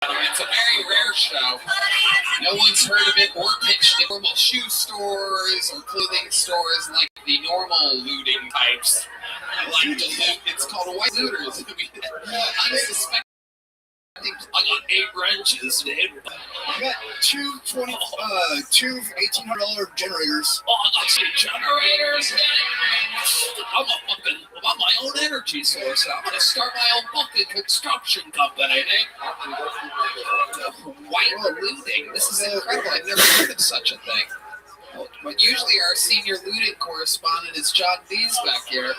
Speaker 1: It's a very rare show. No one's heard of it or pitched it. Normal shoe stores or clothing stores like the normal looting types like to loot. It's called White Looters. I mean, unsuspecting
Speaker 5: I got 8 wrenches, dude.
Speaker 13: I got two $1,800 generators.
Speaker 5: Oh, I got some generators, man. I'm my own energy source. I'm gonna start my own fucking construction company, White looting. This is incredible. I've never heard of such a thing. But usually our senior looting correspondent is John Dees back here.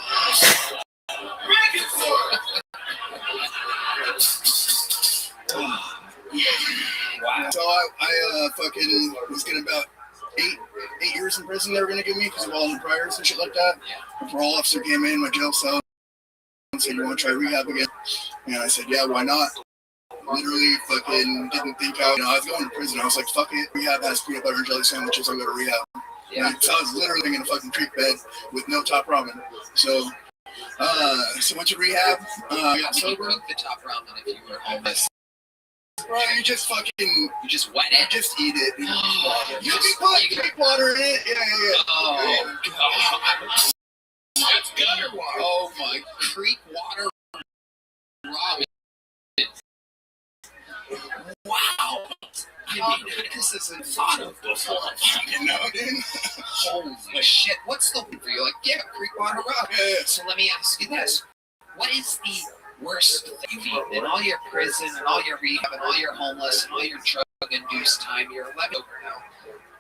Speaker 13: Wow. So I fucking was getting about eight years in prison they were gonna give me because of all the priors and shit like that. The parole officer came in my jail cell and said, "You want to try rehab again?" And I said, "Yeah, why not?" Literally fucking didn't think out. I was going to prison. I was like, "Fuck it, rehab has peanut butter and jelly sandwiches. I'll go to rehab." Yeah. So I was literally in a fucking creek bed with no top ramen. So went to rehab. I got sober.
Speaker 1: You cook the top ramen if you were homeless.
Speaker 13: Bro, you just
Speaker 1: wet it.
Speaker 13: Just eat it. You can put creek water in it. Yeah.
Speaker 1: Oh, God. That's gutter water. Oh, my. Creek water ramen. Wow. I mean, this isn't thought of before.
Speaker 13: You know, dude?
Speaker 1: Holy shit. What's the for you? Like, yeah, creek water ramen.
Speaker 13: Yeah.
Speaker 1: So let me ask you this. What is the worst thing you've eaten in all your prison and all your rehab and all your homeless and all your drug-induced time? You're 11 over now.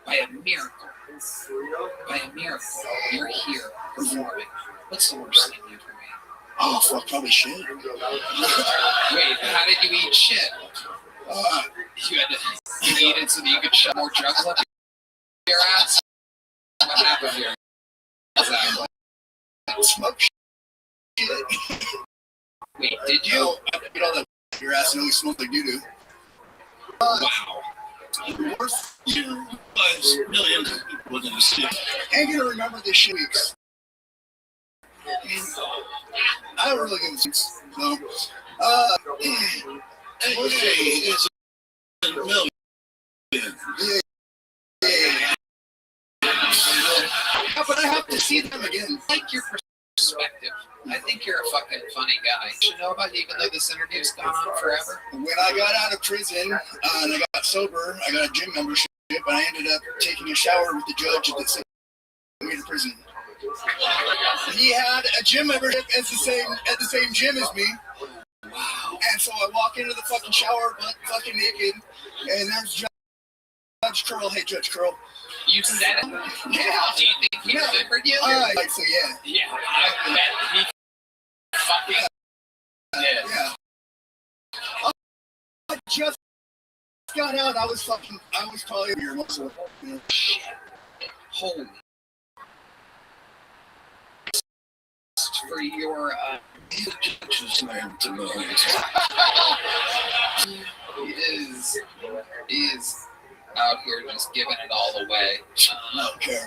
Speaker 1: By a miracle. You're here performing. What's the worst thing you've ever eaten?
Speaker 13: Oh, fuck, probably shit.
Speaker 1: Wait, how did you eat shit? You had to eat it so that you could shove more drugs up your ass? What happened here? Exactly.
Speaker 13: Smoke shit.
Speaker 1: Wait, did you?
Speaker 13: No, I get all that your ass and only smoke like you do.
Speaker 1: Wow.
Speaker 13: The worst
Speaker 5: was millions of people in the city.
Speaker 13: I ain't gonna remember this shit weeks. I don't really give a shit. So,
Speaker 5: it's a million.
Speaker 13: Yeah, but I have to see them again.
Speaker 1: I like your perspective. I think you're a fucking funny guy. You should know about you, even though this interview's gone on forever.
Speaker 13: When I got out of prison and I got sober, I got a gym membership, and I ended up taking a shower with the judge that sent me to prison. He had a gym membership at the same gym as me.
Speaker 1: Wow.
Speaker 13: And so I walk into the fucking shower, butt fucking naked, and there's Judge Curl. Hey, Judge Curl.
Speaker 1: You said it.
Speaker 13: Yeah.
Speaker 1: Do you think he remembered you?
Speaker 13: Like, so yeah.
Speaker 1: Yeah, I bet he fucking did.
Speaker 13: Yeah. I just got out. I was probably a year muscle.
Speaker 1: Shit. Holy. For your he is out here just giving it all away.
Speaker 13: Okay.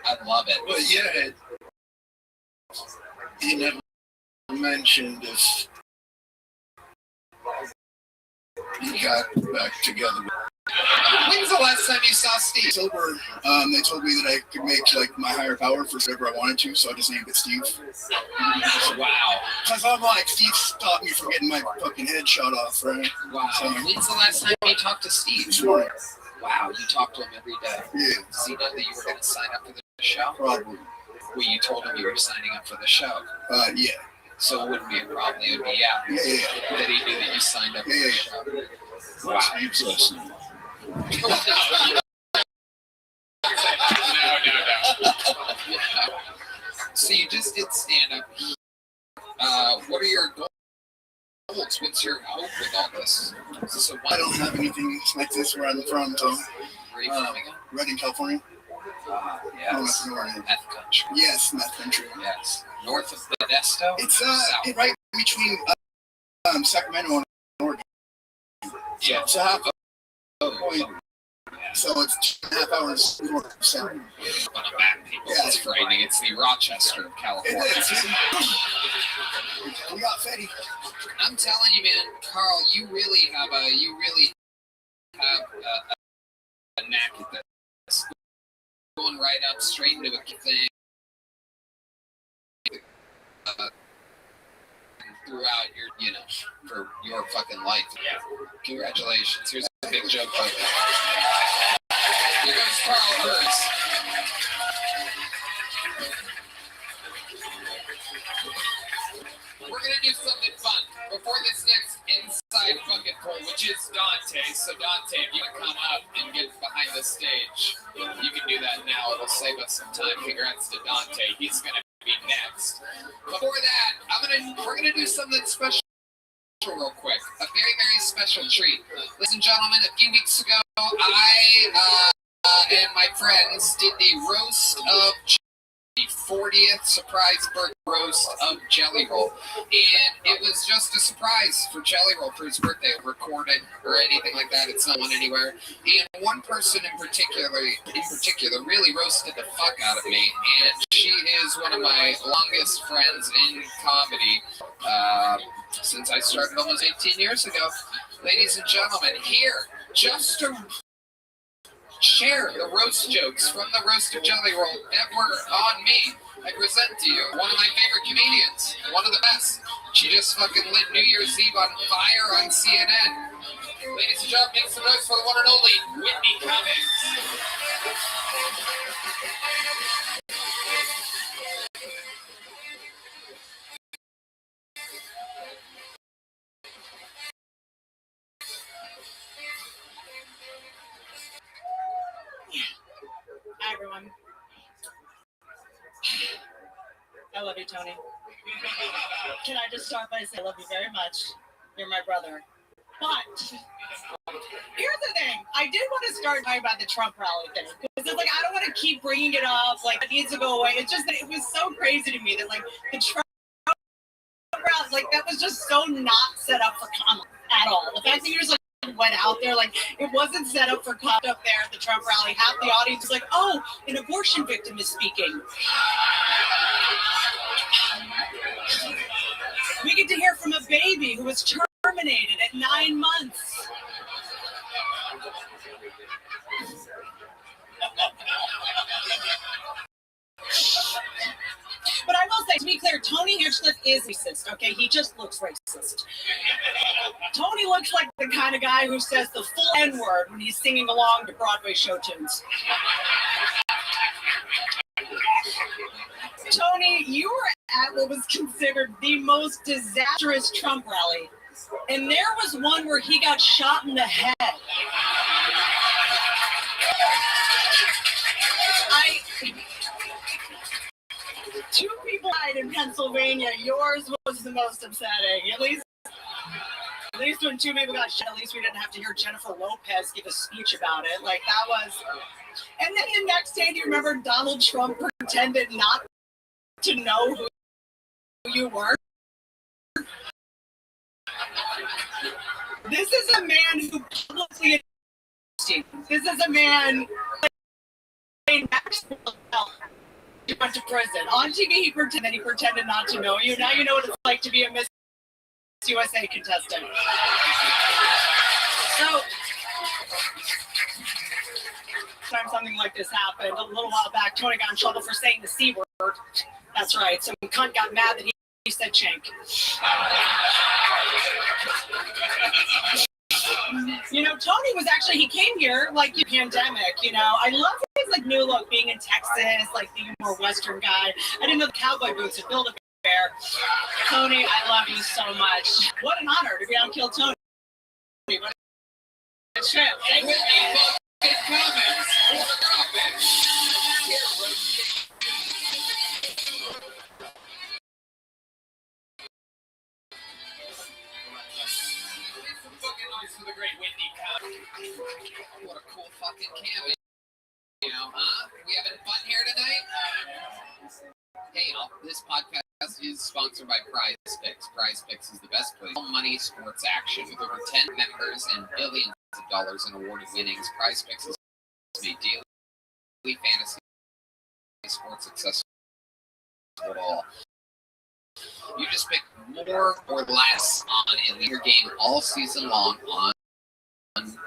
Speaker 1: I love it.
Speaker 13: But yeah, he never mentioned if he got back together.
Speaker 1: When's the last time you saw Steve?
Speaker 13: Sober, they told me that I could make like my higher power for whatever I wanted to, so I just named it Steve.
Speaker 1: Wow.
Speaker 13: Because I'm like, Steve stopped me from getting my fucking head shot off, right?
Speaker 1: Wow. So, when's the last time you talked to Steve?
Speaker 13: This morning.
Speaker 1: Wow, you talk to him every day.
Speaker 13: Yeah.
Speaker 1: Does he know that you were going to sign up for the show?
Speaker 13: Probably.
Speaker 1: Well, you told him you were signing up for the show.
Speaker 13: Yeah.
Speaker 1: So it wouldn't be a problem. It would be that he knew that you signed up for the show. Wow.
Speaker 5: Steve's listening.
Speaker 1: No. So you just did stand up. What are your goals? What's your hope with all this? Is this a
Speaker 13: I don't have anything like this where I'm from, so.
Speaker 1: Where are you from again?
Speaker 13: Redding, California.
Speaker 1: Yes. Meth country.
Speaker 13: Yes, meth country.
Speaker 1: Yes. North of Modesto?
Speaker 13: It's right between Sacramento and Oregon.
Speaker 1: Yeah.
Speaker 13: It's a half point. So it's 2.5 hours north of Sacramento.
Speaker 1: Yeah, it's frightening. It's the Rochester of California.
Speaker 13: It is. We got Fetty.
Speaker 1: I'm telling you, man, Carl, you really have a knack at this. Going right up straight into a thing. throughout your, for your fucking life. Yeah. Congratulations. Here's a big joke. Here goes Carl Kurtz. We're gonna do something fun before this next inside bucket pull, which is Dante. So Dante, if you can come up and get behind the stage, you can do that now. It'll save us some time. Congrats to Dante. He's gonna be next. Before that, we're gonna do something special real quick. A very, very special treat. Ladies and gentlemen, a few weeks ago, I and my friends did the roast of the 40th surprise birthday roast of Jelly Roll, and it was just a surprise for Jelly Roll for his birthday, recorded or anything like that. It's not on anywhere. And one person in particular really roasted the fuck out of me, and she is one of my longest friends in comedy since I started almost 18 years ago. Ladies and gentlemen, here, just to share the roast jokes from the roast of Jelly Roll that were on me, I present to you one of my favorite comedians, one of the best. She just fucking lit New Year's Eve on fire on CNN. Ladies and gentlemen, make some noise for the one and only Whitney Cummings.
Speaker 14: Hi, everyone. I love you, Tony. Can I just start by saying I love you very much? You're my brother. But here's the thing. I did want to start talking about the Trump rally thing. Because it's like, I don't want to keep bringing it up. Like, it needs to go away. It's just that it was so crazy to me that, like, the Trump rally, like, that was just so not set up for comedy at all. The fact that you just, like, went out there, like, it wasn't set up for comedy up there at the Trump rally. Half the audience was like, oh, an abortion victim is speaking. We get to hear from a baby who was terminated at 9 months. But I will say, to be clear, Tony Hinchcliffe is racist, okay? He just looks racist. Tony looks like the kind of guy who says the full N-word when he's singing along to Broadway show tunes. Tony, you were at what was considered the most disastrous Trump rally, and there was one where he got shot in the head. Two people died in Pennsylvania. Yours was the most upsetting. At least when two people got shot, at least we didn't have to hear Jennifer Lopez give a speech about it. Like, that was... And then the next day, do you remember Donald Trump pretended not to know who you were? This is a man who publicly... This is a man... He went to prison. On TV, he pretended not to know you. Now you know what it's like to be a Miss USA contestant. So, time something like this happened, a little while back, Tony got in trouble for saying the C word. That's right. Some cunt got mad that he said chank. You know, Tony was actually, he came here like the pandemic, you know. I love his like new look, being in Texas, like being a more Western guy. I didn't know the cowboy boots would build a bear. Tony, I love you so much. What an honor to be on Kill Tony. What a trip.
Speaker 1: And with me, fucking comments. For the great Whitney Cummings. What a cool fucking cameo, huh? We having fun here tonight? Hey, y'all, this podcast is sponsored by Prize Picks. Prize Picks is the best place. All money sports action with over 10 members and billions of dollars in awarded winnings. Prize Picks is made daily fantasy sports accessible to all. You just pick more or less on a leader game all season long on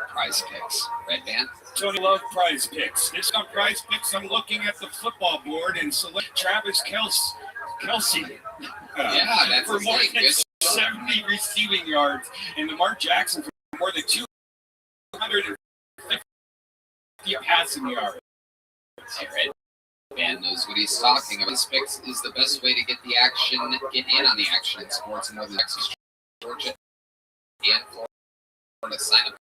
Speaker 1: Prize Picks. Red Band?
Speaker 4: Tony Love Prize Picks. This on Prize Picks, I'm looking at the football board and select Travis Kelce.
Speaker 1: Yeah, that's
Speaker 4: for more than
Speaker 1: good
Speaker 4: 70 receiving yards, and Lamar Jackson for more than 250 passing yards.
Speaker 1: All right. Man knows what he's talking about. This picks is the best way to get the action, get in on the action in sports in Northern Texas, Georgia, and Florida. Sign up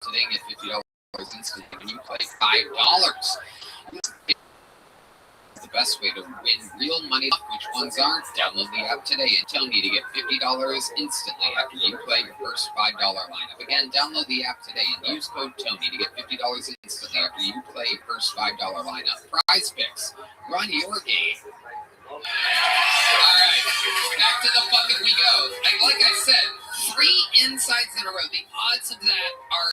Speaker 1: today and get $50 instantly when you play $5. The best way to win real money. Which ones aren't? Download the app today and Tony to get $50 instantly after you play your first $5 lineup. Again, download the app today and use code Tony to get $50 instantly after you play your first $5 lineup. Prize Picks. Run your game. All right, back to the bucket we go. And like I said, 3 insides in a row. The odds of that are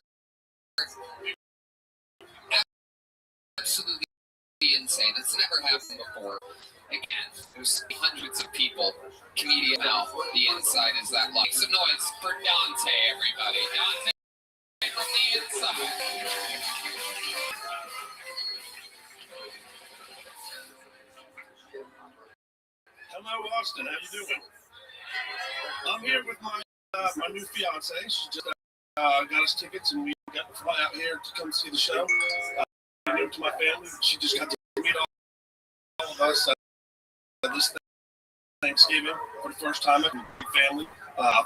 Speaker 1: absolutely insane. It's never happened before. Again, there's hundreds of people. Comedian mouth. The inside is that long. Make some noise for Dante, everybody. Dante from the inside.
Speaker 20: Hello, Austin. How you doing? I'm here with my new fiance. She just got us tickets, and we got to fly out here to come see the show. New to my family. She just got to meet all of us this Thanksgiving for the first time with my family.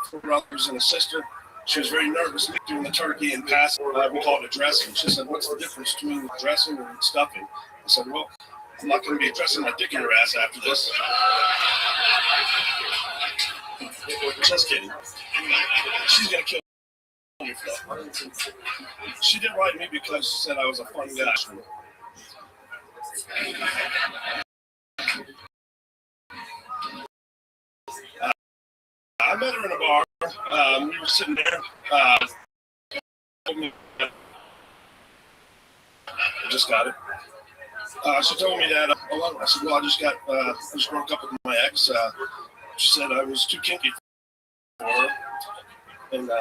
Speaker 20: 4 brothers and a sister. She was very nervous doing the turkey and passing. We call it a dressing. She said, "What's the difference between dressing and stuffing?" I said, "Well, I'm not going to be dressing my dick in her ass after this." Just kidding. She's going to kill me for that. She didn't write me because she said I was a fun guy. I met her in a bar. We were sitting there. I just got it. She told me that. I said, "Well, I just broke up with my ex." She said I was too kinky for her, and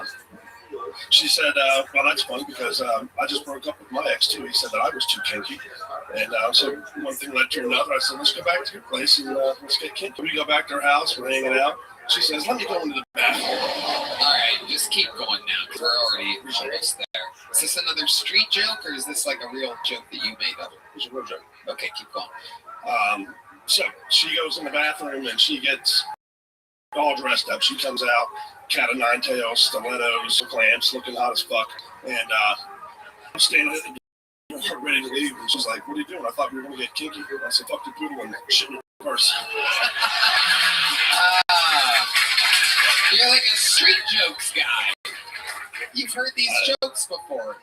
Speaker 20: she said, "Well, that's funny because I just broke up with my ex too." He said that I was too kinky, and so one thing led to another. I said, "Let's go back to your place and let's get kinky." We go back to her house. We're hanging out. She says, "Let me go into the bathroom."
Speaker 1: All right, just keep going now because we're already almost there. Is this another street joke or is this like a real joke that you made up?
Speaker 20: It's a real joke.
Speaker 1: Okay, keep going.
Speaker 20: So she goes in the bathroom and she gets all dressed up. She comes out, cat o' nine tails, stilettos, clamps, looking hot as fuck. And I'm standing at the door ready to leave. And she's like, "What are you doing? I thought we were going to get kinky." I said, "Fuck the poodle and shit in your purse."
Speaker 1: You're like a street jokes guy. You've heard these jokes before.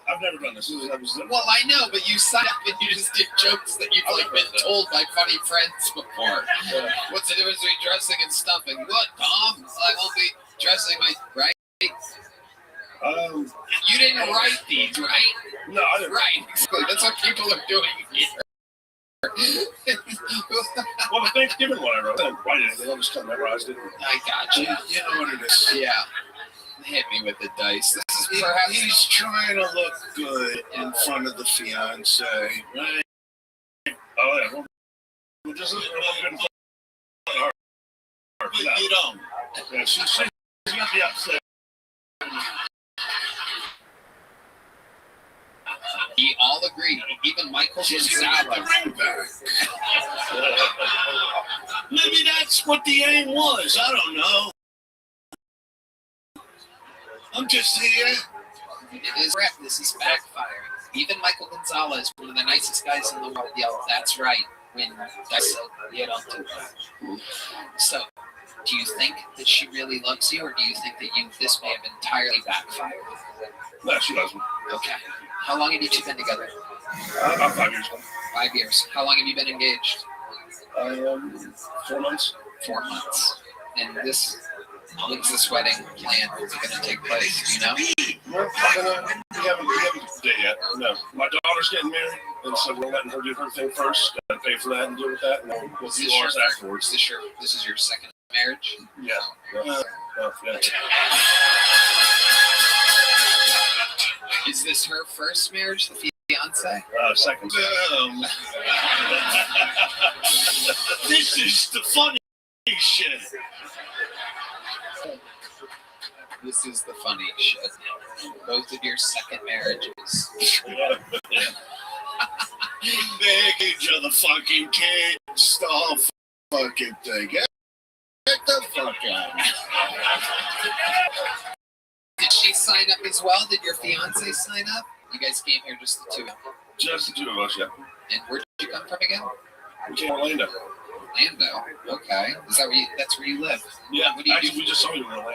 Speaker 20: I've never done this.
Speaker 1: Well, I know, but you signed up and you just did jokes that you've like been told by funny friends before.
Speaker 20: Yeah.
Speaker 1: What's the difference between dressing and stuffing? What, Tom? I won't be dressing my right. You didn't write these, right?
Speaker 20: No, I didn't.
Speaker 1: Right, exactly. That's what people are doing here.
Speaker 20: Well, the Thanksgiving one I wrote, I didn't write anything. I just kind of memorized it.
Speaker 1: I got you.
Speaker 20: You know what it is.
Speaker 1: Yeah. Hit me with the dice. This is perhaps
Speaker 20: he's trying to look good in front of the fiance, right? Oh yeah. Well, this is really good in front of her. But you don't. Yeah, she's gonna be upset.
Speaker 1: We all agree. Even Michael Gonzalez.
Speaker 20: Ring back. Maybe that's what the aim was. I don't know. I'm just here.
Speaker 1: It is correct. This is backfiring. Even Michael Gonzalez, one of the nicest guys in the world, yelled, "That's right." When that's you don't do that. So, do you think that she really loves you, or do you think that this may have entirely backfired?
Speaker 20: No, she doesn't.
Speaker 1: Okay. How long have you two been together?
Speaker 20: About 5 years.
Speaker 1: 5 years. How long have you been engaged?
Speaker 20: 4 months.
Speaker 1: 4 months. And when's this wedding planned? Is it going to take place? Do you know?
Speaker 20: Well, we haven't done it yet. No. My daughter's getting married, and so we're letting her do her thing first. Gotta pay for that and deal with that, and then we'll do ours afterwards.
Speaker 1: This is your second marriage?
Speaker 20: Yeah. Yeah.
Speaker 1: Is this her first marriage, the fiance?
Speaker 20: Second. This is the funny shit.
Speaker 1: This is the funny shit. Both of your second marriages.
Speaker 20: Beg each other fucking kids, the whole fucking thing. Get the fuck out.
Speaker 1: Did she sign up as well? Did your fiance sign up? You guys came here just the two of you.
Speaker 20: Just the two of us, yeah.
Speaker 1: And where did you come from again?
Speaker 20: We came to Orlando.
Speaker 1: Orlando. Okay. Is that where you, that's where you live?
Speaker 20: Yeah.
Speaker 1: What do you
Speaker 20: Actually,
Speaker 1: do?
Speaker 20: we just saw you in Orlando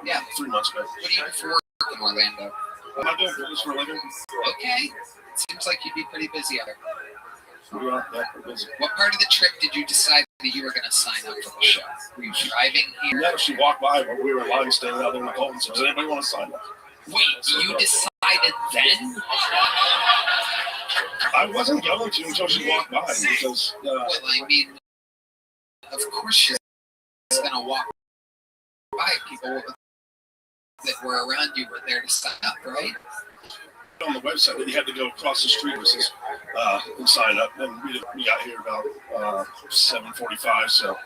Speaker 20: like 3 months ago.
Speaker 1: What do you do for work in Orlando?
Speaker 20: I'm not doing this for a living.
Speaker 1: Okay. Seems like you'd be pretty busy out there.
Speaker 20: We are, yeah, we're busy.
Speaker 1: What part of the trip did you decide that you were going to sign up for the show? Were you driving here?
Speaker 20: Yeah, she walked by when we were in line standing out there in the cold and said, does anybody want to sign up?
Speaker 1: Wait, you decided then?
Speaker 20: I wasn't going to until she walked by because...
Speaker 1: well, I mean, of course she's going to walk by. People that were around you were there to sign up, right?
Speaker 20: On the website, you had to go across the street and sign up. And we got here about 7:45, so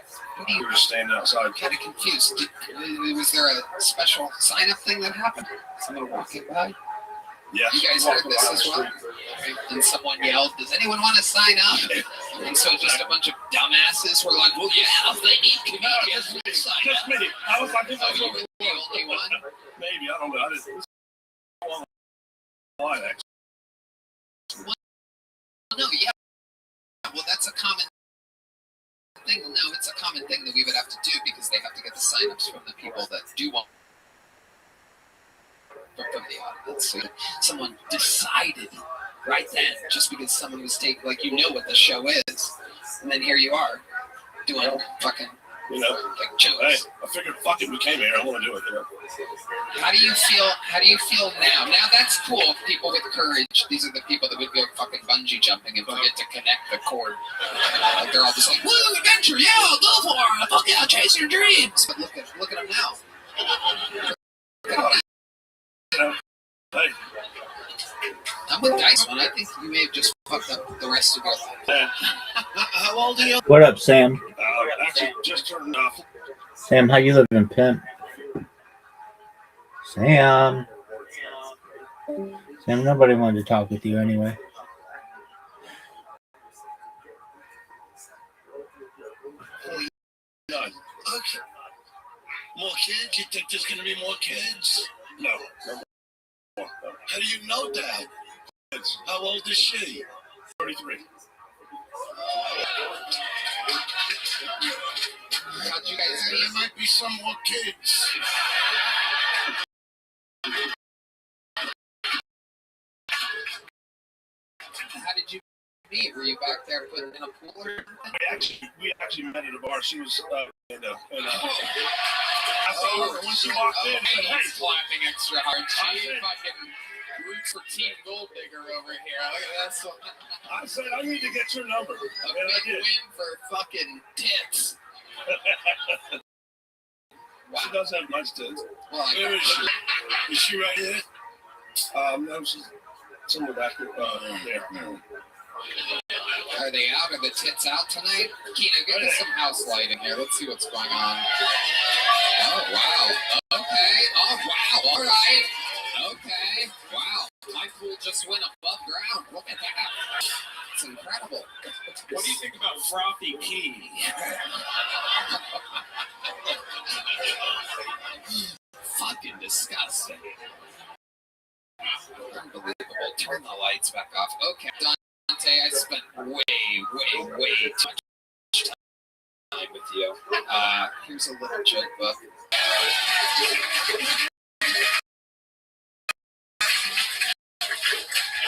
Speaker 20: we were standing outside.
Speaker 1: I'm kind of confused. Was there a special sign-up thing that happened? Someone walking by?
Speaker 20: Yeah.
Speaker 1: You guys heard this as well? And someone yelled, does anyone want to sign up? And so just a bunch of dumbasses were like, well, yeah, if they need comedians, we'll sign up.
Speaker 20: Just me. I was like,
Speaker 1: oh, you were the only one?
Speaker 20: Maybe, I don't know. I didn't. Well,
Speaker 1: no, yeah. Well, that's a common thing. No, it's a common thing that we would have to do because they have to get the signups from the people that do want from the audience. So someone decided right then, just because someone was taking, like, you know what the show is, and then here you are doing fucking, like jokes.
Speaker 20: Hey, I figured, fuck it, we came here. I want to do it.
Speaker 1: How do you feel? How do you feel now? Now that's cool. People with courage. These are the people that would go fucking bungee jumping and forget to connect the cord. Like they're all just like, woo, adventure, yeah, go for it. Fuck yeah, chase your dreams. But look at them now.
Speaker 20: Hey.
Speaker 1: I'm with Dice One. I think you may have just fucked up the rest of your life. How old are you?
Speaker 19: What up, Sam?
Speaker 20: Actually, just turned off.
Speaker 19: Sam, how you living, pimp? Sam, nobody wanted to talk with you anyway.
Speaker 20: None. Okay. More kids? You think there's going to be more kids? No. How do you know that? How old is she? 33.
Speaker 1: How'd you guys meet?
Speaker 20: There might be some more kids.
Speaker 1: How did you meet? Were you back there putting in a pool or something?
Speaker 20: We actually met at a bar. She was I saw her when she walked in.
Speaker 1: Hey, he's clapping extra hard. She fucking roots for Team Gold Digger over here. Look at that.
Speaker 20: I said I need to get your number.
Speaker 1: A big win for fucking tits.
Speaker 20: Wow. She does have nice tits.
Speaker 1: Well,
Speaker 20: where is she? Is she right here? No, she's somewhere back there.
Speaker 1: Are they out? Are the tits out tonight? Kina, give us some house lighting here. Let's see what's going on. Oh, wow. Okay. Oh, wow. All right. Okay. Wow. My pool just went above ground. Look at that. It's incredible.
Speaker 6: What do you think about frothy pee?
Speaker 1: Fucking disgusting. Unbelievable. Turn the lights back off. Okay, Dante, I spent way too much time with you. Here's a little joke book.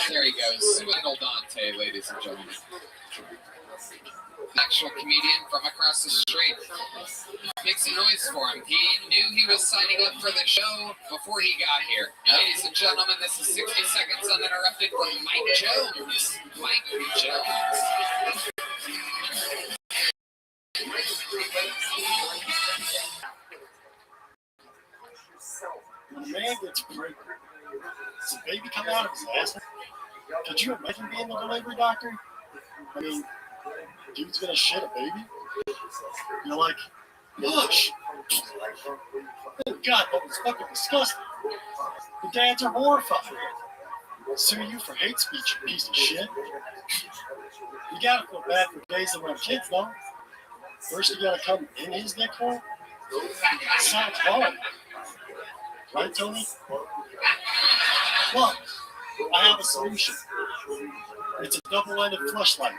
Speaker 1: There he goes. Little Dante, ladies and gentlemen. Actual comedian from across the street. Make some noise for him. He knew he was signing up for the show before he got here. Ladies and gentlemen, this is 60 Seconds Uninterrupted from Mike Jones. Mike Jones.
Speaker 18: When a man gets pregnant, does the baby come out of his ass? Could you imagine being a delivery doctor? I mean, dude's gonna shit a baby. You're like, gosh. Oh God, that was
Speaker 16: fucking disgusting. The dads are horrified. Sue you for hate speech, you piece of shit. You gotta feel bad for gays that want kids, though. First, you gotta come in his dick hole. Sounds hard. Right, Tony? Look, I have a solution. It's a double-ended fleshlight.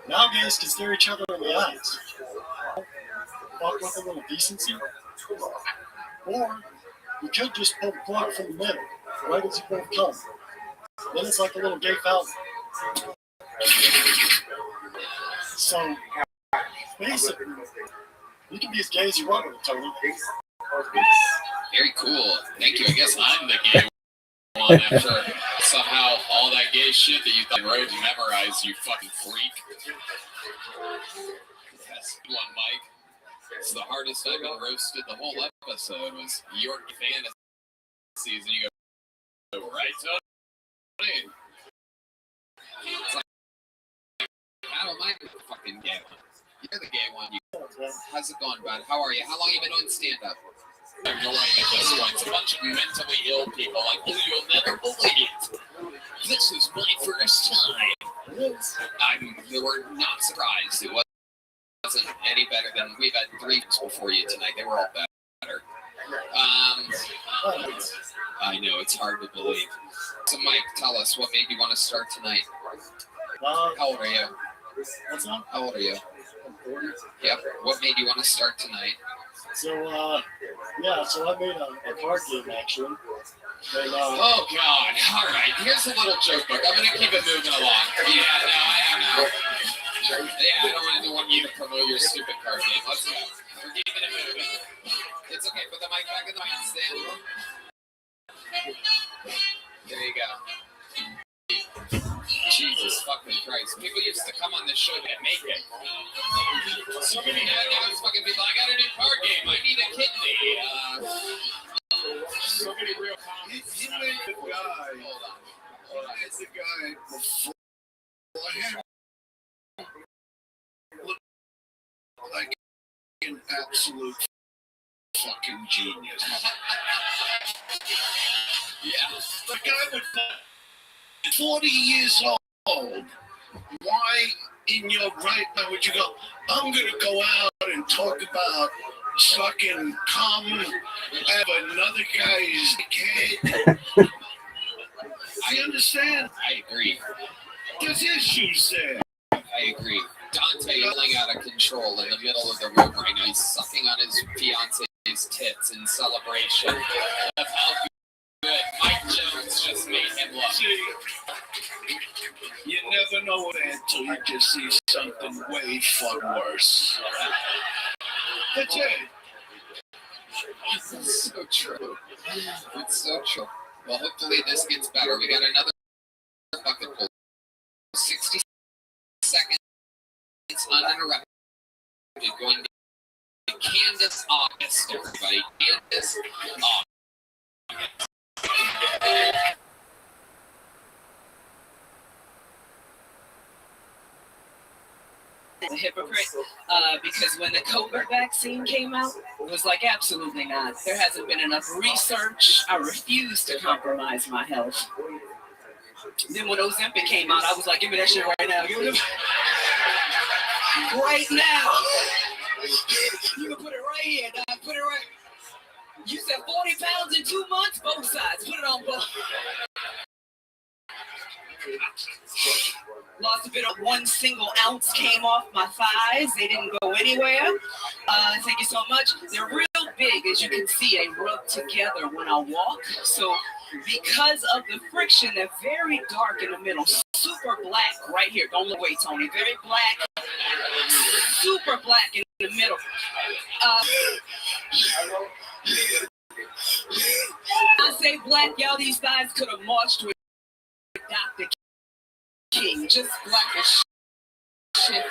Speaker 16: Now gays can stare each other in the eyes. Fuck with a little decency. Or you could just pull the plug from the middle, right as you both come. Then it's like a little gay fountain. So, basically, you can be as gay as you want with it, Tony.
Speaker 1: Very cool. Thank you. I guess I'm the gay one after somehow all that gay shit that you thought wrote you memorized, you fucking freak. Yes, one, Mike. It's the hardest I've been roasted the whole episode was your fantasies, and you go, right, Tony? It's like, I don't mind the fucking gay one. You're the gay one. How's it going, bud? How are you? How long have you been doing stand-up? I'm annoying at this point. It's a bunch of mentally ill people like, oh, you'll never believe it. This is my first time. They were not surprised. It wasn't any better than we've had 3 before you tonight. They were all better. I know, it's hard to believe. So, Mike, tell us, what made you want to start tonight? How old are you?
Speaker 16: What's up?
Speaker 1: How old are you?
Speaker 16: I'm 40.
Speaker 1: Yep. What made you want to start tonight?
Speaker 16: So, so I made a card game, actually. And,
Speaker 1: oh, God. All right. Here's a little joke book. I'm going to keep it moving along. Yeah, no, I don't know. Yeah, I don't want you to promote your stupid card game. Let's go. We're keeping it moving. It's okay. Put the mic back in the mic stand. There you go. Jesus fucking Christ. People used to come on this show to make it. So many now fucking people, I got a new card game. I need a kidney. So many real comments. He made the guy. Hold on. It's the guy before him. Look like an absolute fucking genius. Yeah. The guy was 40 years old. Why in your right mind would you go, I'm going to go out and talk about fucking come have another guy's head? I understand. I agree. There's issues there. I agree. Dante yelling out of control in the middle of the room right now. He's sucking on his fiance's tits in celebration of how good Mike Jones just made him look. You never know that until you just see something way fucking worse. That's it. It's so true. It's so true. Well, hopefully this gets better. We got another fucking 60 seconds uninterrupted. Going to Candace August, everybody. Candace August.
Speaker 21: A hypocrite because when the COVID vaccine came out, it was like, absolutely not. There hasn't been enough research. I refuse to compromise my health. Then when Ozempic came out, I was like, give me that shit right now. Give me the... right now. You can put it right here, dog. Put it right. You said 40 pounds in 2 months, both sides. Put it on both. Lost a bit of 1 single ounce came off my thighs. They didn't go anywhere. Thank you so much. They're real big, as you can see. They rub together when I walk. So because of the friction, they're very dark in the middle. Super black right here. Don't look away, Tony. Very black. Super black in the middle. I say black, y'all. These thighs could have marched with Dr. King, just black as shit.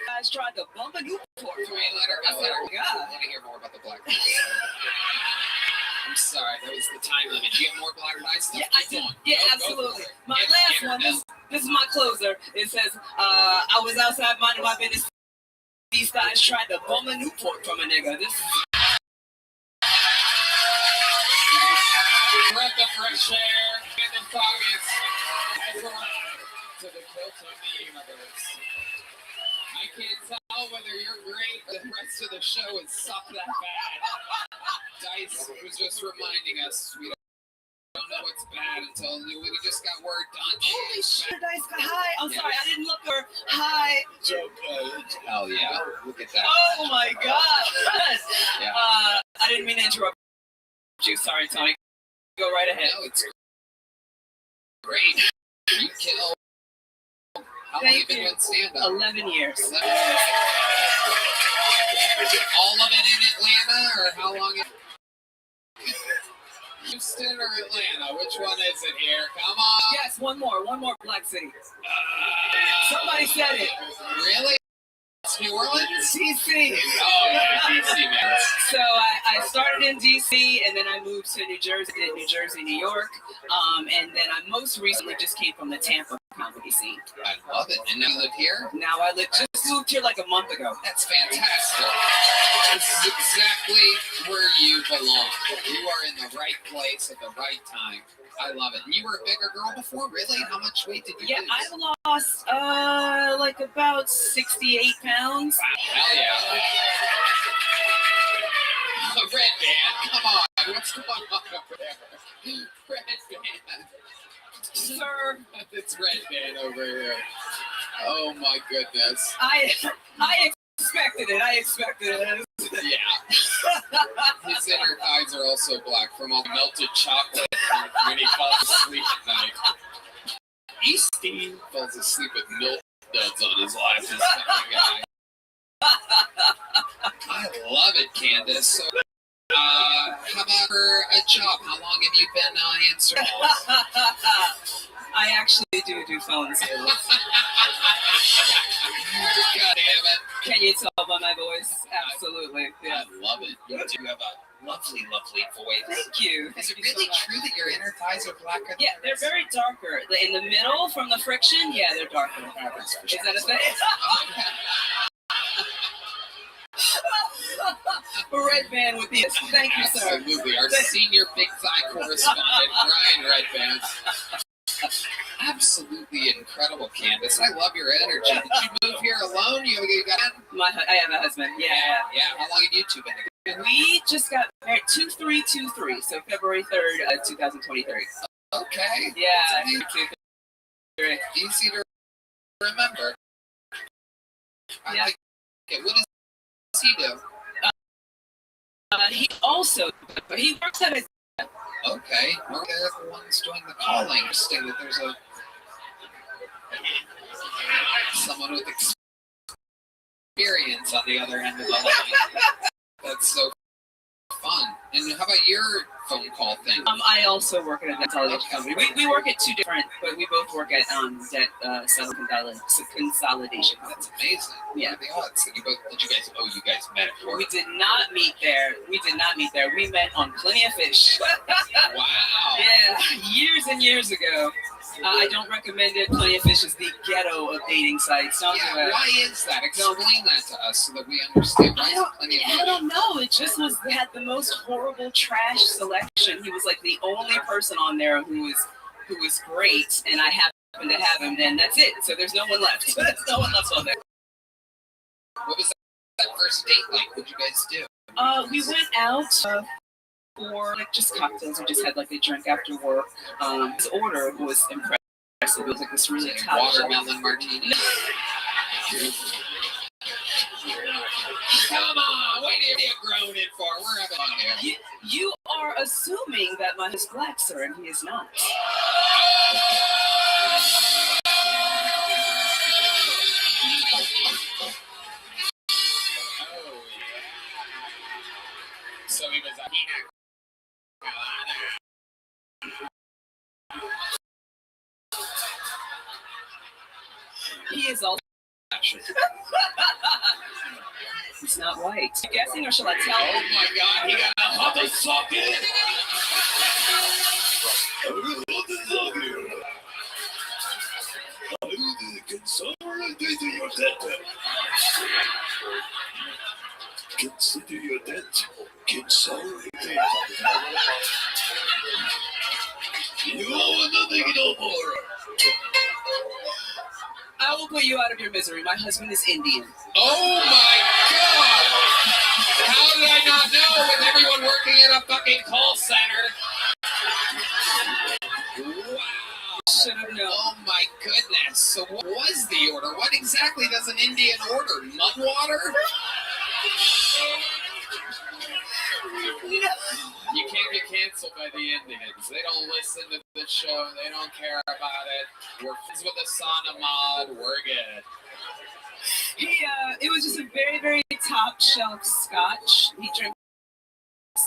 Speaker 21: Guys tried to bump a Newport for me later. I said, oh God. I want to hear more about the black thighs. I'm sorry, that was the time limit. Do you have more black thighs stuff? Yeah, I do. Yeah, absolutely. My last one. This is my closer. It says, I was outside minding my business. These guys tried to bum a Newport from a nigga. This is
Speaker 1: breath of fresh air in the pockets. Has arrived to the kilt of the universe. I can't tell whether you're great or the rest of the show is suck that bad. Dice was just reminding us we don't know what's bad until we just got word done.
Speaker 21: holy shit, Dice. Hi. I'm sorry, I didn't look her. Hi.
Speaker 1: It's okay. Hell yeah. Look at that.
Speaker 21: Oh my god.
Speaker 1: Yeah.
Speaker 21: I didn't mean to interrupt you. Sorry, Tony. Go right ahead.
Speaker 1: No, it's great. You kill. How long have you been doing stand-up?
Speaker 21: 11 years.
Speaker 1: 11 years. All of it in Atlanta, or how long? Houston or Atlanta? Which one is it here? Come on.
Speaker 21: Yes, one more Black City. Somebody said it.
Speaker 1: Really? It's New Orleans?
Speaker 21: DC.
Speaker 1: Oh, yeah, DC, man.
Speaker 21: So I started in DC, and then I moved to New Jersey, New York, and then I most recently just came from the Tampa comedy scene.
Speaker 1: I love it. And now you live here?
Speaker 21: Now I just moved here like a month ago.
Speaker 1: That's fantastic. This is exactly where you belong. You are in the right place at the right time. I love it. And you were a bigger girl before, really? How much weight did you lose?
Speaker 21: I've lost like about 68 pounds.
Speaker 1: Wow. Hell yeah. Red Band, come on. What's going on over there? Red Band.
Speaker 21: Sir.
Speaker 1: It's Red Band over here. Oh my goodness.
Speaker 21: I expected it.
Speaker 1: Yeah. His inner thighs are also black from all the melted chocolate when he falls asleep at night. Steve falls asleep with milk duds on his lap, this fucking guy. I love it, Candace. So, how about for a job? How long have you been answering?
Speaker 21: I actually do phone sales.
Speaker 1: God damn it.
Speaker 21: Can you tell by my voice? Absolutely. Yeah.
Speaker 1: I love it. You do have a lovely, lovely voice.
Speaker 21: Thank you.
Speaker 1: Is it really true that your inner thighs are blacker?
Speaker 21: Yeah, they're very darker. In the middle, from the friction, yeah, they're darker. Is that a thing? Red Band with this. Thank you, sir.
Speaker 1: Absolutely. Our senior big thigh correspondent, Ryan Red Band. Absolutely incredible, Candace. I love your energy. Did you move here alone? You got
Speaker 21: I have a husband. Yeah.
Speaker 1: How long have you two been together?
Speaker 21: We just got married 2323, so February 3rd, 2023.
Speaker 1: Okay.
Speaker 21: Yeah.
Speaker 1: Easy to remember. I like it. What does he do?
Speaker 21: He works at a...
Speaker 1: Okay. We're the ones doing the calling. Interesting that there's someone with experience on the other end of the line. That's so fun. And how about your phone call thing?
Speaker 21: I also work at a debt consolidation company. We work at two different, but we both work at debt consolidation.
Speaker 1: That's amazing.
Speaker 21: Yeah.
Speaker 1: What are the odds that you guys met at work?
Speaker 21: We did not meet there. We met on Plenty of Fish.
Speaker 1: Wow.
Speaker 21: Yeah, years and years ago. I don't recommend it. Plenty of Fish is the ghetto of dating sites.
Speaker 1: Why is that? Explain that to us so that we understand.
Speaker 21: I don't know. It just had the most horrible trash selection. He was like the only person on there who was great, and I happened to have him. And that's it. So there's no one left. There's no one left on there.
Speaker 1: What was that first date like? What did you guys do?
Speaker 21: We went out for like just cocktails. We just had like a drink after work. His order was impressive. It was like this really top
Speaker 1: watermelon martini. Come on, what are you groaning for? We're having fun here.
Speaker 21: You are assuming that mine is black, sir, and he is not.
Speaker 1: So he was a
Speaker 21: He is also. He's not white. You guessing, or shall I tell?
Speaker 1: Oh my God! He got a motherfucker!
Speaker 20: Consolidate your debt. Consider your debt. Consolidate. You owe nothing no more.
Speaker 1: I will put you out of your misery. My husband is Indian.
Speaker 2: Oh my God! How did I not know with everyone working in a fucking call center? Wow.
Speaker 1: Should have known.
Speaker 2: Oh my goodness. So what was the order? What exactly does an Indian order? Mud water? You can't get canceled by the Indians. They don't listen to the show. They don't care about it. We're friends with the sauna mod. We're good.
Speaker 1: It was just a very, very top shelf scotch. He drinks.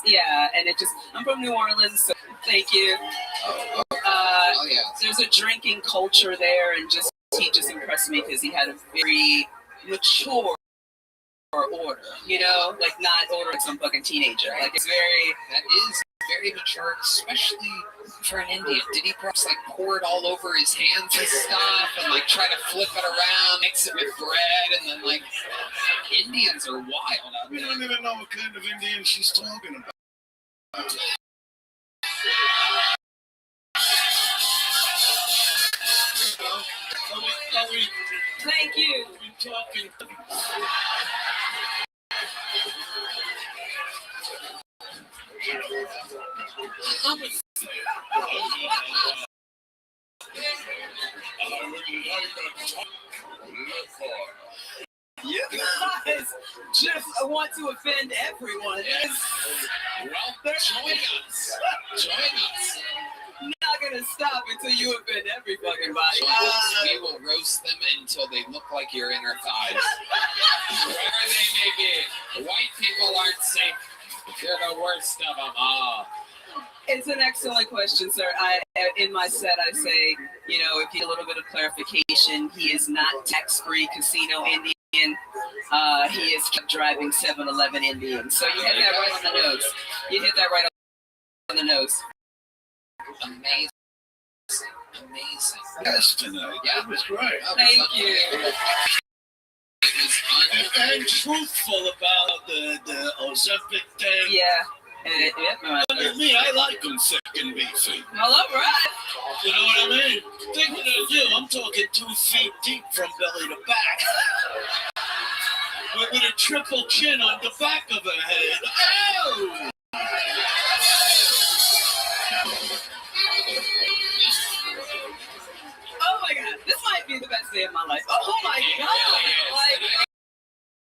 Speaker 1: Yeah, and I'm from New Orleans, so thank you. There's a drinking culture there, and he just impressed me because he had a very mature order, like not ordering some fucking teenager. Like
Speaker 2: That is very mature, especially for an Indian. Did he perhaps pour it all over his hands and stuff, and try to flip it around, mix it with bread, and then Indians are wild.
Speaker 20: We don't even know what kind of Indian she's talking about.
Speaker 1: Thank you. You guys just want to offend everyone.
Speaker 2: Well, join us.
Speaker 1: Not gonna stop until you offend every fucking body.
Speaker 2: We will roast them until they look like your inner thighs. Wherever they may be. White people aren't safe. You're the worst of them all.
Speaker 1: It's an excellent question, sir. In my set, I say, if you need a little bit of clarification, he is not tax-free casino Indian. He is kept driving 7-Eleven Indian. So you hit that right on the nose.
Speaker 2: Amazing.
Speaker 20: Yes, tonight.
Speaker 2: Yeah,
Speaker 20: it was great.
Speaker 1: Thank you.
Speaker 20: And truthful about the Ozempic thing.
Speaker 1: Yeah.
Speaker 20: Me, I like them thick and beefy.
Speaker 1: Well, all right.
Speaker 20: You know what I mean? Think what I do. I'm talking 2 feet deep from belly to back. With a triple chin on the back of the head. Oh!
Speaker 1: Oh my God, this might be the best day of my life. Oh my God!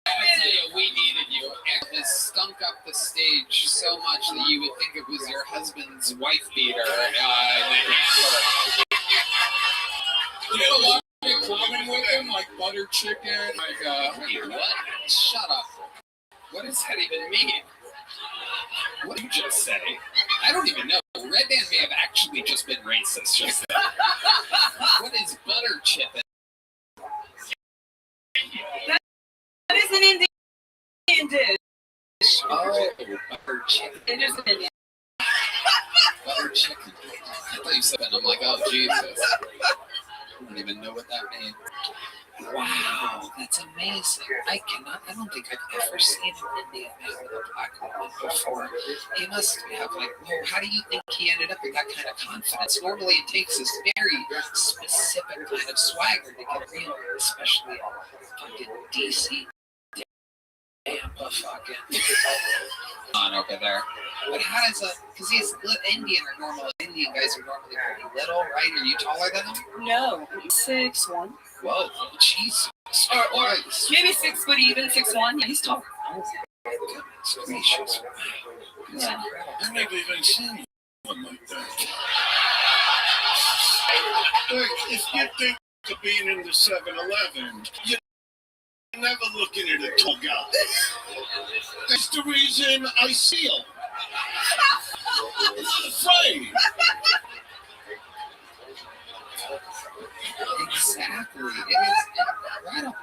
Speaker 2: I tell you, we needed you. It has stunk up the stage so much that you would think it was your husband's wife beater in the hamper. You have a lot in common with him, like butter chicken, wait, what? Shut up. What does that even mean? What did you just say? I don't even know. Red Man may have actually just been racist just then. What is butter chicken?
Speaker 1: That is an Indian dish.
Speaker 2: Oh, butter chicken.
Speaker 1: It is an Indian.
Speaker 2: Butter chicken. I thought you said that, and I'm like, oh, Jesus. I don't even know what that means. Wow, that's amazing. I don't think I've ever seen an Indian man with a black woman before. He must have how do you think he ended up with that kind of confidence? Normally it takes this very specific kind of swagger to get real, especially fucking DC. Tampa fucking on over there. But how does because he's Indian guys are normally pretty little, right? Are you taller than him?
Speaker 1: No, 6'1".
Speaker 2: Whoa, Jesus.
Speaker 1: Or maybe 6 foot even, 6'1". Yeah, he's tall.
Speaker 2: Oh, goodness gracious.
Speaker 1: Yeah.
Speaker 20: I've never even seen one like that. Look, if you think of being in the 7-Eleven, you're never looking at a tall guy. That's the reason I seal. I'm not afraid.
Speaker 2: Exactly. It is incredible.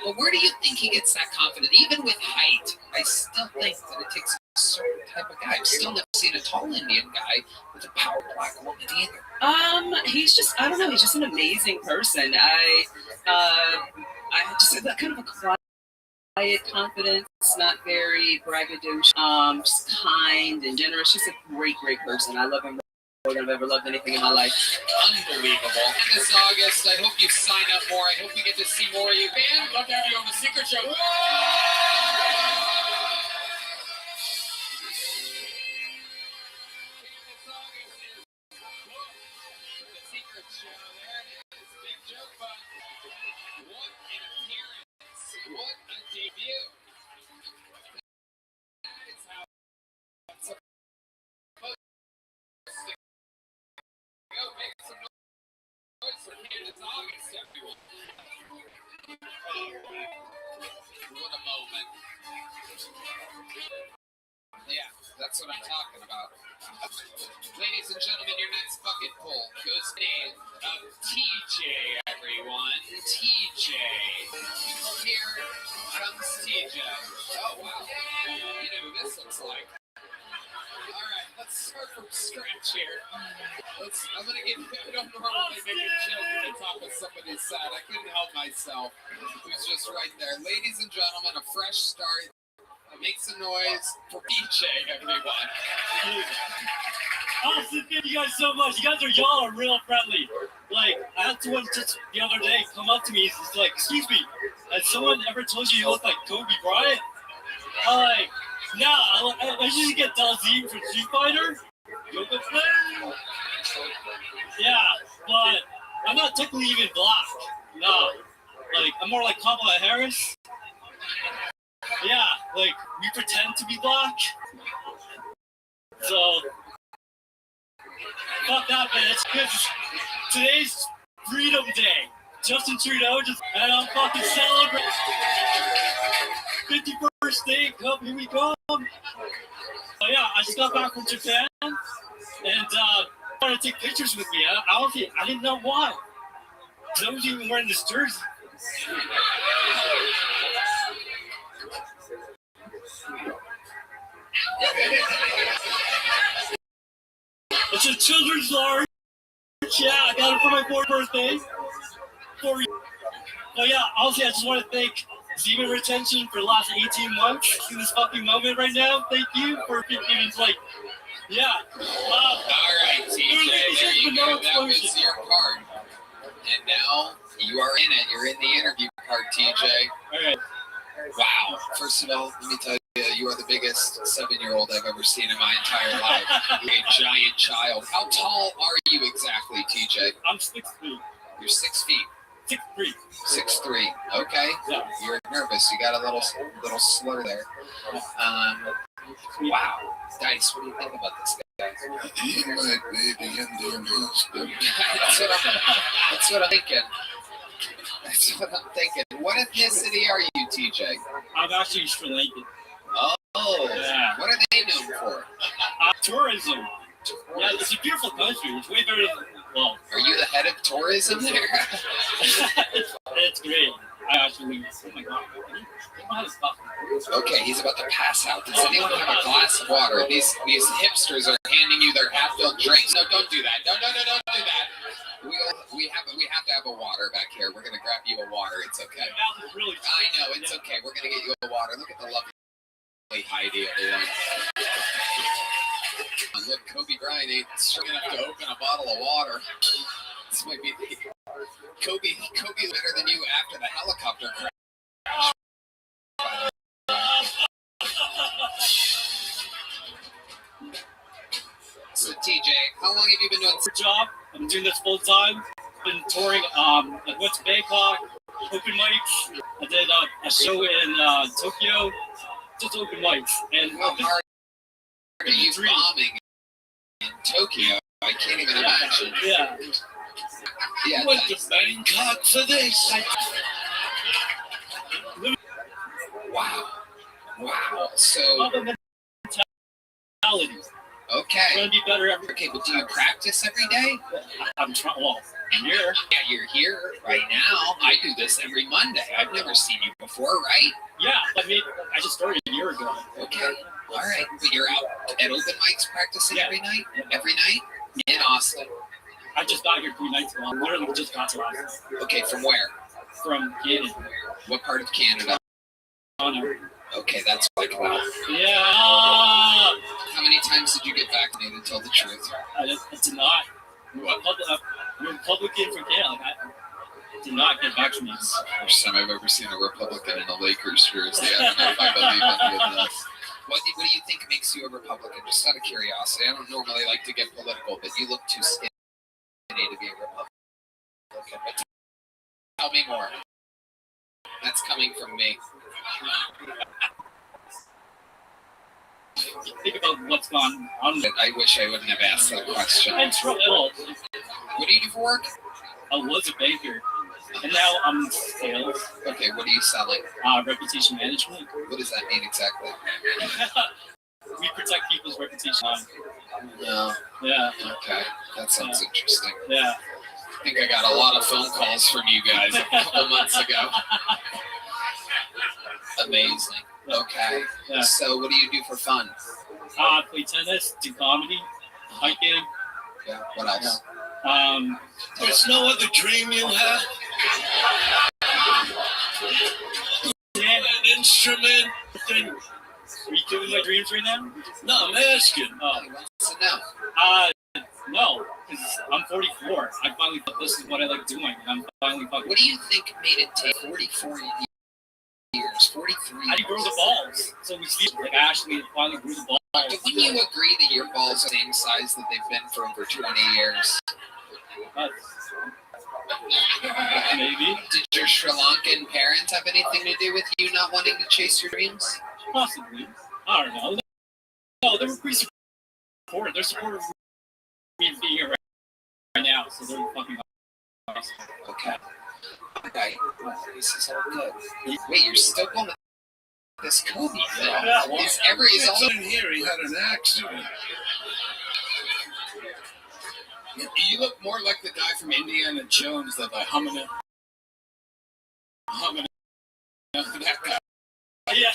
Speaker 2: But where do you think he gets that confidence? Even with height, I still think that it takes a
Speaker 1: certain type of guy. I've still never seen a tall Indian guy with a power black woman either.
Speaker 21: He's just, I don't know, he's just an amazing person. I just have that kind of a quiet confidence, not very braggadocious, just kind and generous. Just a great, great person. I love him more than I've ever loved anything in my life.
Speaker 1: Unbelievable. And this August, I hope you sign up more. I hope we get to see more of you. Man, love to have you on the Secret Show. What a debut. That is how it's supposed to go. Make some noise for Candace August, everyone. What a moment. Yeah, that's what I'm talking about. Ladies and gentlemen, your next bucket pull goes to name of TJ, everyone. TJ. Here comes TJ. Oh, wow. You know who this looks like. All right, let's start from scratch here. I'm going to give you, I don't normally make a joke at the top of somebody's set. I couldn't help myself. It was just right there. Ladies and gentlemen, a fresh start. Make some noise for PJ, everyone.
Speaker 16: Honestly, thank you guys so much. Y'all are real friendly. Like, I had someone just the other day come up to me. He's like, "Excuse me, has someone ever told you look like Kobe Bryant?" I'm like, "Nah, I usually get Dalzine from Street Fighter." Yeah, but I'm not technically even black. No, like I'm more like Kamala Harris. Yeah, like we pretend to be black. So fuck that bitch. Because today's Freedom Day. Justin Trudeau and I'm fucking celebrating 51st state. Come, here we come. So yeah, I just got back from Japan and wanted to take pictures with me. I didn't know why. I was even wearing this jersey. It's a children's large. Yeah, I got it for my 4th birthday. But yeah, honestly, I just want to thank Zebra Retention for the last 18 months in this fucking moment right now. Thank you for being like, yeah.
Speaker 1: All right, TJ, there you go. That was your card. And now you are in it. You're in the interview card, TJ.
Speaker 16: All right.
Speaker 1: Wow. First of all, let me tell you, you are the biggest 7-year-old I've ever seen in my entire life. You're a giant child. How tall are you exactly, TJ?
Speaker 16: I'm 6 feet.
Speaker 1: You're 6 feet.
Speaker 16: 6'3".
Speaker 1: 6'3". Okay.
Speaker 16: Yeah.
Speaker 1: You're nervous. You got a little slur there. Wow. Dice, what do you think about this guy?
Speaker 9: He might be the Indian husband.
Speaker 1: That's what I'm thinking. That's what I'm thinking. What ethnicity are you, TJ?
Speaker 16: I'm actually Sri Lankan.
Speaker 1: Oh.
Speaker 16: Yeah.
Speaker 1: What are they known for?
Speaker 16: Tourism. Yeah, it's a beautiful country. It's way better than, well.
Speaker 1: Are you the head of tourism there?
Speaker 16: It's great. I actually, oh my god.
Speaker 1: Okay, he's about to pass out. Does anyone have a glass of water? These hipsters are handing you their half-filled drinks. No, don't do that. No, don't do that. We have to have a water back here. We're gonna grab you a water. It's okay. I know, it's okay. We're gonna get you a water. Look at the lovely Heidi, everyone. Look, Kobe Bryant ain't strong enough to open a bottle of water. This might be Kobe's better than you after the helicopter crash. So TJ, how long have you been doing this
Speaker 16: job? I'm doing this full time. Been touring. I went to Bangkok, open mics. I did a show in Tokyo, just open mics. And
Speaker 1: how hard are you bombing in Tokyo? I can't even imagine.
Speaker 16: Yeah.
Speaker 1: Yeah.
Speaker 9: Went to Bangkok for this.
Speaker 1: Wow. So. Okay.
Speaker 16: Trying to be better every day.
Speaker 1: Okay, but do you practice every day?
Speaker 16: I'm trying. Well, I'm here.
Speaker 1: Yeah, you're here right now. I do this every Monday. I've never seen you before, right?
Speaker 16: Yeah, I just started a year ago.
Speaker 1: Okay. All right, but you're out at open mics practicing every night? Every night? In Austin?
Speaker 15: I just got here 3 nights ago. I literally just got to Austin.
Speaker 1: Okay, from where?
Speaker 15: From Canada.
Speaker 1: What part of Canada?
Speaker 15: Toronto.
Speaker 1: Okay, that's like wow.
Speaker 15: Yeah.
Speaker 1: How many times did you get vaccinated? Tell the truth.
Speaker 15: I did not. I'm a Republican from Canada. I did not get vaccinated.
Speaker 1: First time I've ever seen a Republican in a Lakers jersey. I don't know if I believe any of this. What do you think makes you a Republican? Just out of curiosity. I don't normally like to get political, but you look too skinny to be a Republican. But tell me more. That's coming from me.
Speaker 15: Think about what's gone on.
Speaker 1: I wish I wouldn't have asked that question.
Speaker 15: And trouble.
Speaker 1: What do you do for work?
Speaker 15: I was a banker, and now I'm in sales.
Speaker 1: Okay, what are you selling?
Speaker 15: Reputation management.
Speaker 1: What does that mean exactly?
Speaker 15: We protect people's reputation.
Speaker 1: No.
Speaker 15: Yeah.
Speaker 1: Okay, that sounds interesting.
Speaker 15: Yeah.
Speaker 1: I think I got a lot of phone calls from you guys a couple months ago. Amazing. Okay.
Speaker 15: Yeah.
Speaker 1: So what do you do for fun?
Speaker 15: Play tennis, do comedy, hiking.
Speaker 1: Yeah. What else?
Speaker 9: There's no other dream you have?
Speaker 15: An
Speaker 9: instrument?
Speaker 15: Are you killing my dreams right now?
Speaker 9: No, I'm asking.
Speaker 1: So no.
Speaker 15: No, because I'm 44. I finally thought this is what I like doing, and I'm finally fucking.
Speaker 1: What do you think made it take 44 years? 43
Speaker 15: I didn't grow the balls, so we see like I actually finally grew the balls.
Speaker 1: Wouldn't you agree that your balls are the same size that they've been for over 20 years?
Speaker 15: Maybe.
Speaker 1: Did your Sri Lankan parents have anything to do with you not wanting to chase your dreams?
Speaker 15: Possibly. I don't know. No, they were pretty supportive. They're supportive of me being here right now, so they're fucking awesome.
Speaker 1: Okay. Okay. This is all good. Wait, you're still going to this Kobe thing?
Speaker 9: Yeah.
Speaker 1: Is all
Speaker 9: in here? He had an accident.
Speaker 4: You look more like the guy from Indiana Jones than the humming. That guy.
Speaker 15: Yeah.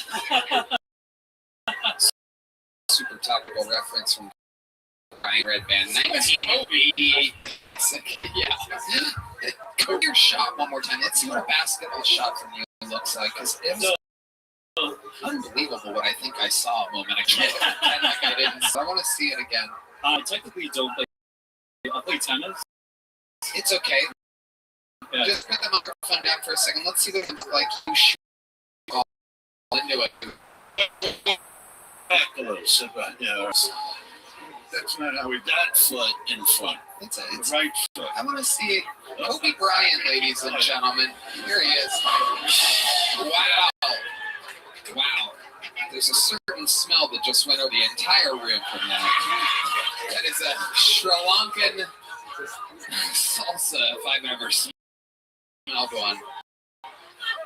Speaker 1: Super topical reference from Ryan Red Band. 1988. Yeah. Go your shot one more time. Let's see what a basketball shot from you looks like. Because it was unbelievable what I think I saw a moment ago. Like I didn't. So I want to see it again.
Speaker 15: I technically don't play. I play tennis.
Speaker 1: It's okay.
Speaker 15: Yeah.
Speaker 1: Just put the microphone down for a second. Let's see what it looks like. You shoot all into it.
Speaker 9: Back a little, sit back. Yeah. That's not how we that foot in front.
Speaker 1: It's
Speaker 9: right foot.
Speaker 1: I want to see Kobe Bryant, ladies and gentlemen. Here he is. Wow. Wow. There's a certain smell that just went over the entire room from that. That is a Sri Lankan salsa, if I've ever smelled one.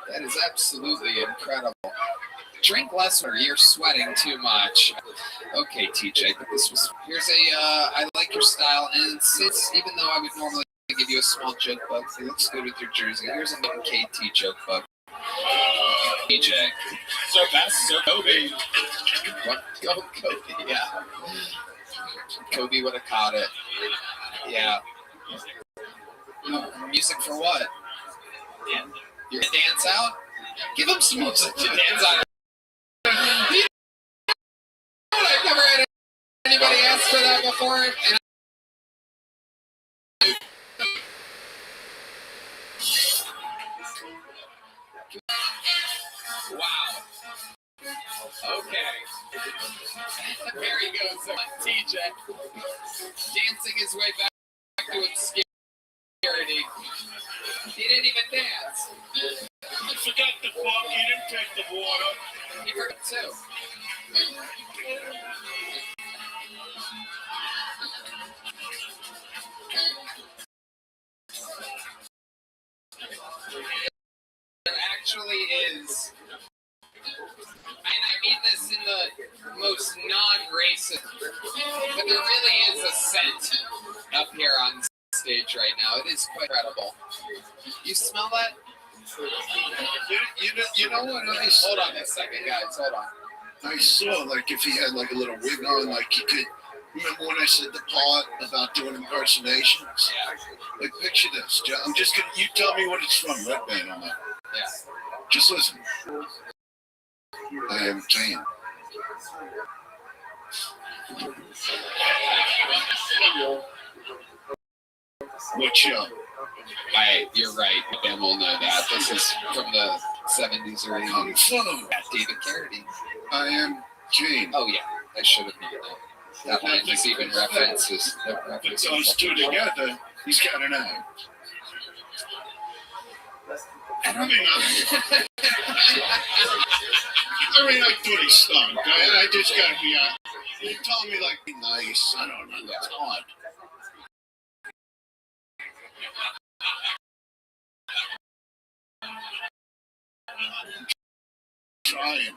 Speaker 1: That is absolutely incredible. Drink less or you're sweating too much. Okay, TJ, but this was, here's I like your style, and since, even though I would normally give you a small joke book, it looks good with your jersey. Here's a KT joke book. TJ.
Speaker 4: So fast, so Kobe.
Speaker 1: What? Go Kobe, yeah. Kobe would have caught it. Yeah. Music for what?
Speaker 15: Yeah.
Speaker 1: You're gonna dance out? Give him some music to dance out. I've never had anybody ask for that before. And wow. Okay. There he goes, TJ. Dancing his way back to obscurity. He didn't even dance.
Speaker 9: You forgot the fuck, you didn't take the water.
Speaker 1: He forgot too. There actually is, and I mean this in the most non-racist, but there really is a scent up here on stage right now. It is quite incredible. You smell that?
Speaker 9: You know what?
Speaker 1: Hold on a second, guys. Hold on.
Speaker 9: I saw, like, if he had, like, a little wig on, like, he could... Remember when I said the part about doing impersonations? Like, picture this. I'm just going to... You tell me what it's from, Red Band on that.
Speaker 1: Yeah.
Speaker 9: Just listen. I am Kane. What show?
Speaker 1: You're right. Ben will know that. This is from the 70s or 80s. David Carradine.
Speaker 9: I am Kane.
Speaker 1: Oh, yeah. I should have known that. That line is even references.
Speaker 9: Put those two together, he's got an eye. I mean, I thought he stunk. I just got to be you told me, like, be nice. I don't know. That's odd. Trying.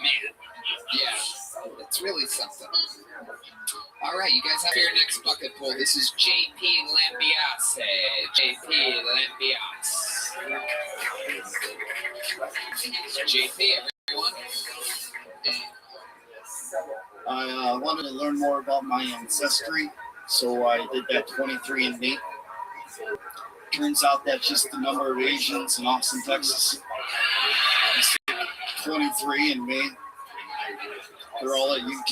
Speaker 1: Man, yeah, it's really something. All right, you guys have your next bucket pool. This is JP Lambiase. JP Lambiase. JP, everyone.
Speaker 16: I wanted to learn more about my ancestry, so I did that 23andMe. Turns out that's just the number of Asians in Austin, Texas. 23andMe. They're all at UT.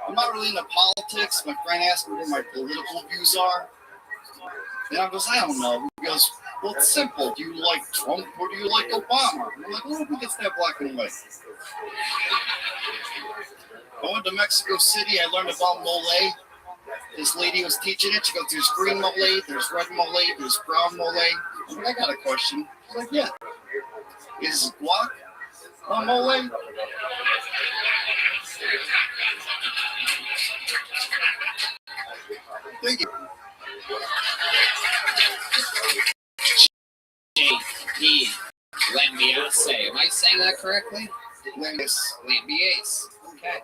Speaker 16: I'm not really into politics. My friend asked me what my political views are. And I goes, I don't know. He goes, well, it's simple. Do you like Trump or do you like Obama? And I'm like, well, I think it's that black and white. I went to Mexico City. I learned about mole. This lady was teaching it. She goes, there's green mole, there's red mole, there's brown mole. I'm like, I got a question. She's like, yeah. Is guac a mole? Thank you.
Speaker 1: JP Lambiase. Am I saying that correctly? Lambiase. Okay.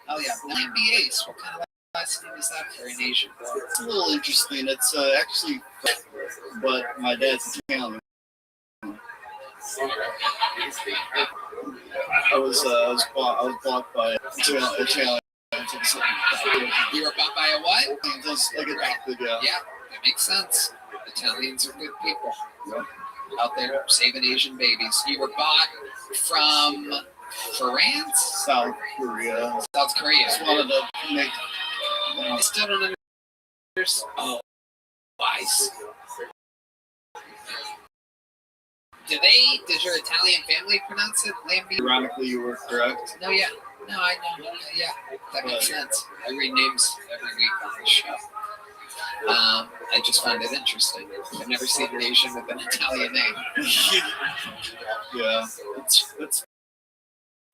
Speaker 1: Oh, yeah. Lambiase. What kind of last name is that for an Asian boy?
Speaker 16: It's a little interesting. It's actually, but my dad's Italian. I was bought by Italian.
Speaker 1: You were bought by a what?
Speaker 16: Just like a doctor, yeah.
Speaker 1: Yeah, that makes sense. Italians are good people. Yep. Out there saving Asian babies. You were bought from France?
Speaker 16: South Korea.
Speaker 1: South Korea.
Speaker 16: Just wanted to make.
Speaker 1: I still don't understand. Oh, I see. Does your Italian family pronounce it Lambi?
Speaker 16: Ironically, you were correct.
Speaker 1: No, yeah. No, I know. Yeah, that makes sense. I read names every week on this show. I just find it interesting. I've never seen an Asian with an Italian name.
Speaker 16: Yeah, it's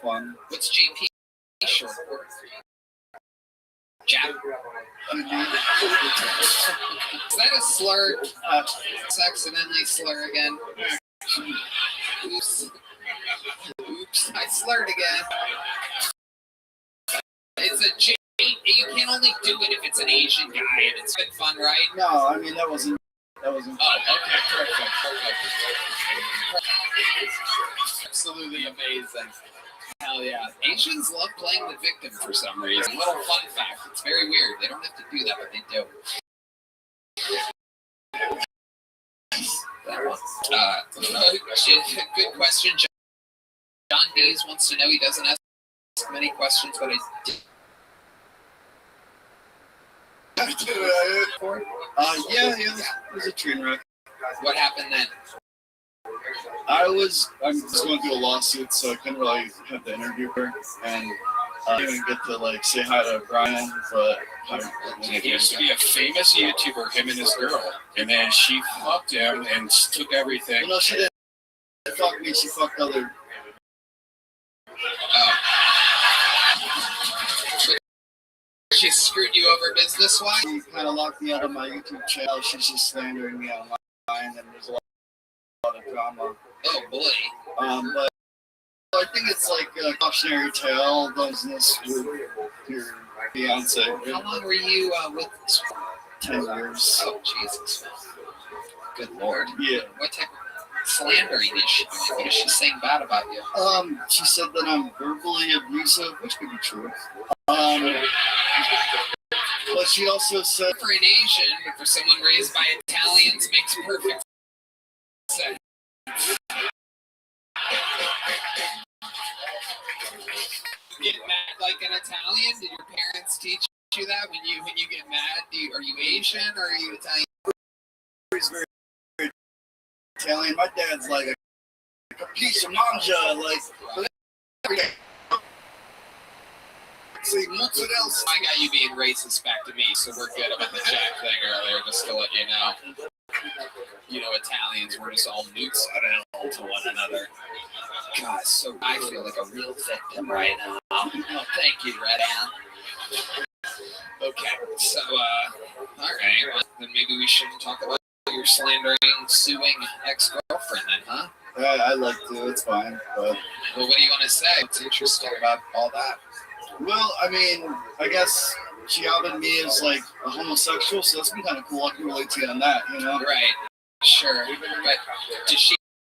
Speaker 16: fun.
Speaker 1: What's JP short for? Jap? Is that a slur? Accidentally slur again. Oops. Oops. I slurred again. It's a J. You can only do it if it's an Asian guy, and it's been fun, right?
Speaker 16: No, I mean that wasn't.
Speaker 1: Oh, okay, perfect. Absolutely amazing. Hell yeah. Asians love playing the victim for some reason. Little fun fact. It's very weird. They don't have to do that, but they do. Good question. John Dees wants to know. He doesn't ask many questions, but I did.
Speaker 16: Yeah, it was a train wreck.
Speaker 1: What happened then?
Speaker 16: I'm just going through a lawsuit, so I couldn't really have the interview her, and I didn't get to like say hi to Brian, but
Speaker 4: he used to be a famous YouTuber, him and his girl, and then she fucked him and took everything.
Speaker 16: You know, she didn't fuck me, she fucked other.
Speaker 1: She screwed you over business-wise?
Speaker 16: She kind of locked me out of my YouTube channel. She's just slandering me online, and there's a lot of drama.
Speaker 1: Oh boy.
Speaker 16: But I think it's like a cautionary tale. Don't mess with your fiance.
Speaker 1: How long were you with this?
Speaker 16: 10 years.
Speaker 1: Oh Jesus. Good Lord.
Speaker 16: Yeah.
Speaker 1: What type? slandering is she doing? What is she saying bad about you?
Speaker 13: She said that I'm verbally abusive, which could be true. But she also said
Speaker 1: for an Asian, but for someone raised by Italians, makes perfect sense. You get mad like an Italian? Did your parents teach you that when you get mad? Are you Asian or are you Italian?
Speaker 13: He's very Italian. My dad's like a piece of manja, like every day. See, mozzarella.
Speaker 1: I got you being racist back to me, so we're good about the Jack thing earlier, just to let you know. You know, Italians, we're just all newts to one another. God, so I feel like a real victim right now. Oh, thank you, Red Ann. Okay, so, alright, well, then maybe we shouldn't talk about your slandering, suing ex-girlfriend then, huh?
Speaker 13: I like to, it's fine, but...
Speaker 1: Well, what do you want to say? What's interesting about all that?
Speaker 13: Well, I mean, I guess she outed me as, like, a homosexual, so that's been kind of cool. I can relate to you on that, you know?
Speaker 1: Right, sure, but does she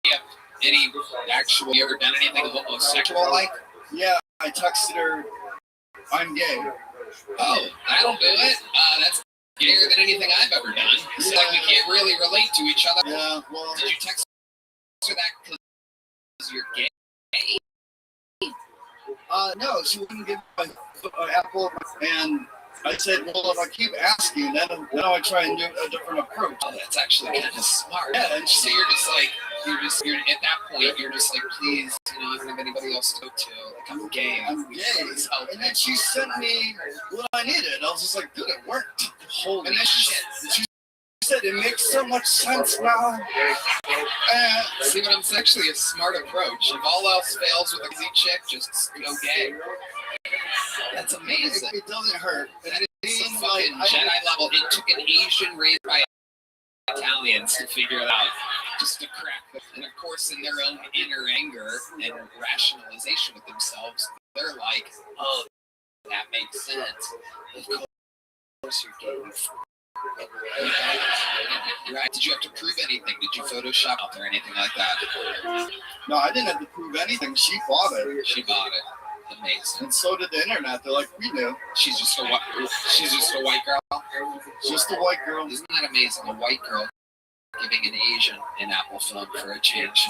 Speaker 1: have any actual, you ever done anything homosexual-like?
Speaker 13: Yeah, I texted her, I'm gay.
Speaker 1: Oh, that'll do it. That's gayer than anything I've ever done. It's like we can't really relate to each other.
Speaker 13: Yeah, well...
Speaker 1: Did you text her that because you're gay?
Speaker 13: No, she wouldn't give my apple, and I said, well, if I keep asking, then I try and do a different approach.
Speaker 1: Oh, that's actually kind of smart.
Speaker 13: Yeah, and
Speaker 1: so you're at that point, you're just like, please, you know, I don't have anybody else to go to. Like, I'm gay.
Speaker 13: And then she sent me what I needed. I was just like, dude, it worked.
Speaker 1: Holy
Speaker 13: shit. She said, it makes so much sense now.
Speaker 1: See what I'm saying? Actually, a smart approach. If all else fails with a crazy chick, just go gay. That's amazing.
Speaker 13: It doesn't hurt.
Speaker 1: That is some fucking Jedi level. It took an Asian raised by Italians to figure it out. Just to crack them. And of course, in their own inner anger and rationalization with themselves, they're like, oh, that makes sense. Of course you're gay. Right. Did you have to prove anything? Did you Photoshop out there or anything like that?
Speaker 13: No, I didn't have to prove anything. She bought it.
Speaker 1: She bought it. Amazing.
Speaker 13: And so did the internet. They're like, we knew.
Speaker 1: She's just a white girl.
Speaker 13: Just a white girl.
Speaker 1: Isn't that amazing? A white girl giving an Asian an Apple phone for a change.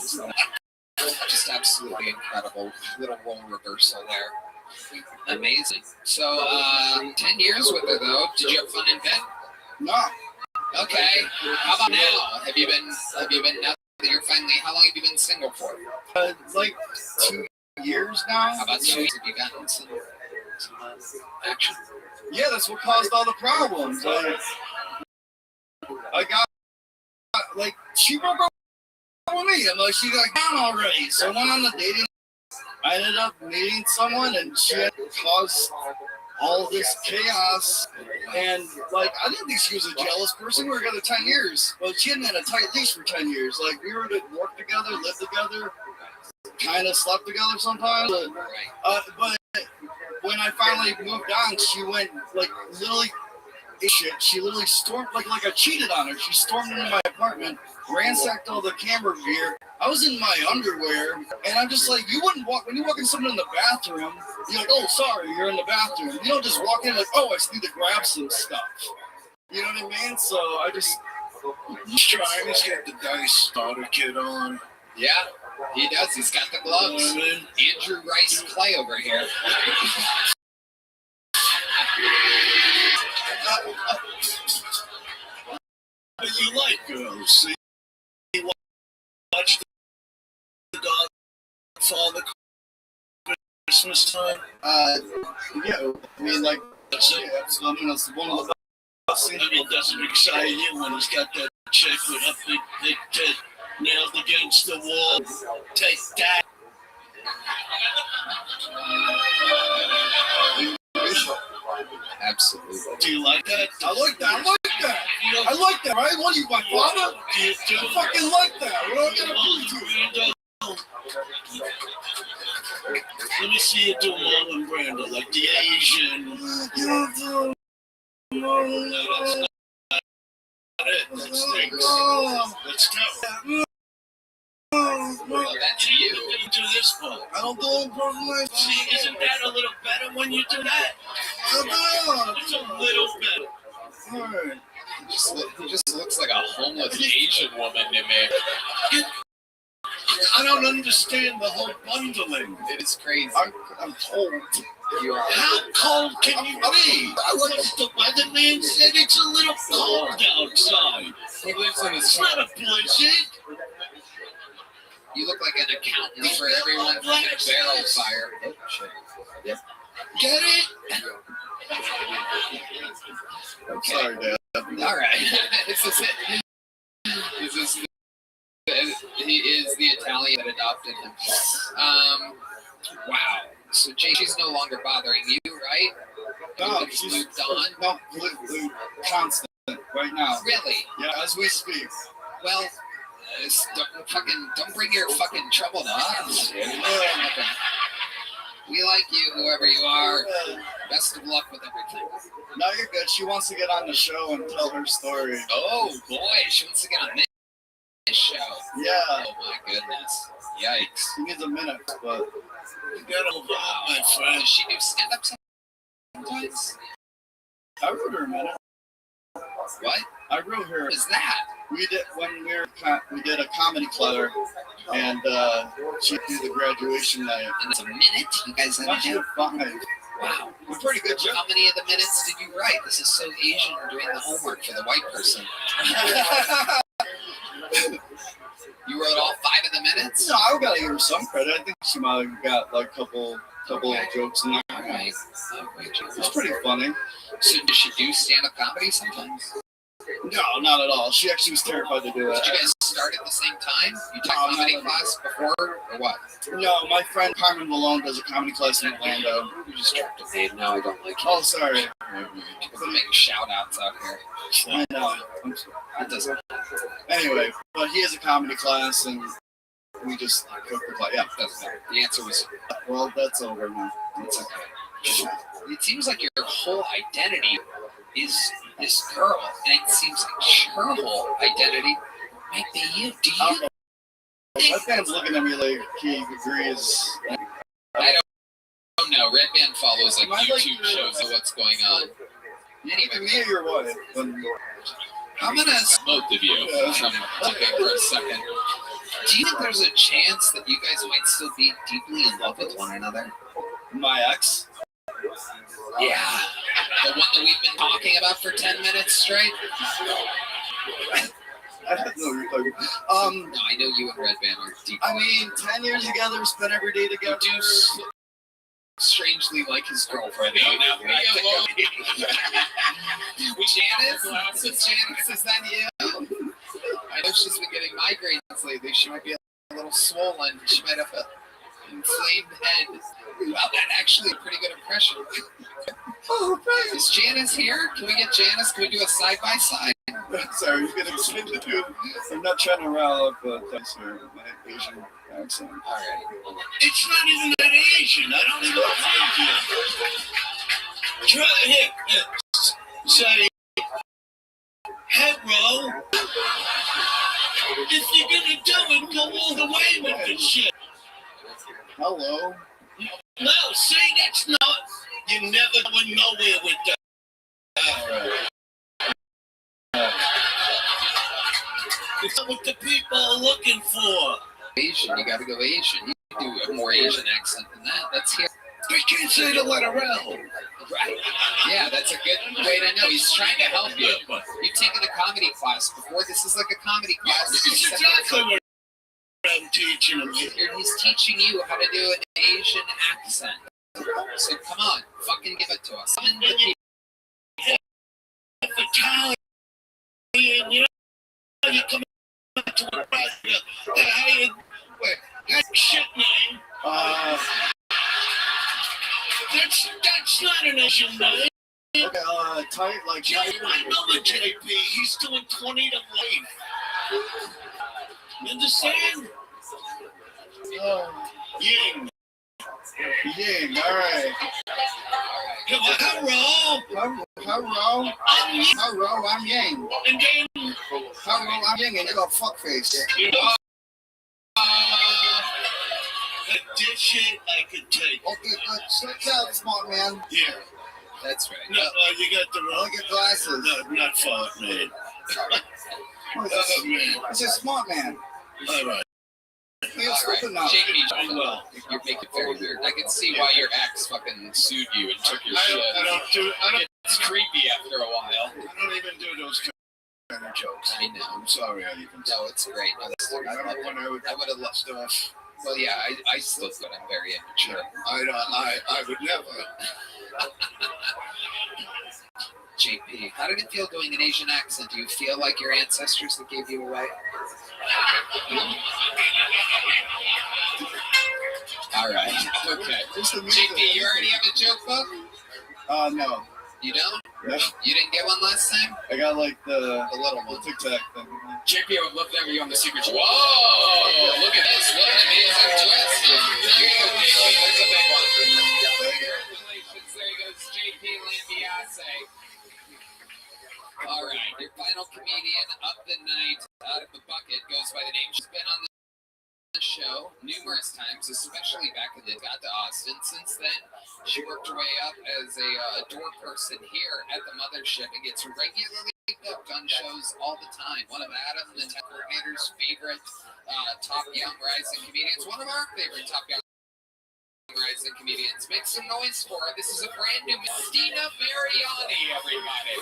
Speaker 1: Just absolutely incredible. Little role reversal there. Amazing. So, 10 years with her though. Did you have fun in bed?
Speaker 13: No.
Speaker 1: Okay. How about now? Have you been now that you're finally, how long have you been single for?
Speaker 13: Like 2 years now.
Speaker 1: How about 2 years? Have you gotten some action?
Speaker 13: Yeah, that's what caused all the problems. I got, like, she broke up with me. I'm like, she got down already. So I went on the dating. I ended up meeting someone, and she had caused all this chaos. And, like, I didn't think she was a jealous person. We were together 10 years. Well, she hadn't had a tight leash for 10 years. Like, we were to work together, live together, kind of slept together sometimes. But when I finally moved on, she went, like, literally shit. She literally stormed, like I cheated on her. She stormed into my apartment, ransacked all the camera gear. I was in my underwear, and I'm just like, you wouldn't walk, when you walk in someone in the bathroom, you're like, oh, sorry, you're in the bathroom. You don't just walk in like, oh, I just need to grab some stuff. You know what I mean? So I just trying to get the dice starter kit on.
Speaker 1: Yeah, he does. He's got the gloves. Andrew Rice Clay over here.
Speaker 18: You like girls, see? You watch the Godfather Christmas time?
Speaker 13: Yeah, I mean, like,
Speaker 18: that's it.
Speaker 13: Yeah, so, I mean, that's one of the best things.
Speaker 18: I mean, doesn't excite you when he's got that chick with a big tit nailed against the wall. Take that.
Speaker 1: Absolutely.
Speaker 18: Do you like that?
Speaker 13: I like that. I like that, right? What are you, my father?
Speaker 18: Do you
Speaker 13: I fucking like that. What am I gonna do?
Speaker 18: Let me see you do Marlon Brando, like the Asian.
Speaker 13: You don't
Speaker 18: No, that's not it. That stinks. Let's go.
Speaker 1: Well, that's you.
Speaker 5: You do this part.
Speaker 9: I don't do impersonation.
Speaker 5: See, isn't that a little better when you do that? It's a little better.
Speaker 9: Alright.
Speaker 1: He just looks like a homeless Asian woman to me.
Speaker 9: I don't understand the whole bundling.
Speaker 1: It is crazy.
Speaker 9: I'm cold.
Speaker 1: You are.
Speaker 5: How cold can you be? The weatherman said it's a little cold outside.
Speaker 1: He lives in his
Speaker 5: It's not a blizzard.
Speaker 1: You look like an accountant for everyone from the barrel fire. Oh, shit. Yep.
Speaker 5: Get it?
Speaker 1: Okay.
Speaker 9: Sorry, Dad.
Speaker 1: All right. This is it. He is the Italian that adopted him. Wow. So she's no longer bothering you, right?
Speaker 9: No,
Speaker 1: she's moved on.
Speaker 9: No, constant right now.
Speaker 1: Really?
Speaker 9: Yeah, as we speak.
Speaker 1: Well, don't bring your fucking trouble to us. We like you, whoever you are. Best of luck with everything.
Speaker 9: No, you're good. She wants to get on the show and tell her story.
Speaker 1: Oh boy, she wants to get on this show.
Speaker 9: Yeah.
Speaker 1: Oh my goodness. Yikes.
Speaker 9: She needs a minute, but
Speaker 5: You got over my friend.
Speaker 1: Does she do stand-up sometimes?
Speaker 9: I wrote her a minute.
Speaker 1: What?
Speaker 9: I wrote her.
Speaker 1: What is that?
Speaker 9: We did a comedy clutter, and she did the graduation night.
Speaker 1: And it's a minute? You guys had to do?
Speaker 9: 5.
Speaker 1: Wow.
Speaker 9: We're pretty good job.
Speaker 1: How many of the minutes did you write? This is so Asian doing the homework for the white person. You wrote all 5 of the minutes?
Speaker 9: No, I gotta give her some credit. I think she might have got like a couple of jokes in there.
Speaker 1: All right.
Speaker 9: It's pretty funny.
Speaker 1: So does she do stand-up comedy sometimes?
Speaker 9: No, not at all. She actually was terrified to do it.
Speaker 1: Did you guys start at the same time? You took comedy class before, or what?
Speaker 9: No, my friend Carmen Malone does a comedy class in Orlando.
Speaker 1: You just dropped a name. Now I don't like it.
Speaker 9: Oh, sorry.
Speaker 1: People make shout-outs out here.
Speaker 9: I know.
Speaker 1: That doesn't.
Speaker 9: Anyway, but he has a comedy class, and we just took the class. Yeah,
Speaker 1: Doesn't matter. The answer was,
Speaker 9: well, that's over now.
Speaker 1: it's okay. It seems like your whole identity is this girl, and it seems like her whole identity might be you. Do you?
Speaker 9: My fan's looking at me like he agrees.
Speaker 1: I don't know. Red Band follows like YouTube shows of what's going on. Anyway,
Speaker 9: Me or your wife?
Speaker 1: I'm gonna ask both of you from looking for a second. Do you think there's a chance that you guys might still be deeply in love with one another?
Speaker 9: My ex?
Speaker 1: Yeah. The one that we've been talking about for 10 minutes straight?
Speaker 9: I don't know what you're talking about.
Speaker 1: No, I know you and Red Band are deep.
Speaker 9: I mean, 10 years together, spent every day together.
Speaker 1: You do strangely like his girlfriend. Now, Janice? Janice, is that you? I know she's been getting migraines lately. She might be a little swollen. She might have an inflamed head. Wow, that actually a pretty good impression.
Speaker 9: Oh, thanks.
Speaker 1: Is Janice here? Can we get Janice? Can we do a side-by-side?
Speaker 9: Sorry, you're getting excited to do. I'm not trying to rile up, but thanks for my Asian accent.
Speaker 1: All right.
Speaker 5: It's not even that Asian. I don't even think you. Try here. Say, hello. If you're gonna do it, go all the way with this shit.
Speaker 9: Hello.
Speaker 5: No, see, that's not. You never went nowhere with that. It's not what the people are looking for.
Speaker 1: Asian, you gotta go Asian. You do a more Asian accent than that. Let's hear.
Speaker 5: They can't say the letter L.
Speaker 1: Right. Yeah, that's a good way to know. He's trying to help you. You've taken a comedy class before. This is like a comedy class.
Speaker 5: It's exactly what I'm teaching him.
Speaker 1: He's teaching you how to do an Asian accent. So come on, fucking give it to us. Summon the people.
Speaker 5: Italian, you know, you come to a project. Hey, that shit name. That's not an Asian name.
Speaker 9: Tight like
Speaker 5: I know the JP. He's doing 20 to life. You understand? Ying.
Speaker 9: Ying, alright.
Speaker 5: Hello.
Speaker 9: Hello, I'm Yang.
Speaker 5: And then,
Speaker 9: Hello, I'm Yang, and you got fuckface.
Speaker 5: you know,
Speaker 9: But this shit I could take.
Speaker 13: Okay, good. Sit down, smart man.
Speaker 9: Yeah.
Speaker 1: That's right.
Speaker 9: No, you got the wrong.
Speaker 13: Look at glasses.
Speaker 9: No, not far, man.
Speaker 13: Man. It's a smart man.
Speaker 9: All right.
Speaker 13: You're stupid now.
Speaker 1: JP, well, you're making it very weird. I can see why your ex fucking sued you and took your shit. It's creepy after a while.
Speaker 9: I don't even do those kind of jokes.
Speaker 1: I know.
Speaker 9: I'm sorry, I even.
Speaker 1: No, it's great. No, I would have loved stuff. Well, yeah, I still thought I'm very immature.
Speaker 9: I would never.
Speaker 1: JP, how did it feel doing an Asian accent? Do you feel like your ancestors that gave you away? All right. Okay. JP, you already have a joke book?
Speaker 13: No.
Speaker 1: You don't?
Speaker 13: No.
Speaker 1: You didn't get one last time?
Speaker 13: I got like the
Speaker 1: little one.
Speaker 13: Tic-Tac thing.
Speaker 1: JP, I would love to have you on the secret show. Whoa! Look at this. What an amazing twist. There you go, JP. There's a big one. Congratulations. There goes JP Lambiase. All right. Your final comedian of the night out of the bucket goes by the name. She's been on the show numerous times, especially back when they got to Austin. Since then, she worked her way up as a door person here at the mothership and gets regularly booked on shows all the time. One of Adam, the tech coordinator's favorite top young rising comedians. One of our favorite top young rising comedians. Make some noise for her. This is a brand new Christina Mariani, everybody.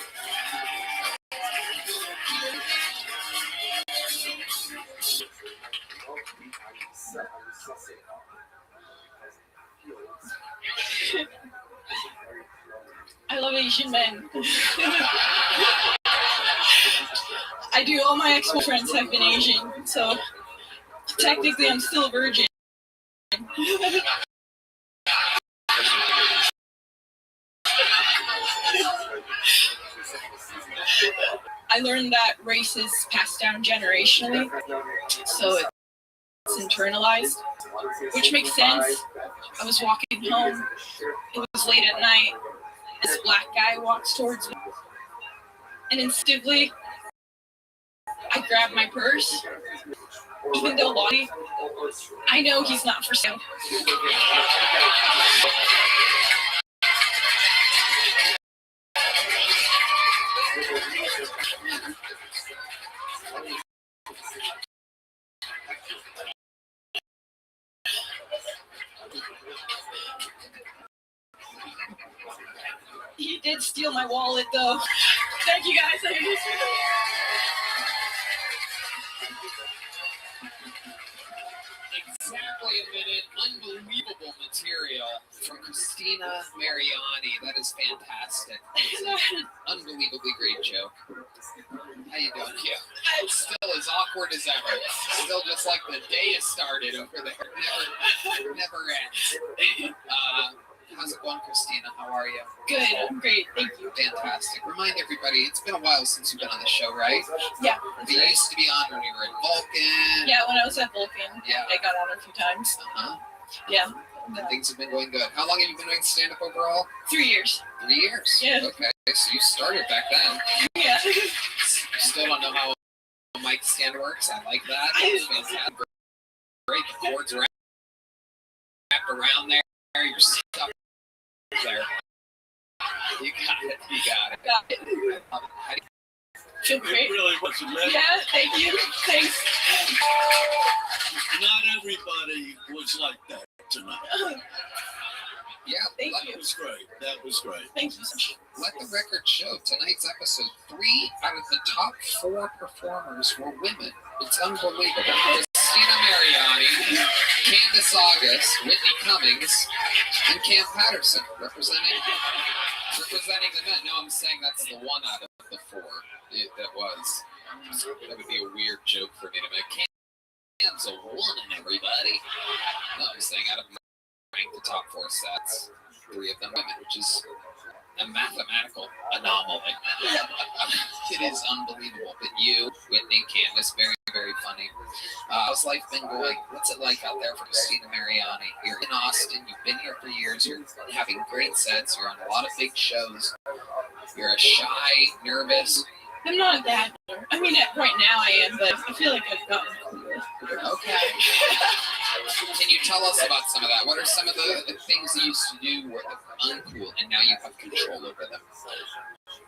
Speaker 10: I love Asian men. I do. All my ex-boyfriends have been Asian, so technically I'm still a virgin. I learned that race is passed down generationally, so it's internalized, which makes sense. I was walking home, it was late at night, this black guy walks towards me, and instinctively, I grab my purse, even though Lottie, I know he's not for sale. He did steal my wallet, though. Thank you, guys.
Speaker 1: Exactly a minute. Unbelievable material from Christina Mariani. That is fantastic. Unbelievably great joke. How you doing? Yeah. Still as awkward as ever. Still just like the day has started over there. Never ends. How's it going, Christina? How are you?
Speaker 10: Good. I'm great. Thank you.
Speaker 1: Fantastic. Remind everybody, it's been a while since you've been on the show, right?
Speaker 10: Yeah.
Speaker 1: You used to be on when you were at Vulcan.
Speaker 10: Yeah, when I was at Vulcan.
Speaker 1: Yeah.
Speaker 10: I got on a few times.
Speaker 1: Uh-huh.
Speaker 10: Yeah.
Speaker 1: And things have been going good. How long have you been doing stand-up overall?
Speaker 10: 3 years.
Speaker 1: 3 years?
Speaker 10: Yeah.
Speaker 1: Okay, so you started back then.
Speaker 10: Yeah.
Speaker 1: You still don't know how a mic stand works? I like that. It's fantastic. Great. The board's wrapped around there. You're stuck there. You got it. You got it.
Speaker 10: Got it. Feel great.
Speaker 9: It really was amazing.
Speaker 10: Yeah, thank you. Thanks.
Speaker 9: Not everybody was like that tonight.
Speaker 1: Yeah,
Speaker 10: thank
Speaker 9: that
Speaker 10: you.
Speaker 9: Was great. That was great.
Speaker 10: Thank you.
Speaker 1: Let the record show tonight's episode, 3 out of the top 4 performers were women. It's unbelievable. Christina Mariani, Candace August, Whitney Cummings, and Cam Patterson representing the men. No, I'm saying that's the one out of the 4. That was. That would be a weird joke for me to make. Cam's a woman, everybody. No, I'm saying out of the top 4 sets, 3 of them women, which is a mathematical anomaly. It is unbelievable. But you, Whitney, Candace, very, very funny. How's life been going? What's it like out there for Christina Mariani? You're in Austin. You've been here for years. You're having great sets. You're on a lot of big shows. You're a shy, nervous,
Speaker 10: I'm not that. I mean, right now I am, but I feel like I've gotten cooler.
Speaker 1: Okay. Can you tell us about some of that? What are some of the things you used to do were uncool, and now you have control over them?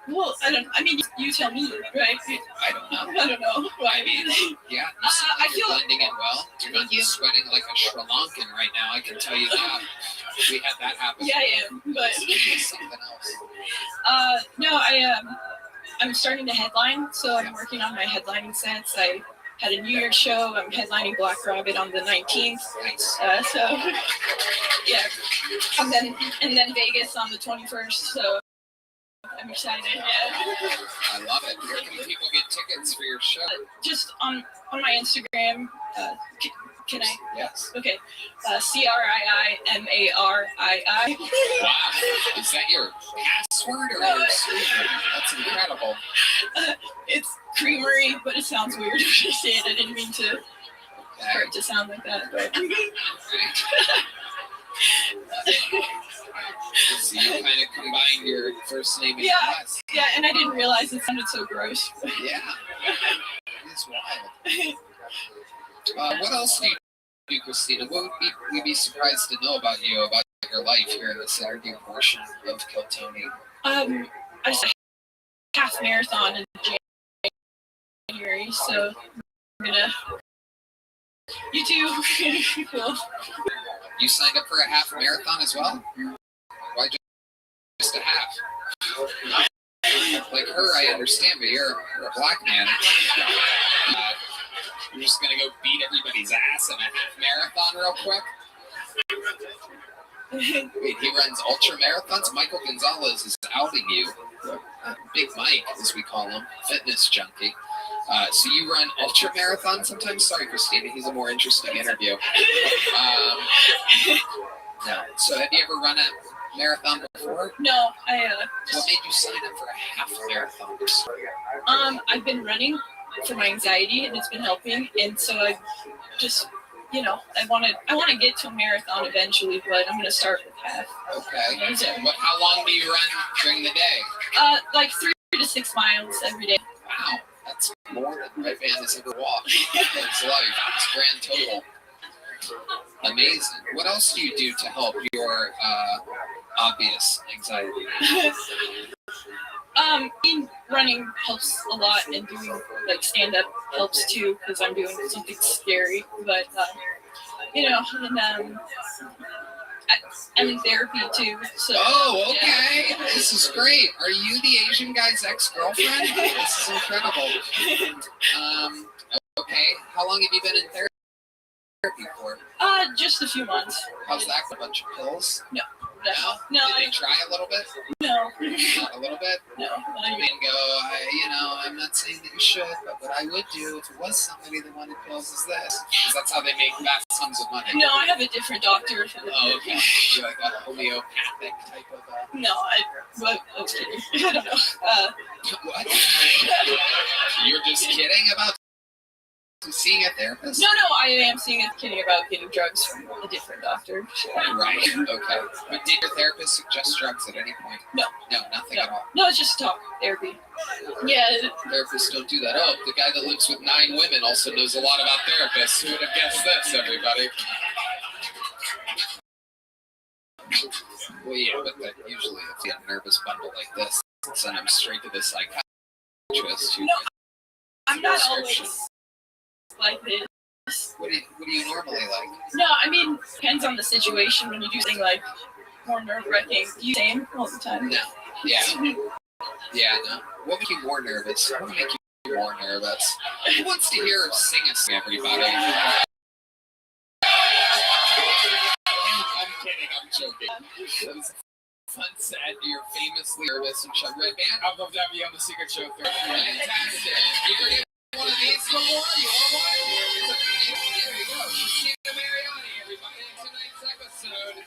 Speaker 10: Well, I don't. I mean, you tell me, right?
Speaker 1: I don't know.
Speaker 10: I don't know.
Speaker 1: I mean, yeah. You seem like you're blending in well. You're not
Speaker 10: you.
Speaker 1: sweating like a Sri Lankan right now. I can tell you that. We had that happen.
Speaker 10: Yeah, I am, but
Speaker 1: something else.
Speaker 10: No, I'm starting to headline, so I'm working on my headlining sets. I had a New Year's show. I'm headlining Black Rabbit on the 19th.
Speaker 1: Nice.
Speaker 10: So yeah, and then Vegas on the 21st. So I'm excited. Yeah.
Speaker 1: I love it. Where can people get tickets for your show?
Speaker 10: Just on my Instagram. Can I?
Speaker 1: Yes.
Speaker 10: Okay. CRIIMARII.
Speaker 1: Wow. Is that your password or your screen? That's incredible.
Speaker 10: It's Creamery, but it sounds weird if you say it. I didn't mean to for it to sound like that. But.
Speaker 1: So you kind of combined your first name and your last.
Speaker 10: Yeah, and I didn't realize it sounded so gross.
Speaker 1: Yeah. It's wild. What else do you do, Christina? What would we be surprised to know about you, about your life here in this interview portion of Kill Tony?
Speaker 10: I said half marathon in January, so I'm gonna. You too. Cool.
Speaker 1: You signed up for a half marathon as well? Why just a half? Like her, I understand, but you're a black man. You're just gonna go beat everybody's ass in a half marathon real quick? Wait, he runs ultra marathons? Michael Gonzalez is outing you. Big Mike, as we call him, fitness junkie. So you run ultra marathon sometimes? Sorry, Christina, he's a more interesting interview. No. So have you ever run a marathon before?
Speaker 10: No,
Speaker 1: What made you sign up for a half marathon?
Speaker 10: I've been running for my anxiety, and it's been helping. And so I just, I want to get to a marathon eventually, but I'm gonna start with half.
Speaker 1: Okay. How long do you run during the day?
Speaker 10: Like 3 to 6 miles every day.
Speaker 1: Wow, that's more than Red Van has ever walked in his life. It's grand total. Amazing. What else do you do to help your obvious anxiety?
Speaker 10: Running helps a lot, and doing like stand up helps too, because I'm doing something scary. But I'm in therapy too. So.
Speaker 1: Oh, okay. Yeah. This is great. Are you the Asian guy's ex-girlfriend? This is incredible. Okay. How long have you been in therapy for?
Speaker 10: Just a few months.
Speaker 1: How's that? A bunch of pills?
Speaker 10: No.
Speaker 1: No. Did they try a little bit?
Speaker 10: No.
Speaker 1: Not a little bit?
Speaker 10: No.
Speaker 1: I mean, I'm not saying that you should, but what I would do if it was somebody that wanted pills is this. Because that's how they make vast sums of money.
Speaker 10: No, I have a different doctor.
Speaker 1: Oh, okay. You're like a homeopathic type of...
Speaker 10: No, I was kidding. I don't know.
Speaker 1: What? You're just kidding about seeing a therapist?
Speaker 10: No, I am kidding about getting drugs from a different doctor.
Speaker 1: Right, okay. But did your therapist suggest drugs at any point?
Speaker 10: No.
Speaker 1: No, nothing at all?
Speaker 10: No, it's just talk therapy. Yeah.
Speaker 1: Therapists don't do that. Oh, the guy that lives with 9 women also knows a lot about therapists. Who would have guessed this, everybody? Well, yeah, but usually if you have a nervous bundle like this, send them straight to the psychiatrist.
Speaker 10: No, I'm not always like this.
Speaker 1: What do you normally like?
Speaker 10: No, I mean, depends on the situation. When you do something like more nerve-wracking, you same all the time.
Speaker 1: No. Yeah. Yeah, no. What would make you more nervous? What would make you more nervous? Who wants to hear her sing a song, everybody? I'm kidding, I'm joking. That was a fun set. You're famously nervous and shut Red Band. I'd love to have you on the Secret Show. Fantastic. You're gonna one of these no more? You want one? There you go. Christina Mariani, everybody, in tonight's episode.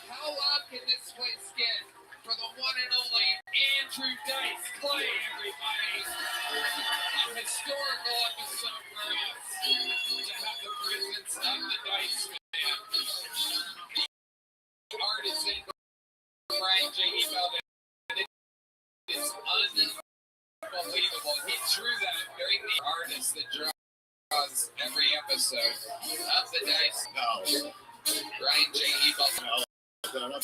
Speaker 1: How loud can this place get for the one and only Andrew Dice Clay, everybody? A historical episode for us to have the presence of the Dice Man. The artisan, Brian J. It is unbelievable. dice that draws every episode. Up the dice. No. Ryan J. Evil. No. Yeah.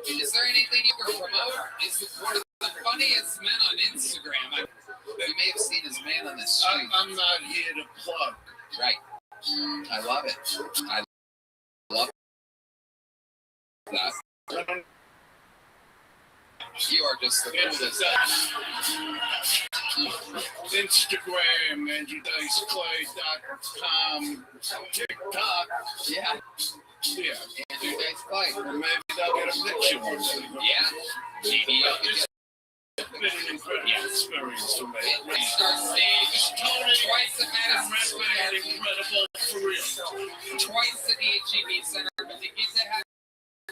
Speaker 1: Is there anything you can promote? Is one of the funniest men on Instagram. You may have seen his man on the street.
Speaker 9: I'm not here to plug.
Speaker 1: Right. I love it. I love that. You are just the coolest.
Speaker 9: Instagram, AndrewDiceClay.com, TikTok.
Speaker 1: Yeah.
Speaker 9: Yeah.
Speaker 1: Andrew Dice Clay.
Speaker 9: And maybe they'll get a picture one day.
Speaker 1: Yeah. Maybe you'll get
Speaker 9: It's been an incredible experience for me.
Speaker 1: Star Stage, twice at Madison Square,
Speaker 9: incredible for real.
Speaker 1: twice at the HEB Center, but to get to have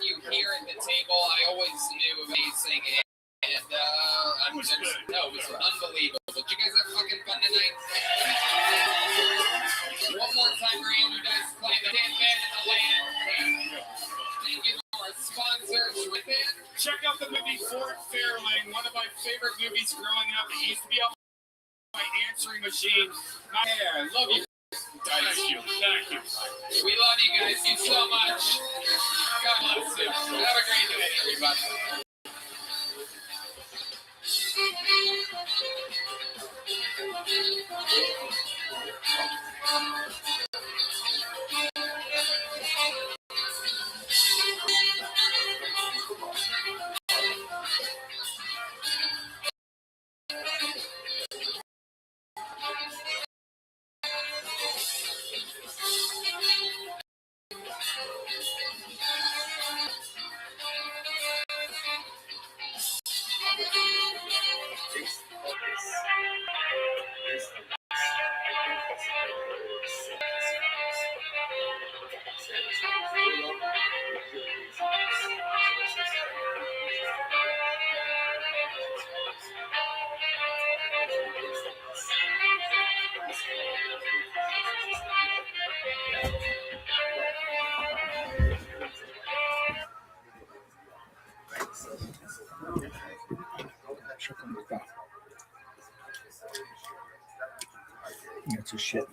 Speaker 1: you here at the table, I always knew amazing. And it was unbelievable. Did you guys have fucking fun tonight? One more time for Andrew Dice Clay, the Dan band in the land. Thank you to our sponsors.
Speaker 3: Check out the movie Fort Fairlane, one of my favorite movies growing up. It used to be on my answering machine. My hair, I love you. Thank you.
Speaker 1: We love you guys. You so much. God bless you. Have a great day, everybody.
Speaker 19: That's a shit.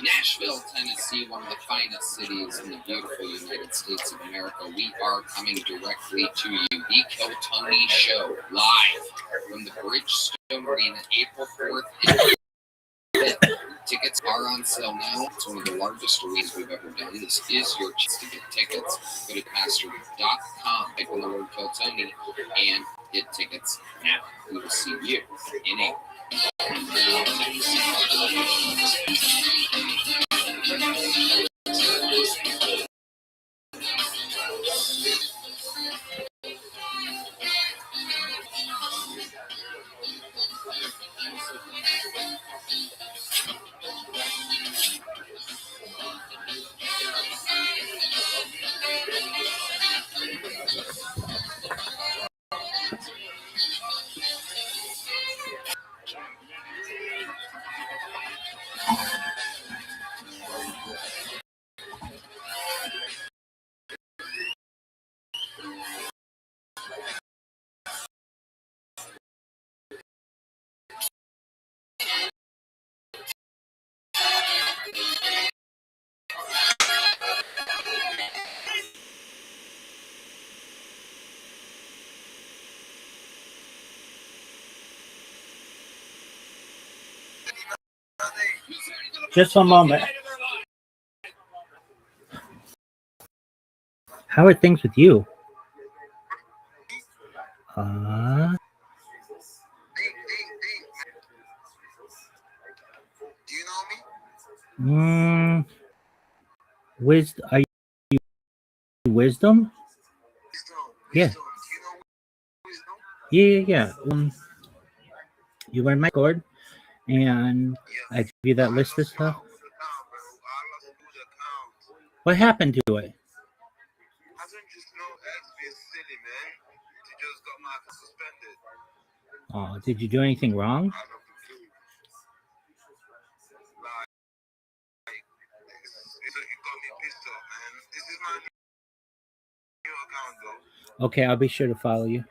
Speaker 1: Nashville, Tennessee, one of the finest cities in the beautiful United States of America. We are coming directly to you. The Kill Tony Show, live from the Bridgestone Arena, April 4th and 5th. Tickets are on sale now. It's one of the largest arenas we've ever done. This is your chance to get tickets. Go to pastor.com, type in the word Kill Tony, and get tickets now. We will see you in April.
Speaker 19: Just one moment. How are things with you? Are you Wisdom? Yeah. Yeah. You were in my Discord, and I gave you that list of stuff. What happened to it? Oh, did you do anything wrong?
Speaker 9: This is my new account, though.
Speaker 19: Okay, I'll be sure to follow you.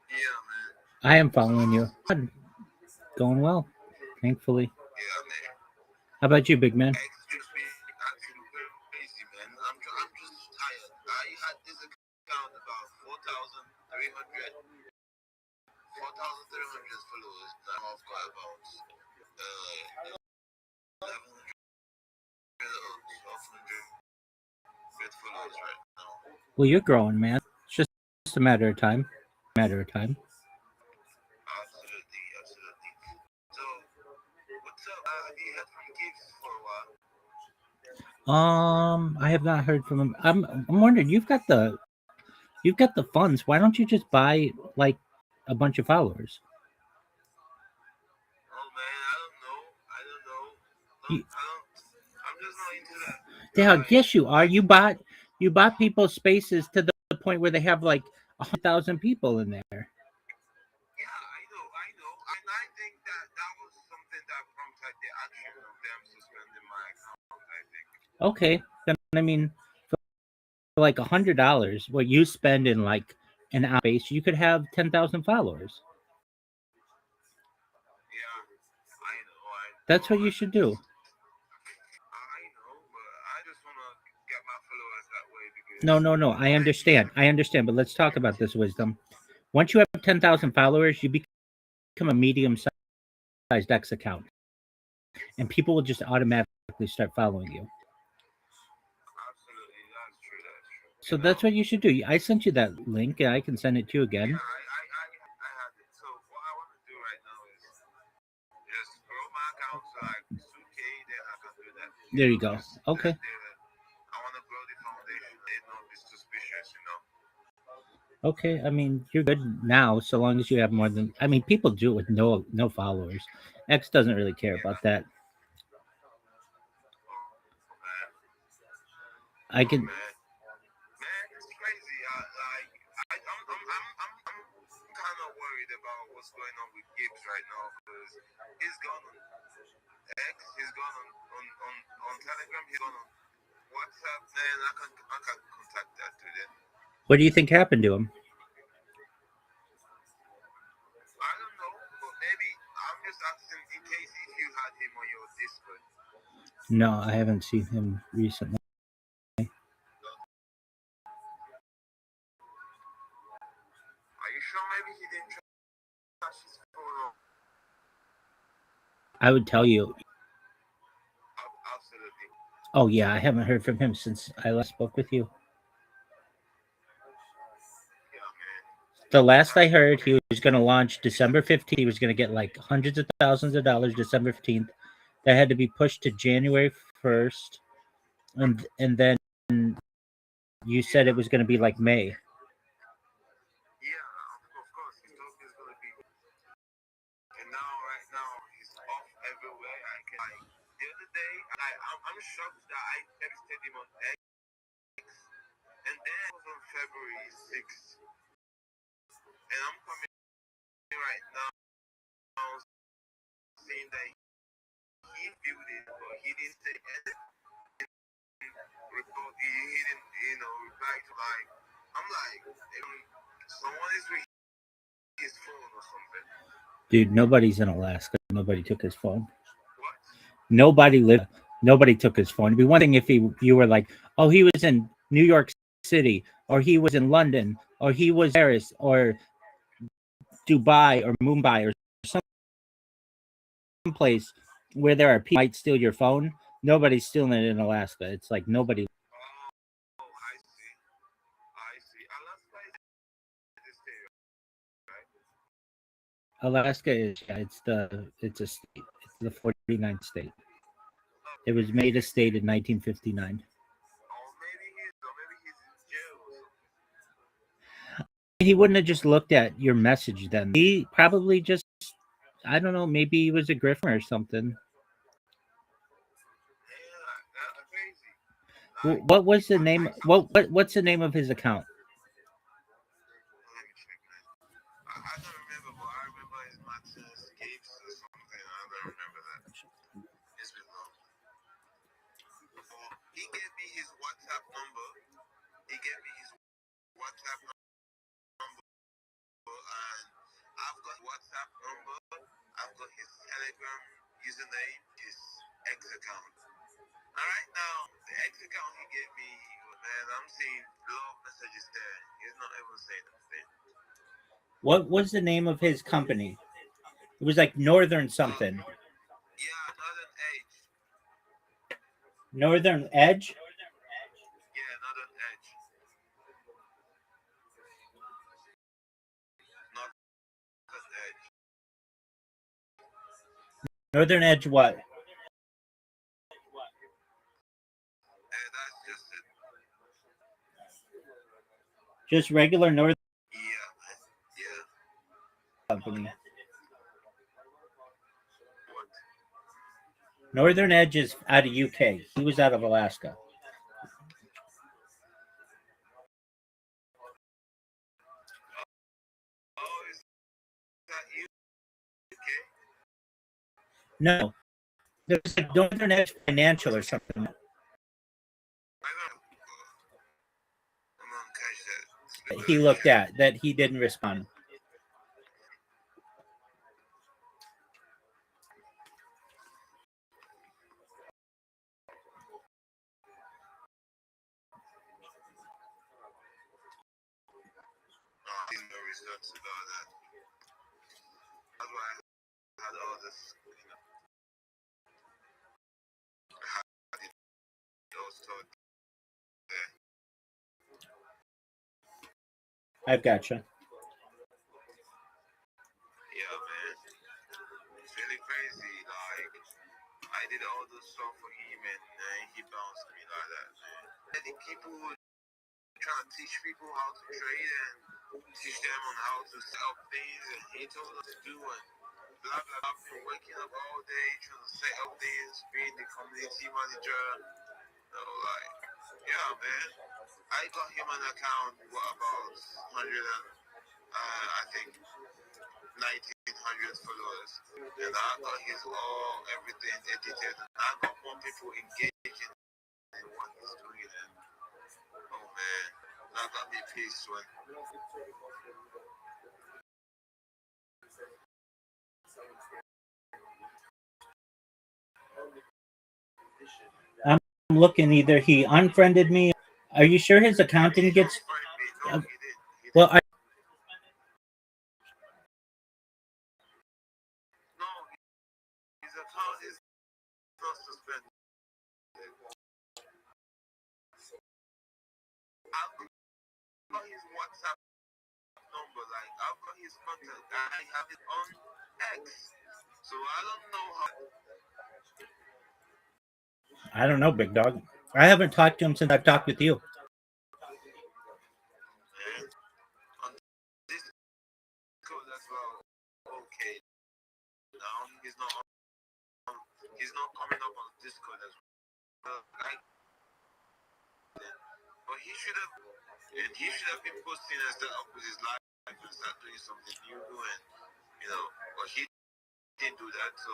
Speaker 9: Yeah, man.
Speaker 19: I am following you. Going well, thankfully.
Speaker 9: Yeah, man.
Speaker 19: How about you, big man?
Speaker 9: Excuse me, actually very busy, man. I'm just tired. I had this account about 4,300 followers. Now I've got about 1,100 followers right now.
Speaker 19: Well, you're growing, man. It's just a matter of time.
Speaker 9: Absolutely. So, what's up? Have you heard from Gibbs for a while?
Speaker 19: I have not heard from him. I'm wondering, you've got the funds. Why don't you just buy like a bunch of followers?
Speaker 9: Oh man, I don't know. I'm just not into that.
Speaker 19: Yeah, yes, you are. You bought people's spaces to the point where they have like 100,000 people in there.
Speaker 9: Yeah, I know. And I think that was something that prompted the action of them suspending my account, I think.
Speaker 19: Okay, then I mean, for like $100, what you spend in like an hour base, you could have 10,000 followers.
Speaker 9: Yeah, I know.
Speaker 19: That's what you should do.
Speaker 9: I know, but I just want to get my followers that way because...
Speaker 19: No. I understand, but let's talk about this, Wisdom. Once you have 10,000 followers, you become a medium-sized X account, and people will just automatically start following you.
Speaker 9: Absolutely, that's true.
Speaker 19: So that's what you should do. I sent you that link, and I can send it to you again.
Speaker 9: Yeah, I have it. So what I want to do right now is just grow my account to like 2K, then I can do that.
Speaker 19: There you go. Okay.
Speaker 9: I want to grow the foundation. It not be suspicious,
Speaker 19: Okay, I mean, you're good now, so long as you have more than... I mean, people do it with no followers. X doesn't really care about that. I can...
Speaker 9: Man, it's crazy. I'm kind of worried about what's going on with Gibbs right now because he's gone on X, he's gone on Telegram, he's gone on WhatsApp, man. I can contact that today.
Speaker 19: What do you think happened to him?
Speaker 9: I don't know, but maybe I'm just asking in case if you had him on your Discord.
Speaker 19: No, I haven't seen him recently.
Speaker 9: Are you sure maybe he didn't touch his phone?
Speaker 19: I would tell you.
Speaker 9: Absolutely.
Speaker 19: Oh, yeah, I haven't heard from him since I last spoke with you. The last I heard, he was going to launch December 15th. He was going to get like hundreds of thousands of dollars December 15th. That had to be pushed to January 1st. And then you said it was going to be like May.
Speaker 9: Yeah, of course. He thought he was going to be. And right now, he's off everywhere. The other day, I'm shocked that I texted him on X. And then it was on February 6th. And I'm coming right now, saying that he viewed it, but he didn't say anything. He didn't, reply to like. I'm like, someone is reading his phone or something.
Speaker 19: Dude, nobody's in Alaska. Nobody took his phone. What? Nobody took his phone. It'd be one thing if you were like, oh, he was in New York City, or he was in London, or he was Paris, or Dubai, or Mumbai, or some place where there are people might steal your phone. Nobody's stealing it in Alaska. It's like nobody.
Speaker 9: Oh, I see.
Speaker 19: Alaska is it's a state. It's the 49th state. It was made a state in 1959. He wouldn't have just looked at your message then. He probably just, I don't know, maybe he was a griffer or something. What was the name? What's the name of his account?
Speaker 9: I don't remember, but I remember his Martin's Gates or something. I don't remember that. It's been long. He gave me his WhatsApp WhatsApp number, and I've got WhatsApp number. I've got his Telegram username, his X account. And right now, the X account he gave me, man, I'm seeing love messages there. He's not even saying anything.
Speaker 19: What was the name of his company? It was like Northern something.
Speaker 9: Yeah, Northern Edge.
Speaker 19: Northern Edge?
Speaker 9: Yeah, Northern Edge. Northern Edge.
Speaker 19: Northern Edge what?
Speaker 9: That's just it.
Speaker 19: Just regular Northern
Speaker 9: Yeah, man. Yeah.
Speaker 19: company. Northern Edge is out of UK. He was out of Alaska.
Speaker 9: Oh, is that you? Okay.
Speaker 19: No. There's like Northern Edge Financial or something. He looked at that he didn't respond.
Speaker 9: These no results about that. That's why I had all this, I had it all stored there.
Speaker 19: I've gotcha.
Speaker 9: Yeah, man. It's really crazy. Like, I did all this stuff for him, and he bounced me like that, man. I think people would try to teach people how to trade and teach them on how to set up things, and he told us to do, and blah, blah, blah. I've been waking up all day trying to set up things, being the community manager. So, like, yeah, man. I got him an account, what, about 100 and, I think, 1,900 followers. And I got his everything edited. And I got more people engaging in what he's doing. And, oh, man, that got me pissed when.
Speaker 19: I'm looking, either he unfriended me. Are you sure his accountant gets? Well,
Speaker 9: His account is not suspended. I've got his WhatsApp number, like, I've got his contact. I have it on X. So I don't know how.
Speaker 19: I don't know, big dog. I haven't talked to him since I've talked with you.
Speaker 9: On this code as well. Okay. Now he's not coming up on Discord as well. Like, but he should have been posting and start up with his life and start doing something new, and but he didn't do that. So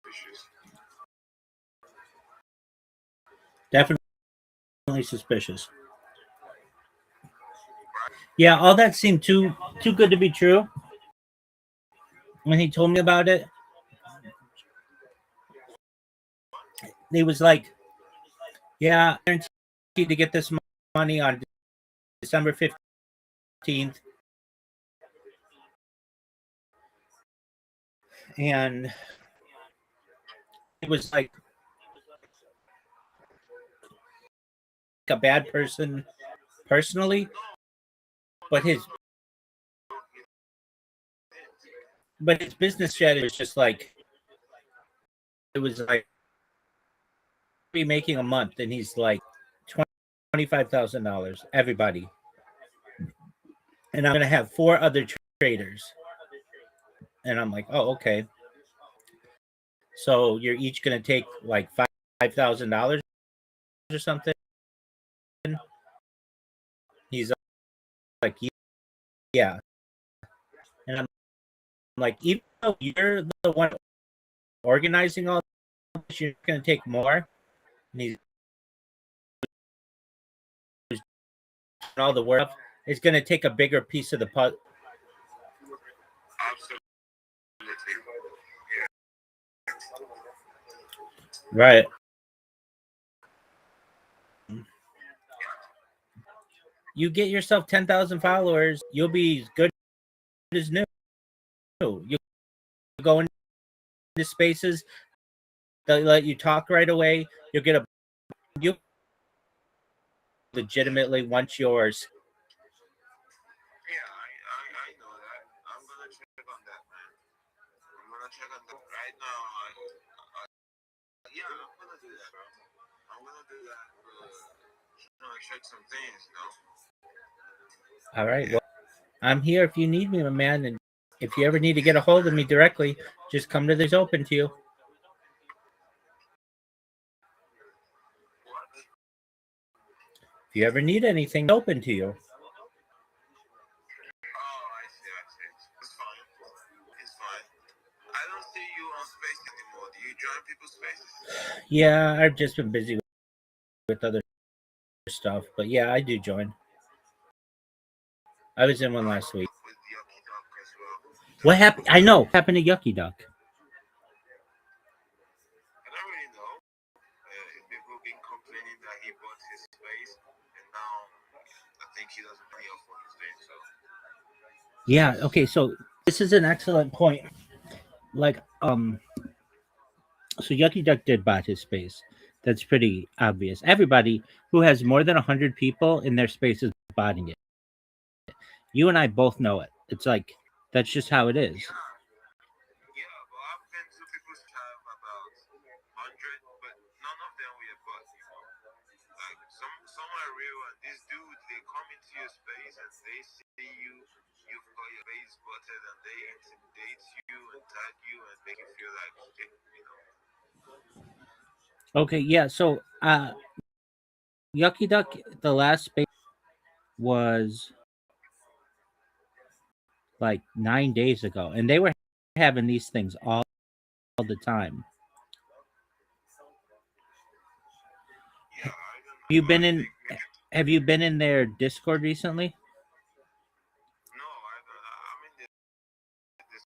Speaker 9: issues.
Speaker 19: Definitely suspicious. Yeah, all that seemed too good to be true. When he told me about it, he was like, "Yeah, I guarantee to get this money on December 15th." And it was like a bad person personally, but his business strategy was just like, it was like be making a month, and he's like $25,000 everybody, and I'm gonna have 4 other traders, and I'm like, oh, okay, so you're each gonna take like $5,000 or something. He's like, yeah, and I'm like, even though you're the one organizing all this, you're gonna take more. And he's all the work, it's going to take a bigger piece of the puzzle.
Speaker 9: Absolutely. Yeah.
Speaker 19: Right. You get yourself 10,000 followers, you'll be as good as new. You'll go into spaces, they'll let you talk right away. You'll get you legitimately want yours.
Speaker 9: Yeah, I know that. I'm gonna check on that, man. I'm gonna check on that right now. Yeah, I'm gonna do that, bro. I'm gonna do that. Check some things, you know.
Speaker 19: All right. Well, I'm here if you need me, my man. And if you ever need to get a hold of me directly, just come to this open to you. If you ever need anything, open to you.
Speaker 9: Oh, I see. It's fine. It's fine. I don't see you on space anymore. Do you join people's spaces?
Speaker 19: Yeah, I've just been busy with other stuff, but yeah, I do join. I was in one last week. What happened? I know. What happened to Yucky Duck?
Speaker 9: I don't really know. People have been complaining that he bought his space, and now I think he doesn't pay off for his thing. So
Speaker 19: Yeah. Okay. So this is an excellent point. Like, so Yucky Duck did buy his space. That's pretty obvious. Everybody who has more than 100 people in their space is buying it. You and I both know it. It's like that's just how it is.
Speaker 9: yeah, but I've been to people's tribe about 100, but none of them were bought. Like some are real, and these dudes they come into your space and they see you've got your face butted, and they intimidate you and tag you and make you feel like shit, you know.
Speaker 19: Okay, yeah. So Yucky Duck, the last space was like 9 days ago, and they were having these things all the time.
Speaker 9: Yeah,
Speaker 19: Have you been in their Discord recently?
Speaker 9: No, I'm in this.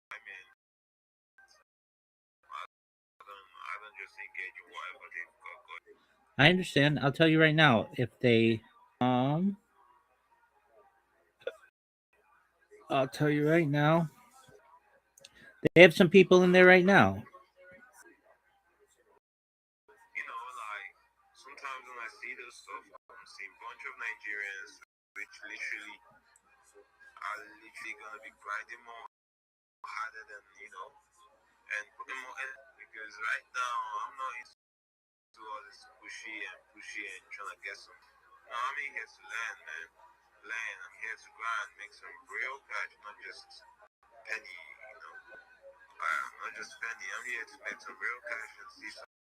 Speaker 9: I mean, I don't just engage in whatever they've got going.
Speaker 19: I understand. I'll tell you right now. If they I'll tell you right now. They have some people in there right now.
Speaker 9: You know, like sometimes when I see this stuff, I'm seeing a bunch of Nigerians which literally are gonna be grinding more harder than and putting more in because right now I'm not into all this pushy and trying to get some. No, I'm in here to learn, man. Learn. I'm here to grind, make some real cash, not just penny. Not just penny. I'm here to make some real cash and see some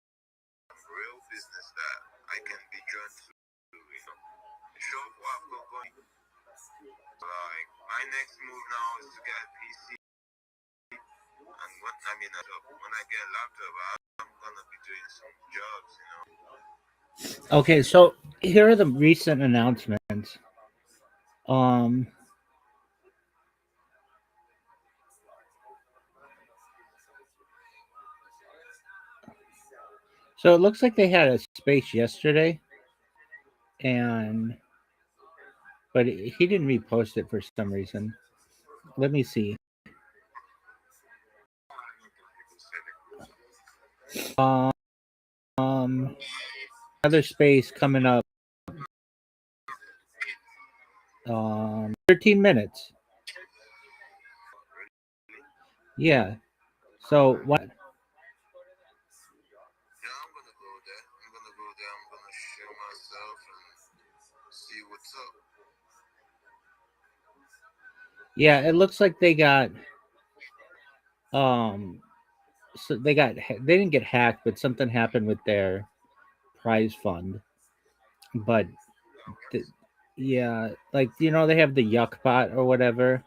Speaker 9: real business that I can be drawn to. Show off what I've got going. Like my next move now is to get a PC, and when I get a laptop, I'm gonna be doing some jobs,
Speaker 19: Okay, so here are the recent announcements. So it looks like they had a space yesterday, but he didn't repost it for some reason. Let me see. Another space coming up. 13 minutes. Yeah. So what?
Speaker 9: Yeah, I'm gonna go there. I'm gonna show myself and see what's up.
Speaker 19: Yeah, it looks like they got so they didn't get hacked, but something happened with their prize fund. But yeah, like they have the yuck bot or whatever.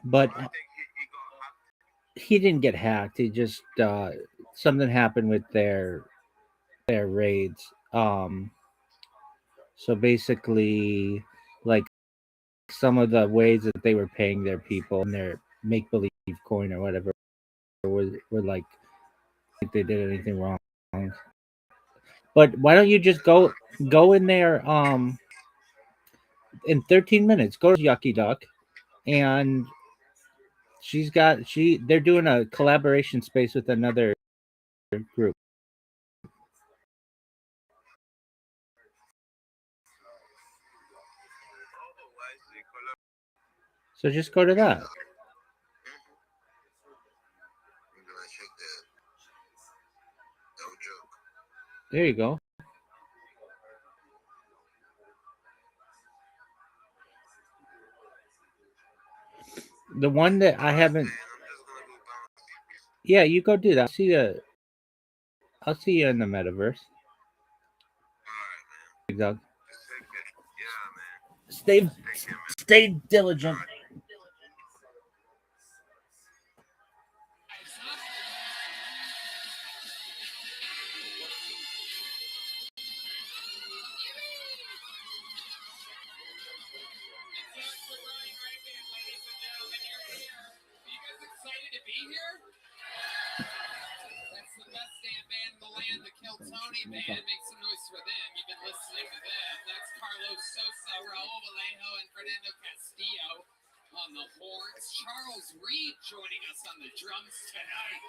Speaker 19: But he didn't get hacked. He just something happened with their raids. So basically, like some of the ways that they were paying their people in their make believe coin or whatever were like they did anything wrong. But why don't you just go in there in 13 minutes? Go to Yucky Duck, and they're doing a collaboration space with another group. So just go to that. There you go. The one that I haven't. Yeah, you go do that. I'll see you in the metaverse. Doug. Stay diligent.
Speaker 1: Excited to be here? That's the best damn band in the land, the Kill Tony band. Make some noise for them. You've been listening to them. That's Carlos Sosa, Raul Vallejo, and Fernando Castillo on the horns. Charles Reed joining us on the drums tonight.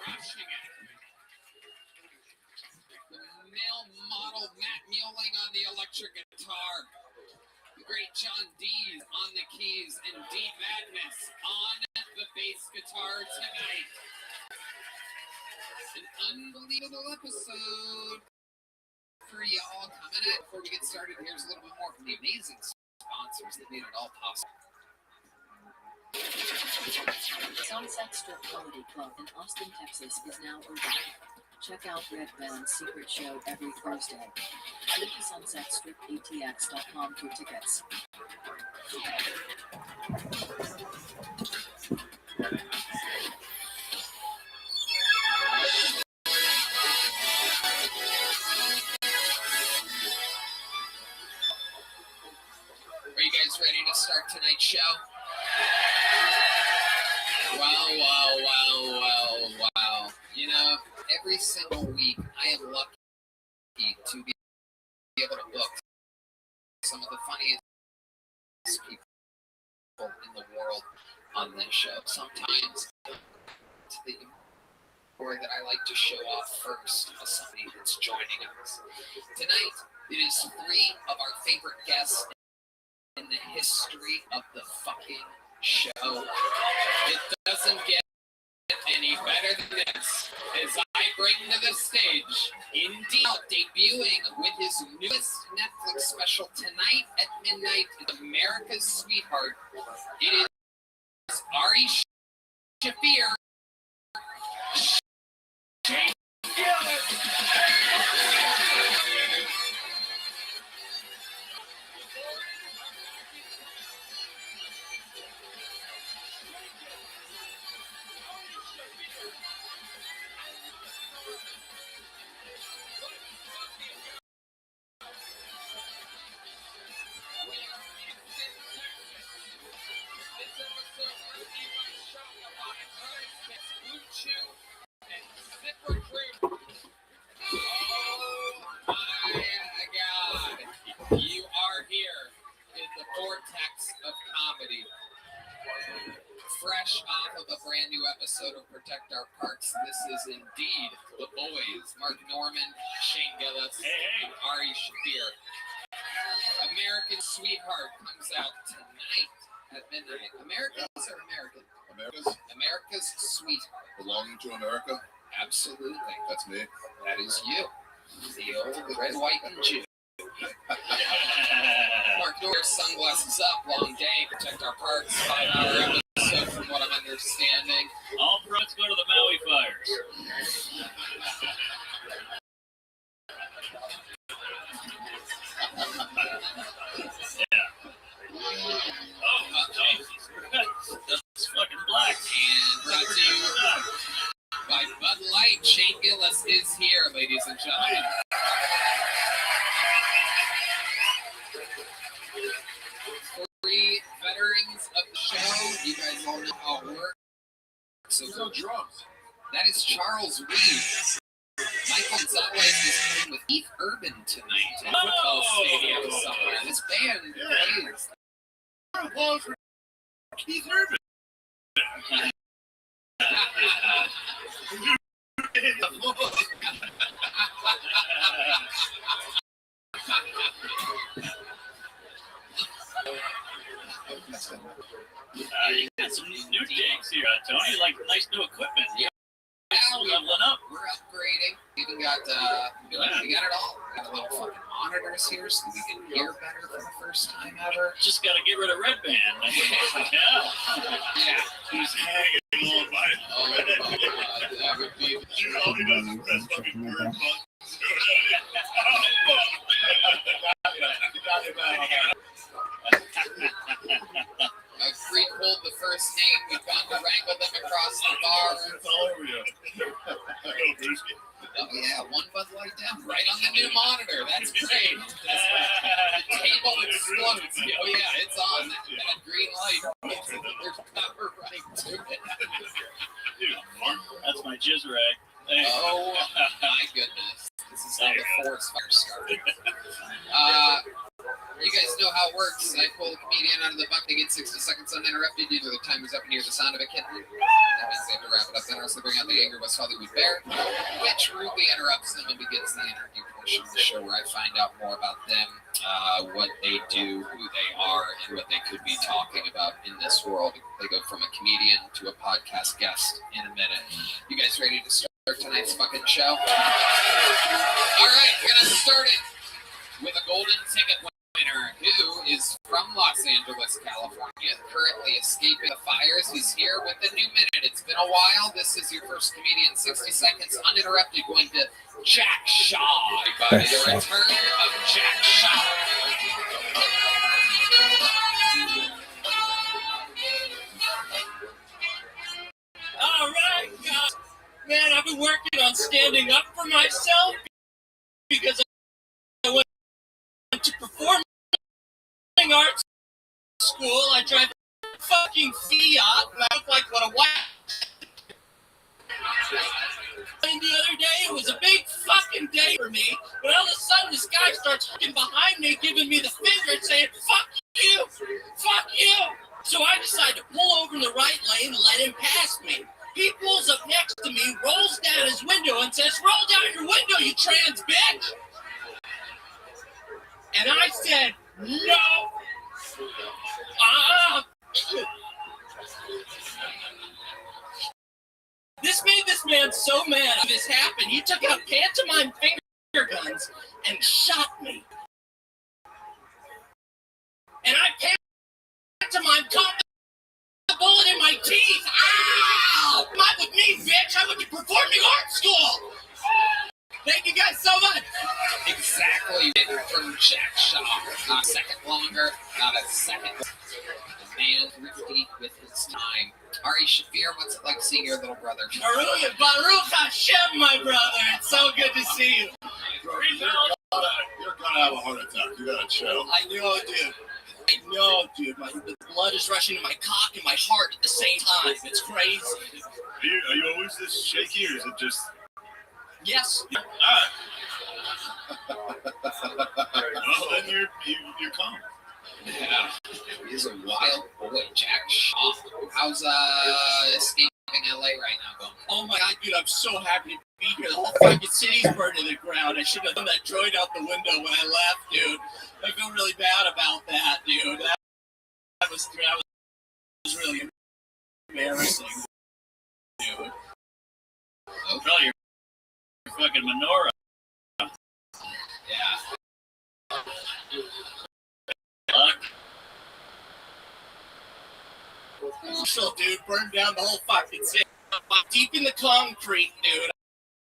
Speaker 1: Crushing it. The male model Matt Mueling on the electric guitar. The great John Dees on the keys, and D Madness on the bass guitar tonight. An unbelievable episode for y'all coming in. Before we get started, here's a little bit more from the amazing sponsors that made it all possible.
Speaker 17: Sunset Strip Comedy Club in Austin, Texas is now open. Check out Red Band's secret show every Thursday. Go to sunsetstripatx.com for tickets.
Speaker 1: Are you guys ready to start tonight's show? Wow. You know, every single week I am lucky to be able to book some of the funniest people in the world on this show. Sometimes it's the or that I like to show off first as somebody that's joining us. Tonight, it is 3 of our favorite guests in the history of the fucking show. It doesn't get any better than this as I bring to the stage, indeed, debuting with his newest Netflix special tonight at midnight, America's Sweetheart. It is Ari Shaffir. You are here in the vortex of comedy. Fresh off of a brand new episode of Protect Our Parks, this is indeed The Boys. Mark Norman, Shane Gillis, and Ari Shaffir. American Sweetheart comes out tonight at midnight. Americans or American? America's Sweetheart.
Speaker 7: Belonging to America?
Speaker 1: Absolutely.
Speaker 7: That's me.
Speaker 1: That is you. The old red, white, and Jew. Mark Norris, sunglasses up, long day, Protect Our Parks, 5-hour episode from what I'm understanding.
Speaker 11: All fronts go to the Maui fires.
Speaker 1: Oh, Jesus. That's fucking black. And is here, ladies and gentlemen. Three veterans of the show. You guys all know how it works. So drums. That is Charles Reed. Michael Gonzalez is playing with Keith Urban tonight in a football stadium somewhere. This band plays.
Speaker 3: Applause for Keith Urban.
Speaker 11: You got some new digs here, Tony. Like nice new equipment.
Speaker 1: Yeah.
Speaker 11: We're leveling up.
Speaker 1: We're upgrading. We got we got it all. We got little fucking monitors here so we can hear better for the first time ever.
Speaker 11: Just gotta get rid of Red Band.
Speaker 1: Yeah.
Speaker 3: He's hanging on by it.
Speaker 1: Oh, that would be
Speaker 3: all he does is press fucking bird bugs.
Speaker 1: I pre-pulled the first name. We've gone to wrangle them across the bar.
Speaker 3: It's all over you.
Speaker 1: Oh yeah, one Bud Light down, right on the new monitor. That's great. The table explodes. Oh yeah, it's on. That green light. There's power right to it.
Speaker 11: That's my jizz rag.
Speaker 1: Oh my goodness. This is how the forest fire started. You guys know how it works. I pull a comedian out of the bucket, they get 60 seconds uninterrupted. Either the timer's up and hear the sound of a kitten. That means they have to wrap it up. Then also bring out the angry West Hollywood Bear, which rudely interrupts them and begins the interview portion of the show where I find out more about them, what they do, who they are, and what they could be talking about in this world. They go from a comedian to a podcast guest in a minute. You guys ready to start tonight's fucking show? All right, we're gonna start it with a golden ticket winner who is from Los Angeles, California, currently escaping the fires. He's here with the new minute. It's been a while. This is your first comedian, 60 seconds uninterrupted, going to Jack Shaw. Everybody, the return of Jack Shaw.
Speaker 7: All right, guys. Man, I've been working on standing up for myself because I went to performing arts school. I drive a fucking Fiat, and I look like what a white. And the other day, it was a big fucking day for me, but all of a sudden, this guy starts looking behind me, giving me the finger and saying, fuck you, fuck you. So I decide to pull over in the right lane and let him pass me. He pulls up next to me, rolls down his window, and says, roll down your window, you trans bitch. And I said, no. This made this man so mad when this happened. He took out pantomime finger guns and shot me. And I pantomime caught the bullet in my teeth. Ow! Not with me, bitch. I went to performing arts school. Thank you guys so much.
Speaker 1: Exactly from Jack Shaw. Not a second longer, not a second. The man thrifty with his time. Ari Shafir, what's it like seeing your little brother?
Speaker 7: Baruch Hashem, my brother. It's so good to see you.
Speaker 3: You're gonna have a heart attack. You gotta chill.
Speaker 7: I know, dude. The blood is rushing to my cock and my heart at the same time. It's crazy.
Speaker 3: Are you always this shaky, or is it just...
Speaker 7: Yes.
Speaker 3: Well, then you're calm.
Speaker 1: Yeah, he's a wild boy, Jack Shaw. How's escaping LA right now going?
Speaker 7: Oh my god, dude, I'm so happy to be here. The whole fucking city's burned to the ground. I should have thrown that droid out the window when I left, dude. I feel really bad about that, dude. That was really embarrassing, dude.
Speaker 11: Oh, probably your fucking menorah.
Speaker 1: Yeah.
Speaker 7: So, dude, burned down the whole fucking city. Deep in the concrete, dude. I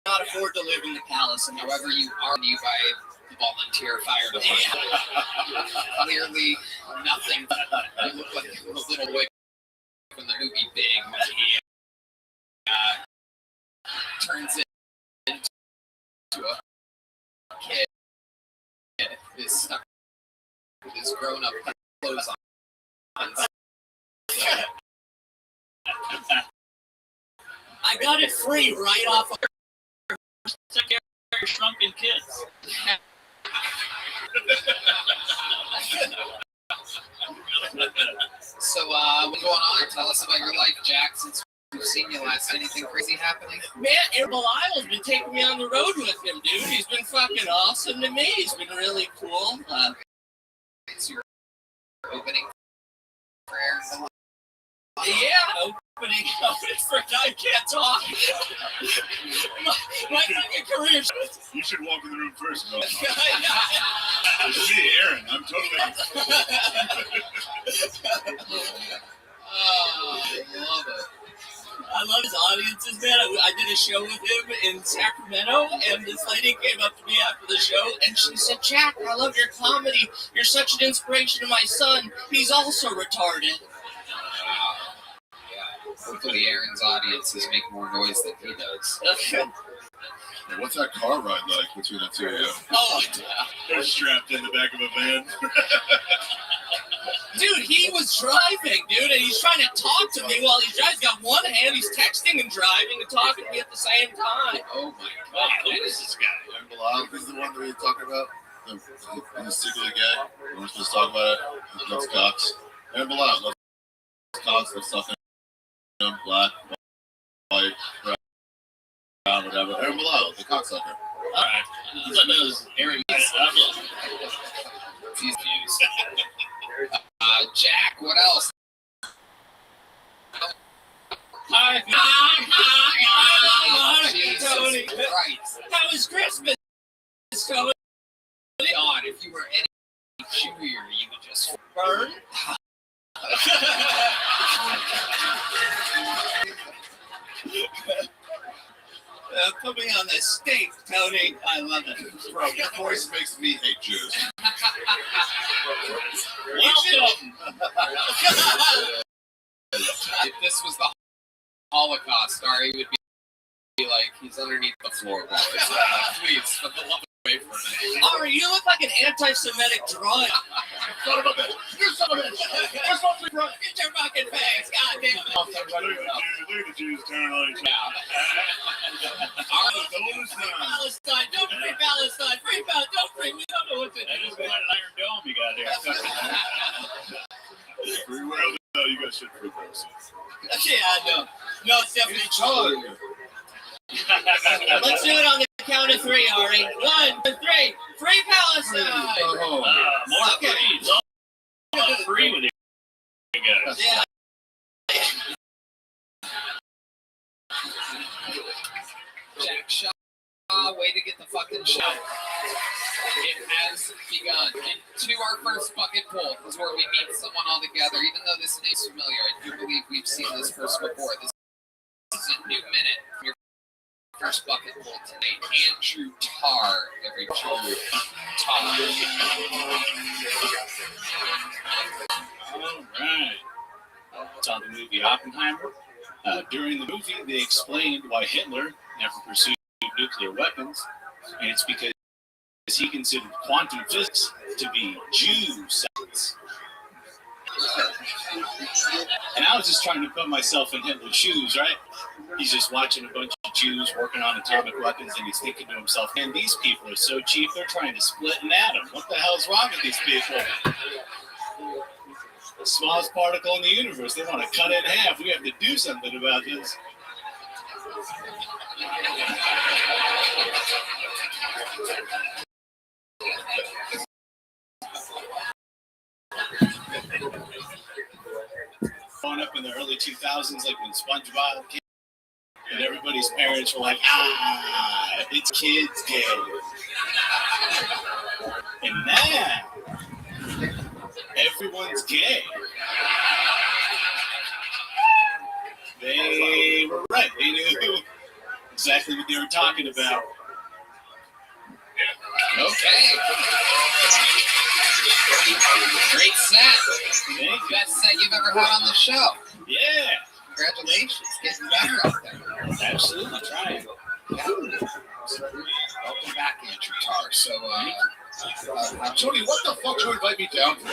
Speaker 7: cannot afford to live in the palace. And
Speaker 1: however, you argue by the volunteer fire department. Clearly, nothing. You look like a little boy from the movie Big when he turns his grown-up clothes on.
Speaker 7: I got it free right off of secondary shrunken kids.
Speaker 1: So, what's going on? Tell us about your life, Jack, since we've seen you last. Anything crazy happening?
Speaker 7: Man, Belial's been taking me on the road with him, dude. He's been fucking awesome to me. He's been really cool.
Speaker 1: It's your opening prayer.
Speaker 7: Yeah, opening for I can't talk. my fucking career.
Speaker 20: You should walk in the room first. No. It's me, Aaron. I'm totally.
Speaker 1: Oh, I love it.
Speaker 7: I love his audiences, man. I did a show with him in Sacramento, and this lady came up to me after the show, and she said, Jack, I love your comedy. You're such an inspiration to my son. He's also retarded.
Speaker 1: Hopefully Aaron's audiences make more noise than he does.
Speaker 20: Hey, what's that car ride like between the two of you?
Speaker 7: Oh,
Speaker 20: they're strapped in the back of a van.
Speaker 7: Dude, he was driving, dude, and he's trying to talk to me while he's driving. He's got one hand, he's texting and driving and talking to me at the same time.
Speaker 1: Oh my god, who is this guy?
Speaker 20: Bilal, this is the one that we were talking about. He's secretly gay. We're supposed to talk about it. He loves cocks. Aaron Bilal loves cocks. Loves something. Black, white, brown, whatever. Aaron Bilal, the cocksucker.
Speaker 7: Alright. I thought that was Aaron.
Speaker 1: He's views. Jack, what else?
Speaker 7: Hi,
Speaker 1: Jesus
Speaker 7: Tony.
Speaker 1: Christ.
Speaker 7: How was Christmas, Tony?
Speaker 1: God, if you were any chewier, you would just
Speaker 7: burn. Put me on the steak, Tony. I love it.
Speaker 20: Bro, your voice makes me hate Jews.
Speaker 7: Welcome.
Speaker 1: If this was the Holocaust, Ari would be like, he's underneath the floor. Please, for the love away from me.
Speaker 7: Ari, you look like an anti-Semitic drug.
Speaker 20: Son of a bitch. You son of a bitch. We're supposed to be right.
Speaker 7: Get your fucking face. God damn it.
Speaker 20: Look at the Jews turning on each other.
Speaker 7: Palestine. Don't free Palestine. Free Palestine. Don't free. We don't know what to do.
Speaker 11: That is what an iron dome you got there.
Speaker 20: Free world. No, you got shit free Palestine.
Speaker 7: Yeah, I know. No, it's definitely true. Let's do it on the count of three, Ari. 1, 2, 3. Free Palestine.
Speaker 11: More
Speaker 7: Okay.
Speaker 11: free. Free with you guys.
Speaker 7: Yeah.
Speaker 1: Jack Shaw, way to get the fucking show. It has begun. Into our first bucket pool is where we meet someone all together. Even though this name is familiar, I do believe we've seen this person before. This is a new minute from your first bucket pool tonight. Andrew Tarr, everybody. Tarr.
Speaker 18: All right. Saw the movie Oppenheimer. During the movie, they explained why Hitler never pursued nuclear weapons, and it's because he considered quantum physics to be Jew science. And I was just trying to put myself in Hitler's shoes, right? He's just watching a bunch of Jews working on atomic weapons, and he's thinking to himself, man, these people are so cheap, they're trying to split an atom. What the hell's wrong with these people? The smallest particle in the universe, they want to cut it in half. We have to do something about this. Growing up in the early 2000s, like when SpongeBob came, and everybody's parents were like, it's kids gay. And now, everyone's gay. They were right. They knew exactly what they were talking about.
Speaker 1: Okay. Great set. Best set you've ever had on the show.
Speaker 18: Yeah.
Speaker 1: Congratulations. Getting better out there.
Speaker 18: Absolutely. Trying.
Speaker 1: Welcome back, Andrew Tarr. So,
Speaker 20: Tony, what the fuck do you invite me down for?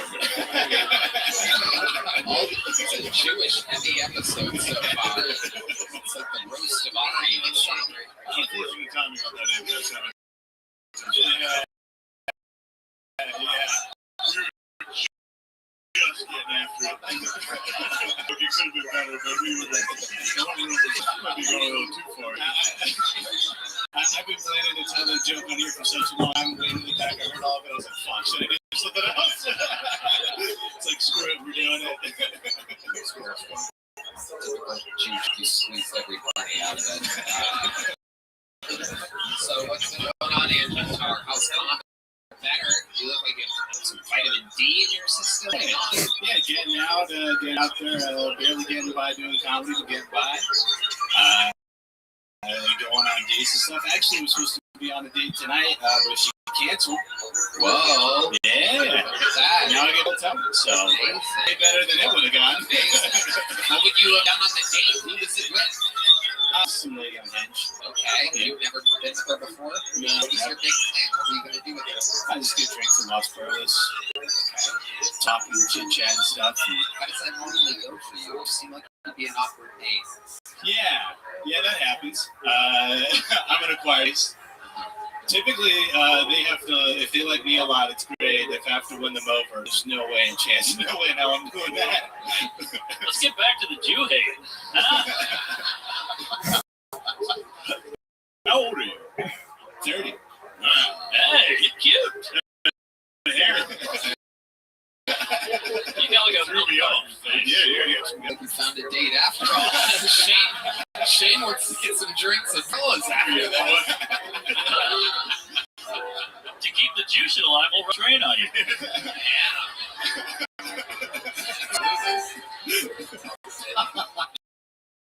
Speaker 1: All these are Jewish heavy episodes so far. It's like the roast of Ari or something.
Speaker 20: Unfortunate timing on that end. Just getting after it. It could have been better, but we were might be going a little too far. I've been planning to tell the joke on here for such a long time. Way in the back, I heard all of it. I was like, fuck, should I do something else? It's like, screw it, we're doing it.
Speaker 1: You squeezed every penny out of it. So what's been going on, Andrew? How's comedy? Better. You look like you have some vitamin D in your system.
Speaker 18: Yeah, getting out there, barely getting by doing comedy, but getting by. Going on dates and stuff. Actually, we're supposed to be on a date tonight, but she canceled.
Speaker 1: Whoa.
Speaker 18: Yeah.
Speaker 1: Look at that.
Speaker 18: Now I get to tell her. So, way better than it would have gone.
Speaker 1: What would you have done on the date? Who was it with?
Speaker 18: Some lady on Hinge.
Speaker 1: Okay. Yeah. You've never been with her before?
Speaker 18: No.
Speaker 1: What is your big plan? What are you going to do with her?
Speaker 18: I just get drinks and Las Perlas. Talking, chit-chat and stuff.
Speaker 1: How does that normally go for you? You seem like it would be an awkward date.
Speaker 18: Yeah, that happens. I'm an Aquarius. Typically, they have to, if they like me a lot, it's great. If I have to win them over, there's no way in chance, no way now I'm doing that.
Speaker 11: Let's get back to the Jew hate.
Speaker 18: How old are you? 30.
Speaker 11: Hey, you're cute. You got like a
Speaker 20: threw me off. Yeah.
Speaker 1: Like you found a date after all. Shane wants to get some drinks and fellas after that.
Speaker 11: To keep the juice alive, we'll train on you.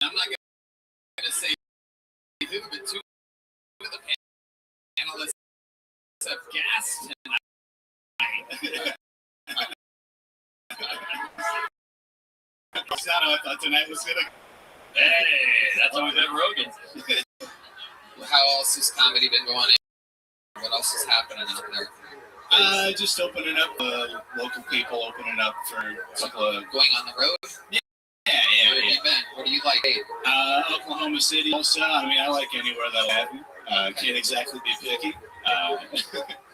Speaker 1: I'm not going to say who, but two of the panelists have gassed tonight.
Speaker 18: I thought tonight was gonna.
Speaker 11: Hey, that's how we met Rogan.
Speaker 1: How else has comedy been going? What else is happening out there?
Speaker 18: Just opening up, local people opening up for a couple of.
Speaker 1: Going on the road?
Speaker 18: Yeah.
Speaker 1: Where have you been? What do you like?
Speaker 18: Oklahoma City also. I mean, I like anywhere that'll have me. Can't exactly be picky.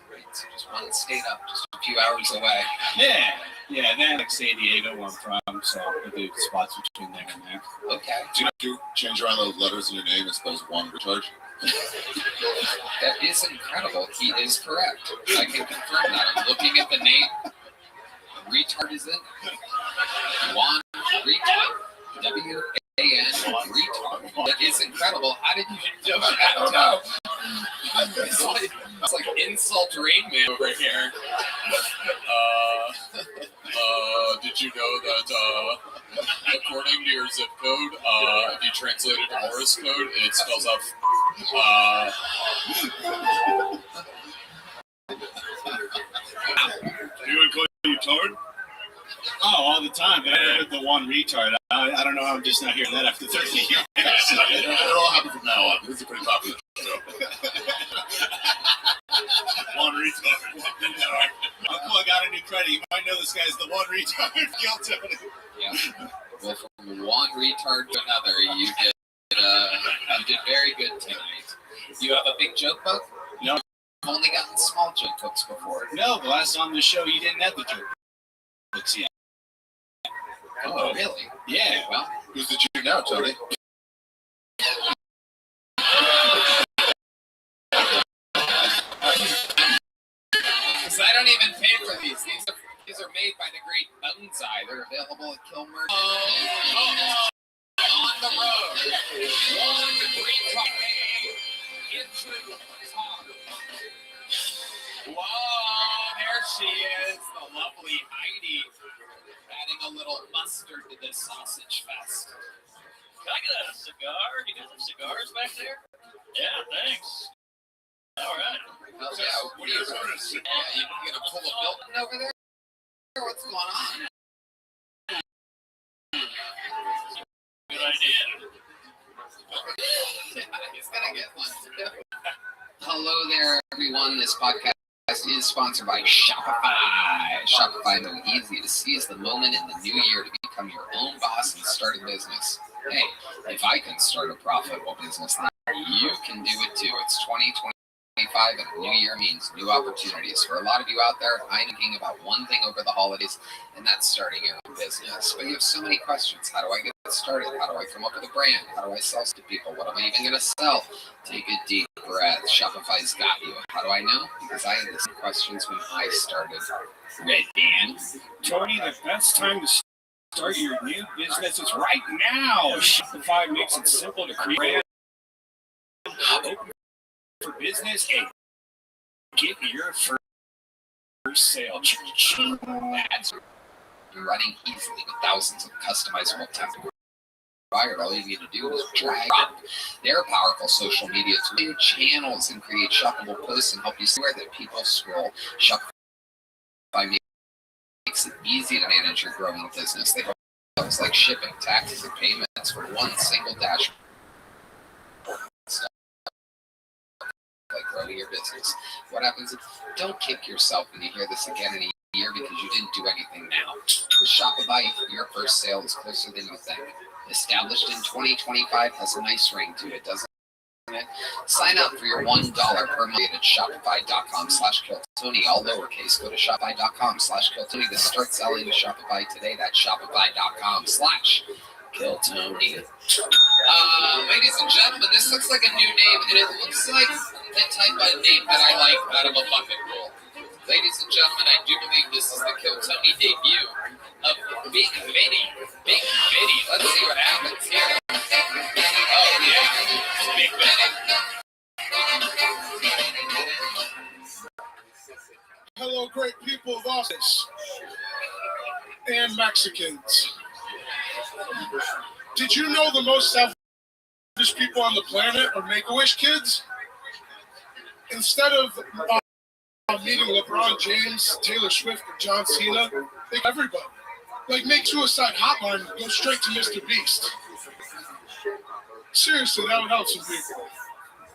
Speaker 1: Great. So just one state up, just a few hours away.
Speaker 18: Yeah, then like San Diego where I'm from, so I'll do spots between there and there.
Speaker 1: Okay.
Speaker 20: Do you change around those letters in your name and spells one retard?
Speaker 1: That is incredible. He is correct. I can confirm that. I'm looking at the name. Retard is in. Juan Retard. W-A-N Retard. That is incredible. How did you know that? It's like insult Rain Man over here. Did you know that according to your zip code, if you translate it to Morse code, it spells out
Speaker 20: Anyone call you retard?
Speaker 18: Oh, all the time. I heard the one retard. I don't know how I'm just not hearing that after 30 years.
Speaker 20: It'll all happen from now on. This is a pretty popular show. One retard.
Speaker 18: Uncle, I got a new credit. You might know this guy's the one retard. Guilt on it.
Speaker 1: Yeah. Well, from one retard to another, you did very good tonight. You have a big joke book?
Speaker 18: No.
Speaker 1: I've only gotten small joke books before.
Speaker 18: No, the last on the show, you didn't have the joke books yet.
Speaker 1: Oh, really?
Speaker 18: Yeah.
Speaker 1: Well,
Speaker 20: who's the Jew now, Tony?
Speaker 1: Because I don't even pay for these. These are made by the great Boneseye. They're available at Kilmer. On the road. One retard. Into the car. Whoa, there she is. The lovely Heidi. Adding a little mustard to this sausage fest.
Speaker 11: Can I get a cigar? You guys have cigars back there? Yeah, thanks. All right.
Speaker 1: Hell yeah. What are you doing? Yeah, you gonna pull a Milton over there? What's going on?
Speaker 11: Good idea.
Speaker 1: He's gonna get one too. Hello there, everyone. This podcast podcast is sponsored by Shopify. Shopify made it easy to seize the moment in the new year to become your own boss and start a business. Hey, if I can start a profitable business, then you can do it too. It's 2025 and a new year means new opportunities. For a lot of you out there, I'm thinking about one thing over the holidays, and that's starting your own business. But you have so many questions. How do I get started? How do I come up with a brand? How do I sell to people? What am I even going to sell? Take a deep breath. Shopify's got you. How do I know? Because I had the same questions when I started. Red Dan.
Speaker 4: Tony, the best time to start your new business is right now. Shopify makes it simple to create open for business and get your first sale.
Speaker 1: Ads running easily with thousands of customizable templates. All you need to do is drag up their powerful social media to your channels and create shoppable posts and help you see where that people scroll. Shopify makes it easy to manage your growing business. They have things like shipping, taxes, and payments for one single dashboard. Like growing your business. What happens if don't kick yourself when you hear this again in a year because you didn't do anything now. With Shopify, your first sale is closer than you think. Established in 2025 has a nice ring to it, doesn't it? Sign up for your $1 per month at shopify.com/KillTony, all lowercase. Go to shopify.com/KillTony to start selling with Shopify today. That's shopify.com/KillTony. Ladies and gentlemen, this looks like a new name, and it looks like the type of name that I like out of a bucket pool. Ladies and gentlemen, I do believe this is the Kill Tony debut of Big Vinny. Big Vinny. Let's see what happens here. Oh, yeah. Big Vinny.
Speaker 12: Hello, great people of Austin and Mexicans. Did you know the most selfish people on the planet are Make-A-Wish kids? Instead of meeting LeBron James, Taylor Swift, and John Cena, they everybody. Like, make suicide hotline and go straight to Mr. Beast. Seriously, that would help some people.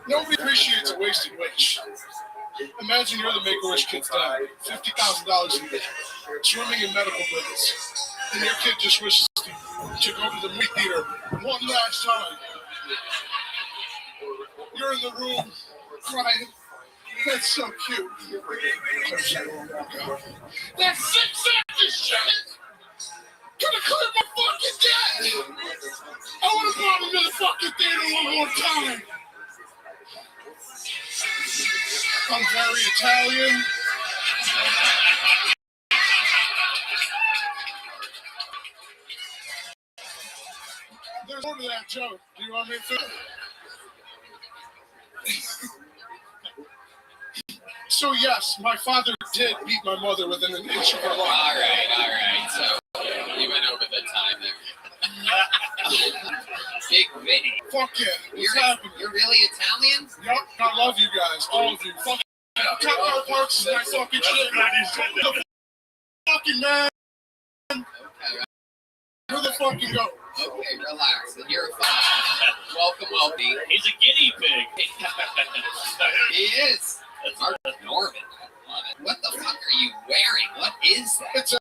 Speaker 12: Nobody appreciates a wasted wish. Imagine you're the Make-A-Wish kid's dad, $50,000 a year, swimming in medical bills, and your kid just wishes to go to the movie theater one last time. You're in the room crying. That's so cute. That six-actor shit! Gonna clear my fucking debt! I wanna brought him to the fucking theater one more time! I'm very Italian. There's more to that joke. Do you want me to? So yes, my father did beat my mother within an inch of her life.
Speaker 1: All right. So you went over the time there. Big Vinny.
Speaker 12: Fuck yeah.
Speaker 1: You're really Italian?
Speaker 12: Yup. I love you guys, all of you. Fuck yeah. Cut my parts is my fucking shit. The fucking man.
Speaker 1: Okay.
Speaker 12: Where the fuck you go?
Speaker 1: Okay, relax. You're fine. Welcome.
Speaker 11: He's a guinea pig.
Speaker 1: He is. Mark Norman. What the fuck are you wearing? What is that?
Speaker 12: It's a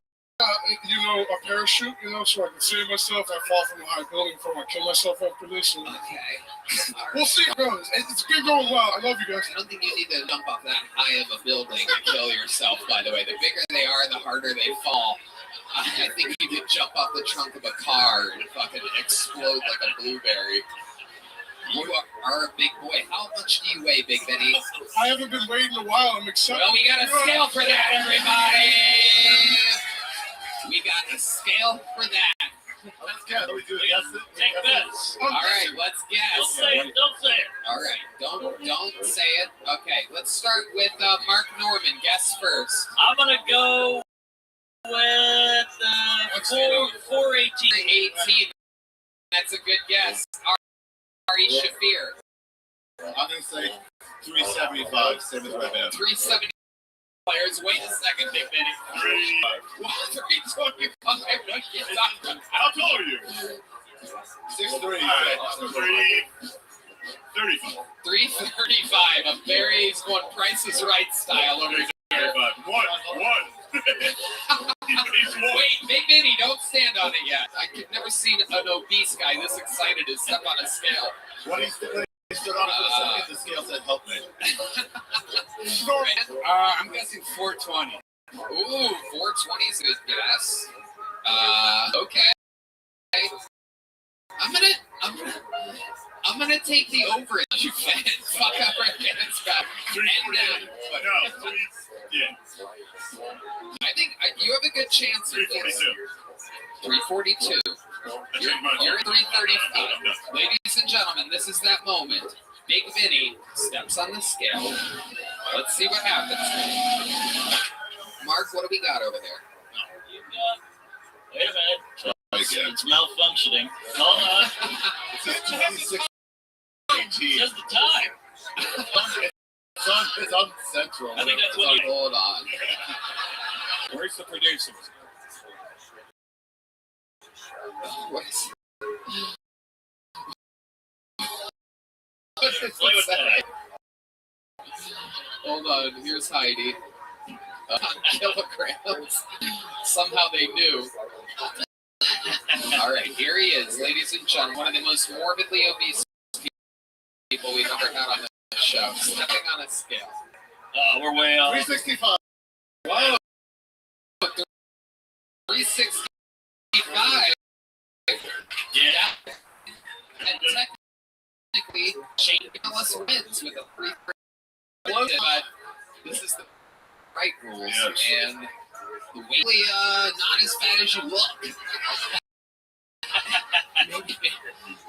Speaker 12: parachute, so I can save myself. I fall from a high building before I kill myself after this. And
Speaker 1: okay.
Speaker 12: We'll see how it goes. It's been going well. I love you guys.
Speaker 1: I don't think you need to jump off that high of a building to kill yourself, by the way. The bigger they are, the harder they fall. I think you could jump off the trunk of a car and fucking explode like a blueberry. You are a big boy. How much do you weigh, Big Benny?
Speaker 12: I haven't been weighing in a while. I'm excited.
Speaker 1: Well, we got a scale for that, everybody. We got a scale for that.
Speaker 11: Let's go. Take this.
Speaker 1: All right, let's guess.
Speaker 11: Don't say it.
Speaker 1: All right, don't say it. Okay, let's start with Mark Norman. Guess first.
Speaker 11: I'm gonna go with 418.
Speaker 1: 18. That's a good guess. Ari Shafir.
Speaker 20: I'm gonna say 375. Same as my band.
Speaker 1: 370 players. Wait a second, Big Benny. 325.
Speaker 20: How tall are you? 6'3". 335.
Speaker 1: 335. A very going Price is Right style over here. yet. I could never seen an obese guy this excited to step on a scale.
Speaker 20: When he stood on for a second, the scale said, help me.
Speaker 1: I'm guessing 420. Ooh, 420 is a good guess. Okay. I'm gonna take the over it. You fat fuck up right there. It's back.
Speaker 20: Yeah.
Speaker 1: I think you have a good chance.
Speaker 20: 342.
Speaker 1: 342. You're 335. Ladies and gentlemen, this is that moment. Big Vinny steps on the scale. Let's see what happens. Mark, what do we got over there?
Speaker 11: Wait a minute. It's malfunctioning. Hold on. Just the time.
Speaker 20: It's on Central.
Speaker 11: I think that's what you...
Speaker 1: Hold on.
Speaker 20: Where's the producers?
Speaker 11: Play with that.
Speaker 1: Hold on. Here's Heidi. Kilograms. Somehow they knew. All right, here he is, ladies and gentlemen. One of the most morbidly obese people we've ever had on the show. Stepping on a scale.
Speaker 11: Oh, we're way off.
Speaker 20: 365.
Speaker 1: Whoa. 365. Yeah. And technically, Shane Gillis wins with a 330. But this is the right rules. Yes. And the weekly, not as fat as you look.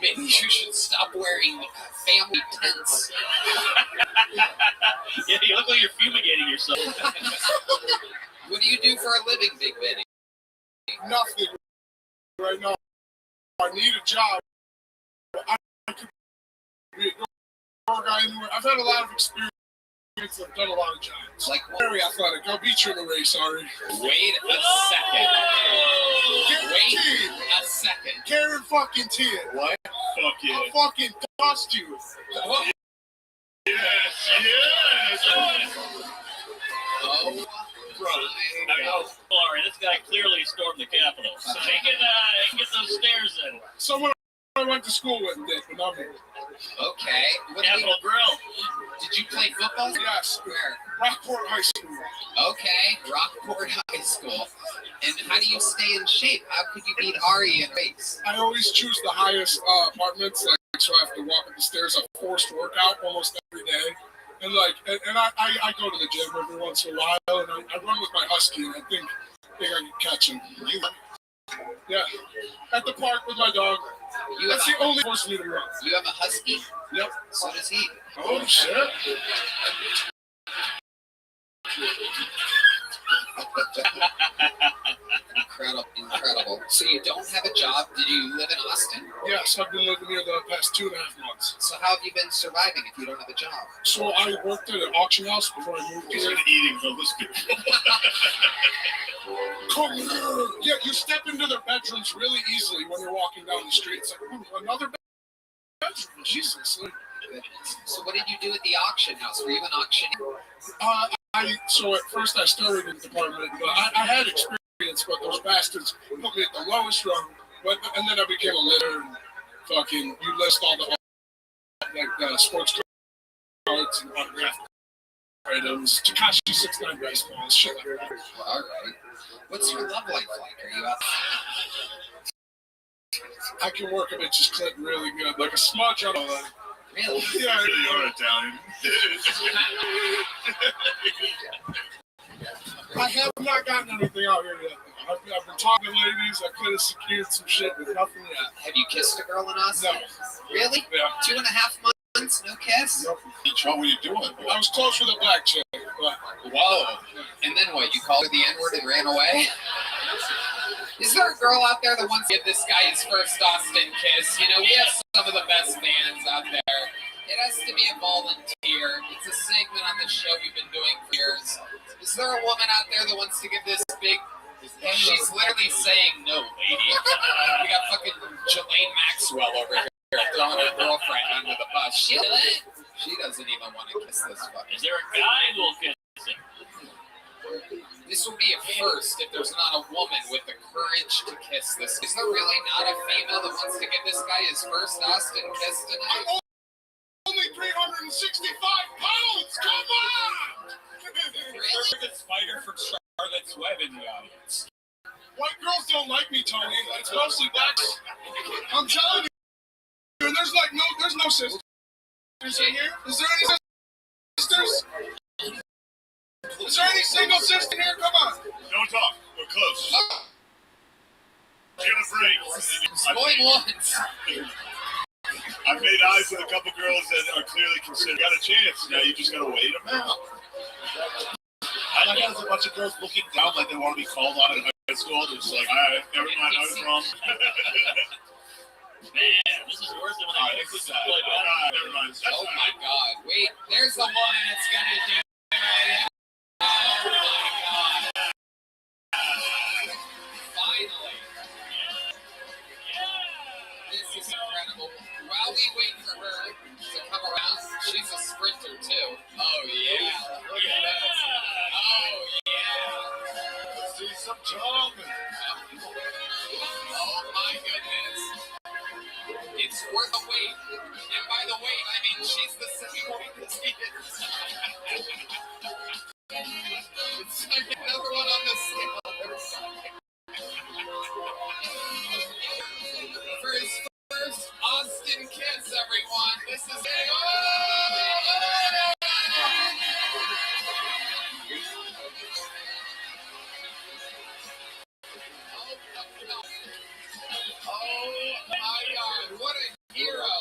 Speaker 1: Maybe you should stop wearing family tents.
Speaker 11: Yeah, you look like you're fumigating yourself.
Speaker 1: What do you do for a living, Big Benny?
Speaker 12: Nothing right now. I need a job. I could be a door guy anywhere. I've had a lot of experience. I've done a lot of jobs.
Speaker 1: Like
Speaker 12: very athletic. I'll beat you in a race, Ari.
Speaker 1: Wait a second. Wait a second.
Speaker 12: Karen fucking 10.
Speaker 20: What? Fuck yeah.
Speaker 12: I'll fucking dust you.
Speaker 1: What?
Speaker 20: Yes.
Speaker 1: Oh,
Speaker 11: bro. Sorry, this guy clearly stormed the Capitol. So he can get those stairs in.
Speaker 12: Someone I went to school with did, but not me.
Speaker 1: Okay.
Speaker 11: Capitol Grill.
Speaker 1: Did you play football?
Speaker 12: Yes.
Speaker 1: Where?
Speaker 12: Rockport High School.
Speaker 1: Okay, Rockport High School. And how do you stay in shape? How could you beat Ari in race?
Speaker 12: I always choose the highest apartments, like so I have to walk up the stairs. I forced workout almost every day, and I go to the gym every once in a while, and I run with my husky, and I think I can catch him. Yeah, at the park with my dog. That's the only force me to run.
Speaker 1: You have a husky?
Speaker 12: Yep.
Speaker 1: So does he.
Speaker 12: Oh shit.
Speaker 1: Incredible. So you don't have a job? Did you live in Austin?
Speaker 12: Yes, I've been living here the past 2.5 months.
Speaker 1: So how have you been surviving if you don't have a job?
Speaker 12: So I worked at an auction house before I moved here.
Speaker 20: He's been eating homeless people.
Speaker 12: Come here. Yeah, you step into their bedrooms really easily when you're walking down the street. It's like, ooh, another bedroom. Jesus.
Speaker 1: So what did you do at the auction house? Were you an auctioneer?
Speaker 12: So at first I started in the department, but I had experience, but those bastards put me at the lowest rung. And then I became a litter and fucking, you list all the sports cards and autographed items, Takashi 69 baseballs, shit like that.
Speaker 1: All right. What's your love life like? Are you out?
Speaker 12: I can work a bitch's clit really good, like a smudge on a...
Speaker 1: Really?
Speaker 12: Yeah,
Speaker 20: you are Italian.
Speaker 12: I have not gotten anything out here yet. I've been talking to ladies. I could have secured some shit, but nothing yet.
Speaker 1: Have you kissed a girl in Austin?
Speaker 12: No.
Speaker 1: Really?
Speaker 12: Yeah.
Speaker 1: 2.5 months, no kiss?
Speaker 12: Nope.
Speaker 20: What were you doing?
Speaker 12: I was close with a black chick. But...
Speaker 1: Whoa. And then what? You called her the N-word and ran away? Is there a girl out there that wants to give this guy his first Austin kiss? You know, we have some of the best fans out there. It has to be a volunteer. It's a segment on the show we've been doing for years. Is there a woman out there that wants to give this big... She's literally saying no, lady. We got fucking Jelaine Maxwell over here throwing her girlfriend under the bus. She doesn't even want to kiss this fucking...
Speaker 11: Is there a guy who will kiss him?
Speaker 1: This would be a first if there's not a woman with the courage to kiss this. Is there really not a female that wants to give this guy his first Austin kiss tonight?
Speaker 12: I'm only 365 pounds! Come on!
Speaker 1: Really?
Speaker 4: The spider from Charlotte's Web in the audience.
Speaker 12: White girls don't like me, Tony. It's mostly black. I'm telling you. And there's no sisters in here. Is there any sisters? Is there any single sister in here? Come on.
Speaker 20: Don't talk. We're close. Get a break.
Speaker 1: Going once.
Speaker 20: I've made eyes with a couple girls that are clearly considered. Got a chance. Now you just gotta wait them out. I think there's a bunch of girls looking down like they want to be called on in high school. They're just like, all right, never mind, I was wrong.
Speaker 11: Man, this is worse than when I picked this up.
Speaker 20: Never mind.
Speaker 1: Oh my God! Wait, there's the one that's gonna do it. Oh my God! Finally! This is incredible. While we wait for her to come around, she's a sprinter too. Oh yeah! Look at this! Oh yeah!
Speaker 12: See some charm.
Speaker 1: Oh my goodness! It's worth a wait. And by the wait, I mean she's the same weight as he is. It's like another one on the scale. For his first Austin kiss, everyone. This is a... Oh my God, what a hero.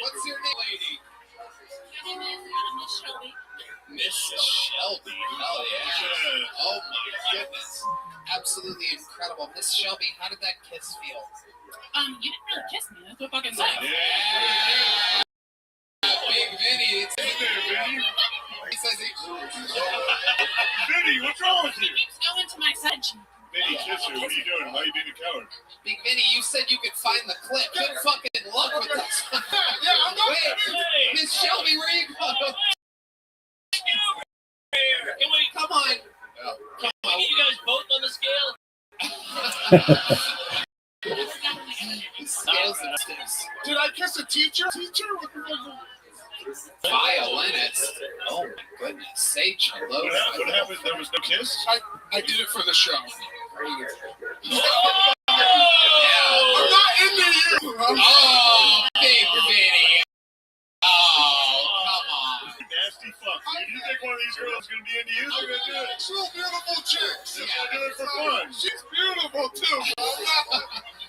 Speaker 1: What's your name, lady?
Speaker 10: My name is Miss Shelby.
Speaker 1: Miss Shelby, hell yeah. Oh my goodness. Absolutely incredible. Miss Shelby, how did that kiss feel?
Speaker 10: You didn't really kiss me. That's what fucking said.
Speaker 1: Yeah. Big Vinny. It's in there, Vinny. He says he...
Speaker 20: Vinny, what's wrong with you?
Speaker 10: He keeps going to my side cheek.
Speaker 20: Vinny, kiss her. What are you doing? Why are you being a coward?
Speaker 1: Big Vinny, you said you could find the clip. Good fucking luck with this.
Speaker 12: Yeah, I'm not.
Speaker 1: Wait, Miss Shelby, where you going?
Speaker 11: Can we
Speaker 1: Come on.
Speaker 11: get you guys both on the scale?
Speaker 1: The scales and sticks.
Speaker 12: Did I kiss a teacher?
Speaker 1: Violinist. Oh my goodness. Say hello.
Speaker 20: What happened? There was no kiss?
Speaker 12: I did it for the show.
Speaker 1: Oh!
Speaker 12: I'm not into you.
Speaker 1: Oh, Big Vinny. Oh, come on.
Speaker 20: Nasty fuck. If you think one of these girls is going to be into you, they're going to do it.
Speaker 12: She's a beautiful chick.
Speaker 20: They're going to do it for fun.
Speaker 12: She's beautiful too.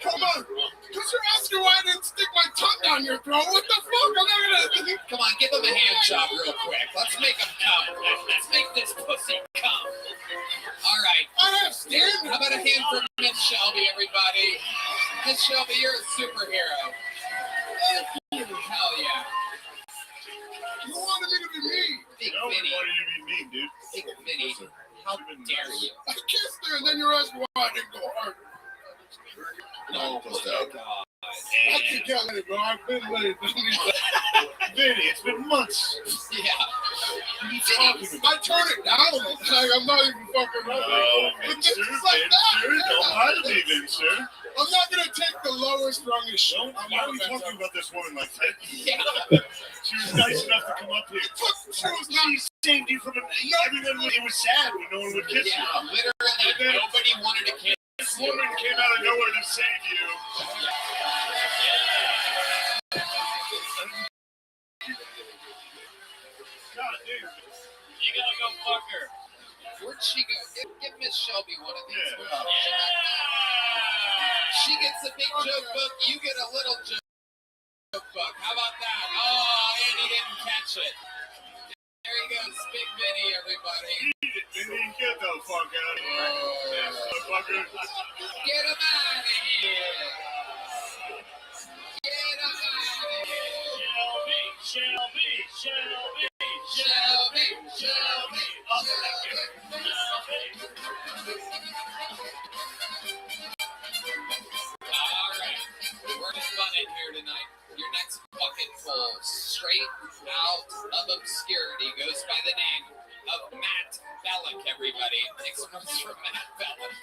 Speaker 12: Come on. Because you're asking why I didn't stick my tongue down your throat. What the fuck? I'm not gonna.
Speaker 1: Come on, give him a hand job real quick. Let's make him come. Let's make this pussy come. All right.
Speaker 12: I have stand.
Speaker 1: How about a hand for Miss Shelby, everybody? Miss Shelby, you're a superhero. Hell yeah.
Speaker 12: You wanted me to be mean.
Speaker 1: Big
Speaker 20: No one
Speaker 1: Vinny.
Speaker 20: wanted you to be mean, dude.
Speaker 1: Big Vinny. How dare you?
Speaker 12: I kissed her and then you're asking why I didn't go hard.
Speaker 1: Oh, my God.
Speaker 12: I can get late, bro. I've been late.
Speaker 20: Vinny, it's been months.
Speaker 1: Yeah.
Speaker 20: What are you talking about?
Speaker 12: I turn it down. Like I'm not even fucking running.
Speaker 20: Oh,
Speaker 12: But
Speaker 20: Vincer,
Speaker 12: just like that.
Speaker 20: Don't lie to me, Vincer.
Speaker 12: I'm not gonna take the lowest rungest shit.
Speaker 20: Why are we talking about this woman like that?
Speaker 1: Yeah.
Speaker 20: She was nice enough to come up here.
Speaker 12: She was not.
Speaker 20: She saved you from everyone. It was sad when no one would kiss
Speaker 1: Yeah,
Speaker 20: you.
Speaker 1: literally, nobody wanted to kiss
Speaker 20: This woman came out of nowhere to save you. God, dude.
Speaker 11: You gotta go fuck her.
Speaker 1: Where'd she go? Give Miss Shelby one of these.
Speaker 20: Yeah.
Speaker 1: She gets a big joke book. You get a little joke book. How about that? Oh, and he didn't catch it. There he goes, Big Vinny, everybody.
Speaker 20: Eat it, Vinny. Get the fuck out of here. Motherfucker.
Speaker 1: Get him out of here. Get him out of here.
Speaker 11: Shelby.
Speaker 1: Alright, we're having fun in here tonight. Your next bucket full, straight out of obscurity, goes by the name of Matt Bellick, everybody. Next one's from Matt Bellick.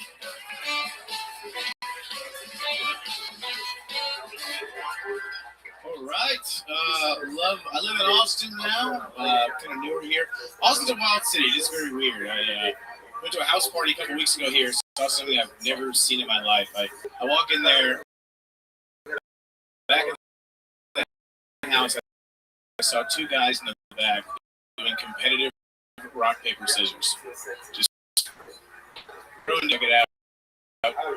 Speaker 18: All right. I live in Austin now. Kind of newer here. Austin's a wild city. It is very weird. I went to a house party a couple weeks ago here. Saw something I've never seen in my life. I walk in there. Back in the house, I saw two guys in the back doing competitive rock, paper, scissors. Just throwing it out.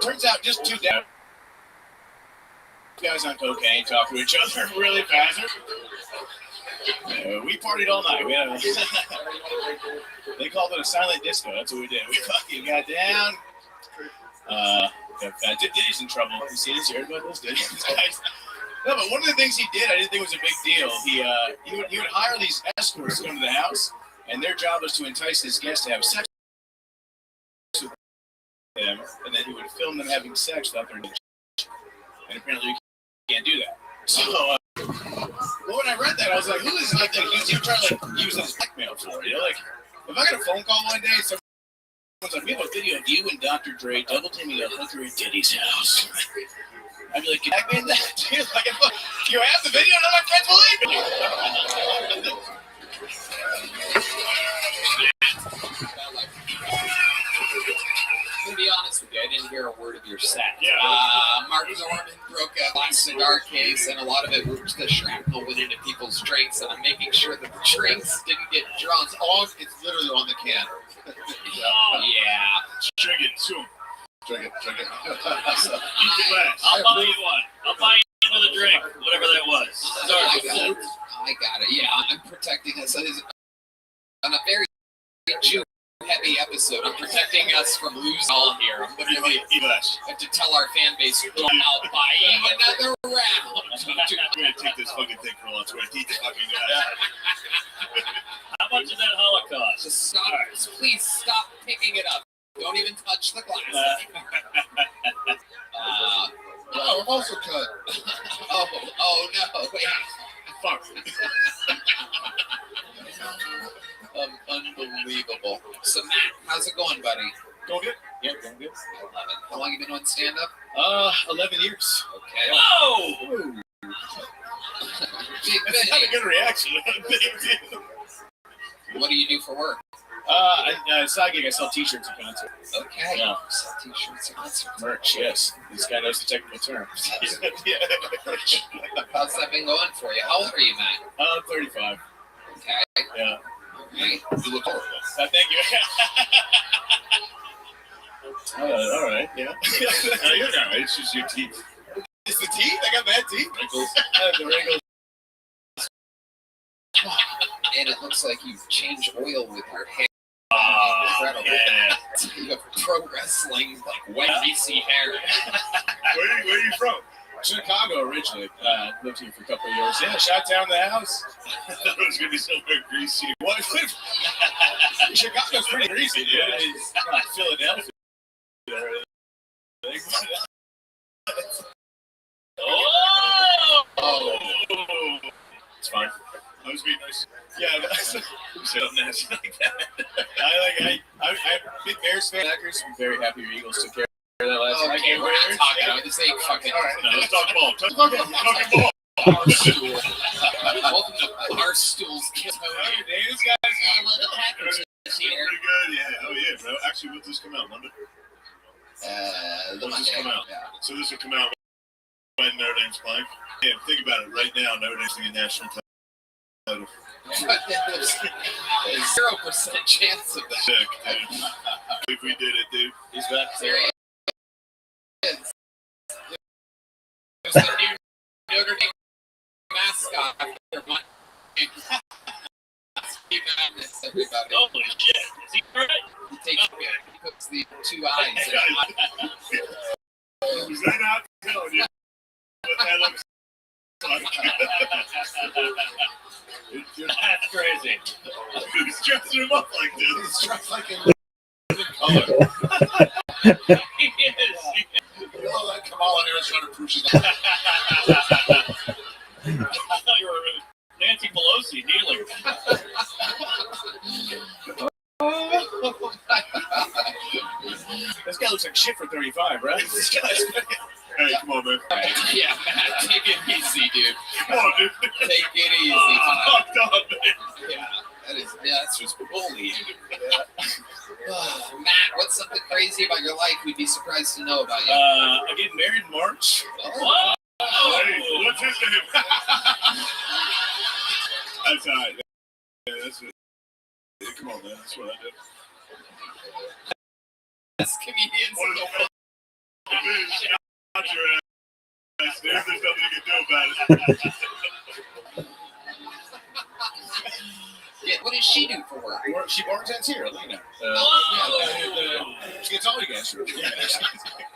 Speaker 18: Turns out just two guys on cocaine talking to each other really fast. We partied all night. We had they called it a silent disco. That's what we did. We fucking got down. Diddy's in trouble. You see this? You heard about this? Diddy's guys. No, but one of the things he did, I didn't think was a big deal. He would hire these escorts to come to the house, and their job was to entice his guests to have sex with them, and then he would film them having sex without their knowledge. And apparently, you can't do that. So, well, when I read that, I was like, "Who is like that? He's trying to like use this blackmail for it." You know, like if I got a phone call one day, someone's like, "We have a video of you and Dr. Dre double teaming a hooker at Diddy's house." I'd be like, "I made that, dude. Like, if you have the video, none of my friends believe me."
Speaker 1: To be honest with you, I didn't hear a word of your set.
Speaker 18: Yeah.
Speaker 1: Mark Norman broke a glass cigar case, and a lot of it was the shrapnel went into people's drinks, and I'm making sure that the drinks didn't get drunk. It's literally on the can. Yeah.
Speaker 18: Drink it, soon. Drink it.
Speaker 11: Eat the glass. I'll buy you one. I'll buy you another drink, whatever that was.
Speaker 1: Sorry. I got it. Yeah, I'm protecting us. On a very Jew-heavy episode, I'm protecting us from losing all here. I'm literally have to tell our fan base, I'll buy you another round.
Speaker 18: I'm going to take this fucking thing for lunch. We're going to eat the fucking guy.
Speaker 11: How much is that Holocaust?
Speaker 1: Just stop. Please stop picking it up. Don't even touch the glass.
Speaker 12: I'm also cut.
Speaker 1: Oh no, wait.
Speaker 18: Fuck.
Speaker 1: Unbelievable. So Matt, how's it going, buddy?
Speaker 18: Going good. Yeah, going good.
Speaker 1: I love it. How long have you been on stand-up?
Speaker 18: 11 years.
Speaker 1: Okay.
Speaker 11: Whoa!
Speaker 18: That's not a good reaction.
Speaker 1: What do you do for work?
Speaker 18: Side gig, I sell t-shirts at concerts.
Speaker 1: Okay.
Speaker 18: Yeah.
Speaker 1: Sell t-shirts at concerts.
Speaker 18: Merch, yes. This guy knows the technical terms. Yeah.
Speaker 1: How's that been going for you? How old are you, Matt?
Speaker 18: 35.
Speaker 1: Okay.
Speaker 18: Yeah.
Speaker 1: Okay. You look horrible.
Speaker 18: Thank you. All right, yeah. You're all right. It's just your teeth. It's the teeth? I got bad teeth? Wrinkles. I have the wrinkles.
Speaker 1: And it looks like you've changed oil with your hair. Incredible.
Speaker 18: Yeah.
Speaker 1: You have pro wrestling, like white, greasy hair.
Speaker 18: Where are you from? Chicago originally. Lived here for a couple of years. Yeah, shot down the house. I thought it was going to be so very greasy. What? Chicago's pretty greasy, dude. It's not Philadelphia. Oh! It's fine. I was being nice. Yeah, who said I'm nasty like that? I'm a big Bears fan. I'm very happy your Eagles took care of that last night.
Speaker 1: Okay, we're not talking about this. Ain't fucking.
Speaker 18: All right, no, let's talk ball. Talking ball.
Speaker 1: Barstool. Welcome to Barstool's Kiss.
Speaker 18: Hey, this guy's
Speaker 1: got the Packers this year.
Speaker 18: Pretty good, yeah. Oh yeah, bro. Actually, when does this come out? Monday.
Speaker 1: The
Speaker 18: When does this come out?
Speaker 1: Yeah.
Speaker 18: So this will come out when Notre Dame's playing. Yeah, think about it. Right now, Notre Dame's in the national title.
Speaker 1: There's 0% chance of that.
Speaker 18: Sick, dude. If we did it, dude. He's back.
Speaker 1: There he is. There's the new Notre Dame mascot. Everybody.
Speaker 11: Holy shit. Is he right?
Speaker 1: He puts the two eyes in.
Speaker 18: Was that not telling you? That looks
Speaker 11: That's crazy.
Speaker 18: Who's dressing him up like this?
Speaker 1: He's dressed like a
Speaker 18: color.
Speaker 11: He is.
Speaker 12: You know that Kamala Harris trying to prove she's
Speaker 11: I thought you were Nancy Pelosi kneeling.
Speaker 20: guy, right? This guy's. Hey, come on, man.
Speaker 1: All right. Yeah, Matt, take it easy, dude.
Speaker 20: Come on, dude.
Speaker 1: Take it easy.
Speaker 20: Fucked up, man.
Speaker 1: Yeah, that's just bullying. Matt, what's something crazy about your life we'd be surprised to know about you?
Speaker 20: I get married in March.
Speaker 1: Oh.
Speaker 20: Hey, what's his name? That's all right. Yeah, that's it. Yeah, come on, man. That's what I do.
Speaker 1: That's comedians.
Speaker 20: Not your ass. There's nothing you can do about it.
Speaker 1: Yeah, what does she do for work?
Speaker 20: She bartends here, Lena. She gets all you guys. Yeah,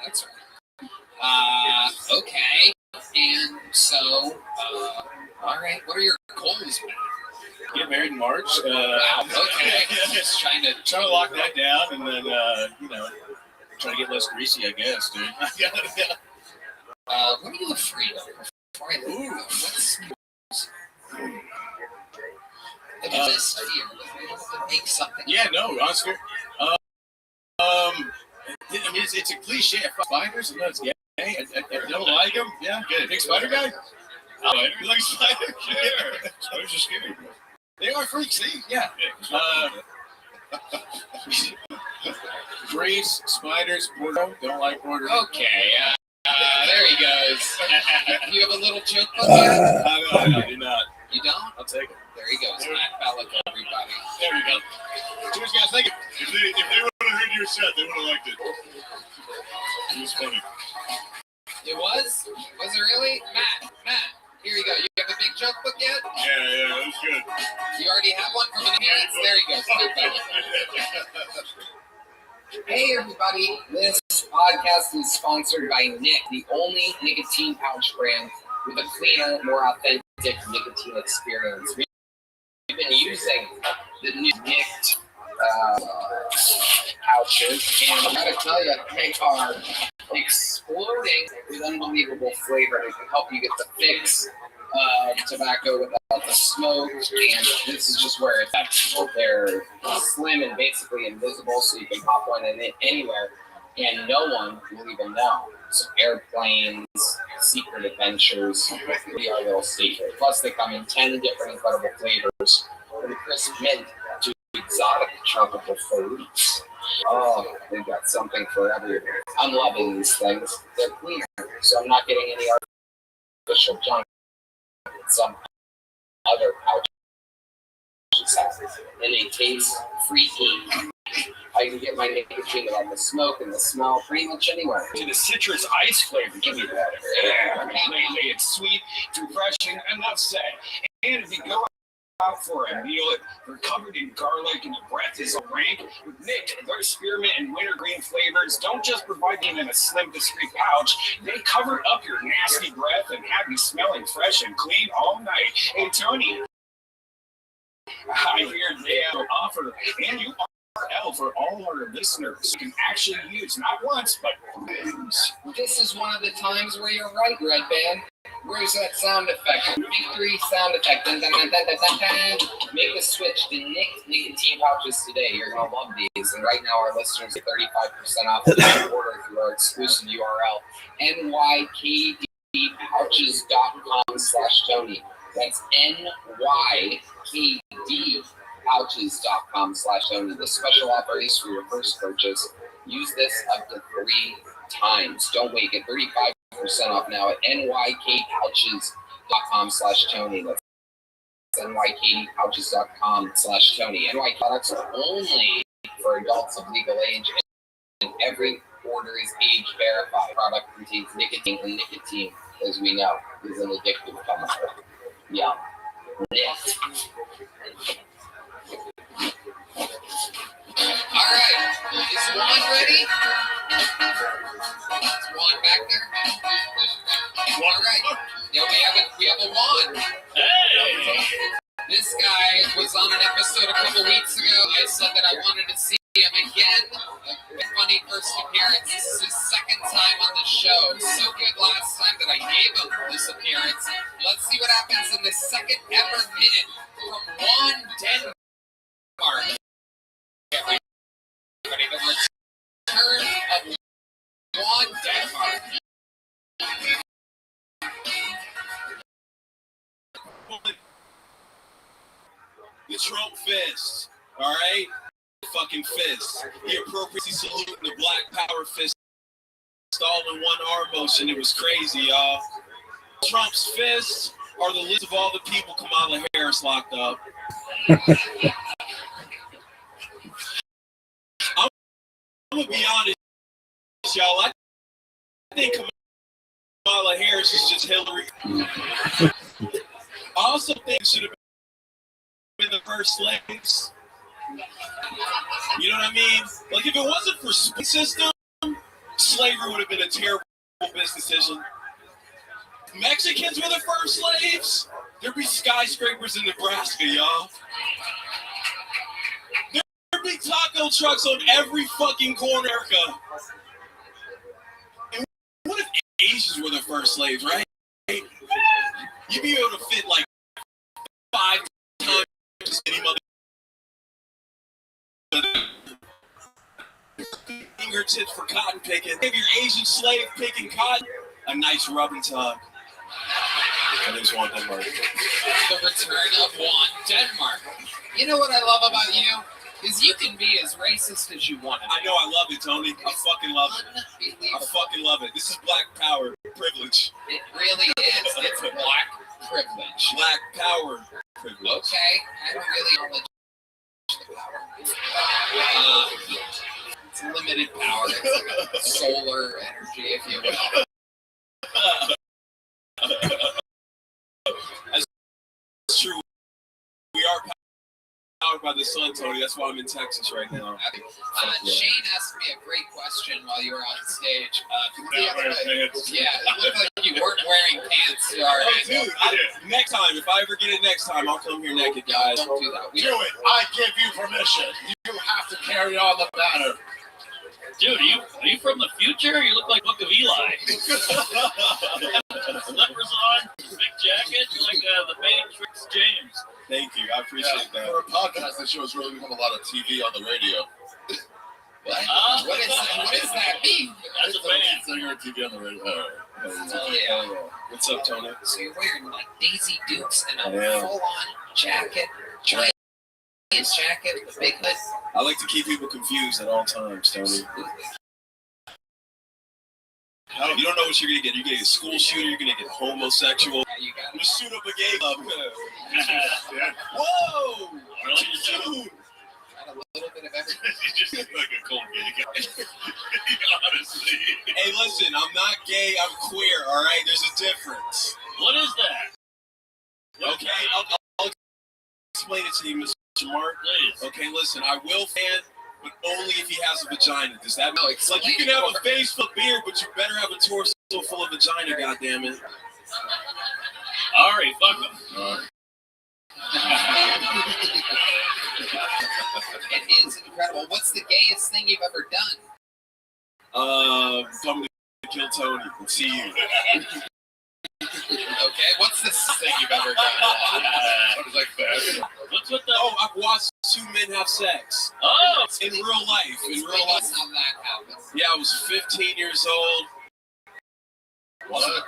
Speaker 1: that's right. Okay. And so, all right. What are your goals, man?
Speaker 20: Get married in March.
Speaker 1: Wow. Okay. Just trying to lock that down, and then
Speaker 20: try to get less greasy, I guess, dude.
Speaker 1: What are you afraid of? Before I leave, what's this fear? Make something.
Speaker 20: Yeah, no, honestly. I mean, it's a cliche. I fuck spiders. I know it's gay. I don't like them. Yeah, good. Big spider guy? Oh, you like spiders? Sure. Spiders are scary. They are freaks, see? Yeah. Grace, spiders, Bordeaux. Don't like Bordeaux.
Speaker 1: Okay, there he goes. You have a little joke book here?
Speaker 20: I do not.
Speaker 1: You don't?
Speaker 20: I'll take it.
Speaker 1: There he goes. Matt Bellick, everybody.
Speaker 20: There we go. Cheers, guys. Thank you. If they would have heard your set, they would have liked it. It was funny.
Speaker 1: It was? Was it really? Matt, here you go. You have a big joke book yet?
Speaker 20: Yeah, that was good.
Speaker 1: You already have one from an appearance? There he goes. Hey, everybody. This podcast is sponsored by Nick, the only nicotine pouch brand with a cleaner, more authentic nicotine experience. We've been using the new Nick pouches, and I gotta tell you, they are exploding with unbelievable flavor. They can help you get the fix of tobacco without the smoke, and this is just where it's at. They're slim and basically invisible, so you can pop one in it anywhere, and no one will even know. So airplanes, secret adventures, really our little secret. Plus, they come in 10 different incredible flavors, from crisp mint to exotic tropical foods. Oh, they've got something for everyone. I'm loving these things. They're cleaner, so I'm not getting any artificial junk. Some other pouches have, and they taste freaky. I can get my nicotine without the smoke and the smell pretty much anywhere.
Speaker 4: To the citrus ice flavor, give me that. Yeah, lately it's sweet, it's refreshing, enough said. And if you go out for a meal, they're covered in garlic and the breath is rank. With Nick, their spearmint and wintergreen flavors don't just provide them in a slim, discreet pouch, they cover up your nasty breath and have you smelling fresh and clean all night. Hey, Tony, I hear they have an offer, and you are for all our listeners. You can actually use not once, but times.
Speaker 1: This is one of the times where you're right, Red Band. Where's that sound effect? Victory sound effect. Dun, dun, dun, dun, dun, dun, dun. Make the switch to Nick nicotine pouches today. You're going to love these. And right now, our listeners are 35% off the order through our exclusive URL, nykdpouches.com/Tony. That's nykdpouches.com/Tony. This special offer is for your first purchase. Use this up to 3 times. Don't wait. Get 35% off now at nykdpouches.com/Tony. That's nykdpouches.com/Tony. NY products are only for adults of legal age, and every order is age verified. Product contains nicotine, and nicotine, as we know, is an addictive chemical. Yeah. All right, is Juan ready? Is Juan back there? All right, yeah, we have a Juan. Hey! This guy was on an episode a couple weeks ago. I said that I wanted to see him again. A funny first appearance. This is his second time on the show. So good last time that I gave him this appearance. Let's see what happens in the second ever minute from Juan Denmark. Everybody, the return of Juan Denmark.
Speaker 8: The Trump fist, all right? Fucking fist. He appropriately saluted the Black Power fist all in one arm motion. It was crazy, y'all. Trump's fists are the list of all the people Kamala Harris locked up. I'm gonna be honest, y'all. I think Kamala Harris is just Hillary. I also think it should have been the first slaves. You know what I mean? Like, if it wasn't for the system, slavery would have been a terrible business decision. Mexicans were the first slaves. There'd be skyscrapers in Nebraska, y'all. There'd be taco trucks on every fucking corner. And what if Asians were the first slaves, right? You'd be able to fit like 5 times any mother. Fingertips for cotton picking. Give your Asian slave picking cotton a nice rub and tug. I just want Denmark.
Speaker 1: The return of Juan Denmark. You know what I love about you? Is you can be as racist as you want to.
Speaker 8: I know, I love it, Tony. I fucking love it. I fucking love it. This is black power privilege.
Speaker 1: It really is. It's black privilege.
Speaker 8: Black power privilege.
Speaker 1: Okay, I don't really acknowledge the power. It's limited power. It's solar energy, if you will.
Speaker 8: That's true. We are powered by the sun, Tony. That's why I'm in Texas right now.
Speaker 1: Shane asked me a great question while you were on stage.
Speaker 8: Yeah, it
Speaker 1: looked like you weren't wearing pants.
Speaker 8: Oh, dude, next time, if I ever get it next time, I'll come here naked, guys.
Speaker 1: Don't do that.
Speaker 12: Do it. I give you permission. You have to carry on the banner.
Speaker 11: Dude, are you from the future? You look like Book of Eli. Slippers on, big jacket. You're like the Matrix James.
Speaker 8: Thank you. I appreciate that.
Speaker 12: For a podcast, that shows really become a lot of TV on the radio.
Speaker 1: What does that mean?
Speaker 11: That's a band.
Speaker 12: Singer TV on the radio.
Speaker 1: Yeah.
Speaker 8: What's up, Tony?
Speaker 1: So you're wearing like Daisy Dukes and a full-on jacket, giant jacket, with a big hood.
Speaker 8: I like to keep people confused at all times, Tony. You don't know what you're gonna get. You're gonna get a school shooter. You're gonna get homosexual.
Speaker 1: You got
Speaker 8: I'm gonna shoot up a gay club.
Speaker 12: Yeah.
Speaker 8: Whoa!
Speaker 11: Really?
Speaker 1: a little bit of everything.
Speaker 20: You just look like a cold gay guy. Honestly.
Speaker 8: Hey, listen, I'm not gay. I'm queer. All right, there's a difference.
Speaker 11: What is that?
Speaker 8: Okay, I'll explain it to you, Mr. Mark.
Speaker 11: Please.
Speaker 8: Okay, listen, I will fan, but only if he has a vagina. Does that
Speaker 1: No,
Speaker 8: make sense? Like, you can have a face full of beard, but you better have a torso full of vagina, goddammit.
Speaker 11: All right, fuck him.
Speaker 1: It is incredible. What's the gayest thing you've ever done?
Speaker 8: Come to kill Tony and see you.
Speaker 1: Okay, what's the thing you've ever done?
Speaker 20: What is like that?
Speaker 11: What's with the?
Speaker 8: Oh, I've watched two men have sex.
Speaker 11: Oh,
Speaker 8: in real life. In real life.
Speaker 1: That's how that happens.
Speaker 8: Yeah, I was 15 years old.
Speaker 12: What?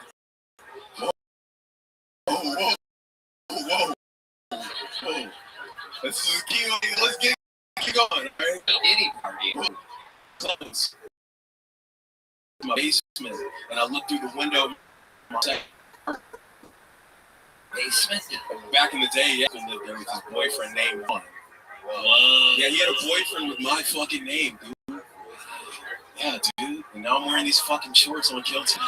Speaker 12: Whoa. This is key. Let's get going. Right?
Speaker 1: Any party.
Speaker 8: Close. My basement, and I looked through the window.
Speaker 1: Basement?
Speaker 8: Back in the day, yeah, I lived there with his boyfriend named Juan. Yeah, he had a boyfriend with my fucking name, dude. Yeah, dude. And now I'm wearing these fucking shorts on Kill Team.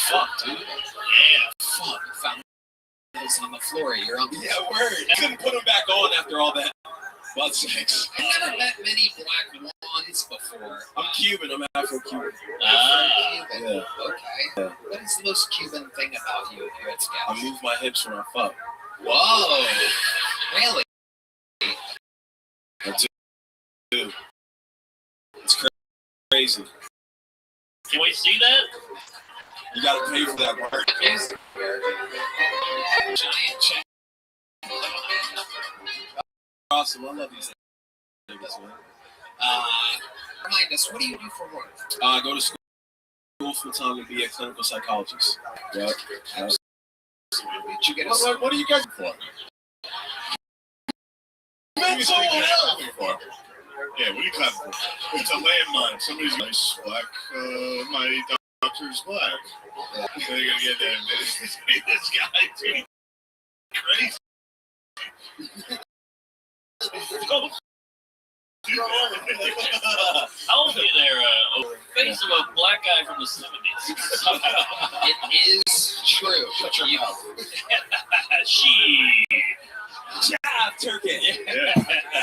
Speaker 8: Fuck, dude.
Speaker 11: yeah.
Speaker 8: Fuck.
Speaker 1: Found those on the floor. You're on.
Speaker 8: Yeah, word. I couldn't put them back on after all that butt sex.
Speaker 1: I've never met many black Juans before.
Speaker 8: I'm Cuban. I'm Afro-Cuban.
Speaker 1: Cuban.
Speaker 8: Yeah.
Speaker 1: Okay.
Speaker 8: Yeah.
Speaker 1: What is the most Cuban thing about you here at Scout?
Speaker 8: I move my hips when I fuck.
Speaker 1: Whoa. Really?
Speaker 8: I do. It's crazy.
Speaker 11: Can we see that?
Speaker 8: You gotta pay for that part.
Speaker 1: Giant check.
Speaker 8: Awesome. I love these things, man.
Speaker 1: Remind us, what do you do for work?
Speaker 8: I go to school full time and be a clinical psychologist. Yep.
Speaker 1: Did you get
Speaker 12: What are you guys for?
Speaker 20: Mental health. Yeah, what are you clapping for? It's a landmine. Somebody's nice black. My doctor's black. They're gonna get that. This guy, dude, crazy.
Speaker 11: How old are you there? Face of a black guy from the 70s.
Speaker 1: It is true.
Speaker 11: Shut your mouth.
Speaker 8: She. Jive, turkey.
Speaker 20: Yeah.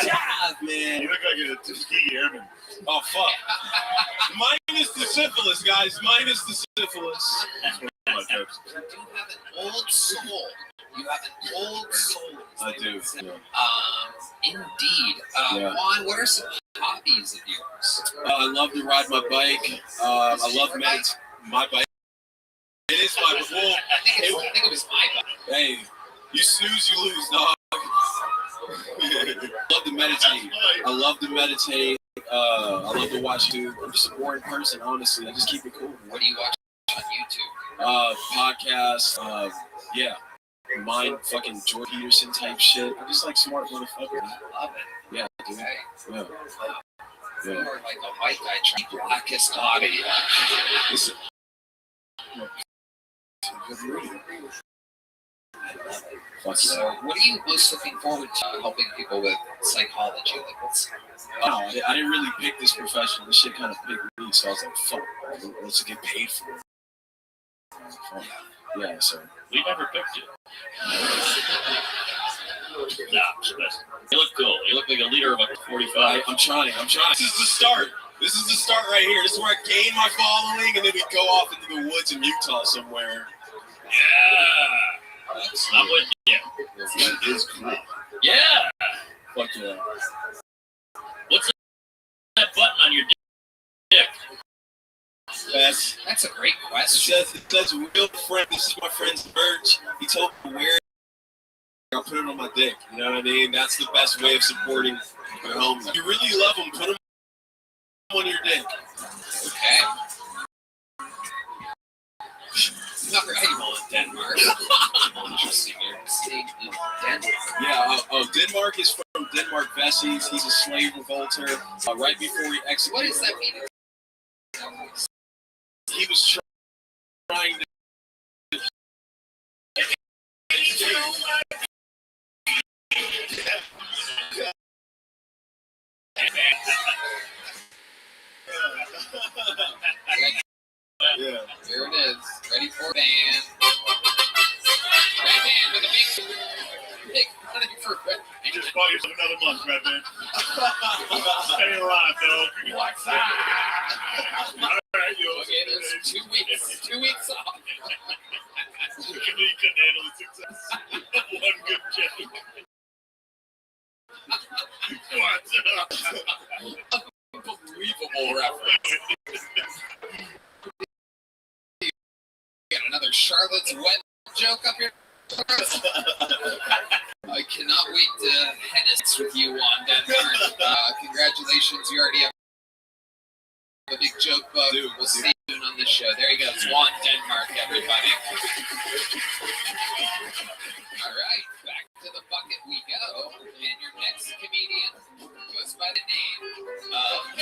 Speaker 8: Jive, man.
Speaker 20: You look like a Tuskegee Airman.
Speaker 8: Oh, fuck. Minus the syphilis, guys. Minus the syphilis.
Speaker 1: You do have an old soul. You have an old soul.
Speaker 8: I do.
Speaker 1: Indeed.
Speaker 8: Yeah.
Speaker 1: Juan, what are some hobbies of yours?
Speaker 8: I love to ride my bike. I love my bike. It is my well,
Speaker 1: I think it was my bike.
Speaker 8: Hey, you snooze, you lose, dog. Love to meditate. I love to meditate. I love to watch YouTube. I'm just a boring person, honestly. I just keep it cool.
Speaker 1: What do you watch on YouTube?
Speaker 8: Podcasts. Yeah. Mind fucking Jordan Peterson type shit. I just like smart motherfuckers.
Speaker 1: I love it.
Speaker 8: Yeah, dude.
Speaker 1: Okay.
Speaker 8: Yeah.
Speaker 1: You're like a white guy trying blackest body.
Speaker 8: Listen.
Speaker 1: So, what are you most looking forward to helping people with psychology? Like, what's...
Speaker 8: I didn't really pick this profession. This shit kind of picked me, so I was like, fuck, let's get paid for it. Yeah, so.
Speaker 11: We never picked you. Nah, you look cool. You look like a leader of a 45.
Speaker 8: I'm trying. This is the start. This is the start right here. This is where I gain my following, and then we go off into the woods in Utah somewhere.
Speaker 11: Yeah. I'm with you.
Speaker 20: That is cool.
Speaker 11: Yeah.
Speaker 8: Fuck yeah.
Speaker 11: What's that button on your dick?
Speaker 1: That's a great question.
Speaker 8: That's a real friend. This is my friend's merch. He told me to wear it. I'll put it on my dick. You know what I mean? That's the best way of supporting your homies. If you really love them, put them on your dick.
Speaker 1: Okay. Not right in Denmark. Interesting. You're staying in Denmark.
Speaker 8: Yeah. Denmark is from Denmark Vessies. He's a slave revolter. Right before he executed.
Speaker 1: What does that mean?
Speaker 8: He was trying to.
Speaker 1: Yeah. There it is. Ready for a band. Red band with a big running for red.
Speaker 20: You just bought yourself another month, Red Man. Stay alive, though.
Speaker 1: What's up?
Speaker 20: All right, you
Speaker 1: okay, there's 2 weeks. 2 weeks off.
Speaker 20: You couldn't handle the success. One good joke. What's up?
Speaker 1: Unbelievable reference. Got another Charlotte's Wet joke up here. I cannot wait to hennis with you on Denmark. Congratulations, you already have a big joke bug. We'll see you soon on this show. There you go. Swan Denmark, everybody. All right, back to the bucket we go. And your next comedian goes by the name of...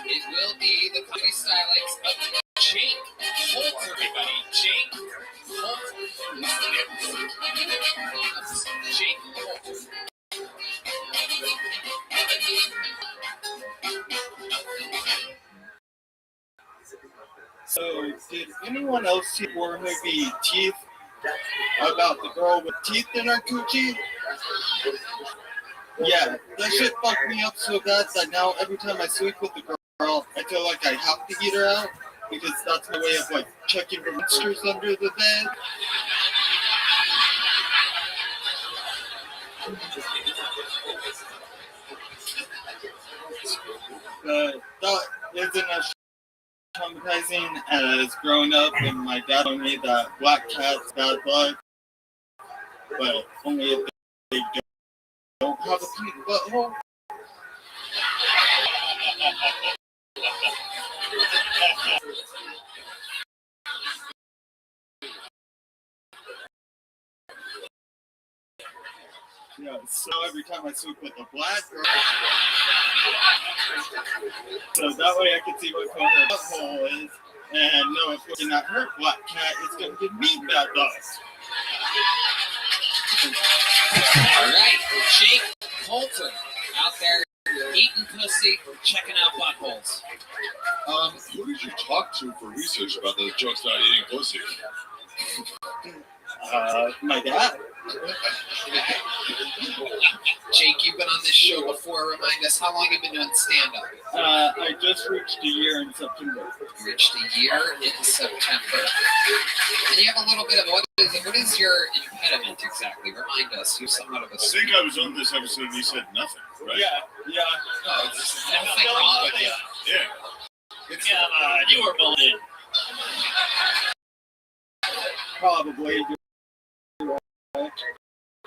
Speaker 1: It will be the comedy stylings of Jake Holt, everybody. Jake Holt. Jake Holt.
Speaker 14: So, did anyone else see the horror movie Teeth? About the girl with teeth in her coochie? Yeah, that shit fucked me up so bad that now every time I sleep with the girl, I feel like I have to eat her out because that's my way of like checking for monsters under the bed. That isn't as traumatizing as growing up and my dad told me that black cats bad luck, but only if they don't have a pink butthole. Yeah, so every time I swoop with the black girl, so that way I can see what color her butthole is, and know if looking at her black cat, it's going to give me bad thoughts.
Speaker 1: All right, Jake Colton out there eating pussy, checking out buttholes.
Speaker 6: Who did you talk to for research about those jokes about eating pussy?
Speaker 14: My dad.
Speaker 1: Jake, you've been on this show before. Remind us, how long have you been doing stand-up?
Speaker 14: I just reached a year in September.
Speaker 1: You reached a year in September. And you have a little bit of, what is your impediment exactly? Remind us. You're somewhat of a...
Speaker 6: I think I was on this episode and you said nothing, right?
Speaker 14: Yeah.
Speaker 1: No, there's nothing wrong with you.
Speaker 6: Yeah.
Speaker 11: You were bullied.
Speaker 14: Probably.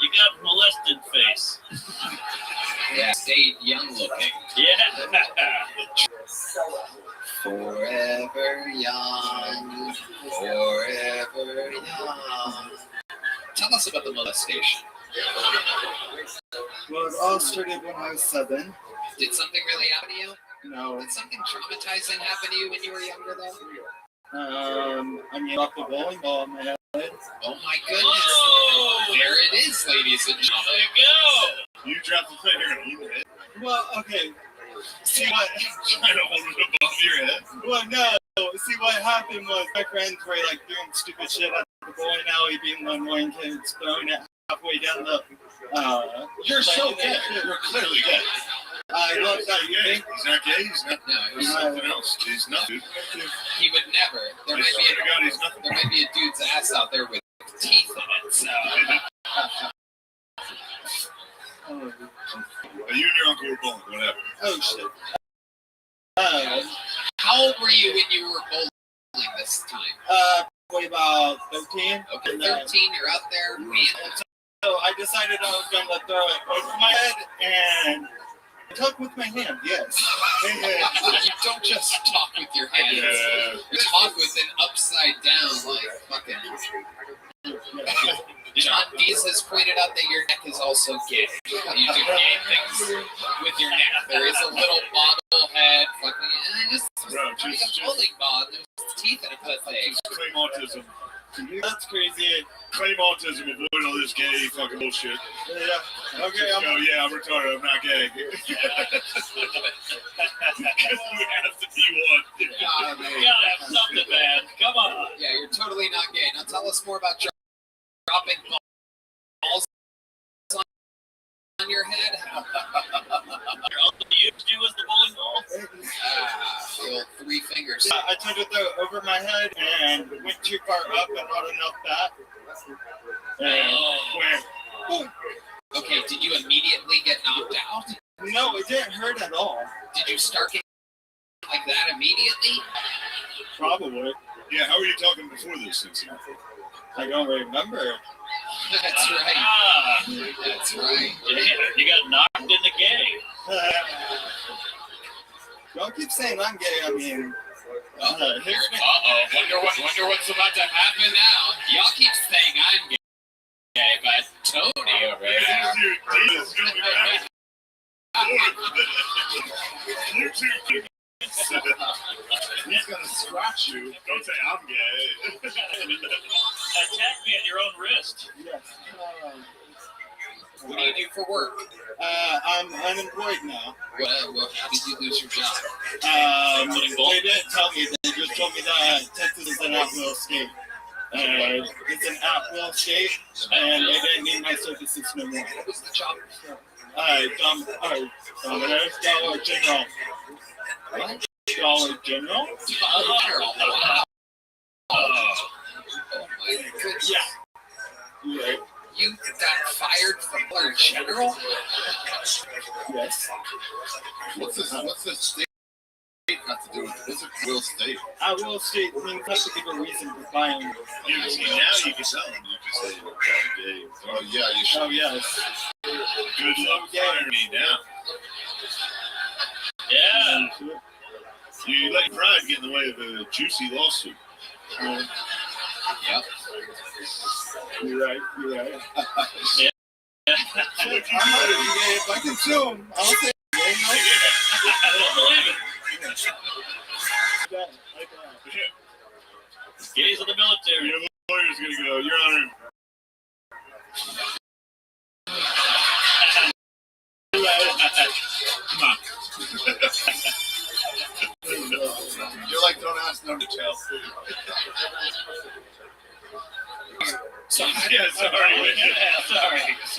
Speaker 11: You got molested face.
Speaker 1: Yeah, stayed young looking.
Speaker 11: Yeah.
Speaker 1: Forever young, forever young. Tell us about the molestation.
Speaker 14: Well, it all started when I was 7.
Speaker 1: Did something really happen to you?
Speaker 14: No.
Speaker 1: Did something traumatizing happen to you when you were younger, though?
Speaker 14: I mean, off the bowling ball in my head.
Speaker 1: Oh my goodness.
Speaker 11: Whoa!
Speaker 1: There it is, ladies and gentlemen.
Speaker 11: There you go.
Speaker 6: You dropped the finger and you hit.
Speaker 14: Well, okay. See what?
Speaker 6: Trying to hold it above your head.
Speaker 14: Well, no. See what happened was my friends were like doing stupid shit at the bowling alley, being annoying kids, throwing it halfway down the.
Speaker 6: You're so gay. You're clearly gay.
Speaker 14: I love that.
Speaker 6: He's gay. He's not gay. He's not.
Speaker 1: No,
Speaker 6: He's something else. He's nothing.
Speaker 1: He would never. There
Speaker 6: I
Speaker 1: might
Speaker 6: swear to God, he's
Speaker 1: be
Speaker 6: nothing.
Speaker 1: there might be a dude's ass out there with teeth in it. So.
Speaker 6: You and your uncle were bowling. What happened?
Speaker 14: Oh shit.
Speaker 1: How old were you when you were bowling this time?
Speaker 14: Probably about 13.
Speaker 1: Okay, 13. You're out there.
Speaker 14: So I decided I was going to throw it over my head and talk with my hand. Yes.
Speaker 1: You don't just talk with your hands.
Speaker 6: Yeah.
Speaker 1: You talk with an upside down, like fucking. John Dees has pointed out that your neck is also gay. You do gay things with your neck. There is a little bottle head, fucking, and just a bowling ball. There's teeth in a pussy.
Speaker 6: Just claim autism.
Speaker 14: That's crazy.
Speaker 6: Claim autism. Avoid all this gay fucking bullshit.
Speaker 14: Yeah. Okay.
Speaker 6: Just go, yeah, I'm retarded. I'm not gay. Because you have to be one.
Speaker 11: You gotta have something, man. Come on.
Speaker 1: Yeah, you're totally not gay. Now tell us more about dropping balls on your head.
Speaker 11: Your uncle used you as the bowling ball?
Speaker 1: The old 3 fingers.
Speaker 14: I tried to throw it over my head and went too far up and not enough back.
Speaker 1: Okay, did you immediately get knocked out?
Speaker 14: No, it didn't hurt at all.
Speaker 1: Did you start getting like that immediately?
Speaker 14: Probably.
Speaker 6: Yeah, how were you talking before this incident?
Speaker 14: I don't remember.
Speaker 1: That's right. That's right.
Speaker 11: Yeah, you got knocked in the game.
Speaker 14: Don't keep saying I'm gay. I mean,
Speaker 1: Wonder what's about to happen now. Y'all keep saying I'm gay, but Tony over there.
Speaker 6: You two. He's gonna scratch you. Don't say I'm gay.
Speaker 11: Attack me at your own wrist.
Speaker 14: Yes.
Speaker 1: What do you do for work?
Speaker 14: I'm unemployed now.
Speaker 1: Well, how did you lose your job?
Speaker 14: They didn't tell me. They just told me that Texas is an at-will state. It's an at-will state, and they didn't need my services no more.
Speaker 1: What was the job?
Speaker 14: Dollar General.
Speaker 1: What?
Speaker 14: Dollar General?
Speaker 1: Wow. Oh my goodness.
Speaker 14: Yeah. Right.
Speaker 1: You got fired from Dollar General?
Speaker 14: Yes.
Speaker 6: What's this state got to do with it? What's a real state?
Speaker 14: At-will state means I have to give a reason for buying.
Speaker 6: You see, now you can tell them. You can say, I'm gay. Oh, yeah, you should.
Speaker 14: Oh, yes.
Speaker 6: Good luck firing me now.
Speaker 11: Yeah.
Speaker 6: You let pride get in the way of a juicy lawsuit.
Speaker 1: Yep.
Speaker 13: You're right.
Speaker 11: Yeah.
Speaker 13: I'm not gay. If I can sue him, I'll say gay.
Speaker 11: I don't believe it. Gays of the military.
Speaker 6: Your lawyer's going to go, Your Honor. Come on.
Speaker 12: You're like, don't ask them to tell.
Speaker 11: Sorry.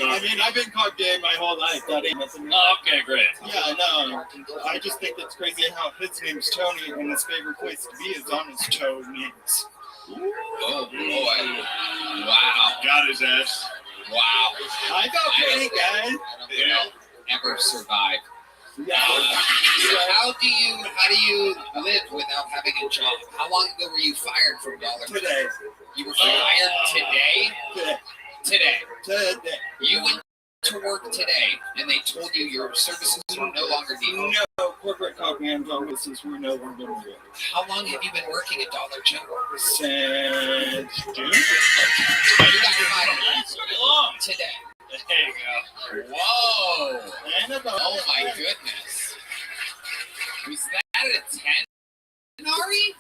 Speaker 14: I mean, I've been called gay my whole life. That ain't nothing.
Speaker 11: Oh, okay, great.
Speaker 14: Yeah, no. I just think it's crazy how his name's Tony and his favorite place to be is on his toe knees.
Speaker 1: Oh boy! Wow!
Speaker 6: Got his ass.
Speaker 1: Wow!
Speaker 14: I got pretty guys.
Speaker 1: I don't think I'll ever survive. How do you live without having a job? How long ago were you fired from Dollar General?
Speaker 14: Today.
Speaker 1: You were fired today?
Speaker 14: Today.
Speaker 1: You went to work today, and they told you your services were no longer needed.
Speaker 14: No, corporate comprehensive services were no longer needed.
Speaker 1: How long have you been working at Dollar General?
Speaker 14: Since June.
Speaker 1: You got fired today.
Speaker 11: There you go.
Speaker 1: Whoa!
Speaker 14: Oh
Speaker 1: my goodness. Was that a 10, Ari?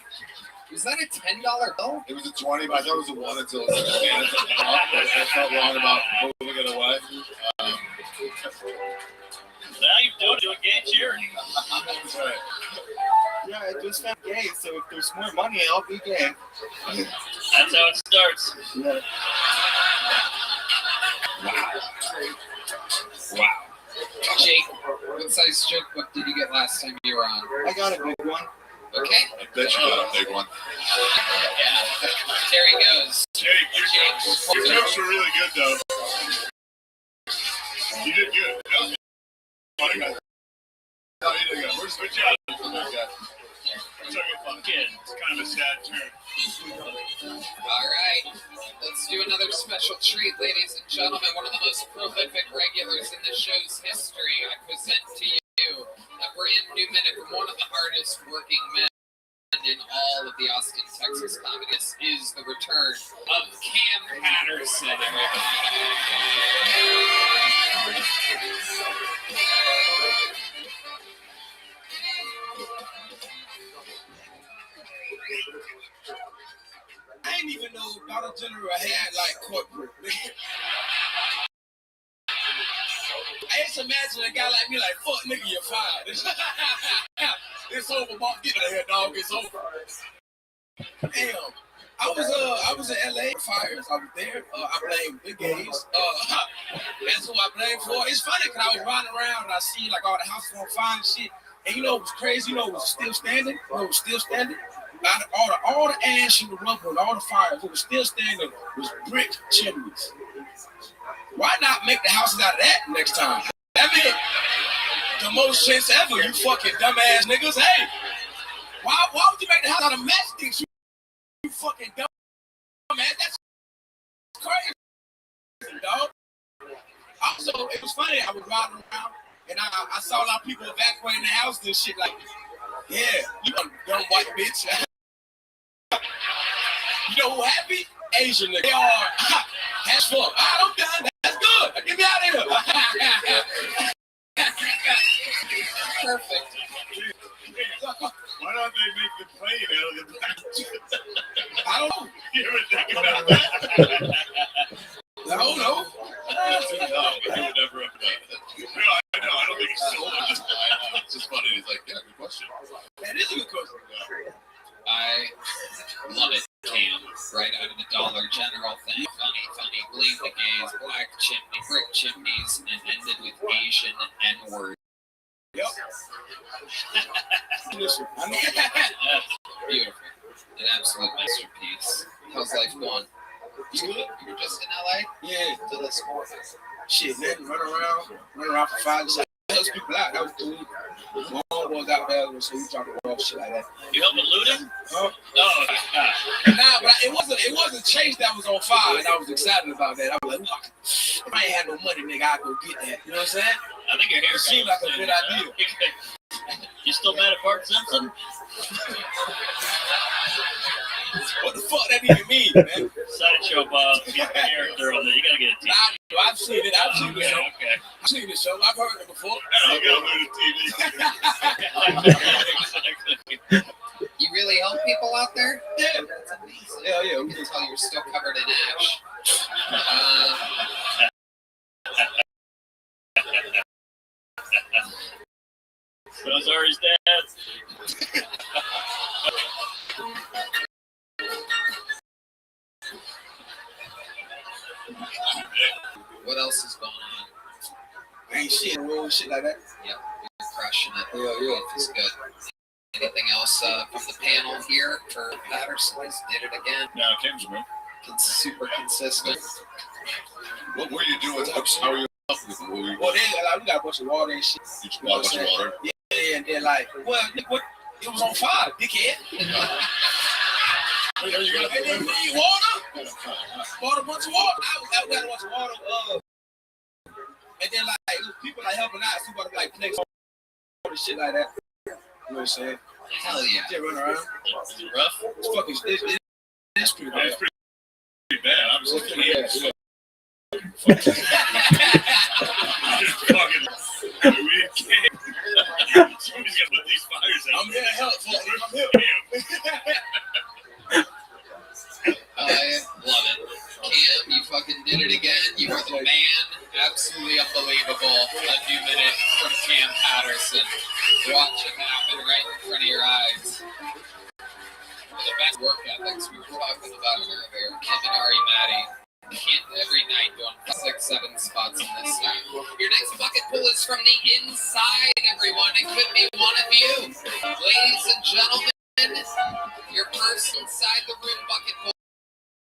Speaker 1: Was that a $10 bill?
Speaker 12: It was a 20, but I thought it was a 1 until it was a man. I felt wrong about moving it away.
Speaker 11: Now you've done it to a gay charity.
Speaker 14: Yeah, I just got gay, so if there's more money, I'll be gay.
Speaker 11: That's how it starts.
Speaker 14: Yeah.
Speaker 1: Wow. Jake, what size joke book did you get last time you were on?
Speaker 14: I got a big one.
Speaker 1: Okay.
Speaker 12: I bet you got a big one.
Speaker 1: Yeah. Terry goes.
Speaker 6: Jake, your jokes were really good, though. You did good. Funny guy.
Speaker 12: No, you did good.
Speaker 6: Good job. It's kind of a sad turn.
Speaker 1: All right. Let's do another special treat, ladies and gentlemen. One of the most prolific regulars in the show's history. I present to you a brand new minute from one of the hardest working men in all of the Austin, Texas comedy. This is the return of Cam Patterson,
Speaker 5: I didn't even know Dollar General had like corporate. I just imagine a guy like me like, fuck nigga, you're fired. It's over, mom. Get out of here, dog. It's over. Damn. I was in LA fires. I was there. I blame the gays. That's who I blame for. It's funny because I was riding around and I see like all the houses on fire and shit. And you know what was crazy? You know what was still standing? All the ash and the rubble and all the fires, what was still standing was brick chimneys. Why not make the houses out of that next time? That made the most sense ever, you fucking dumbass niggas. Hey, why would you make the house out of matchsticks, you fucking dumbass? That's crazy, dog. Also, it was funny, I was riding around and I saw a lot of people evacuating the house and shit like, yeah, you dumb white bitch. You know who happy? Asian niggas. They are as fuck. I'm done. That's good. Get me out of here. Perfect.
Speaker 6: Why don't they make the plane out of the back?
Speaker 5: I don't know.
Speaker 6: You ever think about that?
Speaker 5: I don't know.
Speaker 6: I would never have done that. No, I know. I don't think it's still it's just funny. It's like, yeah, good question.
Speaker 5: That is a good question.
Speaker 1: I love it, Cam. Right out of the Dollar General thing. Funny. Blame the gays, black chimney, brick chimneys, and ended with Asian N-word.
Speaker 5: Yep.
Speaker 1: Beautiful. An absolute masterpiece. How's life going? You were just in LA?
Speaker 5: Yeah.
Speaker 1: To this morning.
Speaker 5: Shit, man, run around for 5 seconds. Helps people out. That was cool. My homeboys out there, so we talking about shit like that.
Speaker 11: You helping looting?
Speaker 5: Huh?
Speaker 11: No.
Speaker 5: Nah, but it wasn't Chase that was on fire, and I was excited about that. I was like, if I ain't had no money, nigga, I'd go get that. You know what I'm saying?
Speaker 11: I think your hair
Speaker 5: seemed like a good idea.
Speaker 11: You still mad at Bart Simpson?
Speaker 5: What the fuck that even mean, man?
Speaker 11: Sideshow Bob, get the character on there. You gotta get a TV.
Speaker 5: I've seen it. I've seen the show.
Speaker 11: Okay.
Speaker 5: I've seen the show. I've heard it before.
Speaker 6: I gotta learn the TV.
Speaker 1: You really help people out there?
Speaker 5: Yeah.
Speaker 1: That's amazing.
Speaker 5: Yeah.
Speaker 1: You can tell you're still covered in ash.
Speaker 11: Those are his dads.
Speaker 1: What else is going on?
Speaker 5: Ain't shit, real shit like that.
Speaker 1: Yep, you're crushing it.
Speaker 5: Yeah.
Speaker 1: Life is good. Anything else from the panel here for Patterson? Did it again.
Speaker 6: No, it came to me.
Speaker 1: Super consistent.
Speaker 6: What were you doing? How were you?
Speaker 5: Well, then we got a bunch of water and shit.
Speaker 6: You just bought a bunch of water?
Speaker 5: Yeah, and then like, well, what? It was on fire, dickhead.
Speaker 6: You got
Speaker 5: and then we need water. Bought a bunch of water. I got a bunch of water. And then like people like helping out. So about to like play and shit like that. You know what I'm saying?
Speaker 1: Hell yeah.
Speaker 5: Just run around.
Speaker 11: Is it rough?
Speaker 5: It's fucking. It's pretty bad.
Speaker 6: It's pretty bad. I'm just looking at it. Somebody's got to put these fires out.
Speaker 5: I'm here to help. I'm here.
Speaker 1: I love it. Cam, you fucking did it again. You are the man. Absolutely unbelievable. A new minute from Cam Patterson. Watch it happen right in front of your eyes. The best work ethics we were talking about it earlier. Kim and Ari Maddie. Every night doing 6-7 spots in this time. Your next bucket pull is from the inside, everyone. It could be one of you. Ladies and gentlemen, your first inside the room bucket pull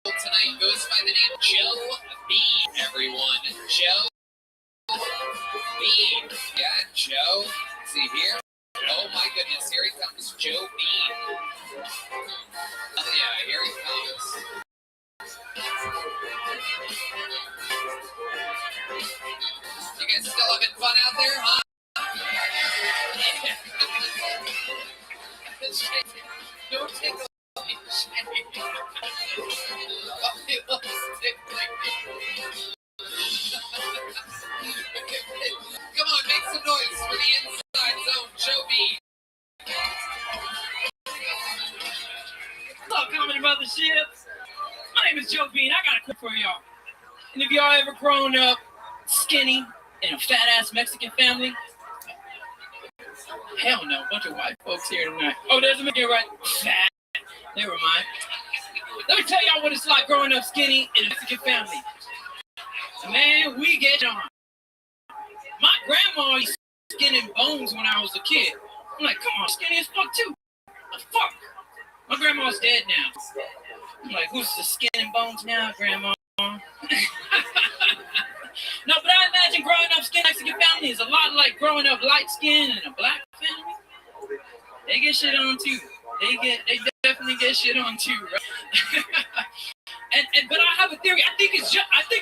Speaker 1: tonight goes by the name Joe Bean, everyone. Joe Bean. Yeah, Joe. See here? Oh my goodness, here he comes, Joe Bean. Oh yeah, here he comes. You guys still having fun out there, huh? Don't take a Come on, make some noise for the inside zone, Joe Bean.
Speaker 2: Hello, comedy mothership. My name is Joe Bean. I got a quick for y'all. And if y'all ever grown up skinny in a fat ass Mexican family, hell no, a bunch of white folks here tonight. Oh, there's a man here, right? Fat. Never mind. Let me tell y'all what it's like growing up skinny in a Mexican family. Man, we get on. My grandma used to skin and bones when I was a kid. I'm like, come on, skinny as fuck too. The fuck? My grandma's dead now. I'm like, who's the skin and bones now, Grandma? No, but I imagine growing up skin Mexican family is a lot like growing up light skin in a black family. They get shit on too. They definitely get shit on too, right? But I have a theory. I think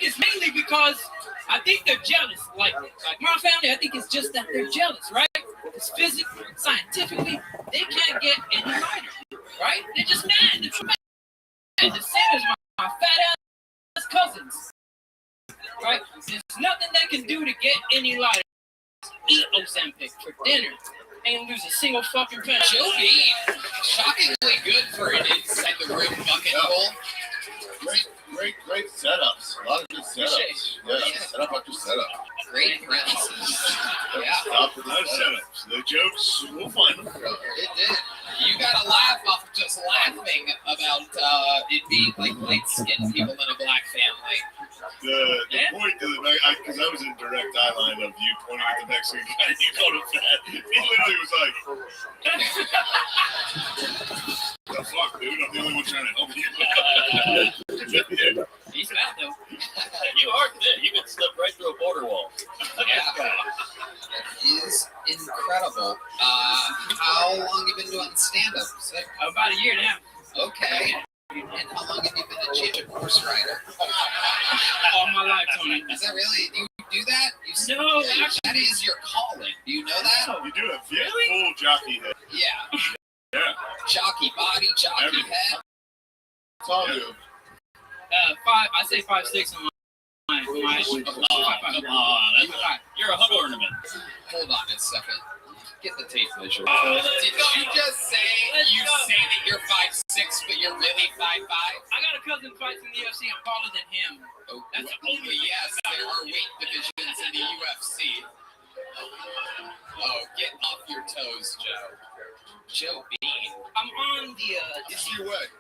Speaker 2: it's mainly because I think they're jealous. Like my family, I think it's just that they're jealous, right? Because physically, scientifically, they can't get any lighter, right? They're just mad. They're just mad. The same as my fat ass cousins, right? There's nothing they can do to get any lighter. Eat Ozempic for dinner. Ain't lose a single fucking pound.
Speaker 1: Joe Bean, shockingly good for an inside the room bucket pull.
Speaker 6: Great setups. A lot of good setups. Yeah, setup after setup.
Speaker 1: Great premises. Yeah.
Speaker 6: Stop with those setups. The jokes, we'll find them.
Speaker 1: It did. You gotta laugh off just laughing about it being like light-skinned people in a black family.
Speaker 6: The point that because I was in direct eye line of you pointing at the Mexican guy and you called him fat. He literally was like, the fuck, dude? I'm the only one trying to help you.
Speaker 2: He's fat though.
Speaker 11: You are thin. You can slip right through a border wall.
Speaker 1: Yeah. It is incredible. How long have you been doing stand-up?
Speaker 2: About a year now.
Speaker 1: Okay. And how long have you been a horse rider?
Speaker 2: All my life, Tony.
Speaker 1: Is that really? Do you do that? You
Speaker 2: No,
Speaker 1: that is your calling. Do you know that?
Speaker 6: You do have full jockey head.
Speaker 1: Yeah.
Speaker 6: Yeah.
Speaker 1: Jockey body, jockey head.
Speaker 6: It's all you.
Speaker 2: 5. I say 5'6" on my
Speaker 5: Come on, you're a hook ornament.
Speaker 1: Hold on a second. Get the tape measure. Did you just say that you're 5'6", but you're really 5'5"?
Speaker 2: I got a cousin fights in the UFC. I'm taller than him.
Speaker 1: Oh, that's only yes. There are weight divisions in the UFC. Oh, get off your toes, Joe. Joe Bean.
Speaker 2: I'm on the.
Speaker 12: What's your way?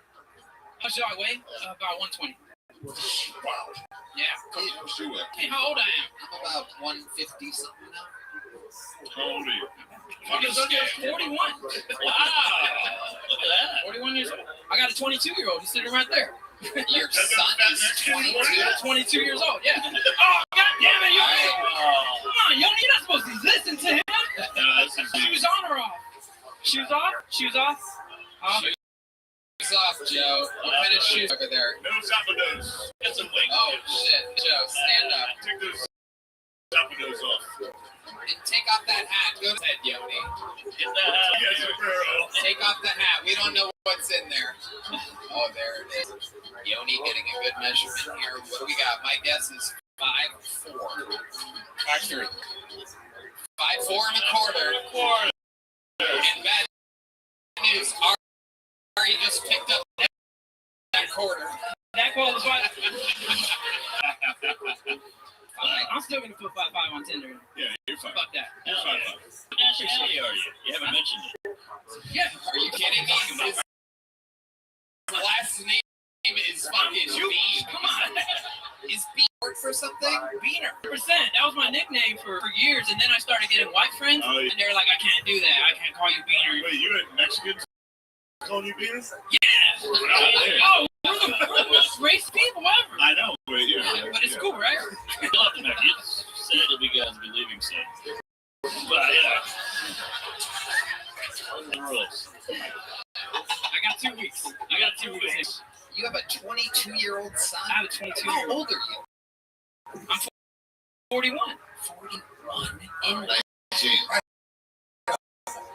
Speaker 2: How much do I weigh? About 120.
Speaker 12: Wow.
Speaker 2: Yeah.
Speaker 12: What's your way?
Speaker 2: Hey, how old I am?
Speaker 1: I'm about 150 something now.
Speaker 6: How old are you?
Speaker 2: I'm 41. Wow. Look at that. 41 years old. I got a 22-year-old. He's sitting right there.
Speaker 1: Your son is 22?
Speaker 2: 22 years old, yeah. Oh, God damn it, Yoni. Come on, Yoni, you're not supposed to listen to him. Shoes on or off? Shoes off? Shoes off?
Speaker 1: Shoes off, Joe. What kind of shoes over there?
Speaker 6: No zapatos. Get some wings.
Speaker 1: Oh, shit. Joe, stand up.
Speaker 6: Take those zapatos off.
Speaker 1: And take off that hat. Go ahead, Yoni.
Speaker 6: Get that hat.
Speaker 1: Take off the hat. We don't know what's in there. Oh, there it is. Yoni getting a good measurement here. What do we got? My guess is 5'4".
Speaker 6: Accurate.
Speaker 1: 5'4" and a quarter. And bad news. Ari just picked up that quarter.
Speaker 2: That qualifies. I'm still going to put 5'5" on Tinder.
Speaker 6: Yeah, you're fine.
Speaker 2: Fuck that.
Speaker 6: You're fine.
Speaker 5: What nationality are you? You haven't mentioned it.
Speaker 2: Yeah.
Speaker 1: Are you kidding me? His last name is fucking Bean. Come on. Is Bean work for something?
Speaker 2: Beaner. 100%. That was my nickname for years, and then I started getting white friends, and they're like, I can't do that. I can't call you Beaner.
Speaker 6: Wait, you had Mexicans calling you Beaner?
Speaker 2: Yeah. Oh, we're the most racist people ever.
Speaker 6: I know, but yeah.
Speaker 2: But it's cool, right?
Speaker 5: You love the Mexicans. Said that we guys be leaving soon. But yeah. The rules.
Speaker 2: I got 2 weeks. I got 2 weeks.
Speaker 1: You have a 22-year-old son?
Speaker 2: I have a 22-year-old.
Speaker 1: How old are you?
Speaker 2: I'm 41.
Speaker 1: 41 in 19.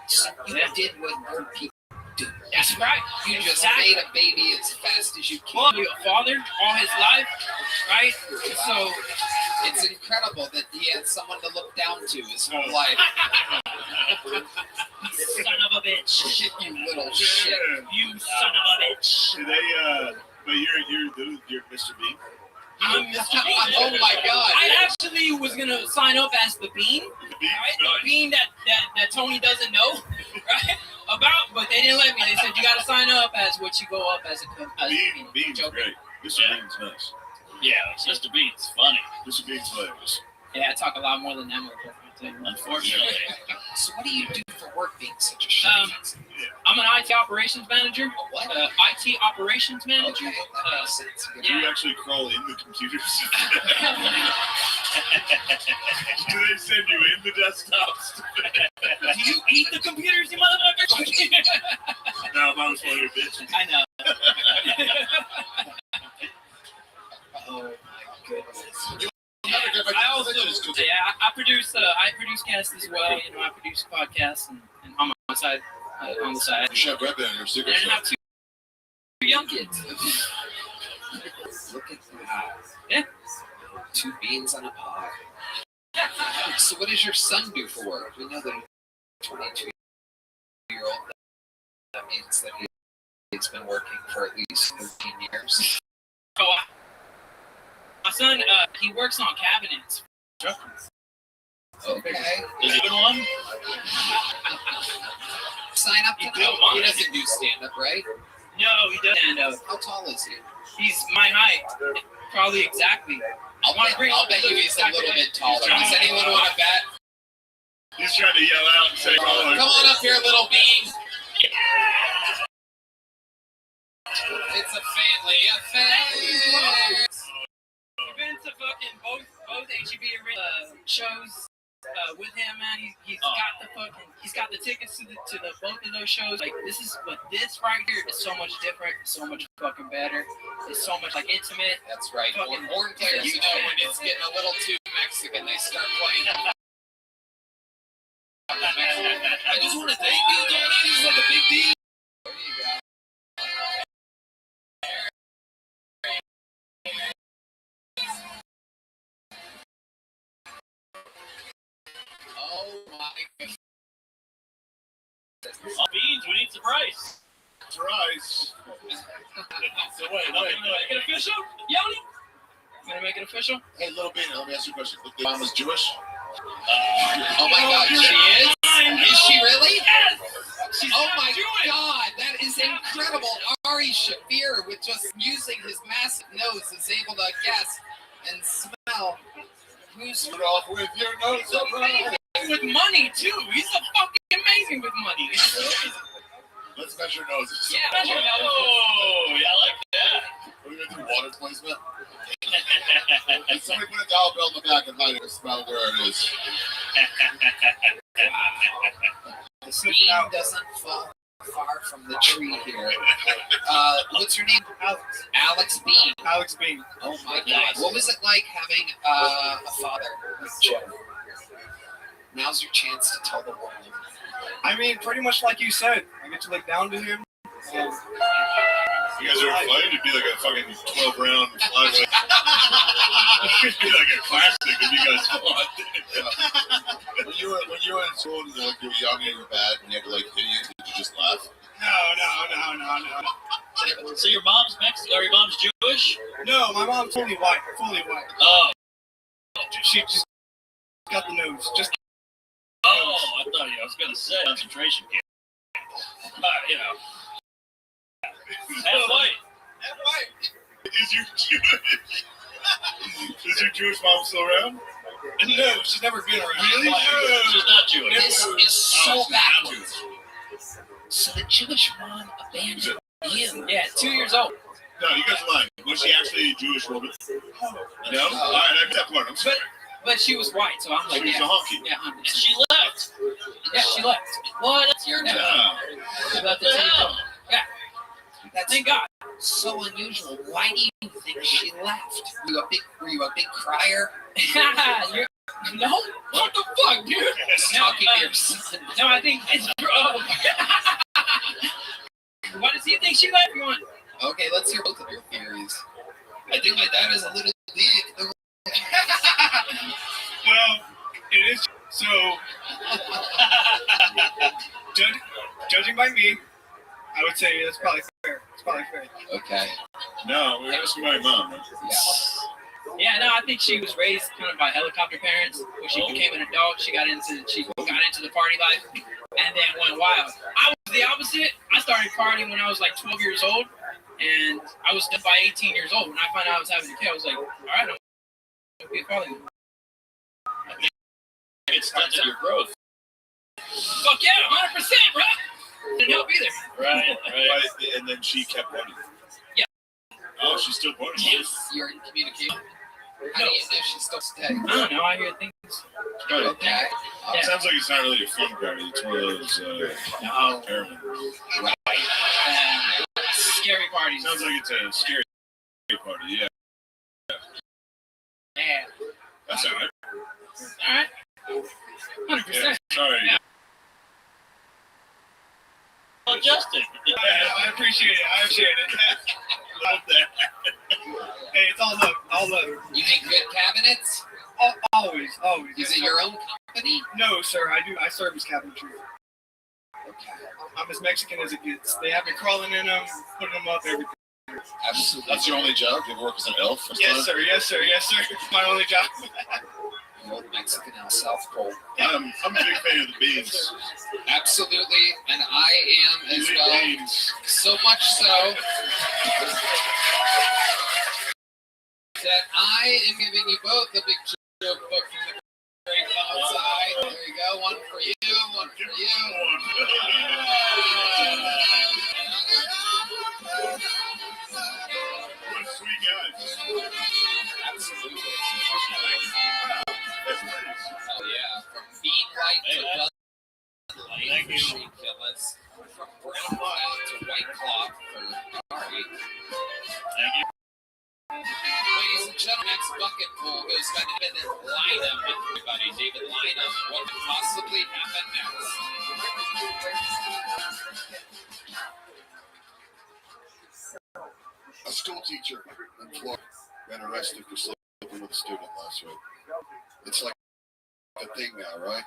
Speaker 1: So you did what good people do.
Speaker 2: That's right.
Speaker 1: You just made a baby as fast as you can.
Speaker 2: Well, be a father all his life, right? So
Speaker 1: it's incredible that he had someone to look down to his whole life.
Speaker 2: Son of a bitch.
Speaker 1: You little shit.
Speaker 2: You son of a bitch.
Speaker 6: Do they, but you're Mr. Bean?
Speaker 2: I'm Mr. Bean.
Speaker 1: Oh my God.
Speaker 2: I actually was gonna sign up as the Bean, right? The Bean that Tony doesn't know, right? About, but they didn't let me. They said you gotta sign up as what you go up as a Bean.
Speaker 6: Bean's great. Mr. Bean's nice.
Speaker 5: Yeah, Mr. Bean's funny.
Speaker 6: Mr. Bean's hilarious.
Speaker 2: Yeah, I talk a lot more than them.
Speaker 5: Unfortunately.
Speaker 1: So what do you do for work being such a shit?
Speaker 2: I'm an IT operations manager.
Speaker 1: What?
Speaker 2: IT operations manager.
Speaker 1: Okay, that makes sense.
Speaker 6: Do you actually crawl in the computers? Do they send you in the desktops?
Speaker 2: Do you eat the computers, you motherfucker?
Speaker 6: No, if I was one of your bitches.
Speaker 2: I know.
Speaker 1: Oh my goodness.
Speaker 2: I also, I produce casts as well. You know, I produce podcasts and on my side, on the side.
Speaker 12: You should have read that in your secret.
Speaker 2: And I have 2 young kids.
Speaker 1: Look at that.
Speaker 2: Yeah.
Speaker 1: 2 beans on a pod. So what does your son do for work? We know that a 22-year-old, that means that he's been working for at least 13 years.
Speaker 2: Oh, my son, he works on cabinets.
Speaker 1: Okay.
Speaker 5: Is he one?
Speaker 1: Sign up to He doesn't do stand-up, right?
Speaker 2: No, he doesn't stand up.
Speaker 1: How tall is he?
Speaker 2: He's my height. Probably exactly.
Speaker 1: I'll bet you he's a little bit taller. Does anyone want to bet?
Speaker 6: He's trying to yell out and say,
Speaker 1: Come on up here, little bean. It's a family affair.
Speaker 2: We've been to fucking both HEB shows with him, man. He's got the tickets to the both of those shows. Like this right here is so much different, so much fucking better. It's so much like intimate.
Speaker 1: That's right. Horn players know when it's getting a little too Mexican, they start playing.
Speaker 5: I just want to thank you, Tony. This is like a big deal.
Speaker 1: There you go. Oh my goodness.
Speaker 11: Beans, we need some rice.
Speaker 6: Rice.
Speaker 11: So wait, make it official? Yoni?
Speaker 1: You gonna make it official?
Speaker 6: Hey, little bit. Let me ask you a question. The mom was Jewish?
Speaker 1: Oh my God, she is? Is she really?
Speaker 2: Yes!
Speaker 1: Oh my God, that is incredible. Ari Shafir, with just using his massive nose, is able to guess and smell who's
Speaker 6: Rudolph with your nose up right.
Speaker 2: With money, too. He's so fucking amazing with money.
Speaker 6: Let's measure noses.
Speaker 2: Yeah, measure noses.
Speaker 11: Oh, yeah, I like that.
Speaker 6: Are we going to do water placement? Can somebody put a dollar bill in the back and hide it and smell where it is?
Speaker 1: The bean doesn't fall far from the tree here. What's your name?
Speaker 16: Alex.
Speaker 1: Alex Bean.
Speaker 16: Alex Bean.
Speaker 1: Oh my God. What was it like having a father like Joe? Now's your chance to tell the world.
Speaker 16: I mean, pretty much like you said. I get to look down to him.
Speaker 6: You guys are excited to be like a fucking 12-round flyweight. It'd be like a classic if you guys fought. Yeah. When you were in school and like, you were young and you were bad and you had to like hit you, did you just laugh?
Speaker 16: No.
Speaker 11: So your mom's Mexican, or your mom's Jewish?
Speaker 16: No, my mom's fully white.
Speaker 11: Oh.
Speaker 16: She just got the nose. Just.
Speaker 11: Oh, I thought I was going to say concentration camp. You know. Half white.
Speaker 6: Is your Jewish? Is your Jewish mom still around?
Speaker 16: No, she's never been around.
Speaker 6: Really?
Speaker 11: She's not Jewish.
Speaker 1: This is so backwards. So the Jewish mom abandoned you.
Speaker 2: Yeah, 2 years old.
Speaker 6: No, you guys are lying. Was she actually a Jewish woman? No? All right, I missed that part. I'm sorry.
Speaker 2: But she was white, so I'm like,
Speaker 6: She was
Speaker 2: yeah.
Speaker 6: a honky.
Speaker 2: Yeah, honky.
Speaker 11: She left.
Speaker 2: Yeah, she left.
Speaker 11: What? That's your name.
Speaker 6: Yeah.
Speaker 2: About the hell? Yeah.
Speaker 1: That's
Speaker 2: Thank God.
Speaker 1: so unusual. Why do you think she left? Were you a big crier?
Speaker 2: No? What the fuck, dude?
Speaker 1: Talking to your son.
Speaker 2: No, I think it's Why does he think she left? You want?
Speaker 1: Okay, let's hear both of your theories. I think my dad is a little big.
Speaker 16: Well, it is so. Judging by me, I would say that's probably fair. It's probably fair.
Speaker 1: Okay.
Speaker 6: No, we're asking my mom. Right?
Speaker 2: Yeah, no, I think she was raised kind of by helicopter parents. When she became an adult, she got into the party life and then went wild. I was the opposite. I started partying when I was like 12 years old, and I was done by 18 years old. When I found out I was having a kid, I was like, all right, I'm gonna be a party.
Speaker 11: It stunted your growth.
Speaker 2: Fuck yeah, 100%, bro. Didn't help either.
Speaker 11: Right.
Speaker 6: And then she kept running.
Speaker 2: Yeah.
Speaker 6: Oh, she's still running.
Speaker 1: Yes. You're in communication. How do you know she's still staying?
Speaker 2: I don't know. I hear things.
Speaker 1: Okay.
Speaker 2: Yeah.
Speaker 6: Sounds like it's not really a fun party. It's one of those
Speaker 2: No.
Speaker 6: heroin.
Speaker 2: Scary parties.
Speaker 6: Sounds like it's a scary party. Yeah.
Speaker 2: Yeah.
Speaker 6: That's all right.
Speaker 2: All right. 100%.
Speaker 6: Yeah, sorry.
Speaker 2: Yeah.
Speaker 11: Well, Justin.
Speaker 16: I appreciate it.
Speaker 6: Love that.
Speaker 16: Hey, it's all love.
Speaker 1: You make good cabinets?
Speaker 16: Always.
Speaker 1: Is it your own company?
Speaker 16: No, sir. I serve as cabinetry.
Speaker 1: Okay.
Speaker 16: I'm as Mexican as it gets. They have me crawling in them, putting them up, everything.
Speaker 1: Absolutely.
Speaker 6: That's your only job? You work as an elf?
Speaker 16: Yes, sir. My only job.
Speaker 1: You're Mexican El South Pole.
Speaker 6: I'm a big fan of the beans.
Speaker 1: Absolutely, and I am as well.
Speaker 6: Beans.
Speaker 1: So much so that I am giving you both a big joke book from the Great Outside. There you go. One for you, one for you.
Speaker 6: What a sweet guy.
Speaker 1: Absolutely.
Speaker 6: That's nice.
Speaker 1: Oh yeah, from Bean Light to Bud Light for Shea Phyllis, from Brown Cloth to White Cloth for Ari.
Speaker 11: Thank you.
Speaker 1: Ladies and Next bucket pool goes to David Lineham, everybody. David Lineham. What could possibly happen next?
Speaker 21: A school teacher in Florida got arrested for sleeping with a student last week. It's like a thing now, right?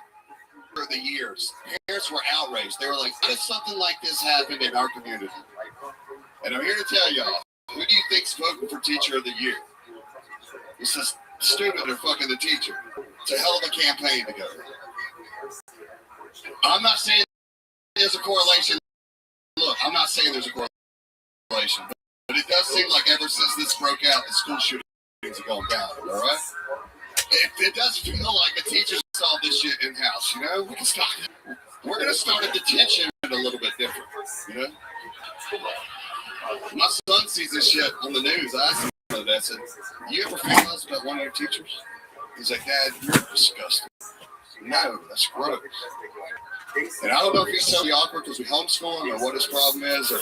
Speaker 21: For the years, parents were outraged. They were like, "How does something like this happen in our community?" And I'm here to tell y'all, who do you think's voting for Teacher of the Year? It's the student or fucking the teacher. It's a hell of a campaign together. I'm not saying there's a correlation. Look, I'm not saying there's a correlation, but it does seem like ever since this broke out, the school shootings have gone down, all right? It does feel like the teachers solved this shit in-house, you know? We're going to start a detention a little bit different, you know? My son sees this shit on the news. I asked him about that. I said, "You ever feel this about one of your teachers?" He's like, "Dad, you're disgusting." No, that's gross. And I don't know if he's so awkward because we homeschool him or what his problem is. Or...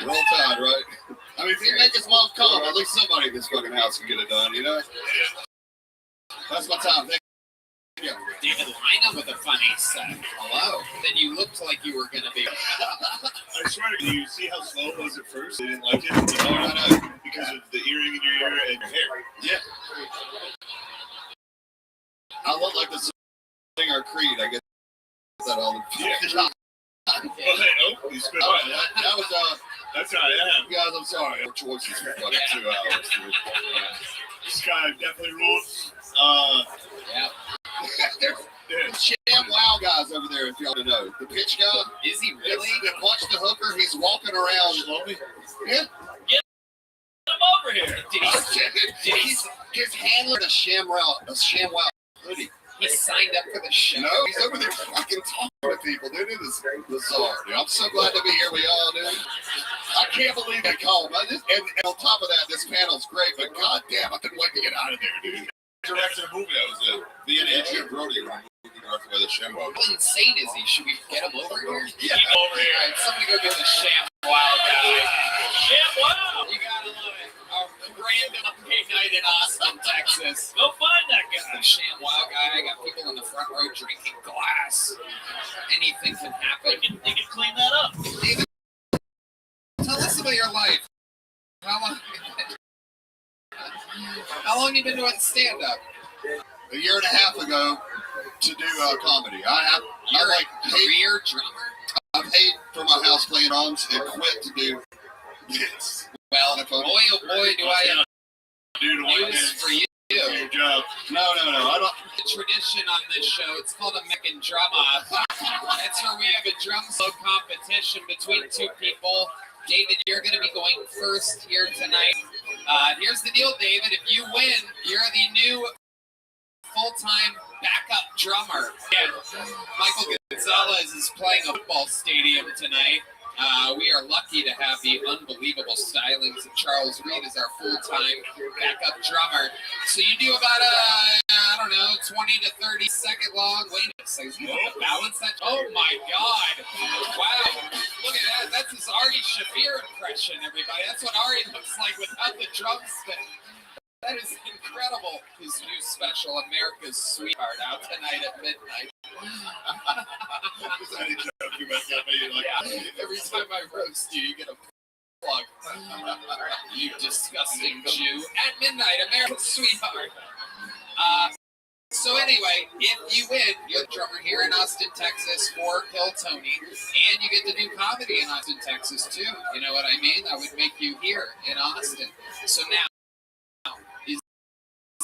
Speaker 21: Roll Tide, right? I mean, if he make his mom calm, at least somebody in this fucking house can get it done, you know? That's my time. Thank you.
Speaker 1: David Lineham with a funny set. Hello. Then you looked like you were going to be.
Speaker 6: I swear to you, see how slow it was at first? They didn't like it. I know, because of the earring in your ear and your hair.
Speaker 21: Yeah. I look like the singer Creed. I get that all the time.
Speaker 6: Yeah. Oh, he's good.
Speaker 21: That was,
Speaker 6: that's all right. Yeah.
Speaker 21: Guys, I'm sorry. Our choices for like 2 hours, dude.
Speaker 6: This guy definitely rules.
Speaker 1: Yeah.
Speaker 21: There's Sham Wow guys over there, if y'all don't know. The pitch guy.
Speaker 1: Is he really?
Speaker 21: The punch the hooker. He's walking around. Yeah.
Speaker 11: Get him over here.
Speaker 21: Did his handler a Sham Wow hoodie?
Speaker 1: He signed up for the show.
Speaker 21: No, he's over there fucking talking to people, dude. It is bizarre, dude. I'm so glad to be here with y'all, dude. I can't believe they called. And on top of that, this panel's great, but goddamn, I've been waiting to get out of there, dude.
Speaker 6: Directed a movie that was it. Me and Adrian Brody were directed by the Shamwow.
Speaker 1: How insane is he? Should we get him over here?
Speaker 6: Yeah, over here.
Speaker 1: All right, somebody go get the Shamwow guy.
Speaker 11: Shamwow!
Speaker 1: You gotta love it. A random gay night in Austin, Texas.
Speaker 11: Go find that guy.
Speaker 1: The Shamwow guy. I got people in the front row drinking glass. Anything can happen.
Speaker 11: They can clean that up.
Speaker 1: David, tell us about your life. How long have you been doing stand-up?
Speaker 21: A year and a half ago to do comedy.
Speaker 1: You're like career drummer?
Speaker 21: I paid for my house playing drums and quit to do this.
Speaker 1: Well, boy, oh boy, do I have news for you.
Speaker 21: Good job. No. I don't.
Speaker 1: The tradition on this show, it's called American Drum Off. That's where we have a drum solo competition between two people. David, you're going to be going first here tonight. Here's the deal, David. If you win, you're the new full-time backup drummer. And Michael Gonzalez is playing a football stadium tonight. We are lucky to have the unbelievable stylings of Charles Reed as our full-time backup drummer. So you do about I don't know, 20 to 30 second long. Wait a second, you have to balance that. Oh my God! Wow, look at that. That's his Ari Shaffir impression, everybody. That's what Ari looks like without the drumstick. That is incredible. His new special, America's Sweetheart, out tonight at midnight. Every time I roast you, you get a plug. You disgusting Jew. At midnight, America's Sweetheart. So anyway, if you win, you're the drummer here in Austin, Texas for Kill Tony, and you get to do comedy in Austin, Texas too. You know what I mean? I would make you here in Austin. So now is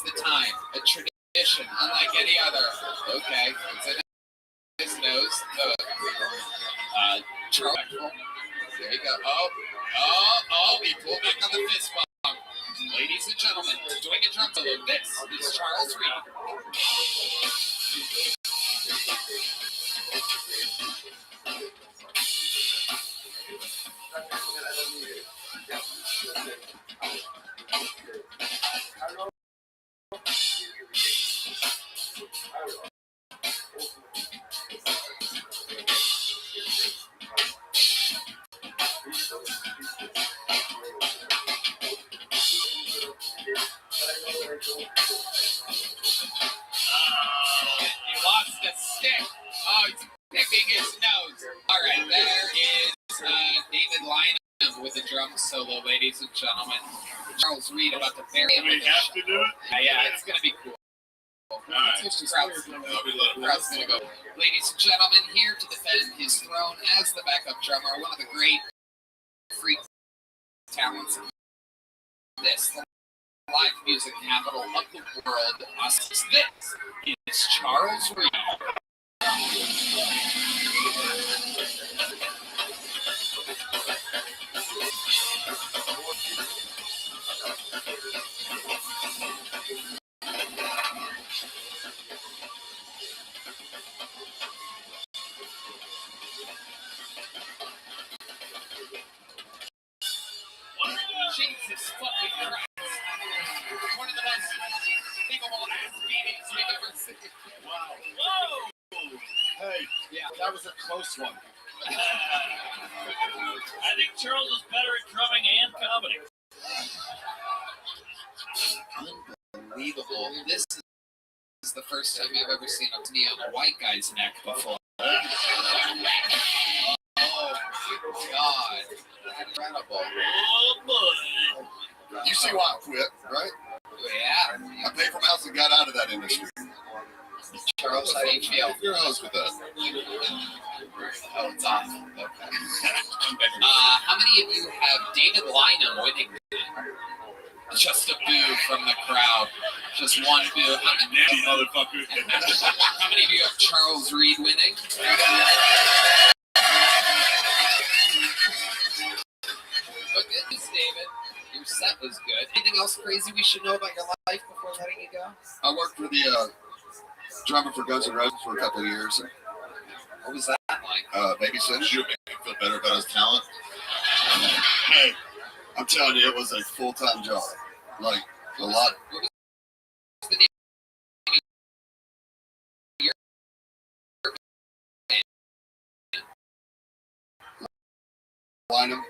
Speaker 1: the time, a tradition, unlike any other. Okay, his nose, Charles. There you go. Oh, he pulled back on the fist bump. Ladies and gentlemen, doing a drum solo, this is Charles Reed. ladies and gentlemen. Charles Reed about to bury him.
Speaker 6: We have to do it?
Speaker 1: Yeah, it's going to be cool.
Speaker 6: All right.
Speaker 1: Crowd's gonna go. Ladies and gentlemen, here to defend his throne as the backup drummer, one of the great freak talents of this, the live music capital of the world. This is Charles Reed. Jesus fucking Christ. One of the most believable ass beatings we've ever seen. Wow. Whoa!
Speaker 18: Hey, yeah, that was a close one.
Speaker 11: I think Charles is better at drumming and comedy.
Speaker 1: Unbelievable. This is the first time I've ever seen a knee on a white guy's neck before. Oh my God. Incredible.
Speaker 11: Oh boy.
Speaker 21: You see why I quit, right?
Speaker 1: Yeah.
Speaker 21: I paid for my house and got out of that industry.
Speaker 1: Charles, how do you feel?
Speaker 21: You're a host with that.
Speaker 1: Oh, it's off. Okay. How many of you have David Lynham winning? Just a boo from the crowd. Just one boo.
Speaker 6: Motherfucker.
Speaker 1: How many of you have Charles Reed winning? But good news, David. Your set was good. Anything else crazy we should know about your life before letting you go?
Speaker 21: I worked for the drummer for Guns N' Roses for a couple of years.
Speaker 1: What was that like?
Speaker 21: Babysitting. Did you make him feel better about his talent? Hey, I'm telling you, it was a full-time job. Like, a lot.
Speaker 1: What was the name of your band?
Speaker 21: Lynham.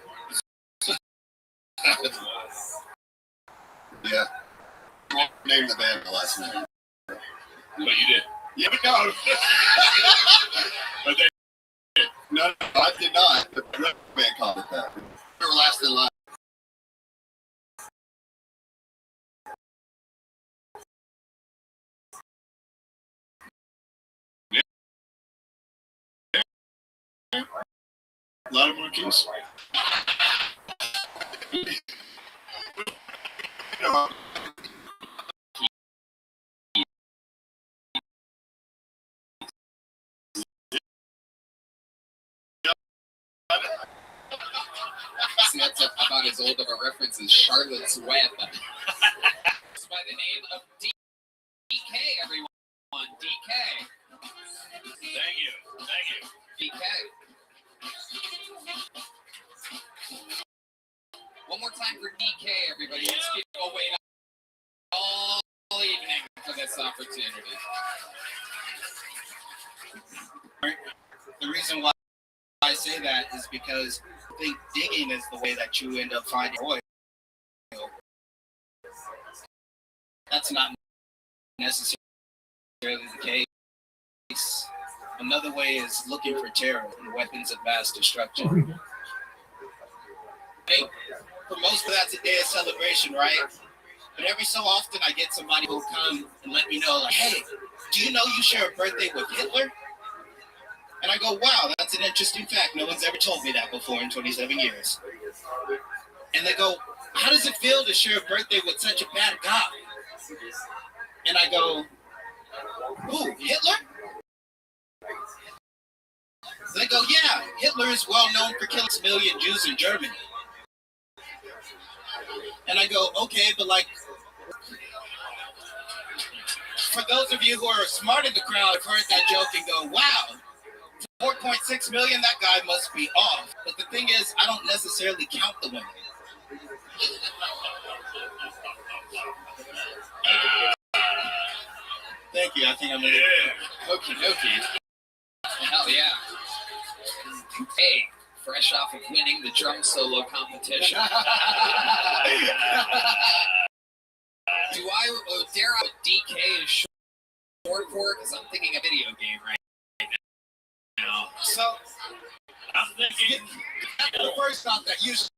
Speaker 21: Yeah. Name the band the last name.
Speaker 6: But you did.
Speaker 21: Yeah, but no.
Speaker 6: But they did.
Speaker 21: No, I did not. The band called it that. We were last in line.
Speaker 6: A lot of monkeys.
Speaker 1: See, that's about as old of a reference as Charlotte's Web. It's by the name of DK, everyone. DK.
Speaker 11: Thank you.
Speaker 1: DK. One more time for DK, everybody. These people wait all evening for this opportunity.
Speaker 15: The reason why I say that is because I think digging is the way that you end up finding oil. That's not necessarily the case. Another way is looking for terror and weapons of mass destruction. Hey, for most of that's a day of celebration, right? But every so often I get somebody who'll come and let me know, like, hey, do you know you share a birthday with Hitler? And I go, wow, that's an interesting fact. No one's ever told me that before in 27 years. And they go, how does it feel to share a birthday with such a bad guy? And I go, who, Hitler? They go, yeah, Hitler is well known for killing a million Jews in Germany. And I go, okay, but like, for those of you who are smart in the crowd, have heard that joke and go, wow, 4.6 million, that guy must be off. But the thing is, I don't necessarily count the women. Thank you, I think I'm gonna
Speaker 1: Okie dokie. Hell yeah. Hey, fresh off of winning the drum solo competition. Dare I DK is short for? Because I'm thinking a video game right now.
Speaker 15: So, I'm thinking, the first thought that usually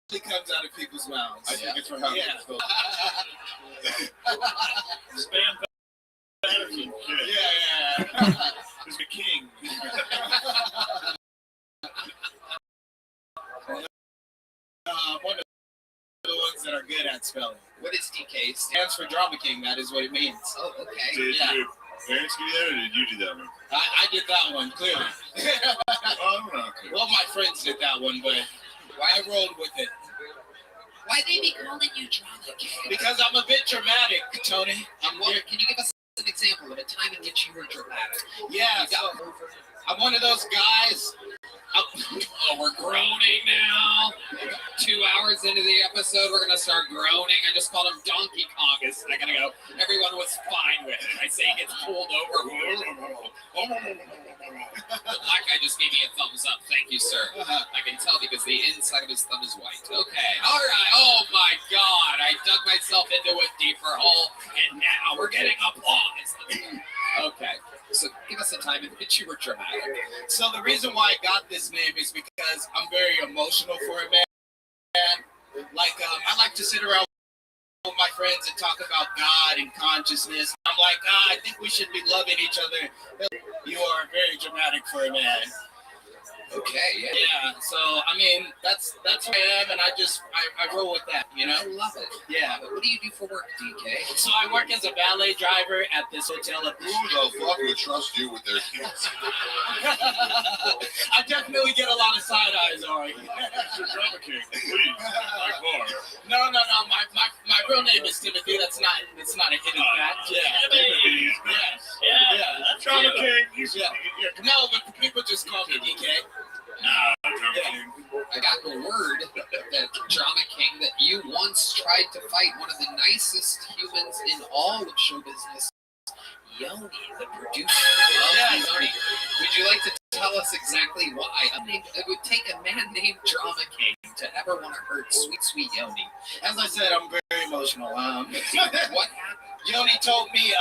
Speaker 1: comes out of people's mouths.
Speaker 21: I think it's for how
Speaker 1: Yeah.
Speaker 20: Spam Patterson.
Speaker 1: Yeah.
Speaker 20: He's the king.
Speaker 1: One of the ones that are good at spelling.
Speaker 15: What is DK?
Speaker 1: Stands for Drama King. That is what it means.
Speaker 15: Oh, okay.
Speaker 20: Did
Speaker 1: Yeah.
Speaker 20: your parents give you that, or did you do that one?
Speaker 1: I did that one, clearly.
Speaker 20: Oh, no.
Speaker 1: Well, my friends did that one, but I rolled with it.
Speaker 15: Why they be calling you Drama King?
Speaker 1: Because I'm a bit dramatic, Tony.
Speaker 15: Can you give us an example of a time in which you were dramatic?
Speaker 1: Yeah, so I'm one of those guys. Oh, we're groaning now. 2 hours into the episode, we're gonna start groaning. I just called him Donkey Kong a second ago. Everyone was fine with it. I say he gets pulled over. The black guy just gave me a thumbs up. Thank you, sir. I can tell because the inside of his thumb is white. Okay. All right. Oh my God. I dug myself into a deeper hole, and now we're getting applause. Okay. So give us a time in which you were dramatic. So the reason why I got this name is because I'm very emotional for a man. Like I like to sit around with my friends and talk about God and consciousness. I'm like, I think we should be loving each other. You are very dramatic for a man.
Speaker 15: Okay, yeah.
Speaker 1: Yeah, so I mean that's who I am, and I roll with that, you know.
Speaker 15: I love it.
Speaker 1: Yeah.
Speaker 15: What do you do for work, DK?
Speaker 1: So I work as a valet driver at this hotel.
Speaker 21: Who the fuck would trust you with their kids?
Speaker 1: I definitely get a lot of side eyes, Ari.
Speaker 20: Drama King, please. My car.
Speaker 1: No. My real name is Timothy. That's not a hidden fact. Yeah.
Speaker 20: Drama King.
Speaker 1: No, but people just call me DK.
Speaker 15: I got the word that Drama King that you once tried to fight one of the nicest humans in all of show business, Yoni, the producer. Yoni. Would you like to tell us exactly why? It would take a man named Drama King to ever want to hurt sweet Yoni.
Speaker 1: As I said, I'm very emotional.
Speaker 15: What happened?
Speaker 1: Yoni told me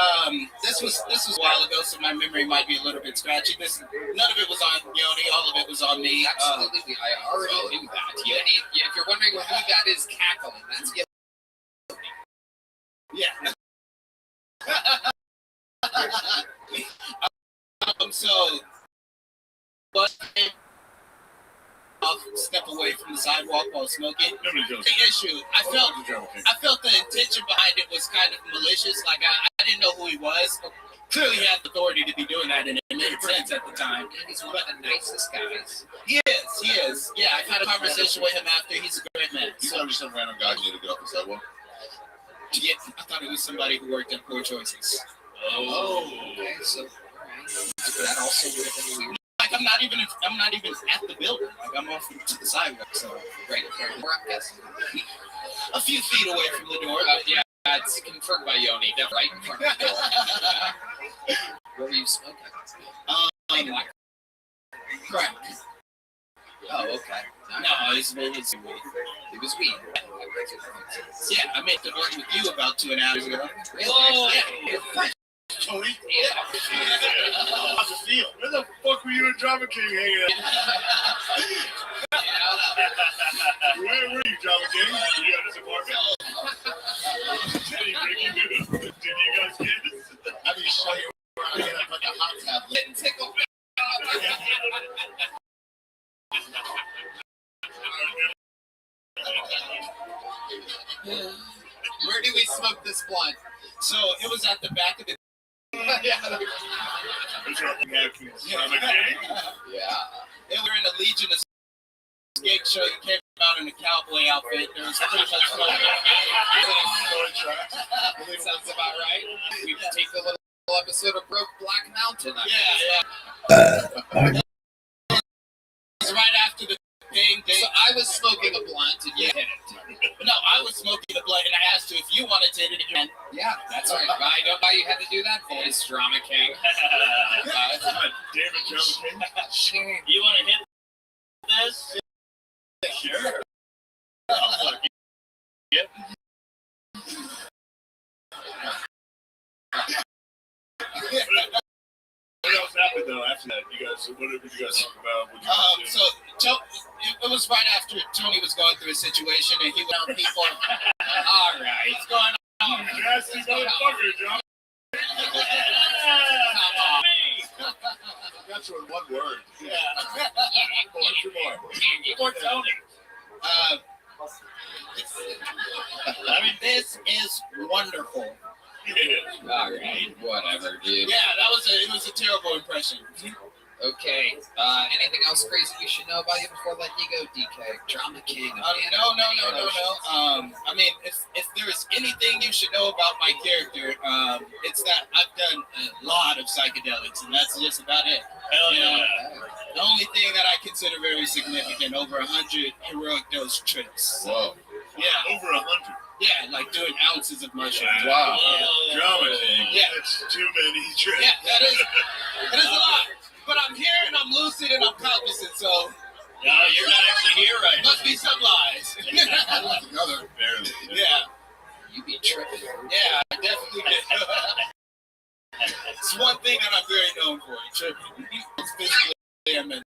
Speaker 1: this was a while ago, so my memory might be a little bit scratchy. None of it was on Yoni, all of it was on me.
Speaker 15: Absolutely, I already knew that. Yoni, if you're wondering who that is cackling, that's Yoni.
Speaker 1: Yeah. So, but step away from the sidewalk while smoking. The issue, I felt the intention behind it was kind of malicious. Like I didn't know who he was. Clearly, he had the authority to be doing that, and it made sense at the time.
Speaker 15: He's one of the nicest guys.
Speaker 1: He is. Yeah, I've had a conversation with him after. He's a great man.
Speaker 21: You thought some random guy needed to get off the sidewalk?
Speaker 1: Yeah, I thought it was somebody who worked at Poor Choices.
Speaker 15: Oh, okay. So, all right. That also would have been weird.
Speaker 1: Like I'm not even at the building. Like I'm off to the sidewalk. So
Speaker 15: right there, I'm guessing.
Speaker 1: A few feet away from the door.
Speaker 15: Yeah, it's confirmed by Yoni. They're right in front of the door. Where were you smoking?
Speaker 1: Crack.
Speaker 15: Oh, okay.
Speaker 1: No, it was weed.
Speaker 15: It was weed.
Speaker 1: Yeah, I made the one with you about 2.5 hours ago.
Speaker 15: Really?
Speaker 1: Oh, yeah.
Speaker 20: Tony? How's it feel? Where the fuck were you and Drama King hanging out? Where were you, Drama King? Were you at his apartment? Did he bring you in? Did you guys get it?
Speaker 21: I mean, show you around here like a hot tablet.
Speaker 15: Didn't tickle me.
Speaker 1: Where do we smoke this blunt? So it was at the back of the.
Speaker 15: Yeah.
Speaker 1: Drama King. Yeah. They were in a Legion of Skate show. You came out in a cowboy outfit. There was pretty much no.
Speaker 15: Sounds about right. We take the little episode of Broke Black Mountain.
Speaker 1: Yeah. It's right after the thing.
Speaker 15: So I was smoking a blunt and you hit it.
Speaker 1: No, I was smoking a blunt and I asked you if you wanted to hit it again.
Speaker 15: Yeah, that's right. I know why you had to do that voice, Drama King.
Speaker 20: Damn it, Drama King.
Speaker 11: You want to hit this?
Speaker 20: Sure. I'll fuck you. Yep. What else happened?
Speaker 6: though after that? You guys, what did you guys talk about?
Speaker 15: So it was right after Tony was going through a situation, and he went on people. All right, what's going on?
Speaker 6: Nasty motherfucker, John. That's one word.
Speaker 15: Yeah.
Speaker 6: Two more.
Speaker 15: More Tony. I mean, this is wonderful.
Speaker 1: All right, whatever, dude.
Speaker 15: Yeah, it was a terrible impression.
Speaker 1: Okay. Anything else crazy we should know about you before letting you go, DK? Drama King.
Speaker 15: No. I mean, if there's anything you should know about my character, it's that I've done a lot of psychedelics, and that's just about it.
Speaker 11: Hell yeah.
Speaker 15: The only thing that I consider very significant, over 100 heroic dose trips.
Speaker 6: Whoa.
Speaker 15: Yeah.
Speaker 6: Over 100.
Speaker 15: Yeah, like doing ounces of mushrooms.
Speaker 6: Wow.
Speaker 15: Yeah.
Speaker 6: Drama King.
Speaker 15: Yeah.
Speaker 6: That's too many trips.
Speaker 15: Yeah, that is a lot. But I'm here and I'm lucid and I'm cognizant, so.
Speaker 11: No, you're not actually here right now.
Speaker 15: Must be some lies.
Speaker 6: Another barely.
Speaker 15: Yeah.
Speaker 1: You be tripping.
Speaker 15: Yeah, I definitely did. It's one thing that I'm very known for. Tripping. It's physically and mentally.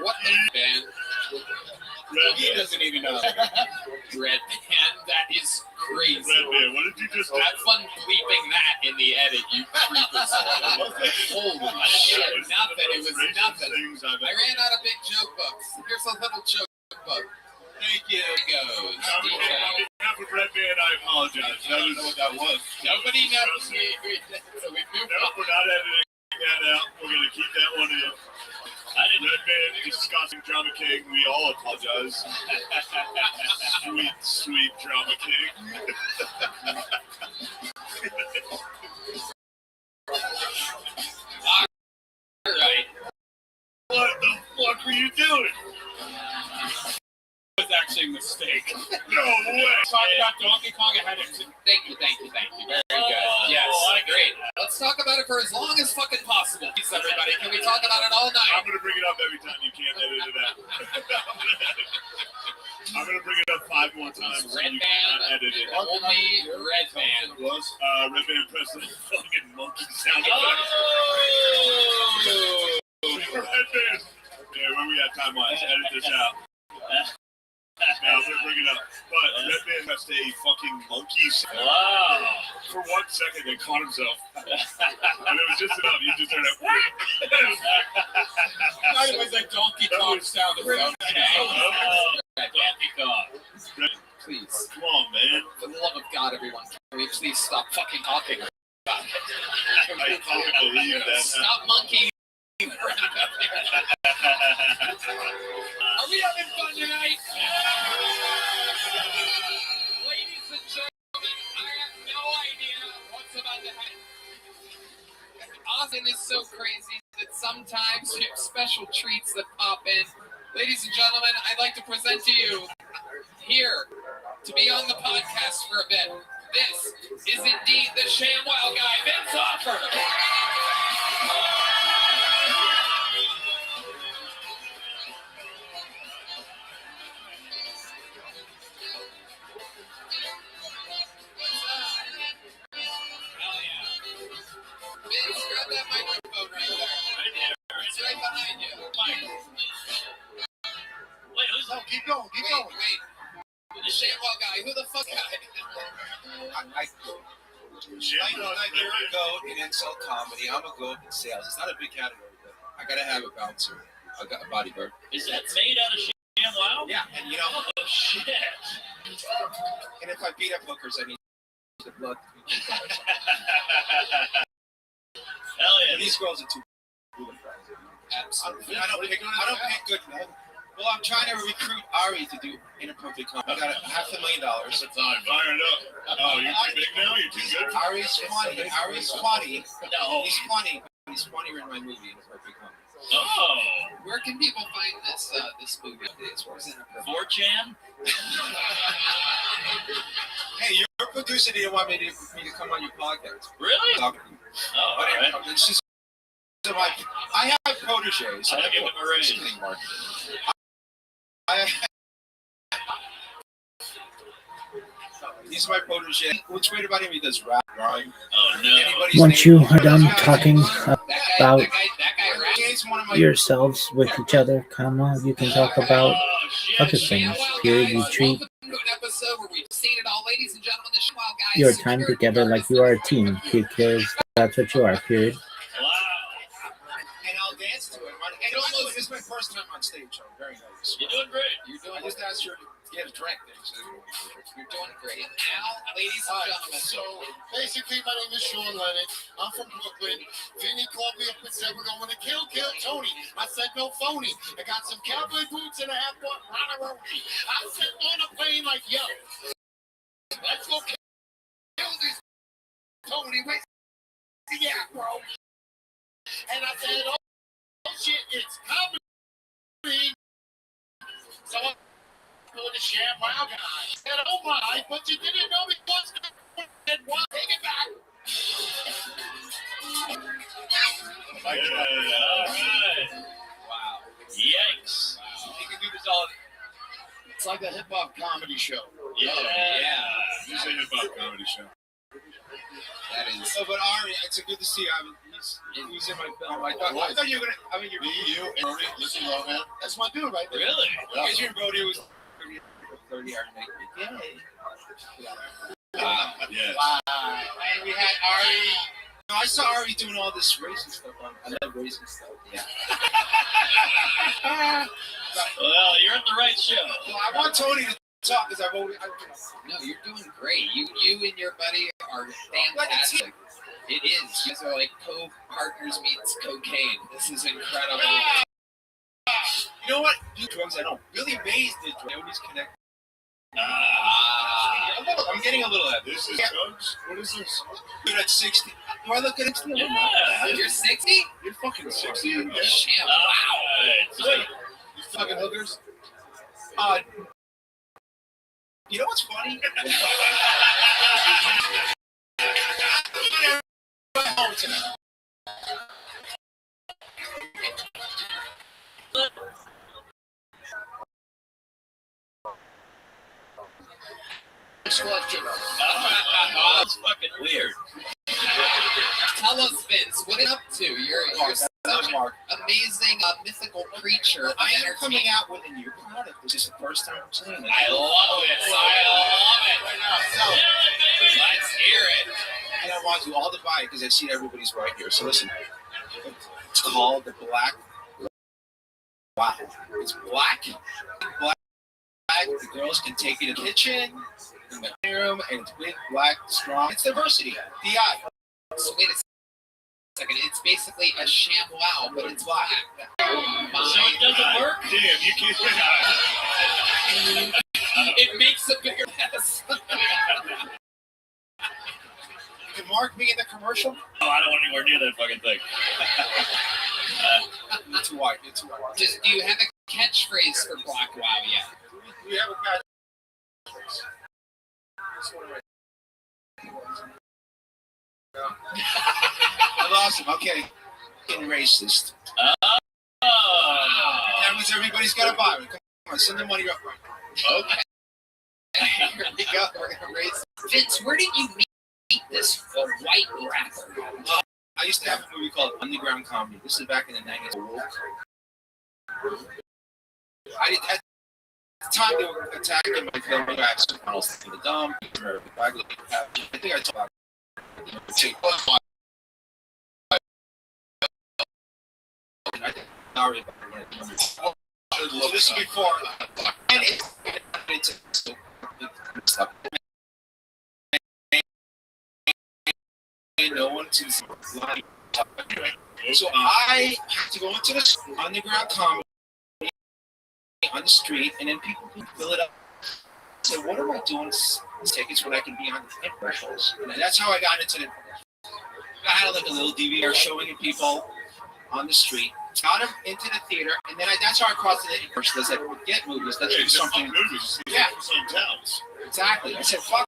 Speaker 1: What the band?
Speaker 15: He doesn't even know.
Speaker 1: Red band? That is crazy.
Speaker 6: Red band, what did you just do?
Speaker 1: Have fun bleeping that in the edit, you creepers. Holy shit, nothing. It was nothing. I ran out of big joke books. Here's a little joke book.
Speaker 15: Thank you.
Speaker 1: Goes.
Speaker 6: On behalf of Red Band, I apologize. That was what that was.
Speaker 1: Nobody knows me. So we moved on.
Speaker 6: We're not editing that out. We're going to keep that one in. Red Band discussing Drama King. We all apologize. Sweet Drama King.
Speaker 1: All right.
Speaker 6: What the fuck were you doing?
Speaker 1: It was actually a mistake.
Speaker 6: No way.
Speaker 1: Talking about Donkey Kong, I had it. Thank you. Very good. Yes, great. Let's talk about it for as long as fucking possible. Please, everybody. Can we talk about it all night?
Speaker 6: I'm going to bring it up every time. You can't edit it out. I'm going to bring it up 5 more times.
Speaker 1: Red
Speaker 6: you
Speaker 1: Band,
Speaker 6: edit it.
Speaker 1: only Red Band.
Speaker 6: Red Band press the fucking monkey sound effect. Red Band. Yeah, where we at time-wise? Edit this out. Now, I'm going to bring it up. But Red Band has a fucking monkey sound.
Speaker 11: Wow.
Speaker 6: For 1 second, he caught himself. And it was just enough. You just heard it.
Speaker 1: It was a Donkey Kong sound.
Speaker 11: Donkey Kong.
Speaker 1: Please.
Speaker 6: Come on, man.
Speaker 1: For the love of God, everyone, can we please stop fucking talking?
Speaker 6: I can't believe that.
Speaker 1: Stop monkeying around up there. Are we having fun tonight? Ladies and gentlemen, I have no idea what's about to happen. Austin is so crazy that sometimes you have special treats that pop in. Ladies and gentlemen, I'd like to present to you here to be on the podcast for a bit. This is indeed the ShamWow guy, Vince Offer. Vince, grab that microphone right there. It's right behind you.
Speaker 11: Wait, who's that?
Speaker 1: Keep going. Wait. The ShamWow guy. Who the fuck guy?
Speaker 9: I never go in insult comedy. I'm a goat in sales. It's not a big category, but I gotta have a bouncer. I got a bodybird.
Speaker 11: Is that made out of ShamWow?
Speaker 9: Yeah, and you know.
Speaker 11: Oh shit.
Speaker 9: And if I beat up hookers, I need the blood.
Speaker 11: Hell yeah.
Speaker 9: These girls are too.
Speaker 1: Absolutely.
Speaker 9: I don't pick good. Well, I'm trying to recruit Ari to do inappropriate comedy. I got $500,000.
Speaker 6: That's on. Fire it up. Oh, you're too big now? You're too good?
Speaker 9: Ari's funny.
Speaker 11: No.
Speaker 9: He's funny. He's funnier in my movie, Inappropriate Comedy.
Speaker 11: Oh.
Speaker 1: Where can people find this movie? Where's Inappropriate?
Speaker 11: 4chan?
Speaker 9: Hey, your producer didn't want me to come on your podcast.
Speaker 11: Really?
Speaker 9: Oh,
Speaker 11: all right.
Speaker 9: It's just I have proteges.
Speaker 11: I'll give him a raise.
Speaker 9: He's my protege. What's great about him? He does rap, rhyme.
Speaker 11: Oh no!
Speaker 19: Once you are done talking about
Speaker 9: He's one of my
Speaker 19: yourselves with each other, you can talk about other things. Period. You treat your time together like you are a team, because that's what you are. Period.
Speaker 9: And I'll dance to it. And also, this is my first time on stage, so I'm very nervous.
Speaker 11: You're doing great.
Speaker 9: I just asked her to get a drink.
Speaker 1: You're doing great. Now, ladies and gentlemen.
Speaker 12: So basically, my name is Sean Lennon. I'm from Brooklyn. Vinny called me up and said, we're going to kill Tony. I said, no phony. I got some cowboy boots and a half-foot Ronaroni. I'm sitting on a plane like, yo, let's go kill this Tony. Where's the at, bro? And I said, oh shit, it's comedy. So I'm going to share my guy. I said, oh my, but you didn't know me was and what? Take it back.
Speaker 11: All right.
Speaker 1: Wow.
Speaker 11: Yikes.
Speaker 1: You can do this all.
Speaker 12: It's like a hip-hop comedy show.
Speaker 11: Yeah.
Speaker 6: It's a hip-hop comedy show.
Speaker 1: That is.
Speaker 9: Oh, but Ari, it's good to see you. He's in my film. I thought you were going to. I mean,
Speaker 12: you and Brody, listen, yo, man. That's my dude right there.
Speaker 11: Really?
Speaker 9: Because you and Brody was 30 hours make me.
Speaker 1: Wow.
Speaker 6: Yes.
Speaker 9: And we had Ari. No, I saw Ari doing all this racing stuff. I love racing stuff. Yeah.
Speaker 11: Well, you're at the right show.
Speaker 9: Well, I want Tony to talk because I've always.
Speaker 1: No, you're doing great. You and your buddy are fantastic. It is. You guys are like co-partners meets cocaine. This is incredible.
Speaker 9: You know what? Do drugs. I don't. Really amazed at drugs. Nobody's connected. I'm getting a little at
Speaker 6: this. Is drugs? What is this?
Speaker 9: You're at 60. Do I look at it?
Speaker 11: Yeah.
Speaker 1: You're 60?
Speaker 6: You're fucking 60.
Speaker 1: Yeah. Wow.
Speaker 9: Wait, you fucking hookers? You know what's funny?
Speaker 11: That's fucking weird.
Speaker 1: Tell us, Vince, what are you up to? You're some amazing mythical creature.
Speaker 9: I am coming out with a new product. This is the first time I'm saying it.
Speaker 11: I love it.
Speaker 9: So,
Speaker 1: Let's hear it.
Speaker 9: and I want you all to buy it because I see everybody's right here. So listen, it's called the Black. Wow, it's black. The girls can take it to the kitchen, in the room, and it's big, black, strong. It's diversity. DI.
Speaker 1: So wait a second. It's basically a ShamWow, but it's black.
Speaker 11: So it doesn't work?
Speaker 6: Damn, you can't.
Speaker 1: It makes a bigger mess.
Speaker 9: Can Mark be in the commercial?
Speaker 11: Oh, I don't want anywhere near that fucking thing.
Speaker 9: It's too wide. It's too wide.
Speaker 1: Do you have a catchphrase for Black Wow yet?
Speaker 9: We have a guy. I lost him. Okay. Getting racist. That means everybody's got to buy it. Come on, send the money up right.
Speaker 1: Okay. Here we go. We're gonna raise. Vince, where did you meet this white rapper?
Speaker 9: I used to have a movie called Underground Comedy. This is back in the 90s. At the time they were attacking my family. I was in the dump. I think I talked about so this is before, and it's no one to lie. So I had to go into the underground comedy on the street, and then people can fill it up. So what am I doing tickets when I can be on the commercials? And that's how I got into the. I had like a little DVR showing it people on the street. Got them into the theater, and then that's how I crossed the first. I said, "Forget movies. Let's do something."
Speaker 6: Movies.
Speaker 9: Yeah,
Speaker 6: Same towns.
Speaker 9: exactly. I said, "Fuck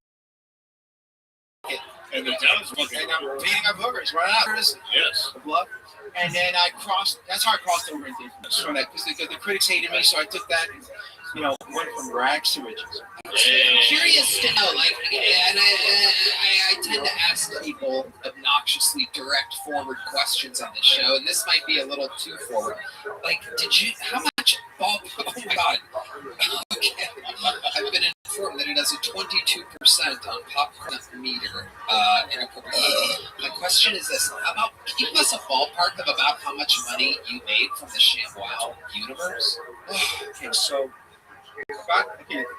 Speaker 9: it."
Speaker 6: And the towns fucking.
Speaker 9: And I'm beating up hookers right out.
Speaker 6: Yes.
Speaker 9: The blood. And then I crossed. That's how I crossed over into from that because the critics hated me, so I took that. went from rags to riches.
Speaker 1: I'm curious to know, like, and I tend to ask people obnoxiously direct forward questions on this show, and this might be a little too forward. Like, how much ball? Oh my God. Okay. I've been informed that it has a 22% on popcorn meter. My question is this: how about can you give us a ballpark of about how much money you made from the ShamWow universe?
Speaker 9: Okay, so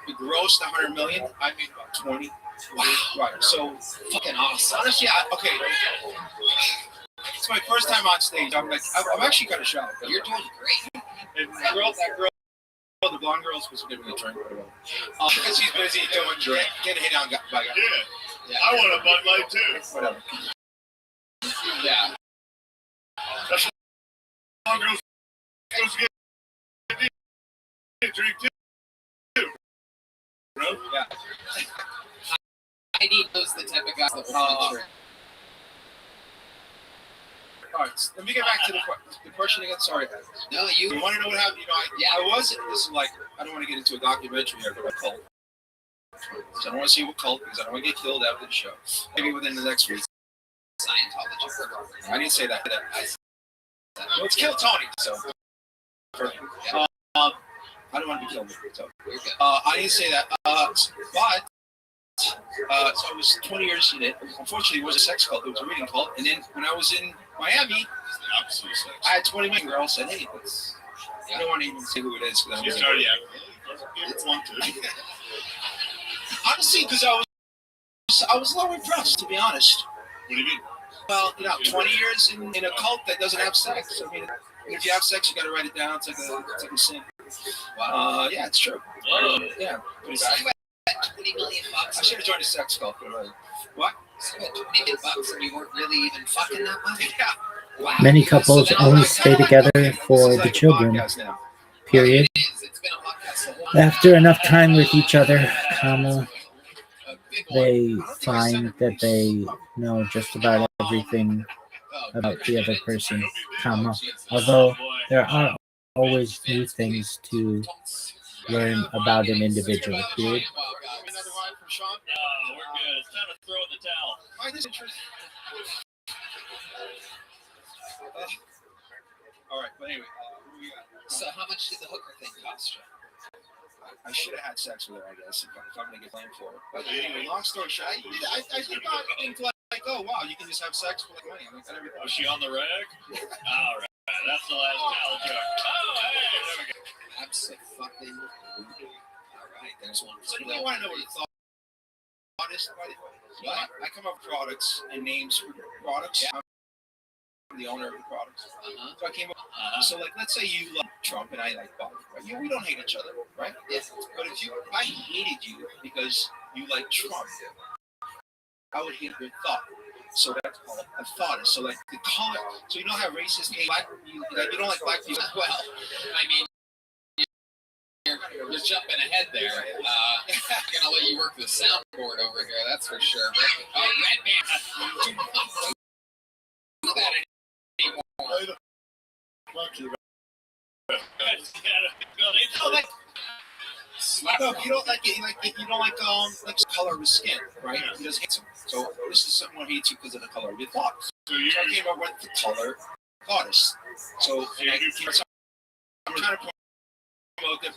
Speaker 9: we grossed 100 million. I made about 20.
Speaker 1: Wow.
Speaker 9: Right. So
Speaker 1: fucking awesome.
Speaker 9: Honestly, okay. It's my first time on stage. I'm actually kind of shocked.
Speaker 1: You're doing great.
Speaker 9: And that girl, the blonde girl, supposed to give me a drink. Because she's busy doing drink. Get a hit on by guy.
Speaker 6: Yeah. I want a Bud Light too.
Speaker 9: Whatever.
Speaker 1: Yeah.
Speaker 6: That's the blonde girl's supposed to get a drink too. Bro?
Speaker 9: Yeah.
Speaker 1: I need those the type of guys that will drink.
Speaker 9: All right, let me get back to the question again. Sorry.
Speaker 1: No, you
Speaker 9: want to know what happened? I wasn't. This is like, I don't want to get into a documentary here about a cult. So I don't want to see what cult because I don't want to get killed after the show. Maybe within the next week.
Speaker 1: Scientology.
Speaker 9: I didn't say that. Well, it's Kill Tony. So. I don't want to be killed. So. I didn't say that. So I was 20 years in it. Unfortunately, it was a sex cult. It was a reading cult. And then when I was in Miami, I had 20 million girls said, hey, I don't want to even say who it is.
Speaker 6: You started, It's one, two.
Speaker 9: Honestly, because I was a little impressed, to be honest.
Speaker 6: What do you mean?
Speaker 9: Well, 20 years in a cult that doesn't have sex. I mean, if you have sex, you got to write it down. It's like a sin. Wow. Yeah, it's true. Yeah.
Speaker 1: $20 million.
Speaker 9: I should have joined a sex cult. What?
Speaker 1: So you had $20 million and you weren't really even fucking that much?
Speaker 9: Yeah.
Speaker 1: Wow.
Speaker 19: Many couples only stay together for the children. Period. After enough time with each other, they find that they know just about everything about the other person, although there are always new things to learn about an individual. Period.
Speaker 11: Another line from Sean? No, we're good. It's time to throw in the towel.
Speaker 9: All right, but anyway,
Speaker 1: so how much did the hooker thing cost you?
Speaker 9: I should have had sex with her, I guess, if I'm going to get blamed for it. But anyway, long story short, I did not think like, oh, wow, you can just have sex for like money. I mean,
Speaker 11: was she on the rag? All right, that's the last towel joke. Oh, hey, there we go.
Speaker 1: Absolutely. All right, there's one.
Speaker 9: So do you want to know what the thought is? I come up with products and names for products. Yeah. I'm the owner of the products. So I came up. So like, let's say you love Trump and I like Biden. Right? We don't hate each other, right?
Speaker 1: Yes.
Speaker 9: But if I hated you because you like Trump, I would hate your thought. So that's called a thought. So like the color. So you know how racist hate black. You don't like black people.
Speaker 1: Well, I mean. You're jumping ahead there. I'm gonna let you work the soundboard over here, that's for sure. Red man, do not do that anymore.
Speaker 6: Fuck you.
Speaker 9: No, you don't like it. You don't like color of his skin, right? He doesn't hate him. So this is someone who hates you because of the color of your thoughts. So you came up with the color goddess. So I'm trying to promote them.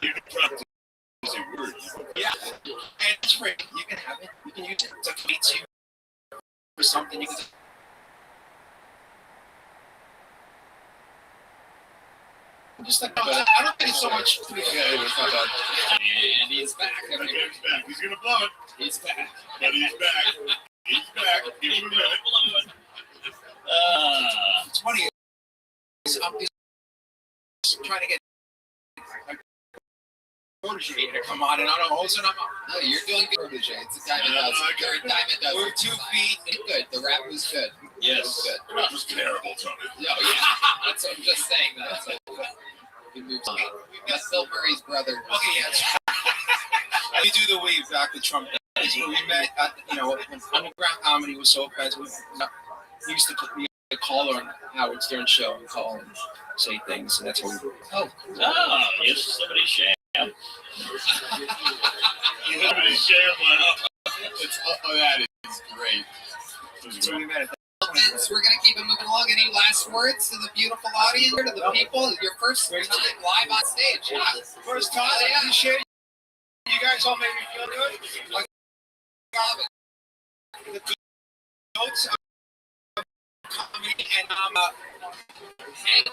Speaker 6: You can practice a word.
Speaker 9: Yeah, and it's free. You can have it. You can use it. It's like meets you for something. You can. Just like I don't think it's so much.
Speaker 1: And he's back.
Speaker 6: He's back. He's gonna blow it.
Speaker 1: He's back.
Speaker 6: But he's back. He's back. Give him a minute.
Speaker 9: It's funny. I'm just trying to get protege to come on, and I don't know.
Speaker 1: No, you're doing good, protege. It's a diamond dozen. You're a diamond dozen.
Speaker 9: We're 2 feet.
Speaker 1: Good. The rap was good.
Speaker 6: Yes.
Speaker 1: Good.
Speaker 6: The rap was terrible, Tony.
Speaker 1: No, yeah. That's what I'm just saying. That. So we moved on. That's Bill Murray's brother.
Speaker 9: Okay, yes. We do the wave back with Trump. We met at, when underground comedy was so bad. We used to a caller on Howard Stern's show and call and say things, and that's what we do.
Speaker 11: Oh, yes, somebody share.
Speaker 6: Somebody share my.
Speaker 1: That is great. Vince, we're going to keep it moving along. Any last words to the beautiful audience, to the people? Your first time live on stage. Yeah.
Speaker 9: First time, I appreciate it. You guys all made me feel good. Like, the good notes of comedy, and
Speaker 1: Hey.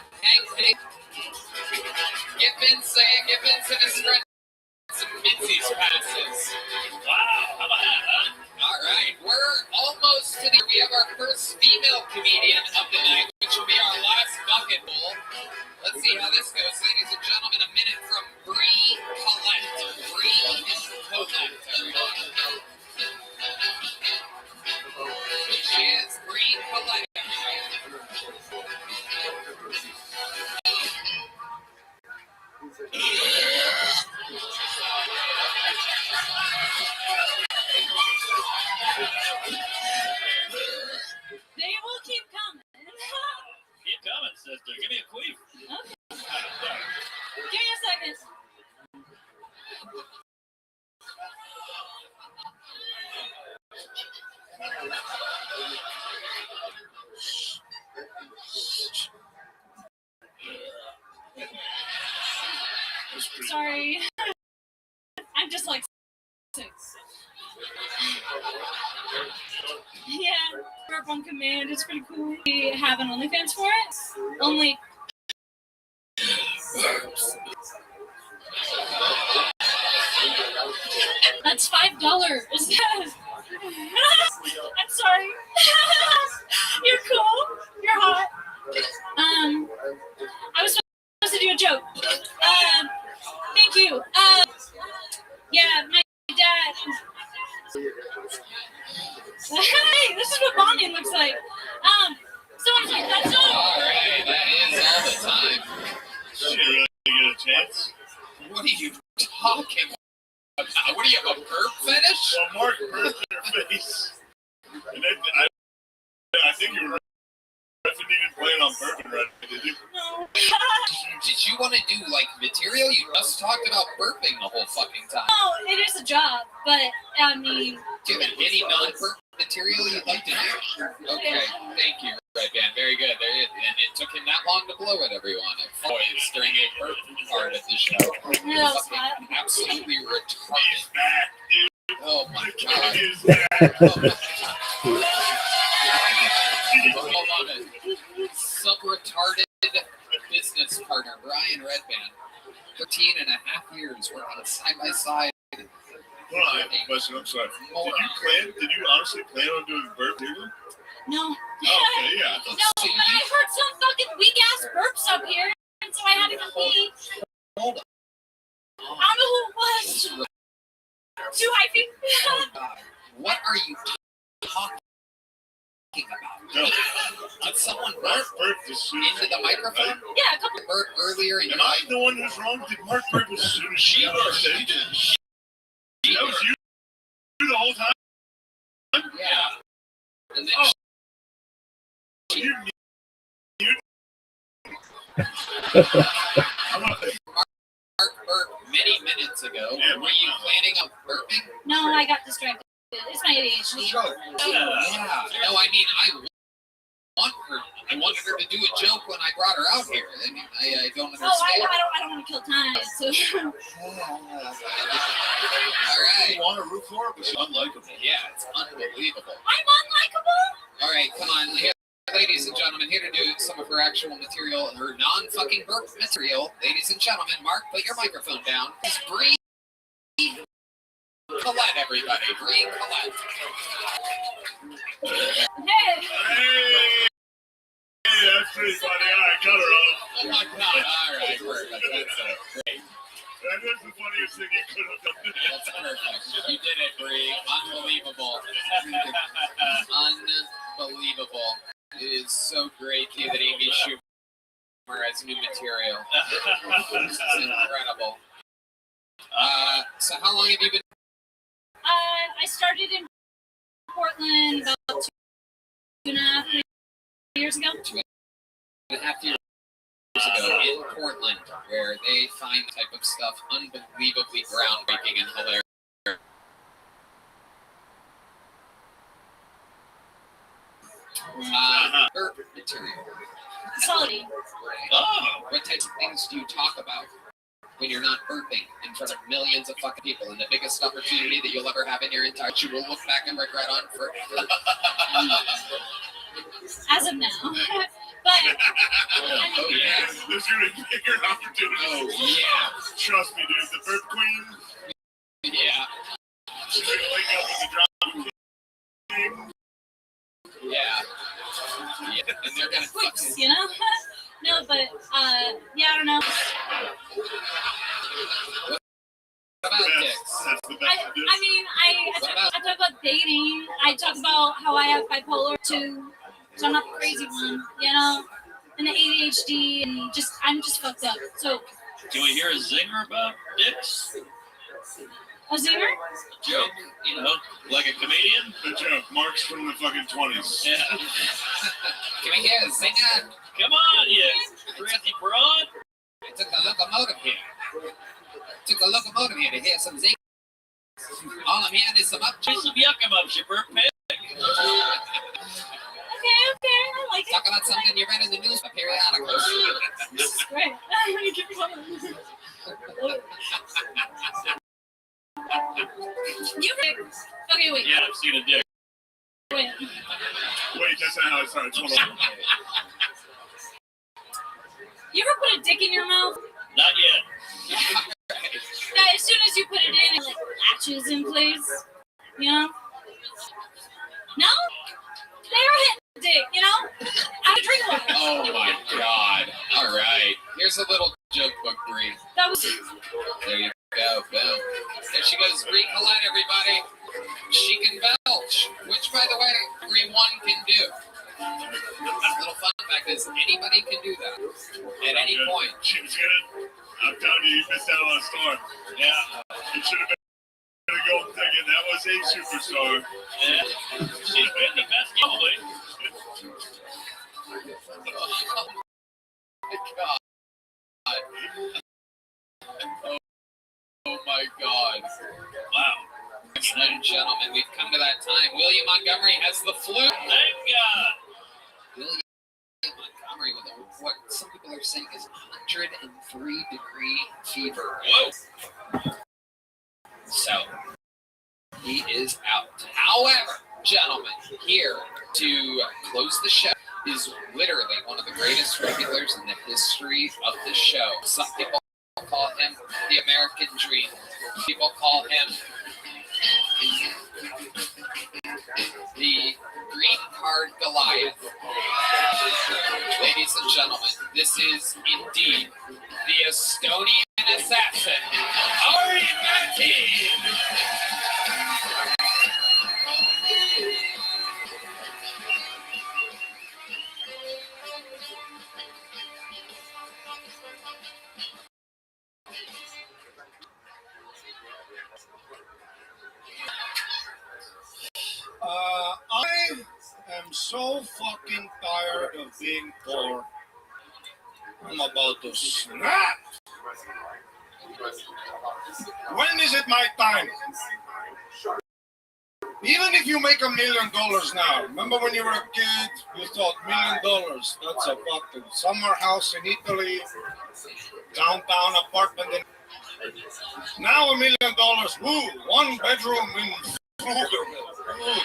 Speaker 1: Give Vince and his friend some Mitzi's passes.
Speaker 11: Wow, how about that, huh?
Speaker 1: All right, we're almost to we have our first female comedian of the night, which will be our last bucket bowl. Let's see how this goes, ladies and gentlemen. A minute from Bree Collette. Bree Collette, everybody. She is Bree Collette.
Speaker 17: They will keep coming.
Speaker 11: Keep coming, sister. Give me a queef.
Speaker 17: Okay. Give me a second. Sorry. I'm just like 6. Yeah, burp on command. It's pretty cool. We have an OnlyFans for it. Only. That's $5. I'm sorry. You're cool. You're hot. I was supposed to do a joke. Thank you. Yeah, my dad. Hey, this is what bonding looks like. So anyway, that's all.
Speaker 1: All right, that is all the time.
Speaker 6: Did you really get a chance?
Speaker 1: What are you talking about? What do you have, a burp fetish?
Speaker 6: Well, Mark burped in her face. And then I think you were definitely didn't plan on burping right, did you?
Speaker 17: No.
Speaker 1: Did you want to do, like, material? You just talked about burping the whole fucking time.
Speaker 17: No, it is a job, but, I mean...
Speaker 1: Do you have any non-burp material you'd like to do? Okay, thank you, Red Band. Very good. And it took him that long to blow at everyone. Boys during a burp part of the show.
Speaker 17: No, it's not.
Speaker 1: Absolutely retarded. Oh my god. Hold on. Sub-retarded business partner, Brian Redband. 13 and a half years. We're on a side-by-side.
Speaker 6: Well, I have a question. I'm sorry. Did you honestly plan on doing burp too?
Speaker 17: No.
Speaker 6: Oh, okay, yeah.
Speaker 17: No, but I heard some fucking weak-ass burps up here, and so I had to go pee.
Speaker 1: Hold on.
Speaker 17: I don't know who it was. Too hyphy.
Speaker 1: What are you talking about?
Speaker 6: No.
Speaker 1: Did someone
Speaker 6: Mark
Speaker 1: burp
Speaker 6: burped as soon as
Speaker 1: into the microphone?
Speaker 17: Yeah, a couple.
Speaker 1: Burp earlier in
Speaker 6: Am
Speaker 1: your
Speaker 6: I the one who's wrong? Did Mark burp as soon as she got on stage? That was you the whole time?
Speaker 1: Yeah. And then
Speaker 6: You
Speaker 1: Mark burped many minutes ago.
Speaker 6: Yeah,
Speaker 1: Were you planning on burping?
Speaker 17: No, I got distracted. It's my ADHD.
Speaker 1: Yeah. No, I mean, I wanted her to do a joke when I brought her out here. I mean, I don't understand.
Speaker 17: I don't want to kill time. So.
Speaker 1: All right.
Speaker 6: You want to root for it, but she's unlikable.
Speaker 1: Yeah, it's unbelievable.
Speaker 17: I'm unlikable?
Speaker 1: All right, come on. Here, ladies and gentlemen, here to do some of her actual material, her non-fucking burp material. Ladies and gentlemen, Mark, put your microphone down. It's Bree Collette, everybody. Bree Collette.
Speaker 17: Hey,
Speaker 6: that's pretty funny. All right, cut her off.
Speaker 1: Oh my god. All right, perfect. That's great.
Speaker 6: That was the funniest thing you could have done.
Speaker 1: That's perfect. You did it, Bree. Unbelievable. Unbelievable. It is so great that Amy Schumer has new material. This is incredible. So how long have you been?
Speaker 17: I started in Portland about 2.5 years ago?
Speaker 1: 2.5 years ago in Portland, where they find the type of stuff unbelievably groundbreaking and hilarious. Herb material.
Speaker 17: Solid.
Speaker 1: What types of things do you talk about when you're not burping in front of millions of fucking people, and the biggest opportunity that you'll ever have in your entire life, you will look back and regret on for
Speaker 17: As of now. But
Speaker 6: oh yeah, there's gonna be bigger opportunities.
Speaker 1: Oh yeah,
Speaker 6: trust me, dude. The bird queen.
Speaker 1: Yeah.
Speaker 6: She's gonna wake up with the drop.
Speaker 1: Yeah. And they're gonna
Speaker 17: quips, you know? No, but yeah, I don't know.
Speaker 1: What about dicks?
Speaker 17: I mean, I talk about dating. I talk about how I have bipolar too, so I'm not the crazy one, you know, and the ADHD, and I'm just fucked up. So.
Speaker 11: Can we hear a zinger about dicks?
Speaker 17: A zinger?
Speaker 11: Joke, you know, like a comedian.
Speaker 6: The joke, Mark's from the fucking 20s.
Speaker 11: Yeah.
Speaker 1: Can we hear a zinger?
Speaker 11: Come on, you crazy broad.
Speaker 1: I took a locomotive here. To hear some zingers. All I'm hearing is some up.
Speaker 11: Some yuck-em-ups, you burp pig.
Speaker 17: Okay, I like it.
Speaker 1: Talk about something you read in the news periodicals.
Speaker 17: Great. Okay, wait.
Speaker 11: Yeah, I've seen a dick.
Speaker 17: Wait,
Speaker 6: that's not how it starts. Hold on.
Speaker 17: you ever put a dick in your mouth?
Speaker 11: Not yet.
Speaker 17: That as soon as you put it in, it like latches in place. You know? No? They were hitting the dick, you know? Out of drink water.
Speaker 1: Oh my god. Alright. Here's a little joke book, Bree.
Speaker 17: That was.
Speaker 1: There you go. Boom. There she goes. Bree Collette, everybody. She can belch, which, by the way, everyone can do. A little fun fact is anybody can do that at any point.
Speaker 6: She was good. I'm telling you, you missed out on a star. Yeah. It should have been a gold ticket. That was a superstar.
Speaker 11: Yeah. She's been the best probably.
Speaker 1: Oh my god.
Speaker 11: Wow.
Speaker 1: Ladies and gentlemen, we've come to that time. William Montgomery has the flu.
Speaker 11: Thank God.
Speaker 1: William Montgomery with what some people are saying is 103-degree fever.
Speaker 11: Whoa.
Speaker 1: So, he is out. However, gentlemen, here to close the show is literally one of the greatest regulars in the history of the show. Some people call him the American Dream. People call him the Green Card Goliath. Ladies and gentlemen, this is indeed the Estonian assassin, Ari Matti.
Speaker 12: I am so fucking tired of being poor. I'm about to snap. When is it my time? Even if you make $1 million now, remember when you were a kid, you thought $1 million, that's a fucking summer house in Italy, downtown apartment. Now $1 million, ooh, 1 bedroom in Pflugerville.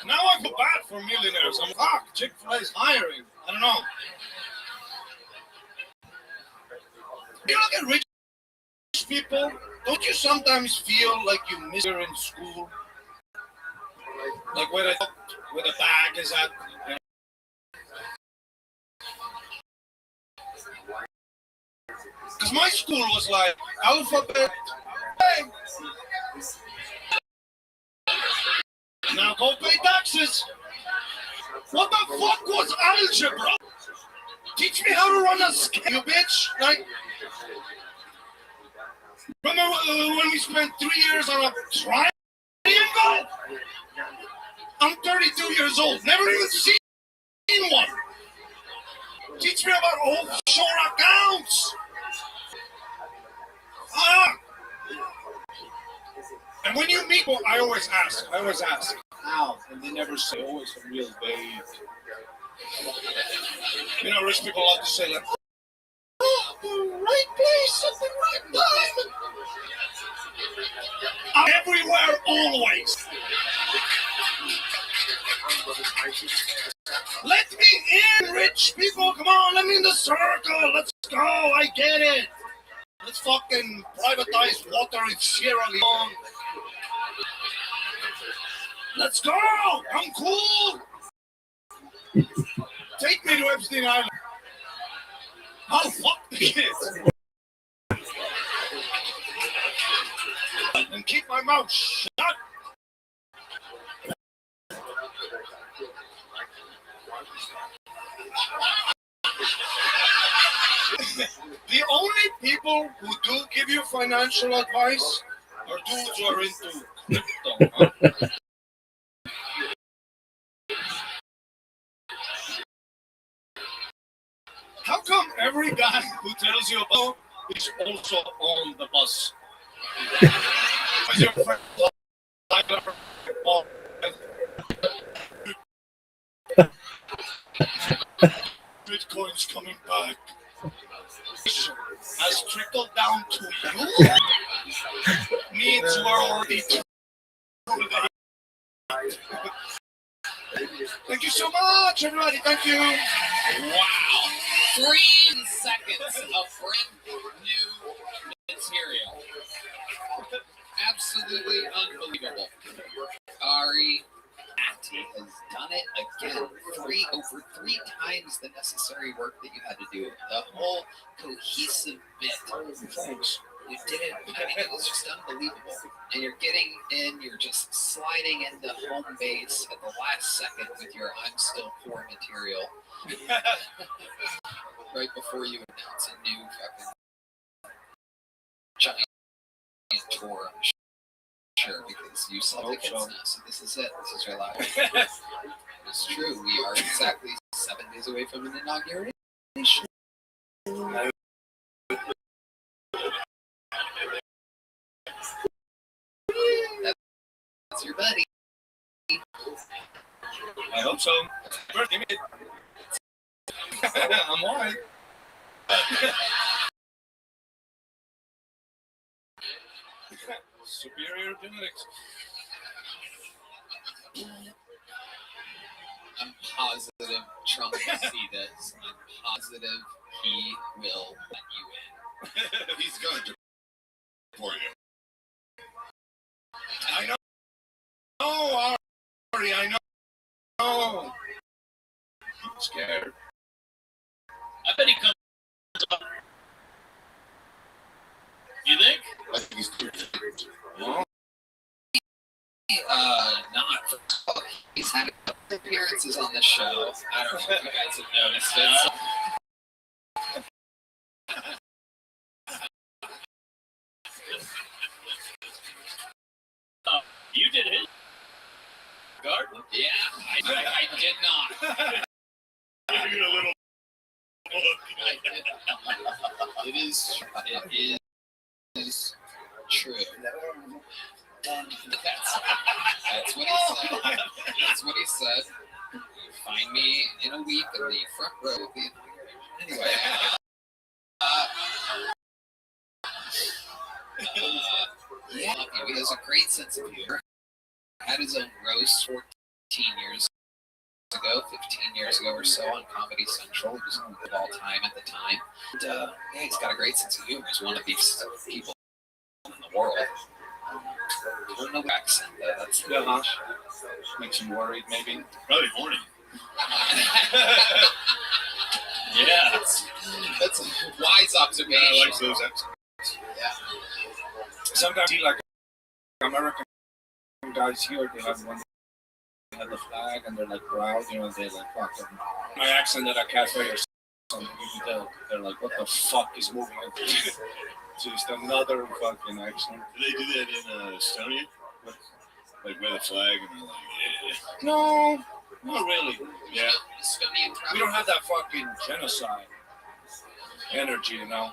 Speaker 12: Now I feel bad for millionaires. I'm fuck, Chick-fil-A's hiring. I don't know. You look at rich people, don't you sometimes feel like you miss her in school? Like where the bag is at. Because my school was like alphabet. Hey. Now go pay taxes. What the fuck was algebra? Teach me how to run a scale, you bitch. Like, remember when we spent 3 years on a triangle?
Speaker 5: I'm 32 years old. Never even seen one. Teach me about offshore accounts. And when you meet, I always ask, how? And they never say, always a real vague. You know, rich people love to say, like, oh, the right place at the right time. I'm everywhere, always. Let me in, rich people. Come on, let me in the circle. Let's go. I get it. Let's fucking privatize water in Sierra Leone. Let's go. I'm cool. Take me to Epstein Island. I'll fuck the kids. And keep my mouth shut. The only people who do give you financial advice are dudes who are into crypto. How come every guy who tells you about is also on the bus? Is your friend Bitcoin's coming back. Has trickled down to you? Means you are already through the Thank you so much, everybody. Thank you.
Speaker 1: Wow. 3 seconds of brand new material. Absolutely unbelievable. Ari Atti has done it again. Over three times the necessary work that you had to do. The whole cohesive bit.
Speaker 5: Thanks.
Speaker 1: You did it. I mean, it was just unbelievable. And you're getting in, you're just sliding into home base at the last second with your I'm still poor material. Right before you announce a new fucking giant tour, I'm sure, because you sell tickets now. So this is it. This is your life. It's true. We are exactly 7 days away from an inauguration. That's your buddy.
Speaker 5: I hope so. I'm alright. Superior genetics.
Speaker 1: I'm positive Trump will see this. I'm positive he will let you in.
Speaker 21: He's going to for you.
Speaker 5: I know. Oh, Ari, I know. I'm scared.
Speaker 11: I bet he comes up. You think?
Speaker 21: I think he's clear.
Speaker 1: Well, not. He's had a couple appearances on the show. I don't know if you guys have noticed it.
Speaker 11: You did his guard?
Speaker 1: Yeah, I did not.
Speaker 6: Give you a little look.
Speaker 1: It is true. That's what he said. That's what he said. Find me in a week in the front row of the anyway. Yeah, he has a great sense of humor. Had his own roast 14 years ago, 15 years ago or so on Comedy Central. He was one of all time at the time. And, yeah, he's got a great sense of humor. He's one of these people in the world. I don't know the accent, though. That's
Speaker 5: Makes him worried, maybe.
Speaker 6: Probably horny.
Speaker 1: Yeah, that's a wise observation.
Speaker 6: Yeah, I like those accents.
Speaker 1: Yeah.
Speaker 5: Sometimes see like American guys here, they have one. They have the flag and they're like proud, you know, they like fuck them. My accent at a cafe or something, you can tell. They're like, what the fuck is moving up? Just another fucking accent.
Speaker 6: Do they do that in Estonia? Like wear the flag and they're like, yeah.
Speaker 9: No, not really.
Speaker 6: Yeah.
Speaker 9: We don't have that fucking genocide energy, you know.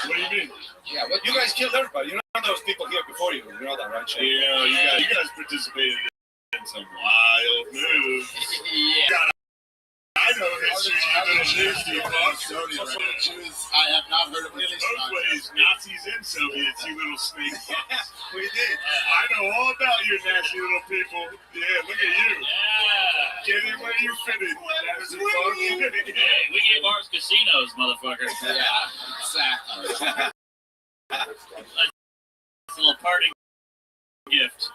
Speaker 6: What do you mean?
Speaker 9: Yeah, what you guys killed everybody. You know those people here before you. You know that, right? Shane?
Speaker 6: Yeah, you guys participated in some wild moves.
Speaker 1: Yeah.
Speaker 6: I know history, you little nasty fuck.
Speaker 21: I have not heard of
Speaker 6: Both ways, Nazis and Soviets, you little snake fucks.
Speaker 9: We did.
Speaker 6: I know all about you nasty little people. Yeah, look at you.
Speaker 11: Yeah.
Speaker 6: Get in where you fit in. Nasty fuck.
Speaker 11: Hey, we gave ours casinos, motherfucker.
Speaker 1: Yeah, exactly.
Speaker 11: That's a little parting gift.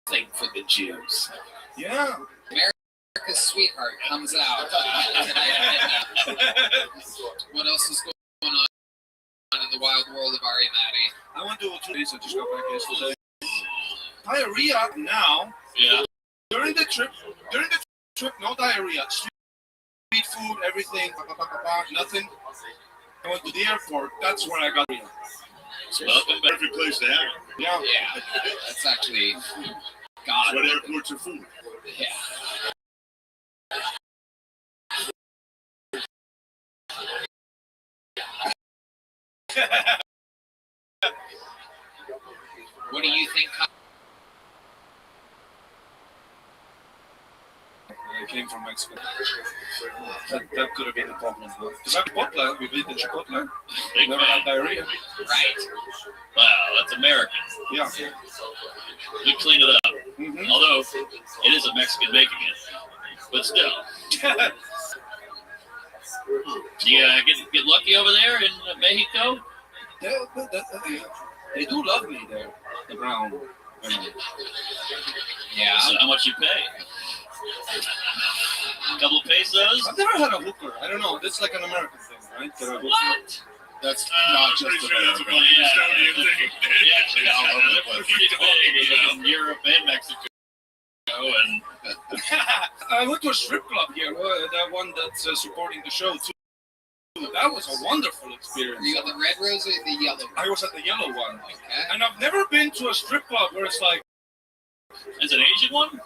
Speaker 1: Thing for the Jews.
Speaker 9: Yeah.
Speaker 1: America's Sweetheart comes out. What else is going on in the wild world of Ari Matty?
Speaker 9: I went to 2 days. I just got back yesterday. Diarrhea now.
Speaker 11: Yeah.
Speaker 9: During the trip, no diarrhea. Street food, everything, nothing. I went to the airport. That's where I got diarrhea.
Speaker 6: Perfect place to have it.
Speaker 9: Yeah.
Speaker 1: Yeah, that's actually
Speaker 6: That's what airports are for.
Speaker 1: Yeah. What do you think?
Speaker 9: I came from Mexico. That could have been the problem. Because at Chipotle, we've eaten Chipotle.
Speaker 11: Big
Speaker 9: Never
Speaker 11: fan.
Speaker 9: had diarrhea.
Speaker 1: Right.
Speaker 11: Wow, that's American.
Speaker 9: Yeah.
Speaker 11: We clean it up.
Speaker 9: Mm-hmm.
Speaker 11: Although it is a Mexican making it, but still. Do you get lucky over there in Mexico?
Speaker 9: They do love me there, the brown women.
Speaker 1: Yeah.
Speaker 11: So how much you pay? A couple of pesos?
Speaker 9: I've never had a hooker. I don't know. It's like an American thing, right?
Speaker 11: What?
Speaker 21: That's not just
Speaker 6: pretty sure that's a
Speaker 21: American.
Speaker 6: Estonian thing.
Speaker 11: They're pretty big in Europe and Mexico. And
Speaker 9: I went to a strip club here, that one that's supporting the show too. That was a wonderful experience.
Speaker 1: Were you at the red rose or the yellow?
Speaker 9: I was at the yellow one.
Speaker 1: Okay.
Speaker 9: And I've never been to a strip club where it's like...
Speaker 11: is it an Asian one?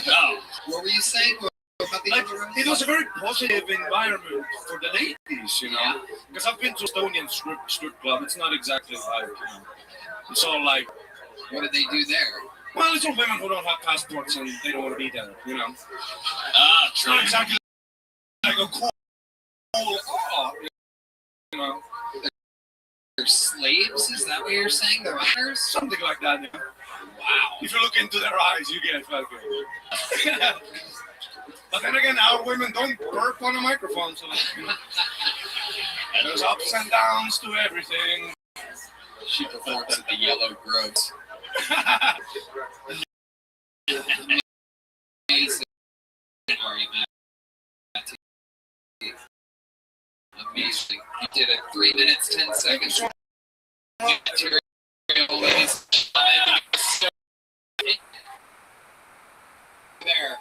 Speaker 11: No.
Speaker 1: What were you saying about the
Speaker 9: Like,
Speaker 1: yellow rose?
Speaker 9: it was a very positive environment for the ladies, you know. Because I've been to Estonian strip club. It's not exactly like, you know, it's all like...
Speaker 1: What did they do there?
Speaker 9: Well, it's all women who don't have passports and they don't want to be there, you know.
Speaker 11: Ah,
Speaker 9: It's not exactly like a cool, you know.
Speaker 1: They're slaves? Is that what you're saying? They're minors?
Speaker 9: Something like that. Yeah.
Speaker 1: Wow.
Speaker 9: If you look into their eyes, you get fucking. But then again, our women don't burp on a microphone, so you know, there's ups and downs to everything.
Speaker 1: She performs at the yellow groves. Amazing. Amazing. You did it 3 minutes, 10 seconds. Material, ladies and gentlemen. There.